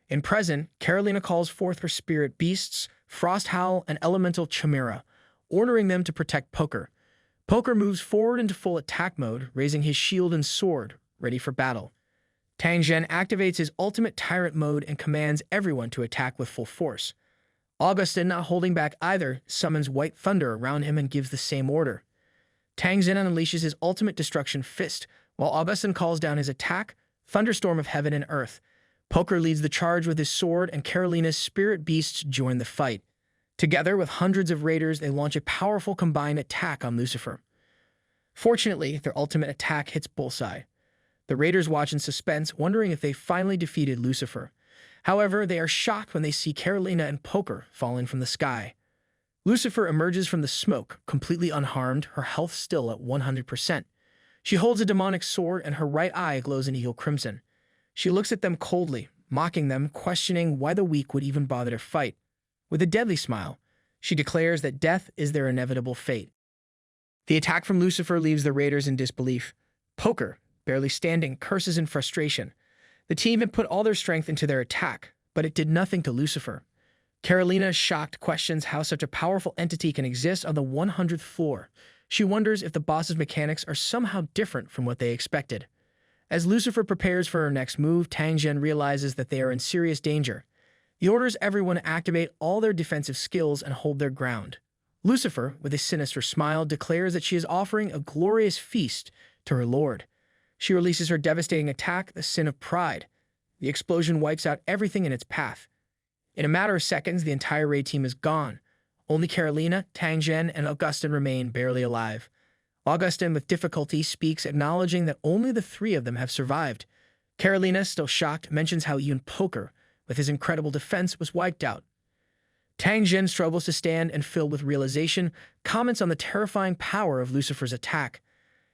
In present, Carolina calls forth her spirit beasts, Frost Howl and Elemental Chimera, ordering them to protect Poker. Poker moves forward into full attack mode, raising his shield and sword, ready for battle. Tang Zhen activates his ultimate tyrant mode and commands everyone to attack with full force. Augustin, not holding back either, summons White Thunder around him and gives the same order. Tang Zhen unleashes his ultimate destruction fist, while Augustin calls down his attack, Thunderstorm of Heaven and Earth. Poker leads the charge with his sword, and Carolina's spirit beasts join the fight. Together, with hundreds of raiders, they launch a powerful combined attack on Lucifer. Fortunately, their ultimate attack hits bullseye. The raiders watch in suspense, wondering if they finally defeated Lucifer. However, they are shocked when they see Carolina and Poker falling from the sky. Lucifer emerges from the smoke, completely unharmed, her health still at 100%. She holds a demonic sword, and her right eye glows an eagle crimson. She looks at them coldly, mocking them, questioning why the weak would even bother to fight. With a deadly smile, she declares that death is their inevitable fate. The attack from Lucifer leaves the raiders in disbelief. Poker, barely standing, curses in frustration. The team had put all their strength into their attack, but it did nothing to Lucifer. Carolina, shocked, questions how such a powerful entity can exist on the 100th floor. She wonders if the boss's mechanics are somehow different from what they expected. As Lucifer prepares for her next move, Tang Zhen realizes that they are in serious danger. He orders everyone to activate all their defensive skills and hold their ground. Lucifer, with a sinister smile, declares that she is offering a glorious feast to her lord. She releases her devastating attack, the Sin of Pride. The explosion wipes out everything in its path. In a matter of seconds, the entire raid team is gone. Only Carolina, Tang Zhen, and Augustin remain barely alive. Augustin, with difficulty, speaks, acknowledging that only the three of them have survived. Carolina, still shocked, mentions how even Poker, with his incredible defense, was wiped out. Tang Zhen struggles to stand and, filled with realization, comments on the terrifying power of Lucifer's attack.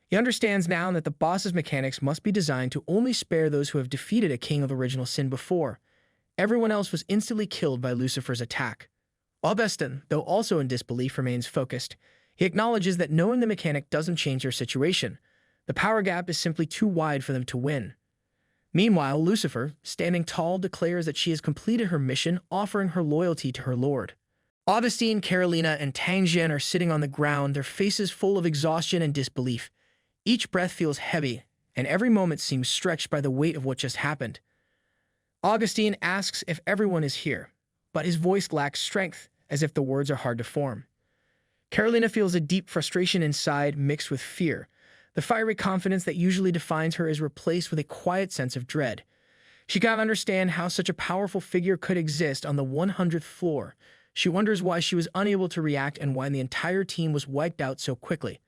He understands now that the boss's mechanics must be designed to only spare those who have defeated a king of original sin before. Everyone else was instantly killed by Lucifer's attack. Augustin, though also in disbelief, remains focused. He acknowledges that knowing the mechanic doesn't change their situation. The power gap is simply too wide for them to win. Meanwhile, Lucifer, standing tall, declares that she has completed her mission, offering her loyalty to her lord. Augustine, Carolina, and Tang Zhen are sitting on the ground, their faces full of exhaustion and disbelief. Each breath feels heavy, and every moment seems stretched by the weight of what just happened. Augustine asks if everyone is here, but his voice lacks strength, as if the words are hard to form. Carolina feels a deep frustration inside, mixed with fear. The fiery confidence that usually defines her is replaced with a quiet sense of dread. She cannot understand how such a powerful figure could exist on the 100th floor. She wonders why she was unable to react and why the entire team was wiped out so quickly.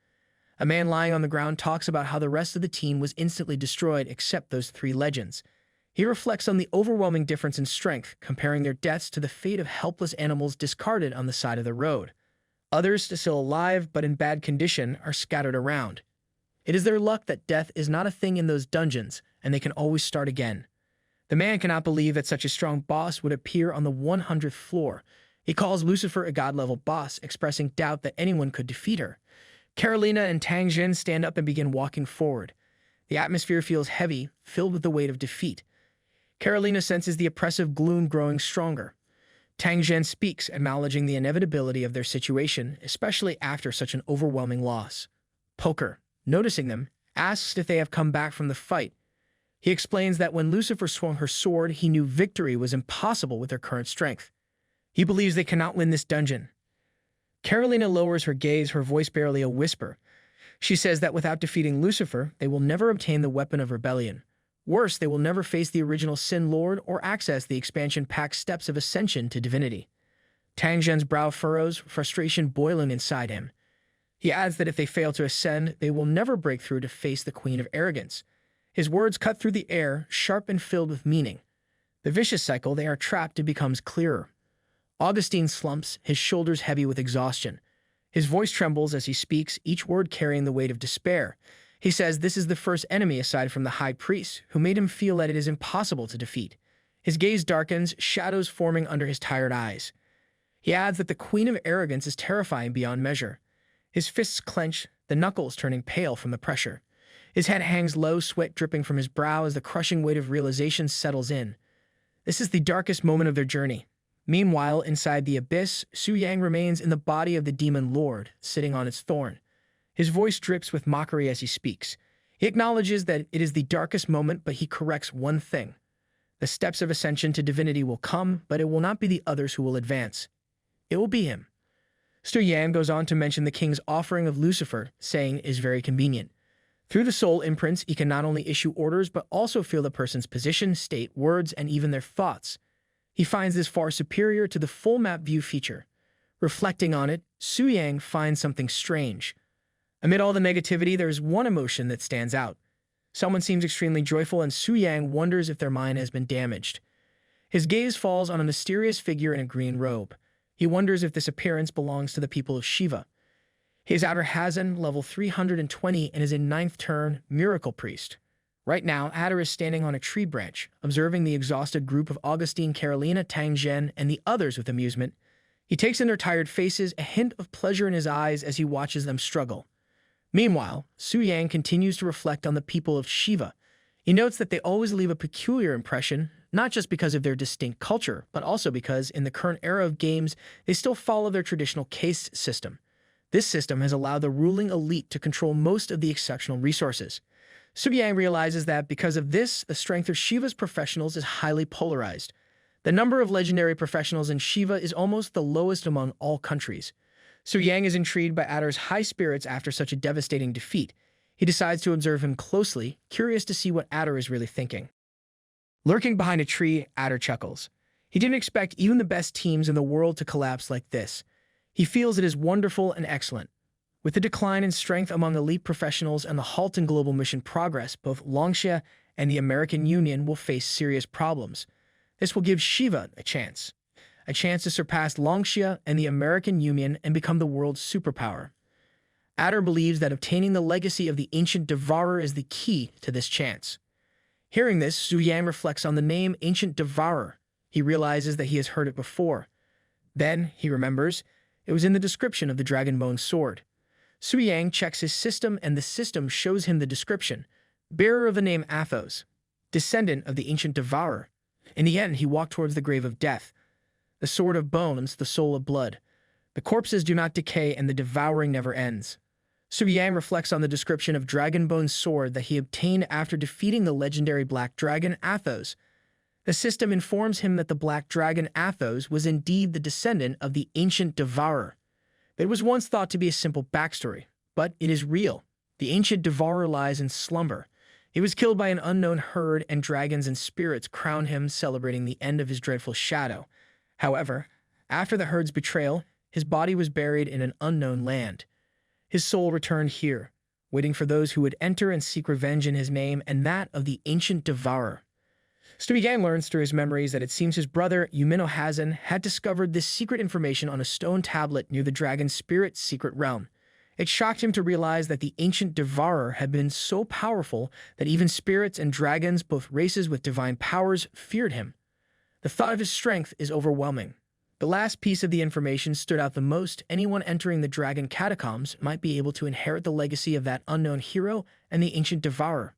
A man lying on the ground talks about how the rest of the team was instantly destroyed except those three legends. He reflects on the overwhelming difference in strength, comparing their deaths to the fate of helpless animals discarded on the side of the road. Others, still alive but in bad condition, are scattered around. It is their luck that death is not a thing in those dungeons, and they can always start again. The man cannot believe that such a strong boss would appear on the 100th floor. He calls Lucifer a god-level boss, expressing doubt that anyone could defeat her. Carolina and Tang Jin stand up and begin walking forward. The atmosphere feels heavy, filled with the weight of defeat. Carolina senses the oppressive gloom growing stronger. Tang Jin speaks, acknowledging the inevitability of their situation, especially after such an overwhelming loss. Poker, noticing them, asks if they have come back from the fight. He explains that when Lucifer swung her sword, he knew victory was impossible with their current strength. He believes they cannot win this dungeon. Carolina lowers her gaze, her voice barely a whisper. She says that without defeating Lucifer, they will never obtain the weapon of rebellion. Worse, they will never face the original Sin Lord or access the expansion pack's steps of ascension to divinity. Tang Jin's brow furrows, frustration boiling inside him. He adds that if they fail to ascend, they will never break through to face the Queen of Arrogance. His words cut through the air, sharp and filled with meaning. The vicious cycle they are trapped in becomes clearer. Augustine slumps, his shoulders heavy with exhaustion. His voice trembles as he speaks, each word carrying the weight of despair. He says this is the first enemy aside from the High Priest, who made him feel that it is impossible to defeat. His gaze darkens, shadows forming under his tired eyes. He adds that the Queen of Arrogance is terrifying beyond measure. His fists clench, the knuckles turning pale from the pressure. His head hangs low, sweat dripping from his brow as the crushing weight of realization settles in. This is the darkest moment of their journey. Meanwhile, inside the abyss, Su Yang remains in the body of the demon lord, sitting on its thorn. His voice drips with mockery as he speaks. He acknowledges that it is the darkest moment, but he corrects one thing. The steps of ascension to divinity will come, but it will not be the others who will advance. It will be him. Su Yang goes on to mention the king's offering of Lucifer, saying it is very convenient. Through the soul imprints, he can not only issue orders, but also feel the person's position, state, words, and even their thoughts. He finds this far superior to the full map view feature. Reflecting on it, Su Yang finds something strange. Amid all the negativity, there is one emotion that stands out. Someone seems extremely joyful, and Su Yang wonders if their mind has been damaged. His gaze falls on a mysterious figure in a green robe. He wonders if this appearance belongs to the people of Shiva. He is outer Hazan, level 320, and is in 9th turn, Miracle Priest. Right now, Adder is standing on a tree branch, observing the exhausted group of Augustine, Carolina, Tang Jin, and the others with amusement. He takes in their tired faces, a hint of pleasure in his eyes as he watches them struggle. Meanwhile, Su Yang continues to reflect on the people of Shiva. He notes that they always leave a peculiar impression, not just because of their distinct culture, but also because, in the current era of games, they still follow their traditional caste system. This system has allowed the ruling elite to control most of the exceptional resources. Su Yang realizes that because of this, the strength of Shiva's professionals is highly polarized. The number of legendary professionals in Shiva is almost the lowest among all countries. Su Yang is intrigued by Adder's high spirits after such a devastating defeat. He decides to observe him closely, curious to see what Adder is really thinking. Lurking behind a tree, Adder chuckles. He didn't expect even the best teams in the world to collapse like this. He feels it is wonderful and excellent. With the decline in strength among elite professionals and the halt in global mission progress, both Longxia and the American Union will face serious problems. This will give Shiva a chance to surpass Longxia and the American Union and become the world's superpower. Adder believes that obtaining the legacy of the ancient Devourer is the key to this chance. Hearing this, Su Yang reflects on the name Ancient Devourer. He realizes that he has heard it before. Then, he remembers, it was in the description of the Dragonbone sword. Su Yang checks his system, and the system shows him the description. Bearer of the name Athos, descendant of the ancient Devourer. In the end, he walked towards the grave of death. The sword of bones, the soul of blood. The corpses do not decay, and the devouring never ends. Su Yang reflects on the description of Dragonbone's sword that he obtained after defeating the legendary Black Dragon Athos. The system informs him that the Black Dragon Athos was indeed the descendant of the ancient Devourer. It was once thought to be a simple backstory, but it is real. The ancient Devourer lies in slumber. He was killed by an unknown herd, and dragons and spirits crown him, celebrating the end of his dreadful shadow. However, after the herd's betrayal, his body was buried in an unknown land. His soul returned here, waiting for those who would enter and seek revenge in his name and that of the ancient Devourer. Su Yang learns through his memories that it seems his brother, Yumino Hazan, had discovered this secret information on a stone tablet near the dragon spirit's secret realm. It shocked him to realize that the ancient devourer had been so powerful that even spirits and dragons, both races with divine powers, feared him. The thought of his strength is overwhelming. The last piece of the information stood out the most. Anyone entering the dragon catacombs might be able to inherit the legacy of that unknown hero and the ancient devourer.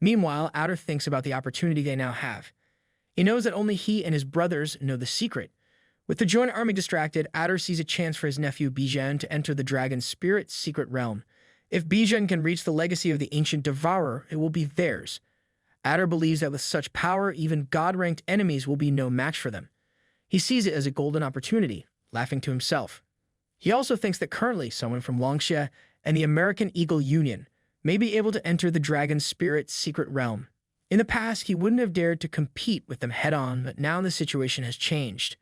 Meanwhile, Outer thinks about the opportunity they now have. He knows that only he and his brothers know the secret. With the joint army distracted, Outer sees a chance for his nephew Bijan to enter the dragon's spirit secret realm. If Bijan can reach the legacy of the ancient devourer, it will be theirs. Outer believes that with such power, even god-ranked enemies will be no match for them. He sees it as a golden opportunity, laughing to himself. He also thinks that currently someone from Longsha and the American Eagle Union may be able to enter the dragon's spirit secret realm. In the past, he wouldn't have dared to compete with them head-on, but now the situation has changed.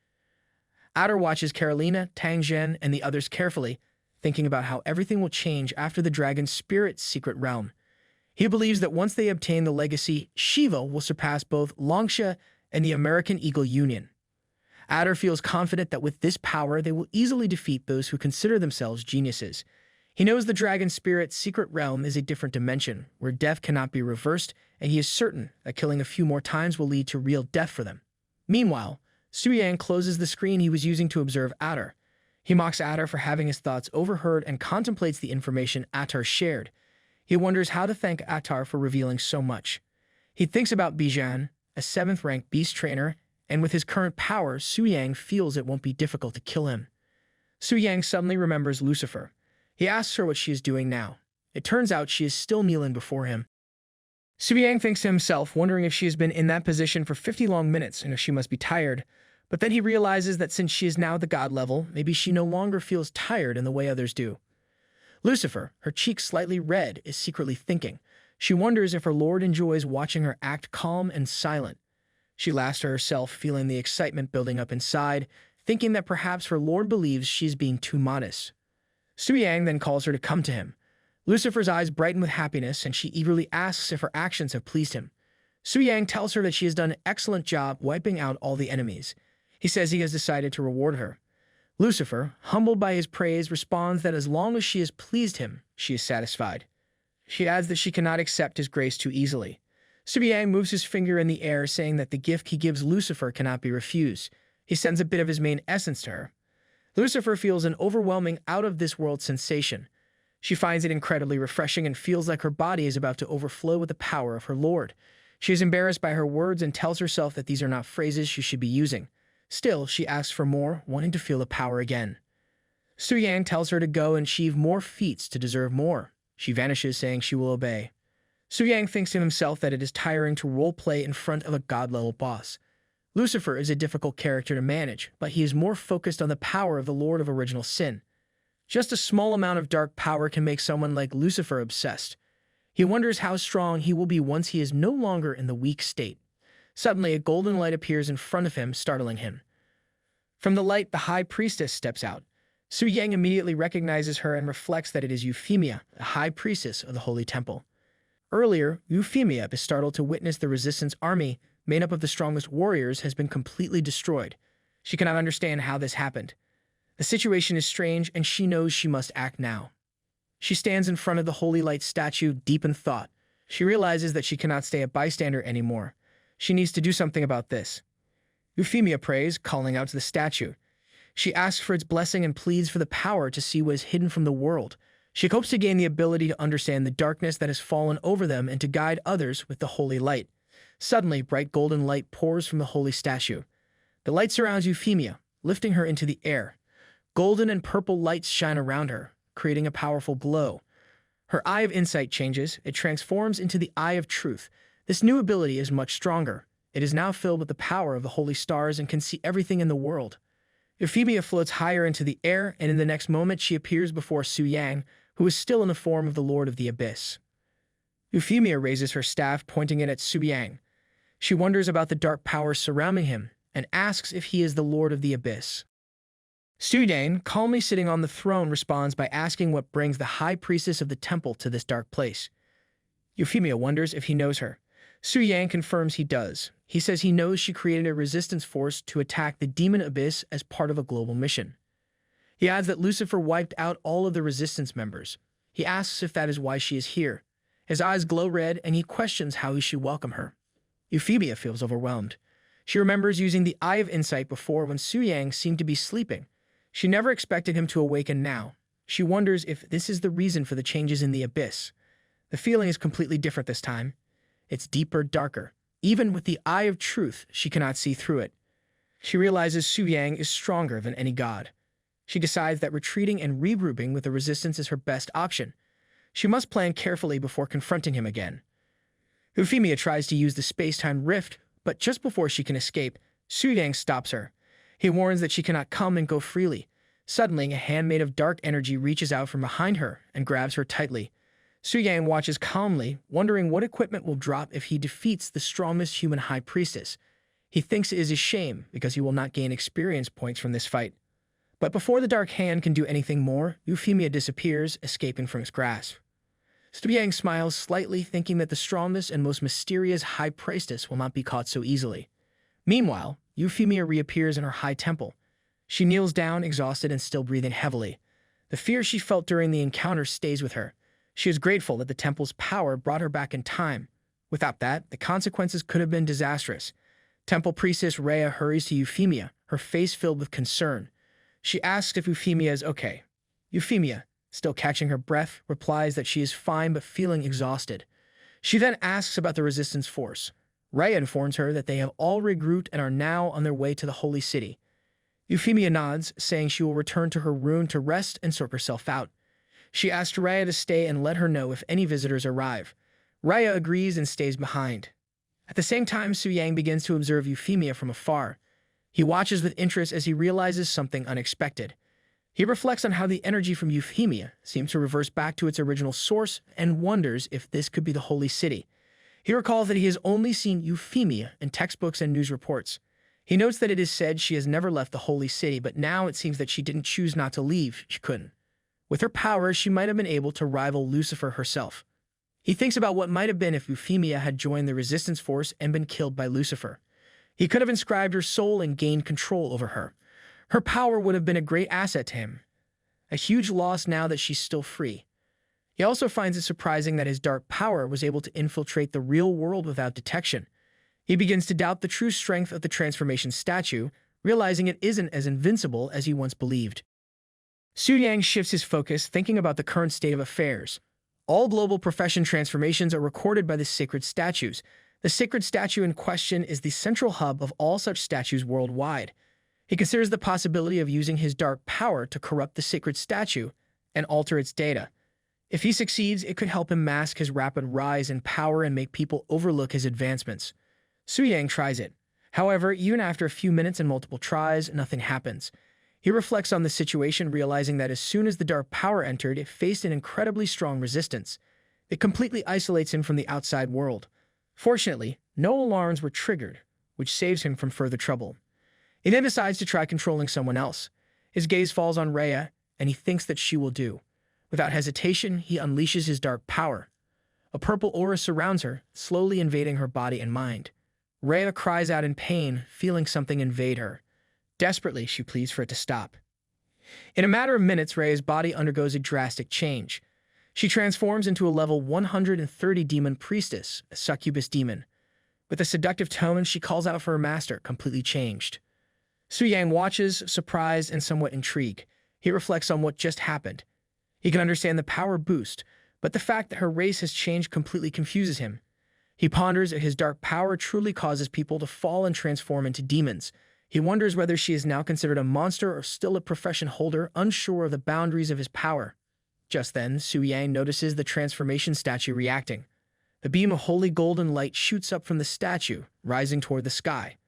Outer watches Carolina, Tang Zhen, and the others carefully, thinking about how everything will change after the dragon's spirit secret realm. He believes that once they obtain the legacy, Shiva will surpass both Longsha and the American Eagle Union. Outer feels confident that with this power, they will easily defeat those who consider themselves geniuses. He knows the dragon spirit's secret realm is a different dimension, where death cannot be reversed, and he is certain that killing a few more times will lead to real death for them. Meanwhile, Suyang closes the screen he was using to observe Outer. He mocks Outer for having his thoughts overheard and contemplates the information Outer shared. He wonders how to thank Outer for revealing so much. He thinks about Bijan, a 7th-ranked beast trainer, and with his current power, Suyang feels it won't be difficult to kill him. Suyang suddenly remembers Lucifer. He asks her what she is doing now. It turns out she is still kneeling before him. Suyang thinks to himself, wondering if she has been in that position for 50 long minutes and if she must be tired. But then he realizes that since she is now at the god level, maybe she no longer feels tired in the way others do. Lucifer, her cheeks slightly red, is secretly thinking. She wonders if her lord enjoys watching her act calm and silent. She laughs to herself, feeling the excitement building up inside, thinking that perhaps her lord believes she is being too modest. Suyang then calls her to come to him. Lucifer's eyes brighten with happiness, and she eagerly asks if her actions have pleased him. Suyang tells her that she has done an excellent job wiping out all the enemies. He says he has decided to reward her. Lucifer, humbled by his praise, responds that as long as she has pleased him, she is satisfied. She adds that she cannot accept his grace too easily. Suyang moves his finger in the air, saying that the gift he gives Lucifer cannot be refused. He sends a bit of his main essence to her. Lucifer feels an overwhelming out-of-this-world sensation. She finds it incredibly refreshing and feels like her body is about to overflow with the power of her lord. She is embarrassed by her words and tells herself that these are not phrases she should be using. Still, she asks for more, wanting to feel the power again. Suyang tells her to go and achieve more feats to deserve more. She vanishes, saying she will obey. Suyang thinks to himself that it is tiring to role-play in front of a god-level boss. Lucifer is a difficult character to manage, but he is more focused on the power of the Lord of Original Sin. Just a small amount of dark power can make someone like Lucifer obsessed. He wonders how strong he will be once he is no longer in the weak state. Suddenly, a golden light appears in front of him, startling him. From the light, the High Priestess steps out. Suyang immediately recognizes her and reflects that it is Euphemia, the High Priestess of the Holy Temple. Earlier, Euphemia is startled to witness the Resistance army, made up of the strongest warriors, has been completely destroyed. She cannot understand how this happened. The situation is strange, and she knows she must act now. She stands in front of the Holy Light statue, deep in thought. She realizes that she cannot stay a bystander anymore. She needs to do something about this. Euphemia prays, calling out to the statue. She asks for its blessing and pleads for the power to see what is hidden from the world. She hopes to gain the ability to understand the darkness that has fallen over them and to guide others with the holy light. Suddenly, bright golden light pours from the holy statue. The light surrounds Euphemia, lifting her into the air. Golden and purple lights shine around her, creating a powerful glow. Her eye of insight changes. It transforms into the eye of truth. This new ability is much stronger. It is now filled with the power of the holy stars and can see everything in the world. Euphemia floats higher into the air, and in the next moment she appears before Suyang, who is still in the form of the Lord of the Abyss. Euphemia raises her staff, pointing it at Suyang. She wonders about the dark powers surrounding him and asks if he is the Lord of the Abyss. Suyang, calmly sitting on the throne, responds by asking what brings the High Priestess of the temple to this dark place. Euphemia wonders if he knows her. Suyang confirms he does. He says he knows she created a resistance force to attack the demon abyss as part of a global mission. He adds that Lucifer wiped out all of the resistance members. He asks if that is why she is here. His eyes glow red, and he questions how he should welcome her. Euphemia feels overwhelmed. She remembers using the Eye of Insight before when Su Yang seemed to be sleeping. She never expected him to awaken now. She wonders if this is the reason for the changes in the abyss. The feeling is completely different this time. It's deeper, darker. Even with the Eye of Truth, she cannot see through it. She realizes Su Yang is stronger than any god. She decides that retreating and regrouping with the resistance is her best option. She must plan carefully before confronting him again. Euphemia tries to use the space-time rift, but just before she can escape, Su Yang stops her. He warns that she cannot come and go freely. Suddenly, a hand made of dark energy reaches out from behind her and grabs her tightly. Su Yang watches calmly, wondering what equipment will drop if he defeats the strongest human high priestess. He thinks it is a shame because he will not gain experience points from this fight. But before the dark hand can do anything more, Euphemia disappears, escaping from his grasp. Su Yang smiles slightly, thinking that the strongest and most mysterious high priestess will not be caught so easily. Meanwhile, Euphemia reappears in her high temple. She kneels down, exhausted and still breathing heavily. The fear she felt during the encounter stays with her. She is grateful that the temple's power brought her back in time. Without that, the consequences could have been disastrous. Temple priestess Rhea hurries to Euphemia, her face filled with concern. She asks if Euphemia is okay. Euphemia, still catching her breath, replies that she is fine but feeling exhausted. She then asks about the resistance force. Rhea informs her that they have all regrouped and are now on their way to the holy city. Euphemia nods, saying she will return to her room to rest and sort herself out. She asks Rhea to stay and let her know if any visitors arrive. Rhea agrees and stays behind. At the same time, Su Yang begins to observe Euphemia from afar. He watches with interest as he realizes something unexpected. He reflects on how the energy from Euphemia seems to reverse back to its original source and wonders if this could be the holy city. He recalls that he has only seen Euphemia in textbooks and news reports. He notes that it is said she has never left the holy city, but now it seems that she didn't choose not to leave. She couldn't. With her power, she might have been able to rival Lucifer herself. He thinks about what might have been if Euphemia had joined the resistance force and been killed by Lucifer. He could have inscribed her soul and gained control over her. Her power would have been a great asset to him. A huge loss now that she's still free. He also finds it surprising that his dark power was able to infiltrate the real world without detection. He begins to doubt the true strength of the transformation statue, realizing it isn't as invincible as he once believed. Su Yang shifts his focus, thinking about the current state of affairs. All global profession transformations are recorded by the sacred statues. The sacred statue in question is the central hub of all such statues worldwide. He considers the possibility of using his dark power to corrupt the sacred statue and alter its data. If he succeeds, it could help him mask his rapid rise in power and make people overlook his advancements. Su Yang tries it. However, even after a few minutes and multiple tries, nothing happens. He reflects on the situation, realizing that as soon as the dark power entered, it faced an incredibly strong resistance. It completely isolates him from the outside world. Fortunately, no alarms were triggered, which saves him from further trouble. He then decides to try controlling someone else. His gaze falls on Rhea, and he thinks that she will do. Without hesitation, he unleashes his dark power. A purple aura surrounds her, slowly invading her body and mind. Rhea cries out in pain, feeling something invade her. Desperately, she pleads for it to stop. In a matter of minutes, Rhea's body undergoes a drastic change. She transforms into a level 130 demon priestess, a succubus demon. With a seductive tone, she calls out for her master, completely changed. Su Yang watches, surprised and somewhat intrigued. He reflects on what just happened. He can understand the power boost, but the fact that her race has changed completely confuses him. He ponders if his dark power truly causes people to fall and transform into demons. He wonders whether she is now considered a monster or still a profession holder, unsure of the boundaries of his power. Just then, Su Yang notices the transformation statue reacting. The beam of holy golden light shoots up from the statue, rising toward the sky.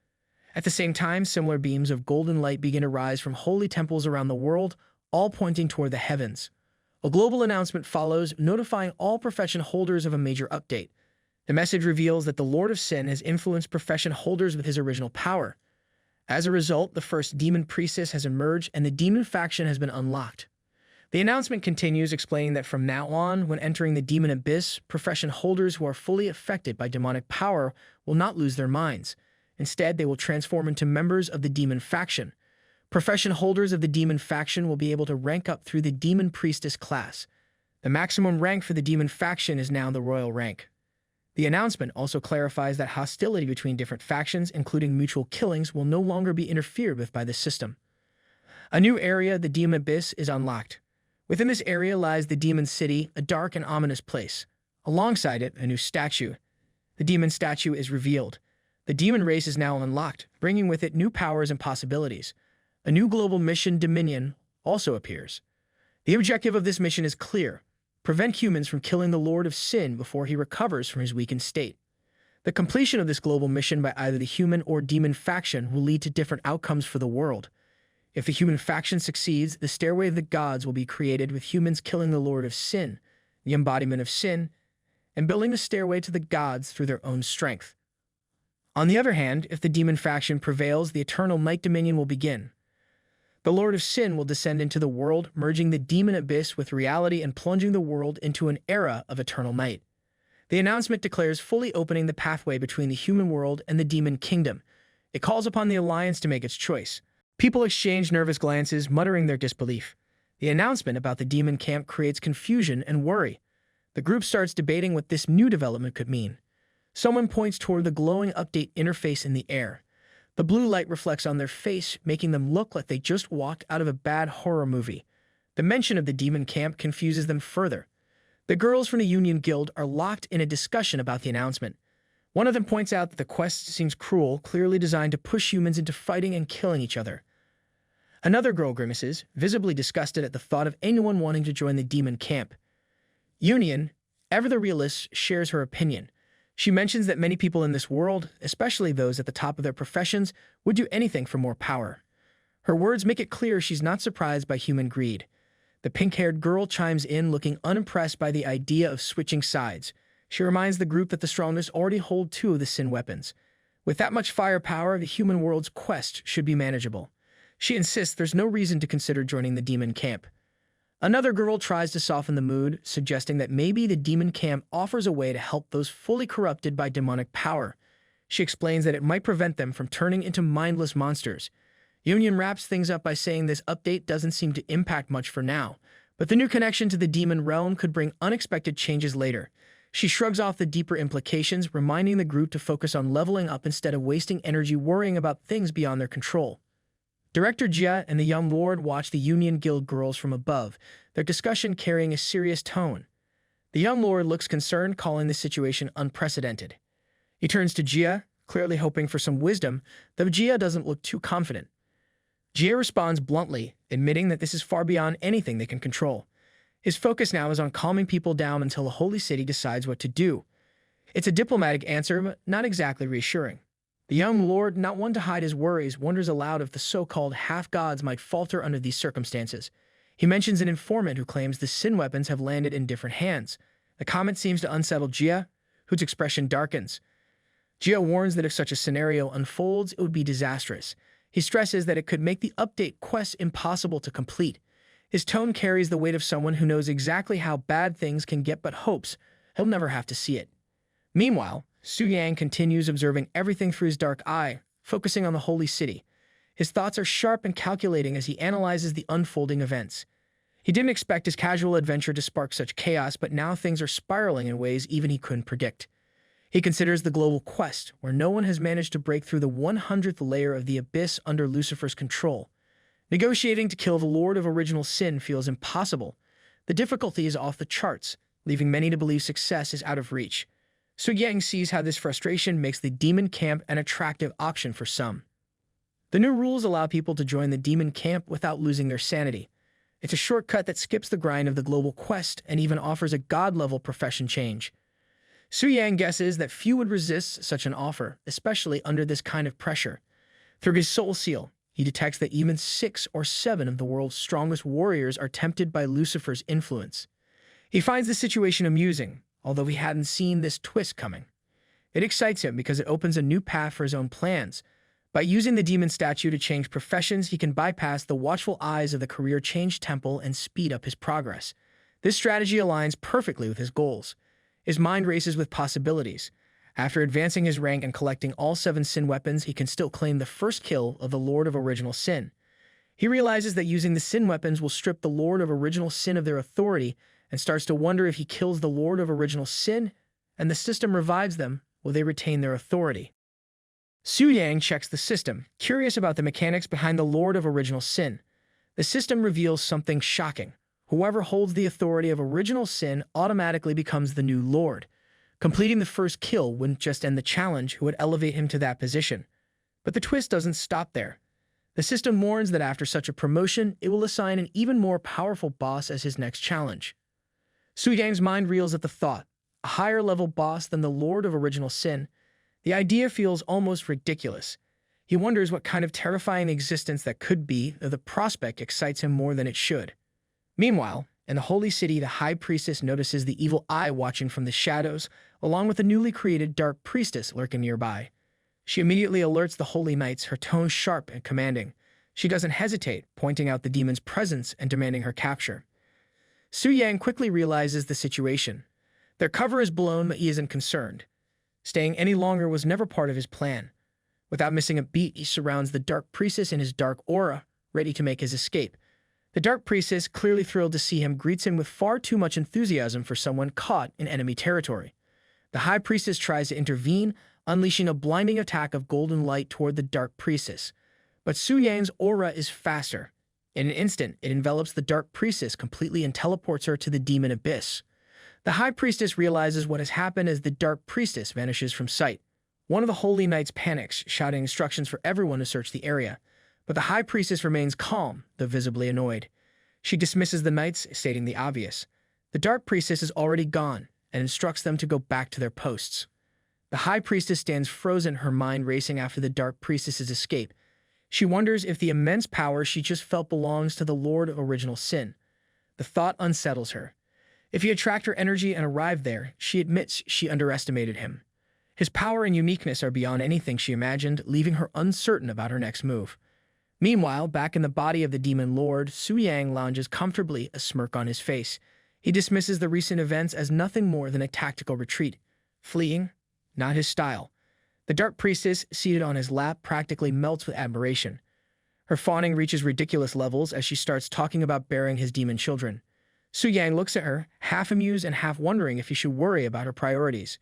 At the same time, similar beams of golden light begin to rise from holy temples around the world, all pointing toward the heavens. A global announcement follows, notifying all profession holders of a major update. The message reveals that the Lord of Sin has influenced profession holders with his original power. As a result, the first demon priestess has emerged and the demon faction has been unlocked. The announcement continues, explaining that from now on, when entering the demon abyss, profession holders who are fully affected by demonic power will not lose their minds. Instead, they will transform into members of the demon faction. Profession holders of the demon faction will be able to rank up through the demon priestess class. The maximum rank for the demon faction is now the royal rank. The announcement also clarifies that hostility between different factions, including mutual killings, will no longer be interfered with by the system. A new area, the Demon Abyss, is unlocked. Within this area lies the Demon City, a dark and ominous place. Alongside it, a new statue. The demon statue is revealed. The demon race is now unlocked, bringing with it new powers and possibilities. A new global mission, Dominion, also appears. The objective of this mission is clear: prevent humans from killing the Lord of Sin before he recovers from his weakened state. The completion of this global mission by either the human or demon faction will lead to different outcomes for the world. If the human faction succeeds, the Stairway of the Gods will be created, with humans killing the Lord of Sin, the embodiment of sin, and building the stairway to the gods through their own strength. On the other hand, if the demon faction prevails, the eternal night dominion will begin. The Lord of Sin will descend into the world, merging the demon abyss with reality and plunging the world into an era of eternal night. The announcement declares fully opening the pathway between the human world and the demon kingdom. It calls upon the Alliance to make its choice. People exchange nervous glances, muttering their disbelief. The announcement about the demon camp creates confusion and worry. The group starts debating what this new development could mean. Someone points toward the glowing update interface in the air. The blue light reflects on their face, making them look like they just walked out of a bad horror movie. The mention of the demon camp confuses them further. The girls from the Union Guild are locked in a discussion about the announcement. One of them points out that the quest seems cruel, clearly designed to push humans into fighting and killing each other. Another girl grimaces, visibly disgusted at the thought of anyone wanting to join the demon camp. Union, ever the realist, shares her opinion. She mentions that many people in this world, especially those at the top of their professions, would do anything for more power. Her words make it clear she's not surprised by human greed. The pink-haired girl chimes in, looking unimpressed by the idea of switching sides. She reminds the group that the strongest already hold 2 of the sin weapons. With that much firepower, the human world's quest should be manageable. She insists there's no reason to consider joining the demon camp. Another girl tries to soften the mood, suggesting that maybe the demon camp offers a way to help those fully corrupted by demonic power. She explains that it might prevent them from turning into mindless monsters. Union wraps things up by saying this update doesn't seem to impact much for now, but the new connection to the demon realm could bring unexpected changes later. She shrugs off the deeper implications, reminding the group to focus on leveling up instead of wasting energy worrying about things beyond their control. Director Jia and the young lord watch the Union Guild girls from above, their discussion carrying a serious tone. The young lord looks concerned, calling the situation unprecedented. He turns to Jia, clearly hoping for some wisdom, though Jia doesn't look too confident. Jia responds bluntly, admitting that this is far beyond anything they can control. His focus now is on calming people down until the holy city decides what to do. It's a diplomatic answer, but not exactly reassuring. The young lord, not one to hide his worries, wonders aloud if the so-called half-gods might falter under these circumstances. He mentions an informant who claims the sin weapons have landed in different hands. The comment seems to unsettle Jia, whose expression darkens. Jia warns that if such a scenario unfolds, it would be disastrous. He stresses that it could make the update quest impossible to complete. His tone carries the weight of someone who knows exactly how bad things can get but hopes he'll never have to see it. Meanwhile, Su Yang continues observing everything through his dark eye, focusing on the holy city. His thoughts are sharp and calculating as he analyzes the unfolding events. He didn't expect his casual adventure to spark such chaos, but now things are spiraling in ways even he couldn't predict. He considers the global quest, where no one has managed to break through the 100th layer of the abyss under Lucifer's control. Negotiating to kill the Lord of Original Sin feels impossible. The difficulty is off the charts, leaving many to believe success is out of reach. Su Yang sees how this frustration makes the demon camp an attractive option for some. The new rules allow people to join the demon camp without losing their sanity. It's a shortcut that skips the grind of the global quest and even offers a god-level profession change. Su Yang guesses that few would resist such an offer, especially under this kind of pressure. Through his soul seal, he detects that even 6 or 7 of the world's strongest warriors are tempted by Lucifer's influence. He finds the situation amusing, although he hadn't seen this twist coming. It excites him because it opens a new path for his own plans. By using the demon statue to change professions, he can bypass the watchful eyes of the career change temple and speed up his progress. This strategy aligns perfectly with his goals. His mind races with possibilities. After advancing his rank and collecting all 7 sin weapons, he can still claim the first kill of the Lord of Original Sin. He realizes that using the sin weapons will strip the Lord of Original Sin of their authority and starts to wonder if he kills the Lord of Original Sin and the system revives them, will they retain their authority? Su Yang checks the system, curious about the mechanics behind the Lord of Original Sin. The system reveals something shocking. Whoever holds the authority of Original Sin automatically becomes the new Lord. Completing the first kill wouldn't just end the challenge, it would elevate him to that position. But the twist doesn't stop there. The system warns that after such a promotion, it will assign an even more powerful boss as his next challenge. Su Yang's mind reels at the thought, a higher-level boss than the Lord of Original Sin. The idea feels almost ridiculous. He wonders what kind of terrifying existence that could be, though the prospect excites him more than it should. Meanwhile, in the Holy City, the High Priestess notices the evil eye watching from the shadows, along with the newly created Dark Priestess lurking nearby. She immediately alerts the Holy Knights, her tone sharp and commanding. She doesn't hesitate, pointing out the demon's presence and demanding her capture. Su Yang quickly realizes the situation. Their cover is blown, but he isn't concerned. Staying any longer was never part of his plan. Without missing a beat, he surrounds the Dark Priestess in his dark aura, ready to make his escape. The Dark Priestess, clearly thrilled to see him, greets him with far too much enthusiasm for someone caught in enemy territory. The High Priestess tries to intervene, unleashing a blinding attack of golden light toward the Dark Priestess. But Su Yang's aura is faster. In an instant, it envelops the Dark Priestess completely and teleports her to the demon abyss. The High Priestess realizes what has happened as the Dark Priestess vanishes from sight. One of the Holy Knights panics, shouting instructions for everyone to search the area. But the High Priestess remains calm, though visibly annoyed. She dismisses the knights, stating the obvious. The Dark Priestess is already gone, and instructs them to go back to their posts. The High Priestess stands frozen, her mind racing after the Dark Priestess's escape. She wonders if the immense power she just felt belongs to the Lord of Original Sin. The thought unsettles her. If he had tracked her energy and arrived there, she admits she underestimated him. His power and uniqueness are beyond anything she imagined, leaving her uncertain about her next move. Meanwhile, back in the body of the Demon Lord, Su Yang lounges comfortably, a smirk on his face. He dismisses the recent events as nothing more than a tactical retreat. Fleeing? Not his style. The Dark Priestess, seated on his lap, practically melts with admiration. Her fawning reaches ridiculous levels as she starts talking about bearing his demon children. Su Yang looks at her, half amused and half wondering if he should worry about her priorities.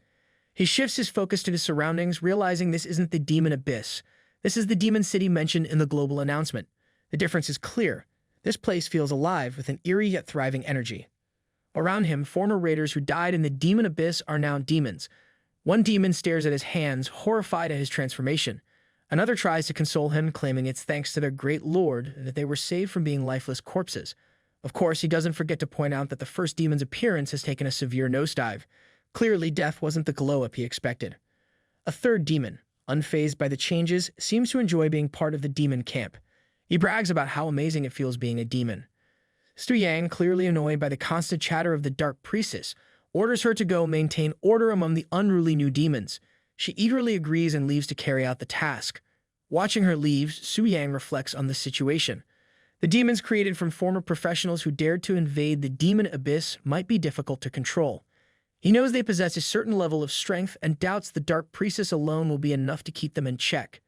He shifts his focus to his surroundings, realizing this isn't the demon abyss. This is the demon city mentioned in the global announcement. The difference is clear. This place feels alive with an eerie yet thriving energy. Around him, former raiders who died in the demon abyss are now demons. One demon stares at his hands, horrified at his transformation. Another tries to console him, claiming it's thanks to their great lord that they were saved from being lifeless corpses. Of course, he doesn't forget to point out that the first demon's appearance has taken a severe nosedive. Clearly, death wasn't the glow-up he expected. A third demon, unfazed by the changes, seems to enjoy being part of the demon camp. He brags about how amazing it feels being a demon. Su Yang, clearly annoyed by the constant chatter of the Dark Priestess, orders her to go maintain order among the unruly new demons. She eagerly agrees and leaves to carry out the task. Watching her leave, Su Yang reflects on the situation. The demons created from former professionals who dared to invade the demon abyss might be difficult to control. He knows they possess a certain level of strength and doubts the Dark Priestess alone will be enough to keep them in check.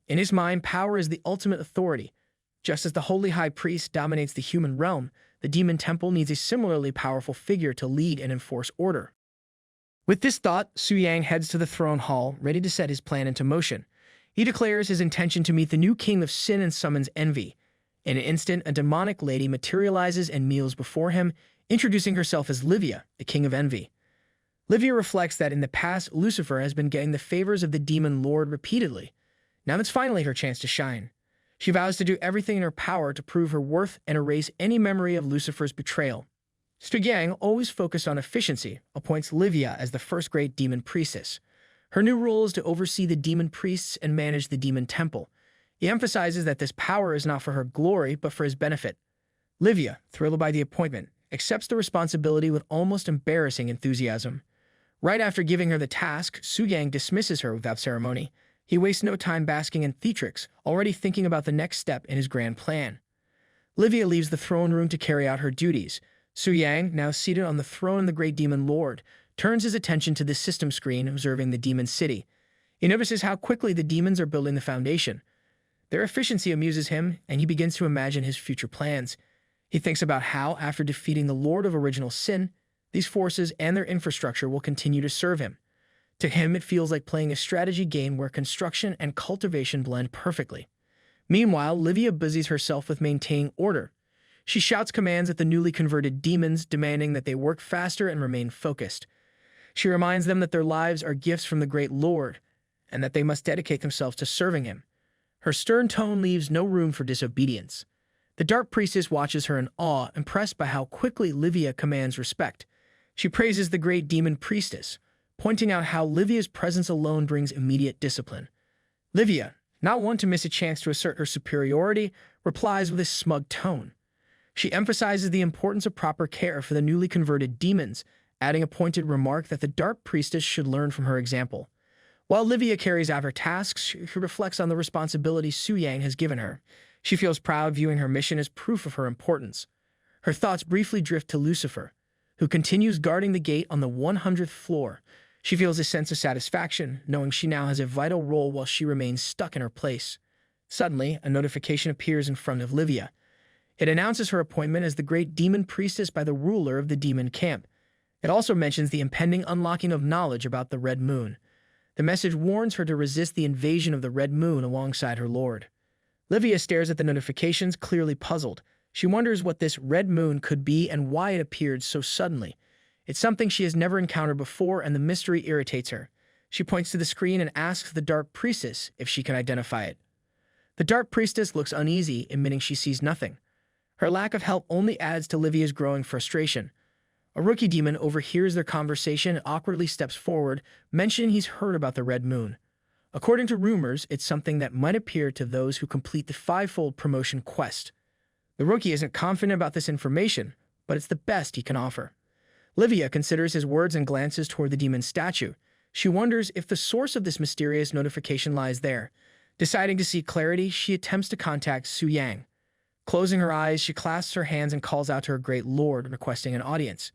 In his mind, power is the ultimate authority. Just as the Holy High Priest dominates the human realm, the Demon Temple needs a similarly powerful figure to lead and enforce order. With this thought, Su Yang heads to the throne hall, ready to set his plan into motion. He declares his intention to meet the new king of sin and summons envy. In an instant, a demonic lady materializes and kneels before him, introducing herself as Livia, the king of envy. Livia reflects that in the past, Lucifer has been getting the favors of the Demon Lord repeatedly. Now it's finally her chance to shine. She vows to do everything in her power to prove her worth and erase any memory of Lucifer's betrayal. Su Yang, always focused on efficiency, appoints Livia as the first great demon priestess. Her new role is to oversee the demon priests and manage the demon temple. He emphasizes that this power is not for her glory, but for his benefit. Livia, thrilled by the appointment, accepts the responsibility with almost embarrassing enthusiasm. Right after giving her the task, Su Yang dismisses her without ceremony. He wastes no time basking in theatrics, already thinking about the next step in his grand plan. Livia leaves the throne room to carry out her duties. Su Yang, now seated on the throne of the great demon lord, turns his attention to the system screen observing the demon city. He notices how quickly the demons are building the foundation. Their efficiency amuses him, and he begins to imagine his future plans. He thinks about how, after defeating the Lord of Original Sin, these forces and their infrastructure will continue to serve him. To him, it feels like playing a strategy game where construction and cultivation blend perfectly. Meanwhile, Livia busies herself with maintaining order. She shouts commands at the newly converted demons, demanding that they work faster and remain focused. She reminds them that their lives are gifts from the great Lord, and that they must dedicate themselves to serving him. Her stern tone leaves no room for disobedience. The Dark Priestess watches her in awe, impressed by how quickly Livia commands respect. She praises the great demon priestess, pointing out how Livia's presence alone brings immediate discipline. Livia, not one to miss a chance to assert her superiority, replies with a smug tone. She emphasizes the importance of proper care for the newly converted demons, adding a pointed remark that the Dark Priestess should learn from her example. While Livia carries out her tasks, she reflects on the responsibility Su Yang has given her. She feels proud, viewing her mission as proof of her importance. Her thoughts briefly drift to Lucifer, who continues guarding the gate on the 100th floor. She feels a sense of satisfaction, knowing she now has a vital role while she remains stuck in her place. Suddenly, a notification appears in front of Livia. It announces her appointment as the great demon priestess by the ruler of the demon camp. It also mentions the impending unlocking of knowledge about the Red Moon. The message warns her to resist the invasion of the Red Moon alongside her lord. Livia stares at the notifications, clearly puzzled. She wonders what this Red Moon could be and why it appeared so suddenly. It's something she has never encountered before, and the mystery irritates her. She points to the screen and asks the Dark Priestess if she can identify it. The Dark Priestess looks uneasy, admitting she sees nothing. Her lack of help only adds to Livia's growing frustration. A rookie demon overhears their conversation and awkwardly steps forward, mentioning he's heard about the Red Moon. According to rumors, it's something that might appear to those who complete the fivefold promotion quest. The rookie isn't confident about this information, but it's the best he can offer. Livia considers his words and glances toward the demon statue. She wonders if the source of this mysterious notification lies there. Deciding to seek clarity, she attempts to contact Su Yang. Closing her eyes, she clasps her hands and calls out to her great lord, requesting an audience.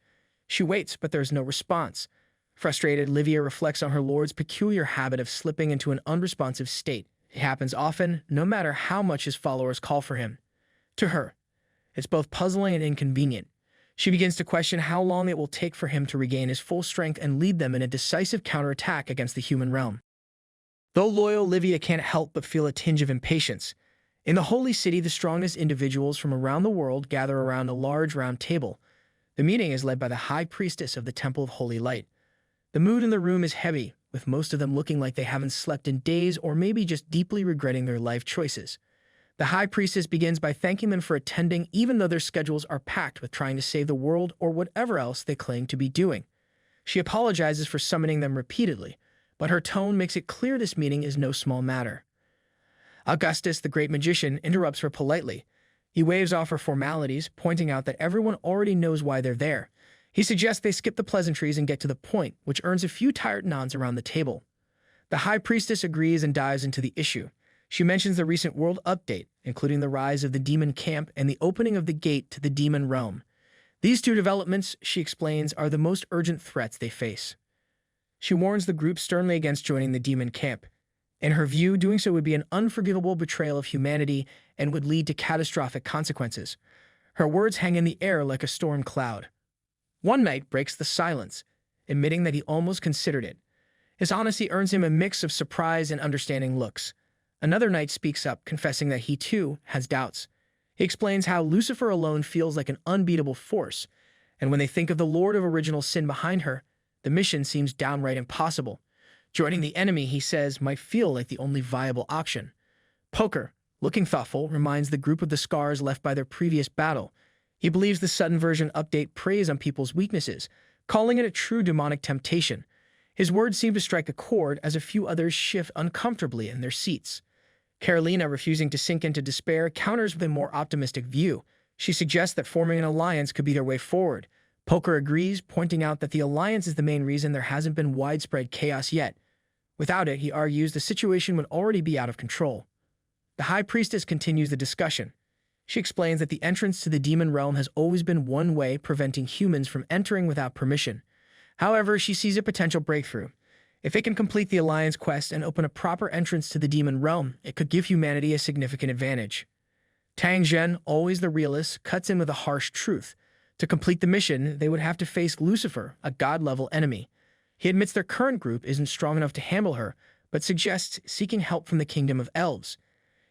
She waits, but there is no response. Frustrated, Livia reflects on her lord's peculiar habit of slipping into an unresponsive state. It happens often, no matter how much his followers call for him. To her, it's both puzzling and inconvenient. She begins to question how long it will take for him to regain his full strength and lead them in a decisive counterattack against the human realm. Though loyal, Livia can't help but feel a tinge of impatience. In the Holy City, the strongest individuals from around the world gather around a large round table. The meeting is led by the High Priestess of the Temple of Holy Light. The mood in the room is heavy, with most of them looking like they haven't slept in days or maybe just deeply regretting their life choices. The High Priestess begins by thanking them for attending, even though their schedules are packed with trying to save the world or whatever else they claim to be doing. She apologizes for summoning them repeatedly, but her tone makes it clear this meeting is no small matter. Augustus, the great magician, interrupts her politely. He waves off her formalities, pointing out that everyone already knows why they're there. He suggests they skip the pleasantries and get to the point, which earns a few tired nods around the table. The High Priestess agrees and dives into the issue. She mentions the recent world update, including the rise of the demon camp and the opening of the gate to the demon realm. These two developments, she explains, are the most urgent threats they face. She warns the group sternly against joining the demon camp. In her view, doing so would be an unforgivable betrayal of humanity and would lead to catastrophic consequences. Her words hang in the air like a storm cloud. One knight breaks the silence, admitting that he almost considered it. His honesty earns him a mix of surprise and understanding looks. Another knight speaks up, confessing that he, too, has doubts. He explains how Lucifer alone feels like an unbeatable force, and when they think of the Lord of Original Sin behind her, the mission seems downright impossible. Joining the enemy, he says, might feel like the only viable option. Poker, looking thoughtful, reminds the group of the scars left by their previous battle. He believes the sudden version update preys on people's weaknesses, calling it a true demonic temptation. His words seem to strike a chord as a few others shift uncomfortably in their seats. Carolina, refusing to sink into despair, counters with a more optimistic view. She suggests that forming an alliance could be their way forward. Poker agrees, pointing out that the alliance is the main reason there hasn't been widespread chaos yet. Without it, he argues, the situation would already be out of control. The High Priestess continues the discussion. She explains that the entrance to the demon realm has always been one way, preventing humans from entering without permission. However, she sees a potential breakthrough. If it can complete the Alliance quest and open a proper entrance to the demon realm, it could give humanity a significant advantage. Tang Zhen, always the realist, cuts in with a harsh truth. To complete the mission, they would have to face Lucifer, a god-level enemy. He admits their current group isn't strong enough to handle her, but suggests seeking help from the Kingdom of Elves.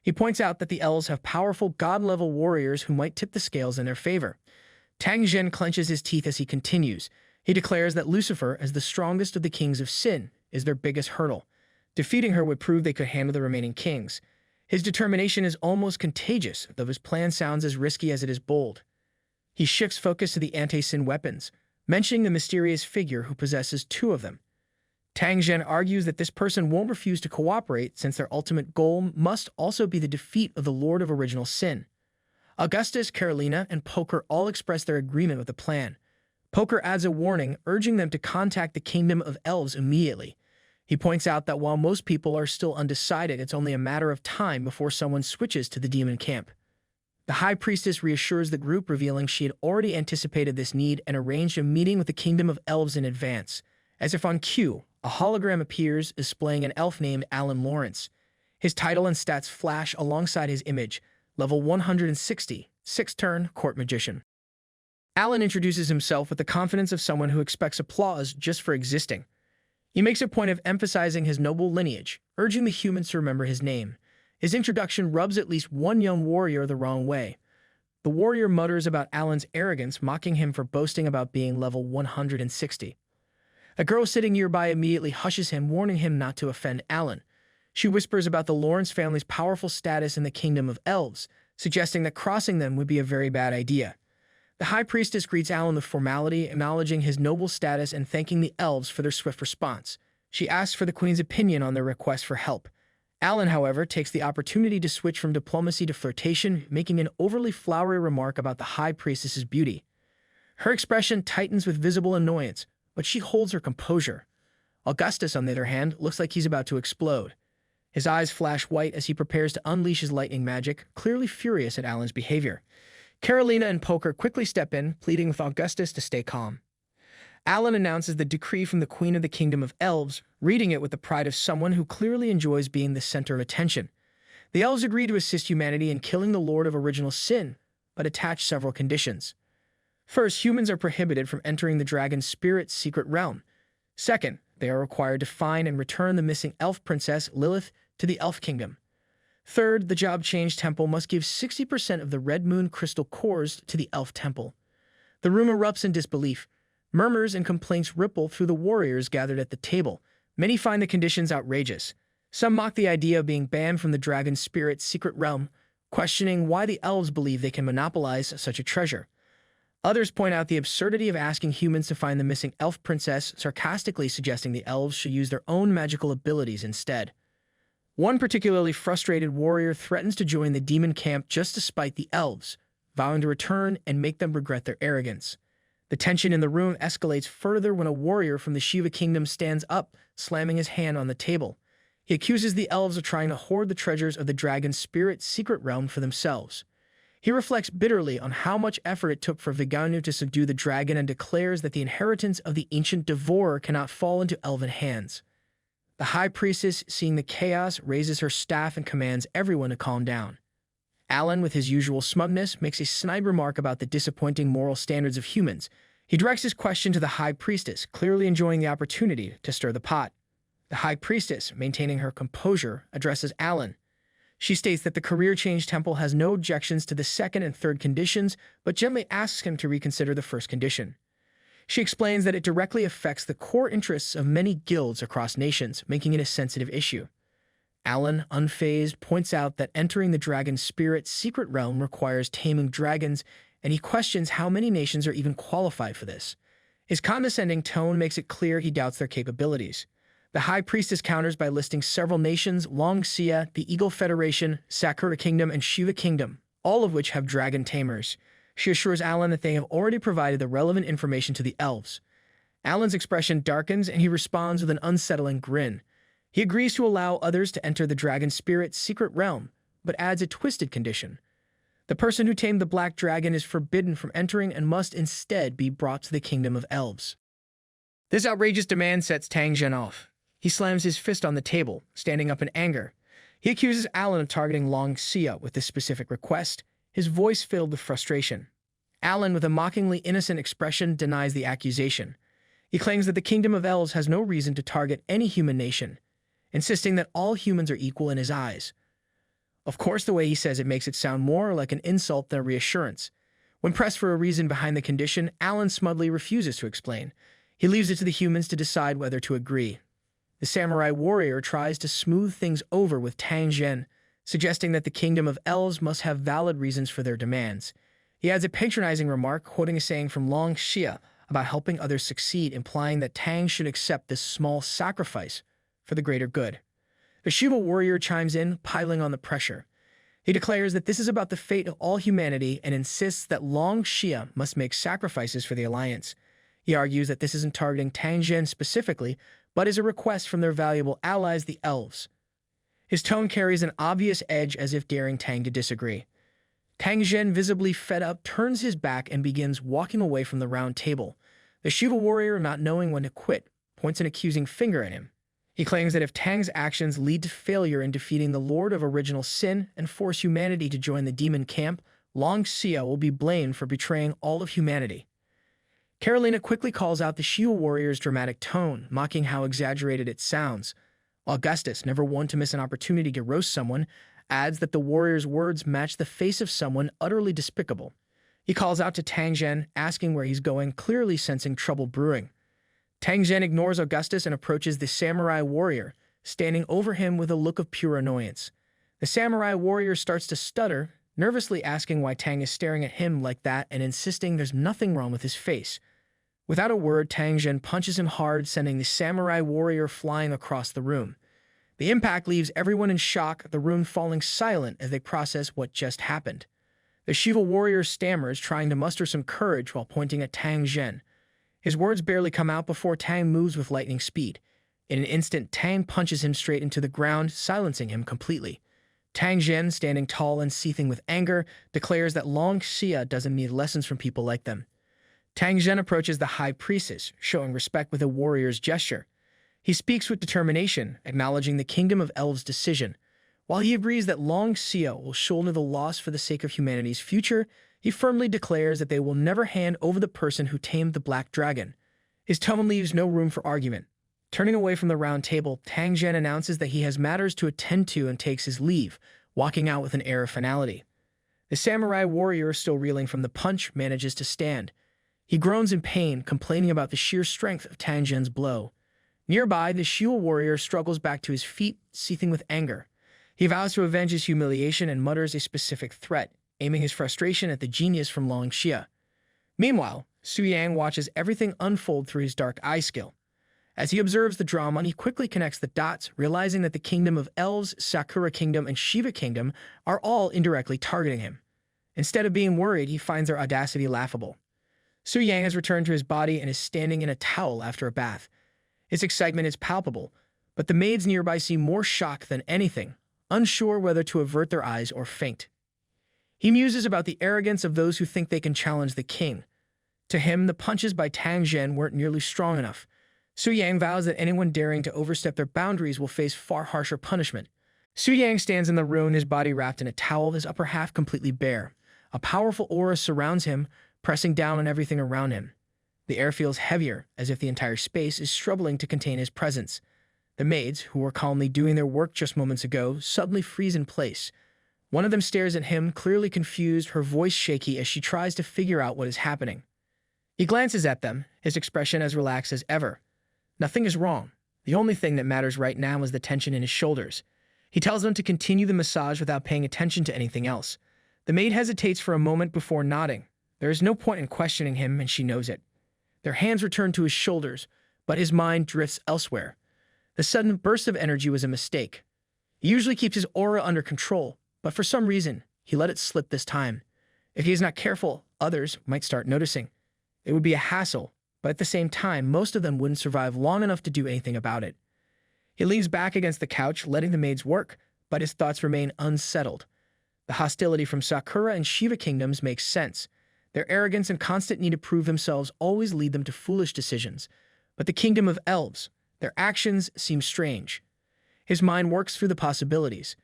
He points out that the elves have powerful god-level warriors who might tip the scales in their favor. Tang Zhen clenches his teeth as he continues. He declares that Lucifer, as the strongest of the kings of sin, is their biggest hurdle. Defeating her would prove they could handle the remaining kings. His determination is almost contagious, though his plan sounds as risky as it is bold. He shifts focus to the anti-sin weapons, mentioning the mysterious figure who possesses 2 of them. Tang Zhen argues that this person won't refuse to cooperate since their ultimate goal must also be the defeat of the Lord of Original Sin. Augustus, Carolina, and Poker all express their agreement with the plan. Poker adds a warning, urging them to contact the Kingdom of Elves immediately. He points out that while most people are still undecided, it's only a matter of time before someone switches to the demon camp. The High Priestess reassures the group, revealing she had already anticipated this need and arranged a meeting with the Kingdom of Elves in advance. As if on cue, a hologram appears, displaying an elf named Alan Lawrence. His title and stats flash alongside his image, level 160, 6th turn, court magician. Alan introduces himself with the confidence of someone who expects applause just for existing. He makes a point of emphasizing his noble lineage, urging the humans to remember his name. His introduction rubs at least one young warrior the wrong way. The warrior mutters about Alan's arrogance, mocking him for boasting about being level 160. A girl sitting nearby immediately hushes him, warning him not to offend Alan. She whispers about the Lawrence family's powerful status in the Kingdom of Elves, suggesting that crossing them would be a very bad idea. The High Priestess greets Alan with formality, acknowledging his noble status and thanking the elves for their swift response. She asks for the Queen's opinion on their request for help. Alan, however, takes the opportunity to switch from diplomacy to flirtation, making an overly flowery remark about the High Priestess's beauty. Her expression tightens with visible annoyance, but she holds her composure. Augustus, on the other hand, looks like he's about to explode. His eyes flash white as he prepares to unleash his lightning magic, clearly furious at Alan's behavior. Carolina and Poker quickly step in, pleading with Augustus to stay calm. Alan announces the decree from the Queen of the Kingdom of Elves, reading it with the pride of someone who clearly enjoys being the center of attention. The elves agree to assist humanity in killing the Lord of Original Sin, but attach several conditions. First, humans are prohibited from entering the dragon's spirit's secret realm. Second, they are required to find and return the missing elf princess, Lilith, to the Elf Kingdom. Third, the Job Change Temple must give 60% of the Red Moon crystal cores to the Elf Temple. The room erupts in disbelief. Murmurs and complaints ripple through the warriors gathered at the table. Many find the conditions outrageous. Some mock the idea of being banned from the dragon spirit's secret realm, questioning why the elves believe they can monopolize such a treasure. Others point out the absurdity of asking humans to find the missing elf princess, sarcastically suggesting the elves should use their own magical abilities instead. One particularly frustrated warrior threatens to join the demon camp just to spite the elves, vowing to return and make them regret their arrogance. The tension in the room escalates further when a warrior from the Shiva Kingdom stands up, slamming his hand on the table. He accuses the elves of trying to hoard the treasures of the dragon's spirit's secret realm for themselves. He reflects bitterly on how much effort it took for Viganu to subdue the dragon and declares that the inheritance of the ancient devourer cannot fall into elven hands. The High Priestess, seeing the chaos, raises her staff and commands everyone to calm down. Alan, with his usual smugness, makes a snide remark about the disappointing moral standards of humans. He directs his question to the High Priestess, clearly enjoying the opportunity to stir the pot. The High Priestess, maintaining her composure, addresses Alan. She states that the Career Change Temple has no objections to the second and third conditions, but gently asks him to reconsider the first condition. She explains that it directly affects the core interests of many guilds across nations, making it a sensitive issue. Alan, unfazed, points out that entering the dragon's spirit's secret realm requires taming dragons, and he questions how many nations are even qualified for this. His condescending tone makes it clear he doubts their capabilities. The High Priestess counters by listing several nations: Longxia, the Eagle Federation, Sakura Kingdom, and Shiva Kingdom, all of which have dragon tamers. She assures Alan that they have already provided the relevant information to the elves. Alan's expression darkens and he responds with an unsettling grin. He agrees to allow others to enter the dragon spirit's secret realm, but adds a twisted condition. The person who tamed the black dragon is forbidden from entering and must instead be brought to the Kingdom of Elves. This outrageous demand sets Tang Zhen off. He slams his fist on the table, standing up in anger. He accuses Alan of targeting Long Xia with this specific request, his voice filled with frustration. Alan, with a mockingly innocent expression, denies the accusation. He claims that the Kingdom of Elves has no reason to target any human nation, insisting that all humans are equal in his eyes. Of course, the way he says it makes it sound more like an insult than a reassurance. When pressed for a reason behind the condition, Alan smugly refuses to explain. He leaves it to the humans to decide whether to agree. The samurai warrior tries to smooth things over with Tang Zhen, suggesting that the Kingdom of Elves must have valid reasons for their demands. He adds a patronizing remark, quoting a saying from Long Xia about helping others succeed, implying that Tang should accept this small sacrifice for the greater good. The Shiva warrior chimes in, piling on the pressure. He declares that this is about the fate of all humanity and insists that Long Xia must make sacrifices for the alliance. He argues that this isn't targeting Tang Zhen specifically, but is a request from their valuable allies, the elves. His tone carries an obvious edge, as if daring Tang to disagree. Tang Zhen, visibly fed up, turns his back and begins walking away from the round table. The Shiva warrior, not knowing when to quit, points an accusing finger at him. He claims that if Tang's actions lead to failure in defeating the Lord of Original Sin and force humanity to join the demon camp, Long Xia will be blamed for betraying all of humanity. Carolina quickly calls out the Shiva warrior's dramatic tone, mocking how exaggerated it sounds. Augustus, never one to miss an opportunity to roast someone, adds that the warrior's words match the face of someone utterly despicable. He calls out to Tang Zhen, asking where he's going, clearly sensing trouble brewing. Tang Zhen ignores Augustus and approaches the samurai warrior, standing over him with a look of pure annoyance. The samurai warrior starts to stutter, nervously asking why Tang is staring at him like that and insisting there's nothing wrong with his face. Without a word, Tang Zhen punches him hard, sending the samurai warrior flying across the room. The impact leaves everyone in shock, the room falling silent as they process what just happened. The Shiva warrior stammers, trying to muster some courage while pointing at Tang Zhen. His words barely come out before Tang moves with lightning speed. In an instant, Tang punches him straight into the ground, silencing him completely. Tang Zhen, standing tall and seething with anger, declares that Long Xia doesn't need lessons from people like them. Tang Zhen approaches the high priestess, showing respect with a warrior's gesture. He speaks with determination, acknowledging the Kingdom of Elves' decision. While he agrees that Long Xia will shoulder the loss for the sake of humanity's future, he firmly declares that they will never hand over the person who tamed the Black Dragon. His tone leaves no room for argument. Turning away from the round table, Tang Zhen announces that he has matters to attend to and takes his leave, walking out with an air of finality. The samurai warrior, still reeling from the punch, manages to stand. He groans in pain, complaining about the sheer strength of Tang Zhen's blow. Nearby, the Shiva warrior struggles back to his feet, seething with anger. He vows to avenge his humiliation and mutters a specific threat, aiming his frustration at the genius from Long Xia. Meanwhile, Su Yang watches everything unfold through his dark eye skill. As he observes the drama, he quickly connects the dots, realizing that the Kingdom of Elves, Sakura Kingdom, and Shiva Kingdom are all indirectly targeting him. Instead of being worried, he finds their audacity laughable. Su Yang has returned to his body and is standing in a towel after a bath. His excitement is palpable, but the maids nearby seem more shocked than anything, unsure whether to avert their eyes or faint. He muses about the arrogance of those who think they can challenge the king. To him, the punches by Tang Zhen weren't nearly strong enough. Su Yang vows that anyone daring to overstep their boundaries will face far harsher punishment. Su Yang stands in the room, his body wrapped in a towel, his upper half completely bare. A powerful aura surrounds him, pressing down on everything around him. The air feels heavier, as if the entire space is struggling to contain his presence. The maids, who were calmly doing their work just moments ago, suddenly freeze in place. One of them stares at him, clearly confused, her voice shaky as she tries to figure out what is happening. He glances at them, his expression as relaxed as ever. Nothing is wrong. The only thing that matters right now is the tension in his shoulders. He tells them to continue the massage without paying attention to anything else. The maid hesitates for a moment before nodding. There is no point in questioning him, and she knows it. Their hands return to his shoulders, but his mind drifts elsewhere. The sudden burst of energy was a mistake. He usually keeps his aura under control, but for some reason, he let it slip this time. If he is not careful, others might start noticing. It would be a hassle, but at the same time, most of them wouldn't survive long enough to do anything about it. He leans back against the couch, letting the maids work, but his thoughts remain unsettled. The hostility from Sakura and Shiva kingdoms makes sense. Their arrogance and constant need to prove themselves always lead them to foolish decisions. But the Kingdom of Elves, Their actions seem strange. His mind works through the possibilities.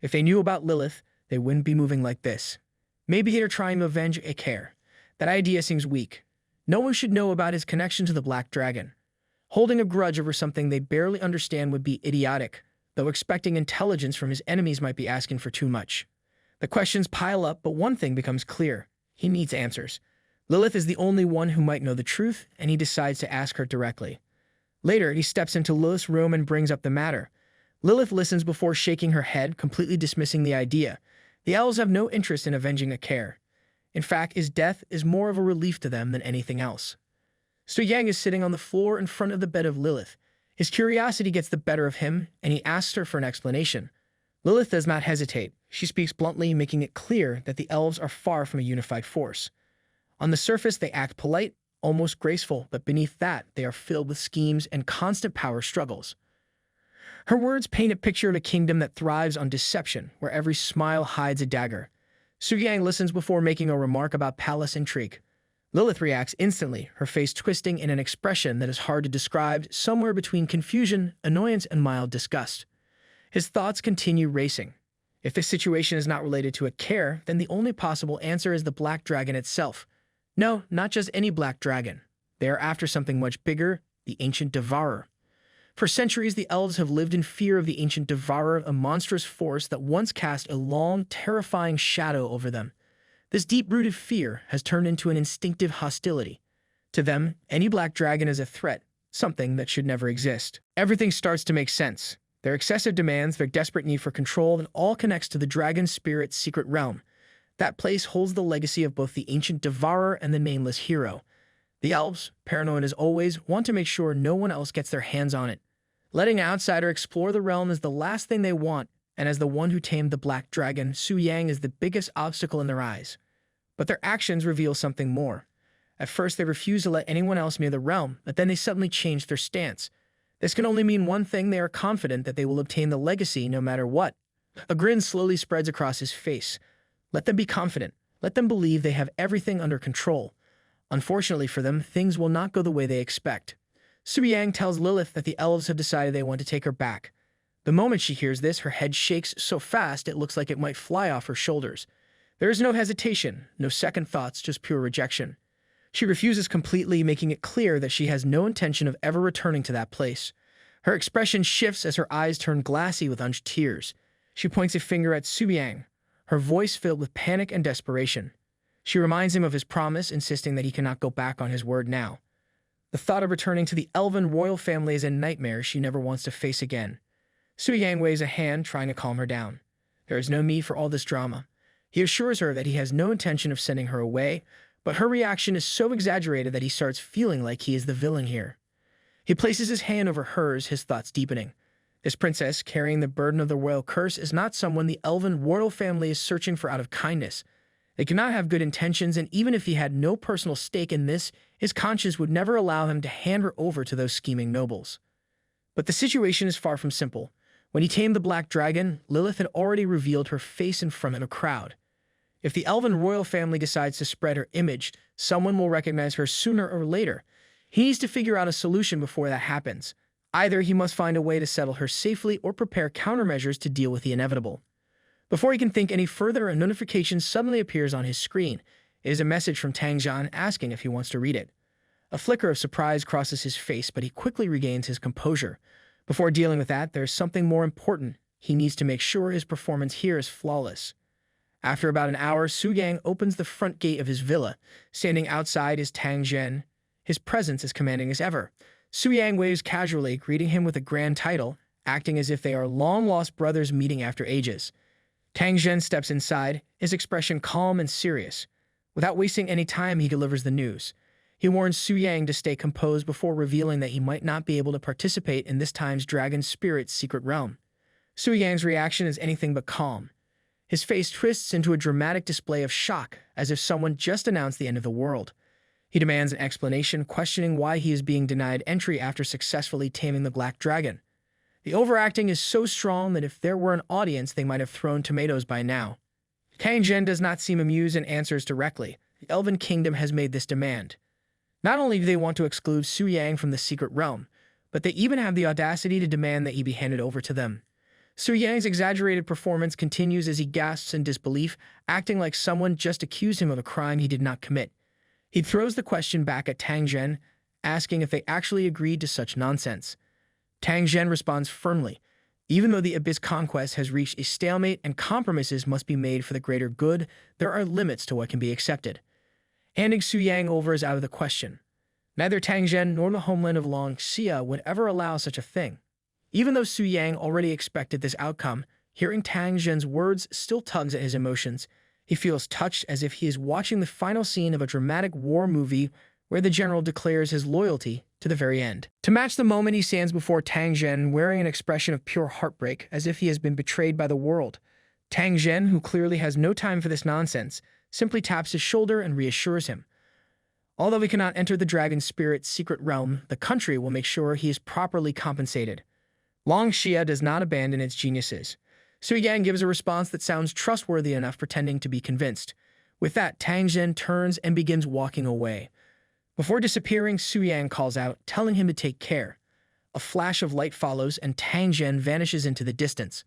If they knew about Lilith, they wouldn't be moving like this. Maybe they're trying to avenge a care. That idea seems weak. No one should know about his connection to the Black Dragon. Holding a grudge over something they barely understand would be idiotic, though expecting intelligence from his enemies might be asking for too much. The questions pile up, but one thing becomes clear. He needs answers. Lilith is the only one who might know the truth, and he decides to ask her directly. Later, he steps into Lilith's room and brings up the matter. Lilith listens before shaking her head, completely dismissing the idea. The elves have no interest in avenging a care. In fact, his death is more of a relief to them than anything else. Su-yang is sitting on the floor in front of the bed of Lilith. His curiosity gets the better of him, and he asks her for an explanation. Lilith does not hesitate. She speaks bluntly, making it clear that the elves are far from a unified force. On the surface, they act polite, almost graceful, but beneath that, they are filled with schemes and constant power struggles. Her words paint a picture of a kingdom that thrives on deception, where every smile hides a dagger. Su-yang listens before making a remark about palace intrigue. Lilith reacts instantly, her face twisting in an expression that is hard to describe, somewhere between confusion, annoyance, and mild disgust. His thoughts continue racing. If this situation is not related to a care, then the only possible answer is the Black Dragon itself. No, not just any Black Dragon. They are after something much bigger, the Ancient Devourer. For centuries, the elves have lived in fear of the Ancient Devourer, a monstrous force that once cast a long, terrifying shadow over them. This deep-rooted fear has turned into an instinctive hostility. To them, any Black Dragon is a threat, something that should never exist. Everything starts to make sense. Their excessive demands, their desperate need for control, and all connects to the dragon spirit's secret realm. That place holds the legacy of both the Ancient Devourer and the nameless hero. The elves, paranoid as always, want to make sure no one else gets their hands on it. Letting an outsider explore the realm is the last thing they want, and as the one who tamed the Black Dragon, Su-yang is the biggest obstacle in their eyes. But their actions reveal something more. At first, they refuse to let anyone else near the realm, but then they suddenly change their stance. This can only mean one thing: they are confident that they will obtain the legacy no matter what. A grin slowly spreads across his face. Let them be confident. Let them believe they have everything under control. Unfortunately for them, things will not go the way they expect. Su-yang tells Lilith that the elves have decided they want to take her back. The moment she hears this, her head shakes so fast it looks like it might fly off her shoulders. There is no hesitation, no second thoughts, just pure rejection. She refuses completely, making it clear that she has no intention of ever returning to that place. Her expression shifts as her eyes turn glassy with unshed tears. She points a finger at Su-yang, her voice filled with panic and desperation. She reminds him of his promise, insisting that he cannot go back on his word now. The thought of returning to the elven royal family is a nightmare she never wants to face again. Su-yang waves a hand, trying to calm her down. There is no need for all this drama. He assures her that he has no intention of sending her away, but her reaction is so exaggerated that he starts feeling like he is the villain here. He places his hand over hers, his thoughts deepening. This princess, carrying the burden of the royal curse, is not someone the elven royal family is searching for out of kindness. They cannot have good intentions, and even if he had no personal stake in this, his conscience would never allow him to hand her over to those scheming nobles. But the situation is far from simple. When he tamed the Black Dragon, Lilith had already revealed her face in front of a crowd. If the elven royal family decides to spread her image, someone will recognize her sooner or later. He needs to figure out a solution before that happens. Either he must find a way to settle her safely or prepare countermeasures to deal with the inevitable. Before he can think any further, a notification suddenly appears on his screen. It is a message from Tang Zhan asking if he wants to read it. A flicker of surprise crosses his face, but he quickly regains his composure. Before dealing with that, there is something more important. He needs to make sure his performance here is flawless. After about an hour, Su-yang opens the front gate of his villa. Standing outside is Tang Zhen. His presence is commanding as ever. Su-yang waves casually, greeting him with a grand title, acting as if they are long-lost brothers meeting after ages. Tang Zhen steps inside, his expression calm and serious. Without wasting any time, he delivers the news. He warns Su-yang to stay composed before revealing that he might not be able to participate in this time's dragon spirit's secret realm. Su-yang's reaction is anything but calm. His face twists into a dramatic display of shock, as if someone just announced the end of the world. He demands an explanation, questioning why he is being denied entry after successfully taming the Black Dragon. The overacting is so strong that if there were an audience, they might have thrown tomatoes by now. Tang Zhen does not seem amused and answers directly. The Elven Kingdom has made this demand. Not only do they want to exclude Su-yang from the secret realm, but they even have the audacity to demand that he be handed over to them. Su Yang's exaggerated performance continues as he gasps in disbelief, acting like someone just accused him of a crime he did not commit. He throws the question back at Tang Zhen, asking if they actually agreed to such nonsense. Tang Zhen responds firmly, even though the Abyss conquest has reached a stalemate and compromises must be made for the greater good, there are limits to what can be accepted. Handing Su Yang over is out of the question. Neither Tang Zhen nor the homeland of Long Xia would ever allow such a thing. Even though Su Yang already expected this outcome, hearing Tang Zhen's words still tugs at his emotions. He feels touched as if he is watching the final scene of a dramatic war movie where the general declares his loyalty to the very end. To match the moment, he stands before Tang Zhen wearing an expression of pure heartbreak, as if he has been betrayed by the world. Tang Zhen, who clearly has no time for this nonsense, simply taps his shoulder and reassures him. Although we cannot enter the dragon spirit's secret realm, the country will make sure he is properly compensated. Long Xia does not abandon its geniuses. Su Yang gives a response that sounds trustworthy enough, pretending to be convinced. With that, Tang Zhen turns and begins walking away. Before disappearing, Su Yang calls out, telling him to take care. A flash of light follows, and Tang Zhen vanishes into the distance.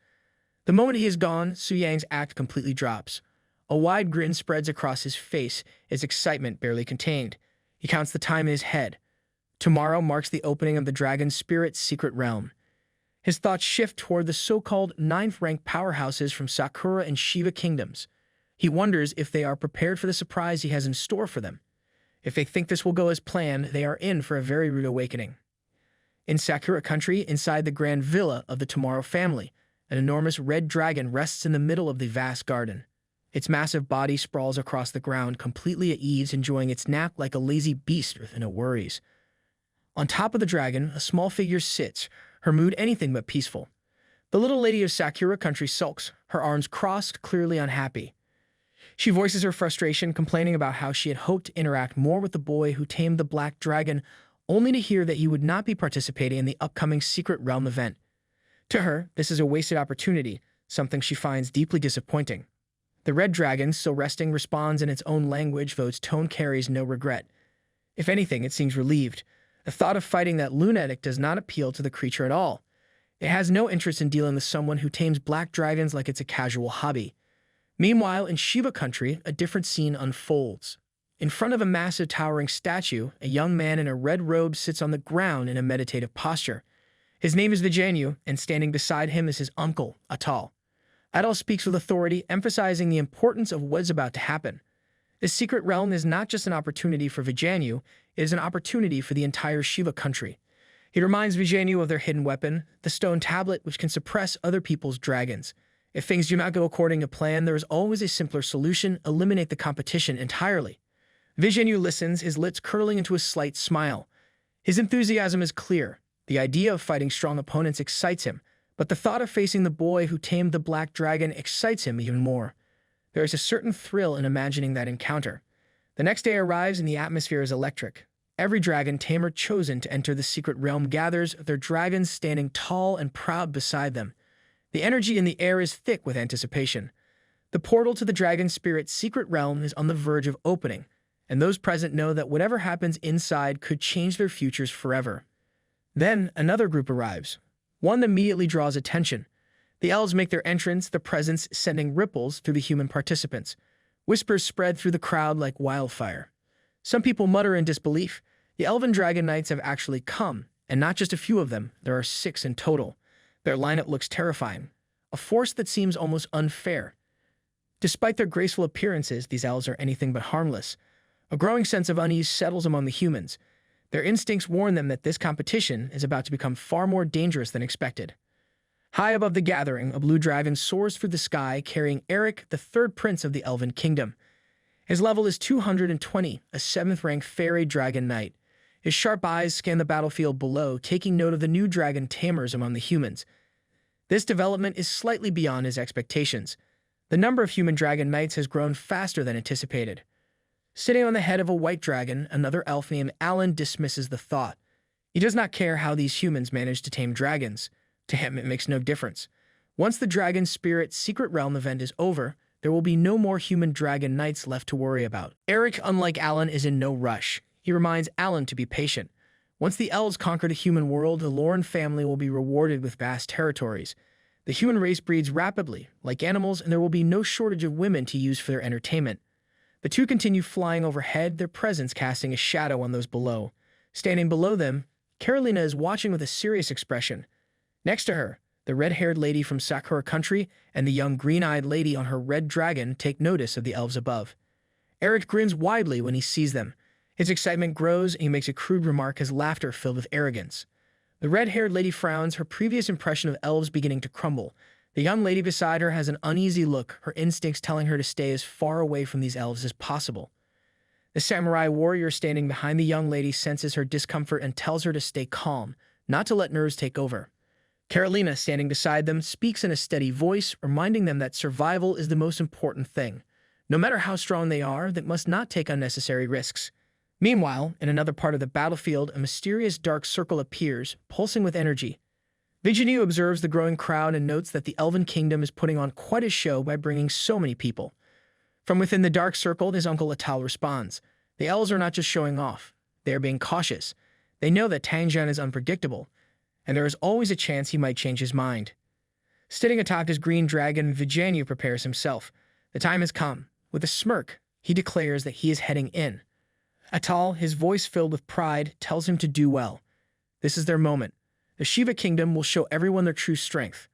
The moment he is gone, Su Yang's act completely drops. A wide grin spreads across his face, his excitement barely contained. He counts the time in his head. Tomorrow marks the opening of the dragon spirit's secret realm. His thoughts shift toward the so-called 9th-rank powerhouses from Sakura and Shiva kingdoms. He wonders if they are prepared for the surprise he has in store for them. If they think this will go as planned, they are in for a very rude awakening. In Sakura country, inside the grand villa of the Tomorrow family, an enormous red dragon rests in the middle of the vast garden. Its massive body sprawls across the ground, completely at ease, enjoying its nap like a lazy beast with no worries. On top of the dragon, a small figure sits, her mood anything but peaceful. The little lady of Sakura country sulks, her arms crossed, clearly unhappy. She voices her frustration, complaining about how she had hoped to interact more with the boy who tamed the black dragon, only to hear that he would not be participating in the upcoming Secret Realm event. To her, this is a wasted opportunity, something she finds deeply disappointing. The red dragon, still resting, responds in its own language, though its tone carries no regret. If anything, it seems relieved. The thought of fighting that lunatic does not appeal to the creature at all. It has no interest in dealing with someone who tames black dragons like it's a casual hobby. Meanwhile, in Shiva country, a different scene unfolds. In front of a massive towering statue, a young man in a red robe sits on the ground in a meditative posture. His name is Vijayanu, and standing beside him is his uncle, Atal. Atal speaks with authority, emphasizing the importance of what is about to happen. This secret realm is not just an opportunity for Vijayanu, it is an opportunity for the entire Shiva country. He reminds Vijayanu of their hidden weapon, the stone tablet which can suppress other people's dragons. If things do not go according to plan, there is always a simpler solution: eliminate the competition entirely. Vijayanu listens, his lips curling into a slight smile. His enthusiasm is clear. The idea of fighting strong opponents excites him, but the thought of facing the boy who tamed the black dragon excites him even more. There is a certain thrill in imagining that encounter. The next day arrives and the atmosphere is electric. Every dragon tamer chosen to enter the secret realm gathers, their dragons standing tall and proud beside them. The energy in the air is thick with anticipation. The portal to the dragon spirit's secret realm is on the verge of opening, and those present know that whatever happens inside could change their futures forever. Then another group arrives, one that immediately draws attention. The elves make their entrance, the presence sending ripples through the human participants. Whispers spread through the crowd like wildfire. Some people mutter in disbelief. The elven dragon knights have actually come, and not just a few of them, there are 6 in total. Their lineup looks terrifying, a force that seems almost unfair. Despite their graceful appearances, these elves are anything but harmless. A growing sense of unease settles among the humans. Their instincts warn them that this competition is about to become far more dangerous than expected. High above the gathering, a blue dragon soars through the sky, carrying Eric, the 3rd prince of the Elven Kingdom. His level is 220, a 7th-rank fairy dragon knight. His sharp eyes scan the battlefield below, taking note of the new dragon tamers among the humans. This development is slightly beyond his expectations. The number of human dragon knights has grown faster than anticipated. Sitting on the head of a white dragon, another elf named Alan dismisses the thought. He does not care how these humans manage to tame dragons. To him, it makes no difference. Once the dragon spirit's secret realm event is over, there will be no more human dragon knights left to worry about. Eric, unlike Alan, is in no rush. He reminds Alan to be patient. Once the elves conquer the human world, the Lauren family will be rewarded with vast territories. The human race breeds rapidly, like animals, and there will be no shortage of women to use for their entertainment. The two continue flying overhead, their presence casting a shadow on those below. Standing below them, Carolina is watching with a serious expression. Next to her, the red-haired lady from Sakura Country and the young green-eyed lady on her red dragon take notice of the elves above. Eric grins widely when he sees them. His excitement grows and he makes a crude remark, his laughter filled with arrogance. The red-haired lady frowns, her previous impression of elves beginning to crumble. The young lady beside her has an uneasy look, her instincts telling her to stay as far away from these elves as possible. The samurai warrior standing behind the young lady senses her discomfort and tells her to stay calm, not to let nerves take over. Carolina, standing beside them, speaks in a steady voice, reminding them that survival is the most important thing. No matter how strong they are, they must not take unnecessary risks. Meanwhile, in another part of the battlefield, a mysterious dark circle appears, pulsing with energy. Vigeniu observes the growing crowd and notes that the Elven Kingdom is putting on quite a show by bringing so many people. From within the dark circle, his uncle Atal responds. The elves are not just showing off. They are being cautious. They know that Tangjian is unpredictable, and there is always a chance he might change his mind. Sitting atop his green dragon, Vigeniu prepares himself. The time has come. With a smirk, he declares that he is heading in. Atal, his voice filled with pride, tells him to do well. This is their moment. The Shiva Kingdom will show everyone their true strength.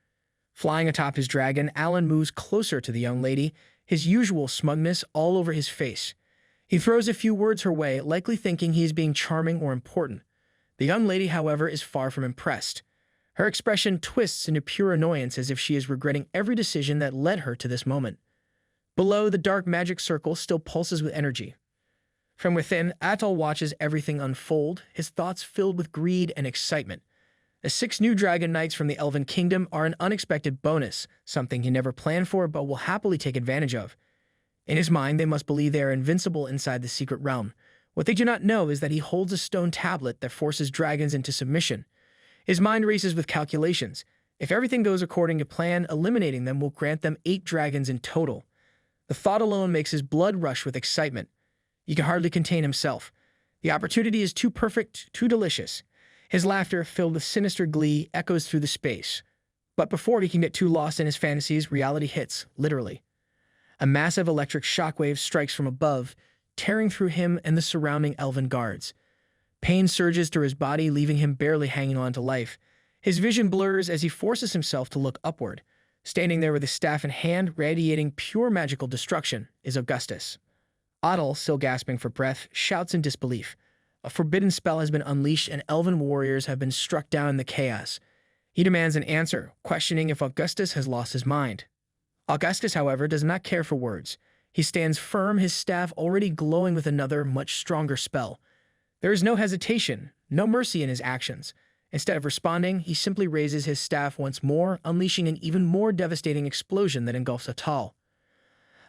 Flying atop his dragon, Alan moves closer to the young lady, his usual smugness all over his face. He throws a few words her way, likely thinking he is being charming or important. The young lady, however, is far from impressed. Her expression twists into pure annoyance as if she is regretting every decision that led her to this moment. Below, the dark magic circle still pulses with energy. From within, Atal watches everything unfold, his thoughts filled with greed and excitement. The 6 new Dragon Knights from the Elven Kingdom are an unexpected bonus, something he never planned for but will happily take advantage of. In his mind, they must believe they are invincible inside the secret realm. What they do not know is that he holds a stone tablet that forces dragons into submission. His mind races with calculations. If everything goes according to plan, eliminating them will grant them 8 dragons in total. The thought alone makes his blood rush with excitement. He can hardly contain himself. The opportunity is too perfect, too delicious. His laughter, filled with sinister glee, echoes through the space. But before he can get too lost in his fantasies, reality hits, literally. A massive electric shockwave strikes from above, tearing through him and the surrounding elven guards. Pain surges through his body, leaving him barely hanging on to life. His vision blurs as he forces himself to look upward. Standing there with his staff in hand, radiating pure magical destruction, is Augustus. Atal, still gasping for breath, shouts in disbelief. A forbidden spell has been unleashed and elven warriors have been struck down in the chaos. He demands an answer, questioning if Augustus has lost his mind. Augustus, however, does not care for words. He stands firm, his staff already glowing with another, much stronger spell. There is no hesitation, no mercy in his actions. Instead of responding, he simply raises his staff once more, unleashing an even more devastating explosion that engulfs Atal.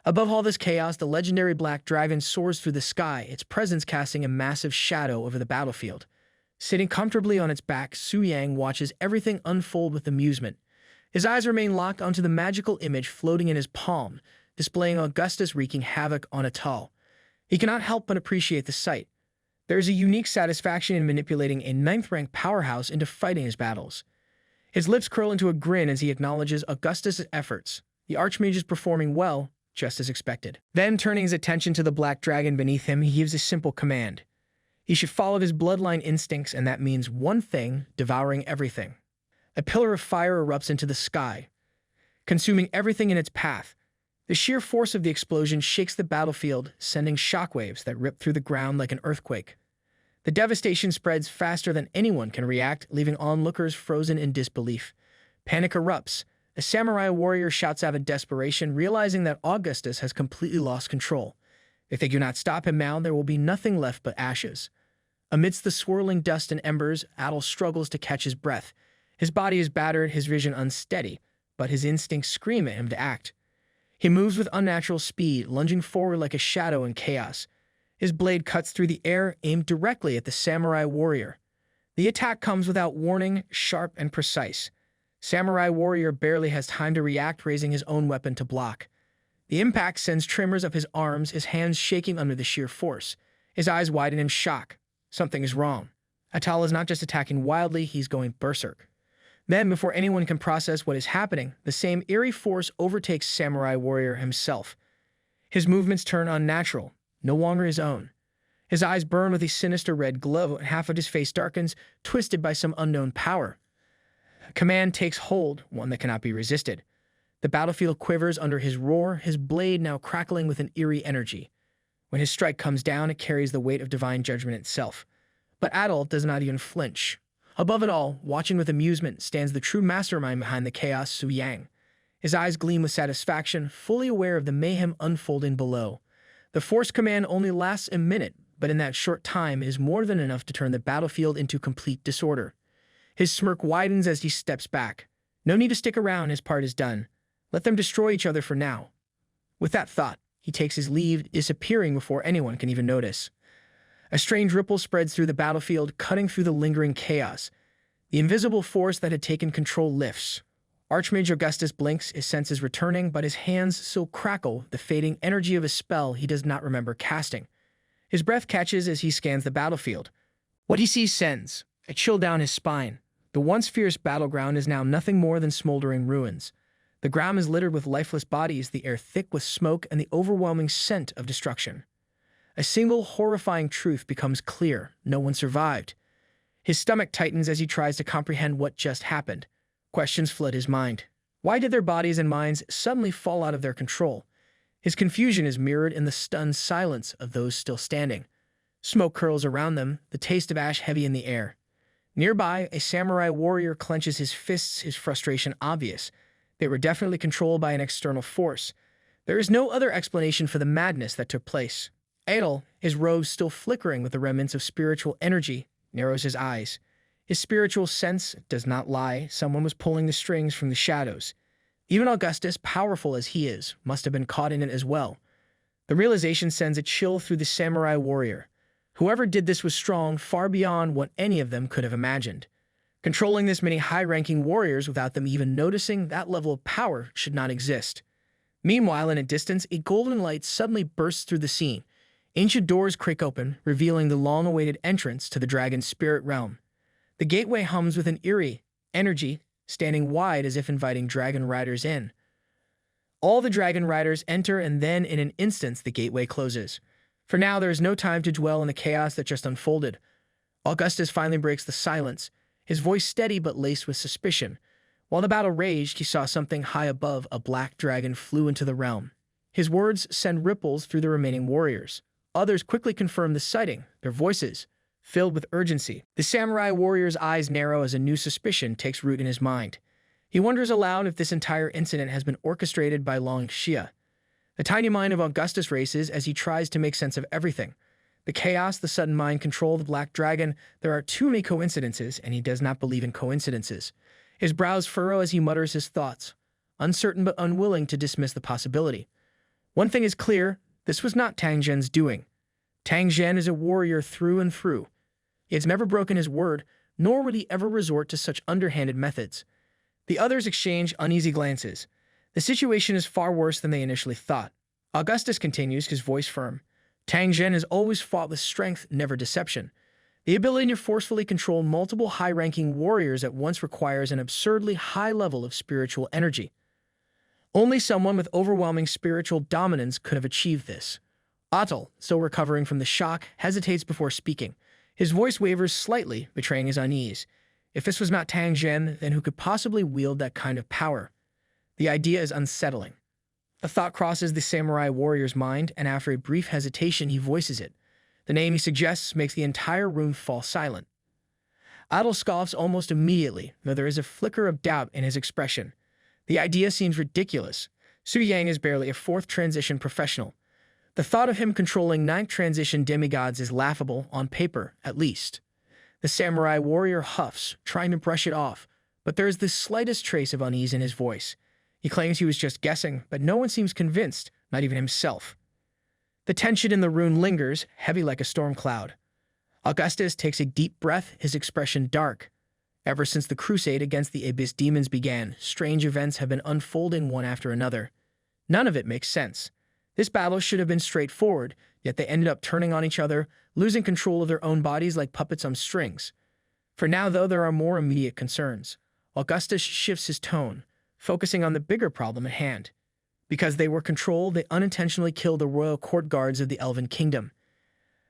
Above all this chaos, the legendary black dragon soars through the sky, its presence casting a massive shadow over the battlefield. Sitting comfortably on its back, Su Yang watches everything unfold with amusement. His eyes remain locked onto the magical image floating in his palm, displaying Augustus wreaking havoc on Atal. He cannot help but appreciate the sight. There is a unique satisfaction in manipulating a 9th-rank powerhouse into fighting his battles. His lips curl into a grin as he acknowledges Augustus' efforts. The Archmage is performing well, just as expected. Then, turning his attention to the black dragon beneath him, he gives a simple command. He should follow his bloodline instincts, and that means one thing, devouring everything. A pillar of fire erupts into the sky, consuming everything in its path. The sheer force of the explosion shakes the battlefield, sending shockwaves that rip through the ground like an earthquake. The devastation spreads faster than anyone can react, leaving onlookers frozen in disbelief. Panic erupts. A samurai warrior shouts out in desperation, realizing that Augustus has completely lost control. If they do not stop him now, there will be nothing left but ashes. Amidst the swirling dust and embers, Atal struggles to catch his breath. His body is battered, his vision unsteady, but his instincts scream at him to act. He moves with unnatural speed, lunging forward like a shadow in chaos. His blade cuts through the air, aimed directly at the samurai warrior. The attack comes without warning, sharp and precise. Samurai warrior barely has time to react, raising his own weapon to block. The impact sends tremors up his arms, his hands shaking under the sheer force. His eyes widen in shock. Something is wrong. Atal is not just attacking wildly, he's going berserk. Then, before anyone can process what is happening, the same eerie force overtakes Samurai Warrior himself. His movements turn unnatural, no longer his own. His eyes burn with a sinister red glow, and half of his face darkens, twisted by some unknown power. Command takes hold, one that cannot be resisted. The battlefield quivers under his roar, his blade now crackling with an eerie energy. When his strike comes down, it carries the weight of divine judgment itself. But Adol does not even flinch. Above it all, watching with amusement, stands the true mastermind behind the chaos, Su Yang. His eyes gleam with satisfaction, fully aware of the mayhem unfolding below. The force command only lasts a minute, but in that short time is more than enough to turn the battlefield into complete disorder. His smirk widens as he steps back. No need to stick around, his part is done. Let them destroy each other for now. With that thought, he takes his leave, disappearing before anyone can even notice. A strange ripple spreads through the battlefield, cutting through the lingering chaos. The invisible force that had taken control lifts. Archmage Augustus blinks, his senses returning, but his hands still crackle, the fading energy of a spell he does not remember casting. His breath catches as he scans the battlefield. What he sees sends a chill down his spine. The once fierce battleground is now nothing more than smoldering ruins. The ground is littered with lifeless bodies, the air thick with smoke and the overwhelming scent of destruction. A single horrifying truth becomes clear: no one survived. His stomach tightens as he tries to comprehend what just happened. Questions flood his mind. Why did their bodies and minds suddenly fall out of their control? His confusion is mirrored in the stunned silence of those still standing. Smoke curls around them, the taste of ash heavy in the air. Nearby, a samurai warrior clenches his fists, his frustration obvious. They were definitely controlled by an external force. There is no other explanation for the madness that took place. Adol, his robes still flickering with the remnants of spiritual energy, narrows his eyes. His spiritual sense does not lie. Someone was pulling the strings from the shadows. Even Augustus, powerful as he is, must have been caught in it as well. The realization sends a chill through the samurai warrior. Whoever did this was strong, far beyond what any of them could have imagined. Controlling this many high-ranking warriors without them even noticing that level of power should not exist. Meanwhile, in a distance, a golden light suddenly bursts through the scene. Ancient doors creak open, revealing the long-awaited entrance to the dragon's spirit realm. The gateway hums with an eerie energy, standing wide as if inviting dragon riders in. All the dragon riders enter, and then in an instant the gateway closes. For now, there is no time to dwell on the chaos that just unfolded. Augustus finally breaks the silence, his voice steady but laced with suspicion. While the battle raged, he saw something high above. A black dragon flew into the realm. His words send ripples through the remaining warriors. Others quickly confirm the sighting, their voices filled with urgency. The samurai warrior's eyes narrow as a new suspicion takes root in his mind. He wonders aloud if this entire incident has been orchestrated by Long Xia. The tiny mind of Augustus races as he tries to make sense of everything. The chaos, the sudden mind control, the black dragon. There are too many coincidences, and he does not believe in coincidences. His brows furrow as he mutters his thoughts, uncertain but unwilling to dismiss the possibility. One thing is clear: this was not Tang Zhen's doing. Tang Zhen is a warrior through and through. He has never broken his word, nor would he ever resort to such underhanded methods. The others exchange uneasy glances. The situation is far worse than they initially thought. Augustus continues, his voice firm. Tang Zhen has always fought with strength, never deception. The ability to forcefully control multiple high-ranking warriors at once requires an absurdly high level of spiritual energy. Only someone with overwhelming spiritual dominance could have achieved this. Atal, still recovering from the shock, hesitates before speaking. His voice wavers slightly, betraying his unease. If this was not Tang Zhen, then who could possibly wield that kind of power? The idea is unsettling. A thought crosses the samurai warrior's mind, and after a brief hesitation, he voices it. The name he suggests makes the entire room fall silent. Adol scoffs almost immediately, though there is a flicker of doubt in his expression. The idea seems ridiculous. Su Yang is barely a fourth transition professional. The thought of him controlling ninth transition demigods is laughable, on paper, at least. The samurai warrior huffs, trying to brush it off, but there is the slightest trace of unease in his voice. He claims he was just guessing, but no one seems convinced, not even himself. The tension in the room lingers, heavy like a storm cloud. Augustus takes a deep breath, his expression dark. Ever since the crusade against the Abyss demons began, strange events have been unfolding one after another. None of it makes sense. This battle should have been straightforward, yet they ended up turning on each other, losing control of their own bodies like puppets on strings. For now, though, there are more immediate concerns. Augustus shifts his tone, focusing on the bigger problem at hand. Because they were controlled, they unintentionally killed the royal court guards of the Elven Kingdom.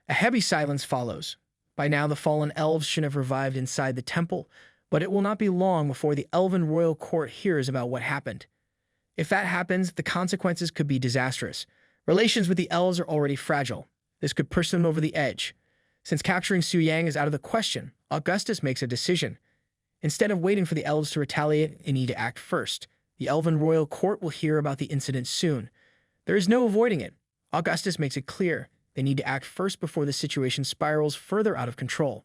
A heavy silence follows. By now, the fallen elves should have revived inside the temple, but it will not be long before the Elven royal court hears about what happened. If that happens, the consequences could be disastrous. Relations with the elves are already fragile. This could push them over the edge. Since capturing Su Yang is out of the question, Augustus makes a decision. Instead of waiting for the elves to retaliate, they need to act first. The Elven royal court will hear about the incident soon. There is no avoiding it. Augustus makes it clear they need to act first before the situation spirals further out of control.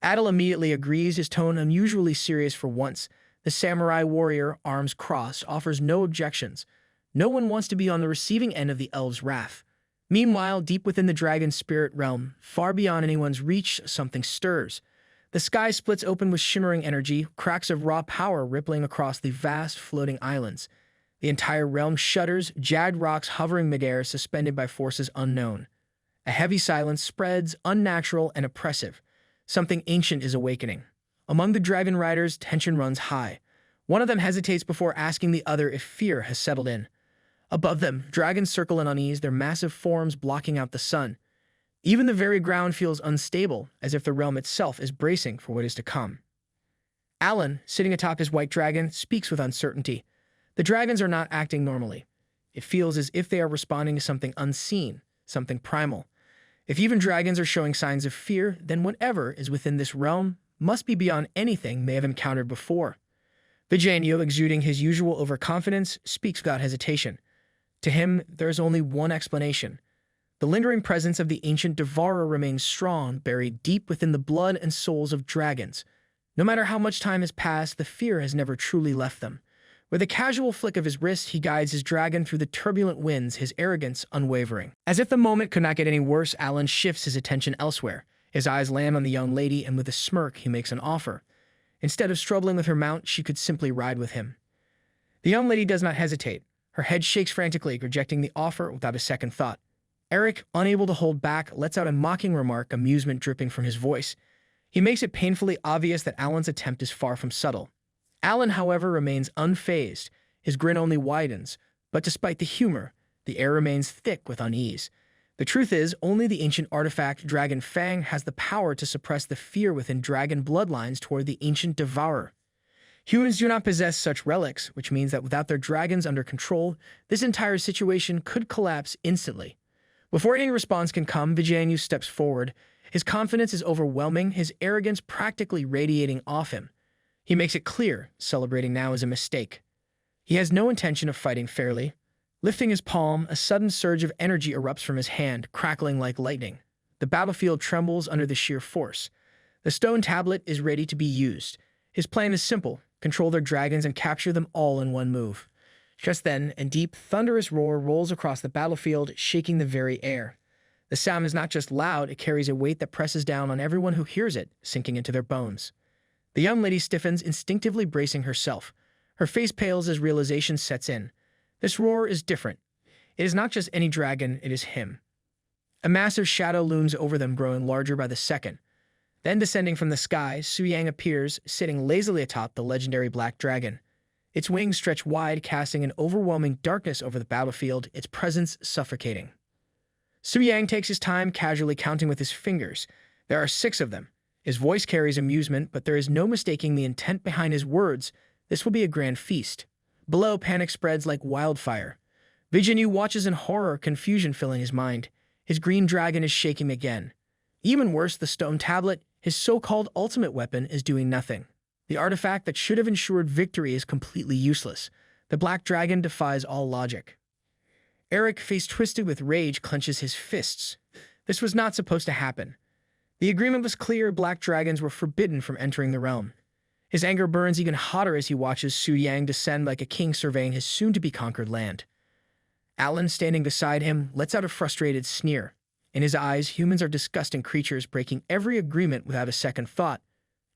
Adel immediately agrees, his tone unusually serious for once. The samurai warrior, arms crossed, offers no objections. No one wants to be on the receiving end of the elves' wrath. Meanwhile, deep within the dragon spirit realm, far beyond anyone's reach, something stirs. The sky splits open with shimmering energy, cracks of raw power rippling across the vast floating islands. The entire realm shudders, jagged rocks hovering midair, suspended by forces unknown. A heavy silence spreads, unnatural and oppressive. Something ancient is awakening. Among the dragon riders, tension runs high. One of them hesitates before asking the other if fear has settled in. Above them, dragons circle in unease, their massive forms blocking out the sun. Even the very ground feels unstable, as if the realm itself is bracing for what is to come. Alan, sitting atop his white dragon, speaks with uncertainty. The dragons are not acting normally. It feels as if they are responding to something unseen, something primal. If even dragons are showing signs of fear, then whatever is within this realm must be beyond anything they have encountered before. Vijayanyu, exuding his usual overconfidence, speaks without hesitation. To him, there is only one explanation. The lingering presence of the ancient devourer remains strong, buried deep within the blood and souls of dragons. No matter how much time has passed, the fear has never truly left them. With a casual flick of his wrist, he guides his dragon through the turbulent winds, his arrogance unwavering. As if the moment could not get any worse, Alan shifts his attention elsewhere. His eyes land on the young lady, and with a smirk, he makes an offer. Instead of struggling with her mount, she could simply ride with him. The young lady does not hesitate. Her head shakes frantically, rejecting the offer without a second thought. Eric, unable to hold back, lets out a mocking remark, amusement dripping from his voice. He makes it painfully obvious that Alan's attempt is far from subtle. Alan, however, remains unfazed. His grin only widens, but despite the humor, the air remains thick with unease. The truth is, only the ancient artifact Dragon Fang has the power to suppress the fear within dragon bloodlines toward the ancient devourer. Humans do not possess such relics, which means that without their dragons under control, this entire situation could collapse instantly. Before any response can come, Vijayanyu steps forward. His confidence is overwhelming, his arrogance practically radiating off him. He makes it clear, celebrating now is a mistake. He has no intention of fighting fairly. Lifting his palm, a sudden surge of energy erupts from his hand, crackling like lightning. The battlefield trembles under the sheer force. The stone tablet is ready to be used. His plan is simple: control their dragons and capture them all in one move. Just then, a deep, thunderous roar rolls across the battlefield, shaking the very air. The sound is not just loud, it carries a weight that presses down on everyone who hears it, sinking into their bones. The young lady stiffens, instinctively bracing herself. Her face pales as realization sets in. This roar is different. It is not just any dragon, it is him. A massive shadow looms over them, growing larger by the second. Then, descending from the sky, Su Yang appears, sitting lazily atop the legendary black dragon. Its wings stretch wide, casting an overwhelming darkness over the battlefield, its presence suffocating. Su Yang takes his time, casually counting with his fingers. There are 6 of them. His voice carries amusement, but there is no mistaking the intent behind his words. This will be a grand feast. Below, panic spreads like wildfire. Vijayanyu watches in horror, confusion filling his mind. His green dragon is shaking again. Even worse, the stone tablet, his so-called ultimate weapon, is doing nothing. The artifact that should have ensured victory is completely useless. The black dragon defies all logic. Eric, face twisted with rage, clenches his fists. This was not supposed to happen. The agreement was clear: black dragons were forbidden from entering the realm. His anger burns even hotter as he watches Su Yang descend like a king surveying his soon-to-be-conquered land. Alan, standing beside him, lets out a frustrated sneer. In his eyes, humans are disgusting creatures breaking every agreement without a second thought.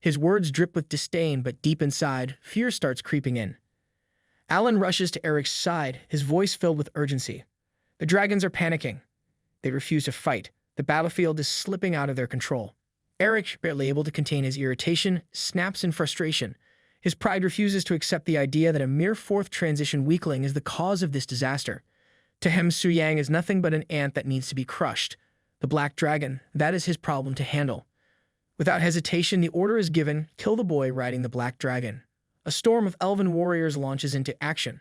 His words drip with disdain, but deep inside, fear starts creeping in. Alan rushes to Eric's side, his voice filled with urgency. The dragons are panicking. They refuse to fight. The battlefield is slipping out of their control. Eric, barely able to contain his irritation, snaps in frustration. His pride refuses to accept the idea that a mere fourth transition weakling is the cause of this disaster. To him, Su Yang is nothing but an ant that needs to be crushed. The Black Dragon, that is his problem to handle. Without hesitation, the order is given, kill the boy riding the Black Dragon. A storm of elven warriors launches into action.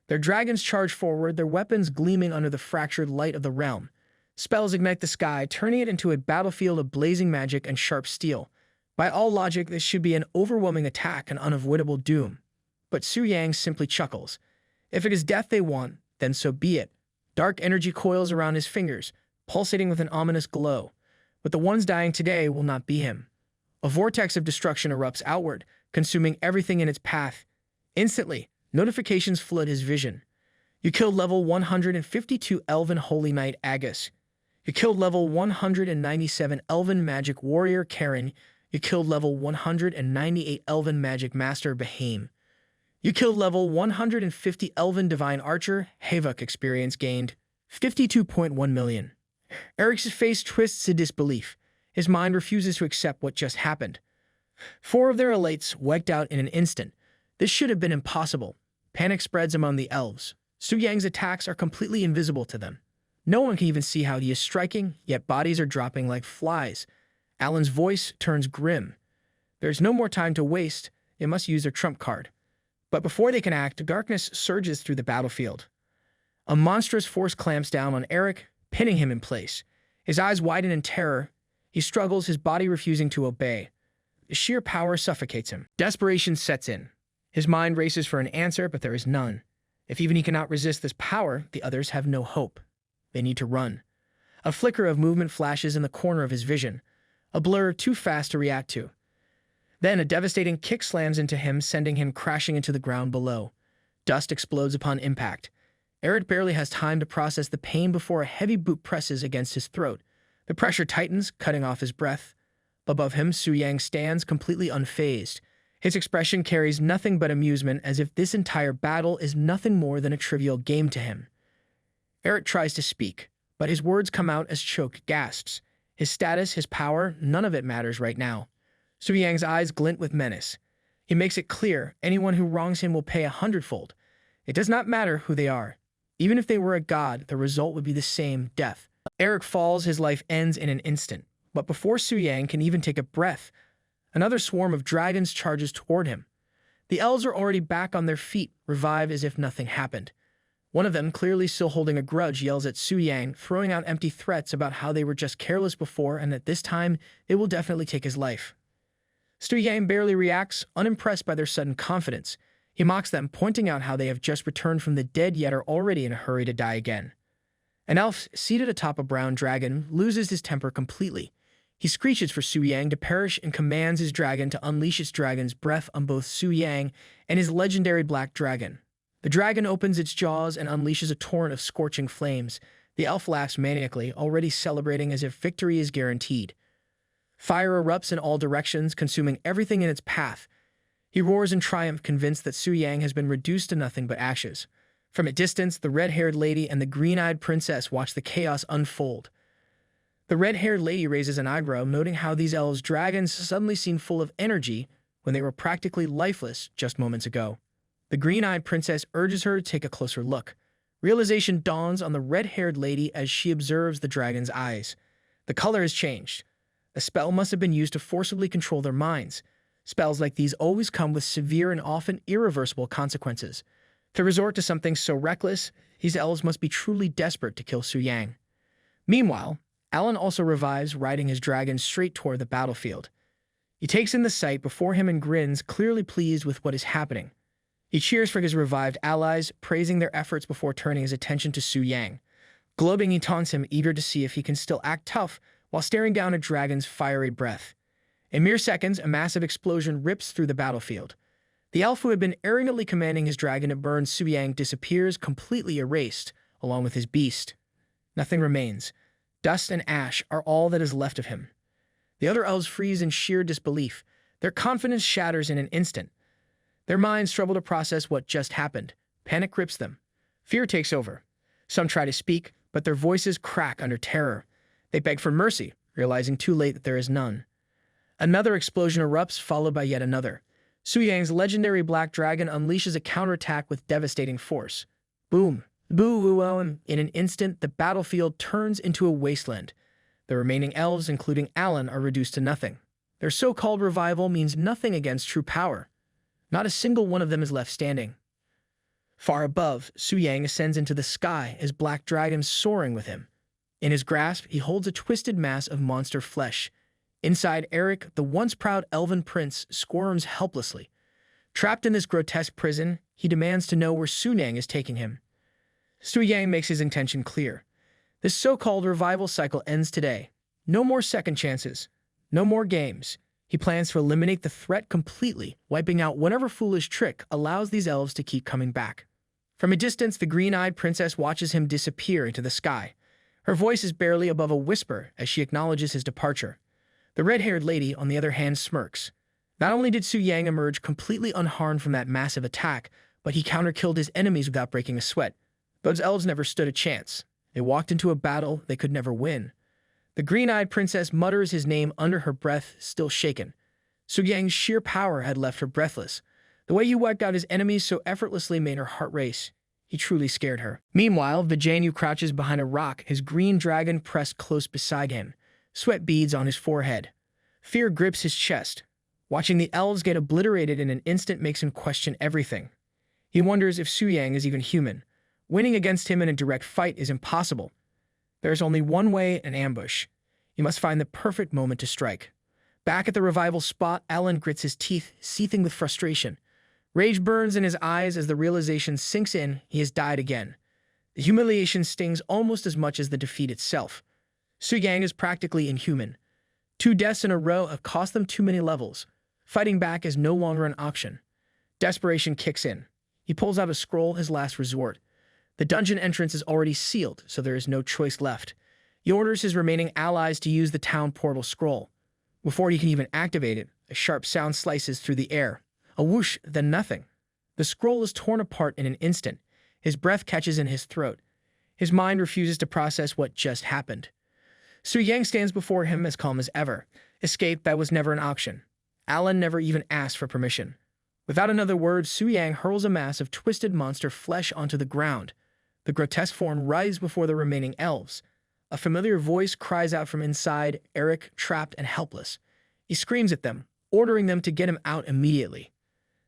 Their dragons charge forward, their weapons gleaming under the fractured light of the realm. Spells ignite the sky, turning it into a battlefield of blazing magic and sharp steel. By all logic, this should be an overwhelming attack and unavoidable doom. But Su Yang simply chuckles. If it is death they want, then so be it. Dark energy coils around his fingers, pulsating with an ominous glow. But the ones dying today will not be him. A vortex of destruction erupts outward, consuming everything in its path. Instantly, notifications flood his vision. You killed level 152 Elven Holy Knight Agus. You killed level 197 Elven Magic Warrior Karen. You killed level 198 Elven Magic Master Behaim. You killed level 150 Elven Divine Archer. Havok experience gained 52.1 million. Eric's face twists in disbelief. His mind refuses to accept what just happened. 4 of their elites wiped out in an instant. This should have been impossible. Panic spreads among the elves. Su Yang's attacks are completely invisible to them. No one can even see how he is striking, yet bodies are dropping like flies. Alan's voice turns grim. There's no more time to waste. They must use their trump card. But before they can act, darkness surges through the battlefield. A monstrous force clamps down on Eric, pinning him in place. His eyes widen in terror. He struggles, his body refusing to obey. The sheer power suffocates him. Desperation sets in. His mind races for an answer, but there is none. If even he cannot resist this power, the others have no hope. They need to run. A flicker of movement flashes in the corner of his vision, a blur too fast to react to. Then a devastating kick slams into him, sending him crashing into the ground below. Dust explodes upon impact. Eric barely has time to process the pain before a heavy boot presses against his throat. The pressure tightens, cutting off his breath. Above him, Su Yang stands completely unfazed. His expression carries nothing but amusement, as if this entire battle is nothing more than a trivial game to him. Eric tries to speak, but his words come out as choked gasps. His status, his power, none of it matters right now. Su Yang's eyes glint with menace. He makes it clear anyone who wrongs him will pay 100-fold. It does not matter who they are. Even if they were a god, the result would be the same, death. Eric falls, his life ends in an instant. But before Su Yang can even take a breath, another swarm of dragons charges toward him. The elves are already back on their feet, revive as if nothing happened. One of them, clearly still holding a grudge, yells at Su Yang, throwing out empty threats about how they were just careless before and that this time they will definitely take his life. Su Yang barely reacts, unimpressed by their sudden confidence. He mocks them, pointing out how they have just returned from the dead yet are already in a hurry to die again. An elf, seated atop a brown dragon, loses his temper completely. He screeches for Su Yang to perish and commands his dragon to unleash its dragon's breath on both Su Yang and his legendary black dragon. The dragon opens its jaws and unleashes a torrent of scorching flames. The elf laughs maniacally, already celebrating as if victory is guaranteed. Fire erupts in all directions, consuming everything in its path. He roars in triumph, convinced that Su Yang has been reduced to nothing but ashes. From a distance, the red-haired lady and the green-eyed princess watch the chaos unfold. The red-haired lady raises an eyebrow, noting how these elves' dragons suddenly seem full of energy when they were practically lifeless just moments ago. The green-eyed princess urges her to take a closer look. Realization dawns on the red-haired lady as she observes the dragon's eyes. The color has changed. A spell must have been used to forcibly control their minds. Spells like these always come with severe and often irreversible consequences. To resort to something so reckless, these elves must be truly desperate to kill Su Yang. Meanwhile, Alan also revives, riding his dragon straight toward the battlefield. He takes in the sight before him and grins, clearly pleased with what is happening. He cheers for his revived allies, praising their efforts before turning his attention to Su Yang. Gloating, he taunts him, eager to see if he can still act tough while staring down a dragon's fiery breath. In mere seconds, a massive explosion rips through the battlefield. The elf who had been arrogantly commanding his dragon to burn Su Yang disappears, completely erased, along with his beast. Nothing remains. Dust and ash are all that is left of him. The other elves freeze in sheer disbelief. Their confidence shatters in an instant. Their minds struggle to process what just happened. Panic grips them. Fear takes over. Some try to speak, but their voices crack under terror. They beg for mercy, realizing too late that there is none. Another explosion erupts, followed by yet another. Su Yang's legendary black dragon unleashes a counterattack with devastating force. Boom. Boo-woo-oh. In an instant, the battlefield turns into a wasteland. The remaining elves, including Alan, are reduced to nothing. Their so-called revival means nothing against true power. Not a single one of them is left standing. Far above, Su Yang ascends into the sky, his black dragon soaring with him. In his grasp, he holds a twisted mass of monster flesh. Inside, Eric, the once proud elven prince, squirms helplessly. Trapped in this grotesque prison, he demands to know where Su Yang is taking him. Su Yang makes his intention clear. This so-called revival cycle ends today. No more second chances. No more games. He plans to eliminate the threat completely, wiping out whatever foolish trick allows these elves to keep coming back. From a distance, the green-eyed princess watches him disappear into the sky. Her voice is barely above a whisper as she acknowledges his departure. The red-haired lady, on the other hand, smirks. Not only did Su Yang emerge completely unharmed from that massive attack, but he counter-killed his enemies without breaking a sweat. Those elves never stood a chance. They walked into a battle they could never win. The green-eyed princess mutters his name under her breath, still shaken. Su Yang's sheer power had left her breathless. The way he wiped out his enemies so effortlessly made her heart race. He truly scared her. Meanwhile, Vijayanu crouches behind a rock, his green dragon pressed close beside him. Sweat beads on his forehead. Fear grips his chest. Watching the elves get obliterated in an instant makes him question everything. He wonders if Su Yang is even human. Winning against him in a direct fight is impossible. There is only one way, an ambush. He must find the perfect moment to strike. Back at the revival spot, Alan grits his teeth, seething with frustration. Rage burns in his eyes as the realization sinks in he has died again. The humiliation stings almost as much as the defeat itself. Su Yang is practically inhuman. 2 deaths in a row have cost them too many levels. Fighting back is no longer an option. Desperation kicks in. He pulls out a scroll, his last resort. The dungeon entrance is already sealed, so there is no choice left. He orders his remaining allies to use the town portal scroll. Before he can even activate it, a sharp sound slices through the air. A whoosh, then nothing. The scroll is torn apart in an instant. His breath catches in his throat. His mind refuses to process what just happened. Su Yang stands before him as calm as ever. Escape, that was never an option. Alan never even asked for permission. Without another word, Su Yang hurls a mass of twisted monster flesh onto the ground. The grotesque form writhes before the remaining elves. A familiar voice cries out from inside, Eric, trapped and helpless. He screams at them, ordering them to get him out immediately.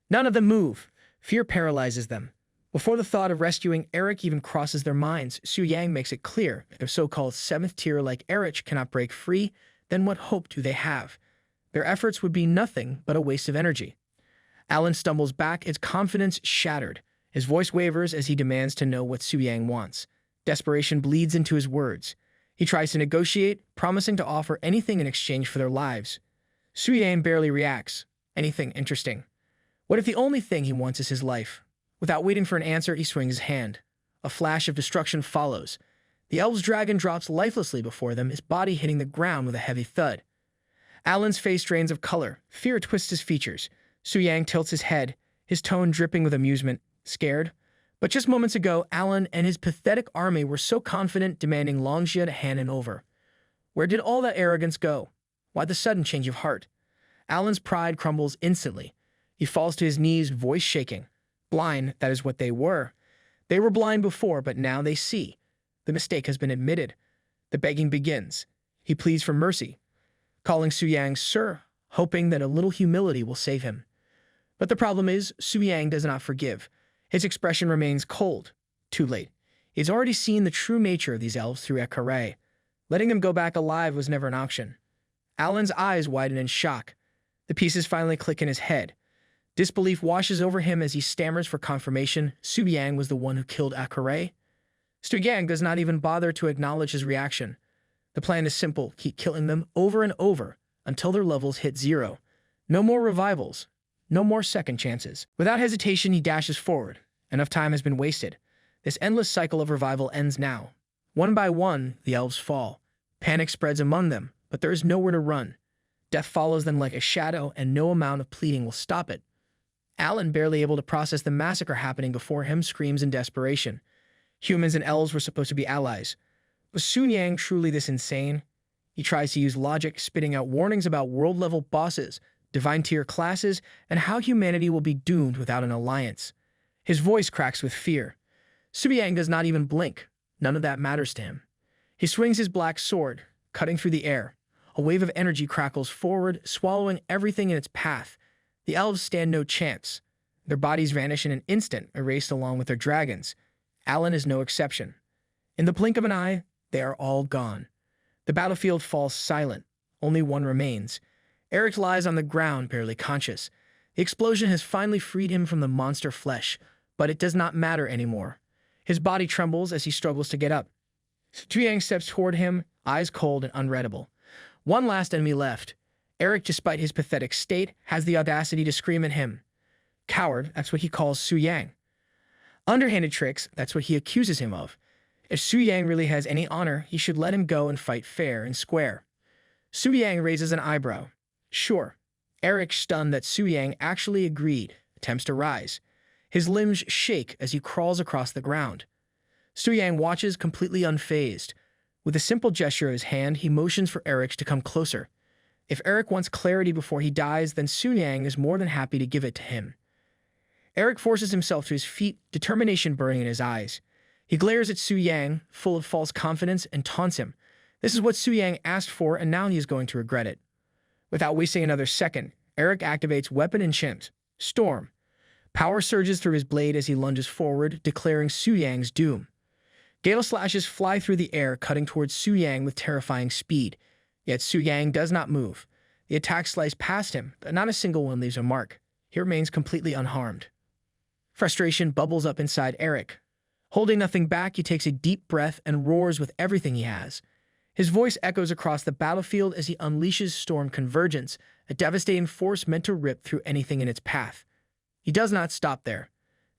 None of them move. Fear paralyzes them. Before the thought of rescuing Eric even crosses their minds, Su Yang makes it clear if so-called 7th tier like Eric cannot break free, then what hope do they have? Their efforts would be nothing but a waste of energy. Alan stumbles back, his confidence shattered. His voice wavers as he demands to know what Su Yang wants. Desperation bleeds into his words. He tries to negotiate, promising to offer anything in exchange for their lives. Su Yang barely reacts. Anything interesting. What if the only thing he wants is his life? Without waiting for an answer, he swings his hand. A flash of destruction follows. The elf's dragon drops lifelessly before them, his body hitting the ground with a heavy thud. Alan's face drains of color. Fear twists his features. Su Yang tilts his head, his tone dripping with amusement. Scared? But just moments ago, Alan and his pathetic army were so confident, demanding Longjia to hand him over. Where did all that arrogance go? Why the sudden change of heart? Alan's pride crumbles instantly. He falls to his knees, voice shaking. Blind, that is what they were. They were blind before, but now they see. The mistake has been admitted. The begging begins. He pleads for mercy, calling Su Yang sir, hoping that a little humility will save him. But the problem is, Su Yang does not forgive. His expression remains cold. Too late. He's already seen the true nature of these elves through Ekare. Letting them go back alive was never an option. Alan's eyes widen in shock. The pieces finally click in his head. Disbelief washes over him as he stammers for confirmation. Su Yang was the one who killed Akare. Su Yang does not even bother to acknowledge his reaction. The plan is simple. Keep killing them over and over until their levels hit 0. No more revivals. No more second chances. Without hesitation, he dashes forward. Enough time has been wasted. This endless cycle of revival ends now. One by one, the elves fall. Panic spreads among them, but there is nowhere to run. Death follows them like a shadow, and no amount of pleading will stop it. Alan, barely able to process the massacre happening before him, screams in desperation. Humans and elves were supposed to be allies. Was Su Yang truly this insane? He tries to use logic, spitting out warnings about world-level bosses, divine-tier classes, and how humanity will be doomed without an alliance. His voice cracks with fear. Suyang does not even blink. None of that matters to him. He swings his black sword, cutting through the air. A wave of energy crackles forward, swallowing everything in its path. The elves stand no chance. Their bodies vanish in an instant, erased along with their dragons. Alan is no exception. In the blink of an eye, they are all gone. The battlefield falls silent. Only one remains. Eric lies on the ground, barely conscious. The explosion has finally freed him from the monster flesh, but it does not matter anymore. His body trembles as he struggles to get up. Suyang steps toward him, eyes cold and unreadable. One last enemy left. Eric, despite his pathetic state, has the audacity to scream at him. Coward, that's what he calls Suyang. Underhanded tricks, that's what he accuses him of. If Suyang really has any honor, he should let him go and fight fair and square. Suyang raises an eyebrow. Sure. Eric, stunned that Suyang actually agreed, attempts to rise. His limbs shake as he crawls across the ground. Suyang watches completely unfazed. With a simple gesture of his hand, he motions for Eric to come closer. If Eric wants clarity before he dies, then Suyang is more than happy to give it to him. Eric forces himself to his feet, determination burning in his eyes. He glares at Suyang, full of false confidence, and taunts him. This is what Suyang asked for, and now he is going to regret it. Without wasting another second, Eric activates Weapon Enchant, Storm. Power surges through his blade as he lunges forward, declaring Suyang's doom. Gale slashes fly through the air, cutting towards Suyang with terrifying speed. Yet Suyang does not move. The attacks slice past him, but not a single one leaves a mark. He remains completely unharmed. Frustration bubbles up inside Eric. Holding nothing back, he takes a deep breath and roars with everything he has. His voice echoes across the battlefield as he unleashes Storm Convergence, a devastating force meant to rip through anything in its path. He does not stop there.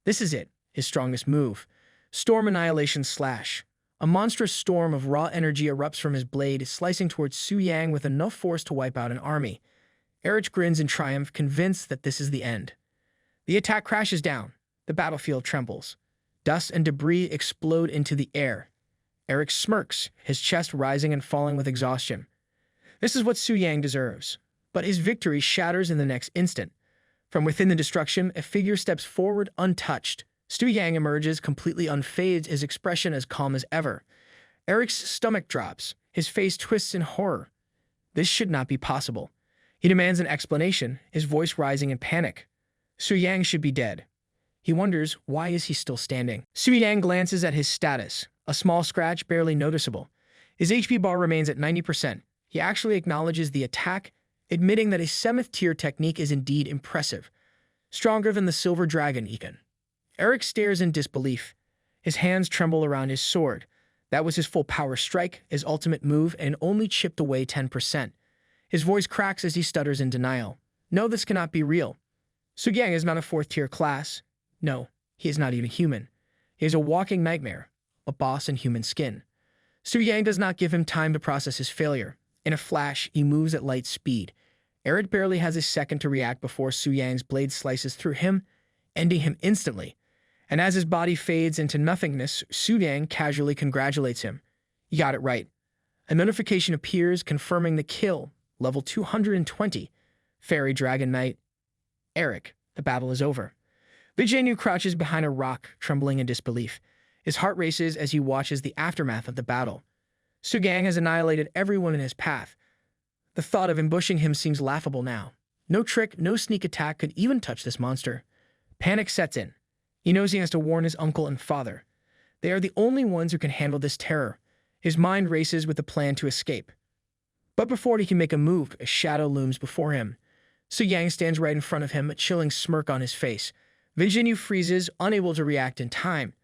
This is it, his strongest move. Storm Annihilation Slash. A monstrous storm of raw energy erupts from his blade, slicing towards Suyang with enough force to wipe out an army. Eric grins in triumph, convinced that this is the end. The attack crashes down. The battlefield trembles. Dust and debris explode into the air. Eric smirks, his chest rising and falling with exhaustion. This is what Suyang deserves. But his victory shatters in the next instant. From within the destruction, a figure steps forward untouched. Suyang emerges completely unfazed, his expression as calm as ever. Eric's stomach drops. His face twists in horror. This should not be possible. He demands an explanation, his voice rising in panic. Suyang should be dead. He wonders, why is he still standing? Suyang glances at his status. A small scratch, barely noticeable. His HP bar remains at 90%. He actually acknowledges the attack, admitting that a 7th tier technique is indeed impressive. Stronger than the Silver Dragon Econ. Eric stares in disbelief. His hands tremble around his sword. That was his full power strike, his ultimate move, and only chipped away 10%. His voice cracks as he stutters in denial. No, this cannot be real. Suyang is not a 4th tier class. No, he is not even human. He is a walking nightmare, a boss in human skin. Suyang does not give him time to process his failure. In a flash, he moves at light speed. Eric barely has a second to react before Suyang's blade slices through him, ending him instantly. And as his body fades into nothingness, Suyang casually congratulates him. You got it right. A notification appears confirming the kill, level 220. Fairy Dragon Knight. Eric, the battle is over. Vijaynu crouches behind a rock, trembling in disbelief. His heart races as he watches the aftermath of the battle. Suyang has annihilated everyone in his path. The thought of ambushing him seems laughable now. No trick, no sneak attack could even touch this monster. Panic sets in. He knows he has to warn his uncle and father. They are the only ones who can handle this terror. His mind races with a plan to escape. But before he can make a move, a shadow looms before him. Suyang stands right in front of him, a chilling smirk on his face. Vijaynu freezes, unable to react in time.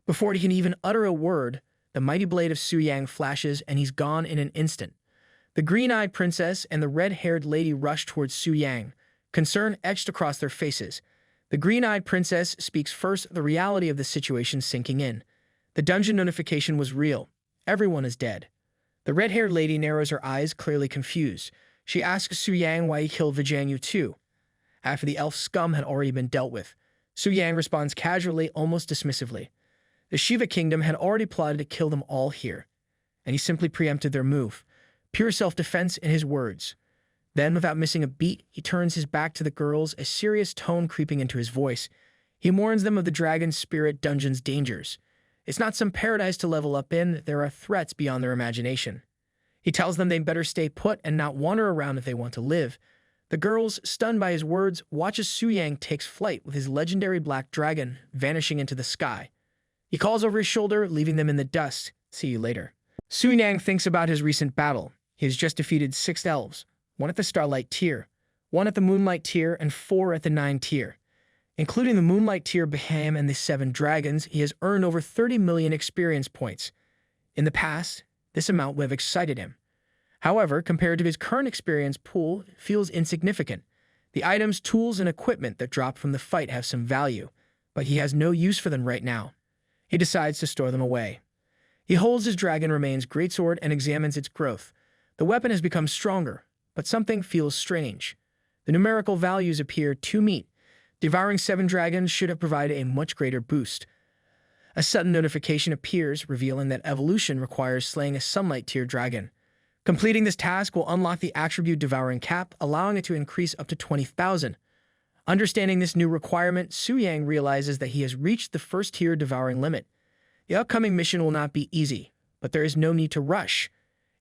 Before he can even utter a word, the mighty blade of Suyang flashes and he's gone in an instant. The green-eyed princess and the red-haired lady rush towards Suyang, concern etched across their faces. The green-eyed princess speaks first, the reality of the situation sinking in. The dungeon notification was real. Everyone is dead. The red-haired lady narrows her eyes, clearly confused. She asks Suyang why he killed Vijaynu too, after the elf scum had already been dealt with. Suyang responds casually, almost dismissively. The Shiva Kingdom had already plotted to kill them all here, and he simply preempted their move. pure self-defense in his words. Then, without missing a beat, he turns his back to the girls, a serious tone creeping into his voice. He warns them of the dragon spirit dungeon's dangers. It's not some paradise to level up in, there are threats beyond their imagination. He tells them they better stay put and not wander around if they want to live. The girls, stunned by his words, watch as Su Yang takes flight with his legendary black dragon, vanishing into the sky. He calls over his shoulder, leaving them in the dust. See you later. Su Yang thinks about his recent battle. He has just defeated 6 elves, 1 at the Starlight tier, 1 at the Moonlight tier, and 4 at the 9 tier. Including the Moonlight tier Baham and the 7 dragons, he has earned over 30 million experience points. In the past, this amount would have excited him. However, compared to his current experience pool, it feels insignificant. The items, tools, and equipment that drop from the fight have some value, but he has no use for them right now. He decides to store them away. He holds his dragon remains greatsword and examines its growth. The weapon has become stronger, but something feels strange. The numerical values appear to meet. Devouring 7 dragons should have provided a much greater boost. A sudden notification appears, revealing that evolution requires slaying a Sunlight tier dragon. Completing this task will unlock the attribute Devouring cap, allowing it to increase up to 20,000. Understanding this new requirement, Su Yang realizes that he has reached the 1st tier Devouring limit. The upcoming mission will not be easy, but there is no need to rush.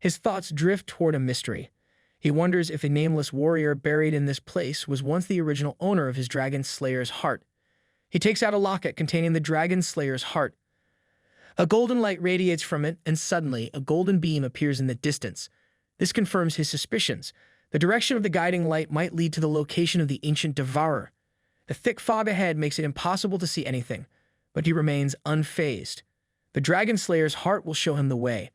His thoughts drift toward a mystery. He wonders if the nameless warrior buried in this place was once the original owner of his Dragon Slayer's heart. He takes out a locket containing the Dragon Slayer's heart. A golden light radiates from it, and suddenly a golden beam appears in the distance. This confirms his suspicions. The direction of the guiding light might lead to the location of the ancient devourer. The thick fog ahead makes it impossible to see anything, but he remains unfazed. The Dragon Slayer's heart will show him the way.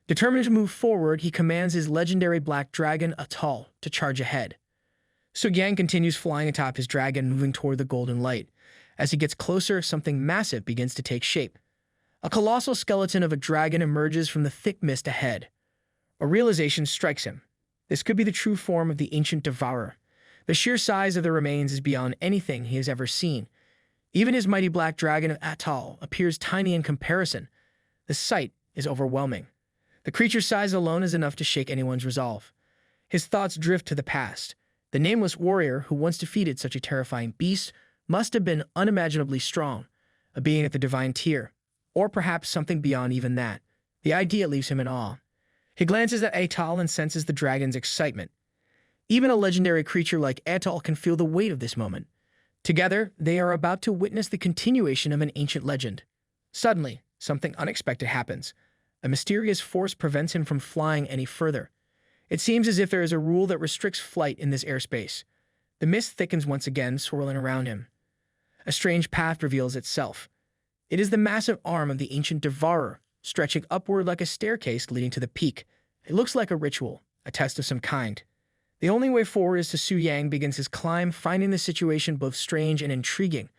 Determined to move forward, he commands his legendary black dragon, Atal, to charge ahead. Su Yang continues flying atop his dragon, moving toward the golden light. As he gets closer, something massive begins to take shape. A colossal skeleton of a dragon emerges from the thick mist ahead. A realization strikes him. This could be the true form of the ancient devourer. The sheer size of the remains is beyond anything he has ever seen. Even his mighty black dragon of Atal appears tiny in comparison. The sight is overwhelming. The creature's size alone is enough to shake anyone's resolve. His thoughts drift to the past. The nameless warrior who once defeated such a terrifying beast must have been unimaginably strong, a being at the divine tier, or perhaps something beyond even that. The idea leaves him in awe. He glances at Atal and senses the dragon's excitement. Even a legendary creature like Atal can feel the weight of this moment. Together, they are about to witness the continuation of an ancient legend. Suddenly, something unexpected happens. A mysterious force prevents him from flying any further. It seems as if there is a rule that restricts flight in this airspace. The mist thickens once again, swirling around him. A strange path reveals itself. It is the massive arm of the ancient devourer, stretching upward like a staircase leading to the peak. It looks like a ritual, a test of some kind. The only way forward is to Su Yang begins his climb, finding the situation both strange and intriguing.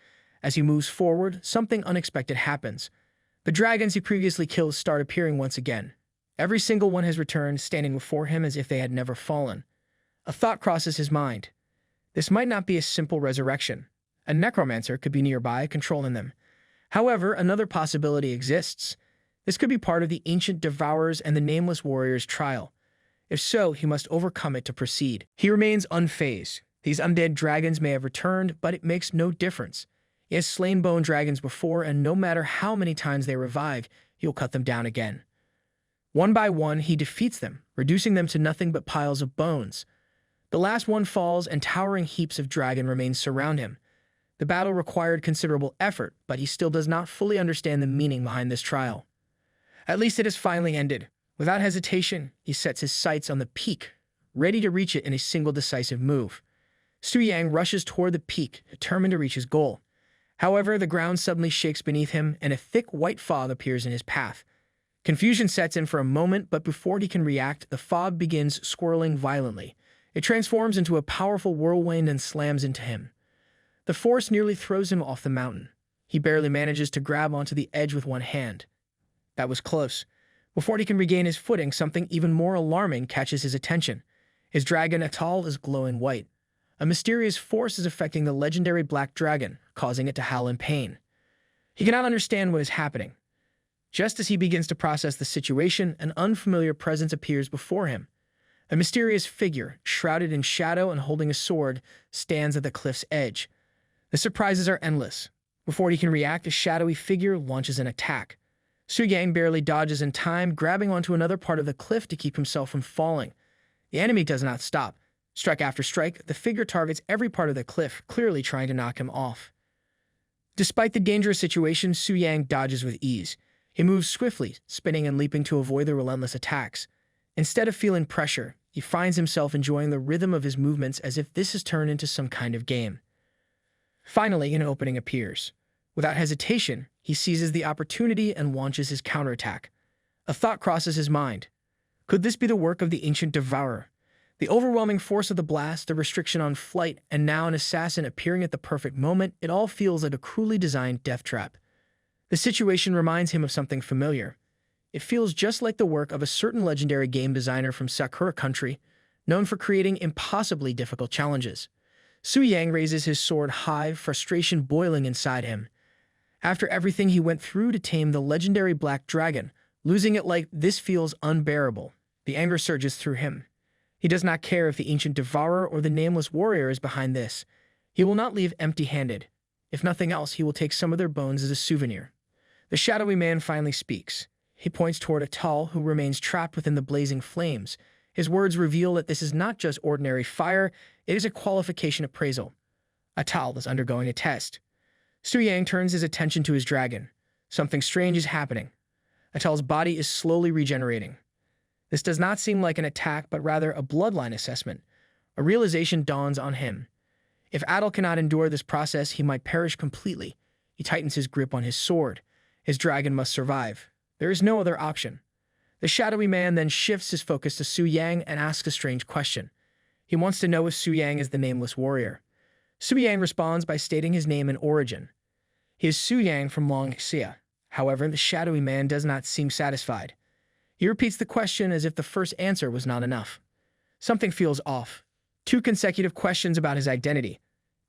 As he moves forward, something unexpected happens. The dragons he previously killed start appearing once again. Every single one has returned, standing before him as if they had never fallen. A thought crosses his mind. This might not be a simple resurrection. A necromancer could be nearby, controlling them. However, another possibility exists. This could be part of the ancient devourer's and the nameless warrior's trial. If so, he must overcome it to proceed. He remains unfazed. These undead dragons may have returned, but it makes no difference. He has slain bone dragons before, and no matter how many times they revive, he'll cut them down again. One by one, he defeats them, reducing them to nothing but piles of bones. The last one falls, and towering heaps of dragon remains surround him. The battle required considerable effort, but he still does not fully understand the meaning behind this trial. At least it has finally ended. Without hesitation, he sets his sights on the peak, ready to reach it in a single decisive move. Su Yang rushes toward the peak, determined to reach his goal. However, the ground suddenly shakes beneath him, and a thick white fog appears in his path. Confusion sets in for a moment, but before he can react, the fog begins swirling violently. It transforms into a powerful whirlwind and slams into him. The force nearly throws him off the mountain. He barely manages to grab onto the edge with one hand. That was close. Before he can regain his footing, something even more alarming catches his attention. His dragon Atal is glowing white. A mysterious force is affecting the legendary black dragon, causing it to howl in pain. He cannot understand what is happening. Just as he begins to process the situation, an unfamiliar presence appears before him. A mysterious figure, shrouded in shadow and holding a sword, stands at the cliff's edge. The surprises are endless. Before he can react, a shadowy figure launches an attack. Su Yang barely dodges in time, grabbing onto another part of the cliff to keep himself from falling. The enemy does not stop. Strike after strike, the figure targets every part of the cliff, clearly trying to knock him off. Despite the dangerous situation, Su Yang dodges with ease. He moves swiftly, spinning and leaping to avoid the relentless attacks. Instead of feeling pressure, he finds himself enjoying the rhythm of his movements as if this has turned into some kind of game. Finally, an opening appears. Without hesitation, he seizes the opportunity and launches his counterattack. A thought crosses his mind. Could this be the work of the ancient devourer? The overwhelming force of the blast, the restriction on flight, and now an assassin appearing at the perfect moment, it all feels like a cruelly designed death trap. The situation reminds him of something familiar. It feels just like the work of a certain legendary game designer from Sakura Country, known for creating impossibly difficult challenges. Su Yang raises his sword high, frustration boiling inside him. After everything he went through to tame the legendary Black Dragon, losing it like this feels unbearable. The anger surges through him. He does not care if the ancient devourer or the nameless warrior is behind this. He will not leave empty-handed. If nothing else, he will take some of their bones as a souvenir. The shadowy man finally speaks. He points toward Atal, who remains trapped within the blazing flames. His words reveal that this is not just ordinary fire, it is a qualification appraisal. Atal is undergoing a test. Su Yang turns his attention to his dragon. Something strange is happening. Atal's body is slowly regenerating. This does not seem like an attack, but rather a bloodline assessment. A realization dawns on him. If Atal cannot endure this process, he might perish completely. He tightens his grip on his sword. His dragon must survive. There is no other option. The shadowy man then shifts his focus to Su Yang and asks a strange question. He wants to know if Su Yang is the nameless warrior. Su Yang responds by stating his name and origin. He is Su Yang from Long Xia. However, the shadowy man does not seem satisfied. He repeats the question as if the first answer was not enough. Something feels off. 2 consecutive questions about his identity.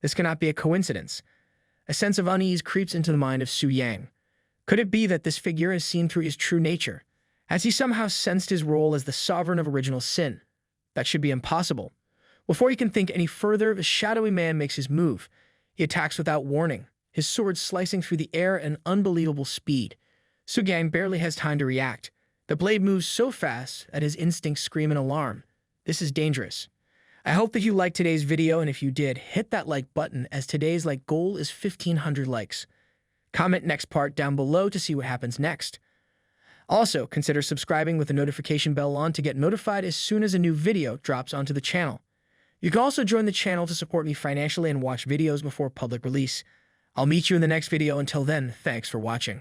This cannot be a coincidence. A sense of unease creeps into the mind of Su Yang. Could it be that this figure has seen through his true nature? Has he somehow sensed his role as the sovereign of original sin? That should be impossible. Before he can think any further, the shadowy man makes his move. He attacks without warning, his sword slicing through the air at an unbelievable speed. Su Yang barely has time to react. The blade moves so fast that his instincts scream in alarm. This is dangerous. I hope that you liked today's video, and if you did, hit that like button as today's like goal is 1,500 likes. Comment next part down below to see what happens next. Also, consider subscribing with the notification bell on to get notified as soon as a new video drops onto the channel. You can also join the channel to support me financially and watch videos before public release. I'll meet you in the next video. Until then, thanks for watching.